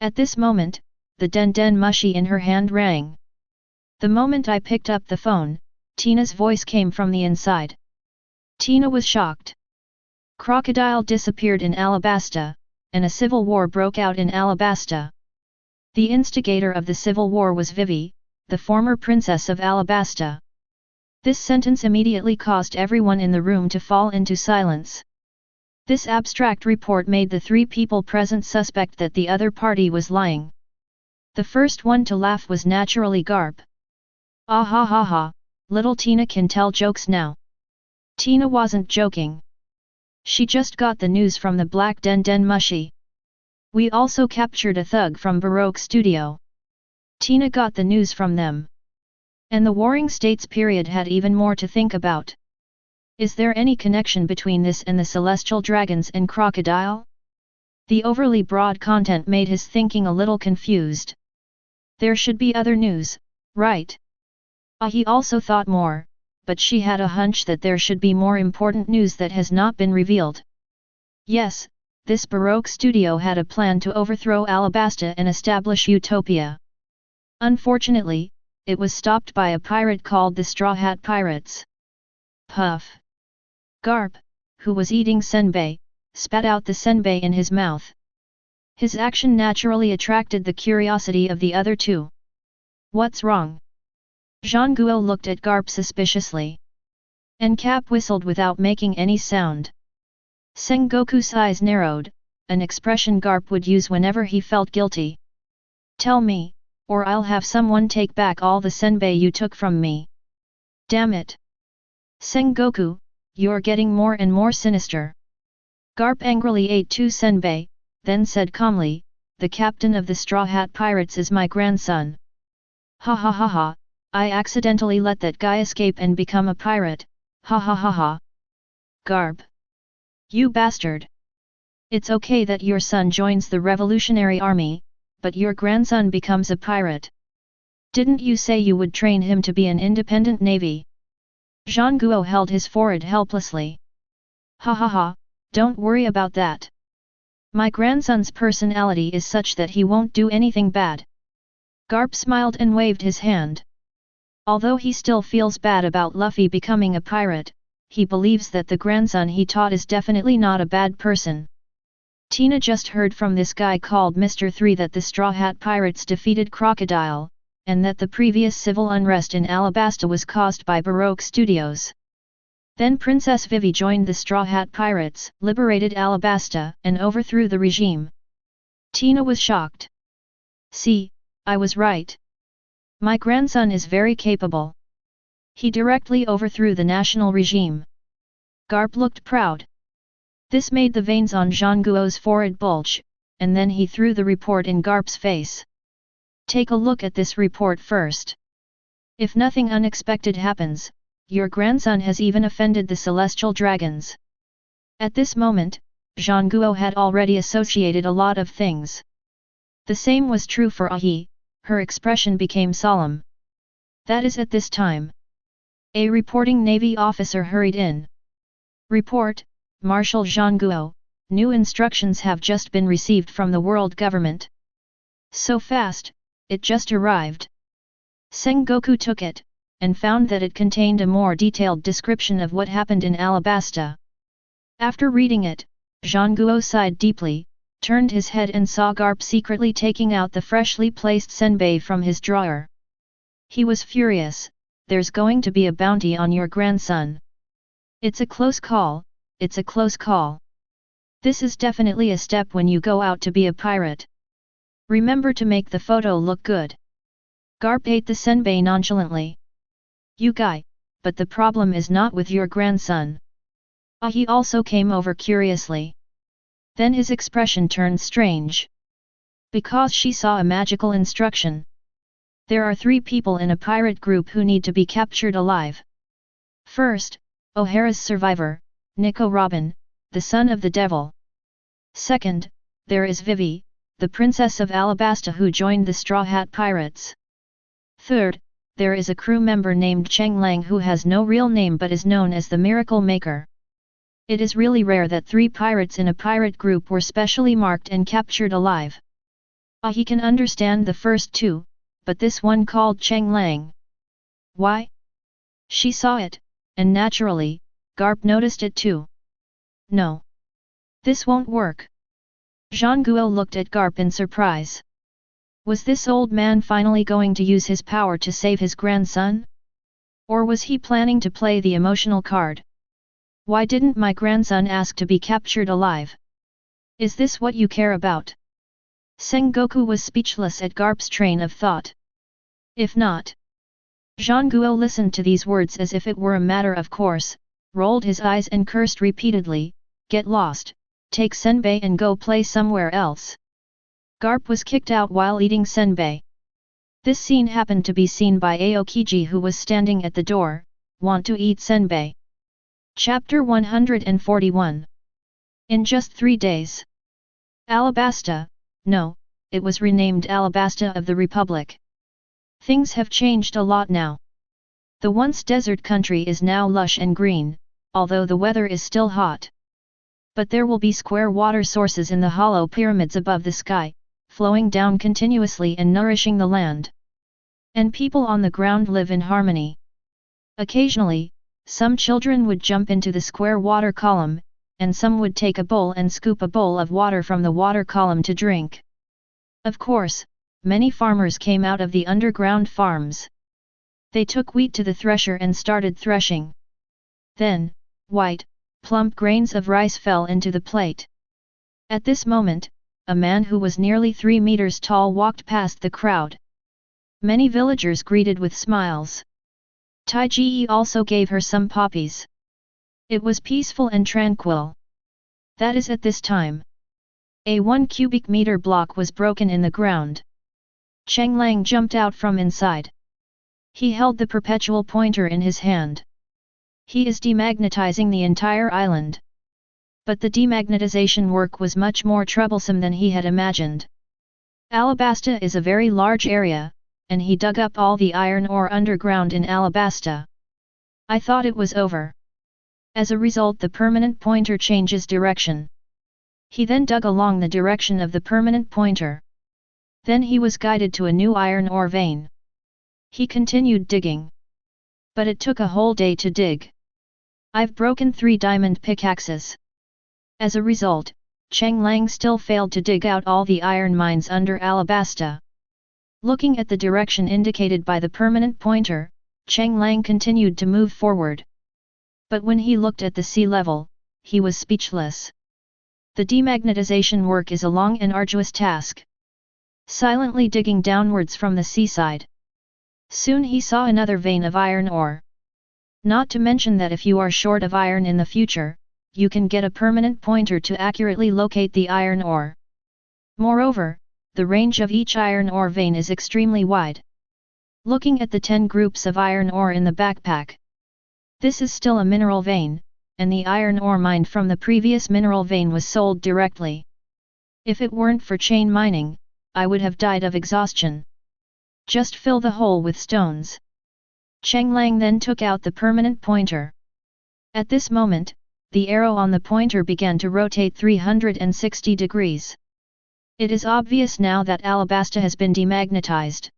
At this moment, the den mushi in her hand rang. The moment I picked up the phone, Tina's voice came from the inside. Tina was shocked. Crocodile disappeared in Alabasta, and a civil war broke out in Alabasta. The instigator of the civil war was Vivi, the former princess of Alabasta. This sentence immediately caused everyone in the room to fall into silence. This abstract report made the 3 people present suspect that the other party was lying. The first one to laugh was naturally Garp. Ah ha ha ha, little Tina can tell jokes now. Tina wasn't joking. She just got the news from the Black Den mushi. We also captured a thug from Baroque Studio. Tina got the news from them. And the Warring States period had even more to think about. Is there any connection between this and the Celestial Dragons and Crocodile? The overly broad content made his thinking a little confused. There should be other news, right? He also thought more, but she had a hunch that there should be more important news that has not been revealed. Yes, this Baroque studio had a plan to overthrow Alabasta and establish Utopia. Unfortunately, it was stopped by a pirate called the Straw Hat Pirates. Puff. Garp, who was eating senbei, spat out the senbei in his mouth. His action naturally attracted the curiosity of the other two. What's wrong? Zhang Guo looked at Garp suspiciously. And Cap whistled without making any sound. Sengoku's eyes narrowed, an expression Garp would use whenever he felt guilty. Tell me, or I'll have someone take back all the senbei you took from me. Damn it! Sengoku, you're getting more and more sinister. Garp angrily ate 2 senbei, then said calmly, the captain of the Straw Hat Pirates is my grandson. Ha ha ha ha, I accidentally let that guy escape and become a pirate, ha ha ha ha. Garb. You bastard. It's okay that your son joins the Revolutionary Army, but your grandson becomes a pirate. Didn't you say you would train him to be an independent navy? Zhang Guo held his forehead helplessly. Ha ha ha, don't worry about that. My grandson's personality is such that he won't do anything bad. Garp smiled and waved his hand. Although he still feels bad about Luffy becoming a pirate, he believes that the grandson he taught is definitely not a bad person. Tina just heard from this guy called Mr. 3 that the Straw Hat Pirates defeated Crocodile, and that the previous civil unrest in Alabasta was caused by Baroque Studios. Then Princess Vivi joined the Straw Hat Pirates, liberated Alabasta, and overthrew the regime. Tina was shocked. See, I was right. My grandson is very capable. He directly overthrew the national regime. Garp looked proud. This made the veins on Zhang Guo's forehead bulge, and then he threw the report in Garp's face. Take a look at this report first. If nothing unexpected happens, your grandson has even offended the celestial dragons. At this moment, Zhang Guo had already associated a lot of things. The same was true for Ahi, her expression became solemn. That is at this time. A reporting Navy officer hurried in. Report, Marshal Zhang Guo, new instructions have just been received from the world government. So fast, it just arrived. Sengoku took it, and found that it contained a more detailed description of what happened in Alabasta. After reading it, Zhang Guo sighed deeply, turned his head and saw Garp secretly taking out the freshly placed senbei from his drawer. He was furious. There's going to be a bounty on your grandson. It's a close call, it's a close call. This is definitely a step when you go out to be a pirate. Remember to make the photo look good. Garp ate the senbei nonchalantly. You guy, but the problem is not with your grandson. Ahi also came over curiously. Then his expression turned strange. Because she saw a magical instruction. There are 3 people in a pirate group who need to be captured alive. First, O'Hara's survivor, Nico Robin, the son of the devil. Second, there is Vivi, the princess of Alabasta who joined the Straw Hat Pirates. Third, there is a crew member named Cheng Lang who has no real name but is known as the Miracle Maker. It is really rare that 3 pirates in a pirate group were specially marked and captured alive. He can understand the first 2, but this one called Cheng Lang. Why? She saw it, and naturally, Garp noticed it too. No. This won't work. Zhang Guo looked at Garp in surprise. Was this old man finally going to use his power to save his grandson? Or was he planning to play the emotional card? Why didn't my grandson ask to be captured alive? Is this what you care about? Sengoku was speechless at Garp's train of thought. If not. Zhang Guo listened to these words as if it were a matter of course, rolled his eyes and cursed repeatedly, "Get lost, take senbei and go play somewhere else." Garp was kicked out while eating senbei. This scene happened to be seen by Aokiji who was standing at the door. Want to eat senbei? Chapter 141. In just 3 days. Alabasta, no, it was renamed Alabasta of the Republic. Things have changed a lot now. The once desert country is now lush and green, although the weather is still hot. But there will be square water sources in the hollow pyramids above the sky, flowing down continuously and nourishing the land. And people on the ground live in harmony. Occasionally, some children would jump into the square water column, and some would take a bowl and scoop a bowl of water from the water column to drink. Of course, many farmers came out of the underground farms. They took wheat to the thresher and started threshing. Then, white, plump grains of rice fell into the plate. At this moment, a man who was nearly 3 meters tall walked past the crowd. Many villagers greeted with smiles. Taiji also gave her some poppies. It was peaceful and tranquil. That is at this time. A 1 cubic meter block was broken in the ground. Cheng Lang jumped out from inside. He held the perpetual pointer in his hand. He is demagnetizing the entire island. But the demagnetization work was much more troublesome than he had imagined. Alabasta is a very large area, and he dug up all the iron ore underground in Alabasta. I thought it was over. As a result, the permanent pointer changes direction. He then dug along the direction of the permanent pointer. Then he was guided to a new iron ore vein. He continued digging. But it took a whole day to dig. I've broken 3 diamond pickaxes. As a result, Cheng Lang still failed to dig out all the iron mines under Alabasta. Looking at the direction indicated by the permanent pointer, Cheng Lang continued to move forward. But when he looked at the sea level, he was speechless. The demagnetization work is a long and arduous task. Silently digging downwards from the seaside. Soon he saw another vein of iron ore. Not to mention that if you are short of iron in the future, you can get a permanent pointer to accurately locate the iron ore. Moreover, the range of each iron ore vein is extremely wide. Looking at the 10 groups of iron ore in the backpack. This is still a mineral vein, and the iron ore mined from the previous mineral vein was sold directly. If it weren't for chain mining, I would have died of exhaustion. Just fill the hole with stones. Cheng Lang then took out the permanent pointer. At this moment, the arrow on the pointer began to rotate 360 degrees. It is obvious now that Alabasta has been demagnetized.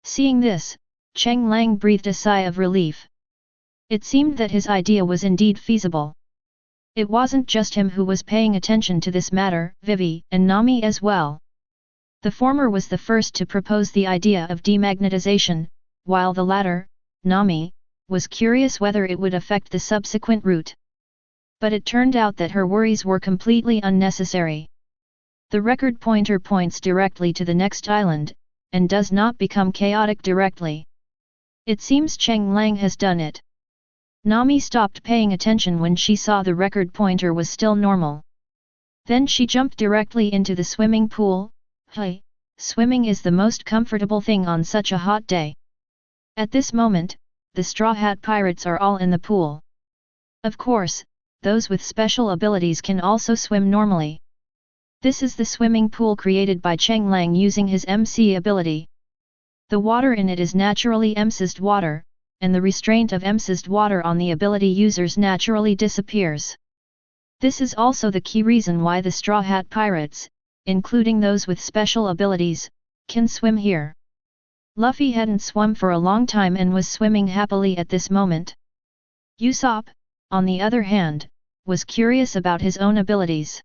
Seeing this, Cheng Lang breathed a sigh of relief. It seemed that his idea was indeed feasible. It wasn't just him who was paying attention to this matter, Vivi and Nami as well. The former was the first to propose the idea of demagnetization, while the latter, Nami, was curious whether it would affect the subsequent route. But it turned out that her worries were completely unnecessary. The record pointer points directly to the next island, and does not become chaotic directly. It seems Cheng Lang has done it. Nami stopped paying attention when she saw the record pointer was still normal. Then she jumped directly into the swimming pool. Hey, swimming is the most comfortable thing on such a hot day. At this moment, the Straw Hat Pirates are all in the pool. Of course, those with special abilities can also swim normally. This is the swimming pool created by Cheng Lang using his MC ability. The water in it is naturally emphasized water, and the restraint of emphasized water on the ability users naturally disappears. This is also the key reason why the Straw Hat Pirates, including those with special abilities, can swim here. Luffy hadn't swum for a long time and was swimming happily at this moment. Usopp, on the other hand, was curious about his own abilities.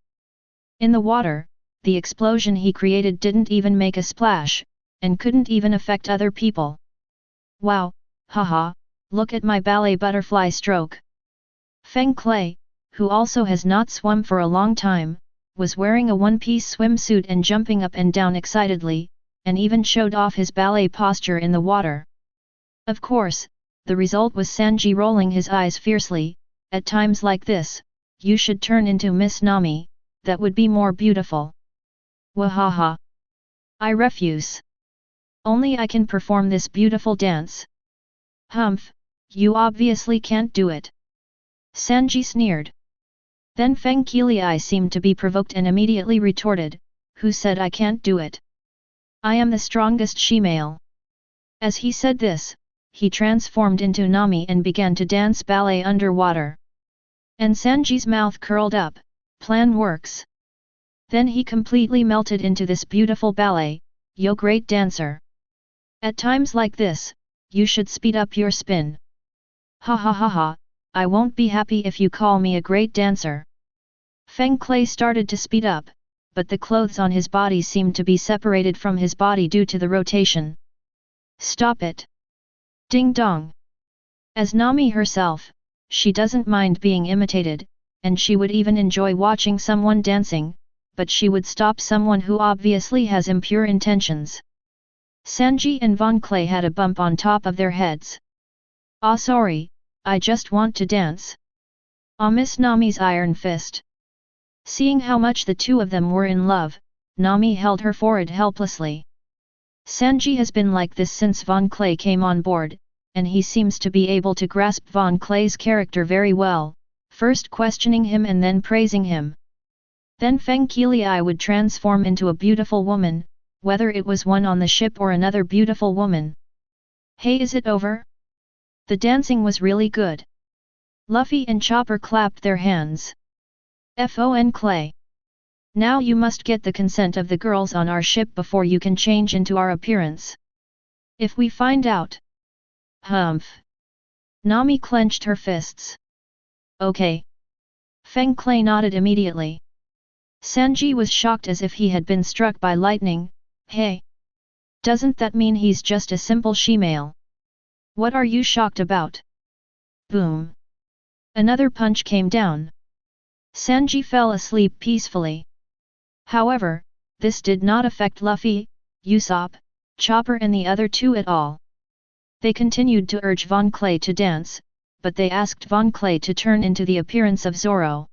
In the water, the explosion he created didn't even make a splash, and couldn't even affect other people. Wow, haha, look at my ballet butterfly stroke. Feng Clay, who also has not swum for a long time, was wearing a one-piece swimsuit and jumping up and down excitedly, and even showed off his ballet posture in the water. Of course, the result was Sanji rolling his eyes fiercely. At times like this, you should turn into Miss Nami, that would be more beautiful. Wahaha. I refuse. Only I can perform this beautiful dance. Humph, you obviously can't do it. Sanji sneered. Then Feng Qilai seemed to be provoked and immediately retorted, who said I can't do it? I am the strongest she-male. As he said this, he transformed into Nami and began to dance ballet underwater. And Sanji's mouth curled up, plan works. Then he completely melted into this beautiful ballet, yo great dancer. At times like this, you should speed up your spin. Ha ha ha ha, I won't be happy if you call me a great dancer. Feng Clay started to speed up, but the clothes on his body seemed to be separated from his body due to the rotation. Stop it! Ding dong! As Nami herself, she doesn't mind being imitated, and she would even enjoy watching someone dancing, but she would stop someone who obviously has impure intentions. Sanji and Von Clay had a bump on top of their heads. Ah sorry, I just want to dance. Ah Miss Nami's iron fist. Seeing how much the two of them were in love, Nami held her forehead helplessly. Sanji has been like this since Von Clay came on board, and he seems to be able to grasp Von Clay's character very well, first questioning him and then praising him. Then Feng Qilai would transform into a beautiful woman, whether it was one on the ship or another beautiful woman. Hey, is it over? The dancing was really good. Luffy and Chopper clapped their hands. Fon Clay. Now you must get the consent of the girls on our ship before you can change into our appearance. If we find out. Humph. Nami clenched her fists. Okay. Feng Clay nodded immediately. Sanji was shocked as if he had been struck by lightning. Hey! Doesn't that mean he's just a simple she-male? What are you shocked about? Boom! Another punch came down. Sanji fell asleep peacefully. However, this did not affect Luffy, Usopp, Chopper and the other two at all. They continued to urge Von Clay to dance, but they asked Von Clay to turn into the appearance of Zoro.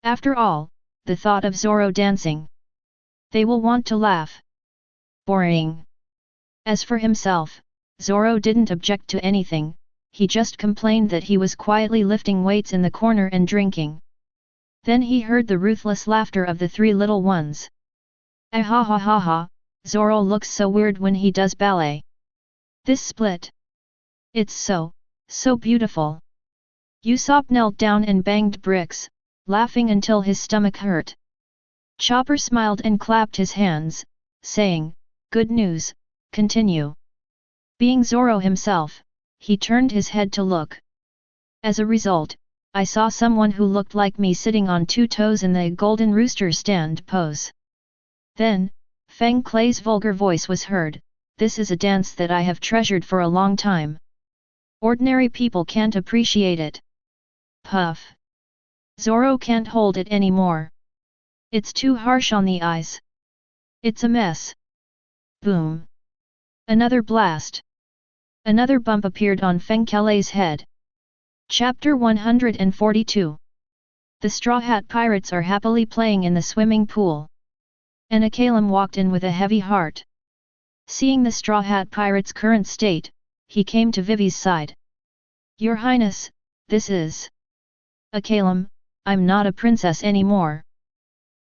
After all, the thought of Zoro dancing. They will want to laugh. Boring. As for himself, Zoro didn't object to anything, he just complained that he was quietly lifting weights in the corner and drinking. Then he heard the ruthless laughter of the three little ones. Ah ha ha ha ha, Zoro looks so weird when he does ballet. This split. It's so beautiful. Usopp knelt down and banged bricks, laughing until his stomach hurt. Chopper smiled and clapped his hands, saying, "Good news, continue." Being Zoro himself, he turned his head to look. As a result, I saw someone who looked like me sitting on 2 toes in the golden rooster stand pose. Then, Feng Clay's vulgar voice was heard, "This is a dance that I have treasured for a long time. Ordinary people can't appreciate it." Puff. Zoro can't hold it anymore. It's too harsh on the eyes. It's a mess. Boom. Another blast. Another bump appeared on Feng Clay's head. Chapter 142. The Straw Hat Pirates are happily playing in the swimming pool. An Akainu walked in with a heavy heart. Seeing the Straw Hat Pirates' current state, he came to Vivi's side. "Your Highness, this is..." "Akainu, I'm not a princess anymore.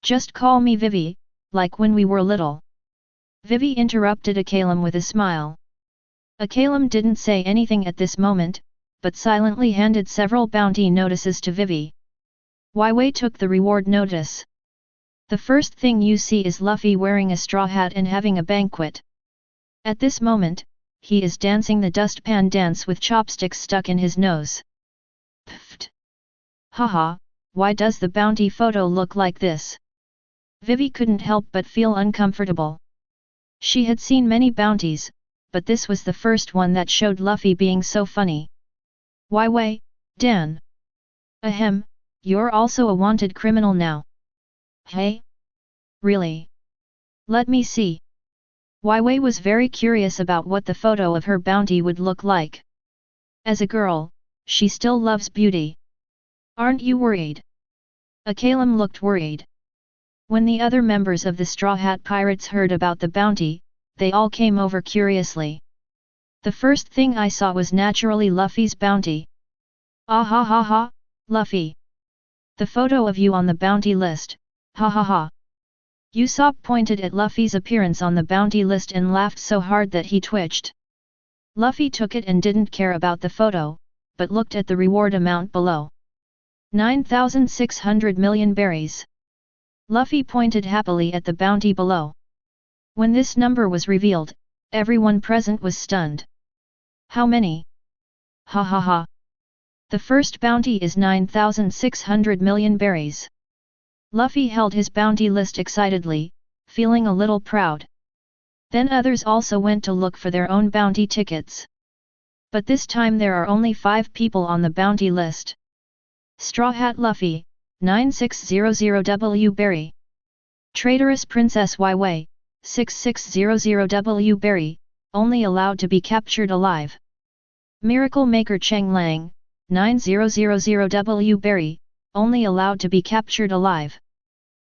Just call me Vivi, like when we were little." Vivi interrupted Akainu with a smile. Akainu didn't say anything at this moment, but silently handed several bounty notices to Vivi. Wei took the reward notice. The first thing you see is Luffy wearing a straw hat and having a banquet. At this moment, he is dancing the dustpan dance with chopsticks stuck in his nose. Pfft! Haha, why does the bounty photo look like this? Vivi couldn't help but feel uncomfortable. She had seen many bounties, but this was the first one that showed Luffy being so funny. Wei, Dan. Ahem, you're also a wanted criminal now. Hey? Really? Let me see. Wei was very curious about what the photo of her bounty would look like. As a girl, she still loves beauty. Aren't you worried? Akainu looked worried. When the other members of the Straw Hat Pirates heard about the bounty, they all came over curiously. The first thing I saw was naturally Luffy's bounty. Ah ha ha ha, Luffy! The photo of you on the bounty list, ha ha ha! Usopp pointed at Luffy's appearance on the bounty list and laughed so hard that he twitched. Luffy took it and didn't care about the photo, but looked at the reward amount below. 9,600 million berries. Luffy pointed happily at the bounty below. When this number was revealed, everyone present was stunned. How many? Ha ha ha! The first bounty is 9,600 million berries. Luffy held his bounty list excitedly, feeling a little proud. Then others also went to look for their own bounty tickets. But this time there are only 5 people on the bounty list. Straw Hat Luffy, 9600W Berry. Traitorous Princess Wei, 6600W Berry, only allowed to be captured alive. Miracle Maker Cheng Lang, 9000W Berry, only allowed to be captured alive.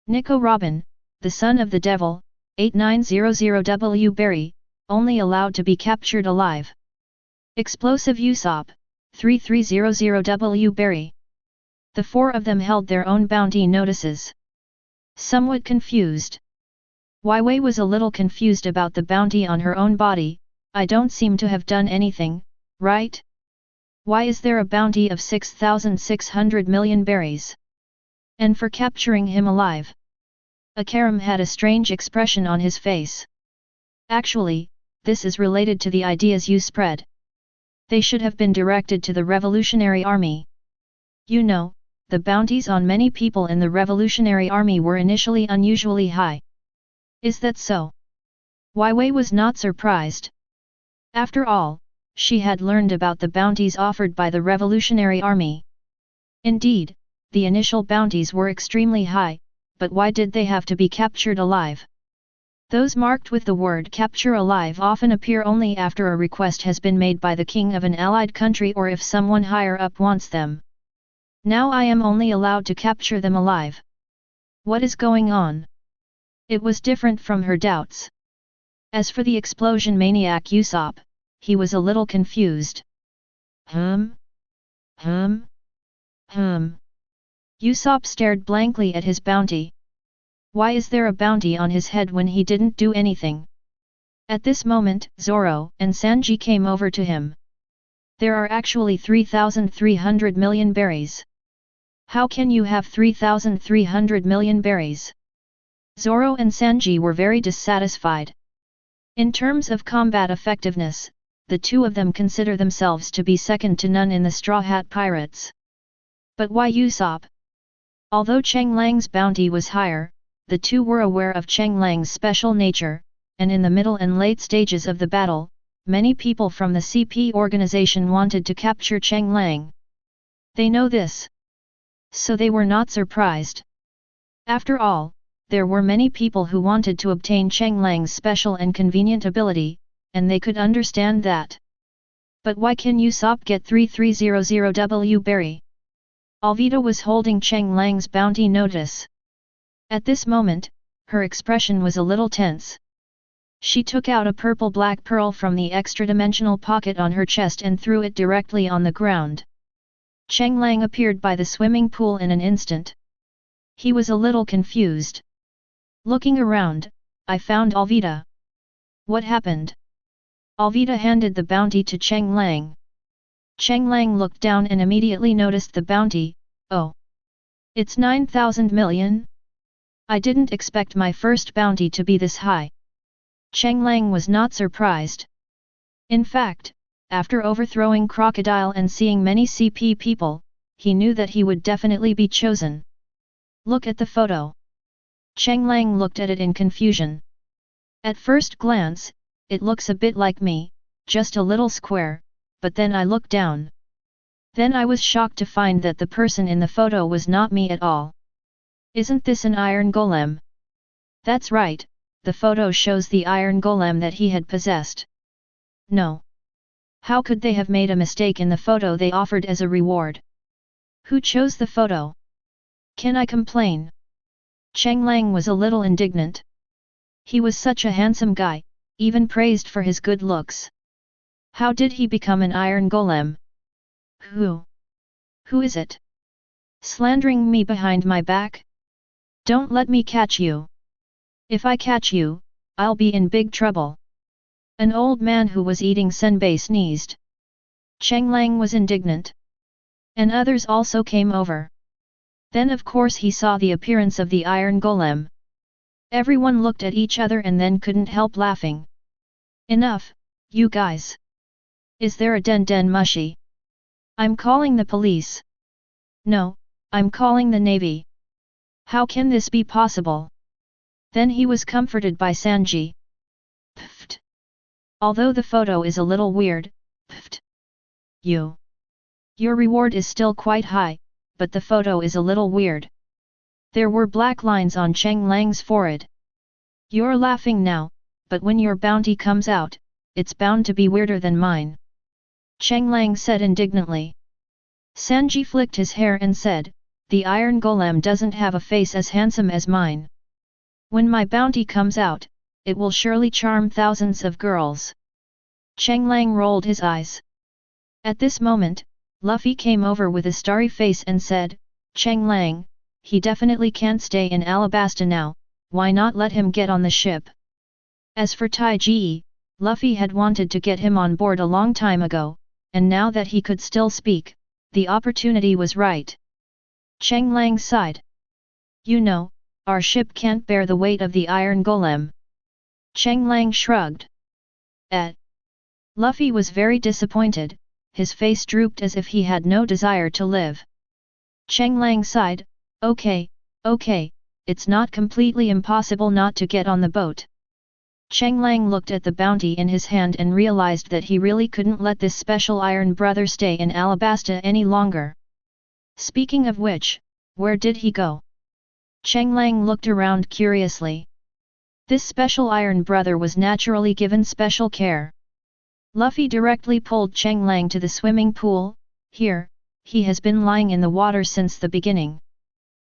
Nico Robin, the son of the devil, 8900W Berry, only allowed to be captured alive. Explosive Usopp, 3300W Berry. The four of them held their own bounty notices. Somewhat confused. Wei was a little confused about the bounty on her own body. I don't seem to have done anything, right? Why is there a bounty of 6,600 million berries? And for capturing him alive? Akainu had a strange expression on his face. Actually, this is related to the ideas you spread. They should have been directed to the Revolutionary Army. You know, the bounties on many people in the Revolutionary Army were initially unusually high. Is that so? Wei was not surprised. After all, she had learned about the bounties offered by the Revolutionary Army. Indeed, the initial bounties were extremely high, but why did they have to be captured alive? Those marked with the word capture alive often appear only after a request has been made by the king of an allied country or if someone higher up wants them. Now I am only allowed to capture them alive. What is going on? It was different from her doubts. As for the explosion maniac Usopp, he was a little confused. Usopp stared blankly at his bounty. Why is there a bounty on his head when he didn't do anything? At this moment, Zoro and Sanji came over to him. There are actually 3,300 million berries. How can you have 3,300 million berries? Zoro and Sanji were very dissatisfied. In terms of combat effectiveness, the two of them consider themselves to be second to none in the Straw Hat Pirates. But why Usopp? Although Cheng Lang's bounty was higher, the two were aware of Cheng Lang's special nature, and in the middle and late stages of the battle, many people from the CP organization wanted to capture Cheng Lang. They know this. So they were not surprised. After all, there were many people who wanted to obtain Cheng Lang's special and convenient ability, and they could understand that. But why can Usopp get 3300W berry? Alvida was holding Cheng Lang's bounty notice. At this moment, her expression was a little tense. She took out a purple-black pearl from the extra-dimensional pocket on her chest and threw it directly on the ground. Cheng Lang appeared by the swimming pool in an instant. He was a little confused. Looking around, I found Alvida. What happened? Alvida handed the bounty to Cheng Lang. Cheng Lang looked down and immediately noticed the bounty. Oh! It's 9,000 million? I didn't expect my first bounty to be this high. Cheng Lang was not surprised. In fact, after overthrowing Crocodile and seeing many CP people, he knew that he would definitely be chosen. Look at the photo. Cheng Lang looked at it in confusion. At first glance, it looks a bit like me, just a little square, but then I looked down. Then I was shocked to find that the person in the photo was not me at all. Isn't this an iron golem? That's right, the photo shows the iron golem that he had possessed. No. How could they have made a mistake in the photo they offered as a reward? Who chose the photo? Can I complain? Cheng Lang was a little indignant. He was such a handsome guy, even praised for his good looks. How did he become an iron golem? Who? Who is it? Slandering me behind my back? Don't let me catch you. If I catch you, I'll be in big trouble. An old man who was eating senbei sneezed. Cheng Lang was indignant. And others also came over. Then of course he saw the appearance of the iron golem. Everyone looked at each other and then couldn't help laughing. Enough, you guys. Is there a den mushy? I'm calling the police. No, I'm calling the navy. How can this be possible? Then he was comforted by Sanji. Pfft. Although the photo is a little weird, pfft. Your reward is still quite high, but the photo is a little weird. There were black lines on Cheng Lang's forehead. You're laughing now, but when your bounty comes out, it's bound to be weirder than mine. Cheng Lang said indignantly. Sanji flicked his hair and said, the iron golem doesn't have a face as handsome as mine. When my bounty comes out, it will surely charm thousands of girls. Cheng Lang rolled his eyes. At this moment, Luffy came over with a starry face and said, Cheng Lang, he definitely can't stay in Alabasta now, why not let him get on the ship? As for Taiji, Luffy had wanted to get him on board a long time ago, and now that he could still speak, the opportunity was right. Cheng Lang sighed. You know, our ship can't bear the weight of the iron golem. Cheng Lang shrugged. Luffy was very disappointed, his face drooped as if he had no desire to live. Cheng Lang sighed, okay, it's not completely impossible not to get on the boat. Cheng Lang looked at the bounty in his hand and realized that he really couldn't let this special iron brother stay in Alabasta any longer. Speaking of which, where did he go? Cheng Lang looked around curiously. This special iron brother was naturally given special care. Luffy directly pulled Cheng Lang to the swimming pool. Here, he has been lying in the water since the beginning.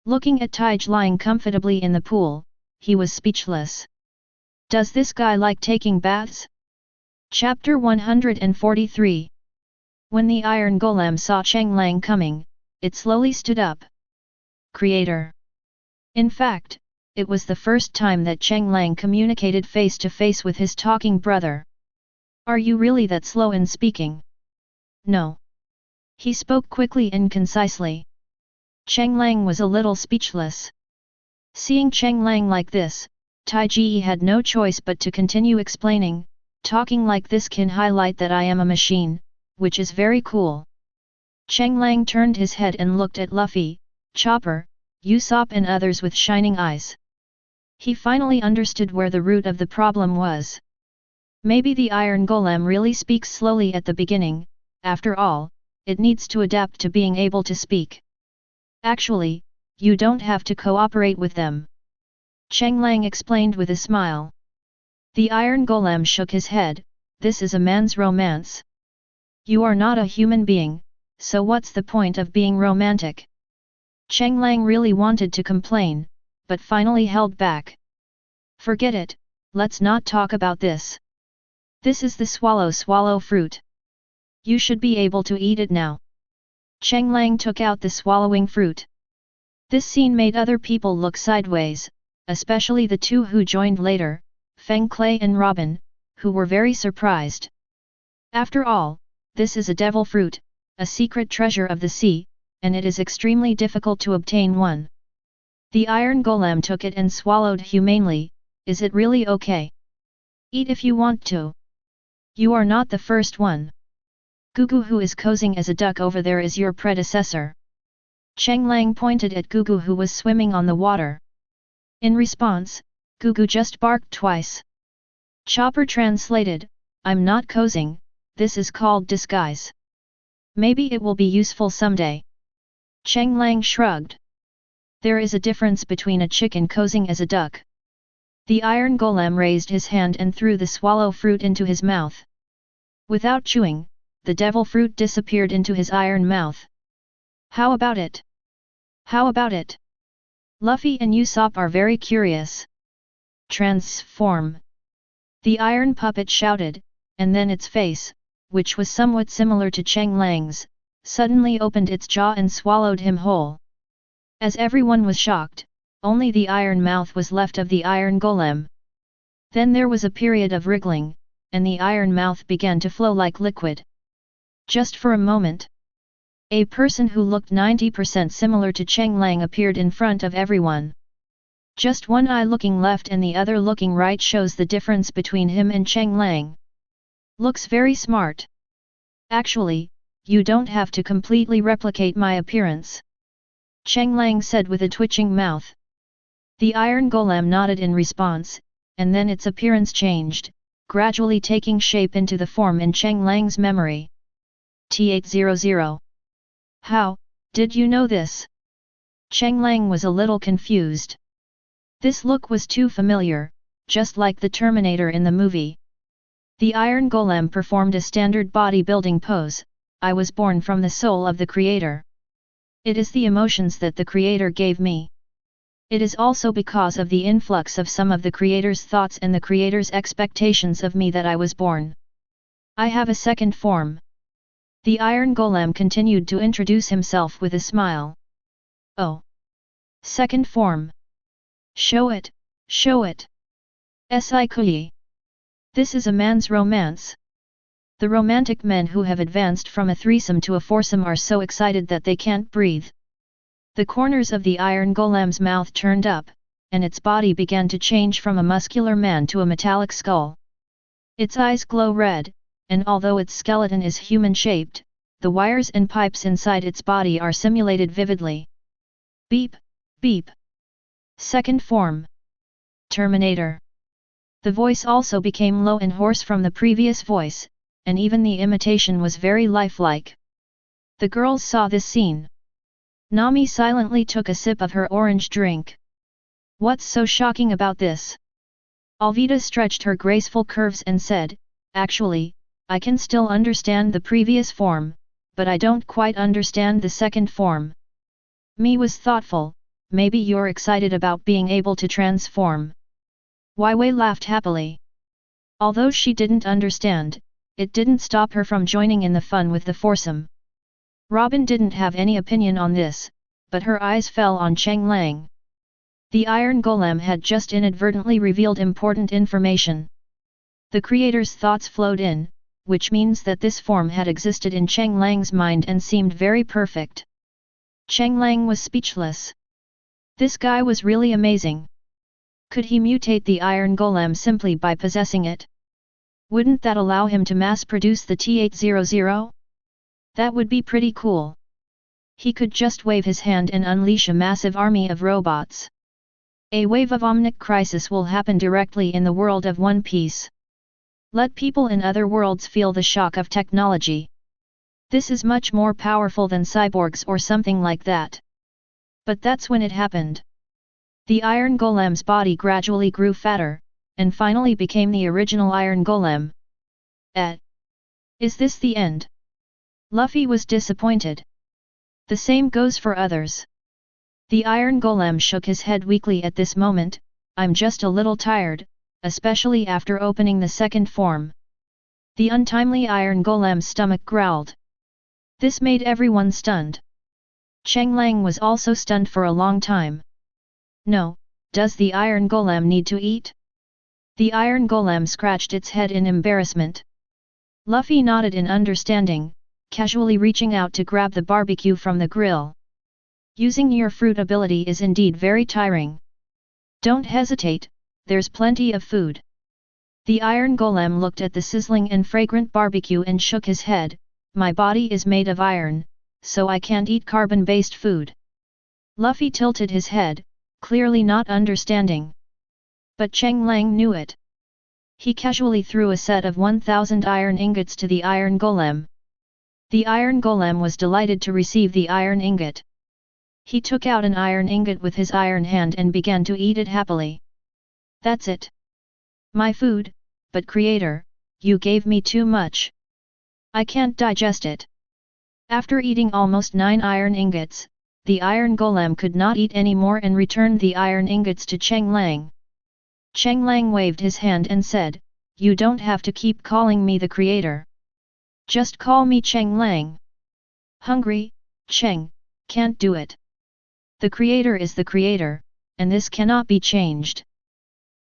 Looking at Taiji lying comfortably in the pool, he was speechless. Does this guy like taking baths? Chapter 143. When the iron golem saw Cheng Lang coming, it slowly stood up. Creator. In fact, it was the first time that Cheng Lang communicated face to face with his talking brother. Are you really that slow in speaking? No. He spoke quickly and concisely. Cheng Lang was a little speechless. Seeing Cheng Lang like this, Taiji had no choice but to continue explaining, talking like this can highlight that I am a machine, which is very cool. Cheng Lang turned his head and looked at Luffy, Chopper, Usopp and others with shining eyes. He finally understood where the root of the problem was. Maybe the iron golem really speaks slowly at the beginning, after all, it needs to adapt to being able to speak. Actually, you don't have to cooperate with them. Cheng Lang explained with a smile. The iron golem shook his head, this is a man's romance. You are not a human being, so what's the point of being romantic? Cheng Lang really wanted to complain, but finally held back. Forget it, let's not talk about this. This is the swallow fruit. You should be able to eat it now. Cheng Lang took out the swallowing fruit. This scene made other people look sideways, especially the two who joined later, Feng Clay and Robin, who were very surprised. After all, this is a devil fruit, a secret treasure of the sea, and it is extremely difficult to obtain one. The iron golem took it and swallowed humanely. Is it really okay? Eat if you want to. You are not the first one. Gugu who is posing as a duck over there is your predecessor. Cheng Lang pointed at Gugu who was swimming on the water. In response, Gugu just barked twice. Chopper translated, I'm not posing, this is called disguise. Maybe it will be useful someday. Cheng Lang shrugged. There is a difference between a chicken posing as a duck. The iron golem raised his hand and threw the swallow fruit into his mouth. Without chewing, the devil fruit disappeared into his iron mouth. How about it? How about it? Luffy and Usopp are very curious. Transform. The iron puppet shouted, and then its face, which was somewhat similar to Cheng Lang's, suddenly opened its jaw and swallowed him whole. As everyone was shocked, only the iron mouth was left of the iron golem. Then there was a period of wriggling, and the iron mouth began to flow like liquid. Just for a moment. A person who looked 90% similar to Cheng Lang appeared in front of everyone. Just one eye looking left and the other looking right shows the difference between him and Cheng Lang. Looks very smart. Actually, you don't have to completely replicate my appearance. Cheng Lang said with a twitching mouth. The iron golem nodded in response, and then its appearance changed, gradually taking shape into the form in Cheng Lang's memory. T800. How, did you know this? Cheng Lang was a little confused. This look was too familiar, just like the Terminator in the movie. The iron golem performed a standard bodybuilding pose, I was born from the soul of the Creator. It is the emotions that the Creator gave me. It is also because of the influx of some of the Creator's thoughts and the Creator's expectations of me that I was born. I have a second form. The iron golem continued to introduce himself with a smile. Oh! Second form! Show it, show it! Sikui! This is a man's romance. The romantic men who have advanced from a threesome to a foursome are so excited that they can't breathe. The corners of the iron golem's mouth turned up, and its body began to change from a muscular man to a metallic skull. Its eyes glow red, and although its skeleton is human-shaped, the wires and pipes inside its body are simulated vividly. Beep, beep. Second form. Terminator. The voice also became low and hoarse from the previous voice, and even the imitation was very lifelike. The girls saw this scene. Nami silently took a sip of her orange drink. What's so shocking about this? Alvita stretched her graceful curves and said, actually, I can still understand the previous form, but I don't quite understand the second form. Mi was thoughtful, maybe you're excited about being able to transform. Weiwei laughed happily. Although she didn't understand, it didn't stop her from joining in the fun with the foursome. Robin didn't have any opinion on this, but her eyes fell on Cheng Lang. The iron golem had just inadvertently revealed important information. The creator's thoughts flowed in, which means that this form had existed in Cheng Lang's mind and seemed very perfect. Cheng Lang was speechless. This guy was really amazing. Could he mutate the iron golem simply by possessing it? Wouldn't that allow him to mass-produce the T-800? That would be pretty cool. He could just wave his hand and unleash a massive army of robots. A wave of omnic crisis will happen directly in the world of One Piece. Let people in other worlds feel the shock of technology. This is much more powerful than cyborgs or something like that. But that's when it happened. The iron golem's body gradually grew fatter, and finally became the original iron golem. Is this the end? Luffy was disappointed. The same goes for others. The iron golem shook his head weakly at this moment. I'm just a little tired, especially after opening the second form. The untimely iron golem's stomach growled. This made everyone stunned. Cheng Lang was also stunned for a long time. No, does the iron golem need to eat? The iron golem scratched its head in embarrassment. Luffy nodded in understanding, casually reaching out to grab the barbecue from the grill. Using your fruit ability is indeed very tiring. Don't hesitate, there's plenty of food. The iron golem looked at the sizzling and fragrant barbecue and shook his head. My body is made of iron, so I can't eat carbon-based food. Luffy tilted his head, clearly not understanding. But Cheng Lang knew it. He casually threw a set of 1,000 iron ingots to the iron golem. The iron golem was delighted to receive the iron ingot. He took out an iron ingot with his iron hand and began to eat it happily. That's it. My food, but creator, you gave me too much. I can't digest it. After eating almost 9 iron ingots, the iron golem could not eat any more and returned the iron ingots to Cheng Lang. Cheng Lang waved his hand and said, you don't have to keep calling me the creator. Just call me Cheng Lang. Hungry, Cheng, can't do it. The creator is the creator, and this cannot be changed.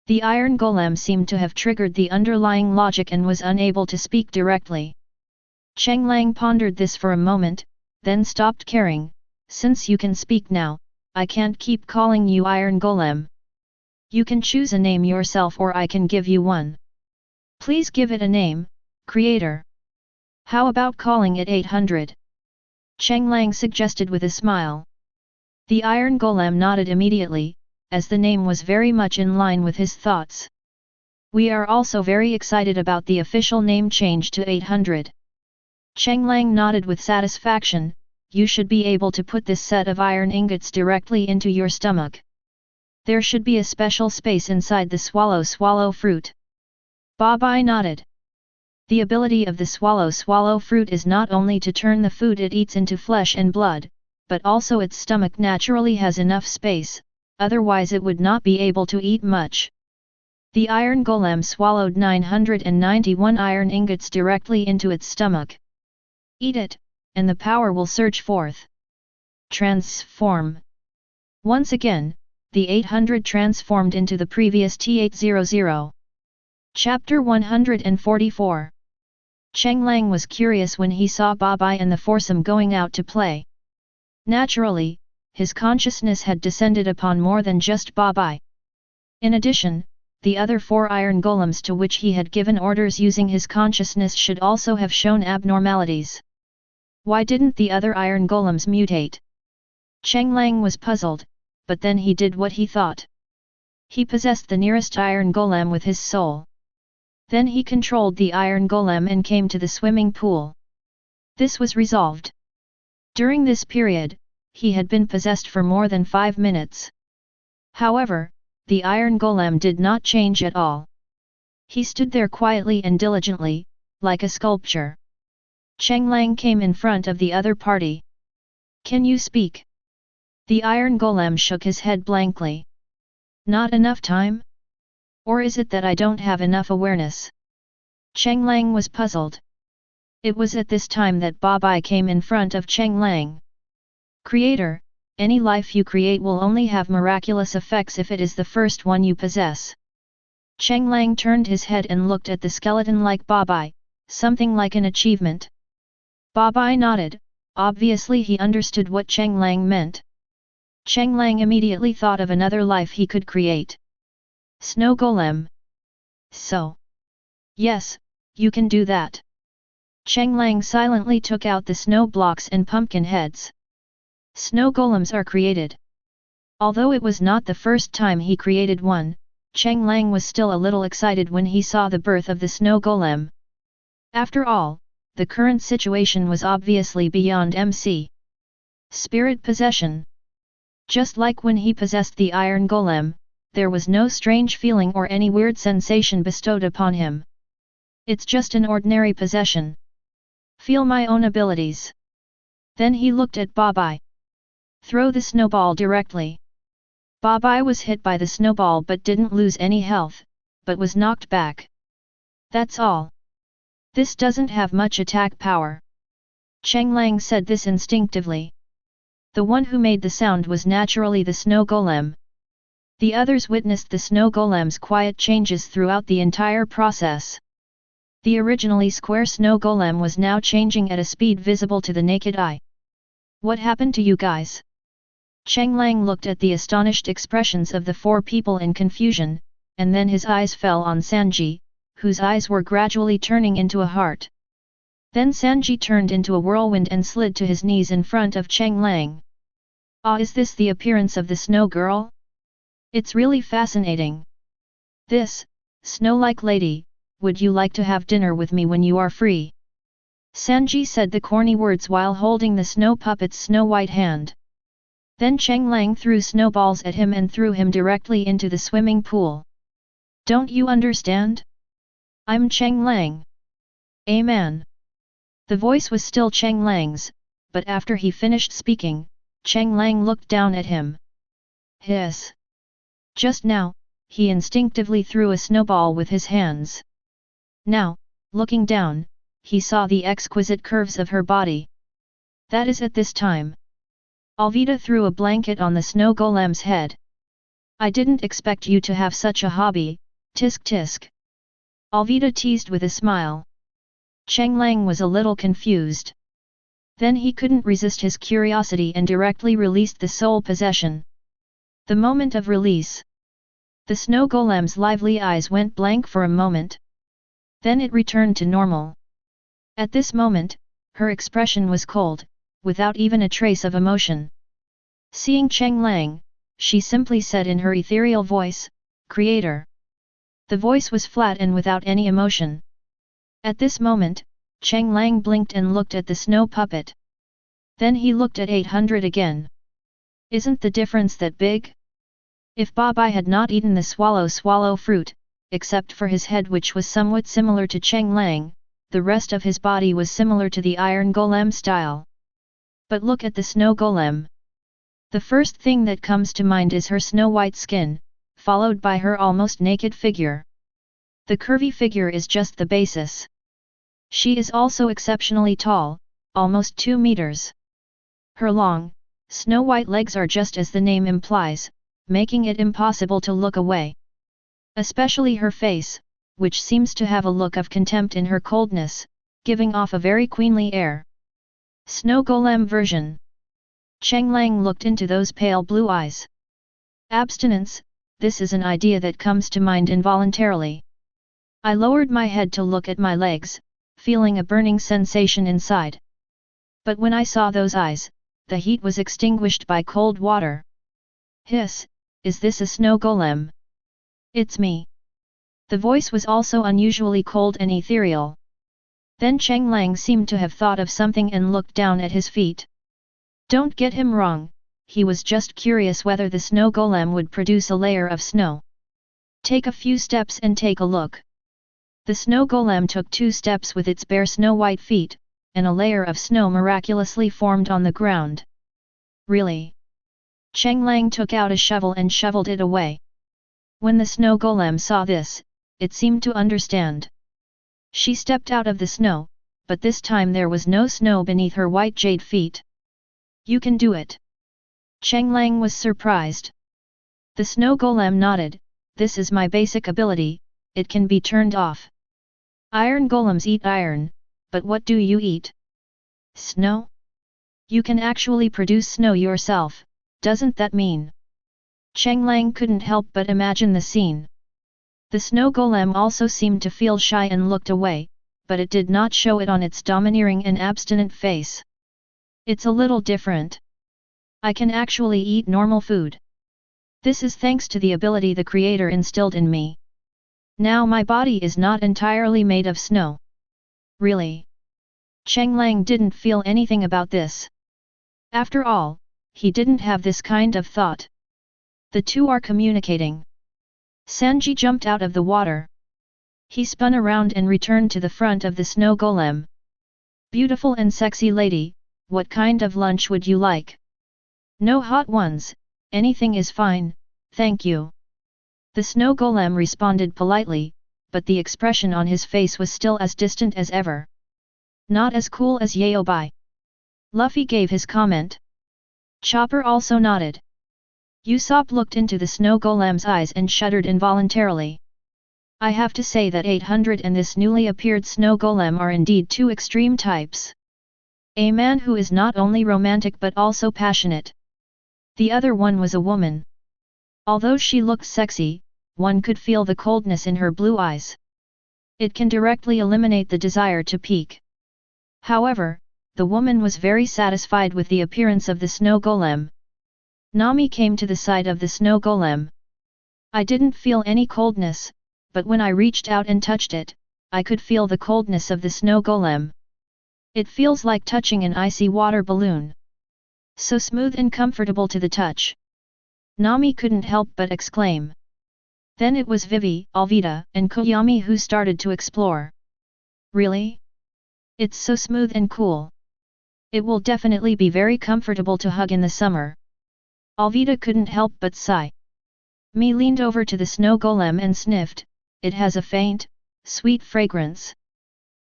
The iron golem seemed to have triggered the underlying logic and was unable to speak directly. Cheng Lang pondered this for a moment, then stopped caring. Since you can speak now, I can't keep calling you iron golem. You can choose a name yourself or I can give you one. Please give it a name, creator. How about calling it 800? Cheng Lang suggested with a smile. The iron golem nodded immediately, as the name was very much in line with his thoughts. We are also very excited about the official name change to 800. Cheng Lang nodded with satisfaction. You should be able to put this set of iron ingots directly into your stomach. There should be a special space inside the swallow fruit. Babai nodded. The ability of the swallow fruit is not only to turn the food it eats into flesh and blood, but also its stomach naturally has enough space, otherwise it would not be able to eat much. The iron golem swallowed 991 iron ingots directly into its stomach. Eat it, and the power will surge forth. Transform. Once again, the 800 transformed into the previous T800. Chapter 144. Cheng Lang was curious when he saw Babai and the foursome going out to play. Naturally, his consciousness had descended upon more than just Babai. In addition, the other 4 iron golems to which he had given orders using his consciousness should also have shown abnormalities. Why didn't the other iron golems mutate? Cheng Lang was puzzled, but then he did what he thought. He possessed the nearest iron golem with his soul. Then he controlled the iron golem and came to the swimming pool. This was resolved. During this period, he had been possessed for more than 5 minutes. However, the iron golem did not change at all. He stood there quietly and diligently, like a sculpture. Cheng Lang came in front of the other party. "Can you speak?" The iron golem shook his head blankly. "Not enough time? Or is it that I don't have enough awareness?" Cheng Lang was puzzled. It was at this time that Babai came in front of Cheng Lang. "Creator, any life you create will only have miraculous effects if it is the first one you possess." Cheng Lang turned his head and looked at the skeleton like Babai, something like an achievement. Babai nodded, obviously he understood what Cheng Lang meant. Cheng Lang immediately thought of another life he could create. Snow Golem. "So? Yes, you can do that." Cheng Lang silently took out the snow blocks and pumpkin heads. Snow golems are created. Although it was not the first time he created one, Cheng Lang was still a little excited when he saw the birth of the snow golem. After all, the current situation was obviously beyond MC. Spirit possession. Just like when he possessed the iron golem, there was no strange feeling or any weird sensation bestowed upon him. It's just an ordinary possession. Feel my own abilities. Then he looked at Babai. Throw the snowball directly. Babai was hit by the snowball but didn't lose any health, but was knocked back. That's all. This doesn't have much attack power. Cheng Lang said this instinctively. The one who made the sound was naturally the snow golem. The others witnessed the snow golem's quiet changes throughout the entire process. The originally square snow golem was now changing at a speed visible to the naked eye. "What happened to you guys?" Cheng Lang looked at the astonished expressions of the 4 people in confusion, and then his eyes fell on Sanji, whose eyes were gradually turning into a heart. Then Sanji turned into a whirlwind and slid to his knees in front of Cheng Lang. "Ah, is this the appearance of the snow girl? It's really fascinating. This, snow-like lady, would you like to have dinner with me when you are free?" Sanji said the corny words while holding the snow puppet's snow-white hand. Then Cheng Lang threw snowballs at him and threw him directly into the swimming pool. "Don't you understand? I'm Cheng Lang. Amen." The voice was still Cheng Lang's, but after he finished speaking, Cheng Lang looked down at him. Hiss. Just now, he instinctively threw a snowball with his hands. Now, looking down, he saw the exquisite curves of her body. That is at this time. Alvida threw a blanket on the snow golem's head. "I didn't expect you to have such a hobby, tisk tisk." Alvida teased with a smile. Cheng Lang was a little confused. Then he couldn't resist his curiosity and directly released the soul possession. The moment of release. The snow golem's lively eyes went blank for a moment. Then it returned to normal. At this moment, her expression was cold, without even a trace of emotion. Seeing Cheng Lang, she simply said in her ethereal voice, "Creator." The voice was flat and without any emotion. At this moment, Cheng Lang blinked and looked at the snow puppet. Then he looked at 800 again. Isn't the difference that big? If Babai had not eaten the swallow fruit, except for his head which was somewhat similar to Cheng Lang, the rest of his body was similar to the iron golem style. But look at the snow golem. The first thing that comes to mind is her snow-white skin, followed by her almost naked figure. The curvy figure is just the basis. She is also exceptionally tall, almost 2 meters. Her long, snow-white legs are just as the name implies, making it impossible to look away. Especially her face, which seems to have a look of contempt in her coldness, giving off a very queenly air. Snow Golem version. Cheng Lang looked into those pale blue eyes. Abstinence, this is an idea that comes to mind involuntarily. I lowered my head to look at my legs, feeling a burning sensation inside. But when I saw those eyes, the heat was extinguished by cold water. Hiss, is this a snow golem? It's me. The voice was also unusually cold and ethereal. Then Cheng Lang seemed to have thought of something and looked down at his feet. Don't get him wrong, he was just curious whether the snow golem would produce a layer of snow. Take a few steps and take a look. The snow golem took 2 steps with its bare snow-white feet, and a layer of snow miraculously formed on the ground. Really? Cheng Lang took out a shovel and shoveled it away. When the snow golem saw this, it seemed to understand. She stepped out of the snow, but this time there was no snow beneath her white jade feet. You can do it. Cheng Lang was surprised. The snow golem nodded, this is my basic ability, it can be turned off. Iron golems eat iron, but what do you eat? Snow? You can actually produce snow yourself, doesn't that mean? Cheng Lang couldn't help but imagine the scene. The snow golem also seemed to feel shy and looked away, but it did not show it on its domineering and abstinent face. It's a little different. I can actually eat normal food. This is thanks to the ability the Creator instilled in me. Now my body is not entirely made of snow. Really? Cheng Lang didn't feel anything about this. After all, he didn't have this kind of thought. The two are communicating. Sanji jumped out of the water. He spun around and returned to the front of the snow golem. Beautiful and sexy lady, what kind of lunch would you like? No hot ones, anything is fine, thank you. The snow golem responded politely, but the expression on his face was still as distant as ever. Not as cool as Yaobai. Luffy gave his comment. Chopper also nodded. Usopp looked into the snow golem's eyes and shuddered involuntarily. I have to say that 800 and this newly appeared snow golem are indeed 2 extreme types. A man who is not only romantic but also passionate. The other one was a woman. Although she looked sexy, one could feel the coldness in her blue eyes. It can directly eliminate the desire to peek. However, the woman was very satisfied with the appearance of the snow golem. Nami came to the side of the snow golem. I didn't feel any coldness, but when I reached out and touched it, I could feel the coldness of the snow golem. It feels like touching an icy water balloon. So smooth and comfortable to the touch. Nami couldn't help but exclaim. Then it was Vivi, Alvida, and Koyami who started to explore. Really? It's so smooth and cool. It will definitely be very comfortable to hug in the summer. Alvida couldn't help but sigh. Mi leaned over to the snow golem and sniffed, it has a faint, sweet fragrance.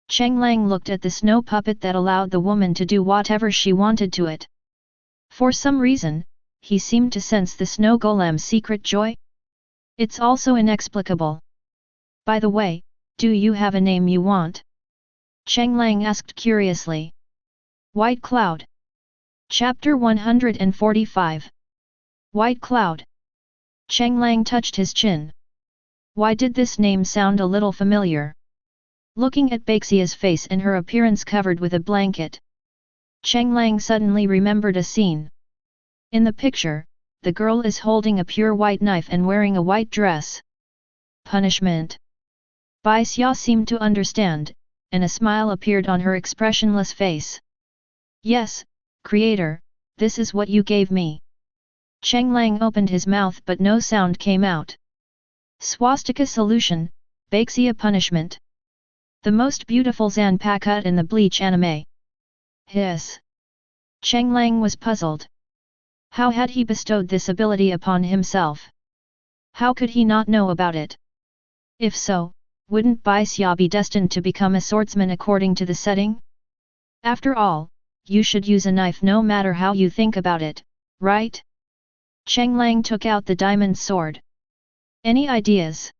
Cheng Lang looked at the snow puppet that allowed the woman to do whatever she wanted to it. For some reason, he seemed to sense the snow golem's secret joy. It's also inexplicable. By the way, do you have a name you want? Cheng Lang asked curiously. White Cloud. Chapter 145. White Cloud. Cheng Lang touched his chin. Why did this name sound a little familiar? Looking at Baixia's face and her appearance covered with a blanket, Cheng Lang suddenly remembered a scene. In the picture, the girl is holding a pure white knife and wearing a white dress. Punishment. Baixia seemed to understand, and a smile appeared on her expressionless face. Yes, Creator, this is what you gave me. Cheng Lang opened his mouth but no sound came out. Swastika solution, Baixia punishment. The most beautiful Zanpakuto in the Bleach anime. Hiss. Cheng Lang was puzzled. How had he bestowed this ability upon himself? How could he not know about it? If so, wouldn't Baixia be destined to become a swordsman according to the setting? After all, you should use a knife no matter how you think about it, right? Cheng Lang took out the diamond sword. Any ideas?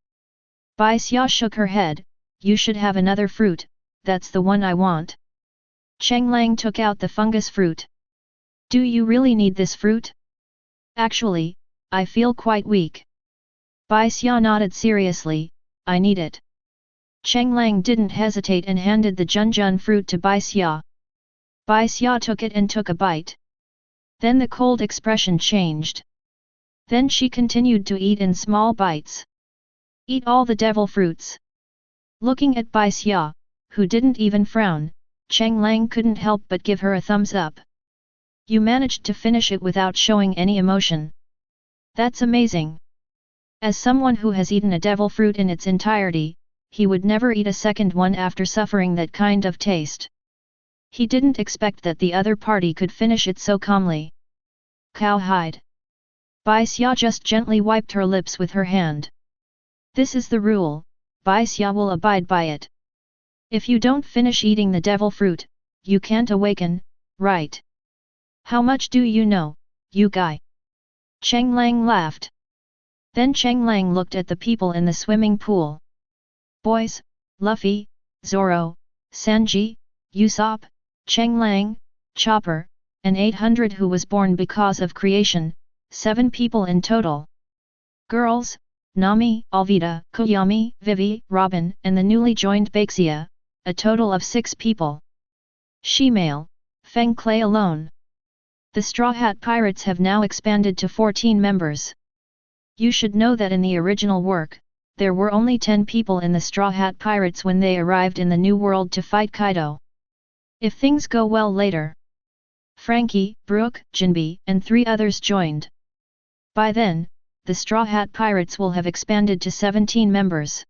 Bai Xia shook her head. You should have another fruit, that's the one I want. Cheng Lang took out the fungus fruit. Do you really need this fruit? Actually, I feel quite weak. Bai Xia nodded seriously, I need it. Cheng Lang didn't hesitate and handed the Junjun fruit to Bai Xia. Bai Xia took it and took a bite. Then the cold expression changed. Then she continued to eat in small bites. Eat all the devil fruits. Looking at Bai Xia, who didn't even frown, Cheng Lang couldn't help but give her a thumbs up. You managed to finish it without showing any emotion. That's amazing. As someone who has eaten a devil fruit in its entirety, he would never eat a second one after suffering that kind of taste. He didn't expect that the other party could finish it so calmly. Cowhide. Bai Xia just gently wiped her lips with her hand. This is the rule, Bai Xia will abide by it. If you don't finish eating the devil fruit, you can't awaken, right? How much do you know, you guy? Cheng Lang laughed. Then Cheng Lang looked at the people in the swimming pool. Boys, Luffy, Zoro, Sanji, Usopp, Cheng Lang, Chopper, and 800 who was born because of creation, 7 people in total. Girls, Nami, Alvida, Koyami, Vivi, Robin, and the newly joined Baixia, a total of 6 people. Shemale, Feng Clay alone. The Straw Hat Pirates have now expanded to 14 members. You should know that in the original work, there were only 10 people in the Straw Hat Pirates when they arrived in the New World to fight Kaido. If things go well later, Frankie, Brook, Jinbe, and 3 others joined. By then, the Straw Hat Pirates will have expanded to 17 members.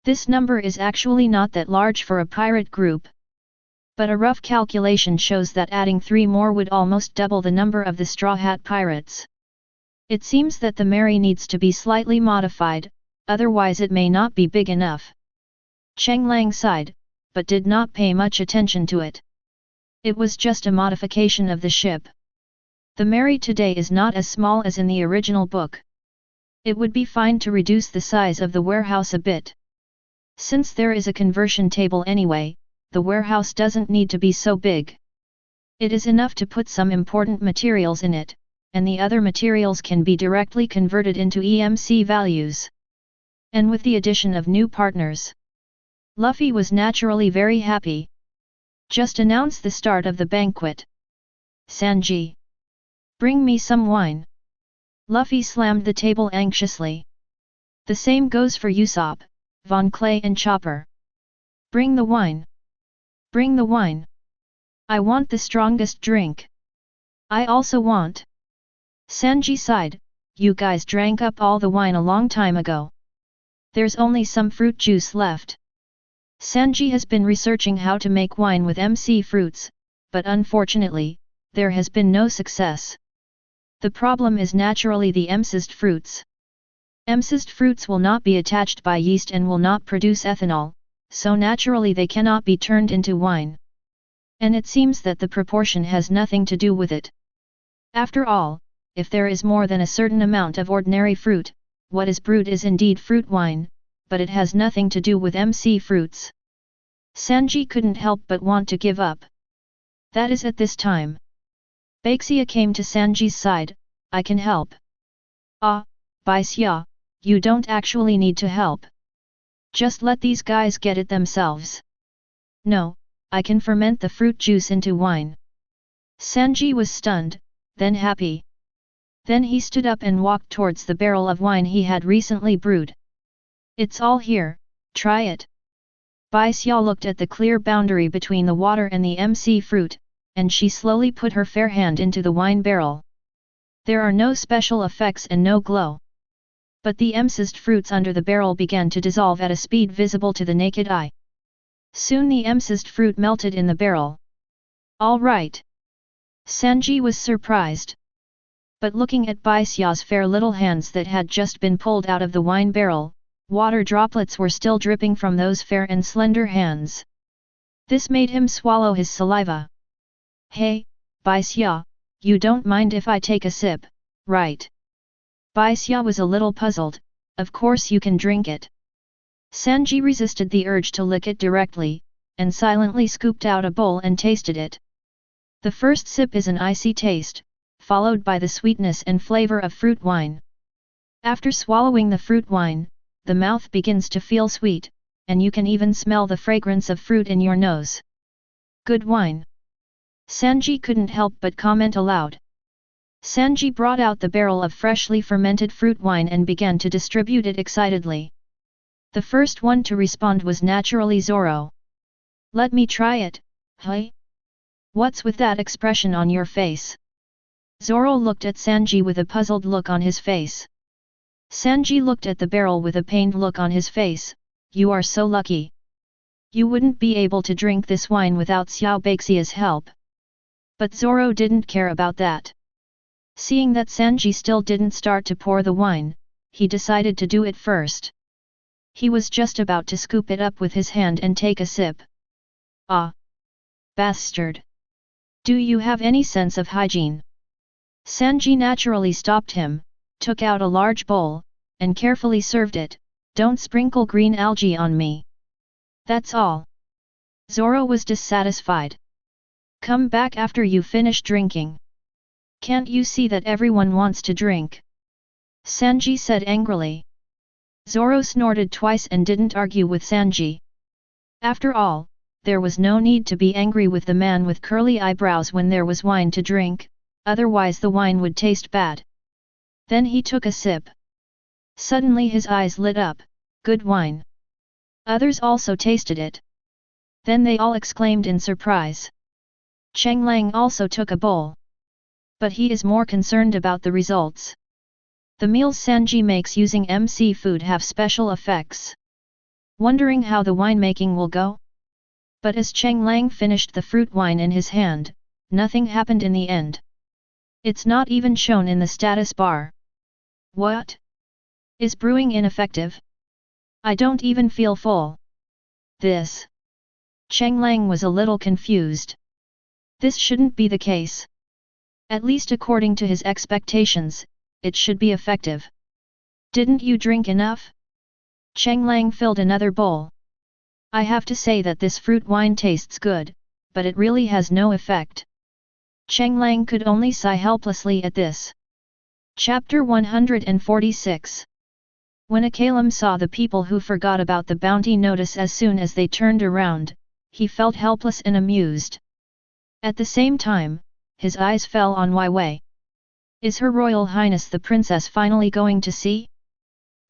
This number is actually not that large for a pirate group. But a rough calculation shows that adding 3 more would almost double the number of the Straw Hat Pirates. It seems that the Mary needs to be slightly modified, otherwise it may not be big enough. Cheng Lang sighed, but did not pay much attention to it. It was just a modification of the ship. The Mary today is not as small as in the original book. It would be fine to reduce the size of the warehouse a bit. Since there is a conversion table anyway, the warehouse doesn't need to be so big. It is enough to put some important materials in it, and the other materials can be directly converted into EMC values. And with the addition of new partners, Luffy was naturally very happy. Just announce the start of the banquet. Sanji, bring me some wine. Luffy slammed the table anxiously. The same goes for Usopp, Von Clay and Chopper. Bring the wine. Bring the wine. I want the strongest drink. I also want. Sanji sighed, you guys drank up all the wine a long time ago. There's only some fruit juice left. Sanji has been researching how to make wine with MC fruits, but unfortunately, there has been no success. The problem is naturally the emsized fruits. Emsized fruits will not be attached by yeast and will not produce ethanol, so naturally they cannot be turned into wine. And it seems that the proportion has nothing to do with it. After all, if there is more than a certain amount of ordinary fruit, what is brewed is indeed fruit wine, but it has nothing to do with MC fruits. Sanji couldn't help but want to give up. That is at this time. Baixia came to Sanji's side, I can help. Ah, Bai Xia, you don't actually need to help. Just let these guys get it themselves. No, I can ferment the fruit juice into wine. Sanji was stunned, then happy. Then he stood up and walked towards the barrel of wine he had recently brewed. It's all here, try it. Bai Xia looked at the clear boundary between the water and the MC fruit, and she slowly put her fair hand into the wine barrel. There are no special effects and no glow. But the emsized fruits under the barrel began to dissolve at a speed visible to the naked eye. Soon the emsized fruit melted in the barrel. All right. Sanji was surprised. But looking at Bai Xia's fair little hands that had just been pulled out of the wine barrel, water droplets were still dripping from those fair and slender hands. This made him swallow his saliva. Hey, Bai Xia, you don't mind if I take a sip, right? Bai Xia was a little puzzled. Of course you can drink it. Sanji resisted the urge to lick it directly, and silently scooped out a bowl and tasted it. The first sip is an icy taste, followed by the sweetness and flavor of fruit wine. After swallowing the fruit wine, the mouth begins to feel sweet, and you can even smell the fragrance of fruit in your nose. Good wine. Sanji couldn't help but comment aloud. Sanji brought out the barrel of freshly fermented fruit wine and began to distribute it excitedly. The first one to respond was naturally Zoro. Let me try it, hey? What's with that expression on your face? Zoro looked at Sanji with a puzzled look on his face. Sanji looked at the barrel with a pained look on his face. You are so lucky. You wouldn't be able to drink this wine without Xiao Baixia's help. But Zoro didn't care about that. Seeing that Sanji still didn't start to pour the wine, he decided to do it first. He was just about to scoop it up with his hand and take a sip. Ah! Bastard! Do you have any sense of hygiene? Sanji naturally stopped him, took out a large bowl, and carefully served it. Don't sprinkle green algae on me. That's all. Zoro was dissatisfied. Come back after you finish drinking. Can't you see that everyone wants to drink? Sanji said angrily. Zoro snorted twice and didn't argue with Sanji. After all, there was no need to be angry with the man with curly eyebrows when there was wine to drink, otherwise the wine would taste bad. Then he took a sip. Suddenly his eyes lit up. Good wine. Others also tasted it. Then they all exclaimed in surprise. Cheng Lang also took a bowl. But he is more concerned about the results. The meals Sanji makes using MC food have special effects. Wondering how the winemaking will go? But as Cheng Lang finished the fruit wine in his hand, nothing happened in the end. It's not even shown in the status bar. What? Is brewing ineffective? I don't even feel full. This. Cheng Lang was a little confused. This shouldn't be the case. At least according to his expectations, it should be effective. Didn't you drink enough? Cheng Lang filled another bowl. I have to say that this fruit wine tastes good, but it really has no effect. Cheng Lang could only sigh helplessly at this. Chapter 146. When Akainu saw the people who forgot about the bounty notice as soon as they turned around, he felt helpless and amused. At the same time, his eyes fell on Wai Wei. Is Her Royal Highness the Princess finally going to see?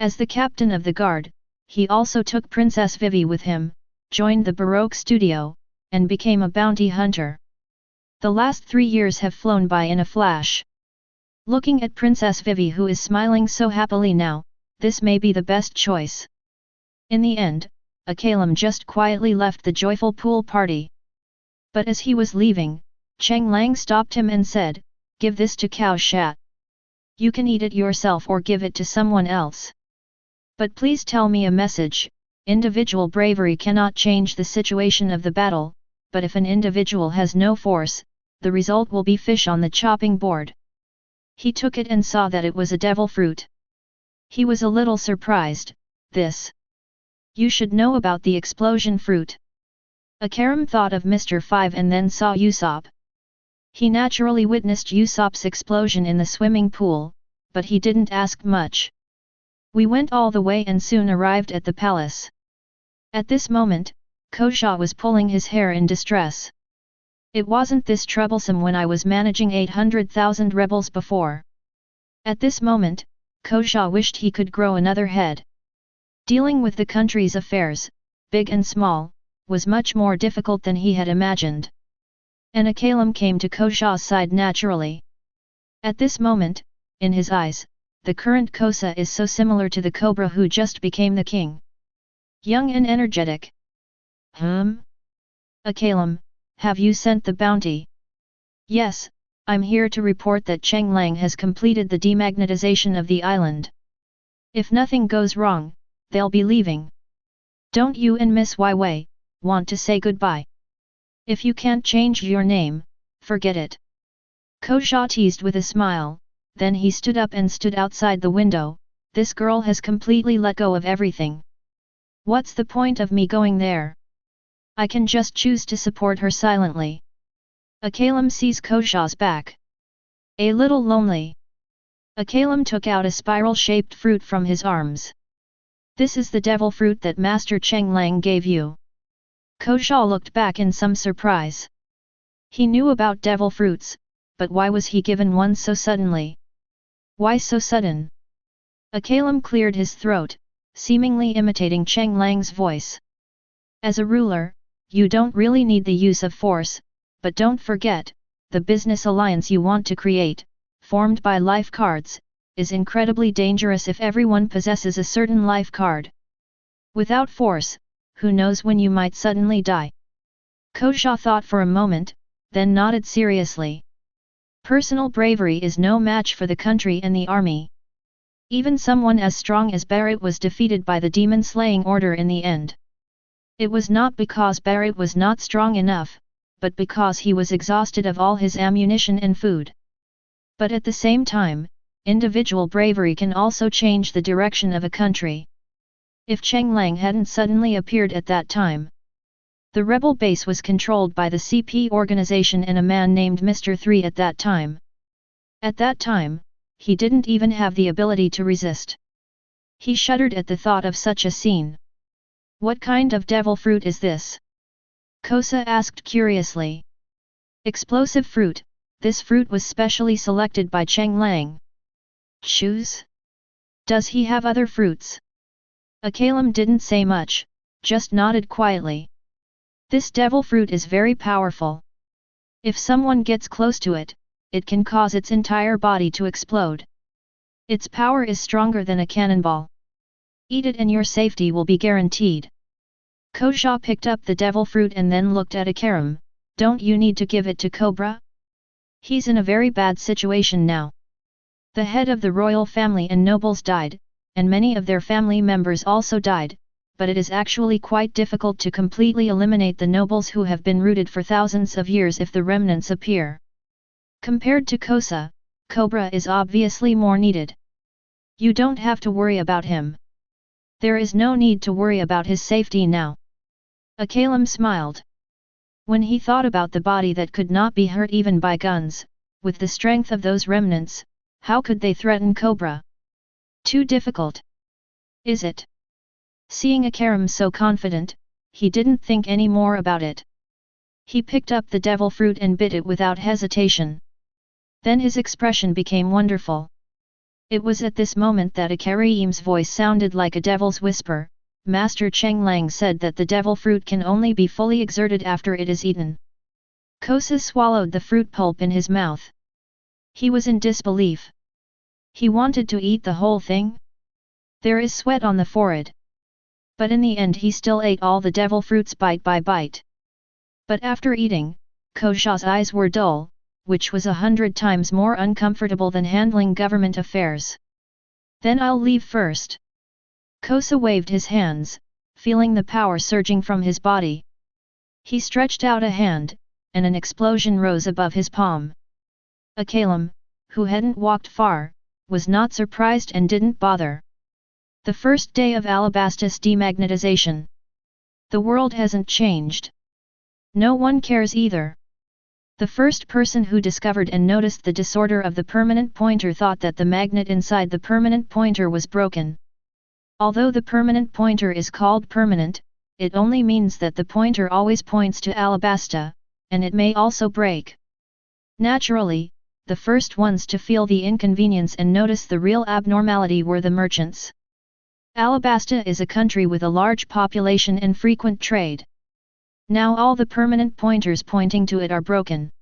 As the captain of the guard, he also took Princess Vivi with him, joined the Baroque studio, and became a bounty hunter. The last 3 years have flown by in a flash. Looking at Princess Vivi who is smiling so happily now, this may be the best choice. In the end, Akainu just quietly left the joyful pool party. But as he was leaving, Cheng Lang stopped him and said, "Give this to Cao Shat. You can eat it yourself or give it to someone else. But please tell me a message. Individual bravery cannot change the situation of the battle, but if an individual has no force, the result will be fish on the chopping board." He took it and saw that it was a devil fruit. He was a little surprised. This. You should know about the explosion fruit. Akainu thought of Mr. Five and then saw Usopp. He naturally witnessed Usopp's explosion in the swimming pool, but he didn't ask much. We went all the way and soon arrived at the palace. At this moment, Kosha was pulling his hair in distress. It wasn't this troublesome when I was managing 800,000 rebels before. At this moment, Kosha wished he could grow another head. Dealing with the country's affairs, big and small, was much more difficult than he had imagined. And Akainu came to Kosha's side naturally. At this moment, in his eyes, the current Kosa is so similar to the Cobra who just became the king. Young and energetic. Akainu, have you sent the bounty? Yes, I'm here to report that Cheng Lang has completed the demagnetization of the island. If nothing goes wrong, they'll be leaving. Don't you and Miss Wai Wei want to say goodbye? If you can't change your name, forget it. Koja teased with a smile, then he stood up and stood outside the window. This girl has completely let go of everything. What's the point of me going there? I can just choose to support her silently. Akainu sees Koja's back. A little lonely. Akainu took out a spiral-shaped fruit from his arms. This is the devil fruit that Master Cheng Lang gave you. Koja looked back in some surprise. He knew about devil fruits, but why was he given one so suddenly? Why so sudden? Akainu cleared his throat, seemingly imitating Cheng Lang's voice. As a ruler, you don't really need the use of force, but don't forget, the business alliance you want to create, formed by life cards, is incredibly dangerous if everyone possesses a certain life card. Without force, who knows when you might suddenly die? Koja thought for a moment, then nodded seriously. Personal bravery is no match for the country and the army. Even someone as strong as Barrett was defeated by the demon-slaying order in the end. It was not because Barrett was not strong enough, but because he was exhausted of all his ammunition and food. But at the same time, individual bravery can also change the direction of a country. If Cheng Lang hadn't suddenly appeared at that time, the rebel base was controlled by the CP organization and a man named Mr. 3 at that time. At that time, he didn't even have the ability to resist. He shuddered at the thought of such a scene. What kind of devil fruit is this? Kosa asked curiously. Explosive fruit, this fruit was specially selected by Cheng Lang. Choose? Does he have other fruits? Akainu didn't say much, just nodded quietly. This devil fruit is very powerful. If someone gets close to it, it can cause its entire body to explode. Its power is stronger than a cannonball. Eat it and your safety will be guaranteed. Koja picked up the devil fruit and then looked at Akainu. Don't you need to give it to Cobra? He's in a very bad situation now. The head of the royal family and nobles died, and many of their family members also died, but it is actually quite difficult to completely eliminate the nobles who have been rooted for thousands of years if the remnants appear. Compared to Kosa, Cobra is obviously more needed. You don't have to worry about him. There is no need to worry about his safety now. Akainu smiled. When he thought about the body that could not be hurt even by guns, with the strength of those remnants, how could they threaten Cobra? Too difficult. Is it? Seeing Akainu so confident, he didn't think any more about it. He picked up the devil fruit and bit it without hesitation. Then his expression became wonderful. It was at this moment that Akainu's voice sounded like a devil's whisper. Master Cheng Lang said that the devil fruit can only be fully exerted after it is eaten. Kosa swallowed the fruit pulp in his mouth. He was in disbelief. He wanted to eat the whole thing? There is sweat on the forehead. But in the end he still ate all the devil fruits bite by bite. But after eating, Koja's eyes were dull, which was 100 times more uncomfortable than handling government affairs. Then I'll leave first. Kosa waved his hands, feeling the power surging from his body. He stretched out a hand, and an explosion rose above his palm. Akainu, who hadn't walked far, was not surprised and didn't bother. The first day of Alabastus demagnetization. The world hasn't changed. No one cares either. The first person who discovered and noticed the disorder of the permanent pointer thought that the magnet inside the permanent pointer was broken. Although the permanent pointer is called permanent, it only means that the pointer always points to Alabasta, and it may also break. Naturally, the first ones to feel the inconvenience and notice the real abnormality were the merchants. Alabasta is a country with a large population and frequent trade. Now all the permanent pointers pointing to it are broken.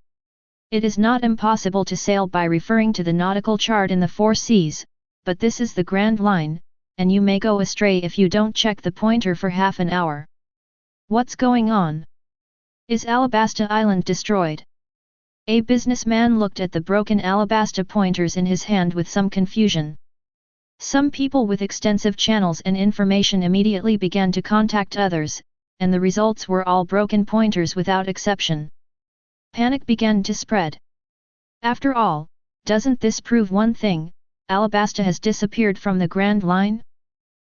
It is not impossible to sail by referring to the nautical chart in the 4 seas, but this is the Grand Line, and you may go astray if you don't check the pointer for half an hour. What's going on? Is Alabasta Island destroyed? A businessman looked at the broken Alabasta pointers in his hand with some confusion. Some people with extensive channels and information immediately began to contact others, and the results were all broken pointers without exception. Panic began to spread. After all, doesn't this prove one thing? Alabasta has disappeared from the Grand Line?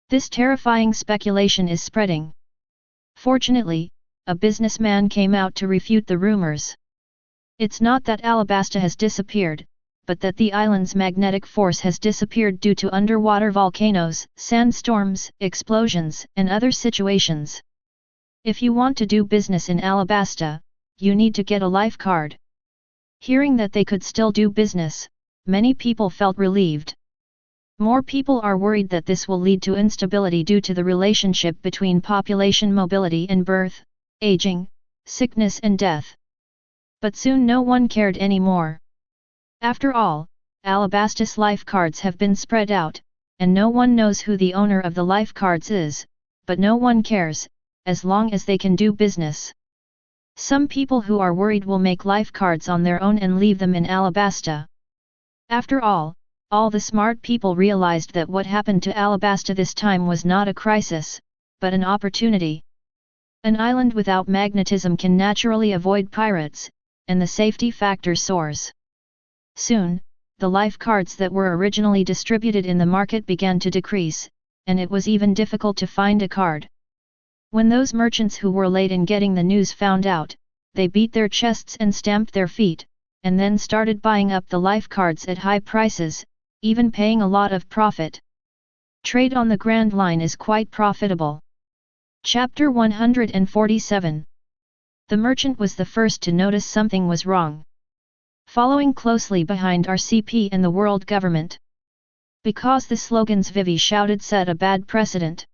This terrifying speculation is spreading. Fortunately, a businessman came out to refute the rumors. It's not that Alabasta has disappeared, but that the island's magnetic force has disappeared due to underwater volcanoes, sandstorms, explosions, and other situations. If you want to do business in Alabasta, you need to get a life card. Hearing that they could still do business, many people felt relieved. More people are worried that this will lead to instability due to the relationship between population mobility and birth, aging, sickness and death. But soon no one cared anymore. After all, Alabasta's life cards have been spread out, and no one knows who the owner of the life cards is, but no one cares, as long as they can do business. Some people who are worried will make life cards on their own and leave them in Alabasta. After all the smart people realized that what happened to Alabasta this time was not a crisis, but an opportunity. An island without magnetism can naturally avoid pirates, and the safety factor soars. Soon, the life cards that were originally distributed in the market began to decrease, and it was even difficult to find a card. When those merchants who were late in getting the news found out, they beat their chests and stamped their feet, and then started buying up the life cards at high prices, even paying a lot of profit. Trade on the Grand Line is quite profitable. Chapter 147. The merchant was the first to notice something was wrong. Following closely behind RCP and the world government. Because the slogans Vivi shouted set a bad precedent.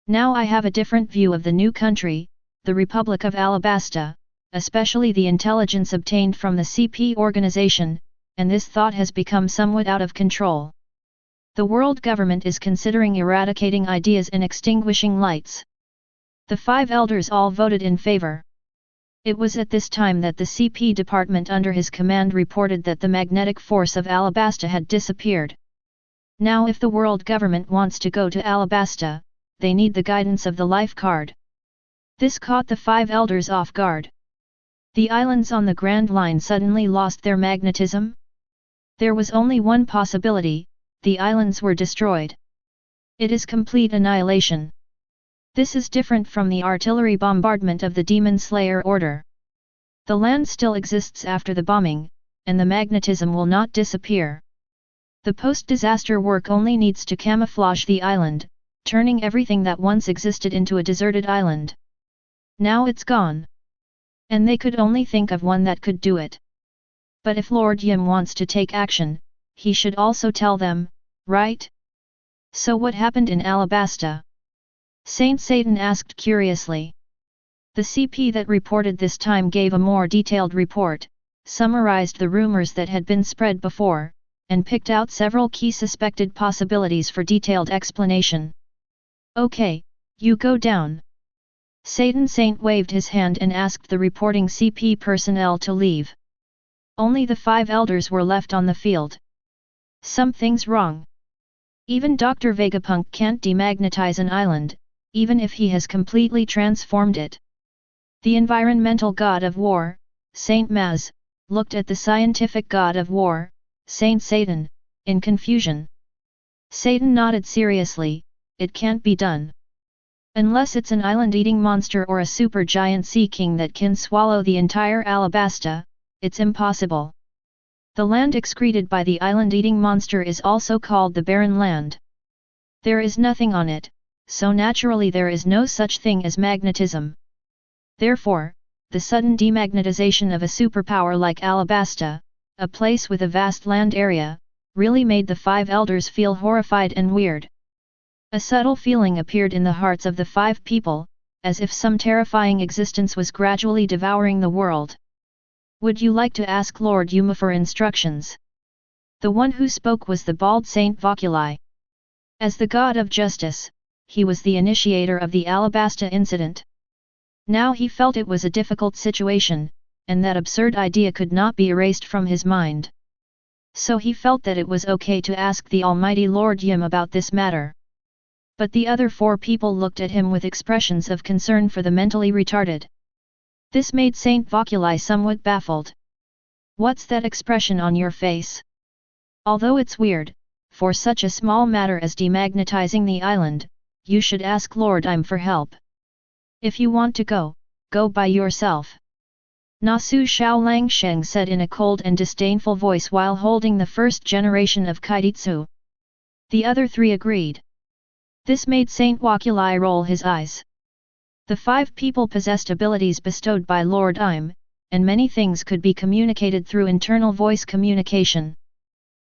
Now I have a different view of the new country, the Republic of Alabasta, especially the intelligence obtained from the CP organization, and this thought has become somewhat out of control. The world government is considering eradicating ideas and extinguishing lights. The 5 elders all voted in favor. It was at this time that the CP department under his command reported that the magnetic force of Alabasta had disappeared. Now if the world government wants to go to Alabasta, they need the guidance of the life card. This caught the 5 elders off guard. The islands on the Grand Line suddenly lost their magnetism? There was only one possibility: the islands were destroyed. It is complete annihilation. This is different from the artillery bombardment of the Demon Slayer order. The land still exists after the bombing, and the magnetism will not disappear. The post-disaster work only needs to camouflage the island, turning everything that once existed into a deserted island. Now it's gone. And they could only think of one that could do it. But if Lord Yim wants to take action, he should also tell them, right? So what happened in Alabasta? Saint Satan asked curiously. The CP that reported this time gave a more detailed report, summarized the rumors that had been spread before, and picked out several key suspected possibilities for detailed explanation. Okay, you go down. Satan Saint waved his hand and asked the reporting CP personnel to leave. Only the 5 elders were left on the field. Something's wrong. Even Dr. Vegapunk can't demagnetize an island, even if he has completely transformed it. The environmental god of war, Saint Maz, looked at the scientific god of war, Saint Satan, in confusion. Satan nodded seriously, it can't be done. Unless it's an island-eating monster or a super-giant sea king that can swallow the entire Alabasta, it's impossible. The land excreted by the island-eating monster is also called the Barren Land. There is nothing on it, so naturally there is no such thing as magnetism. Therefore, the sudden demagnetization of a superpower like Alabasta, a place with a vast land area, really made the 5 elders feel horrified and weird. A subtle feeling appeared in the hearts of the 5 people, as if some terrifying existence was gradually devouring the world. Would you like to ask Lord Yuma for instructions? The one who spoke was the bald Saint Voculi. As the god of justice, he was the initiator of the Alabasta incident. Now he felt it was a difficult situation, and that absurd idea could not be erased from his mind. So he felt that it was okay to ask the Almighty Lord Yim about this matter. But the other 4 people looked at him with expressions of concern for the mentally retarded. This made Saint Voculi somewhat baffled. What's that expression on your face? Although it's weird, for such a small matter as demagnetizing the island, you should ask Lord Im for help. If you want to go, go by yourself. Nasu Xiaolang Sheng said in a cold and disdainful voice while holding the first generation of Kaitsu. The other 3 agreed. This made Saint Voculi roll his eyes. The 5 people possessed abilities bestowed by Lord Im, and many things could be communicated through internal voice communication.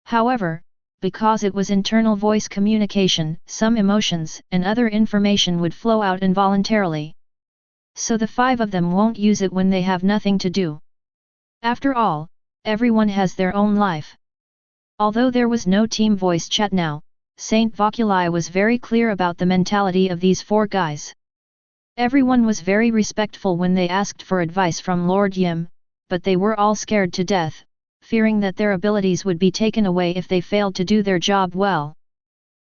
However, because it was internal voice communication, some emotions and other information would flow out involuntarily. So the 5 of them won't use it when they have nothing to do. After all, everyone has their own life. Although there was no team voice chat now, Saint Voculi was very clear about the mentality of these 4 guys. Everyone was very respectful when they asked for advice from Lord Yim, but they were all scared to death, fearing that their abilities would be taken away if they failed to do their job well.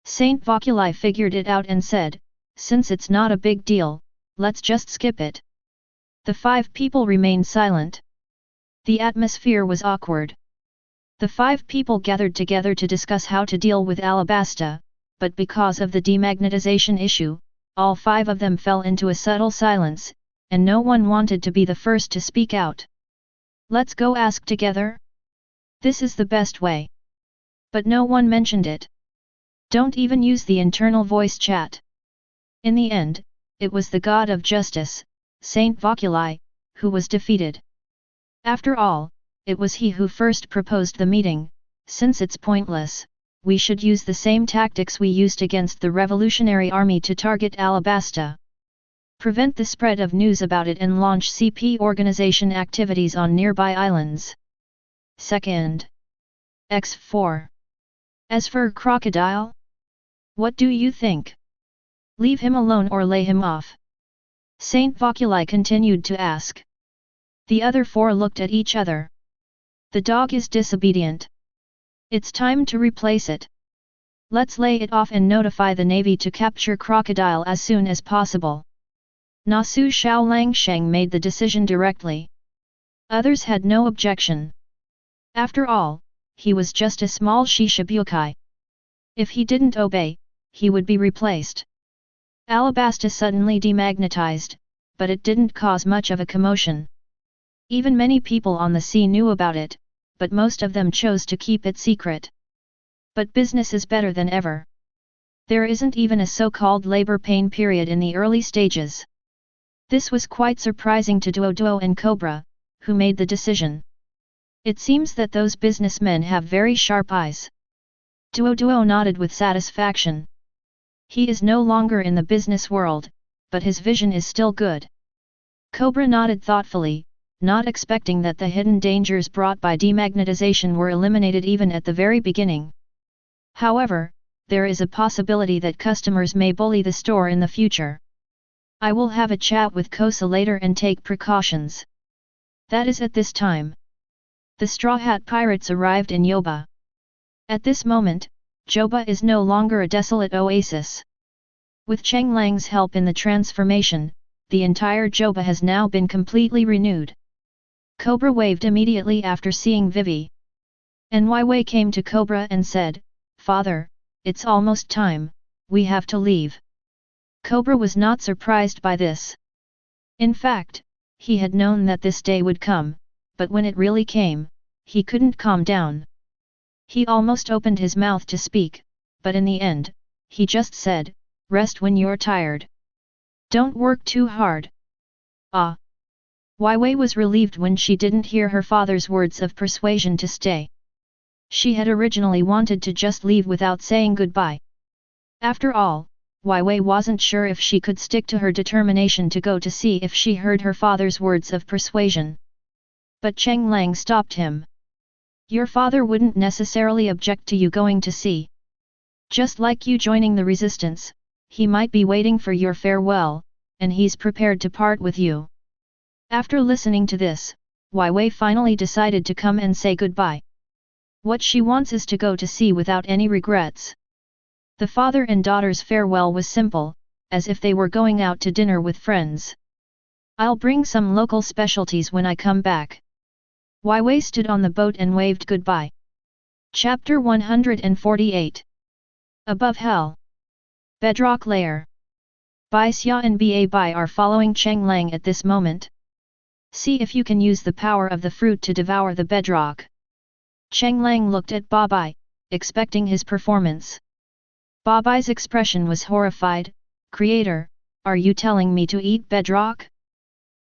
Saint Voculi figured it out and said, since it's not a big deal, let's just skip it. The 5 people remained silent. The atmosphere was awkward. The 5 people gathered together to discuss how to deal with Alabasta, but because of the demagnetization issue, all 5 of them fell into a subtle silence, and no one wanted to be the first to speak out. Let's go ask together? This is the best way. But no one mentioned it. Don't even use the internal voice chat. In the end, it was the god of justice, Saint Voculi, who was defeated. After all, it was he who first proposed the meeting. Since it's pointless, we should use the same tactics we used against the revolutionary army to target Alabasta. Prevent the spread of news about it and launch CP organization activities on nearby islands. Second. X4. As for Crocodile? What do you think? Leave him alone or lay him off? Saint Voculi continued to ask. The other 4 looked at each other. The dog is disobedient. It's time to replace it. Let's lay it off and notify the navy to capture Crocodile as soon as possible. Nasu Xiaolang Sheng made the decision directly. Others had no objection. After all, he was just a small Shishibukai. If he didn't obey, he would be replaced. Alabasta suddenly demagnetized, but it didn't cause much of a commotion. Even many people on the sea knew about it, but most of them chose to keep it secret. But business is better than ever. There isn't even a so-called labor pain period in the early stages. This was quite surprising to Duo and Cobra, who made the decision. It seems that those businessmen have very sharp eyes. Duo nodded with satisfaction. He is no longer in the business world, but his vision is still good. Cobra nodded thoughtfully, not expecting that the hidden dangers brought by demagnetization were eliminated even at the very beginning. However, there is a possibility that customers may bully the store in the future. I will have a chat with Kosa later and take precautions. That is at this time. The Straw Hat Pirates arrived in Yoba. At this moment, Joba is no longer a desolate oasis. With Cheng Lang's help in the transformation, the entire Joba has now been completely renewed. Cobra waved immediately after seeing Vivi. Wei came to Cobra and said, "Father, it's almost time, we have to leave." Cobra was not surprised by this. In fact, he had known that this day would come, but when it really came, he couldn't calm down. He almost opened his mouth to speak, but in the end, he just said, "Rest when you're tired. Don't work too hard." Ah! Wei was relieved when she didn't hear her father's words of persuasion to stay. She had originally wanted to just leave without saying goodbye. After all, Wei wasn't sure if she could stick to her determination to go to see if she heard her father's words of persuasion. But Cheng Lang stopped him. "Your father wouldn't necessarily object to you going to sea. Just like you joining the resistance, he might be waiting for your farewell, and he's prepared to part with you." After listening to this, Wei finally decided to come and say goodbye. What she wants is to go to sea without any regrets. The father and daughter's farewell was simple, as if they were going out to dinner with friends. I'll bring some local specialties when I come back. Wai Wei stood on the boat and waved goodbye. Chapter 148. Above Hell. Bedrock Layer. Bai Xia and Ba Bai are following Cheng Lang at this moment. See if you can use the power of the fruit to devour the bedrock. Cheng Lang looked at Ba Bai, expecting his performance. Ba Bai's expression was horrified. Creator, are you telling me to eat bedrock?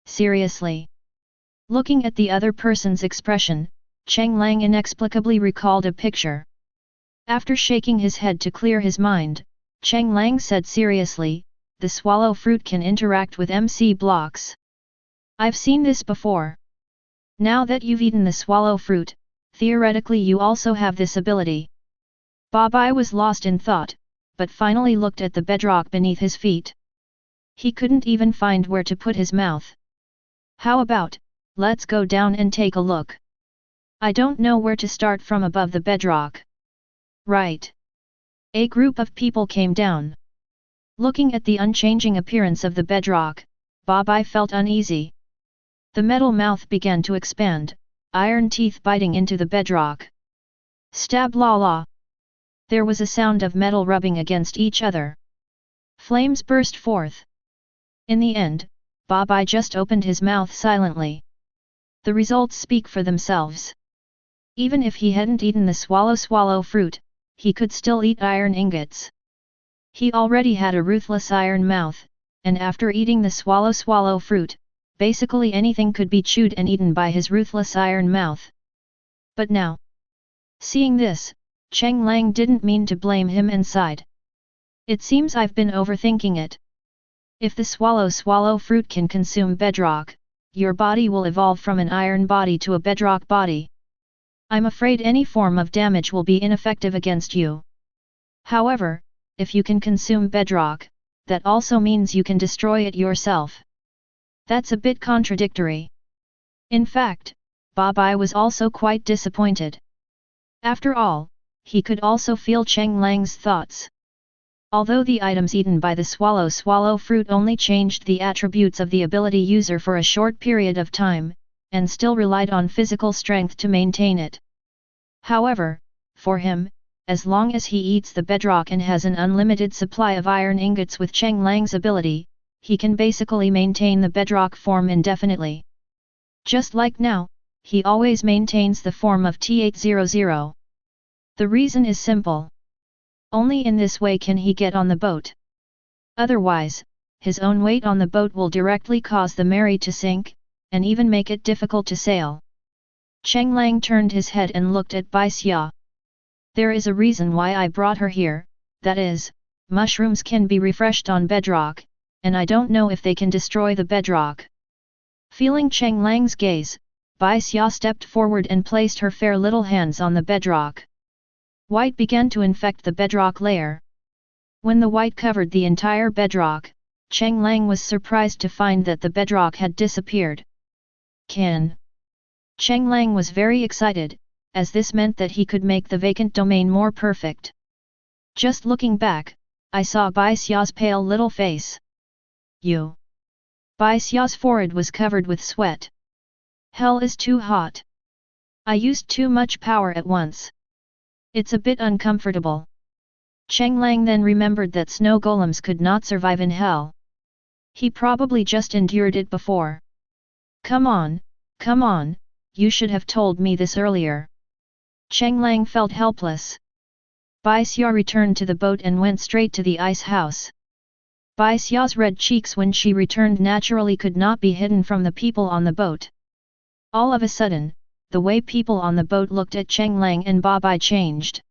Seriously? Looking at the other person's expression, Cheng Lang inexplicably recalled a picture. After shaking his head to clear his mind, Cheng Lang said seriously, the swallow fruit can interact with MC blocks. I've seen this before. Now that you've eaten the swallow fruit, theoretically you also have this ability. Ba Bai was lost in thought, but finally looked at the bedrock beneath his feet. He couldn't even find where to put his mouth. How about, let's go down and take a look. I don't know where to start from above the bedrock. Right. A group of people came down. Looking at the unchanging appearance of the bedrock, Ba Bai felt uneasy. The metal mouth began to expand, iron teeth biting into the bedrock. Stab la la. There was a sound of metal rubbing against each other. Flames burst forth. In the end, Ba Bai just opened his mouth silently. The results speak for themselves. Even if he hadn't eaten the swallow fruit, he could still eat iron ingots. He already had a ruthless iron mouth, and after eating the swallow fruit, basically anything could be chewed and eaten by his ruthless iron mouth. But now, seeing this, Cheng Lang didn't mean to blame him and sighed. It seems I've been overthinking it. If the swallow fruit can consume bedrock, your body will evolve from an iron body to a bedrock body. I'm afraid any form of damage will be ineffective against you. However, if you can consume bedrock, that also means you can destroy it yourself. That's a bit contradictory. In fact, Ba Bai was also quite disappointed. After all, he could also feel Cheng Lang's thoughts. Although the items eaten by the swallow fruit only changed the attributes of the ability user for a short period of time, and still relied on physical strength to maintain it. However, for him, as long as he eats the bedrock and has an unlimited supply of iron ingots with Cheng Lang's ability, he can basically maintain the bedrock form indefinitely. Just like now, he always maintains the form of T800. The reason is simple. Only in this way can he get on the boat. Otherwise, his own weight on the boat will directly cause the Mary to sink, and even make it difficult to sail. Cheng Lang turned his head and looked at Bai Xia. There is a reason why I brought her here, that is, mushrooms can be refreshed on bedrock, and I don't know if they can destroy the bedrock. Feeling Cheng Lang's gaze, Bai Xia stepped forward and placed her fair little hands on the bedrock. White began to infect the bedrock layer. When the white covered the entire bedrock, Cheng Lang was surprised to find that the bedrock had disappeared. Can. Cheng Lang was very excited, as this meant that he could make the vacant domain more perfect. Just looking back, I saw Bai Xia's pale little face. You. Bai Xia's forehead was covered with sweat. Hell is too hot. I used too much power at once. It's a bit uncomfortable. Cheng Lang then remembered that snow golems could not survive in hell. He probably just endured it before. Come on, you should have told me this earlier. Cheng Lang felt helpless. Bai Xia returned to the boat and went straight to the ice house. Bai Xia's red cheeks when she returned naturally could not be hidden from the people on the boat. All of a sudden, the way people on the boat looked at Cheng Lang and Ba Bai changed.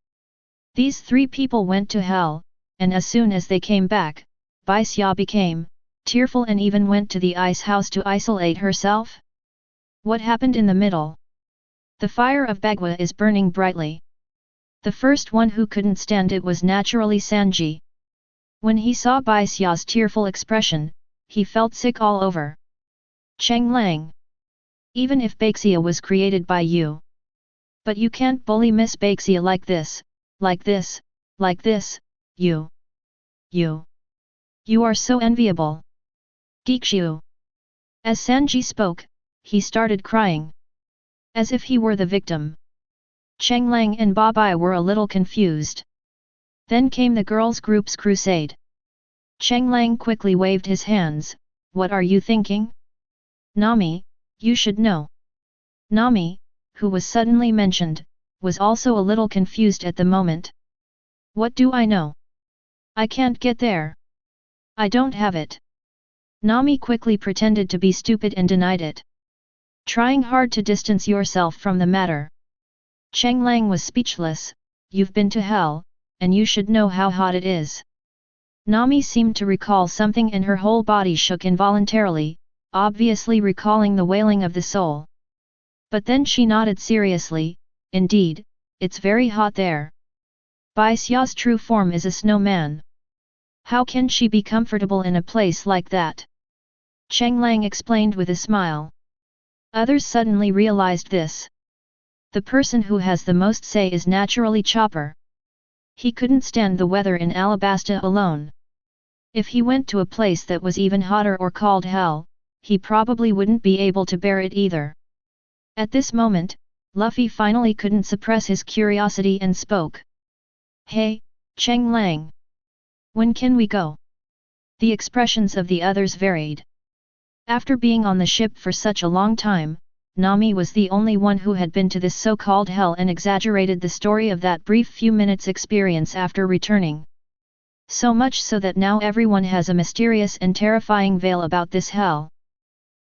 These three people went to hell, and as soon as they came back, Bai Xia became tearful and even went to the ice house to isolate herself. What happened in the middle? The fire of Bagua is burning brightly. The first one who couldn't stand it was naturally Sanji. When he saw Bai Xia's tearful expression, he felt sick all over. Cheng Lang. Even if Baixia was created by you. But you can't bully Miss Baixia like this, You are so enviable. Geekshu. As Sanji spoke, he started crying. As if he were the victim. Cheng Lang and Babai were a little confused. Then came the girls' group's crusade. Cheng Lang quickly waved his hands. What are you thinking? Nami, you should know. Nami, who was suddenly mentioned, was also a little confused at the moment. What do I know? I can't get there. I don't have it. Nami quickly pretended to be stupid and denied it. Trying hard to distance yourself from the matter. Cheng Lang was speechless. You've been to hell, and you should know how hot it is. Nami seemed to recall something and her whole body shook involuntarily, obviously recalling the wailing of the soul. But then she nodded seriously, indeed, it's very hot there. Bai Xia's true form is a snowman. How can she be comfortable in a place like that? Cheng Lang explained with a smile. Others suddenly realized this. The person who has the most say is naturally Chopper. He couldn't stand the weather in Alabasta alone. If he went to a place that was even hotter or called hell, he probably wouldn't be able to bear it either. At this moment, Luffy finally couldn't suppress his curiosity and spoke. Hey, Cheng Lang. When can we go? The expressions of the others varied. After being on the ship for such a long time, Nami was the only one who had been to this so-called hell and exaggerated the story of that brief few minutes experience after returning. So much so that now everyone has a mysterious and terrifying veil about this hell.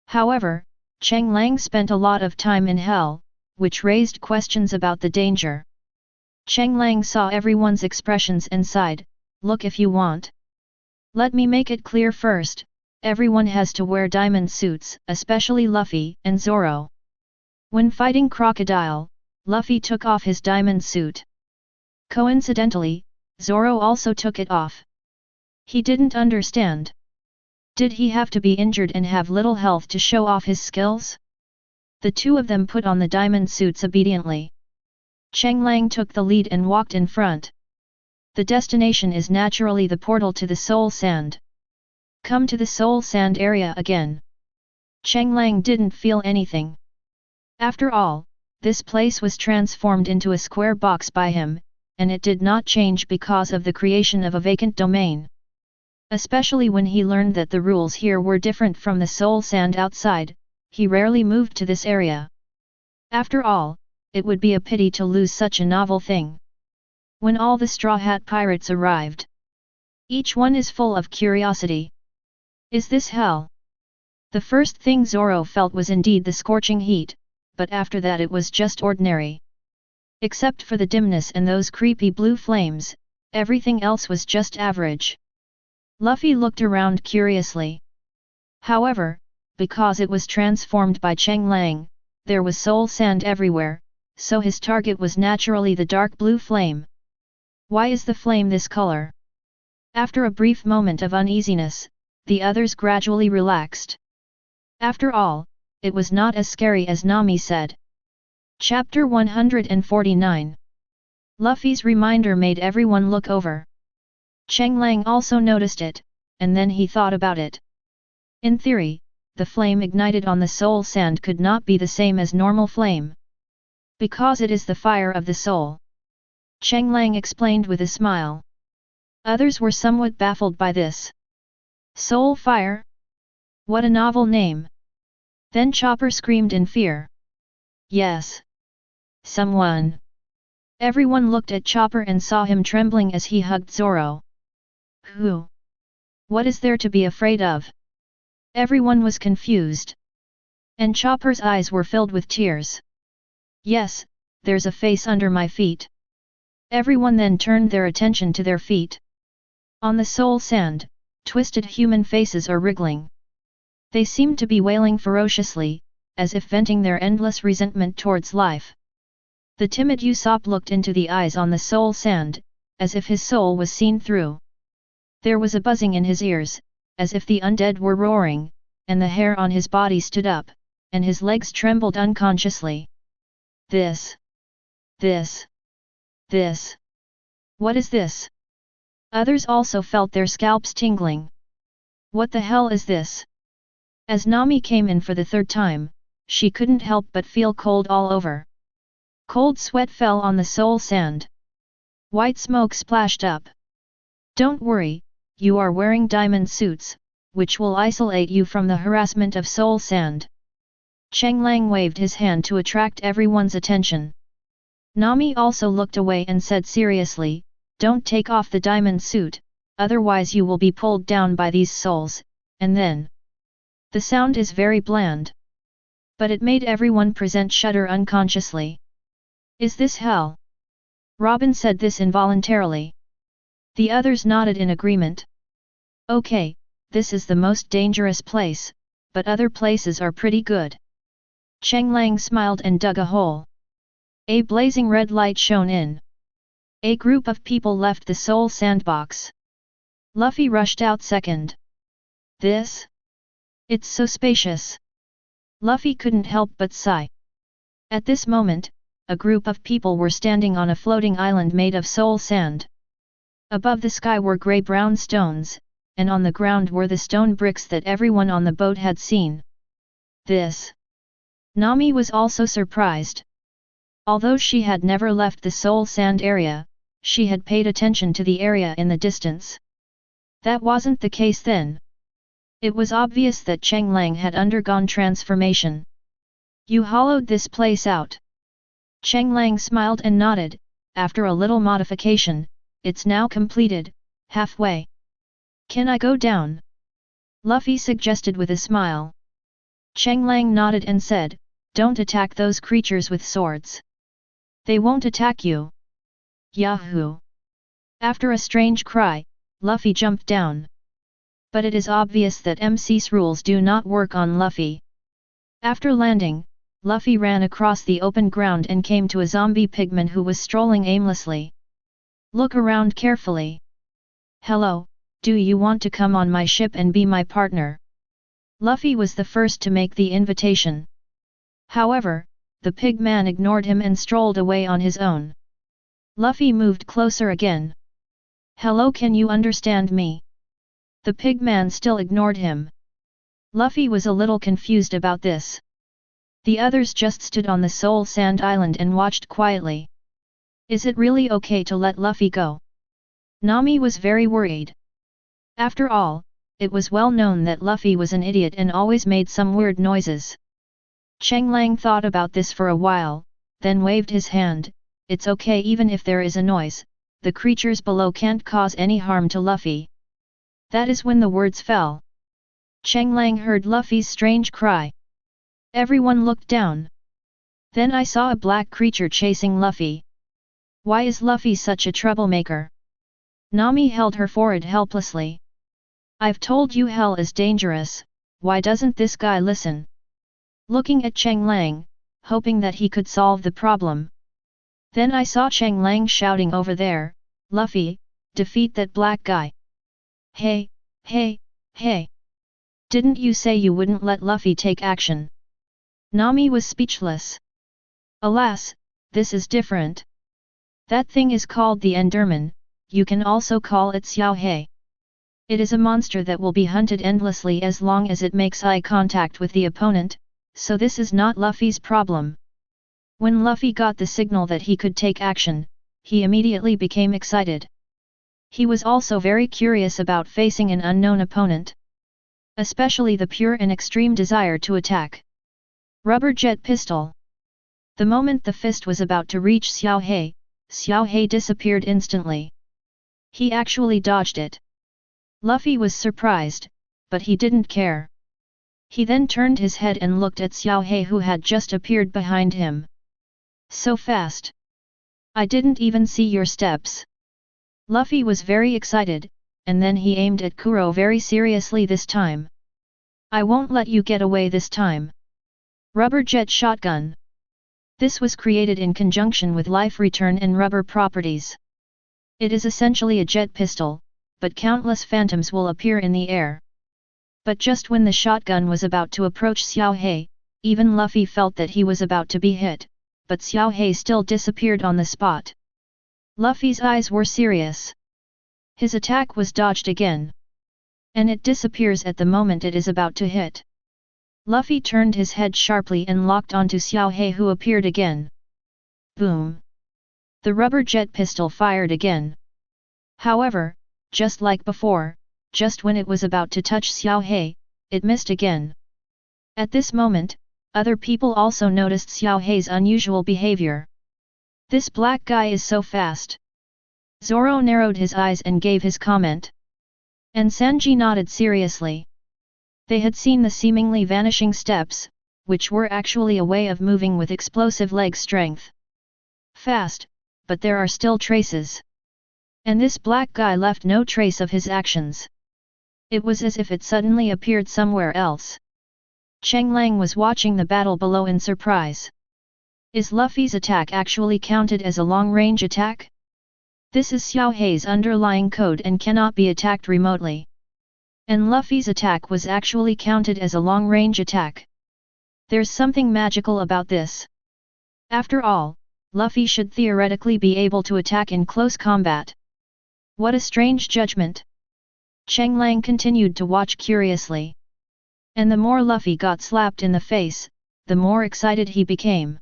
However, Cheng Lang spent a lot of time in hell, which raised questions about the danger. Cheng Lang saw everyone's expressions and sighed, look if you want. Let me make it clear first, everyone has to wear diamond suits, especially Luffy and Zoro. When fighting Crocodile, Luffy took off his diamond suit. Coincidentally, Zoro also took it off. He didn't understand. Did he have to be injured and have little health to show off his skills? The two of them put on the diamond suits obediently. Cheng Lang took the lead and walked in front. The destination is naturally the portal to the Soul Sand. Come to the Soul Sand area again. Cheng Lang didn't feel anything. After all, this place was transformed into a square box by him, and it did not change because of the creation of a vacant domain. Especially when he learned that the rules here were different from the Soul Sand outside, he rarely moved to this area. After all, it would be a pity to lose such a novel thing. When all the Straw Hat Pirates arrived, each one is full of curiosity. Is this hell? The first thing Zoro felt was indeed the scorching heat, but after that it was just ordinary. Except for the dimness and those creepy blue flames, everything else was just average. Luffy looked around curiously. However, because it was transformed by Cheng Lang, there was soul sand everywhere, so his target was naturally the dark blue flame. Why is the flame this color? After a brief moment of uneasiness, the others gradually relaxed. After all, it was not as scary as Nami said. Chapter 149. Luffy's reminder made everyone look over. Cheng Lang also noticed it, and then he thought about it. In theory, the flame ignited on the soul sand could not be the same as normal flame. Because it is the fire of the soul. Cheng Lang explained with a smile. Others were somewhat baffled by this. Soul fire? What a novel name! Then Chopper screamed in fear. Yes. Someone. Everyone looked at Chopper and saw him trembling as he hugged Zoro. Who? What is there to be afraid of? Everyone was confused. And Chopper's eyes were filled with tears. Yes, there's a face under my feet. Everyone then turned their attention to their feet. On the soul sand, twisted human faces are wriggling. They seemed to be wailing ferociously, as if venting their endless resentment towards life. The timid Usopp looked into the eyes on the soul sand, as if his soul was seen through. There was a buzzing in his ears, as if the undead were roaring, and the hair on his body stood up, and his legs trembled unconsciously. This. What is this? Others also felt their scalps tingling. What the hell is this? As Nami came in for the third time, she couldn't help but feel cold all over. Cold sweat fell on the soul sand. White smoke splashed up. Don't worry, you are wearing diamond suits, which will isolate you from the harassment of soul sand. Cheng Lang waved his hand to attract everyone's attention. Nami also looked away and said seriously, don't take off the diamond suit, otherwise you will be pulled down by these souls, and then. The sound is very bland. But it made everyone present shudder unconsciously. Is this hell? Robin said this involuntarily. The others nodded in agreement. Okay, this is the most dangerous place, but other places are pretty good. Cheng Lang smiled and dug a hole. A blazing red light shone in. A group of people left the soul sandbox. Luffy rushed out second. This? It's so spacious. Luffy couldn't help but sigh. At this moment, a group of people were standing on a floating island made of soul sand. Above the sky were grey-brown stones, and on the ground were the stone bricks that everyone on the boat had seen. This. Nami was also surprised. Although she had never left the soul sand area, she had paid attention to the area in the distance. That wasn't the case then. It was obvious that Cheng Lang had undergone transformation. You hollowed this place out. Cheng Lang smiled and nodded. After a little modification, it's now completed, halfway. Can I go down? Luffy suggested with a smile. Cheng Lang nodded and said, don't attack those creatures with swords. They won't attack you. Yahoo! After a strange cry, Luffy jumped down. But it is obvious that MC's rules do not work on Luffy. After landing, Luffy ran across the open ground and came to a zombie pigman who was strolling aimlessly. Look around carefully. Hello, do you want to come on my ship and be my partner? Luffy was the first to make the invitation. However, the pigman ignored him and strolled away on his own. Luffy moved closer again. Hello, can you understand me? The pigman still ignored him. Luffy was a little confused about this. The others just stood on the Soul Sand Island and watched quietly. Is it really okay to let Luffy go? Nami was very worried. After all, it was well known that Luffy was an idiot and always made some weird noises. Cheng Lang thought about this for a while, then waved his hand. It's okay even if there is a noise, the creatures below can't cause any harm to Luffy. That is when the words fell. Cheng Lang heard Luffy's strange cry. Everyone looked down. Then I saw a black creature chasing Luffy. Why is Luffy such a troublemaker? Nami held her forehead helplessly. I've told you hell is dangerous, why doesn't this guy listen? Looking at Cheng Lang, hoping that he could solve the problem. Then I saw Cheng Lang shouting over there, Luffy, defeat that black guy. Hey, hey, hey. Didn't you say you wouldn't let Luffy take action? Nami was speechless. Alas, this is different. That thing is called the Enderman, you can also call it Xiao Hei. It is a monster that will be hunted endlessly as long as it makes eye contact with the opponent, so this is not Luffy's problem. When Luffy got the signal that he could take action, he immediately became excited. He was also very curious about facing an unknown opponent. Especially the pure and extreme desire to attack. Rubber jet pistol. The moment the fist was about to reach Xiao Hei disappeared instantly. He actually dodged it. Luffy was surprised, but he didn't care. He then turned his head and looked at Xiao Hei who had just appeared behind him. So fast. I didn't even see your steps. Luffy was very excited, and then he aimed at Kuro very seriously this time. I won't let you get away this time. Rubber jet shotgun. This was created in conjunction with life return and rubber properties. It is essentially a jet pistol, but countless phantoms will appear in the air. But just when the shotgun was about to approach Xiao Hei, even Luffy felt that he was about to be hit, but Xiao Hei still disappeared on the spot. Luffy's eyes were serious. His attack was dodged again. And it disappears at the moment it is about to hit. Luffy turned his head sharply and locked onto Xiao He, who appeared again. Boom! The rubber jet pistol fired again. However, just like before, just when it was about to touch Xiao He, it missed again. At this moment, other people also noticed Xiao He's unusual behavior. This black guy is so fast. Zoro narrowed his eyes and gave his comment. And Sanji nodded seriously. They had seen the seemingly vanishing steps, which were actually a way of moving with explosive leg strength. Fast, but there are still traces. And this black guy left no trace of his actions. It was as if it suddenly appeared somewhere else. Cheng Lang was watching the battle below in surprise. Is Luffy's attack actually counted as a long-range attack? This is Xiao He's underlying code and cannot be attacked remotely. And Luffy's attack was actually counted as a long-range attack. There's something magical about this. After all, Luffy should theoretically be able to attack in close combat. What a strange judgment. Cheng Lang continued to watch curiously. And the more Luffy got slapped in the face, the more excited he became.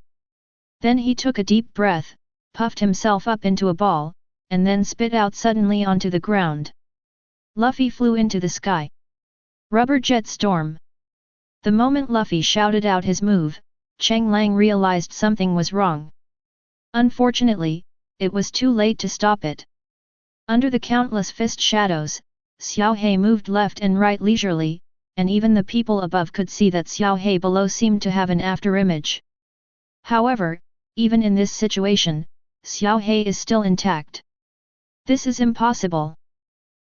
Then he took a deep breath, puffed himself up into a ball, and then spit out suddenly onto the ground. Luffy flew into the sky. Rubber jet storm. The moment Luffy shouted out his move, Cheng Lang realized something was wrong. Unfortunately, it was too late to stop it. Under the countless fist shadows, Xiao He moved left and right leisurely, and even the people above could see that Xiao He below seemed to have an afterimage. However, even in this situation, Xiao He is still intact. This is impossible!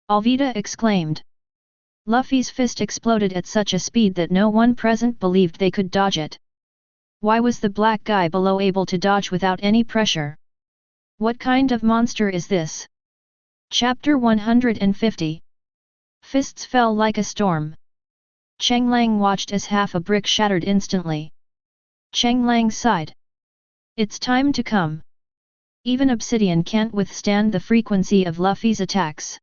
Alvida exclaimed. Luffy's fist exploded at such a speed that no one present believed they could dodge it. Why was the black guy below able to dodge without any pressure? What kind of monster is this? Chapter 150. Fists fell like a storm. Cheng Lang watched as half a brick shattered instantly. Cheng Lang sighed. It's time to come. Even obsidian can't withstand the frequency of Luffy's attacks.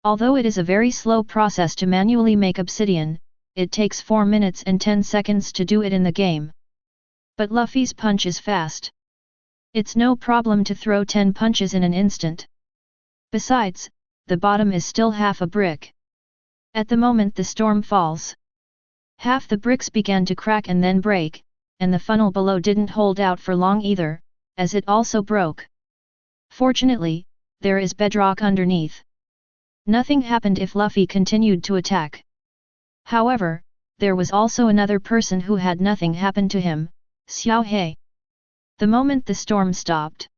Although it is a very slow process to manually make obsidian, it takes 4 minutes and 10 seconds to do it in the game. But Luffy's punch is fast. It's no problem to throw 10 punches in an instant. Besides, the bottom is still half a brick. At the moment the storm falls, half the bricks began to crack and then break, and the funnel below didn't hold out for long either, as it also broke. Fortunately, there is bedrock underneath. Nothing happened if Luffy continued to attack. However, there was also another person who had nothing happen to him, Xiao He. The moment the storm stopped,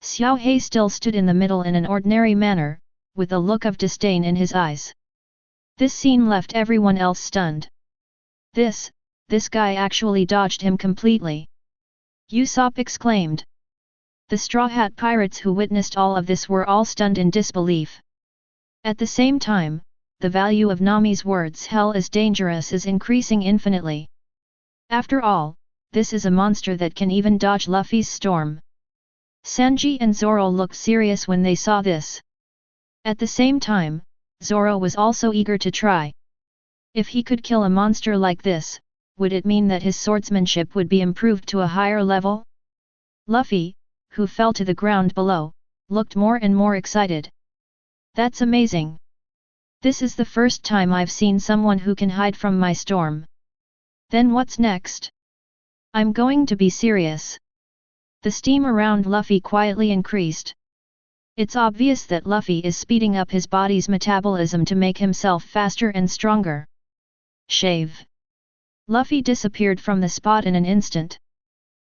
Xiao He still stood in the middle in an ordinary manner, with a look of disdain in his eyes. This scene left everyone else stunned. This guy actually dodged him completely. Usopp exclaimed. The Straw Hat Pirates who witnessed all of this were all stunned in disbelief. At the same time, the value of Nami's words "hell is dangerous" is increasing infinitely. After all, this is a monster that can even dodge Luffy's storm. Sanji and Zoro looked serious when they saw this. At the same time, Zoro was also eager to try. If he could kill a monster like this, would it mean that his swordsmanship would be improved to a higher level? Luffy, who fell to the ground below, looked more and more excited. That's amazing! This is the first time I've seen someone who can hide from my storm. Then what's next? I'm going to be serious. The steam around Luffy quietly increased. It's obvious that Luffy is speeding up his body's metabolism to make himself faster and stronger. Shave. Luffy disappeared from the spot in an instant.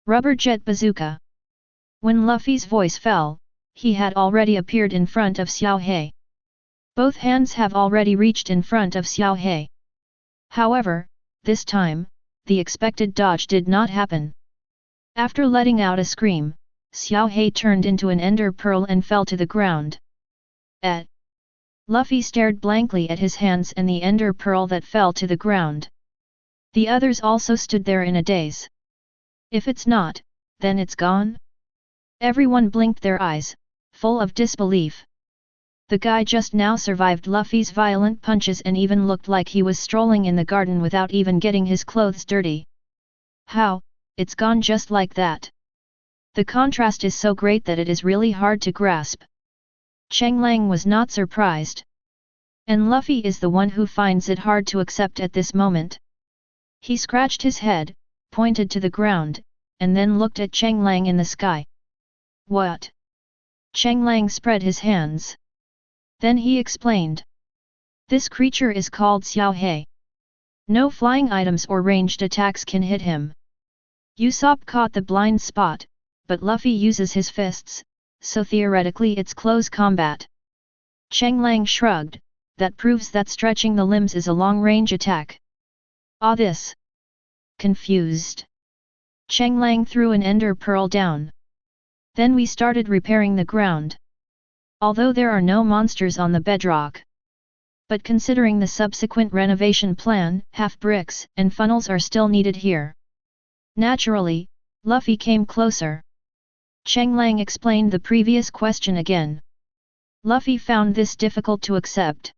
Rubber jet bazooka. When Luffy's voice fell, he had already appeared in front of Xiao He. Both hands have already reached in front of Xiao He. However, this time, the expected dodge did not happen. After letting out a scream, Xiao He turned into an ender pearl and fell to the ground. Luffy stared blankly at his hands and the ender pearl that fell to the ground. The others also stood there in a daze. If it's not, then it's gone? Everyone blinked their eyes, full of disbelief. The guy just now survived Luffy's violent punches and even looked like he was strolling in the garden without even getting his clothes dirty. How, it's gone just like that. The contrast is so great that it is really hard to grasp. Cheng Lang was not surprised. And Luffy is the one who finds it hard to accept at this moment. He scratched his head, pointed to the ground, and then looked at Cheng Lang in the sky. What? Cheng Lang spread his hands. Then he explained. This creature is called Xiao He. No flying items or ranged attacks can hit him. Usopp caught the blind spot, but Luffy uses his fists, so theoretically it's close combat. Cheng Lang shrugged, that proves that stretching the limbs is a long-range attack. Ah, this. Confused. Cheng Lang threw an ender pearl down. Then we started repairing the ground. Although there are no monsters on the bedrock. But considering the subsequent renovation plan, half bricks and funnels are still needed here. Naturally, Luffy came closer. Cheng Lang explained the previous question again. Luffy found this difficult to accept.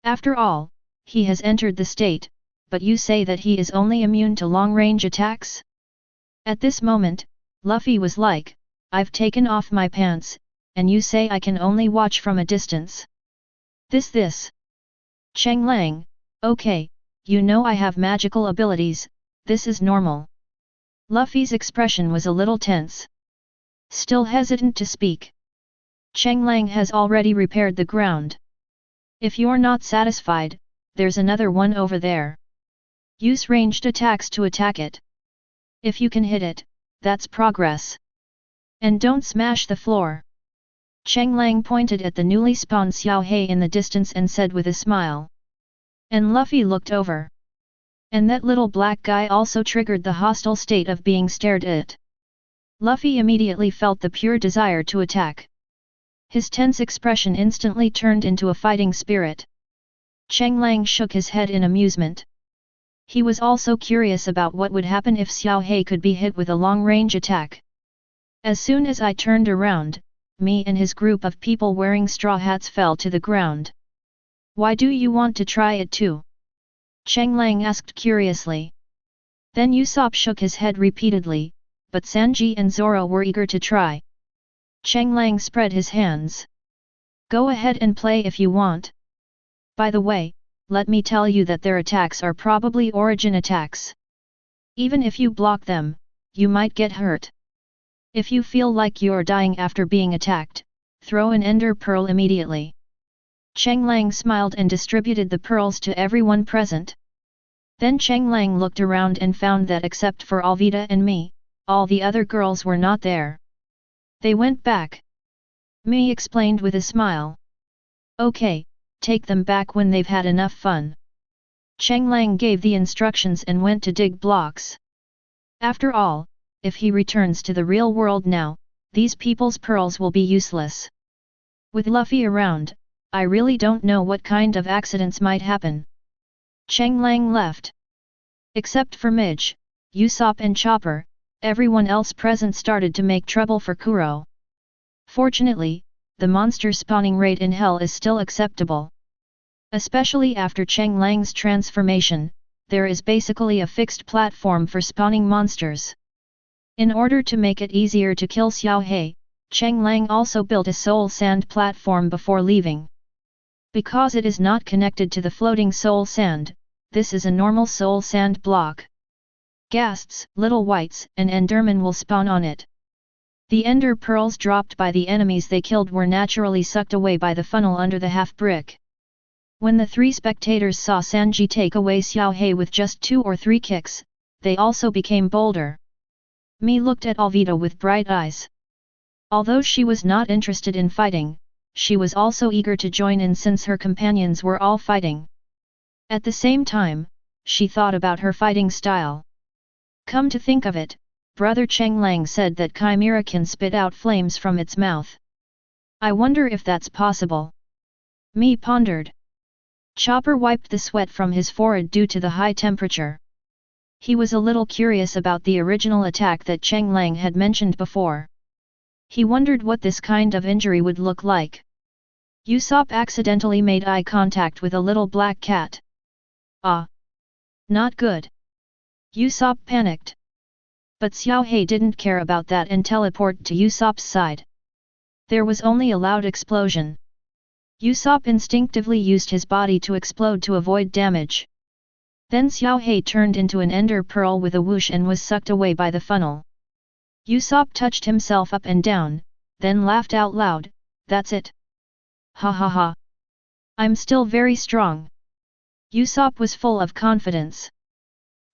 After all, he has entered the state, but you say that he is only immune to long-range attacks? At this moment, Luffy was like, I've taken off my pants, and you say I can only watch from a distance. This. Cheng Lang, okay, you know I have magical abilities, this is normal. Luffy's expression was a little tense. Still hesitant to speak. Cheng Lang has already repaired the ground. If you're not satisfied, there's another one over there. Use ranged attacks to attack it. If you can hit it, that's progress. And don't smash the floor. Cheng Lang pointed at the newly spawned Xiao He in the distance and said with a smile. And Luffy looked over. And that little black guy also triggered the hostile state of being stared at. Luffy immediately felt the pure desire to attack. His tense expression instantly turned into a fighting spirit. Cheng Lang shook his head in amusement. He was also curious about what would happen if Xiao He could be hit with a long-range attack. As soon as I turned around, me and his group of people wearing straw hats fell to the ground. Why do you want to try it too? Cheng Lang asked curiously. Then Usopp shook his head repeatedly, but Sanji and Zoro were eager to try. Cheng Lang spread his hands. Go ahead and play if you want. By the way, let me tell you that their attacks are probably origin attacks. Even if you block them, you might get hurt. If you feel like you're dying after being attacked, throw an ender pearl immediately. Cheng Lang smiled and distributed the pearls to everyone present. Then Cheng Lang looked around and found that except for Alvida and me, all the other girls were not there. They went back. Me explained with a smile. Okay, take them back when they've had enough fun. Cheng Lang gave the instructions and went to dig blocks. After all, if he returns to the real world now, these people's pearls will be useless. With Luffy around, I really don't know what kind of accidents might happen. Cheng Lang left. Except for Midge, Usopp and Chopper, everyone else present started to make trouble for Kuro. Fortunately, the monster spawning rate in Hell is still acceptable. Especially after Cheng Lang's transformation, there is basically a fixed platform for spawning monsters. In order to make it easier to kill Xiao He, Cheng Lang also built a soul sand platform before leaving. Because it is not connected to the floating soul sand, this is a normal soul sand block. Ghasts, little whites, and endermen will spawn on it. The ender pearls dropped by the enemies they killed were naturally sucked away by the funnel under the half-brick. When the three spectators saw Sanji take away Xiao He with just 2 or 3 kicks, they also became bolder. Me looked at Alvida with bright eyes. Although she was not interested in fighting, she was also eager to join in since her companions were all fighting. At the same time, she thought about her fighting style. Come to think of it, Brother Cheng Lang said that Chimera can spit out flames from its mouth. I wonder if that's possible. Me pondered. Chopper wiped the sweat from his forehead due to the high temperature. He was a little curious about the original attack that Cheng Lang had mentioned before. He wondered what this kind of injury would look like. Usopp accidentally made eye contact with a little black cat. Ah! Not good. Usopp panicked. But Xiao Hei didn't care about that and teleported to Usopp's side. There was only a loud explosion. Usopp instinctively used his body to explode to avoid damage. Then Xiao Hei turned into an ender pearl with a whoosh and was sucked away by the funnel. Usopp touched himself up and down, then laughed out loud, "That's it. Ha ha ha. I'm still very strong." Usopp was full of confidence.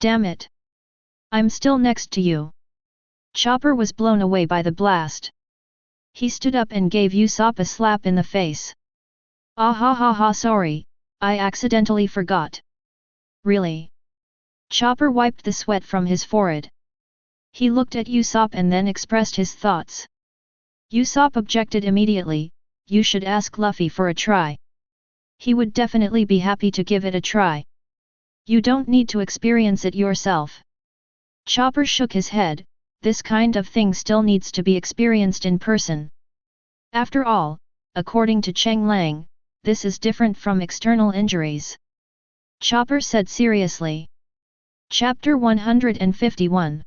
"Damn it. I'm still next to you." Chopper was blown away by the blast. He stood up and gave Usopp a slap in the face. "Ah ha ha ha, sorry, I accidentally forgot." "Really?" Chopper wiped the sweat from his forehead. He looked at Usopp and then expressed his thoughts. Usopp objected immediately, "You should ask Luffy for a try. He would definitely be happy to give it a try. You don't need to experience it yourself." Chopper shook his head, "This kind of thing still needs to be experienced in person. After all, according to Cheng Lang, this is different from external injuries." Chopper said seriously. Chapter 151.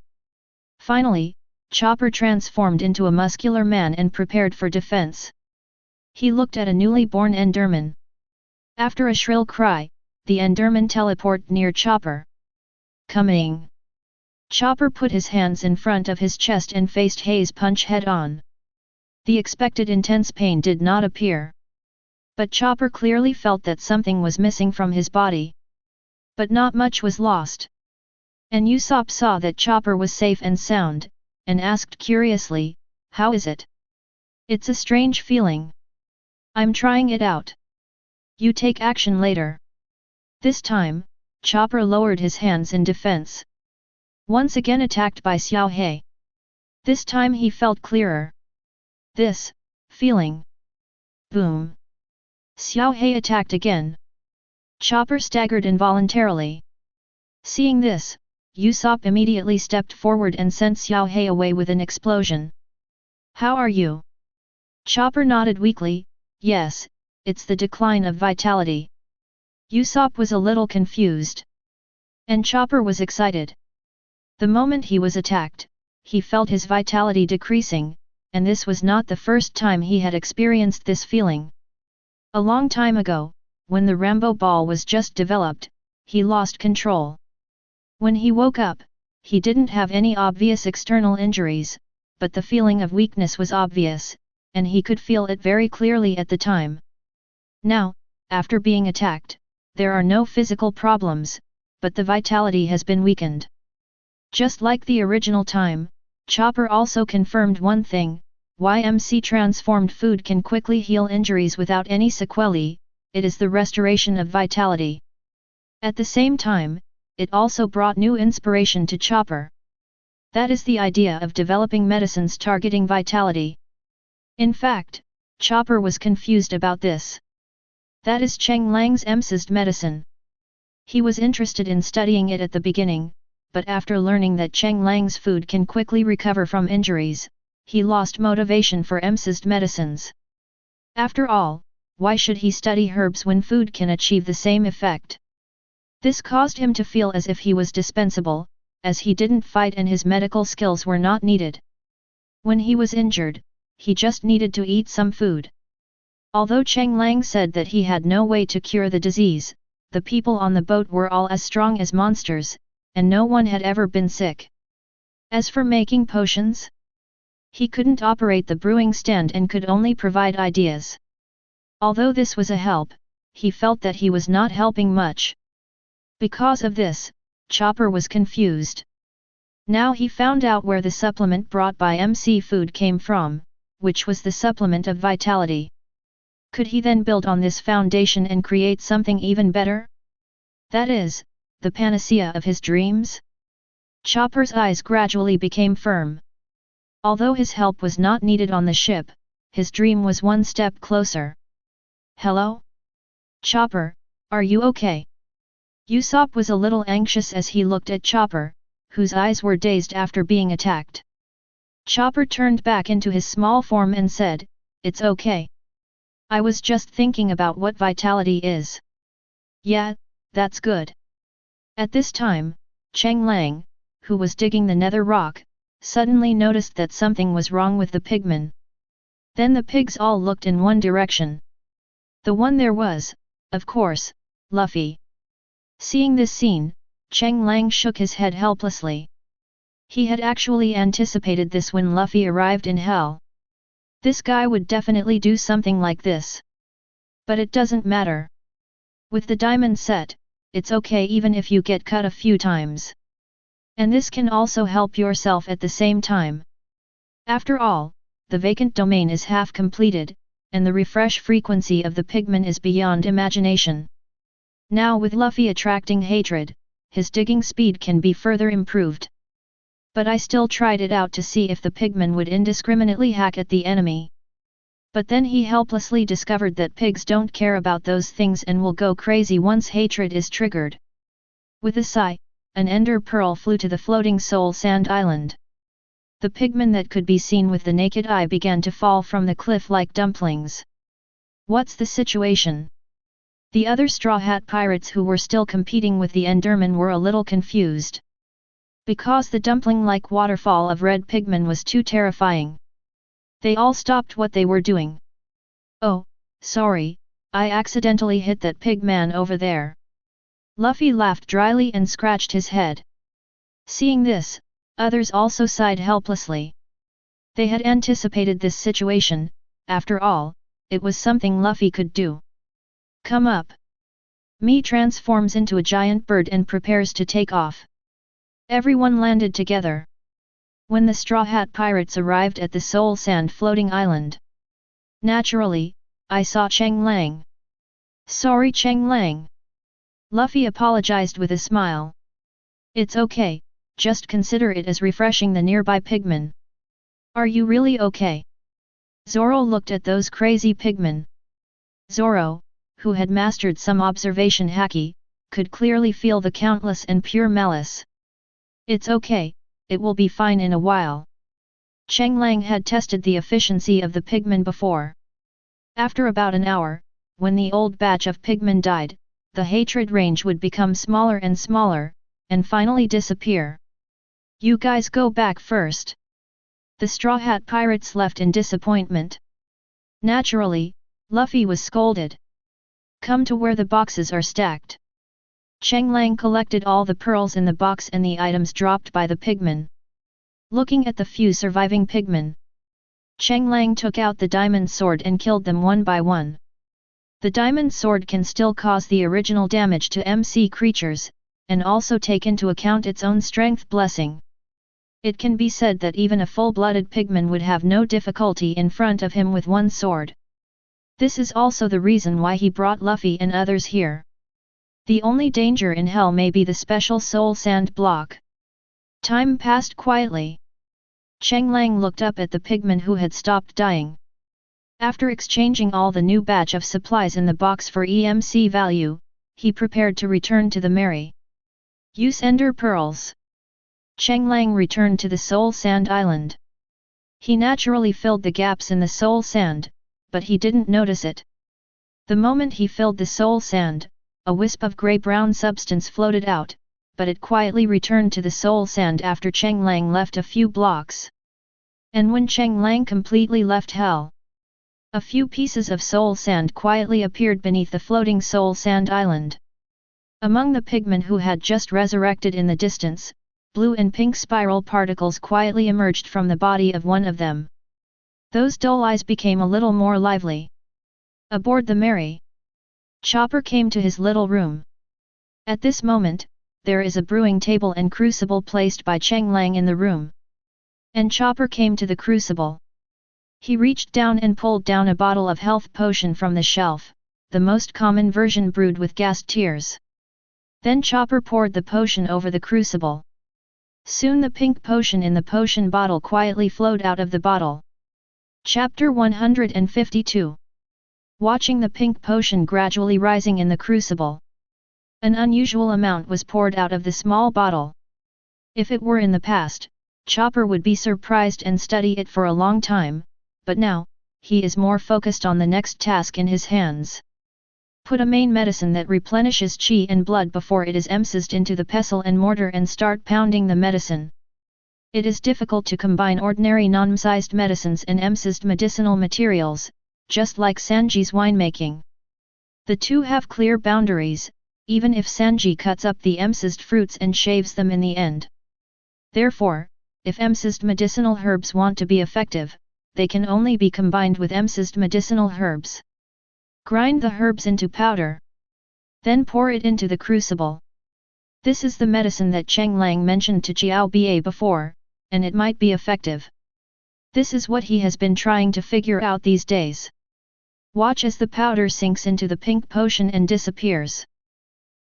Finally, Chopper transformed into a muscular man and prepared for defense. He looked at a newly born Enderman. After a shrill cry, the Enderman teleported near Chopper. "Coming!" Chopper put his hands in front of his chest and faced Hei's punch head-on. The expected intense pain did not appear. But Chopper clearly felt that something was missing from his body. But not much was lost. And Usopp saw that Chopper was safe and sound, and asked curiously, "How is it?" "It's a strange feeling. I'm trying it out. You take action later." This time, Chopper lowered his hands in defense. Once again attacked by Xiao Hei. This time he felt clearer. This feeling. Boom. Xiao Hei attacked again. Chopper staggered involuntarily. Seeing this, Usopp immediately stepped forward and sent Xiao Hei away with an explosion. "How are you?" Chopper nodded weakly, "Yes, it's the decline of vitality." Usopp was a little confused. And Chopper was excited. The moment he was attacked, he felt his vitality decreasing, and this was not the first time he had experienced this feeling. A long time ago, when the Rambo ball was just developed, he lost control. When he woke up, he didn't have any obvious external injuries, but the feeling of weakness was obvious, and he could feel it very clearly at the time. Now, after being attacked, there are no physical problems, but the vitality has been weakened. Just like the original time, Chopper also confirmed one thing: YMC transformed food can quickly heal injuries without any sequelae, it is the restoration of vitality. At the same time, it also brought new inspiration to Chopper. That is the idea of developing medicines targeting vitality. In fact, Chopper was confused about this. That is Cheng Lang's emphasized medicine. He was interested in studying it at the beginning, but after learning that Cheng Lang's food can quickly recover from injuries, he lost motivation for emphasized medicines. After all, why should he study herbs when food can achieve the same effect? This caused him to feel as if he was dispensable, as he didn't fight and his medical skills were not needed. When he was injured, he just needed to eat some food. Although Cheng Lang said that he had no way to cure the disease, the people on the boat were all as strong as monsters, and no one had ever been sick. As for making potions, he couldn't operate the brewing stand and could only provide ideas. Although this was a help, he felt that he was not helping much. Because of this, Chopper was confused. Now he found out where the supplement brought by MC Food came from, which was the supplement of vitality. Could he then build on this foundation and create something even better? That is, the panacea of his dreams? Chopper's eyes gradually became firm. Although his help was not needed on the ship, his dream was one step closer. "Hello? Chopper, are you okay?" Usopp was a little anxious as he looked at Chopper, whose eyes were dazed after being attacked. Chopper turned back into his small form and said, "It's okay. I was just thinking about what vitality is. Yeah, that's good. At this time, Cheng Lang, who was digging the nether rock, suddenly noticed that something was wrong with the pigmen. Then the pigs all looked in one direction. The one there was, of course, Luffy. Seeing this scene, Cheng Lang shook his head helplessly. He had actually anticipated this when Luffy arrived in Hell. This guy would definitely do something like this. But it doesn't matter. With the diamond set, it's okay even if you get cut a few times. And this can also help yourself at the same time. After all, the vacant domain is half completed, and the refresh frequency of the pigmen is beyond imagination. Now with Luffy attracting hatred, his digging speed can be further improved. But I still tried it out to see if the pigmen would indiscriminately hack at the enemy. But then he helplessly discovered that pigs don't care about those things and will go crazy once hatred is triggered. With a sigh, an ender pearl flew to the floating soul sand island. The pigmen that could be seen with the naked eye began to fall from the cliff like dumplings. What's the situation? The other Straw Hat pirates who were still competing with the Endermen were a little confused. Because the dumpling-like waterfall of red pigmen was too terrifying. They all stopped what they were doing. Oh, sorry, I accidentally hit that pig man over there. Luffy laughed dryly and scratched his head. Seeing this, others also sighed helplessly. They had anticipated this situation, after all, it was something Luffy could do. Come up. Me transforms into a giant bird and prepares to take off. Everyone landed together. When the Straw Hat pirates arrived at the Soul Sand floating island. Naturally, I saw Cheng Lang. Sorry Cheng Lang. Luffy apologized with a smile. It's okay, just consider it as refreshing the nearby pigmen. Are you really okay? Zoro looked at those crazy pigmen. Zoro, who had mastered some observation haki, could clearly feel the countless and pure malice. It's okay, it will be fine in a while. Cheng Lang had tested the efficiency of the pigmen before. After about an hour, when the old batch of pigmen died, the hatred range would become smaller, and finally disappear. You guys go back first. The Straw Hat pirates left in disappointment. Naturally, Luffy was scolded. Come to where the boxes are stacked. Cheng Lang collected all the pearls in the box and the items dropped by the pigmen. Looking at the few surviving pigmen, Cheng Lang took out the diamond sword and killed them one by one. The diamond sword can still cause the original damage to MC creatures, and also take into account its own strength blessing. It can be said that even a full-blooded pigman would have no difficulty in front of him with one sword. This is also the reason why he brought Luffy and others here. The only danger in Hell may be the special soul sand block. Time passed quietly. Cheng Lang looked up at the pigmen who had stopped dying. After exchanging all the new batch of supplies in the box for EMC value, he prepared to return to the Mary. Use Ender Pearls. Cheng Lang returned to the Soul Sand Island. He naturally filled the gaps in the soul sand, but he didn't notice it. The moment he filled the soul sand, a wisp of grey-brown substance floated out, but it quietly returned to the soul sand after Cheng Lang left a few blocks. And when Cheng Lang completely left Hell, a few pieces of soul sand quietly appeared beneath the floating soul sand island. Among the pigmen who had just resurrected in the distance, blue and pink spiral particles quietly emerged from the body of one of them. Those dull eyes became a little more lively. Aboard the Mary, Chopper came to his little room. At this moment, there is a brewing table and crucible placed by Cheng Lang in the room. And Chopper came to the crucible. He reached down and pulled down a bottle of health potion from the shelf, the most common version brewed with gas tears. Then Chopper poured the potion over the crucible. Soon the pink potion in the potion bottle quietly flowed out of the bottle. Chapter 152. Watching the pink potion gradually rising in the crucible. An unusual amount was poured out of the small bottle. If it were in the past, Chopper would be surprised and study it for a long time, but now, he is more focused on the next task in his hands. Put a main medicine that replenishes qi and blood before it is emphasized into the pestle and mortar and start pounding the medicine. It is difficult to combine ordinary non-sized medicines and emphasized medicinal materials, just like Sanji's winemaking. The two have clear boundaries, even if Sanji cuts up the emphasized fruits and shaves them in the end. Therefore, if emphasized medicinal herbs want to be effective, they can only be combined with emphasized medicinal herbs. Grind the herbs into powder. Then pour it into the crucible. This is the medicine that Cheng Lang mentioned to Xiao Ba before, and it might be effective. This is what he has been trying to figure out these days. Watch as the powder sinks into the pink potion and disappears.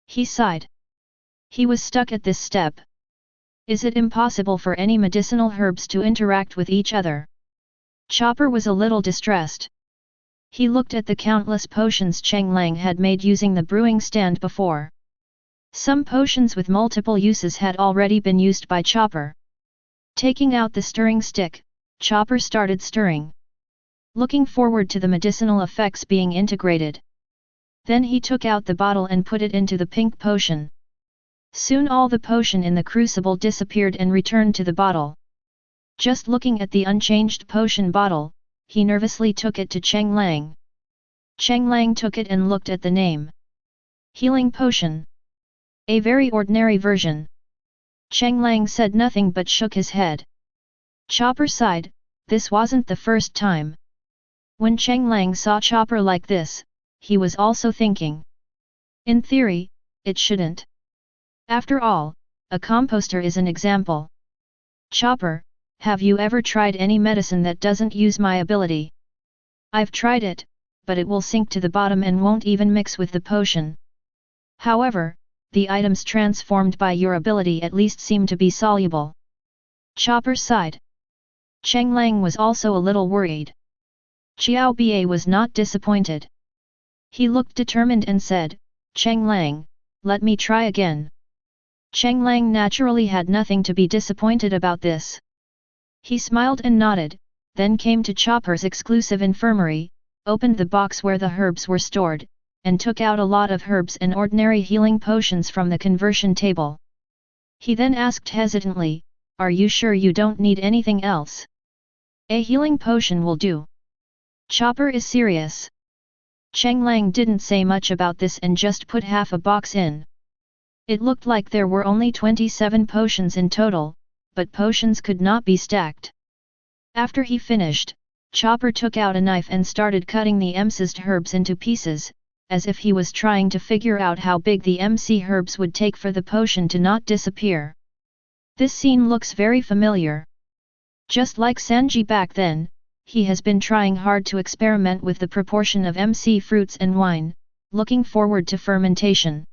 He sighed. He was stuck at this step. Is it impossible for any medicinal herbs to interact with each other? Chopper was a little distressed. He looked at the countless potions Cheng Lang had made using the brewing stand before. Some potions with multiple uses had already been used by Chopper. Taking out the stirring stick, Chopper started stirring, looking forward to the medicinal effects being integrated. Then he took out the bottle and put it into the pink potion. Soon all the potion in the crucible disappeared and returned to the bottle. Just looking at the unchanged potion bottle, he nervously took it to Cheng Lang. Cheng Lang took it and looked at the name. Healing potion. A very ordinary version. Cheng Lang said nothing but shook his head. Chopper sighed, this wasn't the first time. When Cheng Lang saw Chopper like this, he was also thinking. In theory, it shouldn't. After all, a composter is an example. Chopper, have you ever tried any medicine that doesn't use my ability? I've tried it, but it will sink to the bottom and won't even mix with the potion. However, the items transformed by your ability at least seem to be soluble. Chopper sighed. Cheng Lang was also a little worried. Xiao Ba was not disappointed. He looked determined and said, Cheng Lang, let me try again. Cheng Lang naturally had nothing to be disappointed about this. He smiled and nodded, then came to Chopper's exclusive infirmary, opened the box where the herbs were stored, and took out a lot of herbs and ordinary healing potions from the conversion table. He then asked hesitantly, are you sure you don't need anything else? A healing potion will do. Chopper is serious. Cheng Lang didn't say much about this and just put half a box in. It looked like there were only 27 potions in total, but potions could not be stacked. After he finished, Chopper took out a knife and started cutting the emphasized herbs into pieces, as if he was trying to figure out how big the MC herbs would take for the potion to not disappear. This scene looks very familiar. Just like Sanji back then, he has been trying hard to experiment with the proportion of MC fruits and wine, looking forward to fermentation.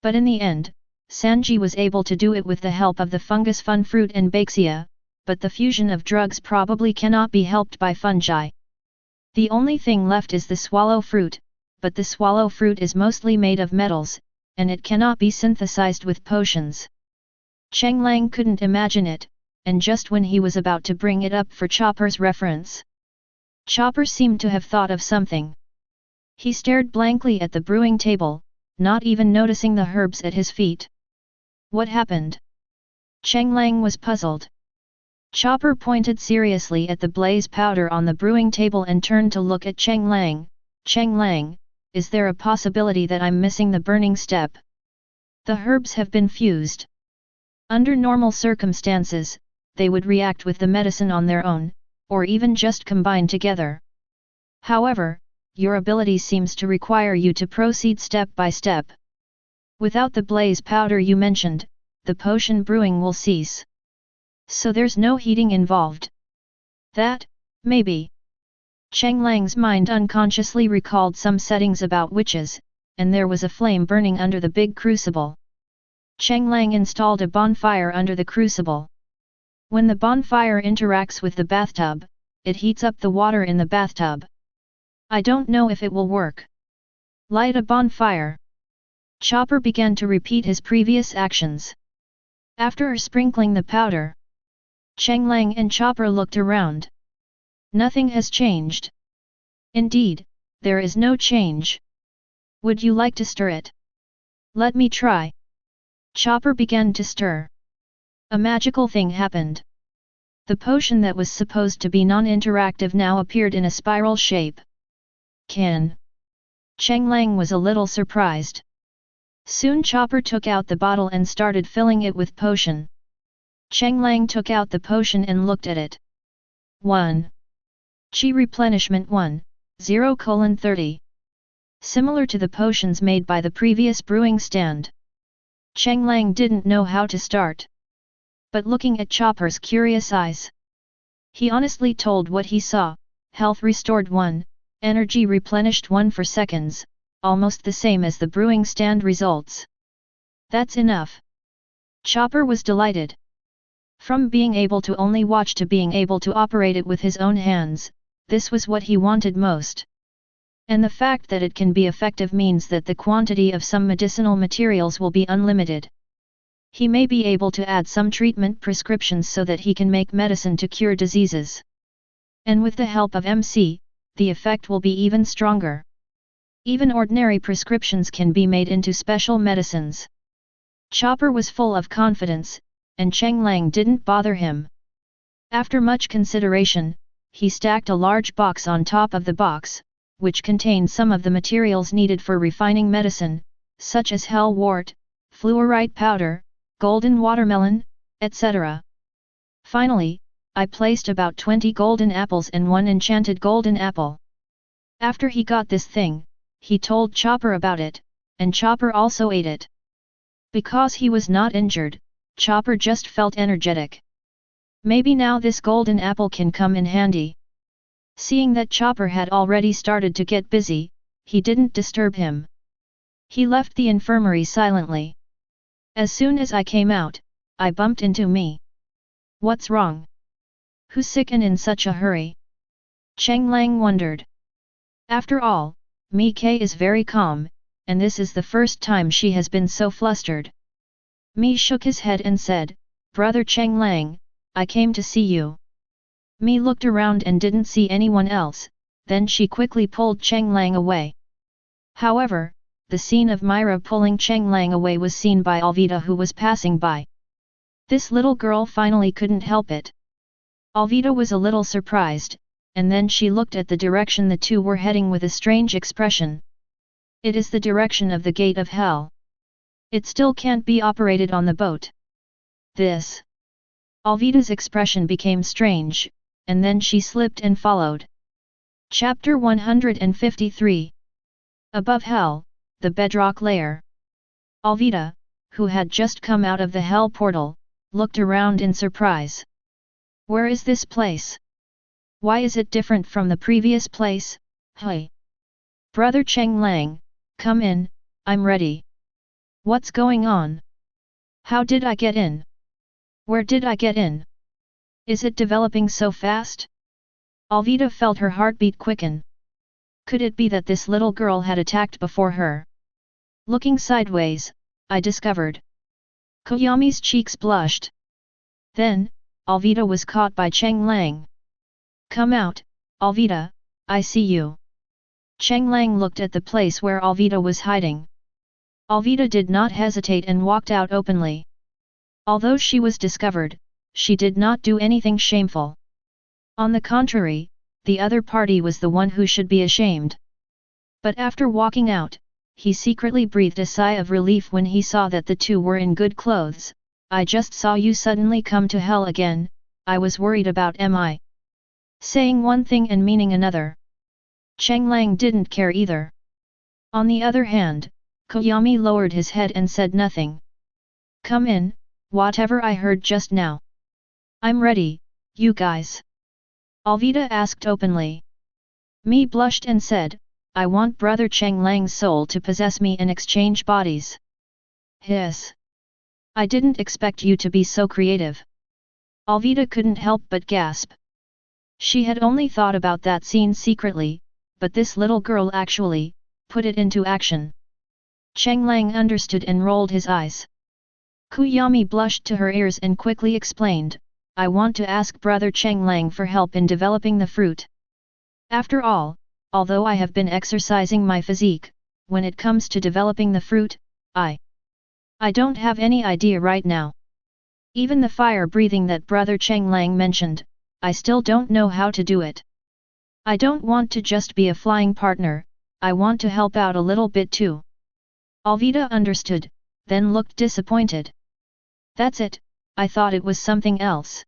But in the end, Sanji was able to do it with the help of the fungus fun fruit and baixia, but the fusion of drugs probably cannot be helped by fungi. The only thing left is the swallow fruit, but the swallow fruit is mostly made of metals, and it cannot be synthesized with potions. Cheng Lang couldn't imagine it, and just when he was about to bring it up for Chopper's reference, Chopper seemed to have thought of something. He stared blankly at the brewing table, not even noticing the herbs at his feet. What happened? Cheng Lang was puzzled. Chopper pointed seriously at the blaze powder on the brewing table and turned to look at Cheng Lang. Cheng Lang, is there a possibility that I'm missing the burning step? The herbs have been fused. Under normal circumstances, they would react with the medicine on their own, or even just combine together. However, your ability seems to require you to proceed step by step. Without the blaze powder you mentioned, the potion brewing will cease. So there's no heating involved. That, maybe. Cheng Lang's mind unconsciously recalled some settings about witches, and there was a flame burning under the big crucible. Cheng Lang installed a bonfire under the crucible. When the bonfire interacts with the bathtub, it heats up the water in the bathtub. I don't know if it will work. Light a bonfire. Chopper began to repeat his previous actions. After sprinkling the powder, Cheng Lang and Chopper looked around. Nothing has changed. Indeed, there is no change. Would you like to stir it? Let me try. Chopper began to stir. A magical thing happened. The potion that was supposed to be non-interactive now appeared in a spiral shape. Can? Cheng Lang was a little surprised. Soon Chopper took out the bottle and started filling it with potion. Cheng Lang took out the potion and looked at it. 1. Chi replenishment 1, 0:30. Similar to the potions made by the previous brewing stand. Cheng Lang didn't know how to start. But looking at Chopper's curious eyes, he honestly told what he saw: health restored 1, energy replenished 1 for seconds, almost the same as the brewing stand results. That's enough. Chopper was delighted. From being able to only watch to being able to operate it with his own hands, this was what he wanted most. And the fact that it can be effective means that the quantity of some medicinal materials will be unlimited. He may be able to add some treatment prescriptions so that he can make medicine to cure diseases. And with the help of MC, the effect will be even stronger. Even ordinary prescriptions can be made into special medicines. Chopper was full of confidence, and Cheng Lang didn't bother him. After much consideration, he stacked a large box on top of the box, which contained some of the materials needed for refining medicine, such as hellwort, fluorite powder, golden watermelon, etc. Finally, I placed about 20 golden apples and 1 enchanted golden apple. After he got this thing, he told Chopper about it, and Chopper also ate it. Because he was not injured, Chopper just felt energetic. Maybe now this golden apple can come in handy. Seeing that Chopper had already started to get busy, he didn't disturb him. He left the infirmary silently. As soon as I came out, I bumped into me. What's wrong? Who's sick and in such a hurry? Cheng Lang wondered. After all, Mi Ke is very calm, and this is the first time she has been so flustered. Mi shook his head and said, "Brother Cheng Lang, I came to see you." Mi looked around and didn't see anyone else, then she quickly pulled Cheng Lang away. However, the scene of Myra pulling Cheng Lang away was seen by Alvita, who was passing by. This little girl finally couldn't help it. Alvita was a little surprised, and then she looked at the direction the two were heading with a strange expression. It is the direction of the gate of hell. It still can't be operated on the boat. This. Alvita's expression became strange, and then she slipped and followed. Chapter 153. Above hell, the bedrock layer. Alvita, who had just come out of the hell portal, looked around in surprise. Where is this place? Why is it different from the previous place? Hey! Brother Cheng Lang, come in, I'm ready. What's going on? How did I get in? Where did I get in? Is it developing so fast? Alvita felt her heartbeat quicken. Could it be that this little girl had attacked before her? Looking sideways, I discovered. Koyami's cheeks blushed. Then, Alvita was caught by Cheng Lang. Come out, Alvita, I see you. Cheng Lang looked at the place where Alvita was hiding. Alvita did not hesitate and walked out openly. Although she was discovered, she did not do anything shameful. On the contrary, the other party was the one who should be ashamed. But after walking out, he secretly breathed a sigh of relief when he saw that the two were in good clothes. I just saw you suddenly come to hell again, I was worried about MI. Saying one thing and meaning another. Cheng Lang didn't care either. On the other hand, Koyami lowered his head and said nothing. Come in, whatever I heard just now. I'm ready, you guys. Alvita asked openly. Mi blushed and said, I want Brother Cheng Lang's soul to possess me and exchange bodies. Hiss. I didn't expect you to be so creative. Alvita couldn't help but gasp. She had only thought about that scene secretly, but this little girl actually put it into action. Cheng Lang understood and rolled his eyes. Koyami blushed to her ears and quickly explained, I want to ask Brother Cheng Lang for help in developing the fruit. After all, although I have been exercising my physique, when it comes to developing the fruit, I don't have any idea right now. Even the fire breathing that brother Cheng Lang mentioned, I still don't know how to do it. I don't want to just be a flying partner, I want to help out a little bit too. Alvida understood, then looked disappointed. That's it, I thought it was something else.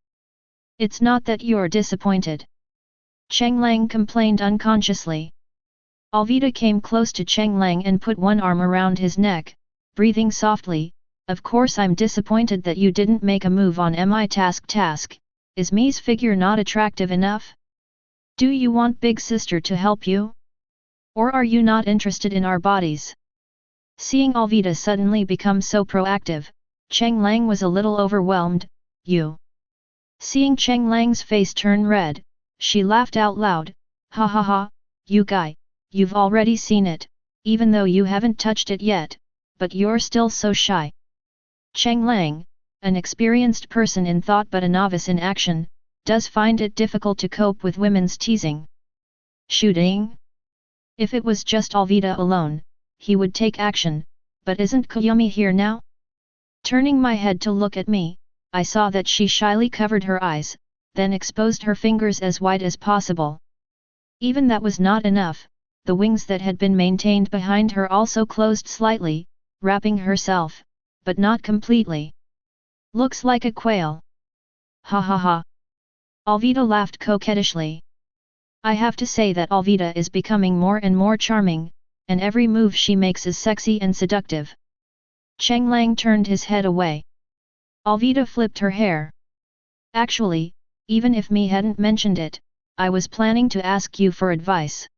It's not that you're disappointed. Cheng Lang complained unconsciously. Alvida came close to Cheng Lang and put one arm around his neck, breathing softly. Of course I'm disappointed that you didn't make a move on my task. Is me's figure not attractive enough? Do you want big sister to help you? Or are you not interested in our bodies? Seeing Alvida suddenly become so proactive, Cheng Lang was a little overwhelmed. You. Seeing Cheng Lang's face turn red, she laughed out loud. Ha ha ha, you guy, you've already seen it, even though you haven't touched it yet, but you're still so shy. Cheng Lang, an experienced person in thought but a novice in action, does find it difficult to cope with women's teasing. Shooting? If it was just Alvida alone, he would take action, but isn't Koyumi here now? Turning my head to look at me, I saw that she shyly covered her eyes, then exposed her fingers as wide as possible. Even that was not enough, the wings that had been maintained behind her also closed slightly, wrapping herself, but not completely. Looks like a quail. Ha ha ha. Alvida laughed coquettishly. I have to say that Alvida is becoming more and more charming, and every move she makes is sexy and seductive. Cheng Lang turned his head away. Alvida flipped her hair. Actually, even if me hadn't mentioned it, I was planning to ask you for advice.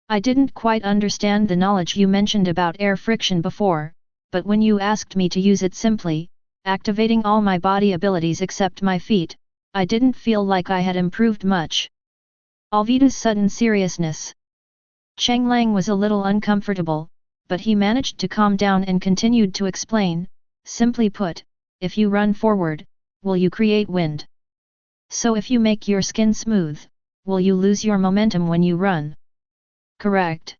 I didn't quite understand the knowledge you mentioned about air friction before, but when you asked me to use it simply, activating all my body abilities except my feet, I didn't feel like I had improved much. Alvida's sudden seriousness. Cheng Lang was a little uncomfortable, but he managed to calm down and continued to explain. Simply put, if you run forward, will you create wind? So if you make your skin smooth, will you lose your momentum when you run? Correct.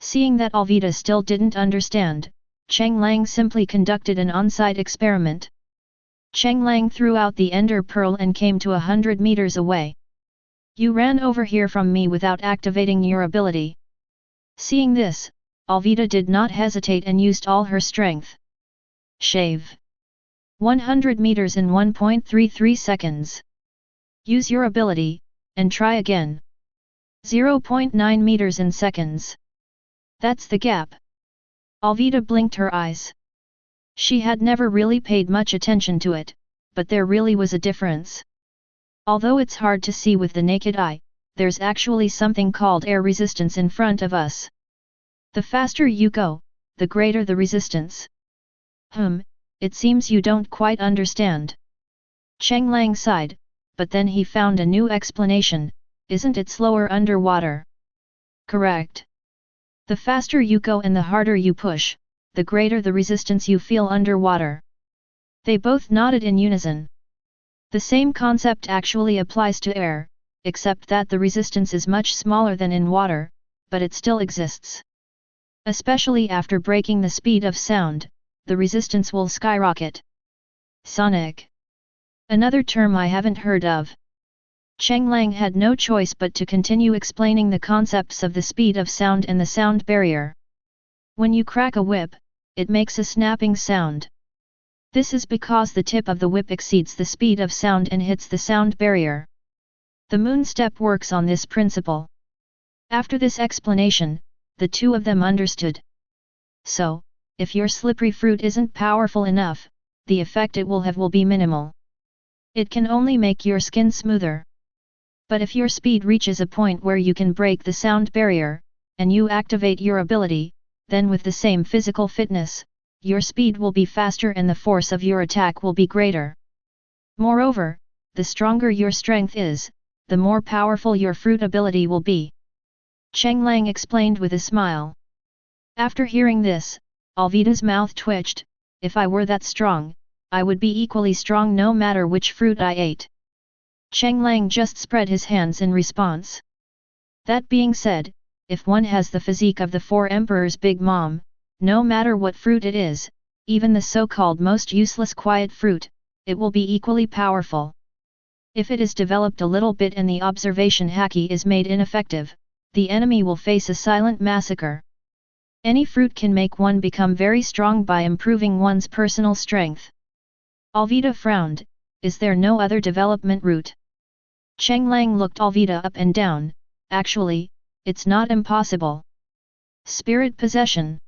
Seeing that Alvida still didn't understand, Cheng Lang simply conducted an on-site experiment. Cheng Lang threw out the ender pearl and came to 100 meters away. You ran over here from me without activating your ability. Seeing this, Alvida did not hesitate and used all her strength. Shave. 100 meters in 1.33 seconds. Use your ability, and try again. 0.9 meters in seconds. That's the gap. Alvida blinked her eyes. She had never really paid much attention to it, but there really was a difference. Although it's hard to see with the naked eye, there's actually something called air resistance in front of us. The faster you go, the greater the resistance. It seems you don't quite understand. Cheng Lang sighed, but then he found a new explanation. Isn't it slower underwater? Correct. The faster you go and the harder you push, the greater the resistance you feel underwater. They both nodded in unison. The same concept actually applies to air, except that the resistance is much smaller than in water, but it still exists. Especially after breaking the speed of sound, the resistance will skyrocket. Sonic. Another term I haven't heard of. Cheng Lang had no choice but to continue explaining the concepts of the speed of sound and the sound barrier. When you crack a whip, it makes a snapping sound. This is because the tip of the whip exceeds the speed of sound and hits the sound barrier. The moon step works on this principle. After this explanation, the two of them understood. So, if your slippery fruit isn't powerful enough, the effect it will have will be minimal. It can only make your skin smoother. But if your speed reaches a point where you can break the sound barrier, and you activate your ability, then with the same physical fitness, your speed will be faster and the force of your attack will be greater. Moreover, the stronger your strength is, the more powerful your fruit ability will be. Cheng Lang explained with a smile. After hearing this, Alvida's mouth twitched. If I were that strong, I would be equally strong no matter which fruit I ate. Cheng Lang just spread his hands in response. That being said, if one has the physique of the four emperors' Big Mom, no matter what fruit it is, even the so-called most useless quiet fruit, it will be equally powerful. If it is developed a little bit and the observation haki is made ineffective, the enemy will face a silent massacre. Any fruit can make one become very strong by improving one's personal strength. Alvida frowned. Is there no other development route? Cheng Lang looked Alvida up and down. Actually, it's not impossible. Spirit possession.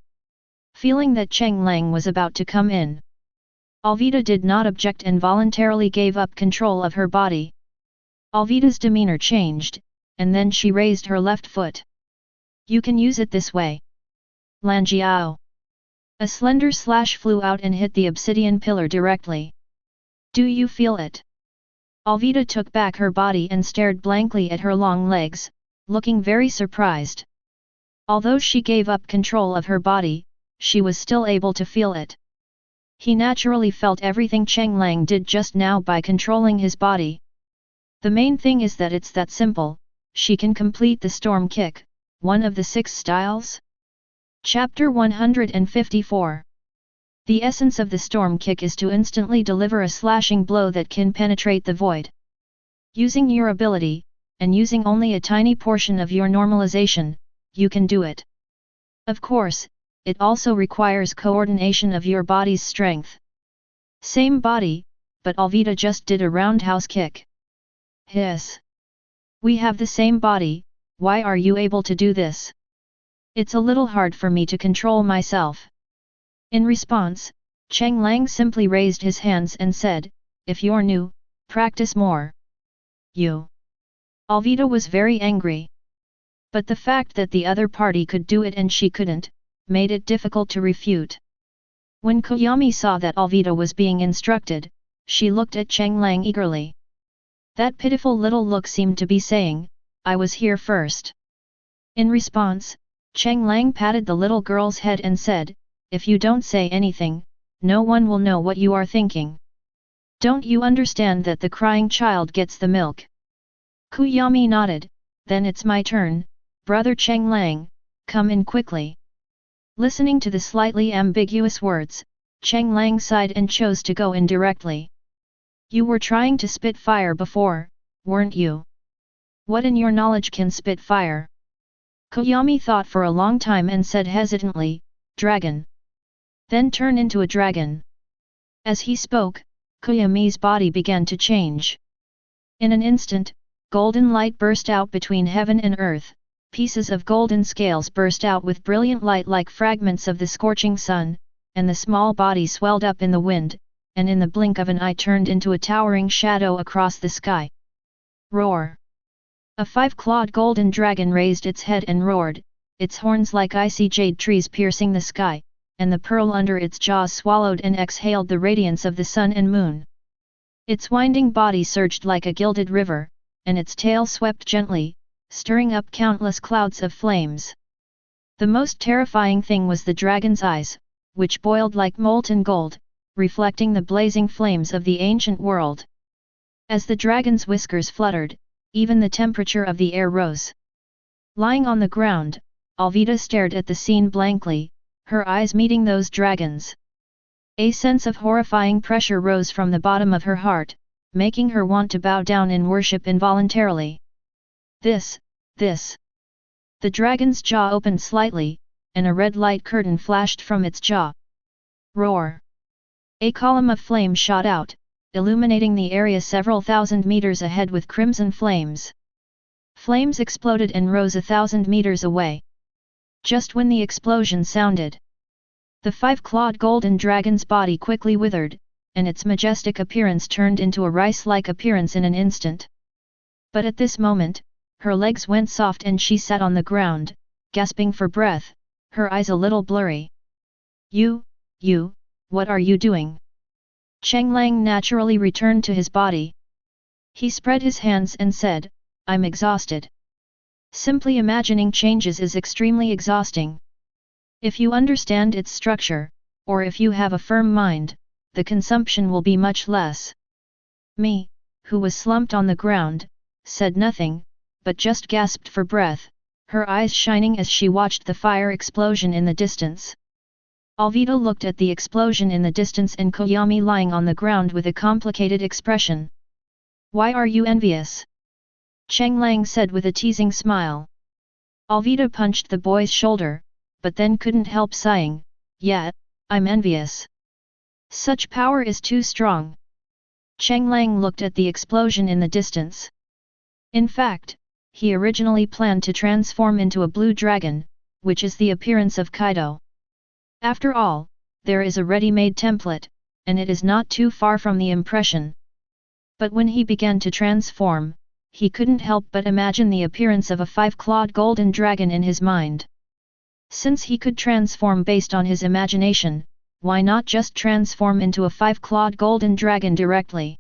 Feeling that Cheng Lang was about to come in, Alvida did not object and voluntarily gave up control of her body. Alvida's demeanor changed, and then she raised her left foot. You can use it this way. Lanjiao. A slender slash flew out and hit the obsidian pillar directly. Do you feel it? Alvida took back her body and stared blankly at her long legs, looking very surprised. Although she gave up control of her body, she was still able to feel it. He naturally felt everything Cheng Lang did just now by controlling his body. The main thing is that it's that simple. She can complete the storm kick, one of the 6 styles. Chapter 154. The essence of the storm kick is to instantly deliver a slashing blow that can penetrate the void. Using your ability, and using only a tiny portion of your normalization, you can do it. Of course, it also requires coordination of your body's strength. Same body, but Alvida just did a roundhouse kick. Hiss. We have the same body, why are you able to do this? It's a little hard for me to control myself. In response, Cheng Lang simply raised his hands and said, if you're new, practice more. You. Alvida was very angry. But the fact that the other party could do it and she couldn't, made it difficult to refute. When Koyami saw that Alvida was being instructed, she looked at Cheng Lang eagerly. That pitiful little look seemed to be saying, I was here first. In response, Cheng Lang patted the little girl's head and said, if you don't say anything, no one will know what you are thinking. Don't you understand that the crying child gets the milk? Koyami nodded. Then it's my turn, brother Cheng Lang, come in quickly. Listening to the slightly ambiguous words, Cheng Lang sighed and chose to go in directly. You were trying to spit fire before, weren't you? What in your knowledge can spit fire? Koyami thought for a long time and said hesitantly, dragon. Then turn into a dragon. As he spoke, Koyami's body began to change. In an instant, golden light burst out between heaven and earth. Pieces of golden scales burst out with brilliant light like fragments of the scorching sun, and the small body swelled up in the wind, and in the blink of an eye turned into a towering shadow across the sky. Roar! A 5-clawed golden dragon raised its head and roared, its horns like icy jade trees piercing the sky, and the pearl under its jaws swallowed and exhaled the radiance of the sun and moon. Its winding body surged like a gilded river, and its tail swept gently, stirring up countless clouds of flames. The most terrifying thing was the dragon's eyes, which boiled like molten gold, reflecting the blazing flames of the ancient world. As the dragon's whiskers fluttered, even the temperature of the air rose. Lying on the ground, Alvida stared at the scene blankly, her eyes meeting those dragons. A sense of horrifying pressure rose from the bottom of her heart, making her want to bow down in worship involuntarily. This. The dragon's jaw opened slightly, and a red light curtain flashed from its jaw. Roar! A column of flame shot out, illuminating the area several thousand meters ahead with crimson flames. Flames exploded and rose 1,000 meters away. Just when the explosion sounded, the 5-clawed golden dragon's body quickly withered, and its majestic appearance turned into a rice-like appearance in an instant. But at this moment, her legs went soft and she sat on the ground, gasping for breath, her eyes a little blurry. You, what are you doing? Cheng Lang naturally returned to his body. He spread his hands and said, I'm exhausted. Simply imagining changes is extremely exhausting. If you understand its structure, or if you have a firm mind, the consumption will be much less. Me, who was slumped on the ground, said nothing, but just gasped for breath, her eyes shining as she watched the fire explosion in the distance. Alvida looked at the explosion in the distance and Koyami lying on the ground with a complicated expression. "Why are you envious?" Cheng Lang said with a teasing smile. Alvida punched the boy's shoulder, but then couldn't help sighing, "Yeah, I'm envious. Such power is too strong." Cheng Lang looked at the explosion in the distance. In fact, he originally planned to transform into a blue dragon, which is the appearance of Kaido. After all, there is a ready-made template, and it is not too far from the impression. But when he began to transform, he couldn't help but imagine the appearance of a five-clawed golden dragon in his mind. Since he could transform based on his imagination, why not just transform into a five-clawed golden dragon directly?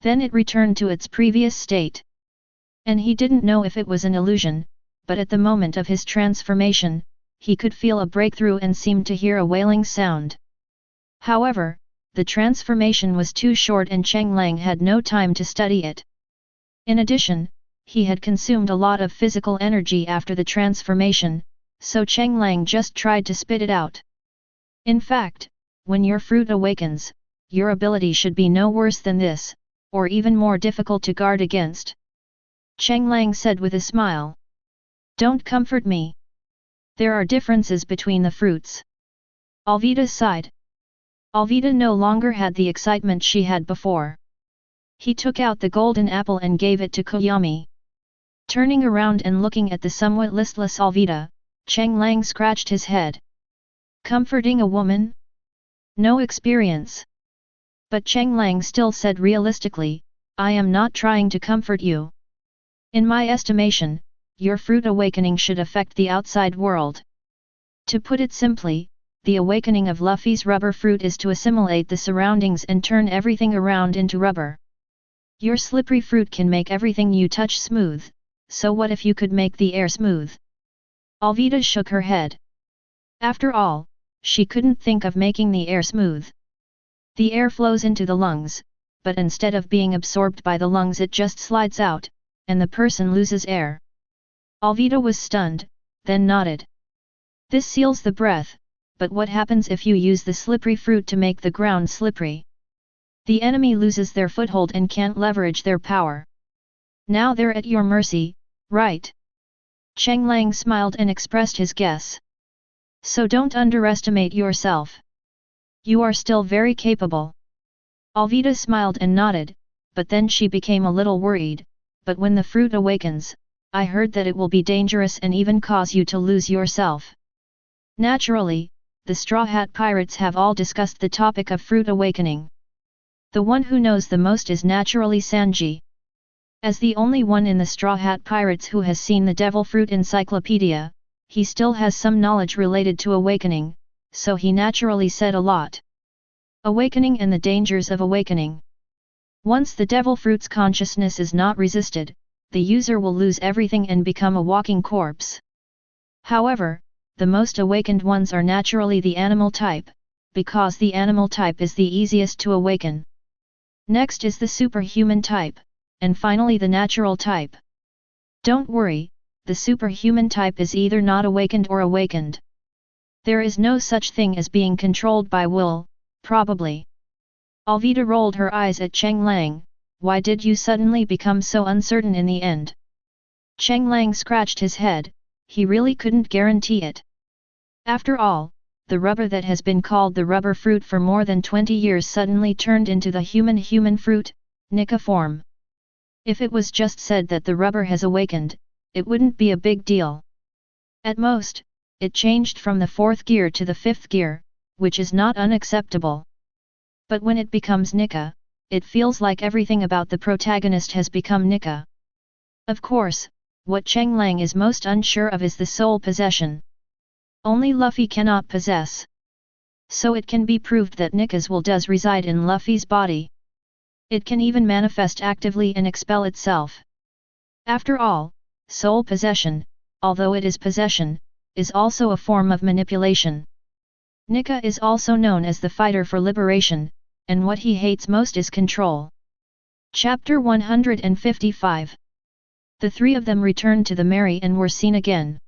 Then it returned to its previous state. And he didn't know if it was an illusion, but at the moment of his transformation, he could feel a breakthrough and seemed to hear a wailing sound. However, the transformation was too short and Cheng Lang had no time to study it. In addition, he had consumed a lot of physical energy after the transformation, so Cheng Lang just tried to spit it out. In fact, when your fruit awakens, your ability should be no worse than this, or even more difficult to guard against. Cheng Lang said with a smile. "Don't comfort me. There are differences between the fruits." Alvida sighed. Alvida no longer had the excitement she had before. He took out the golden apple and gave it to Koyami. Turning around and looking at the somewhat listless Alvida, Cheng Lang scratched his head. Comforting a woman? No experience. But Cheng Lang still said realistically, "I am not trying to comfort you. In my estimation, your fruit awakening should affect the outside world. To put it simply, the awakening of Luffy's rubber fruit is to assimilate the surroundings and turn everything around into rubber. Your slippery fruit can make everything you touch smooth, so what if you could make the air smooth?" Alvida shook her head. After all, she couldn't think of making the air smooth. The air flows into the lungs, but instead of being absorbed by the lungs it just slides out, and the person loses air. Alvida was stunned, then nodded. This seals the breath, but what happens if you use the slippery fruit to make the ground slippery? The enemy loses their foothold and can't leverage their power. Now they're at your mercy, right? Cheng Lang smiled and expressed his guess. So don't underestimate yourself. You are still very capable. Alvida smiled and nodded, but then she became a little worried, "But when the fruit awakens, I heard that it will be dangerous and even cause you to lose yourself." Naturally, the Straw Hat Pirates have all discussed the topic of fruit awakening. The one who knows the most is naturally Sanji. As the only one in the Straw Hat Pirates who has seen the Devil Fruit Encyclopedia, he still has some knowledge related to awakening, so he naturally said a lot. Awakening and the dangers of awakening. Once the Devil Fruit's consciousness is not resisted, the user will lose everything and become a walking corpse. However, the most awakened ones are naturally the animal type, because the animal type is the easiest to awaken. Next is the superhuman type, and finally the natural type. Don't worry, the superhuman type is either not awakened or awakened. There is no such thing as being controlled by will, probably. Alvida rolled her eyes at Cheng Lang. Why did you suddenly become so uncertain in the end? Cheng Lang scratched his head, he really couldn't guarantee it. After all, the rubber that has been called the rubber fruit for more than 20 years suddenly turned into the human fruit, Nika form. If it was just said that the rubber has awakened, it wouldn't be a big deal. At most, it changed from the 4th gear to the 5th gear, which is not unacceptable. But when it becomes Nika, it feels like everything about the protagonist has become Nika. Of course, what Cheng Lang is most unsure of is the soul possession. Only Luffy cannot possess. So it can be proved that Nika's will does reside in Luffy's body. It can even manifest actively and expel itself. After all, soul possession, although it is possession, is also a form of manipulation. Nika is also known as the fighter for liberation, and what he hates most is control. Chapter 155. The three of them returned to the Mary and were seen again.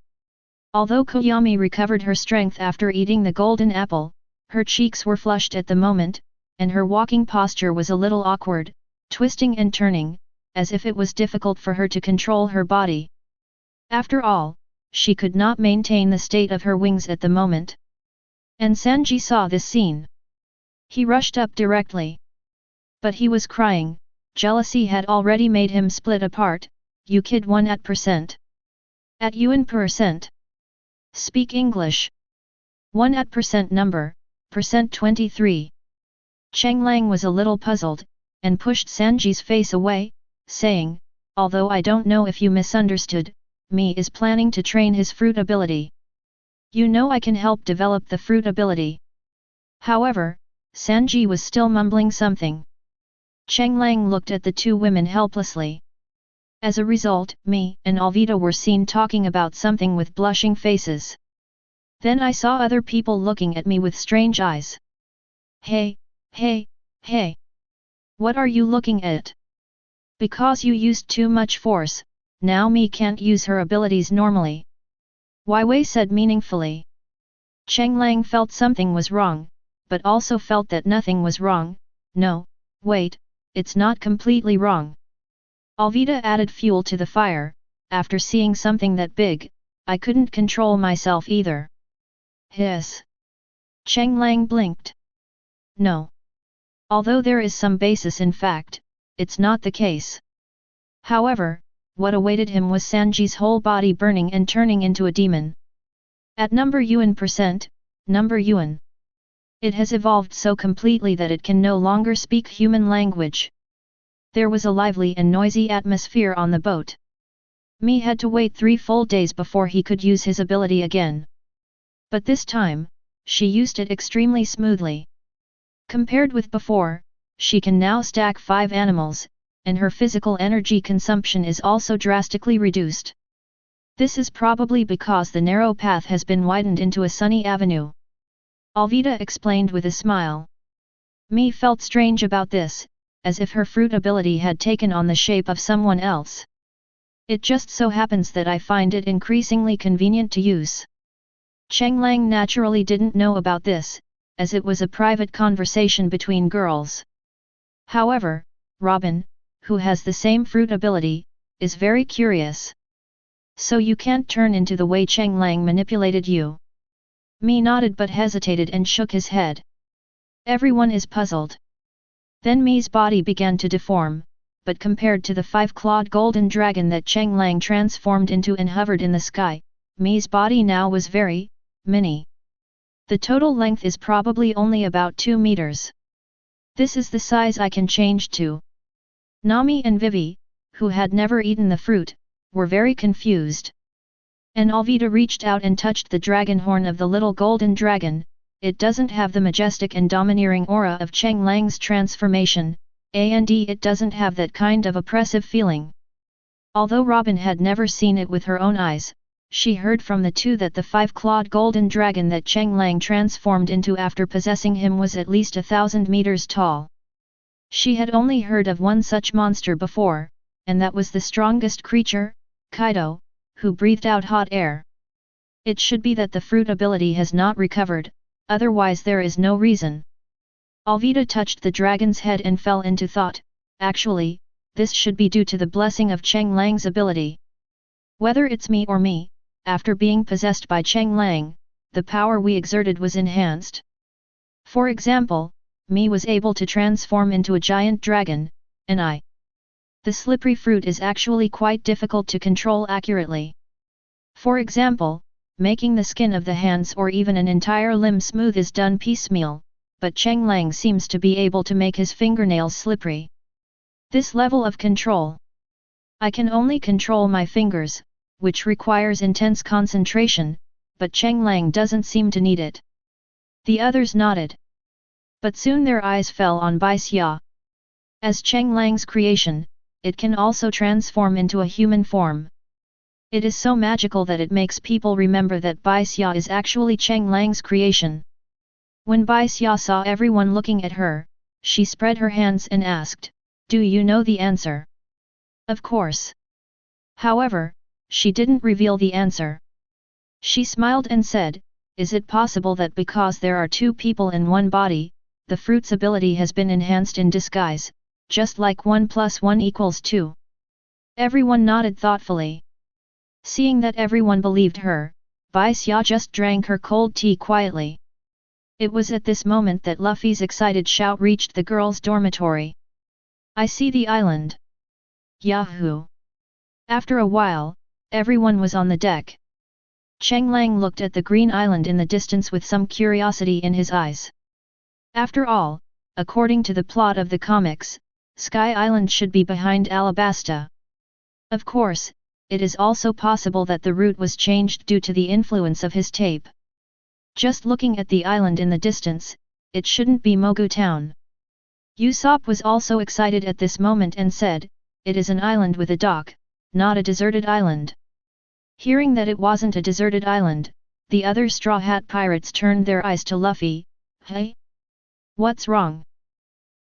Although Koyami recovered her strength after eating the golden apple, her cheeks were flushed at the moment, and her walking posture was a little awkward, twisting and turning, as if it was difficult for her to control her body. After all, she could not maintain the state of her wings at the moment. And Sanji saw this scene. He rushed up directly. But he was crying, jealousy had already made him split apart. You kid 1%. At %. Speak English. 1% number, percent 23. Cheng Lang was a little puzzled, and pushed Sanji's face away, saying, although I don't know if you misunderstood, me is planning to train his fruit ability. You know I can help develop the fruit ability. However, Sanji was still mumbling something. Cheng Lang looked at the two women helplessly. As a result, me and Alvita were seen talking about something with blushing faces. Then I saw other people looking at me with strange eyes. Hey, hey, hey! What are you looking at? Because you used too much force, now me can't use her abilities normally. Wai Wei said meaningfully. Cheng Lang felt something was wrong, but also felt that nothing was wrong. No, wait, it's not completely wrong. Alvita added fuel to the fire. After seeing something that big, I couldn't control myself either. Hiss. Cheng Lang blinked. No. Although there is some basis in fact, it's not the case. However, what awaited him was Sanji's whole body burning and turning into a demon. At number %, number yuan. It has evolved so completely that it can no longer speak human language. There was a lively and noisy atmosphere on the boat. Mi had to wait 3 full days before he could use his ability again. But this time, she used it extremely smoothly. Compared with before, she can now stack 5 animals, and her physical energy consumption is also drastically reduced. This is probably because the narrow path has been widened into a sunny avenue. Alvita explained with a smile. Mi felt strange about this, as if her fruit ability had taken on the shape of someone else. It just so happens that I find it increasingly convenient to use. Cheng Lang naturally didn't know about this, as it was a private conversation between girls. However, Robin, who has the same fruit ability, is very curious. So you can't turn into the way Cheng Lang manipulated you? Mi nodded but hesitated and shook his head. Everyone is puzzled. Then Mi's body began to deform, but compared to the 5-clawed golden dragon that Cheng Lang transformed into and hovered in the sky, Mi's body now was very mini. The total length is probably only about 2 meters. This is the size I can change to. Nami and Vivi, who had never eaten the fruit, were very confused. And Alvita reached out and touched the dragon horn of the little golden dragon. It doesn't have the majestic and domineering aura of Cheng Lang's transformation, and it doesn't have that kind of oppressive feeling. Although Robin had never seen it with her own eyes, she heard from the two that the 5-clawed golden dragon that Cheng Lang transformed into after possessing him was at least 1,000 meters tall. She had only heard of one such monster before, and that was the strongest creature, Kaido, who breathed out hot air. It should be that the fruit ability has not recovered, otherwise there is no reason. Alvita touched the dragon's head and fell into thought. Actually, this should be due to the blessing of Cheng Lang's ability. Whether it's me or me, after being possessed by Cheng Lang, the power we exerted was enhanced. For example, me was able to transform into a giant dragon, and I. The slippery fruit is actually quite difficult to control accurately. For example, making the skin of the hands or even an entire limb smooth is done piecemeal, but Cheng Lang seems to be able to make his fingernails slippery. This level of control. I can only control my fingers, which requires intense concentration, but Cheng Lang doesn't seem to need it. The others nodded. But soon their eyes fell on Bai Xia. As Cheng Lang's creation, it can also transform into a human form. It is so magical that it makes people remember that Bai Xia is actually Cheng Lang's creation. When Bai Xia saw everyone looking at her, she spread her hands and asked, "Do you know the answer?" "Of course." However, she didn't reveal the answer. She smiled and said, "Is it possible that because there are two people in one body, the fruit's ability has been enhanced in disguise, just like 1 + 1 = 2? Everyone nodded thoughtfully. Seeing that everyone believed her, Bai Xia just drank her cold tea quietly. It was at this moment that Luffy's excited shout reached the girls' dormitory. "I see the island! Yahoo!" After a while, everyone was on the deck. Cheng Lang looked at the green island in the distance with some curiosity in his eyes. After all, according to the plot of the comics, Sky Island should be behind Alabasta. Of course, it is also possible that the route was changed due to the influence of his tape. Just looking at the island in the distance, it shouldn't be Mogu Town. Usopp was also excited at this moment and said, "It is an island with a dock, not a deserted island." Hearing that it wasn't a deserted island, the other Straw Hat pirates turned their eyes to Luffy. "Hey? What's wrong?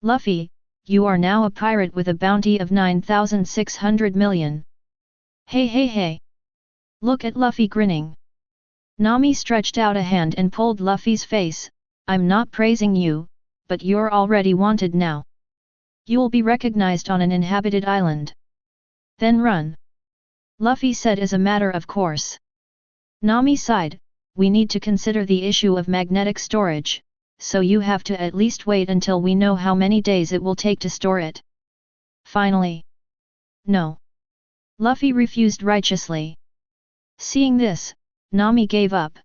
Luffy, you are now a pirate with a bounty of 9,600 million. Hey hey hey! Look at Luffy grinning." Nami stretched out a hand and pulled Luffy's face. "I'm not praising you, but you're already wanted now. You'll be recognized on an inhabited island. Then run." Luffy said as a matter of course. Nami sighed, "We need to consider the issue of magnetic storage, so you have to at least wait until we know how many days it will take to store it." Finally. "No." Luffy refused righteously. Seeing this, Nami gave up.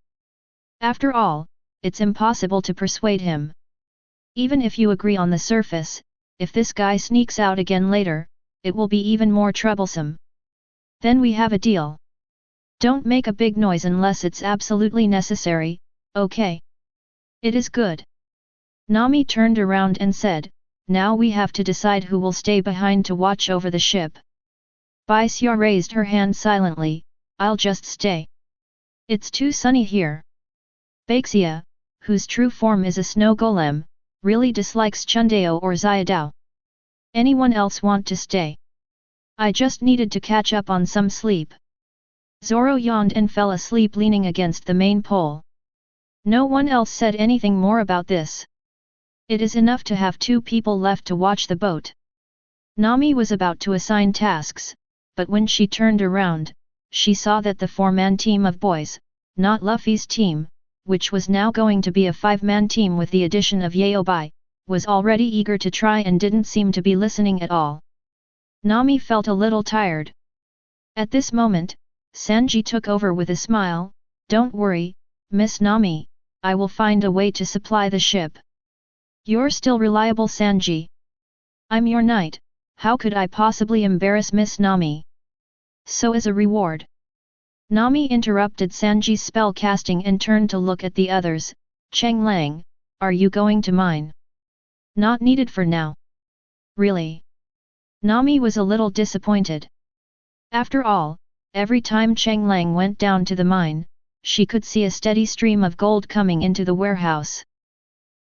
After all, it's impossible to persuade him. Even if you agree on the surface, if this guy sneaks out again later, it will be even more troublesome. Then we have a deal. Don't make a big noise unless it's absolutely necessary, okay? It is good. Nami turned around and said, "Now we have to decide who will stay behind to watch over the ship." Bai Xia raised her hand silently, "I'll just stay. It's too sunny here." Baxia, whose true form is a snow golem, really dislikes Chundao or Xiaodao. "Anyone else want to stay? I just needed to catch up on some sleep." Zoro yawned and fell asleep leaning against the main pole. No one else said anything more about this. It is enough to have two people left to watch the boat. Nami was about to assign tasks, but when she turned around, she saw that the four-man team of boys, not Luffy's team, which was now going to be a five-man team with the addition of Yaobai, was already eager to try and didn't seem to be listening at all. Nami felt a little tired. At this moment, Sanji took over with a smile, "Don't worry, Miss Nami, I will find a way to supply the ship." "You're still reliable, Sanji. I'm your knight, how could I possibly embarrass Miss Nami? So as a reward." Nami interrupted Sanji's spell casting and turned to look at the others. "Cheng Lang, are you going to mine?" "Not needed for now." "Really?" Nami was a little disappointed. After all, every time Cheng Lang went down to the mine, she could see a steady stream of gold coming into the warehouse.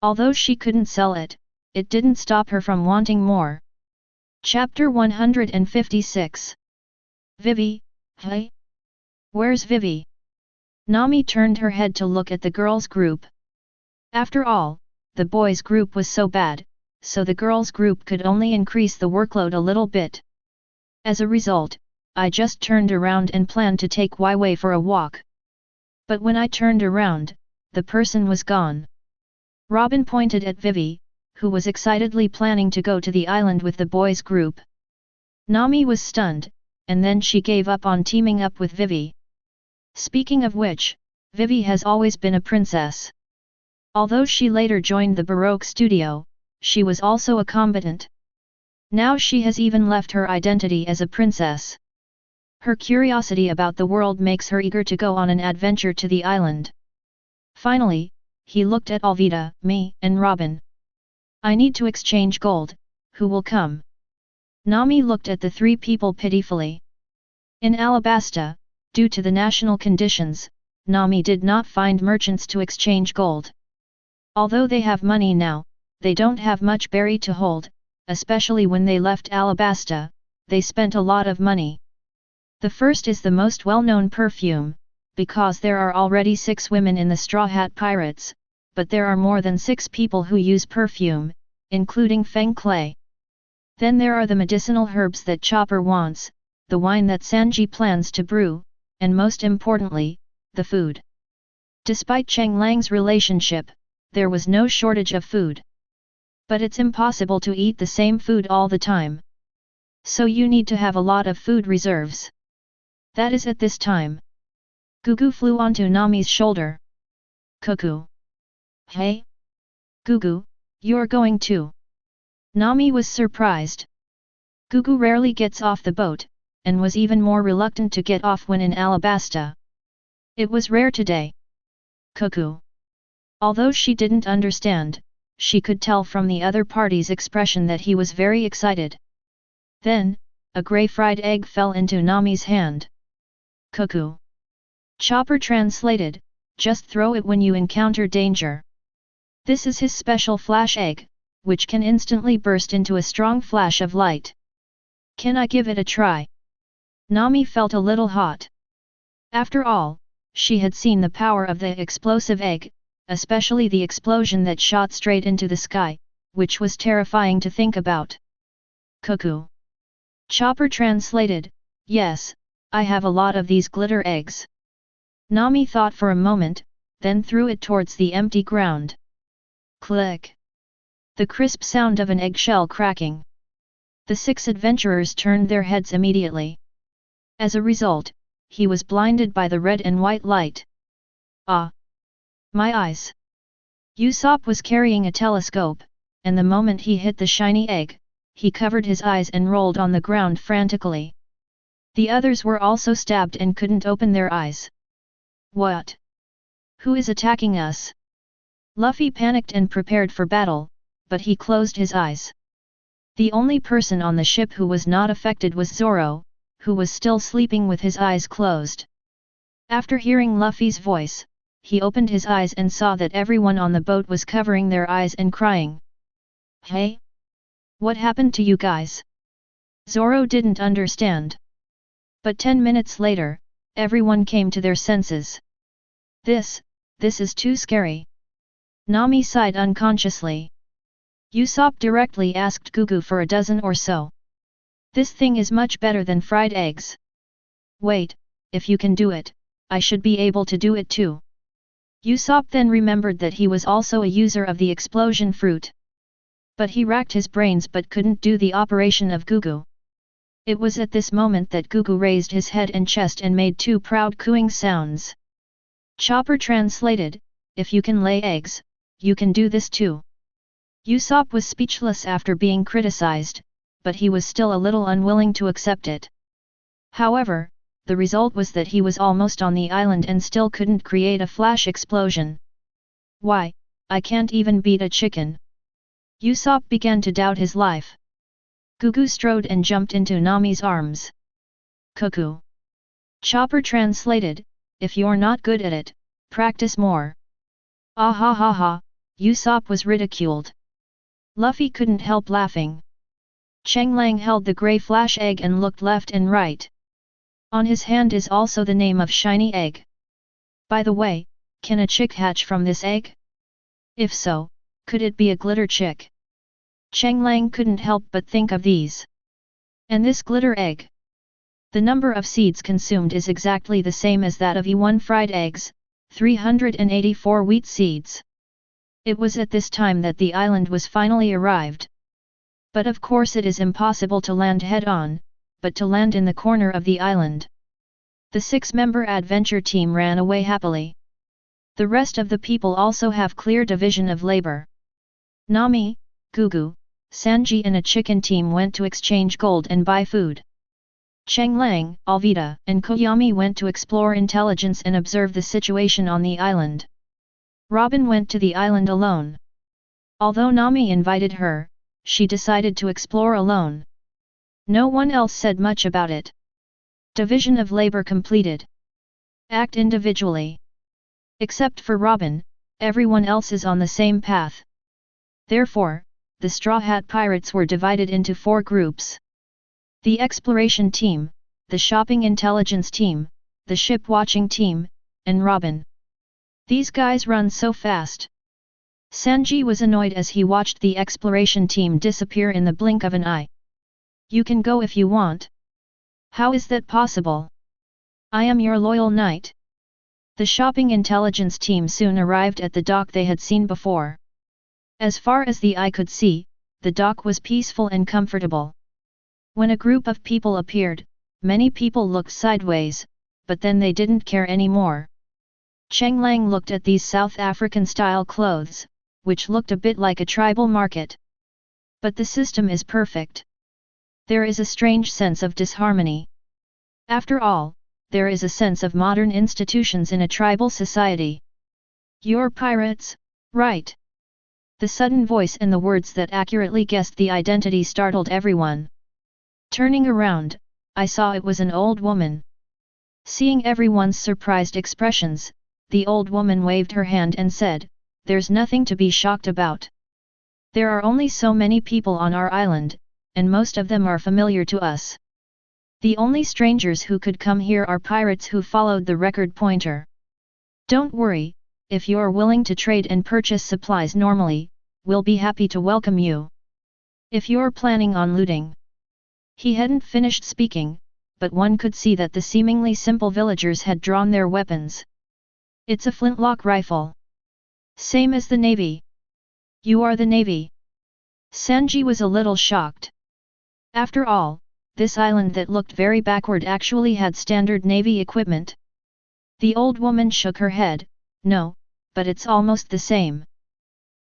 Although she couldn't sell it, it didn't stop her from wanting more. Chapter 156. Vivi, hey? Where's Vivi? Nami turned her head to look at the girls' group. After all, the boys' group was so bad, so the girls' group could only increase the workload a little bit. As a result, I just turned around and planned to take Wei for a walk. But when I turned around, the person was gone. Robin pointed at Vivi, who was excitedly planning to go to the island with the boys' group. Nami was stunned, and then she gave up on teaming up with Vivi. Speaking of which, Vivi has always been a princess. Although she later joined the Baroque studio, she was also a combatant. Now she has even left her identity as a princess. Her curiosity about the world makes her eager to go on an adventure to the island. Finally, he looked at Alvida, me, and Robin. "I need to exchange gold, who will come?" Nami looked at the three people pitifully. In Alabasta, due to the national conditions, Nami did not find merchants to exchange gold. Although they have money now, they don't have much berry to hold, especially when they left Alabasta, they spent a lot of money. The first is the most well-known perfume, because there are already 6 women in the Straw Hat Pirates, but there are more than 6 people who use perfume, including Feng Clay. Then there are the medicinal herbs that Chopper wants, the wine that Sanji plans to brew, and most importantly, the food. Despite Cheng Lang's relationship, there was no shortage of food. But it's impossible to eat the same food all the time. So you need to have a lot of food reserves. That is at this time. Gugu flew onto Nami's shoulder. Cuckoo. Hey? Gugu, you're going too. Nami was surprised. Gugu rarely gets off the boat, and was even more reluctant to get off when in Alabasta. It was rare today. Cuckoo. Although she didn't understand, she could tell from the other party's expression that he was very excited. Then, a grey fried egg fell into Nami's hand. Cuckoo. Chopper translated, just throw it when you encounter danger. This is his special flash egg, which can instantly burst into a strong flash of light. Can I give it a try? Nami felt a little hot. After all, she had seen the power of the explosive egg, especially the explosion that shot straight into the sky, which was terrifying to think about. Cuckoo. Chopper translated, yes, I have a lot of these glitter eggs. Nami thought for a moment, then threw it towards the empty ground. Click. The crisp sound of an eggshell cracking. The 6 adventurers turned their heads immediately. As a result, he was blinded by the red and white light. Ah! My eyes! Usopp was carrying a telescope, and the moment he hit the shiny egg, he covered his eyes and rolled on the ground frantically. The others were also stabbed and couldn't open their eyes. What? Who is attacking us? Luffy panicked and prepared for battle, but he closed his eyes. The only person on the ship who was not affected was Zoro, who was still sleeping with his eyes closed. After hearing Luffy's voice, he opened his eyes and saw that everyone on the boat was covering their eyes and crying. Hey? What happened to you guys? Zoro didn't understand. But 10 minutes later, everyone came to their senses. This is too scary. Nami sighed unconsciously. Usopp directly asked Gugu for a dozen or so. This thing is much better than fried eggs. Wait, if you can do it, I should be able to do it too. Usopp then remembered that he was also a user of the explosion fruit. But he racked his brains but couldn't do the operation of Gugu. It was at this moment that Gugu raised his head and chest and made 2 proud cooing sounds. Chopper translated, if you can lay eggs, you can do this too. Usopp was speechless after being criticized, but he was still a little unwilling to accept it. However, the result was that he was almost on the island and still couldn't create a flash explosion. Why, I can't even beat a chicken. Usopp began to doubt his life. Gugu strode and jumped into Nami's arms. Cuckoo. Chopper translated, if you're not good at it, practice more. Ah ha ha ha, Usopp was ridiculed. Luffy couldn't help laughing. Cheng Lang held the grey flash egg and looked left and right. On his hand is also the name of shiny egg. By the way, can a chick hatch from this egg? If so, could it be a glitter chick? Cheng Lang couldn't help but think of these. And this glitter egg? The number of seeds consumed is exactly the same as that of E1 fried eggs, 384 wheat seeds. It was at this time that the island was finally arrived. But of course it is impossible to land head-on, but to land in the corner of the island. The 6-member adventure team ran away happily. The rest of the people also have clear division of labor. Nami, Gugu, Sanji and a chicken team went to exchange gold and buy food. Cheng Lang, Alvida, and Koyami went to explore intelligence and observe the situation on the island. Robin went to the island alone. Although Nami invited her, she decided to explore alone. No one else said much about it. Division of labor completed. Act individually. Except for Robin, everyone else is on the same path. Therefore, the Straw Hat Pirates were divided into 4 groups. The exploration team, the shopping intelligence team, the ship watching team, and Robin. These guys run so fast. Sanji was annoyed as he watched the exploration team disappear in the blink of an eye. You can go if you want. How is that possible? I am your loyal knight. The shopping intelligence team soon arrived at the dock they had seen before. As far as the eye could see, the dock was peaceful and comfortable. When a group of people appeared, many people looked sideways, but then they didn't care anymore. Cheng Lang looked at these South African-style clothes, which looked a bit like a tribal market. But the system is perfect. There is a strange sense of disharmony. After all, there is a sense of modern institutions in a tribal society. You're pirates, right? The sudden voice and the words that accurately guessed the identity startled everyone. Turning around, I saw it was an old woman. Seeing everyone's surprised expressions, the old woman waved her hand and said, "There's nothing to be shocked about. There are only so many people on our island, and most of them are familiar to us. The only strangers who could come here are pirates who followed the record pointer. Don't worry, if you're willing to trade and purchase supplies normally, we'll be happy to welcome you. If you're planning on looting." He hadn't finished speaking, but one could see that the seemingly simple villagers had drawn their weapons. It's a flintlock rifle. Same as the Navy. You are the Navy. Sanji was a little shocked. After all, this island that looked very backward actually had standard Navy equipment. The old woman shook her head, "No, but it's almost the same."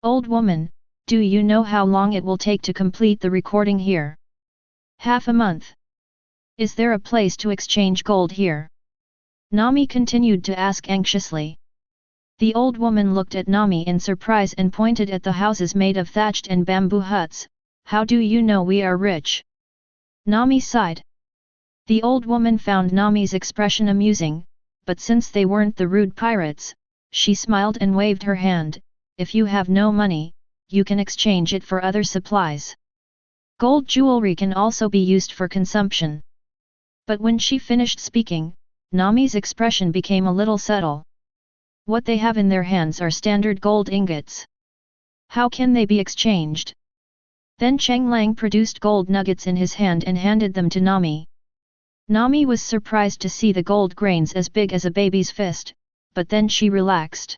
"Old woman, do you know how long it will take to complete the recording here?" "Half a month." "Is there a place to exchange gold here?" Nami continued to ask anxiously. The old woman looked at Nami in surprise and pointed at the houses made of thatched and bamboo huts. "How do you know we are rich?" Nami sighed. The old woman found Nami's expression amusing, but since they weren't the rude pirates, she smiled and waved her hand. "If you have no money, you can exchange it for other supplies. Gold jewelry can also be used for consumption." But when she finished speaking, Nami's expression became a little subtle. "What they have in their hands are standard gold ingots. How can they be exchanged?" Then Cheng Lang produced gold nuggets in his hand and handed them to Nami. Nami was surprised to see the gold grains as big as a baby's fist, but then she relaxed.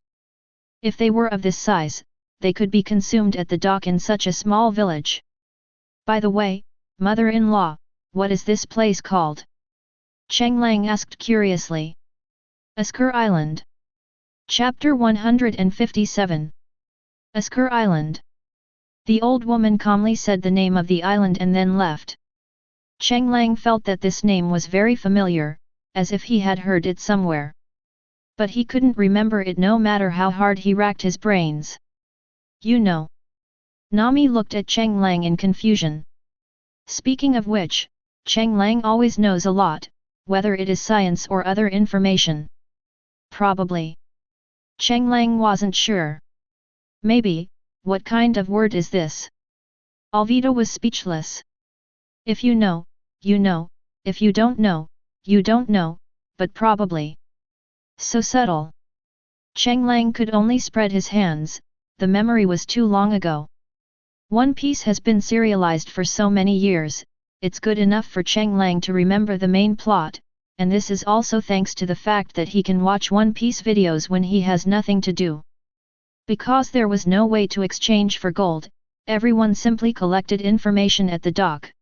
If they were of this size, they could be consumed at the dock in such a small village. "By the way, mother-in-law, what is this place called?" Cheng Lang asked curiously. Asker Island. Chapter 157. Asker Island. The old woman calmly said the name of the island and then left. Cheng Lang felt that this name was very familiar, as if he had heard it somewhere. But he couldn't remember it no matter how hard he racked his brains. "You know." Nami looked at Cheng Lang in confusion. Speaking of which, Cheng Lang always knows a lot, whether it is science or other information. Probably. Cheng Lang wasn't sure. Maybe, what kind of word is this? Alvita was speechless. If you know, you know, if you don't know, you don't know, but probably. So subtle. Cheng Lang could only spread his hands, the memory was too long ago. One Piece has been serialized for so many years, it's good enough for Cheng Lang to remember the main plot, and this is also thanks to the fact that he can watch One Piece videos when he has nothing to do. Because there was no way to exchange for gold, everyone simply collected information at the dock.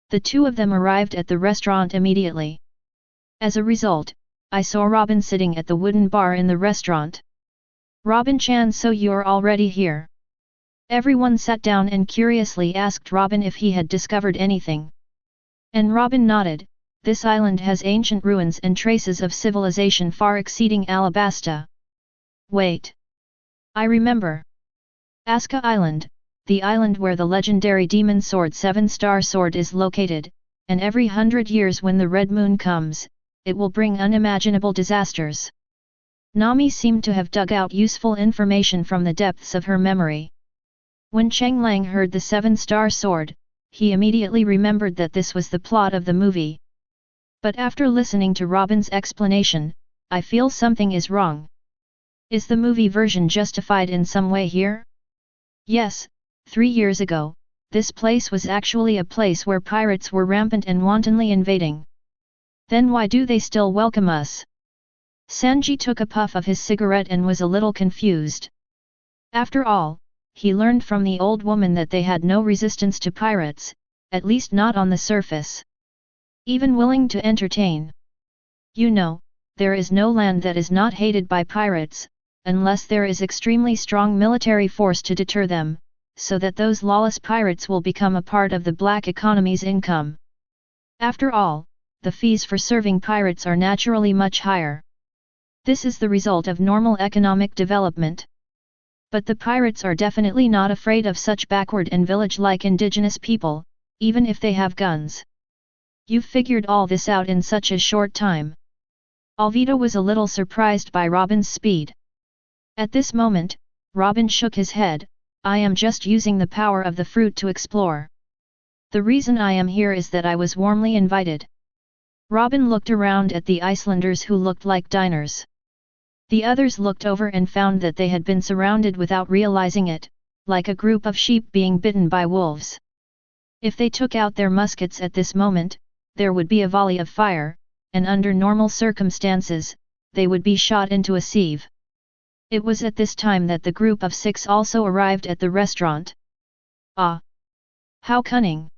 The two of them arrived at the restaurant immediately. As a result, I saw Robin sitting at the wooden bar in the restaurant. "Robin-chan, so you're already here?" Everyone sat down and curiously asked Robin if he had discovered anything. And Robin nodded. "This island has ancient ruins and traces of civilization far exceeding Alabasta." "Wait. I remember. Aska Island, the island where the legendary demon sword 7-star sword is located, and every 100 years when the red moon comes, it will bring unimaginable disasters." Nami seemed to have dug out useful information from the depths of her memory. When Cheng Lang heard the 7-star sword, he immediately remembered that this was the plot of the movie. But after listening to Robin's explanation, I feel something is wrong. Is the movie version justified in some way here? Yes, 3 years ago, this place was actually a place where pirates were rampant and wantonly invading. Then why do they still welcome us? Sanji took a puff of his cigarette and was a little confused. After all, he learned from the old woman that they had no resistance to pirates, at least not on the surface. Even willing to entertain. You know, there is no land that is not hated by pirates, unless there is extremely strong military force to deter them, so that those lawless pirates will become a part of the black economy's income. After all, the fees for serving pirates are naturally much higher. This is the result of normal economic development. But the pirates are definitely not afraid of such backward and village-like indigenous people, even if they have guns. You've figured all this out in such a short time. Alvito was a little surprised by Robin's speed. At this moment, Robin shook his head. I am just using the power of the fruit to explore. The reason I am here is that I was warmly invited. Robin looked around at the Icelanders who looked like diners. The others looked over and found that they had been surrounded without realizing it, like a group of sheep being bitten by wolves. If they took out their muskets at this moment, there would be a volley of fire, and under normal circumstances, they would be shot into a sieve. It was at this time that the group of 6 also arrived at the restaurant. Ah! How cunning!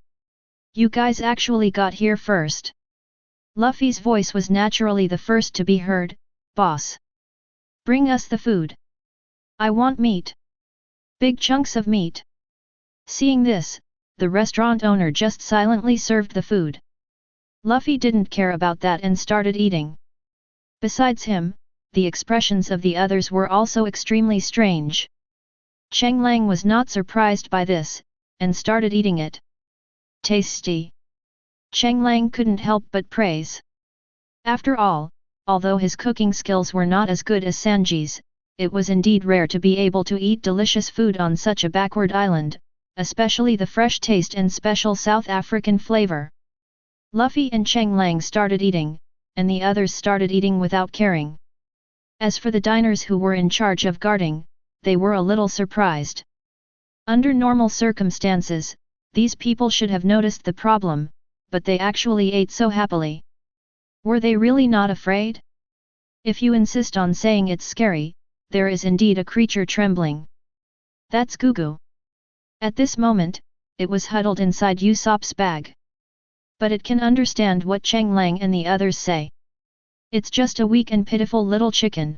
You guys actually got here first. Luffy's voice was naturally the first to be heard. Boss! Bring us the food. I want meat. Big chunks of meat. Seeing this, the restaurant owner just silently served the food. Luffy didn't care about that and started eating. Besides him, the expressions of the others were also extremely strange. Cheng Lang was not surprised by this, and started eating it. Tasty! Cheng Lang couldn't help but praise. After all, although his cooking skills were not as good as Sanji's, it was indeed rare to be able to eat delicious food on such a backward island, especially the fresh taste and special South African flavor. Luffy and Cheng Lang started eating, and the others started eating without caring. As for the diners who were in charge of guarding, they were a little surprised. Under normal circumstances, these people should have noticed the problem, but they actually ate so happily. Were they really not afraid? If you insist on saying it's scary, there is indeed a creature trembling. That's Gugu. At this moment, it was huddled inside Usopp's bag. But it can understand what Cheng Lang and the others say. It's just a weak and pitiful little chicken.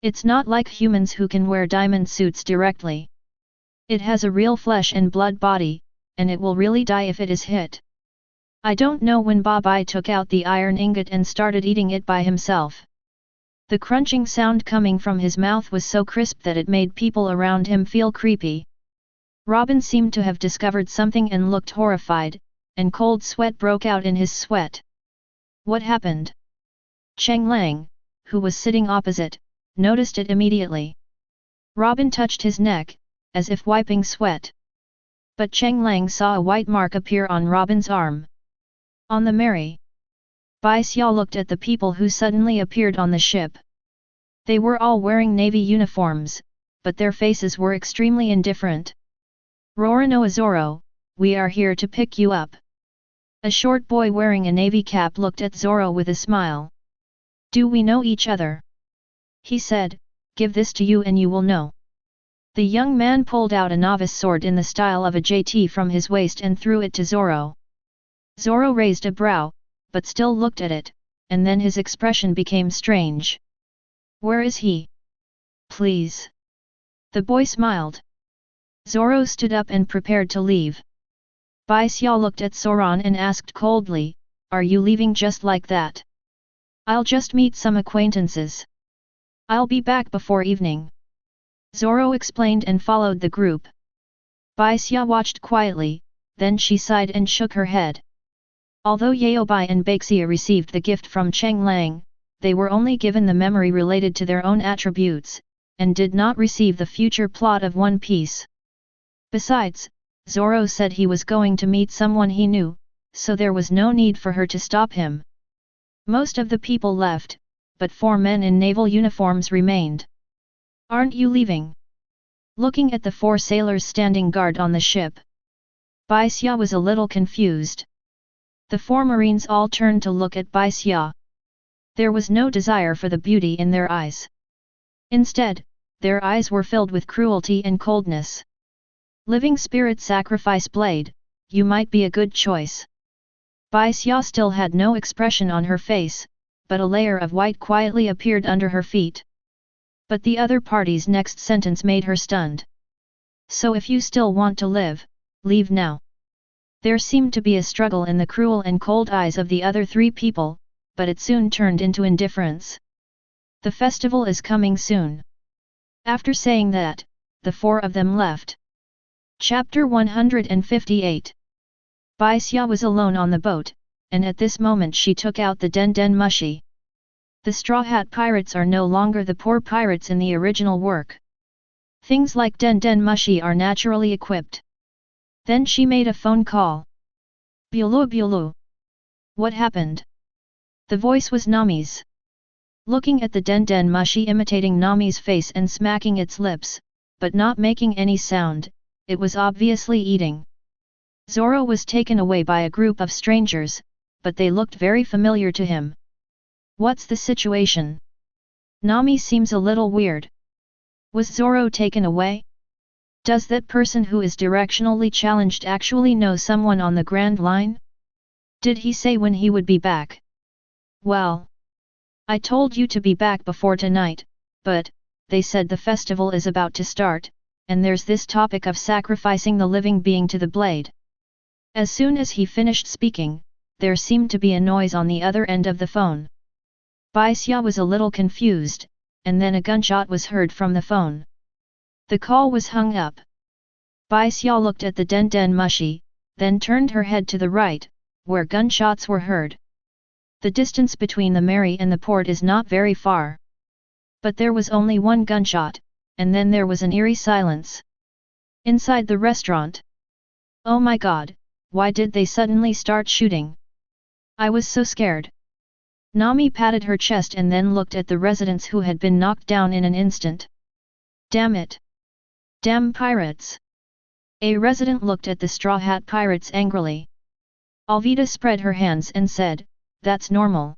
It's not like humans who can wear diamond suits directly. It has a real flesh and blood body, and it will really die if it is hit. I don't know when Babai took out the iron ingot and started eating it by himself. The crunching sound coming from his mouth was so crisp that it made people around him feel creepy. Robin seemed to have discovered something and looked horrified, and cold sweat broke out in his sweat. What happened? Cheng Lang, who was sitting opposite, noticed it immediately. Robin touched his neck, as if wiping sweat. But Cheng Lang saw a white mark appear on Robin's arm. On the Mary. Bai Xia looked at the people who suddenly appeared on the ship. They were all wearing navy uniforms, but their faces were extremely indifferent. Roronoa Zoro, we are here to pick you up. A short boy wearing a navy cap looked at Zoro with a smile. Do we know each other? He said, give this to you and you will know. The young man pulled out a novice sword in the style of a JT from his waist and threw it to Zoro. Zoro raised a brow, but still looked at it, and then his expression became strange. Where is he? Please. The boy smiled. Zoro stood up and prepared to leave. Bai Xia looked at Soran and asked coldly, are you leaving just like that? I'll just meet some acquaintances. I'll be back before evening. Zoro explained and followed the group. Bai Xia watched quietly, then she sighed and shook her head. Although Yaobai and Baixia received the gift from Cheng Lang, they were only given the memory related to their own attributes, and did not receive the future plot of One Piece. Besides, Zoro said he was going to meet someone he knew, so there was no need for her to stop him. Most of the people left, but 4 men in naval uniforms remained. "Aren't you leaving?" Looking at the 4 sailors standing guard on the ship, Bai Xia was a little confused. The 4 marines all turned to look at Bai Xia. There was no desire for the beauty in their eyes. Instead, their eyes were filled with cruelty and coldness. "Living spirit sacrifice blade, you might be a good choice." Bai Xia still had no expression on her face, but a layer of white quietly appeared under her feet. But the other party's next sentence made her stunned. "So if you still want to live, leave now." There seemed to be a struggle in the cruel and cold eyes of the other 3 people, but it soon turned into indifference. "The festival is coming soon." After saying that, the 4 of them left. Chapter 158. Bai Xia was alone on the boat, and at this moment she took out the Den Den Mushi. The Straw Hat Pirates are no longer the poor pirates in the original work. Things like Den Den Mushi are naturally equipped. Then she made a phone call. "Bulu Bulu." "What happened?" The voice was Nami's. Looking at the Den Den Mushi imitating Nami's face and smacking its lips, but not making any sound, it was obviously eating. Zoro was taken away by a group of strangers, but they looked very familiar to him. "What's the situation? Nami seems a little weird. Was Zoro taken away? Does that person who is directionally challenged actually know someone on the Grand Line? Did he say when he would be back?" "Well, I told you to be back before tonight, but, they said the festival is about to start, and there's this topic of sacrificing the living being to the blade." As soon as he finished speaking, there seemed to be a noise on the other end of the phone. Bai Xia was a little confused, and then a gunshot was heard from the phone. The call was hung up. Bai Xia looked at the Den Den Mushi, then turned her head to the right, where gunshots were heard. The distance between the Mary and the port is not very far. But there was only one gunshot, and then there was an eerie silence. Inside the restaurant. "Oh my god, why did they suddenly start shooting? I was so scared." Nami patted her chest and then looked at the residents who had been knocked down in an instant. "Damn it! Damn pirates!" A resident looked at the Straw Hat Pirates angrily. Alvida spread her hands and said, "That's normal.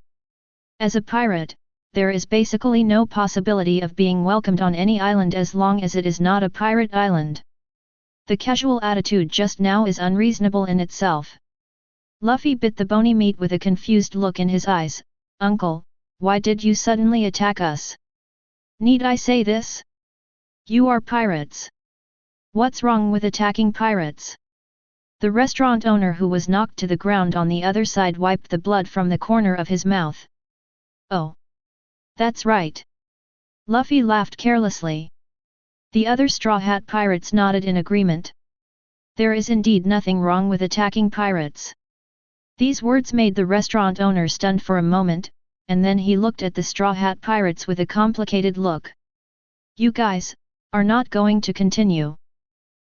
As a pirate, there is basically no possibility of being welcomed on any island as long as it is not a pirate island. The casual attitude just now is unreasonable in itself." Luffy bit the bony meat with a confused look in his eyes. "Uncle, why did you suddenly attack us? Need I say this? You are pirates. What's wrong with attacking pirates?" The restaurant owner who was knocked to the ground on the other side wiped the blood from the corner of his mouth. "Oh. That's right." Luffy laughed carelessly. The other Straw Hat Pirates nodded in agreement. There is indeed nothing wrong with attacking pirates. These words made the restaurant owner stunned for a moment, and then he looked at the Straw Hat Pirates with a complicated look. "You guys, are not going to continue?"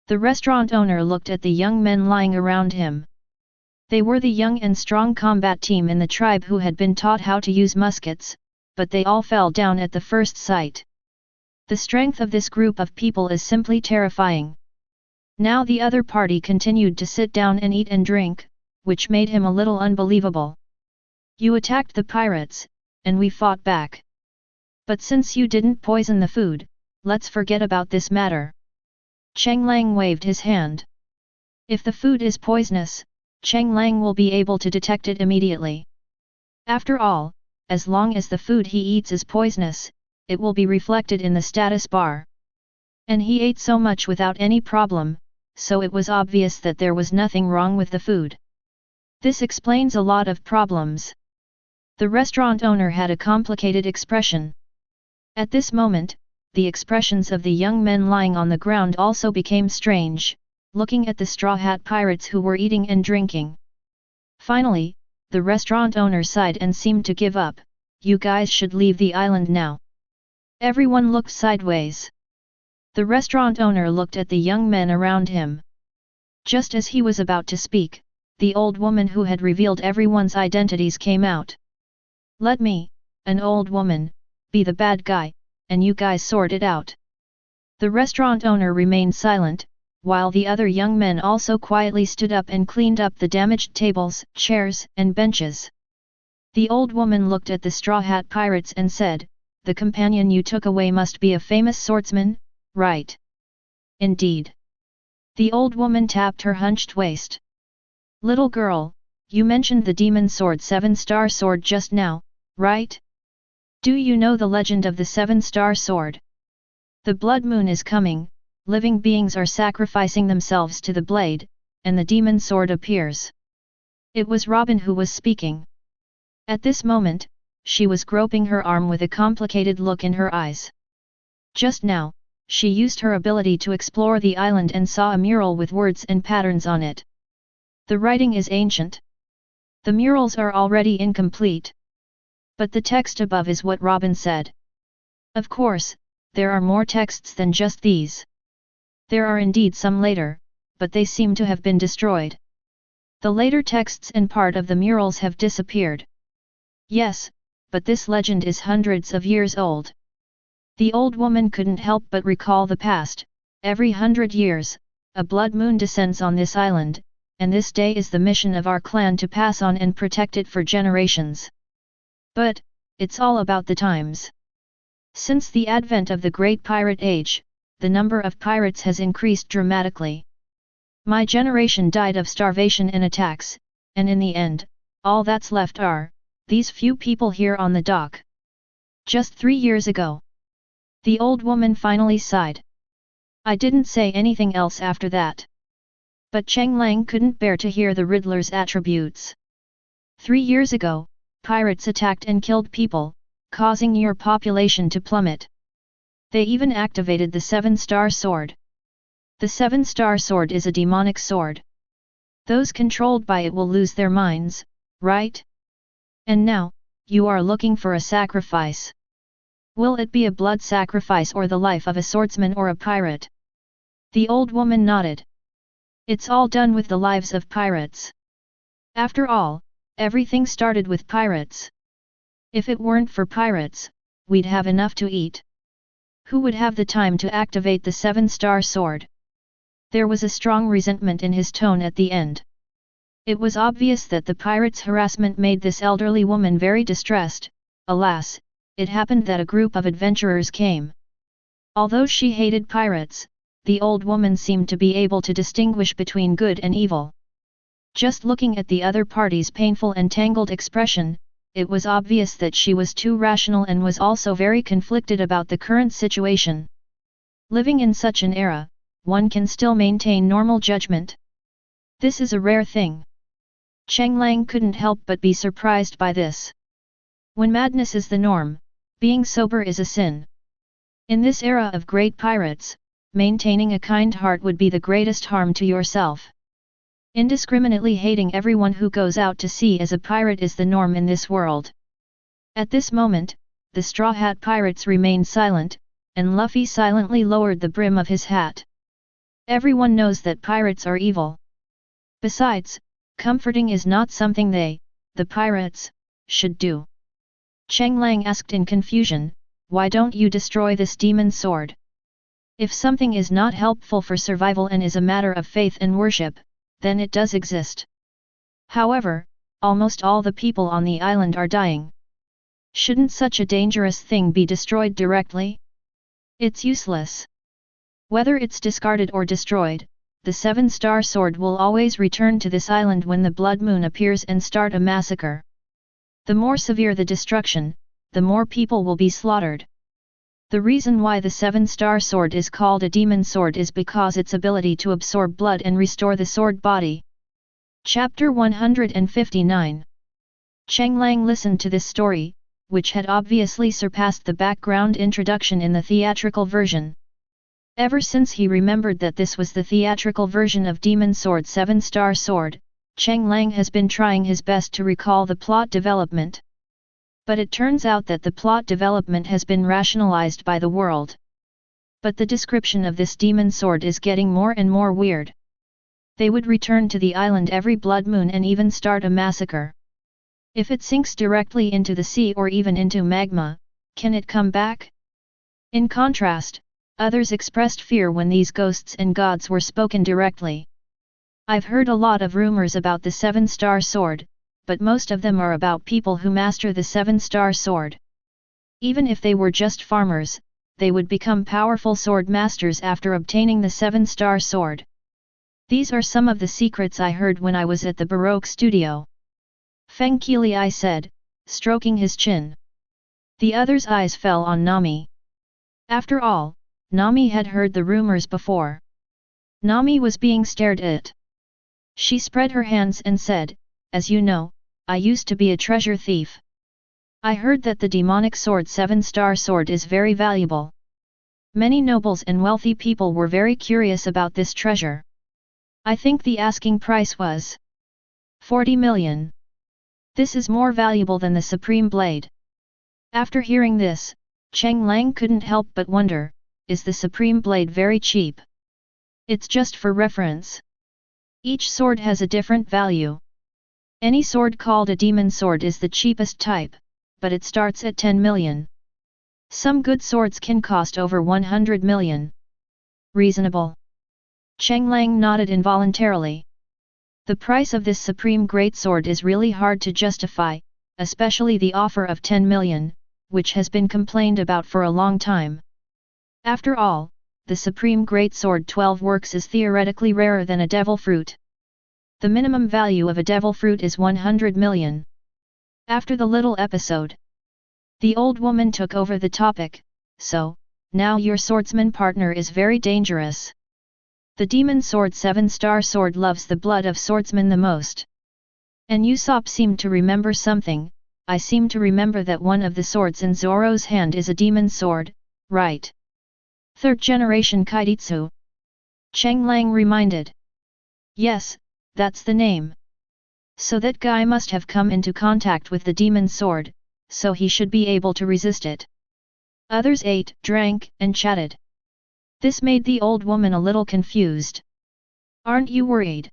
The restaurant owner looked at the young men lying around him. They were the young and strong combat team in the tribe who had been taught how to use muskets, but they all fell down at the first sight. The strength of this group of people is simply terrifying. Now the other party continued to sit down and eat and drink, which made him a little unbelievable. "You attacked the pirates, and we fought back. But since you didn't poison the food, let's forget about this matter." Cheng Lang waved his hand. If the food is poisonous, Cheng Lang will be able to detect it immediately. After all, as long as the food he eats is poisonous, it will be reflected in the status bar. And he ate so much without any problem, so it was obvious that there was nothing wrong with the food. This explains a lot of problems. The restaurant owner had a complicated expression. At this moment, the expressions of the young men lying on the ground also became strange, looking at the Straw Hat Pirates who were eating and drinking. Finally, the restaurant owner sighed and seemed to give up. "You guys should leave the island now." Everyone looked sideways. The restaurant owner looked at the young men around him. Just as he was about to speak, the old woman who had revealed everyone's identities came out. Let me, an old woman, be the bad guy, and you guys sort it out. The restaurant owner remained silent, while the other young men also quietly stood up and cleaned up the damaged tables, chairs, and benches. The old woman looked at the Straw Hat Pirates and said, "The companion you took away must be a famous swordsman, right?" "Indeed." The old woman tapped her hunched waist. "Little girl, you mentioned the demon sword 7-star sword just now, right? Do you know the legend of the 7-star sword? The blood moon is coming, living beings are sacrificing themselves to the blade, and the demon sword appears." It was Robin who was speaking. At this moment, she was groping her arm with a complicated look in her eyes. Just now, she used her ability to explore the island and saw a mural with words and patterns on it. The writing is ancient. The murals are already incomplete. But the text above is what Robin said. Of course, there are more texts than just these. There are indeed some later, but they seem to have been destroyed. The later texts and part of the murals have disappeared. Yes, but this legend is hundreds of years old. The old woman couldn't help but recall the past. Every 100 years, a blood moon descends on this island, and this day is the mission of our clan to pass on and protect it for generations. But, it's all about the times. Since the advent of the Great Pirate Age, the number of pirates has increased dramatically. My generation died of starvation and attacks, and in the end, all that's left are these few people here on the dock. Just 3 years ago. The old woman finally sighed. I didn't say anything else after that. But Cheng Lang couldn't bear to hear the Riddler's attributes. 3 years ago, pirates attacked and killed people, causing your population to plummet. They even activated the 7-star sword. The 7-star sword is a demonic sword. Those controlled by it will lose their minds, right? And now, you are looking for a sacrifice. Will it be a blood sacrifice or the life of a swordsman or a pirate? The old woman nodded. It's all done with the lives of pirates. After all, everything started with pirates. If it weren't for pirates, we'd have enough to eat. Who would have the time to activate the 7-star sword? There was a strong resentment in his tone at the end. It was obvious that the pirates' harassment made this elderly woman very distressed. Alas, it happened that a group of adventurers came. Although she hated pirates, the old woman seemed to be able to distinguish between good and evil. Just looking at the other party's painful and tangled expression, it was obvious that she was too rational and was also very conflicted about the current situation. Living in such an era, one can still maintain normal judgment. This is a rare thing. Cheng Lang couldn't help but be surprised by this. When madness is the norm, being sober is a sin. In this era of great pirates, maintaining a kind heart would be the greatest harm to yourself. Indiscriminately hating everyone who goes out to sea as a pirate is the norm in this world. At this moment, the Straw Hat Pirates remained silent, and Luffy silently lowered the brim of his hat. Everyone knows that pirates are evil. Besides, comforting is not something they, the pirates, should do. Cheng Lang asked in confusion, "Why don't you destroy this demon sword? If something is not helpful for survival and is a matter of faith and worship, then it does exist. However, almost all the people on the island are dying. Shouldn't such a dangerous thing be destroyed directly? It's useless. Whether it's discarded or destroyed, the 7-star sword will always return to this island when the blood moon appears and start a massacre. The more severe the destruction, the more people will be slaughtered. The reason why the 7-star sword is called a demon sword is because its ability to absorb blood and restore the sword body." Chapter 159. Cheng Lang listened to this story, which had obviously surpassed the background introduction in the theatrical version. Ever since he remembered that this was the theatrical version of Demon Sword 7-star sword, Cheng Lang has been trying his best to recall the plot development. But it turns out that the plot development has been rationalized by the world. But the description of this demon sword is getting more and more weird. They would return to the island every blood moon and even start a massacre. If it sinks directly into the sea or even into magma, can it come back? In contrast, others expressed fear when these ghosts and gods were spoken directly. I've heard a lot of rumors about the 7-star sword, but most of them are about people who master the 7-star sword. Even if they were just farmers, they would become powerful sword masters after obtaining the 7-star sword. These are some of the secrets I heard when I was at the Baroque studio. Feng Qilai said, stroking his chin. The other's eyes fell on Nami. After all, Nami had heard the rumors before. Nami was being stared at. She spread her hands and said, as you know, I used to be a treasure thief. I heard that the demonic sword 7-star sword is very valuable. Many nobles and wealthy people were very curious about this treasure. I think the asking price was 40 million. This is more valuable than the supreme blade. After hearing this, Cheng Lang couldn't help but wonder, is the supreme blade very cheap? It's just for reference. Each sword has a different value. Any sword called a demon sword is the cheapest type, but it starts at 10 million. Some good swords can cost over 100 million. Reasonable. Cheng Lang nodded involuntarily. The price of this supreme greatsword is really hard to justify, especially the offer of 10 million, which has been complained about for a long time. After all, the supreme greatsword 12 works is theoretically rarer than a devil fruit. The minimum value of a devil fruit is 100 million. After the little episode, the old woman took over the topic, so, now your swordsman partner is very dangerous. The demon sword 7-star sword loves the blood of swordsmen the most. And Usopp seemed to remember something. I seem to remember that one of the swords in Zoro's hand is a demon sword, right? 3rd generation Kaiditsu. Cheng Lang reminded. Yes, that's the name. So that guy must have come into contact with the demon sword, so he should be able to resist it. Others ate, drank, and chatted. This made the old woman a little confused. Aren't you worried?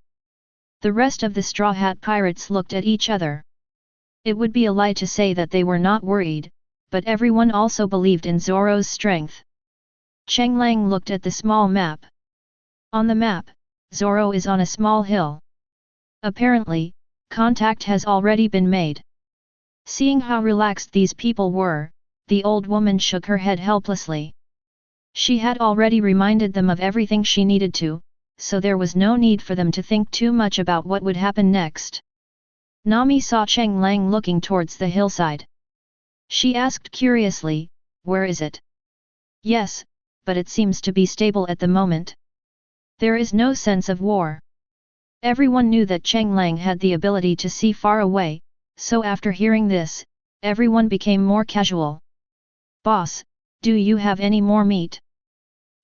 The rest of the Straw Hat Pirates looked at each other. It would be a lie to say that they were not worried, but everyone also believed in Zoro's strength. Cheng Lang looked at the small map. On the map, Zoro is on a small hill. Apparently, contact has already been made. Seeing how relaxed these people were, the old woman shook her head helplessly. She had already reminded them of everything she needed to, so there was no need for them to think too much about what would happen next. Nami saw Cheng Lang looking towards the hillside. She asked curiously, where is it? Yes, but it seems to be stable at the moment. There is no sense of war. Everyone knew that Cheng Lang had the ability to see far away, so after hearing this, everyone became more casual. Boss, do you have any more meat?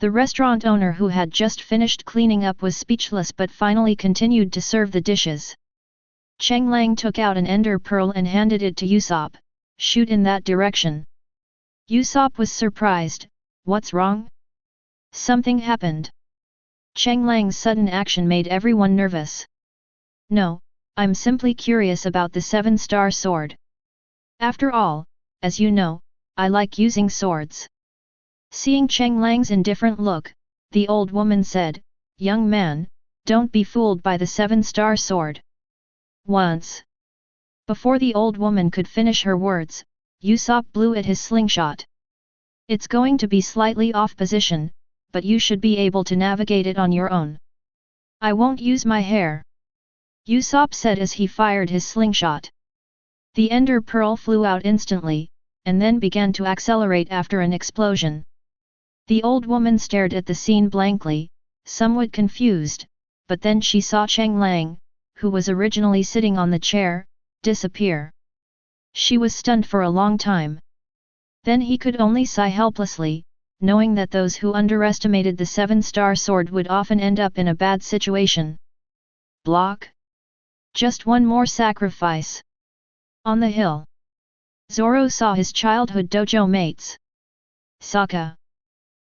The restaurant owner who had just finished cleaning up was speechless but finally continued to serve the dishes. Cheng Lang took out an ender pearl and handed it to Usopp. Shoot in that direction. Usopp was surprised. What's wrong? Something happened. Cheng Lang's sudden action made everyone nervous. No, I'm simply curious about the 7-star sword. After all, as you know, I like using swords. Seeing Cheng Lang's indifferent look, the old woman said, young man, don't be fooled by the 7-star sword. Once. Before the old woman could finish her words, Usopp blew at his slingshot. It's going to be slightly off position, but you should be able to navigate it on your own. I won't use my hair. Usopp said as he fired his slingshot. The ender pearl flew out instantly, and then began to accelerate after an explosion. The old woman stared at the scene blankly, somewhat confused, but then she saw Cheng Lang, who was originally sitting on the chair, disappear. She was stunned for a long time. Then he could only sigh helplessly, knowing that those who underestimated the 7-star sword would often end up in a bad situation. Block. Just one more sacrifice. On the hill, Zoro saw his childhood dojo mates. Sokka.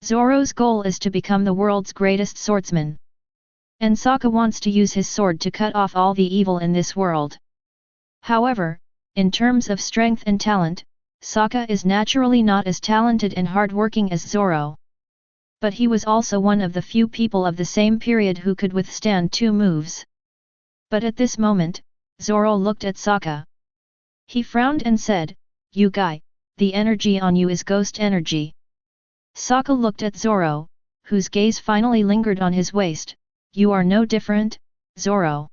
Zoro's goal is to become the world's greatest swordsman. And Sokka wants to use his sword to cut off all the evil in this world. However, In terms of strength and talent, Sokka is naturally not as talented and hard-working as Zoro. But he was also one of the few people of the same period who could withstand 2 moves. But at this moment, Zoro looked at Sokka. He frowned and said, "You guy, the energy on you is ghost energy." Sokka looked at Zoro, whose gaze finally lingered on his waist. "You are no different, Zoro."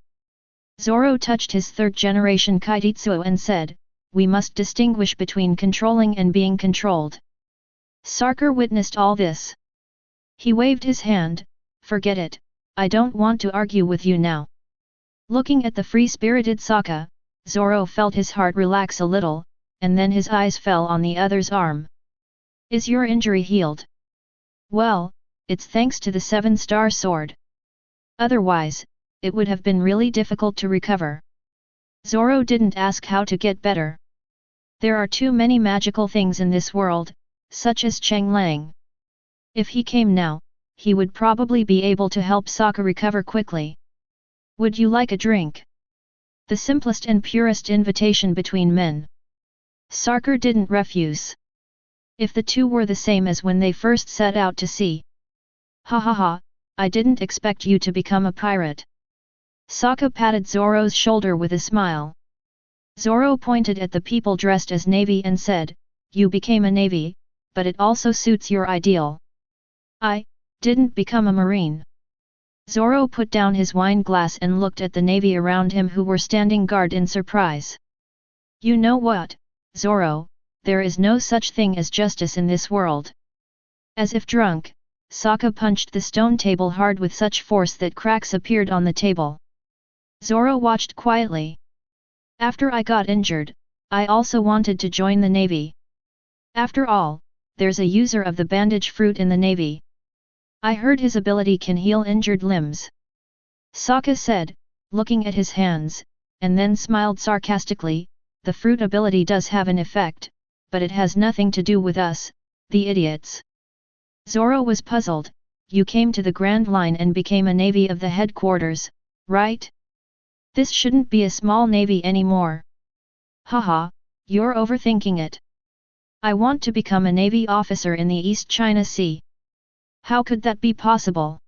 Zoro touched his 3rd generation Kaititsuo and said, "We must distinguish between controlling and being controlled." Sarkar witnessed all this. He waved his hand, "Forget it, I don't want to argue with you now." Looking at the free-spirited Sokka, Zoro felt his heart relax a little, and then his eyes fell on the other's arm. "Is your injury healed?" "Well, it's thanks to the 7-star sword. Otherwise, it would have been really difficult to recover." Zoro didn't ask how to get better. There are too many magical things in this world, such as Cheng Lang. If he came now, he would probably be able to help Sokka recover quickly. "Would you like a drink?" The simplest and purest invitation between men. Sarkar didn't refuse. If the two were the same as when they first set out to sea. "Ha ha ha, I didn't expect you to become a pirate." Sokka patted Zoro's shoulder with a smile. Zoro pointed at the people dressed as Navy and said, "You became a Navy, but it also suits your ideal." "I didn't become a Marine." Zoro put down his wine glass and looked at the Navy around him who were standing guard in surprise. "You know what, Zoro, there is no such thing as justice in this world." As if drunk, Sokka punched the stone table hard with such force that cracks appeared on the table. Zoro watched quietly. "After I got injured, I also wanted to join the Navy. After all, there's a user of the bandage fruit in the Navy. I heard his ability can heal injured limbs." Sokka said, looking at his hands, and then smiled sarcastically, "The fruit ability does have an effect, but it has nothing to do with us, the idiots." Zoro was puzzled. "You came to the Grand Line and became a Navy of the headquarters, right? This shouldn't be a small Navy anymore." "Haha, you're overthinking it. I want to become a Navy officer in the East China Sea." "How could that be possible?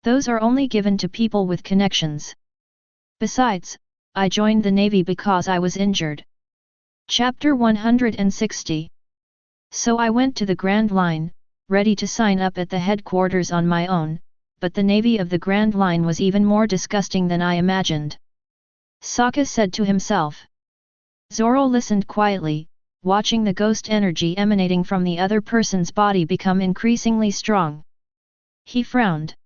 Those are only given to people with connections. Besides, I joined the Navy because I was injured." Chapter 160. "So I went to the Grand Line, ready to sign up at the headquarters on my own, but the Navy of the Grand Line was even more disgusting than I imagined," Sokka said to himself. Zoro listened quietly, watching the ghost energy emanating from the other person's body become increasingly strong. He frowned.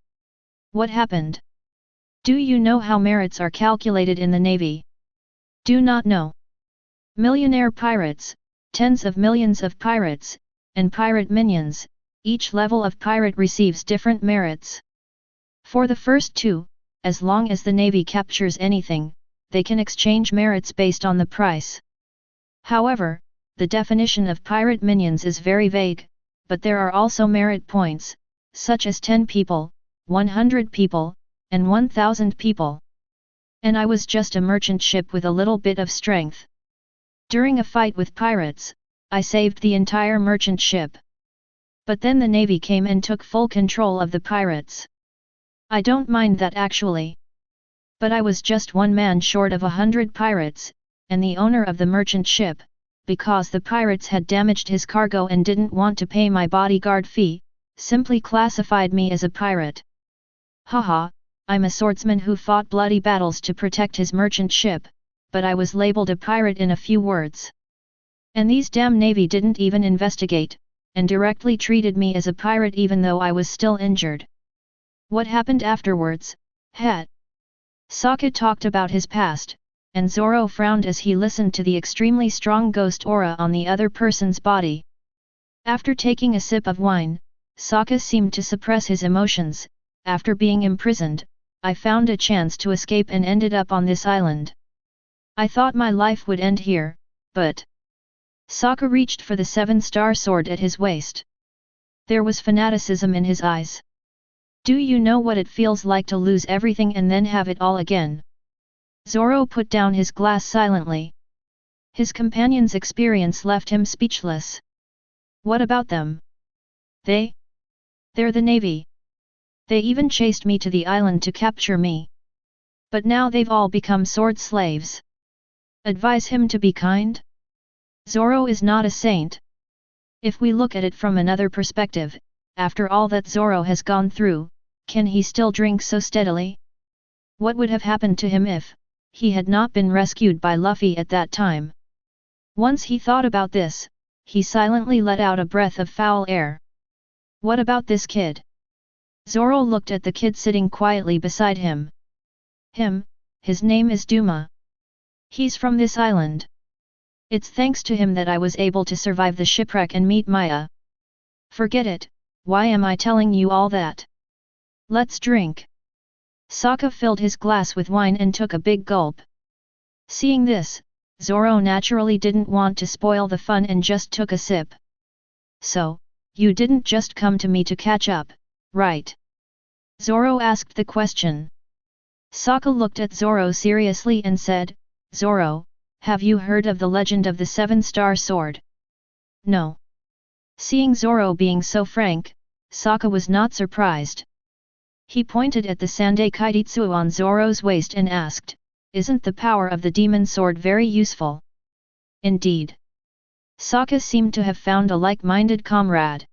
"What happened? Do you know how merits are calculated in the Navy?" "Do not know. Millionaire pirates, tens of millions of pirates, and pirate minions, each level of pirate receives different merits. For the first 2, as long as the Navy captures anything, they can exchange merits based on the price. However, the definition of pirate minions is very vague, but there are also merit points, such as 10 people, 100 people, and 1000 people. And I was just a merchant ship with a little bit of strength. During a fight with pirates, I saved the entire merchant ship. But then the Navy came and took full control of the pirates. I don't mind that actually. But I was just one man short of 100 pirates, and the owner of the merchant ship, because the pirates had damaged his cargo and didn't want to pay my bodyguard fee, simply classified me as a pirate. Haha, I'm a swordsman who fought bloody battles to protect his merchant ship, but I was labeled a pirate in a few words. And these damn Navy didn't even investigate, and directly treated me as a pirate even though I was still injured. What happened afterwards, het?" Sokka talked about his past, and Zoro frowned as he listened to the extremely strong ghost aura on the other person's body. After taking a sip of wine, Sokka seemed to suppress his emotions. "After being imprisoned, I found a chance to escape and ended up on this island. I thought my life would end here, but..." Sokka reached for the 7-star sword at his waist. There was fanaticism in his eyes. "Do you know what it feels like to lose everything and then have it all again?" Zoro put down his glass silently. His companion's experience left him speechless. What about them? They're the Navy. They even chased me to the island to capture me. But now they've all become sword slaves. Advise him to be kind? Zoro is not a saint. If we look at it from another perspective, after all that Zoro has gone through, can he still drink so steadily? What would have happened to him if he had not been rescued by Luffy at that time? Once he thought about this, he silently let out a breath of foul air. What about this kid? Zoro looked at the kid sitting quietly beside him. His name is Duma. He's from this island. It's thanks to him that I was able to survive the shipwreck and meet Maya. Forget it, why am I telling you all that? Let's drink. Sokka filled his glass with wine and took a big gulp. Seeing this, Zoro naturally didn't want to spoil the fun and just took a sip. So, you didn't just come to me to catch up, right? Zoro asked the question. Sokka looked at Zoro seriously and said, Zoro, have you heard of the legend of the seven-star sword? No. Seeing Zoro being so frank, Sokka was not surprised. He pointed at the Sandai Kaititsu on Zoro's waist and asked, isn't the power of the demon sword very useful? Indeed. Sokka seemed to have found a like-minded comrade.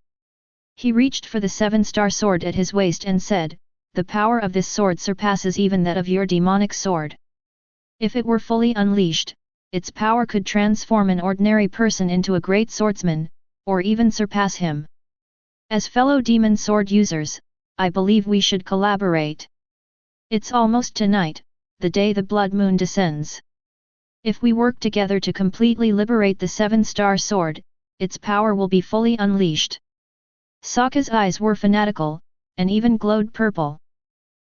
He reached for the seven-star sword at his waist and said, the power of this sword surpasses even that of your demonic sword. If it were fully unleashed, its power could transform an ordinary person into a great swordsman, or even surpass him. As fellow demon sword users, I believe we should collaborate. It's almost tonight, the day the blood moon descends. If we work together to completely liberate the seven-star sword, its power will be fully unleashed. Sokka's eyes were fanatical, and even glowed purple.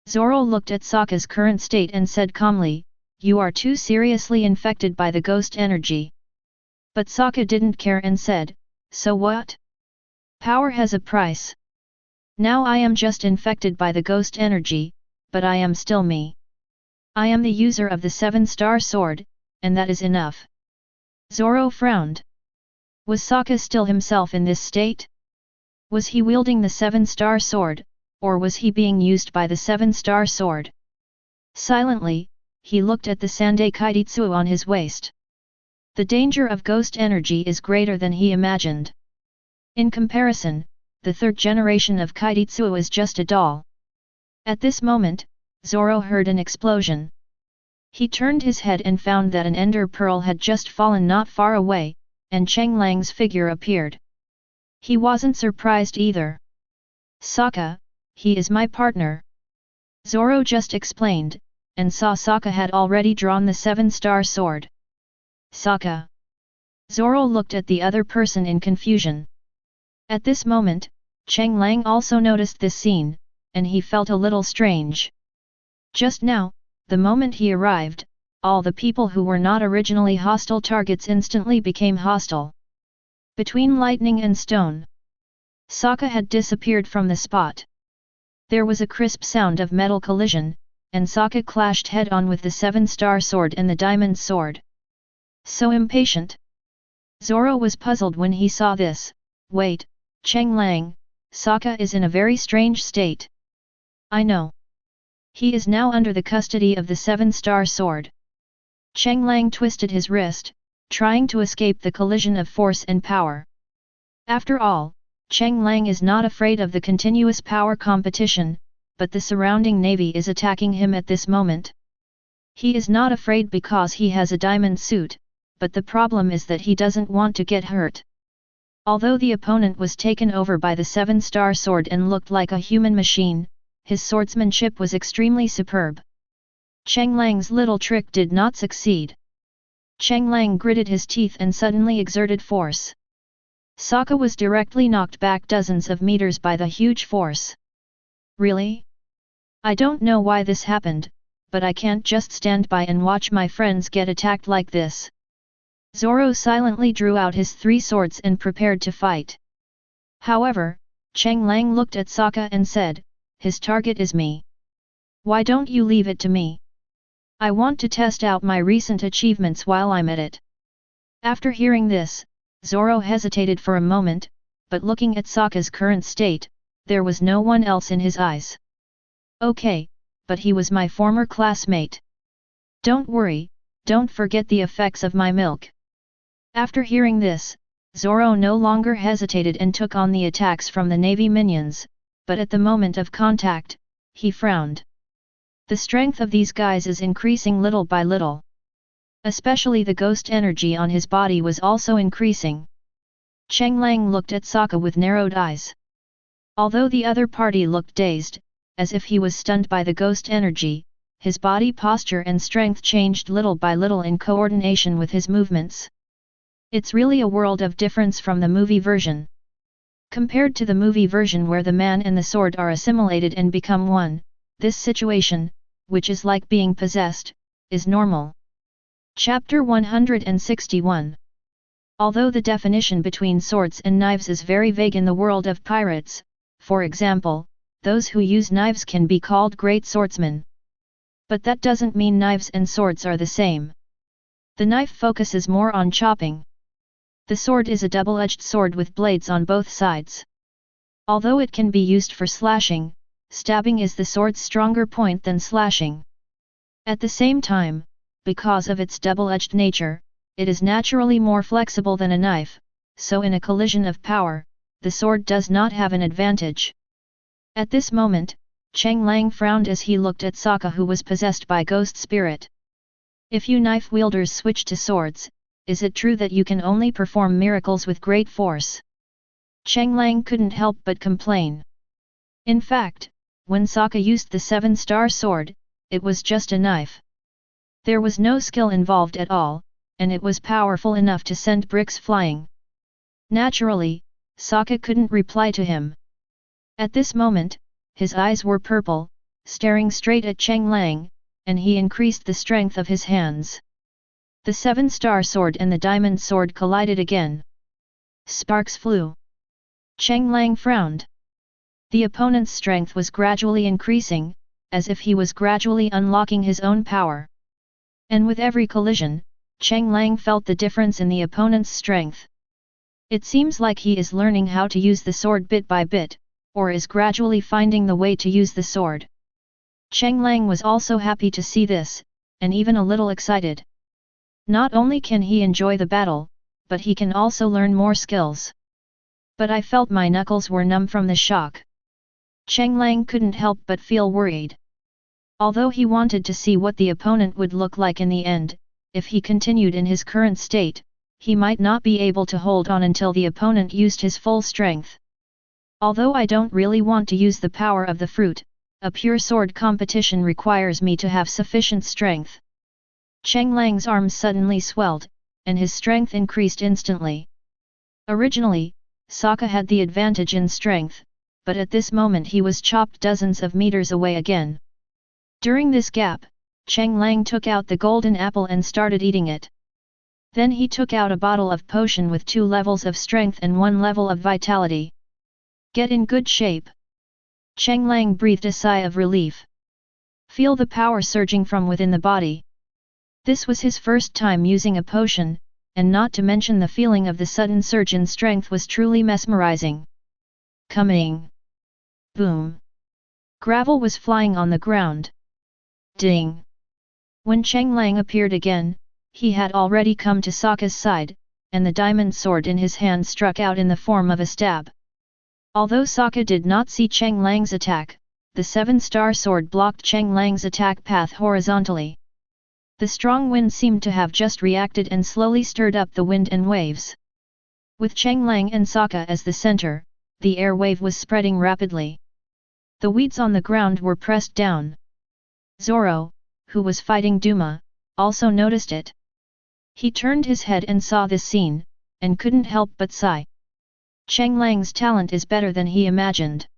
Zoro looked at Sokka's current state and said calmly, you are too seriously infected by the ghost energy. But Sokka didn't care and said, so what? Power has a price. Now I am just infected by the ghost energy, but I am still me. I am the user of the seven-star sword, and that is enough. Zoro frowned. Was Sokka still himself in this state? Was he wielding the seven-star sword, or was he being used by the seven-star sword? Silently, he looked at the Sandai Kaititsu on his waist. The danger of ghost energy is greater than he imagined. In comparison, the third generation of Kaititsu is just a doll. At this moment, Zoro heard an explosion. He turned his head and found that an ender pearl had just fallen not far away, and Cheng Lang's figure appeared. He wasn't surprised either. Sokka, he is my partner. Zoro just explained, and saw Sokka had already drawn the seven-star sword. Sokka. Zoro looked at the other person in confusion. At this moment, Cheng Lang also noticed this scene, and he felt a little strange. Just now, the moment he arrived, all the people who were not originally hostile targets instantly became hostile. Between lightning and stone, Sokka had disappeared from the spot. There was a crisp sound of metal collision, and Sokka clashed head-on with the seven-star sword and the diamond sword. So impatient. Zoro was puzzled when he saw this. Wait, Cheng Lang, Sokka is in a very strange state. I know. He is now under the custody of the seven-star sword. Cheng Lang twisted his wrist, trying to escape the collision of force and power. After all, Cheng Lang is not afraid of the continuous power competition, but the surrounding navy is attacking him at this moment. He is not afraid because he has a diamond suit, but the problem is that he doesn't want to get hurt. Although the opponent was taken over by the seven-star sword and looked like a human machine, his swordsmanship was extremely superb. Cheng Lang's little trick did not succeed. Cheng Lang gritted his teeth and suddenly exerted force. Sokka was directly knocked back dozens of meters by the huge force. Really? I don't know why this happened, but I can't just stand by and watch my friends get attacked like this. Zoro silently drew out his three swords and prepared to fight. However, Cheng Lang looked at Sokka and said, his target is me. Why don't you leave it to me? I want to test out my recent achievements while I'm at it. After hearing this, Zoro hesitated for a moment, but looking at Sokka's current state, there was no one else in his eyes. Okay, but he was my former classmate. Don't worry, don't forget the effects of my milk. After hearing this, Zoro no longer hesitated and took on the attacks from the Navy minions, but at the moment of contact, he frowned. The strength of these guys is increasing little by little. Especially the ghost energy on his body was also increasing. Cheng Lang looked at Sokka with narrowed eyes. Although the other party looked dazed, as if he was stunned by the ghost energy, his body posture and strength changed little by little in coordination with his movements. It's really a world of difference from the movie version. Compared to the movie version where the man and the sword are assimilated and become one, this situation, which is like being possessed, is normal. Chapter 161. Although the definition between swords and knives is very vague in the world of pirates, for example, those who use knives can be called great swordsmen. But that doesn't mean knives and swords are the same. The knife focuses more on chopping. The sword is a double-edged sword with blades on both sides. Although it can be used for slashing, stabbing is the sword's stronger point than slashing. At the same time, because of its double-edged nature, it is naturally more flexible than a knife, so in a collision of power, the sword does not have an advantage. At this moment, Cheng Lang frowned as he looked at Sokka, who was possessed by ghost spirit. If you knife wielders switch to swords, is it true that you can only perform miracles with great force? Cheng Lang couldn't help but complain. In fact, when Sokka used the 7-star sword, it was just a knife. There was no skill involved at all, and it was powerful enough to send bricks flying. Naturally, Sokka couldn't reply to him. At this moment, his eyes were purple, staring straight at Cheng Lang, and he increased the strength of his hands. The 7-star sword and the diamond sword collided again. Sparks flew. Cheng Lang frowned. The opponent's strength was gradually increasing, as if he was gradually unlocking his own power. And with every collision, Cheng Lang felt the difference in the opponent's strength. It seems like he is learning how to use the sword bit by bit, or is gradually finding the way to use the sword. Cheng Lang was also happy to see this, and even a little excited. Not only can he enjoy the battle, but he can also learn more skills. But I felt my knuckles were numb from the shock. Cheng Lang couldn't help but feel worried. Although he wanted to see what the opponent would look like in the end, if he continued in his current state, he might not be able to hold on until the opponent used his full strength. Although I don't really want to use the power of the fruit, a pure sword competition requires me to have sufficient strength. Cheng Lang's arms suddenly swelled, and his strength increased instantly. Originally, Sokka had the advantage in strength, but at this moment he was chopped dozens of meters away again. During this gap, Cheng Lang took out the golden apple and started eating it. Then he took out a bottle of potion with 2 levels of strength and 1 level of vitality. Get in good shape. Cheng Lang breathed a sigh of relief. Feel the power surging from within the body. This was his first time using a potion, and not to mention the feeling of the sudden surge in strength was truly mesmerizing. Coming! Boom! Gravel was flying on the ground. Ding! When Cheng Lang appeared again, he had already come to Sokka's side, and the diamond sword in his hand struck out in the form of a stab. Although Sokka did not see Cheng Lang's attack, the 7-star sword blocked Cheng Lang's attack path horizontally. The strong wind seemed to have just reacted and slowly stirred up the wind and waves. With Cheng Lang and Sokka as the center, the air wave was spreading rapidly. The weeds on the ground were pressed down. Zoro, who was fighting Duma, also noticed it. He turned his head and saw this scene, and couldn't help but sigh. Cheng Lang's talent is better than he imagined.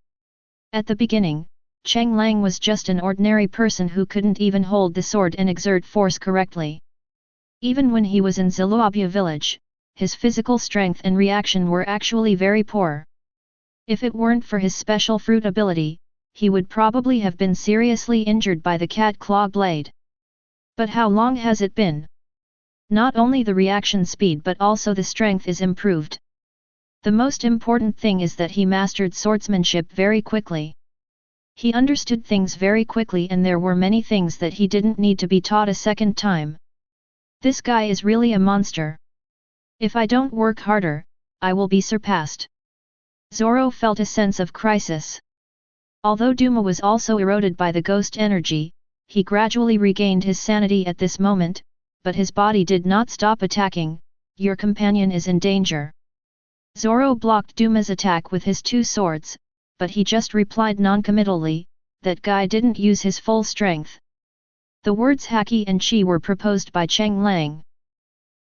At the beginning, Cheng Lang was just an ordinary person who couldn't even hold the sword and exert force correctly. Even when he was in Ziluabia village, his physical strength and reaction were actually very poor. If it weren't for his special fruit ability, he would probably have been seriously injured by the cat claw blade. But how long has it been? Not only the reaction speed but also the strength is improved. The most important thing is that he mastered swordsmanship very quickly. He understood things very quickly and there were many things that he didn't need to be taught a second time. This guy is really a monster. If I don't work harder, I will be surpassed. Zoro felt a sense of crisis. Although Duma was also eroded by the ghost energy, he gradually regained his sanity at this moment, but his body did not stop attacking. Your companion is in danger. Zoro blocked Duma's attack with his two swords, but he just replied non-committally, that guy didn't use his full strength. The words haki and chi were proposed by Cheng Lang.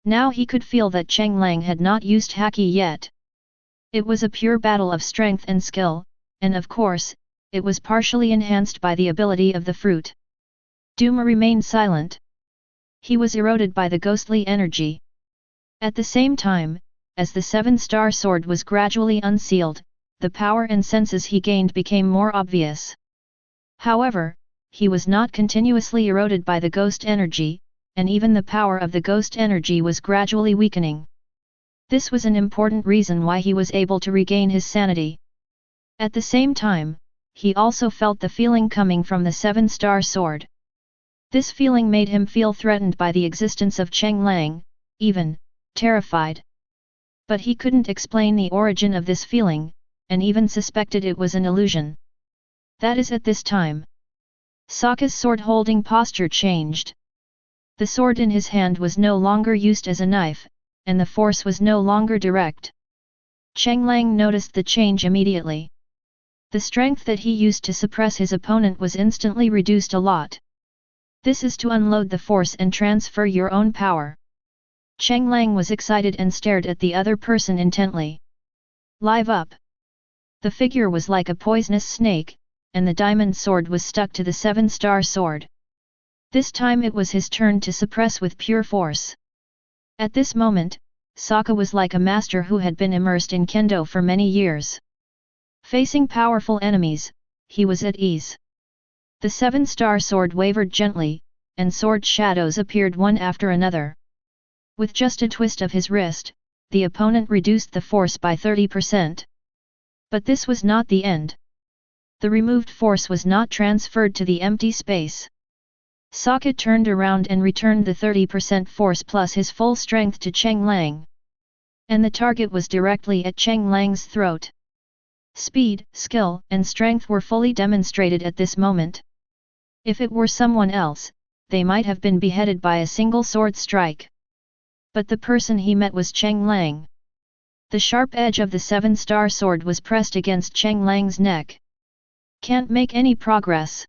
Now he could feel that Cheng Lang had not used haki yet. It was a pure battle of strength and skill, and of course, it was partially enhanced by the ability of the fruit. Duma remained silent. He was eroded by the ghostly energy. At the same time, as the seven-star sword was gradually unsealed, the power and senses he gained became more obvious. However, he was not continuously eroded by the ghost energy, and even the power of the ghost energy was gradually weakening. This was an important reason why he was able to regain his sanity. At the same time, he also felt the feeling coming from the seven-star sword. This feeling made him feel threatened by the existence of Cheng Lang, even terrified. But he couldn't explain the origin of this feeling, and even suspected it was an illusion. That is at this time. Sokka's sword-holding posture changed. The sword in his hand was no longer used as a knife, and the force was no longer direct. Cheng Lang noticed the change immediately. The strength that he used to suppress his opponent was instantly reduced a lot. This is to unload the force and transfer your own power. Cheng Lang was excited and stared at the other person intently. Live up! The figure was like a poisonous snake, and the diamond sword was stuck to the seven-star sword. This time it was his turn to suppress with pure force. At this moment, Sokka was like a master who had been immersed in kendo for many years. Facing powerful enemies, he was at ease. The seven-star sword wavered gently, and sword shadows appeared one after another. With just a twist of his wrist, the opponent reduced the force by 30%. But this was not the end. The removed force was not transferred to the empty space. Sokka turned around and returned the 30% force plus his full strength to Cheng Lang. And the target was directly at Cheng Lang's throat. Speed, skill, and strength were fully demonstrated at this moment. If it were someone else, they might have been beheaded by a single sword strike. But the person he met was Cheng Lang. The sharp edge of the seven-star sword was pressed against Cheng Lang's neck. Can't make any progress.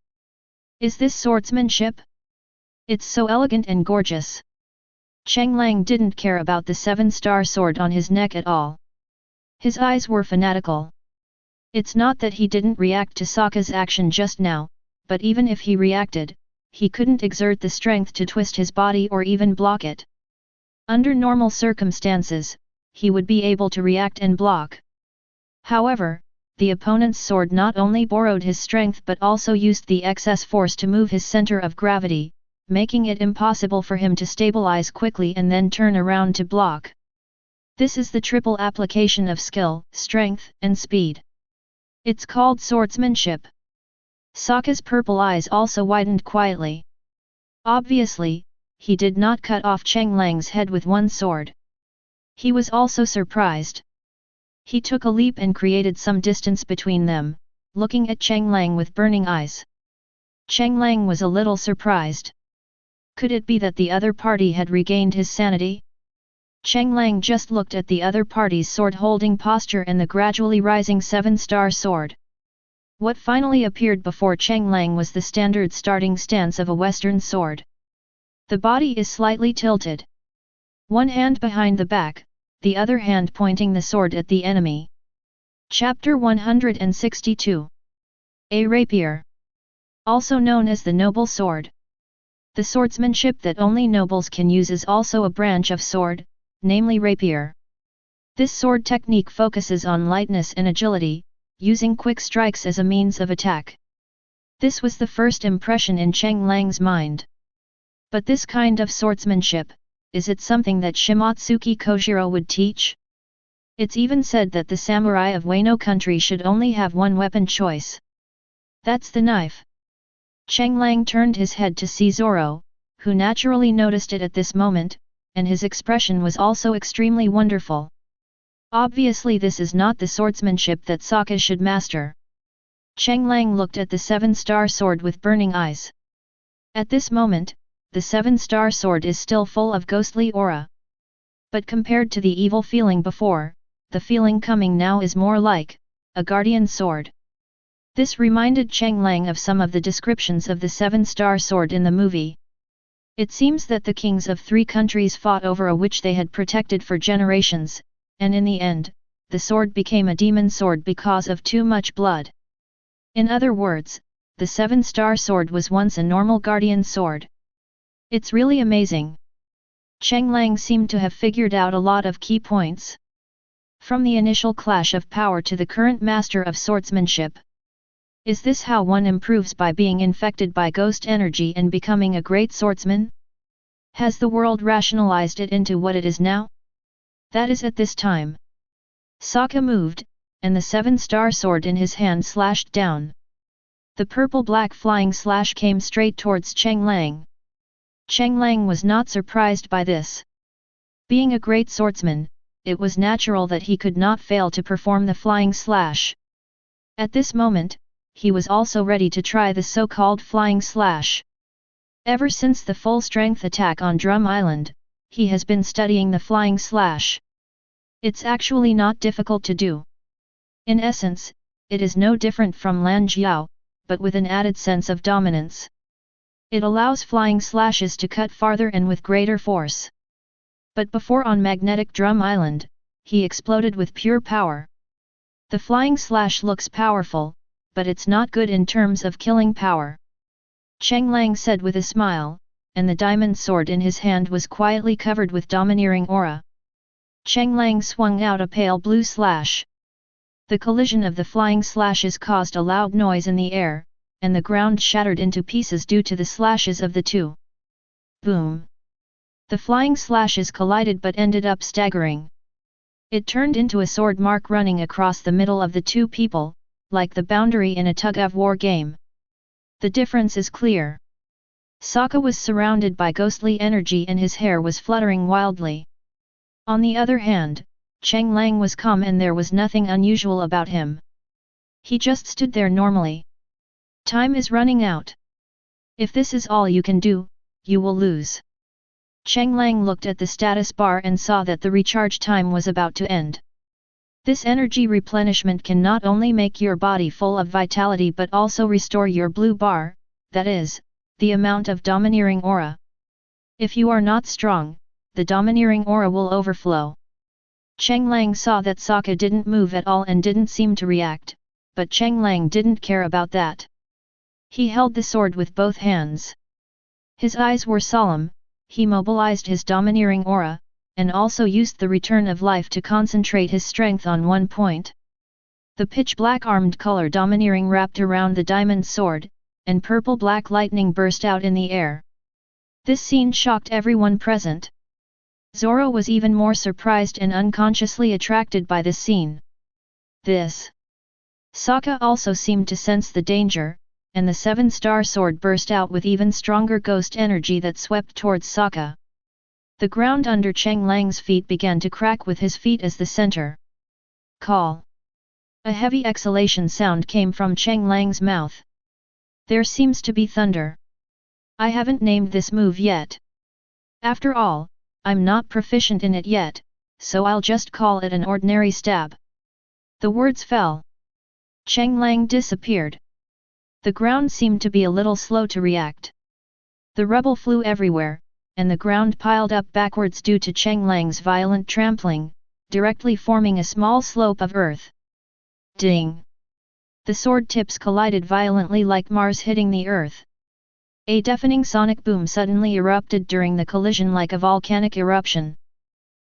Is this swordsmanship? It's so elegant and gorgeous. Cheng Lang didn't care about the seven-star sword on his neck at all. His eyes were fanatical. It's not that he didn't react to Sokka's action just now, but even if he reacted, he couldn't exert the strength to twist his body or even block it. Under normal circumstances, he would be able to react and block. However, the opponent's sword not only borrowed his strength but also used the excess force to move his center of gravity, making it impossible for him to stabilize quickly and then turn around to block. This is the triple application of skill, strength, and speed. It's called swordsmanship. Sokka's purple eyes also widened quietly. Obviously, he did not cut off Cheng Lang's head with one sword. He was also surprised. He took a leap and created some distance between them, looking at Cheng Lang with burning eyes. Cheng Lang was a little surprised. Could it be that the other party had regained his sanity? Cheng Lang just looked at the other party's sword-holding posture and the gradually rising seven-star sword. What finally appeared before Cheng Lang was the standard starting stance of a Western sword. The body is slightly tilted. One hand behind the back, the other hand pointing the sword at the enemy. Chapter 162. A rapier. Also known as the noble sword. The swordsmanship that only nobles can use is also a branch of sword, namely rapier. This sword technique focuses on lightness and agility, using quick strikes as a means of attack. This was the first impression in Cheng Lang's mind. But this kind of swordsmanship, is it something that Shimotsuki Kojiro would teach? It's even said that the samurai of Wano country should only have one weapon choice. That's the knife. Cheng Lang turned his head to see Zoro, who naturally noticed it at this moment, and his expression was also extremely wonderful. Obviously this is not the swordsmanship that Sokka should master. Cheng Lang looked at the seven-star sword with burning eyes. At this moment, the seven-star sword is still full of ghostly aura. But compared to the evil feeling before, the feeling coming now is more like a guardian sword. This reminded Cheng Lang of some of the descriptions of the seven-star sword in the movie. It seems that the kings of 3 countries fought over a witch they had protected for generations, and in the end, the sword became a demon sword because of too much blood. In other words, the seven-star sword was once a normal guardian sword. It's really amazing. Cheng Lang seemed to have figured out a lot of key points. From the initial clash of power to the current master of swordsmanship. Is this how one improves, by being infected by ghost energy and becoming a great swordsman? Has the world rationalized it into what it is now? That is at this time. Sokka moved, and the seven-star sword in his hand slashed down. The purple-black flying slash came straight towards Cheng Lang. Cheng Lang was not surprised by this. Being a great swordsman, it was natural that he could not fail to perform the flying slash. At this moment, he was also ready to try the so-called flying slash. Ever since the full-strength attack on Drum Island, he has been studying the flying slash. It's actually not difficult to do. In essence, it is no different from Lan Jiao, but with an added sense of dominance. It allows flying slashes to cut farther and with greater force. But before on Magnetic Drum Island, he exploded with pure power. The flying slash looks powerful, but it's not good in terms of killing power. Cheng Lang said with a smile, and the diamond sword in his hand was quietly covered with domineering aura. Cheng Lang swung out a pale blue slash. The collision of the flying slashes caused a loud noise in the air, and the ground shattered into pieces due to the slashes of the two. Boom! The flying slashes collided but ended up staggering. It turned into a sword mark running across the middle of the two people, like the boundary in a tug-of-war game. The difference is clear. Sokka was surrounded by ghostly energy and his hair was fluttering wildly. On the other hand, Cheng Lang was calm and there was nothing unusual about him. He just stood there normally. Time is running out. If this is all you can do, you will lose. Cheng Lang looked at the status bar and saw that the recharge time was about to end. This energy replenishment can not only make your body full of vitality but also restore your blue bar, that is, the amount of domineering aura. If you are not strong, the domineering aura will overflow. Cheng Lang saw that Sokka didn't move at all and didn't seem to react, but Cheng Lang didn't care about that. He held the sword with both hands. His eyes were solemn, he mobilized his domineering aura, and also used the return of life to concentrate his strength on one point. The pitch-black armed color domineering wrapped around the diamond sword, and purple-black lightning burst out in the air. This scene shocked everyone present. Zoro was even more surprised and unconsciously attracted by this scene. Sokka also seemed to sense the danger, and the seven-star sword burst out with even stronger ghost energy that swept towards Sokka. The ground under Cheng Lang's feet began to crack with his feet as the center. Call. A heavy exhalation sound came from Cheng Lang's mouth. There seems to be thunder. I haven't named this move yet. After all, I'm not proficient in it yet, so I'll just call it an ordinary stab. The words fell. Cheng Lang disappeared. The ground seemed to be a little slow to react. The rubble flew everywhere, and the ground piled up backwards due to Cheng Lang's violent trampling, directly forming a small slope of earth. Ding! The sword tips collided violently like Mars hitting the earth. A deafening sonic boom suddenly erupted during the collision like a volcanic eruption.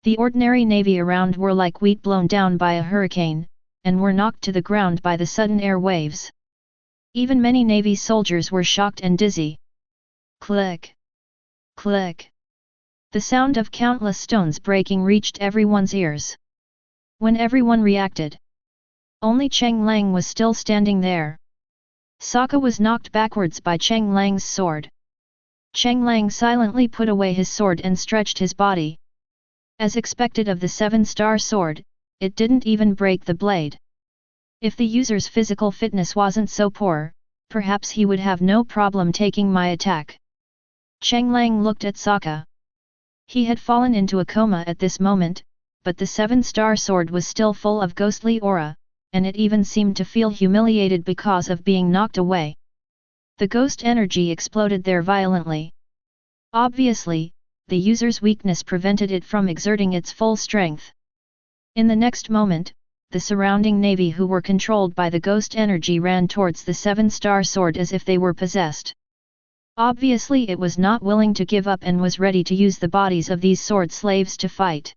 The ordinary navy around were like wheat blown down by a hurricane, and were knocked to the ground by the sudden air waves. Even many navy soldiers were shocked and dizzy. Click! Click! The sound of countless stones breaking reached everyone's ears. When everyone reacted, only Cheng Lang was still standing there. Sokka was knocked backwards by Cheng Lang's sword. Cheng Lang silently put away his sword and stretched his body. As expected of the 7-star sword, it didn't even break the blade. If the user's physical fitness wasn't so poor, perhaps he would have no problem taking my attack. Cheng Lang looked at Sokka. He had fallen into a coma at this moment, but the 7-star sword was still full of ghostly aura, and it even seemed to feel humiliated because of being knocked away. The ghost energy exploded there violently. Obviously, the user's weakness prevented it from exerting its full strength. In the next moment, the surrounding navy who were controlled by the ghost energy ran towards the 7-star sword as if they were possessed. Obviously it was not willing to give up and was ready to use the bodies of these sword slaves to fight.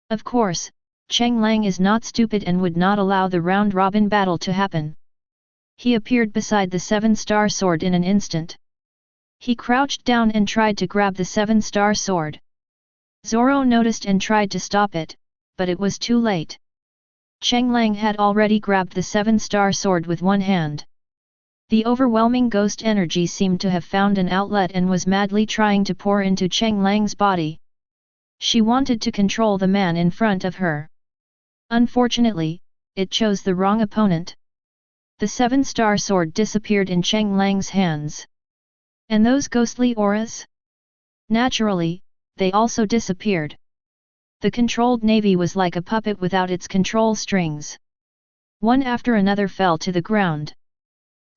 Of course, Cheng Lang is not stupid and would not allow the round-robin battle to happen. He appeared beside the 7-star sword in an instant. He crouched down and tried to grab the 7-star sword. Zoro noticed and tried to stop it, but it was too late. Cheng Lang had already grabbed the 7-star sword with one hand. The overwhelming ghost energy seemed to have found an outlet and was madly trying to pour into Cheng Lang's body. She wanted to control the man in front of her. Unfortunately, it chose the wrong opponent. The 7-star sword disappeared in Cheng Lang's hands. And those ghostly auras? Naturally, they also disappeared. The controlled navy was like a puppet without its control strings. One after another fell to the ground.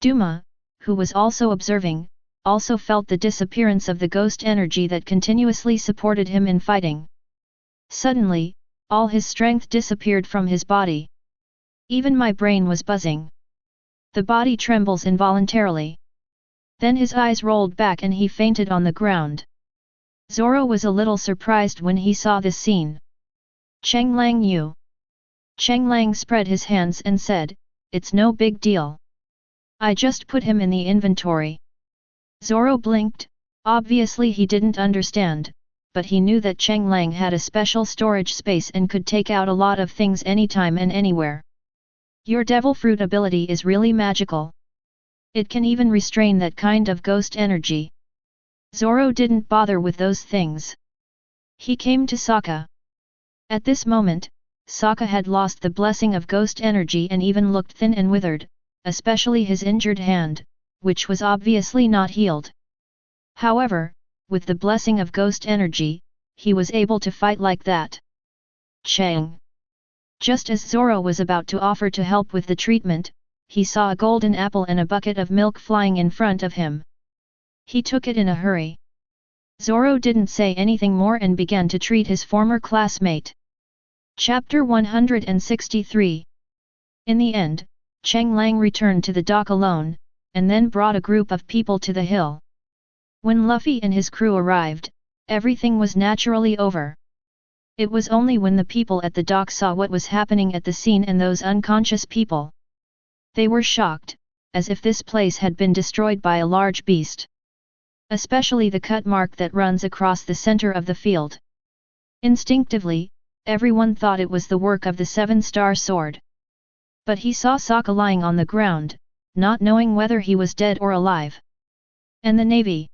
Duma, who was also observing, also felt the disappearance of the ghost energy that continuously supported him in fighting. Suddenly, all his strength disappeared from his body. Even my brain was buzzing. The body trembles involuntarily. Then his eyes rolled back and he fainted on the ground. Zoro was a little surprised when he saw this scene. Cheng Lang you. Cheng Lang spread his hands and said, "It's no big deal. I just put him in the inventory." Zoro blinked. Obviously he didn't understand, but he knew that Cheng Lang had a special storage space and could take out a lot of things anytime and anywhere. Your devil fruit ability is really magical. It can even restrain that kind of ghost energy. Zoro didn't bother with those things. He came to Sokka. At this moment, Sokka had lost the blessing of ghost energy and even looked thin and withered, especially his injured hand, which was obviously not healed. However, with the blessing of ghost energy, he was able to fight like that. Cheng! Just as Zoro was about to offer to help with the treatment, he saw a golden apple and a bucket of milk flying in front of him. He took it in a hurry. Zoro didn't say anything more and began to treat his former classmate. Chapter 163. In the end, Cheng Lang returned to the dock alone, and then brought a group of people to the hill. When Luffy and his crew arrived, everything was naturally over. It was only when the people at the dock saw what was happening at the scene and those unconscious people. They were shocked, as if this place had been destroyed by a large beast. Especially the cut mark that runs across the center of the field. Instinctively, everyone thought it was the work of the 7-star sword. But he saw Sokka lying on the ground, not knowing whether he was dead or alive. And the navy.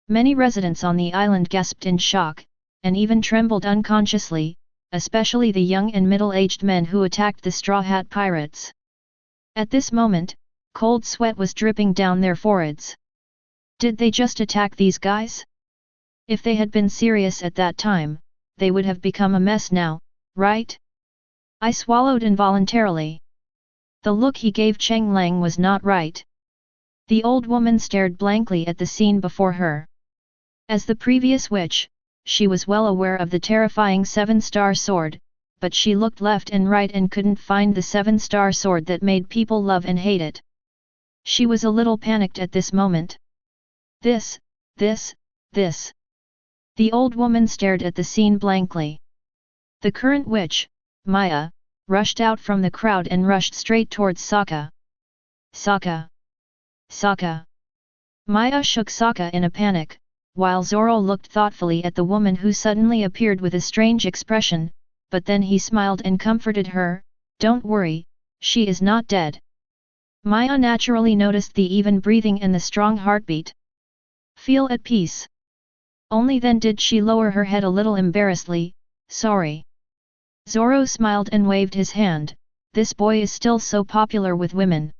Many residents on the island gasped in shock, and even trembled unconsciously, especially the young and middle-aged men who attacked the Straw Hat pirates. At this moment, cold sweat was dripping down their foreheads. Did they just attack these guys? If they had been serious at that time, they would have become a mess now, right? I swallowed involuntarily. The look he gave Cheng Lang was not right. The old woman stared blankly at the scene before her. As the previous witch, she was well aware of the terrifying 7-star sword, but she looked left and right and couldn't find the 7-star sword that made people love and hate it. She was a little panicked at this moment. This. The old woman stared at the scene blankly. The current witch, Maya, rushed out from the crowd and rushed straight towards Sokka. Sokka! Sokka! Maya shook Sokka in a panic, while Zoro looked thoughtfully at the woman who suddenly appeared with a strange expression, but then he smiled and comforted her, "Don't worry, she is not dead." Maya naturally noticed the even breathing and the strong heartbeat. "Feel at peace." Only then did she lower her head a little embarrassedly, "Sorry." Zoro smiled and waved his hand, "This boy is still so popular with women."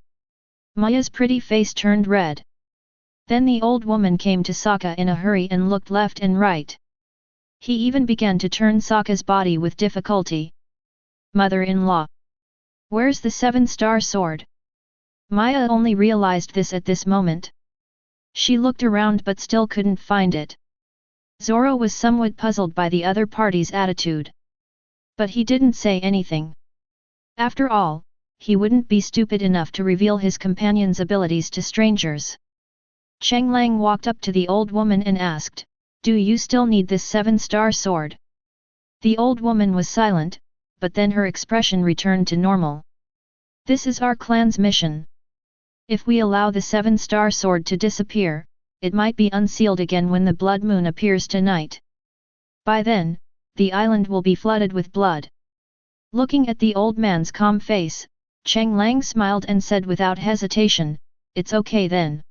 Maya's pretty face turned red. Then the old woman came to Sokka in a hurry and looked left and right. He even began to turn Sokka's body with difficulty. "Mother-in-law. Where's the 7-star sword?" Maya only realized this at this moment. She looked around but still couldn't find it. Zoro was somewhat puzzled by the other party's attitude. But he didn't say anything. After all, he wouldn't be stupid enough to reveal his companion's abilities to strangers. Cheng Lang walked up to the old woman and asked, "Do you still need this 7-star sword?" The old woman was silent, but then her expression returned to normal. "This is our clan's mission. If we allow the 7-star sword to disappear, it might be unsealed again when the blood moon appears tonight. By then, the island will be flooded with blood." Looking at the old man's calm face, Cheng Lang smiled and said without hesitation, "It's okay then.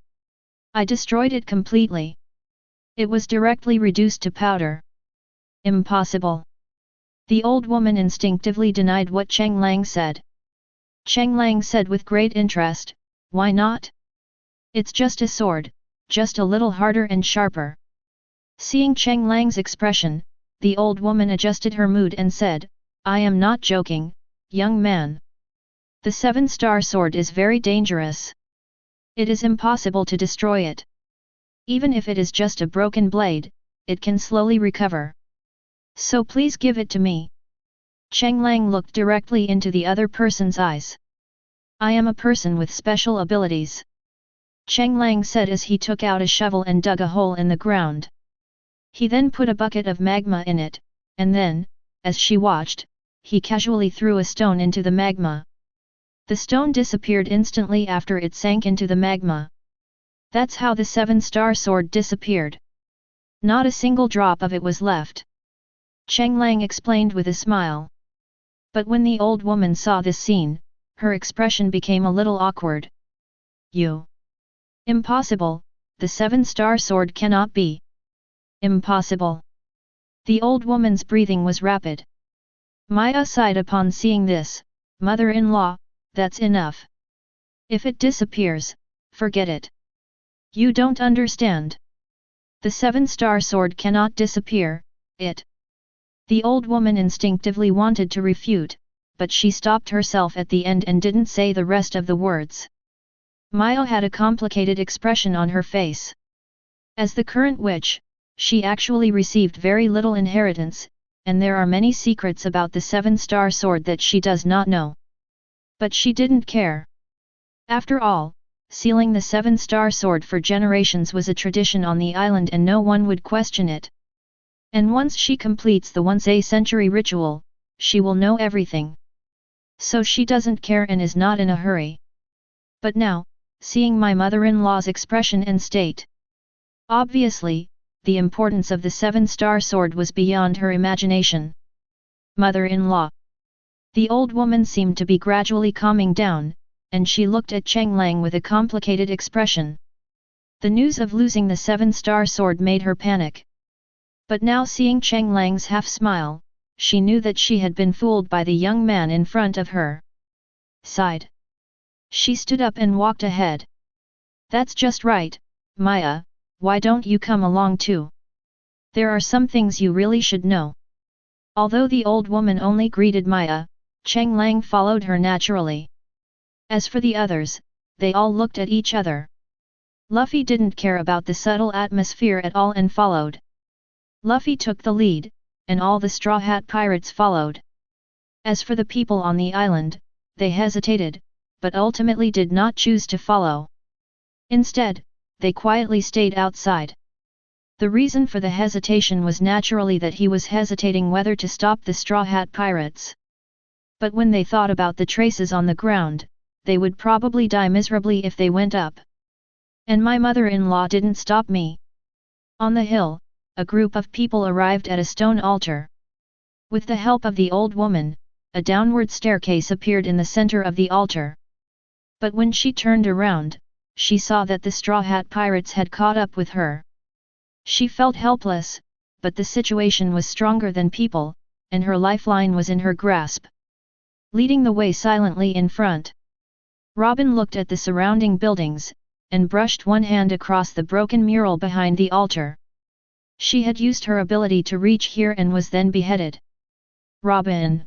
I destroyed it completely. It was directly reduced to powder." "Impossible." The old woman instinctively denied what Cheng Lang said. Cheng Lang said with great interest, "Why not? It's just a sword, just a little harder and sharper." Seeing Cheng Lang's expression, the old woman adjusted her mood and said, "I am not joking, young man. The 7-star sword is very dangerous. It is impossible to destroy it. Even if it is just a broken blade, it can slowly recover. So please give it to me." Cheng Lang looked directly into the other person's eyes. "I am a person with special abilities," Cheng Lang said as he took out a shovel and dug a hole in the ground. He then put a bucket of magma in it, and then, as she watched, he casually threw a stone into the magma. The stone disappeared instantly after it sank into the magma. That's how the 7-star sword disappeared. Not a single drop of it was left. Cheng Lang explained with a smile. But when the old woman saw this scene, her expression became a little awkward. "You? Impossible, the 7-star sword cannot be." "Impossible." The old woman's breathing was rapid. Maya sighed upon seeing this, "Mother-in-law, that's enough. If it disappears, forget it. You don't understand. The 7-star sword cannot disappear, it." The old woman instinctively wanted to refute, but she stopped herself at the end and didn't say the rest of the words. Maya had a complicated expression on her face. As the current witch, she actually received very little inheritance, and there are many secrets about the 7-star sword that she does not know. But she didn't care. After all, sealing the 7-star sword for generations was a tradition on the island and no one would question it. And once she completes the once-a-century ritual, she will know everything. So she doesn't care and is not in a hurry. But now, seeing my mother-in-law's expression and state, obviously, the importance of the 7-star sword was beyond her imagination. "Mother-in-law." The old woman seemed to be gradually calming down, and she looked at Cheng Lang with a complicated expression. The news of losing the 7-star sword made her panic. But now seeing Cheng Lang's half-smile, she knew that she had been fooled by the young man in front of her. Sighed. She stood up and walked ahead. "That's just right, Maya, why don't you come along too? There are some things you really should know." Although the old woman only greeted Maya, Cheng Lang followed her naturally. As for the others, they all looked at each other. Luffy didn't care about the subtle atmosphere at all and followed. Luffy took the lead, and all the Straw Hat Pirates followed. As for the people on the island, they hesitated, but ultimately did not choose to follow. Instead, they quietly stayed outside. The reason for the hesitation was naturally that he was hesitating whether to stop the Straw Hat Pirates. But when they thought about the traces on the ground, they would probably die miserably if they went up. "And my mother-in-law didn't stop me. On the hill, a group of people arrived at a stone altar. With the help of the old woman, a downward staircase appeared in the center of the altar. But when she turned around, she saw that the Straw Hat Pirates had caught up with her. She felt helpless, but the situation was stronger than people, and her lifeline was in her grasp. Leading the way silently in front, Robin looked at the surrounding buildings, and brushed one hand across the broken mural behind the altar. She had used her ability to reach here and was then beheaded. Robin!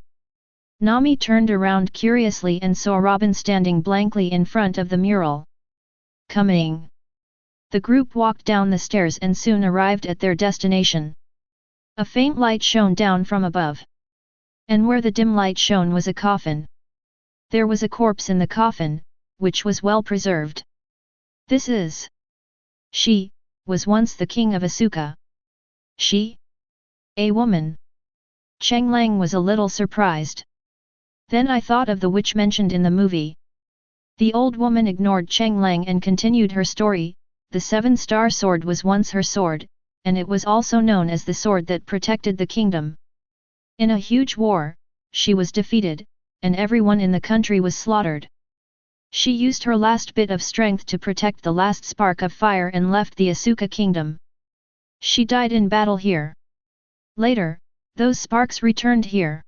Nami turned around curiously and saw Robin standing blankly in front of the mural. Coming! The group walked down the stairs and soon arrived at their destination. A faint light shone down from above. And where the dim light shone was a coffin. There was a corpse in the coffin, which was well preserved. This is... She was once the king of Asuka. She? A woman. Cheng Lang was a little surprised. Then I thought of the witch mentioned in the movie. The old woman ignored Cheng Lang and continued her story. The seven-star sword was once her sword, and it was also known as the sword that protected the kingdom. In a huge war, she was defeated, and everyone in the country was slaughtered. She used her last bit of strength to protect the last spark of fire and left the Asuka kingdom. She died in battle here. Later, those sparks returned here.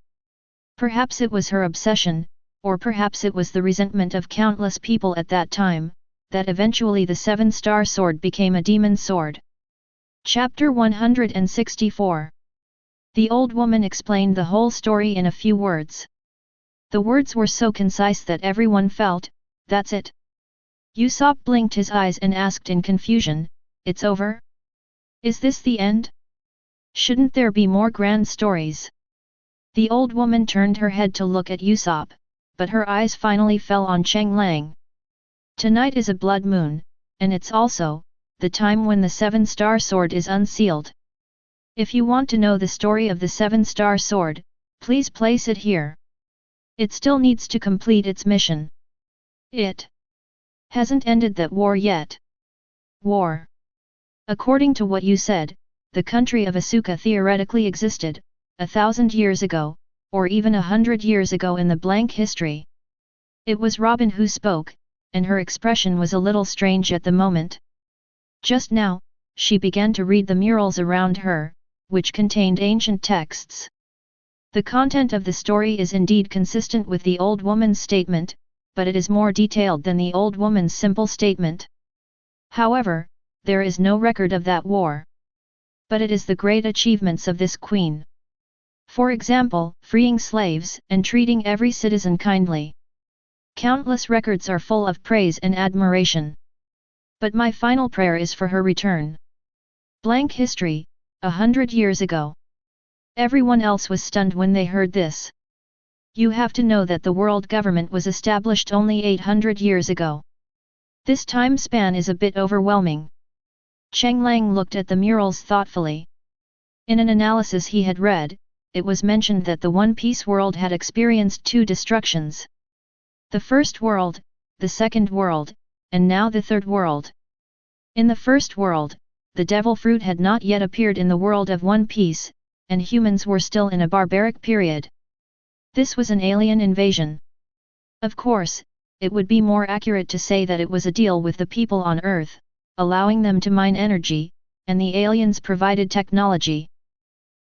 Perhaps it was her obsession, or perhaps it was the resentment of countless people at that time, that eventually the seven-star sword became a demon sword. Chapter 164. The old woman explained the whole story in a few words. The words were so concise that everyone felt, that's it. Usopp blinked his eyes and asked in confusion, it's over? Is this the end? Shouldn't there be more grand stories? The old woman turned her head to look at Usopp, but her eyes finally fell on Cheng Lang. Tonight is a blood moon, and it's also the time when the seven-star sword is unsealed. If you want to know the story of the seven-star sword, please place it here. It still needs to complete its mission. It hasn't ended that war yet. War. According to what you said, the country of Asuka theoretically existed, 1,000 years ago, or even 100 years ago in the blank history. It was Robin who spoke, and her expression was a little strange at the moment. Just now, she began to read the murals around her, which contained ancient texts. The content of the story is indeed consistent with the old woman's statement, but it is more detailed than the old woman's simple statement. However, there is no record of that war. But it is the great achievements of this queen. For example, freeing slaves and treating every citizen kindly. Countless records are full of praise and admiration. But my final prayer is for her return. Blank history, 100 years ago. Everyone else was stunned when they heard this. You have to know that the world government was established only 800 years ago. This time span is a bit overwhelming. Cheng Lang looked at the murals thoughtfully. In an analysis he had read, it was mentioned that the One Piece world had experienced 2 destructions. The first world, the second world, and now the third world. In the first world, the devil fruit had not yet appeared in the world of One Piece, and humans were still in a barbaric period. This was an alien invasion. Of course, it would be more accurate to say that it was a deal with the people on Earth, allowing them to mine energy, and the aliens provided technology.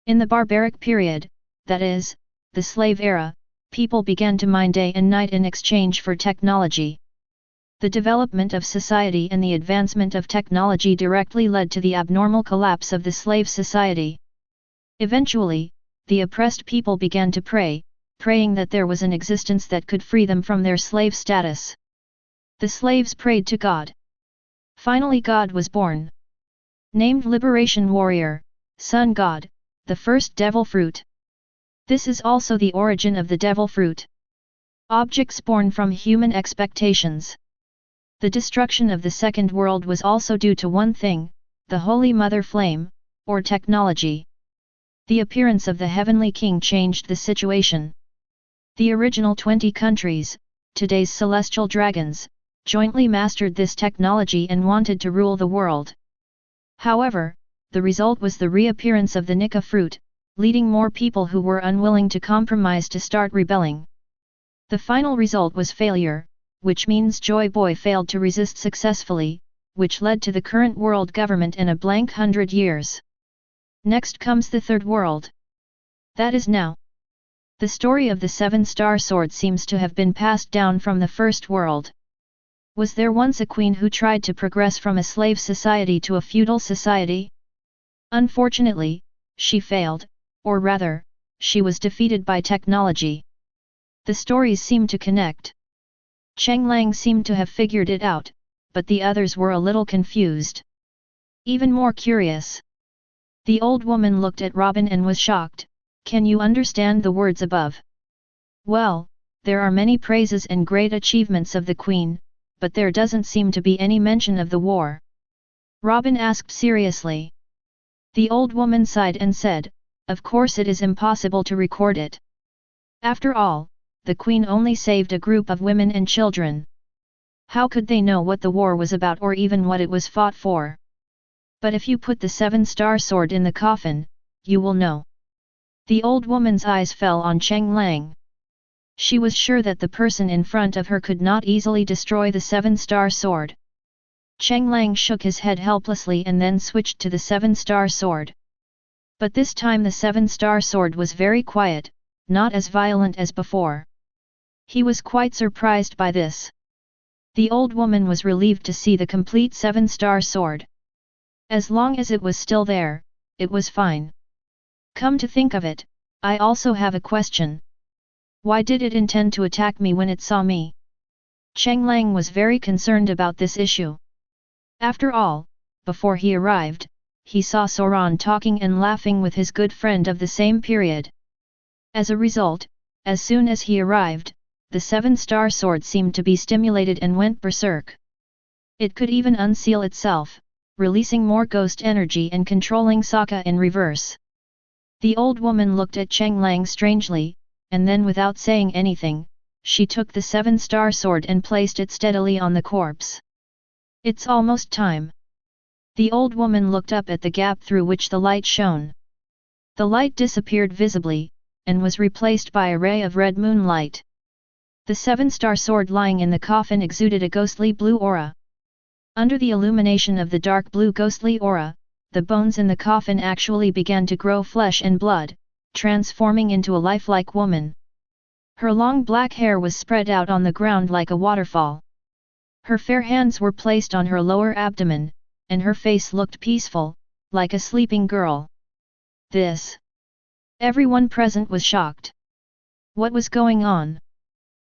In the barbaric period, that is, the slave era, people began to mine day and night in exchange for technology. The development of society and the advancement of technology directly led to the abnormal collapse of the slave society. Eventually, the oppressed people began to pray, praying that there was an existence that could free them from their slave status. The slaves prayed to God. Finally God was born. Named Liberation Warrior, Sun God, the first devil fruit. This is also the origin of the devil fruit. Objects born from human expectations. The destruction of the second world was also due to one thing, the Holy Mother Flame, or technology. The appearance of the Heavenly King changed the situation. The original 20 countries, today's celestial dragons, jointly mastered this technology and wanted to rule the world. However, the result was the reappearance of the Nika fruit, leading more people who were unwilling to compromise to start rebelling. The final result was failure, which means Joy Boy failed to resist successfully, which led to the current world government in a blank 100 years. Next comes the third world. That is now. The story of the 7-star sword seems to have been passed down from the first world. Was there once a queen who tried to progress from a slave society to a feudal society? Unfortunately, she failed, or rather, she was defeated by technology. The stories seem to connect. Cheng Lang seemed to have figured it out, but the others were a little confused. Even more curious. The old woman looked at Robin and was shocked. Can you understand the words above? Well, there are many praises and great achievements of the Queen, but there doesn't seem to be any mention of the war. Robin asked seriously. The old woman sighed and said, of course it is impossible to record it. After all, the Queen only saved a group of women and children. How could they know what the war was about or even what it was fought for? But if you put the 7-star sword in the coffin, you will know. The old woman's eyes fell on Cheng Lang. She was sure that the person in front of her could not easily destroy the 7-star sword. Cheng Lang shook his head helplessly and then switched to the 7-star sword. But this time the 7-star sword was very quiet, not as violent as before. He was quite surprised by this. The old woman was relieved to see the complete 7-star sword. As long as it was still there, it was fine. Come to think of it, I also have a question. Why did it intend to attack me when it saw me? Cheng Lang was very concerned about this issue. After all, before he arrived, he saw Soran talking and laughing with his good friend of the same period. As a result, as soon as he arrived, the 7-star sword seemed to be stimulated and went berserk. It could even unseal itself, releasing more ghost energy and controlling Sokka in reverse. The old woman looked at Cheng Lang strangely, and then without saying anything, she took the 7-star sword and placed it steadily on the corpse. It's almost time. The old woman looked up at the gap through which the light shone. The light disappeared visibly, and was replaced by a ray of red moonlight. The 7-star sword lying in the coffin exuded a ghostly blue aura. Under the illumination of the dark blue ghostly aura, the bones in the coffin actually began to grow flesh and blood, transforming into a lifelike woman. Her long black hair was spread out on the ground like a waterfall. Her fair hands were placed on her lower abdomen, and her face looked peaceful, like a sleeping girl. This. Everyone present was shocked. What was going on?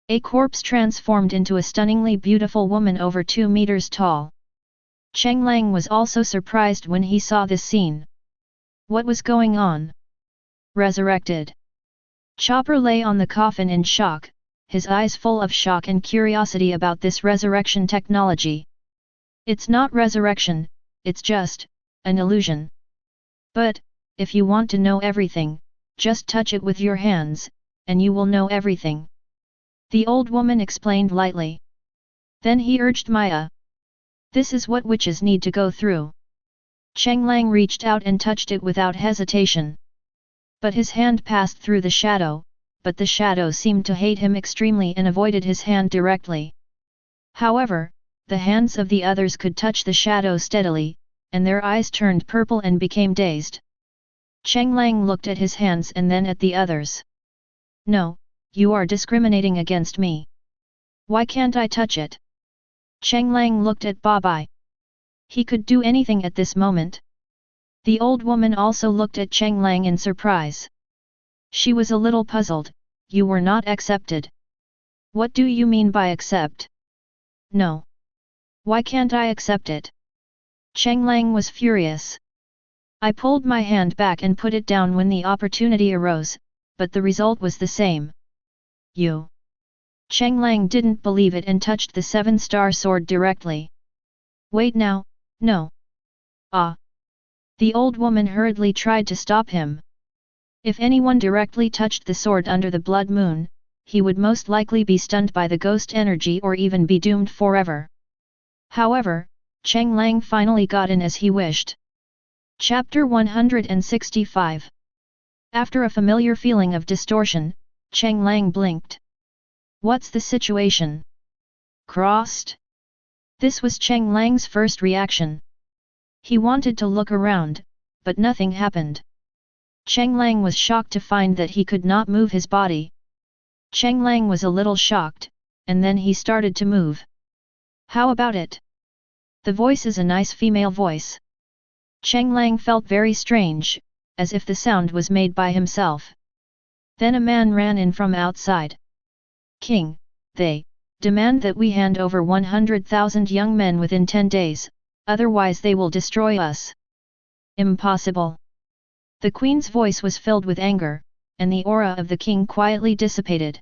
A corpse transformed into a stunningly beautiful woman over 2 meters tall. Cheng Lang was also surprised when he saw this scene. What was going on? Resurrected. Chopper lay on the coffin in shock, his eyes full of shock and curiosity about this resurrection technology. It's not resurrection, it's just an illusion. But, if you want to know everything, just touch it with your hands, and you will know everything. The old woman explained lightly. Then he urged Maya. This is what witches need to go through. Cheng Lang reached out and touched it without hesitation. But his hand passed through the shadow, but the shadow seemed to hate him extremely and avoided his hand directly. However, the hands of the others could touch the shadow steadily, and their eyes turned purple and became dazed. Cheng Lang looked at his hands and then at the others. No, you are discriminating against me. Why can't I touch it? Cheng Lang looked at Babai. He could do anything at this moment. The old woman also looked at Cheng Lang in surprise. She was a little puzzled. You were not accepted. What do you mean by accept? No. Why can't I accept it? Cheng Lang was furious. I pulled my hand back and put it down when the opportunity arose, but the result was the same. You. Cheng Lang didn't believe it and touched the 7-star sword directly. Wait now, no. Ah. The old woman hurriedly tried to stop him. If anyone directly touched the sword under the blood moon, he would most likely be stunned by the ghost energy or even be doomed forever. However, Cheng Lang finally got in as he wished. Chapter 165. After a familiar feeling of distortion, Cheng Lang blinked. What's the situation? Crossed? This was Cheng Lang's first reaction. He wanted to look around, but nothing happened. Cheng Lang was shocked to find that he could not move his body. Cheng Lang was a little shocked, and then he started to move. How about it? The voice is a nice female voice. Cheng Lang felt very strange, as if the sound was made by himself. Then a man ran in from outside. King, they demand that we hand over 100,000 young men within 10 days, otherwise they will destroy us. Impossible. The queen's voice was filled with anger, and the aura of the king quietly dissipated.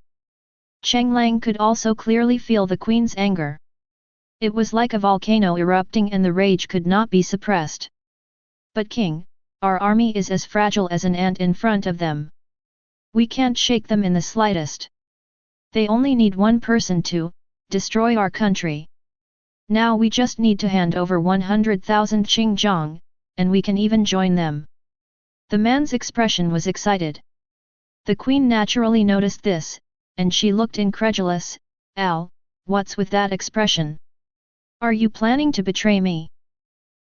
Cheng Lang could also clearly feel the queen's anger. It was like a volcano erupting and the rage could not be suppressed. But king, our army is as fragile as an ant in front of them. We can't shake them in the slightest. They only need one person to destroy our country. Now we just need to hand over 100,000 Xinjiang, and we can even join them. The man's expression was excited. The queen naturally noticed this, and she looked incredulous. Al, what's with that expression? Are you planning to betray me?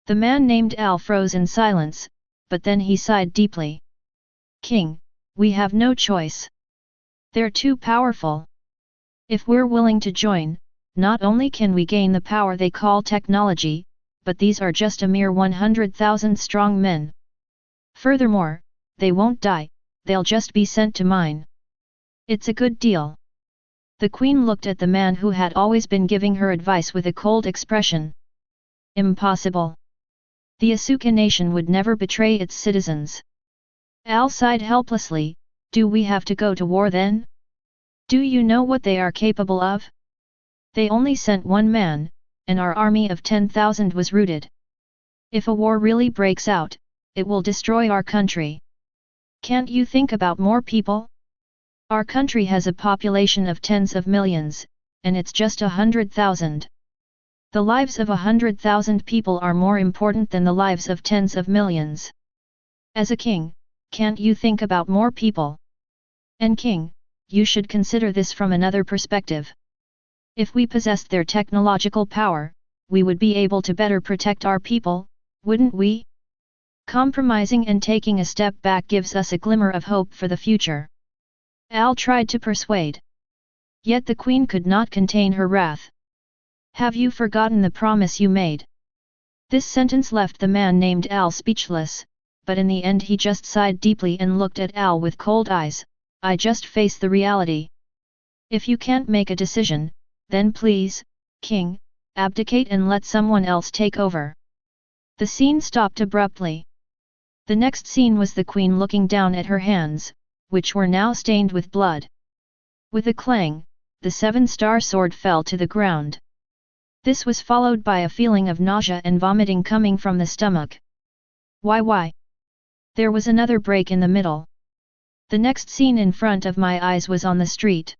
The man named Al froze in silence, but then he sighed deeply. King, we have no choice. They're too powerful. If we're willing to join, not only can we gain the power they call technology, but these are just a mere 100,000 strong men. Furthermore, they won't die, they'll just be sent to mine. It's a good deal. The queen looked at the man who had always been giving her advice with a cold expression. Impossible. The Asuka nation would never betray its citizens. Al sighed helplessly. Do we have to go to war then? Do you know what they are capable of? They only sent one man, and our army of 10,000 was routed. If a war really breaks out, it will destroy our country. Can't you think about more people? Our country has a population of tens of millions, and it's just 100,000. The lives of 100,000 people are more important than the lives of tens of millions. As a king, can't you think about more people? And king, you should consider this from another perspective. If we possessed their technological power, we would be able to better protect our people, wouldn't we? Compromising and taking a step back gives us a glimmer of hope for the future. Al tried to persuade. Yet the queen could not contain her wrath. Have you forgotten the promise you made? This sentence left the man named Al speechless, but in the end he just sighed deeply and looked at Al with cold eyes. I just face the reality. If you can't make a decision, then please, king, abdicate and let someone else take over. The scene stopped abruptly. The next scene was the queen looking down at her hands, which were now stained with blood. With a clang, the 7-star sword fell to the ground. This was followed by a feeling of nausea and vomiting coming from the stomach. Why? There was another break in the middle. The next scene in front of my eyes was on the street.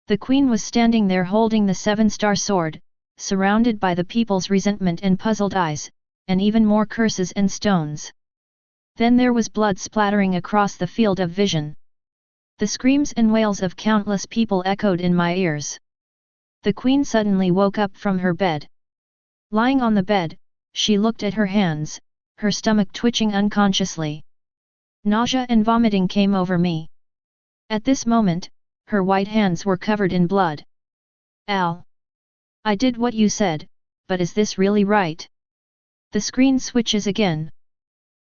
The queen was standing there holding the 7-star sword, surrounded by the people's resentment and puzzled eyes, and even more curses and stones. Then there was blood splattering across the field of vision. The screams and wails of countless people echoed in my ears. The queen suddenly woke up from her bed. Lying on the bed, she looked at her hands, her stomach twitching unconsciously. Nausea and vomiting came over me. At this moment, her white hands were covered in blood. Al. I did what you said, but is this really right? The screen switches again.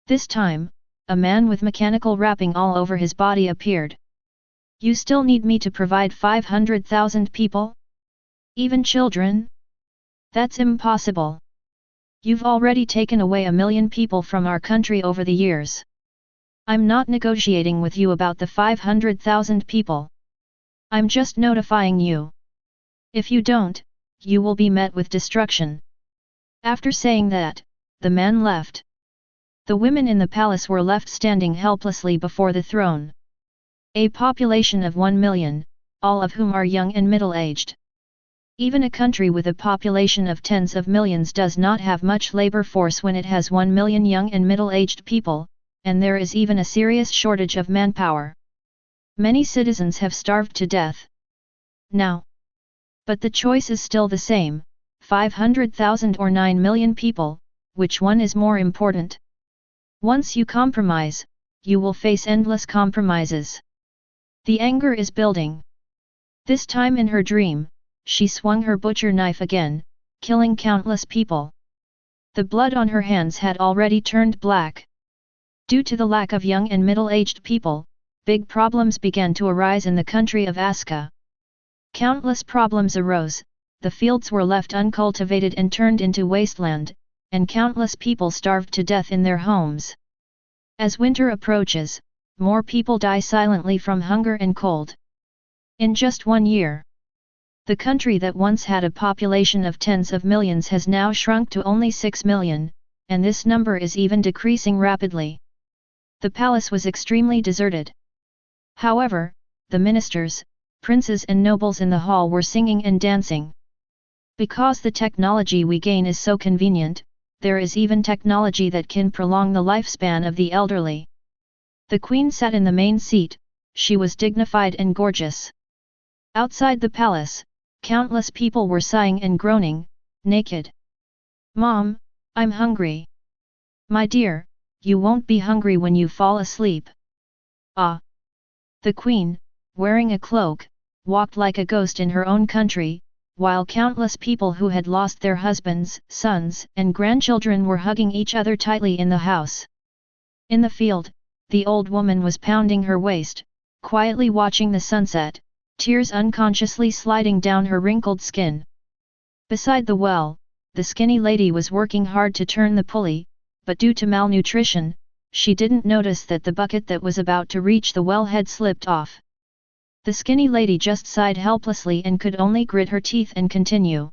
This time, a man with mechanical wrapping all over his body appeared. You still need me to provide 500,000 people? Even children? That's impossible. You've already taken away 1 million people from our country over the years. I'm not negotiating with you about the 500,000 people. I'm just notifying you. If you don't, you will be met with destruction. After saying that, the man left. The women in the palace were left standing helplessly before the throne. A population of 1 million, all of whom are young and middle-aged. Even a country with a population of tens of millions does not have much labor force when it has 1 million young and middle-aged people, and there is even a serious shortage of manpower. Many citizens have starved to death now. But the choice is still the same, 500,000 or 9 million people, which one is more important? Once you compromise, you will face endless compromises. The anger is building. This time in her dream, she swung her butcher knife again, killing countless people. The blood on her hands had already turned black. Due to the lack of young and middle-aged people, big problems began to arise in the country of Aska. Countless problems arose, the fields were left uncultivated and turned into wasteland, and countless people starved to death in their homes. As winter approaches, more people die silently from hunger and cold. In just 1 year, the country that once had a population of tens of millions has now shrunk to only 6 million, and this number is even decreasing rapidly. The palace was extremely deserted. However, the ministers, princes and nobles in the hall were singing and dancing. Because the technology we gain is so convenient, there is even technology that can prolong the lifespan of the elderly. The queen sat in the main seat, she was dignified and gorgeous. Outside the palace, countless people were sighing and groaning, naked. "Mom, I'm hungry." "My dear, you won't be hungry when you fall asleep." "Ah." The queen, wearing a cloak, walked like a ghost in her own country, while countless people who had lost their husbands, sons, and grandchildren were hugging each other tightly in the house. In the field, the old woman was pounding her waist, quietly watching the sunset, tears unconsciously sliding down her wrinkled skin. Beside the well, the skinny lady was working hard to turn the pulley, but due to malnutrition, she didn't notice that the bucket that was about to reach the well had slipped off. The skinny lady just sighed helplessly and could only grit her teeth and continue.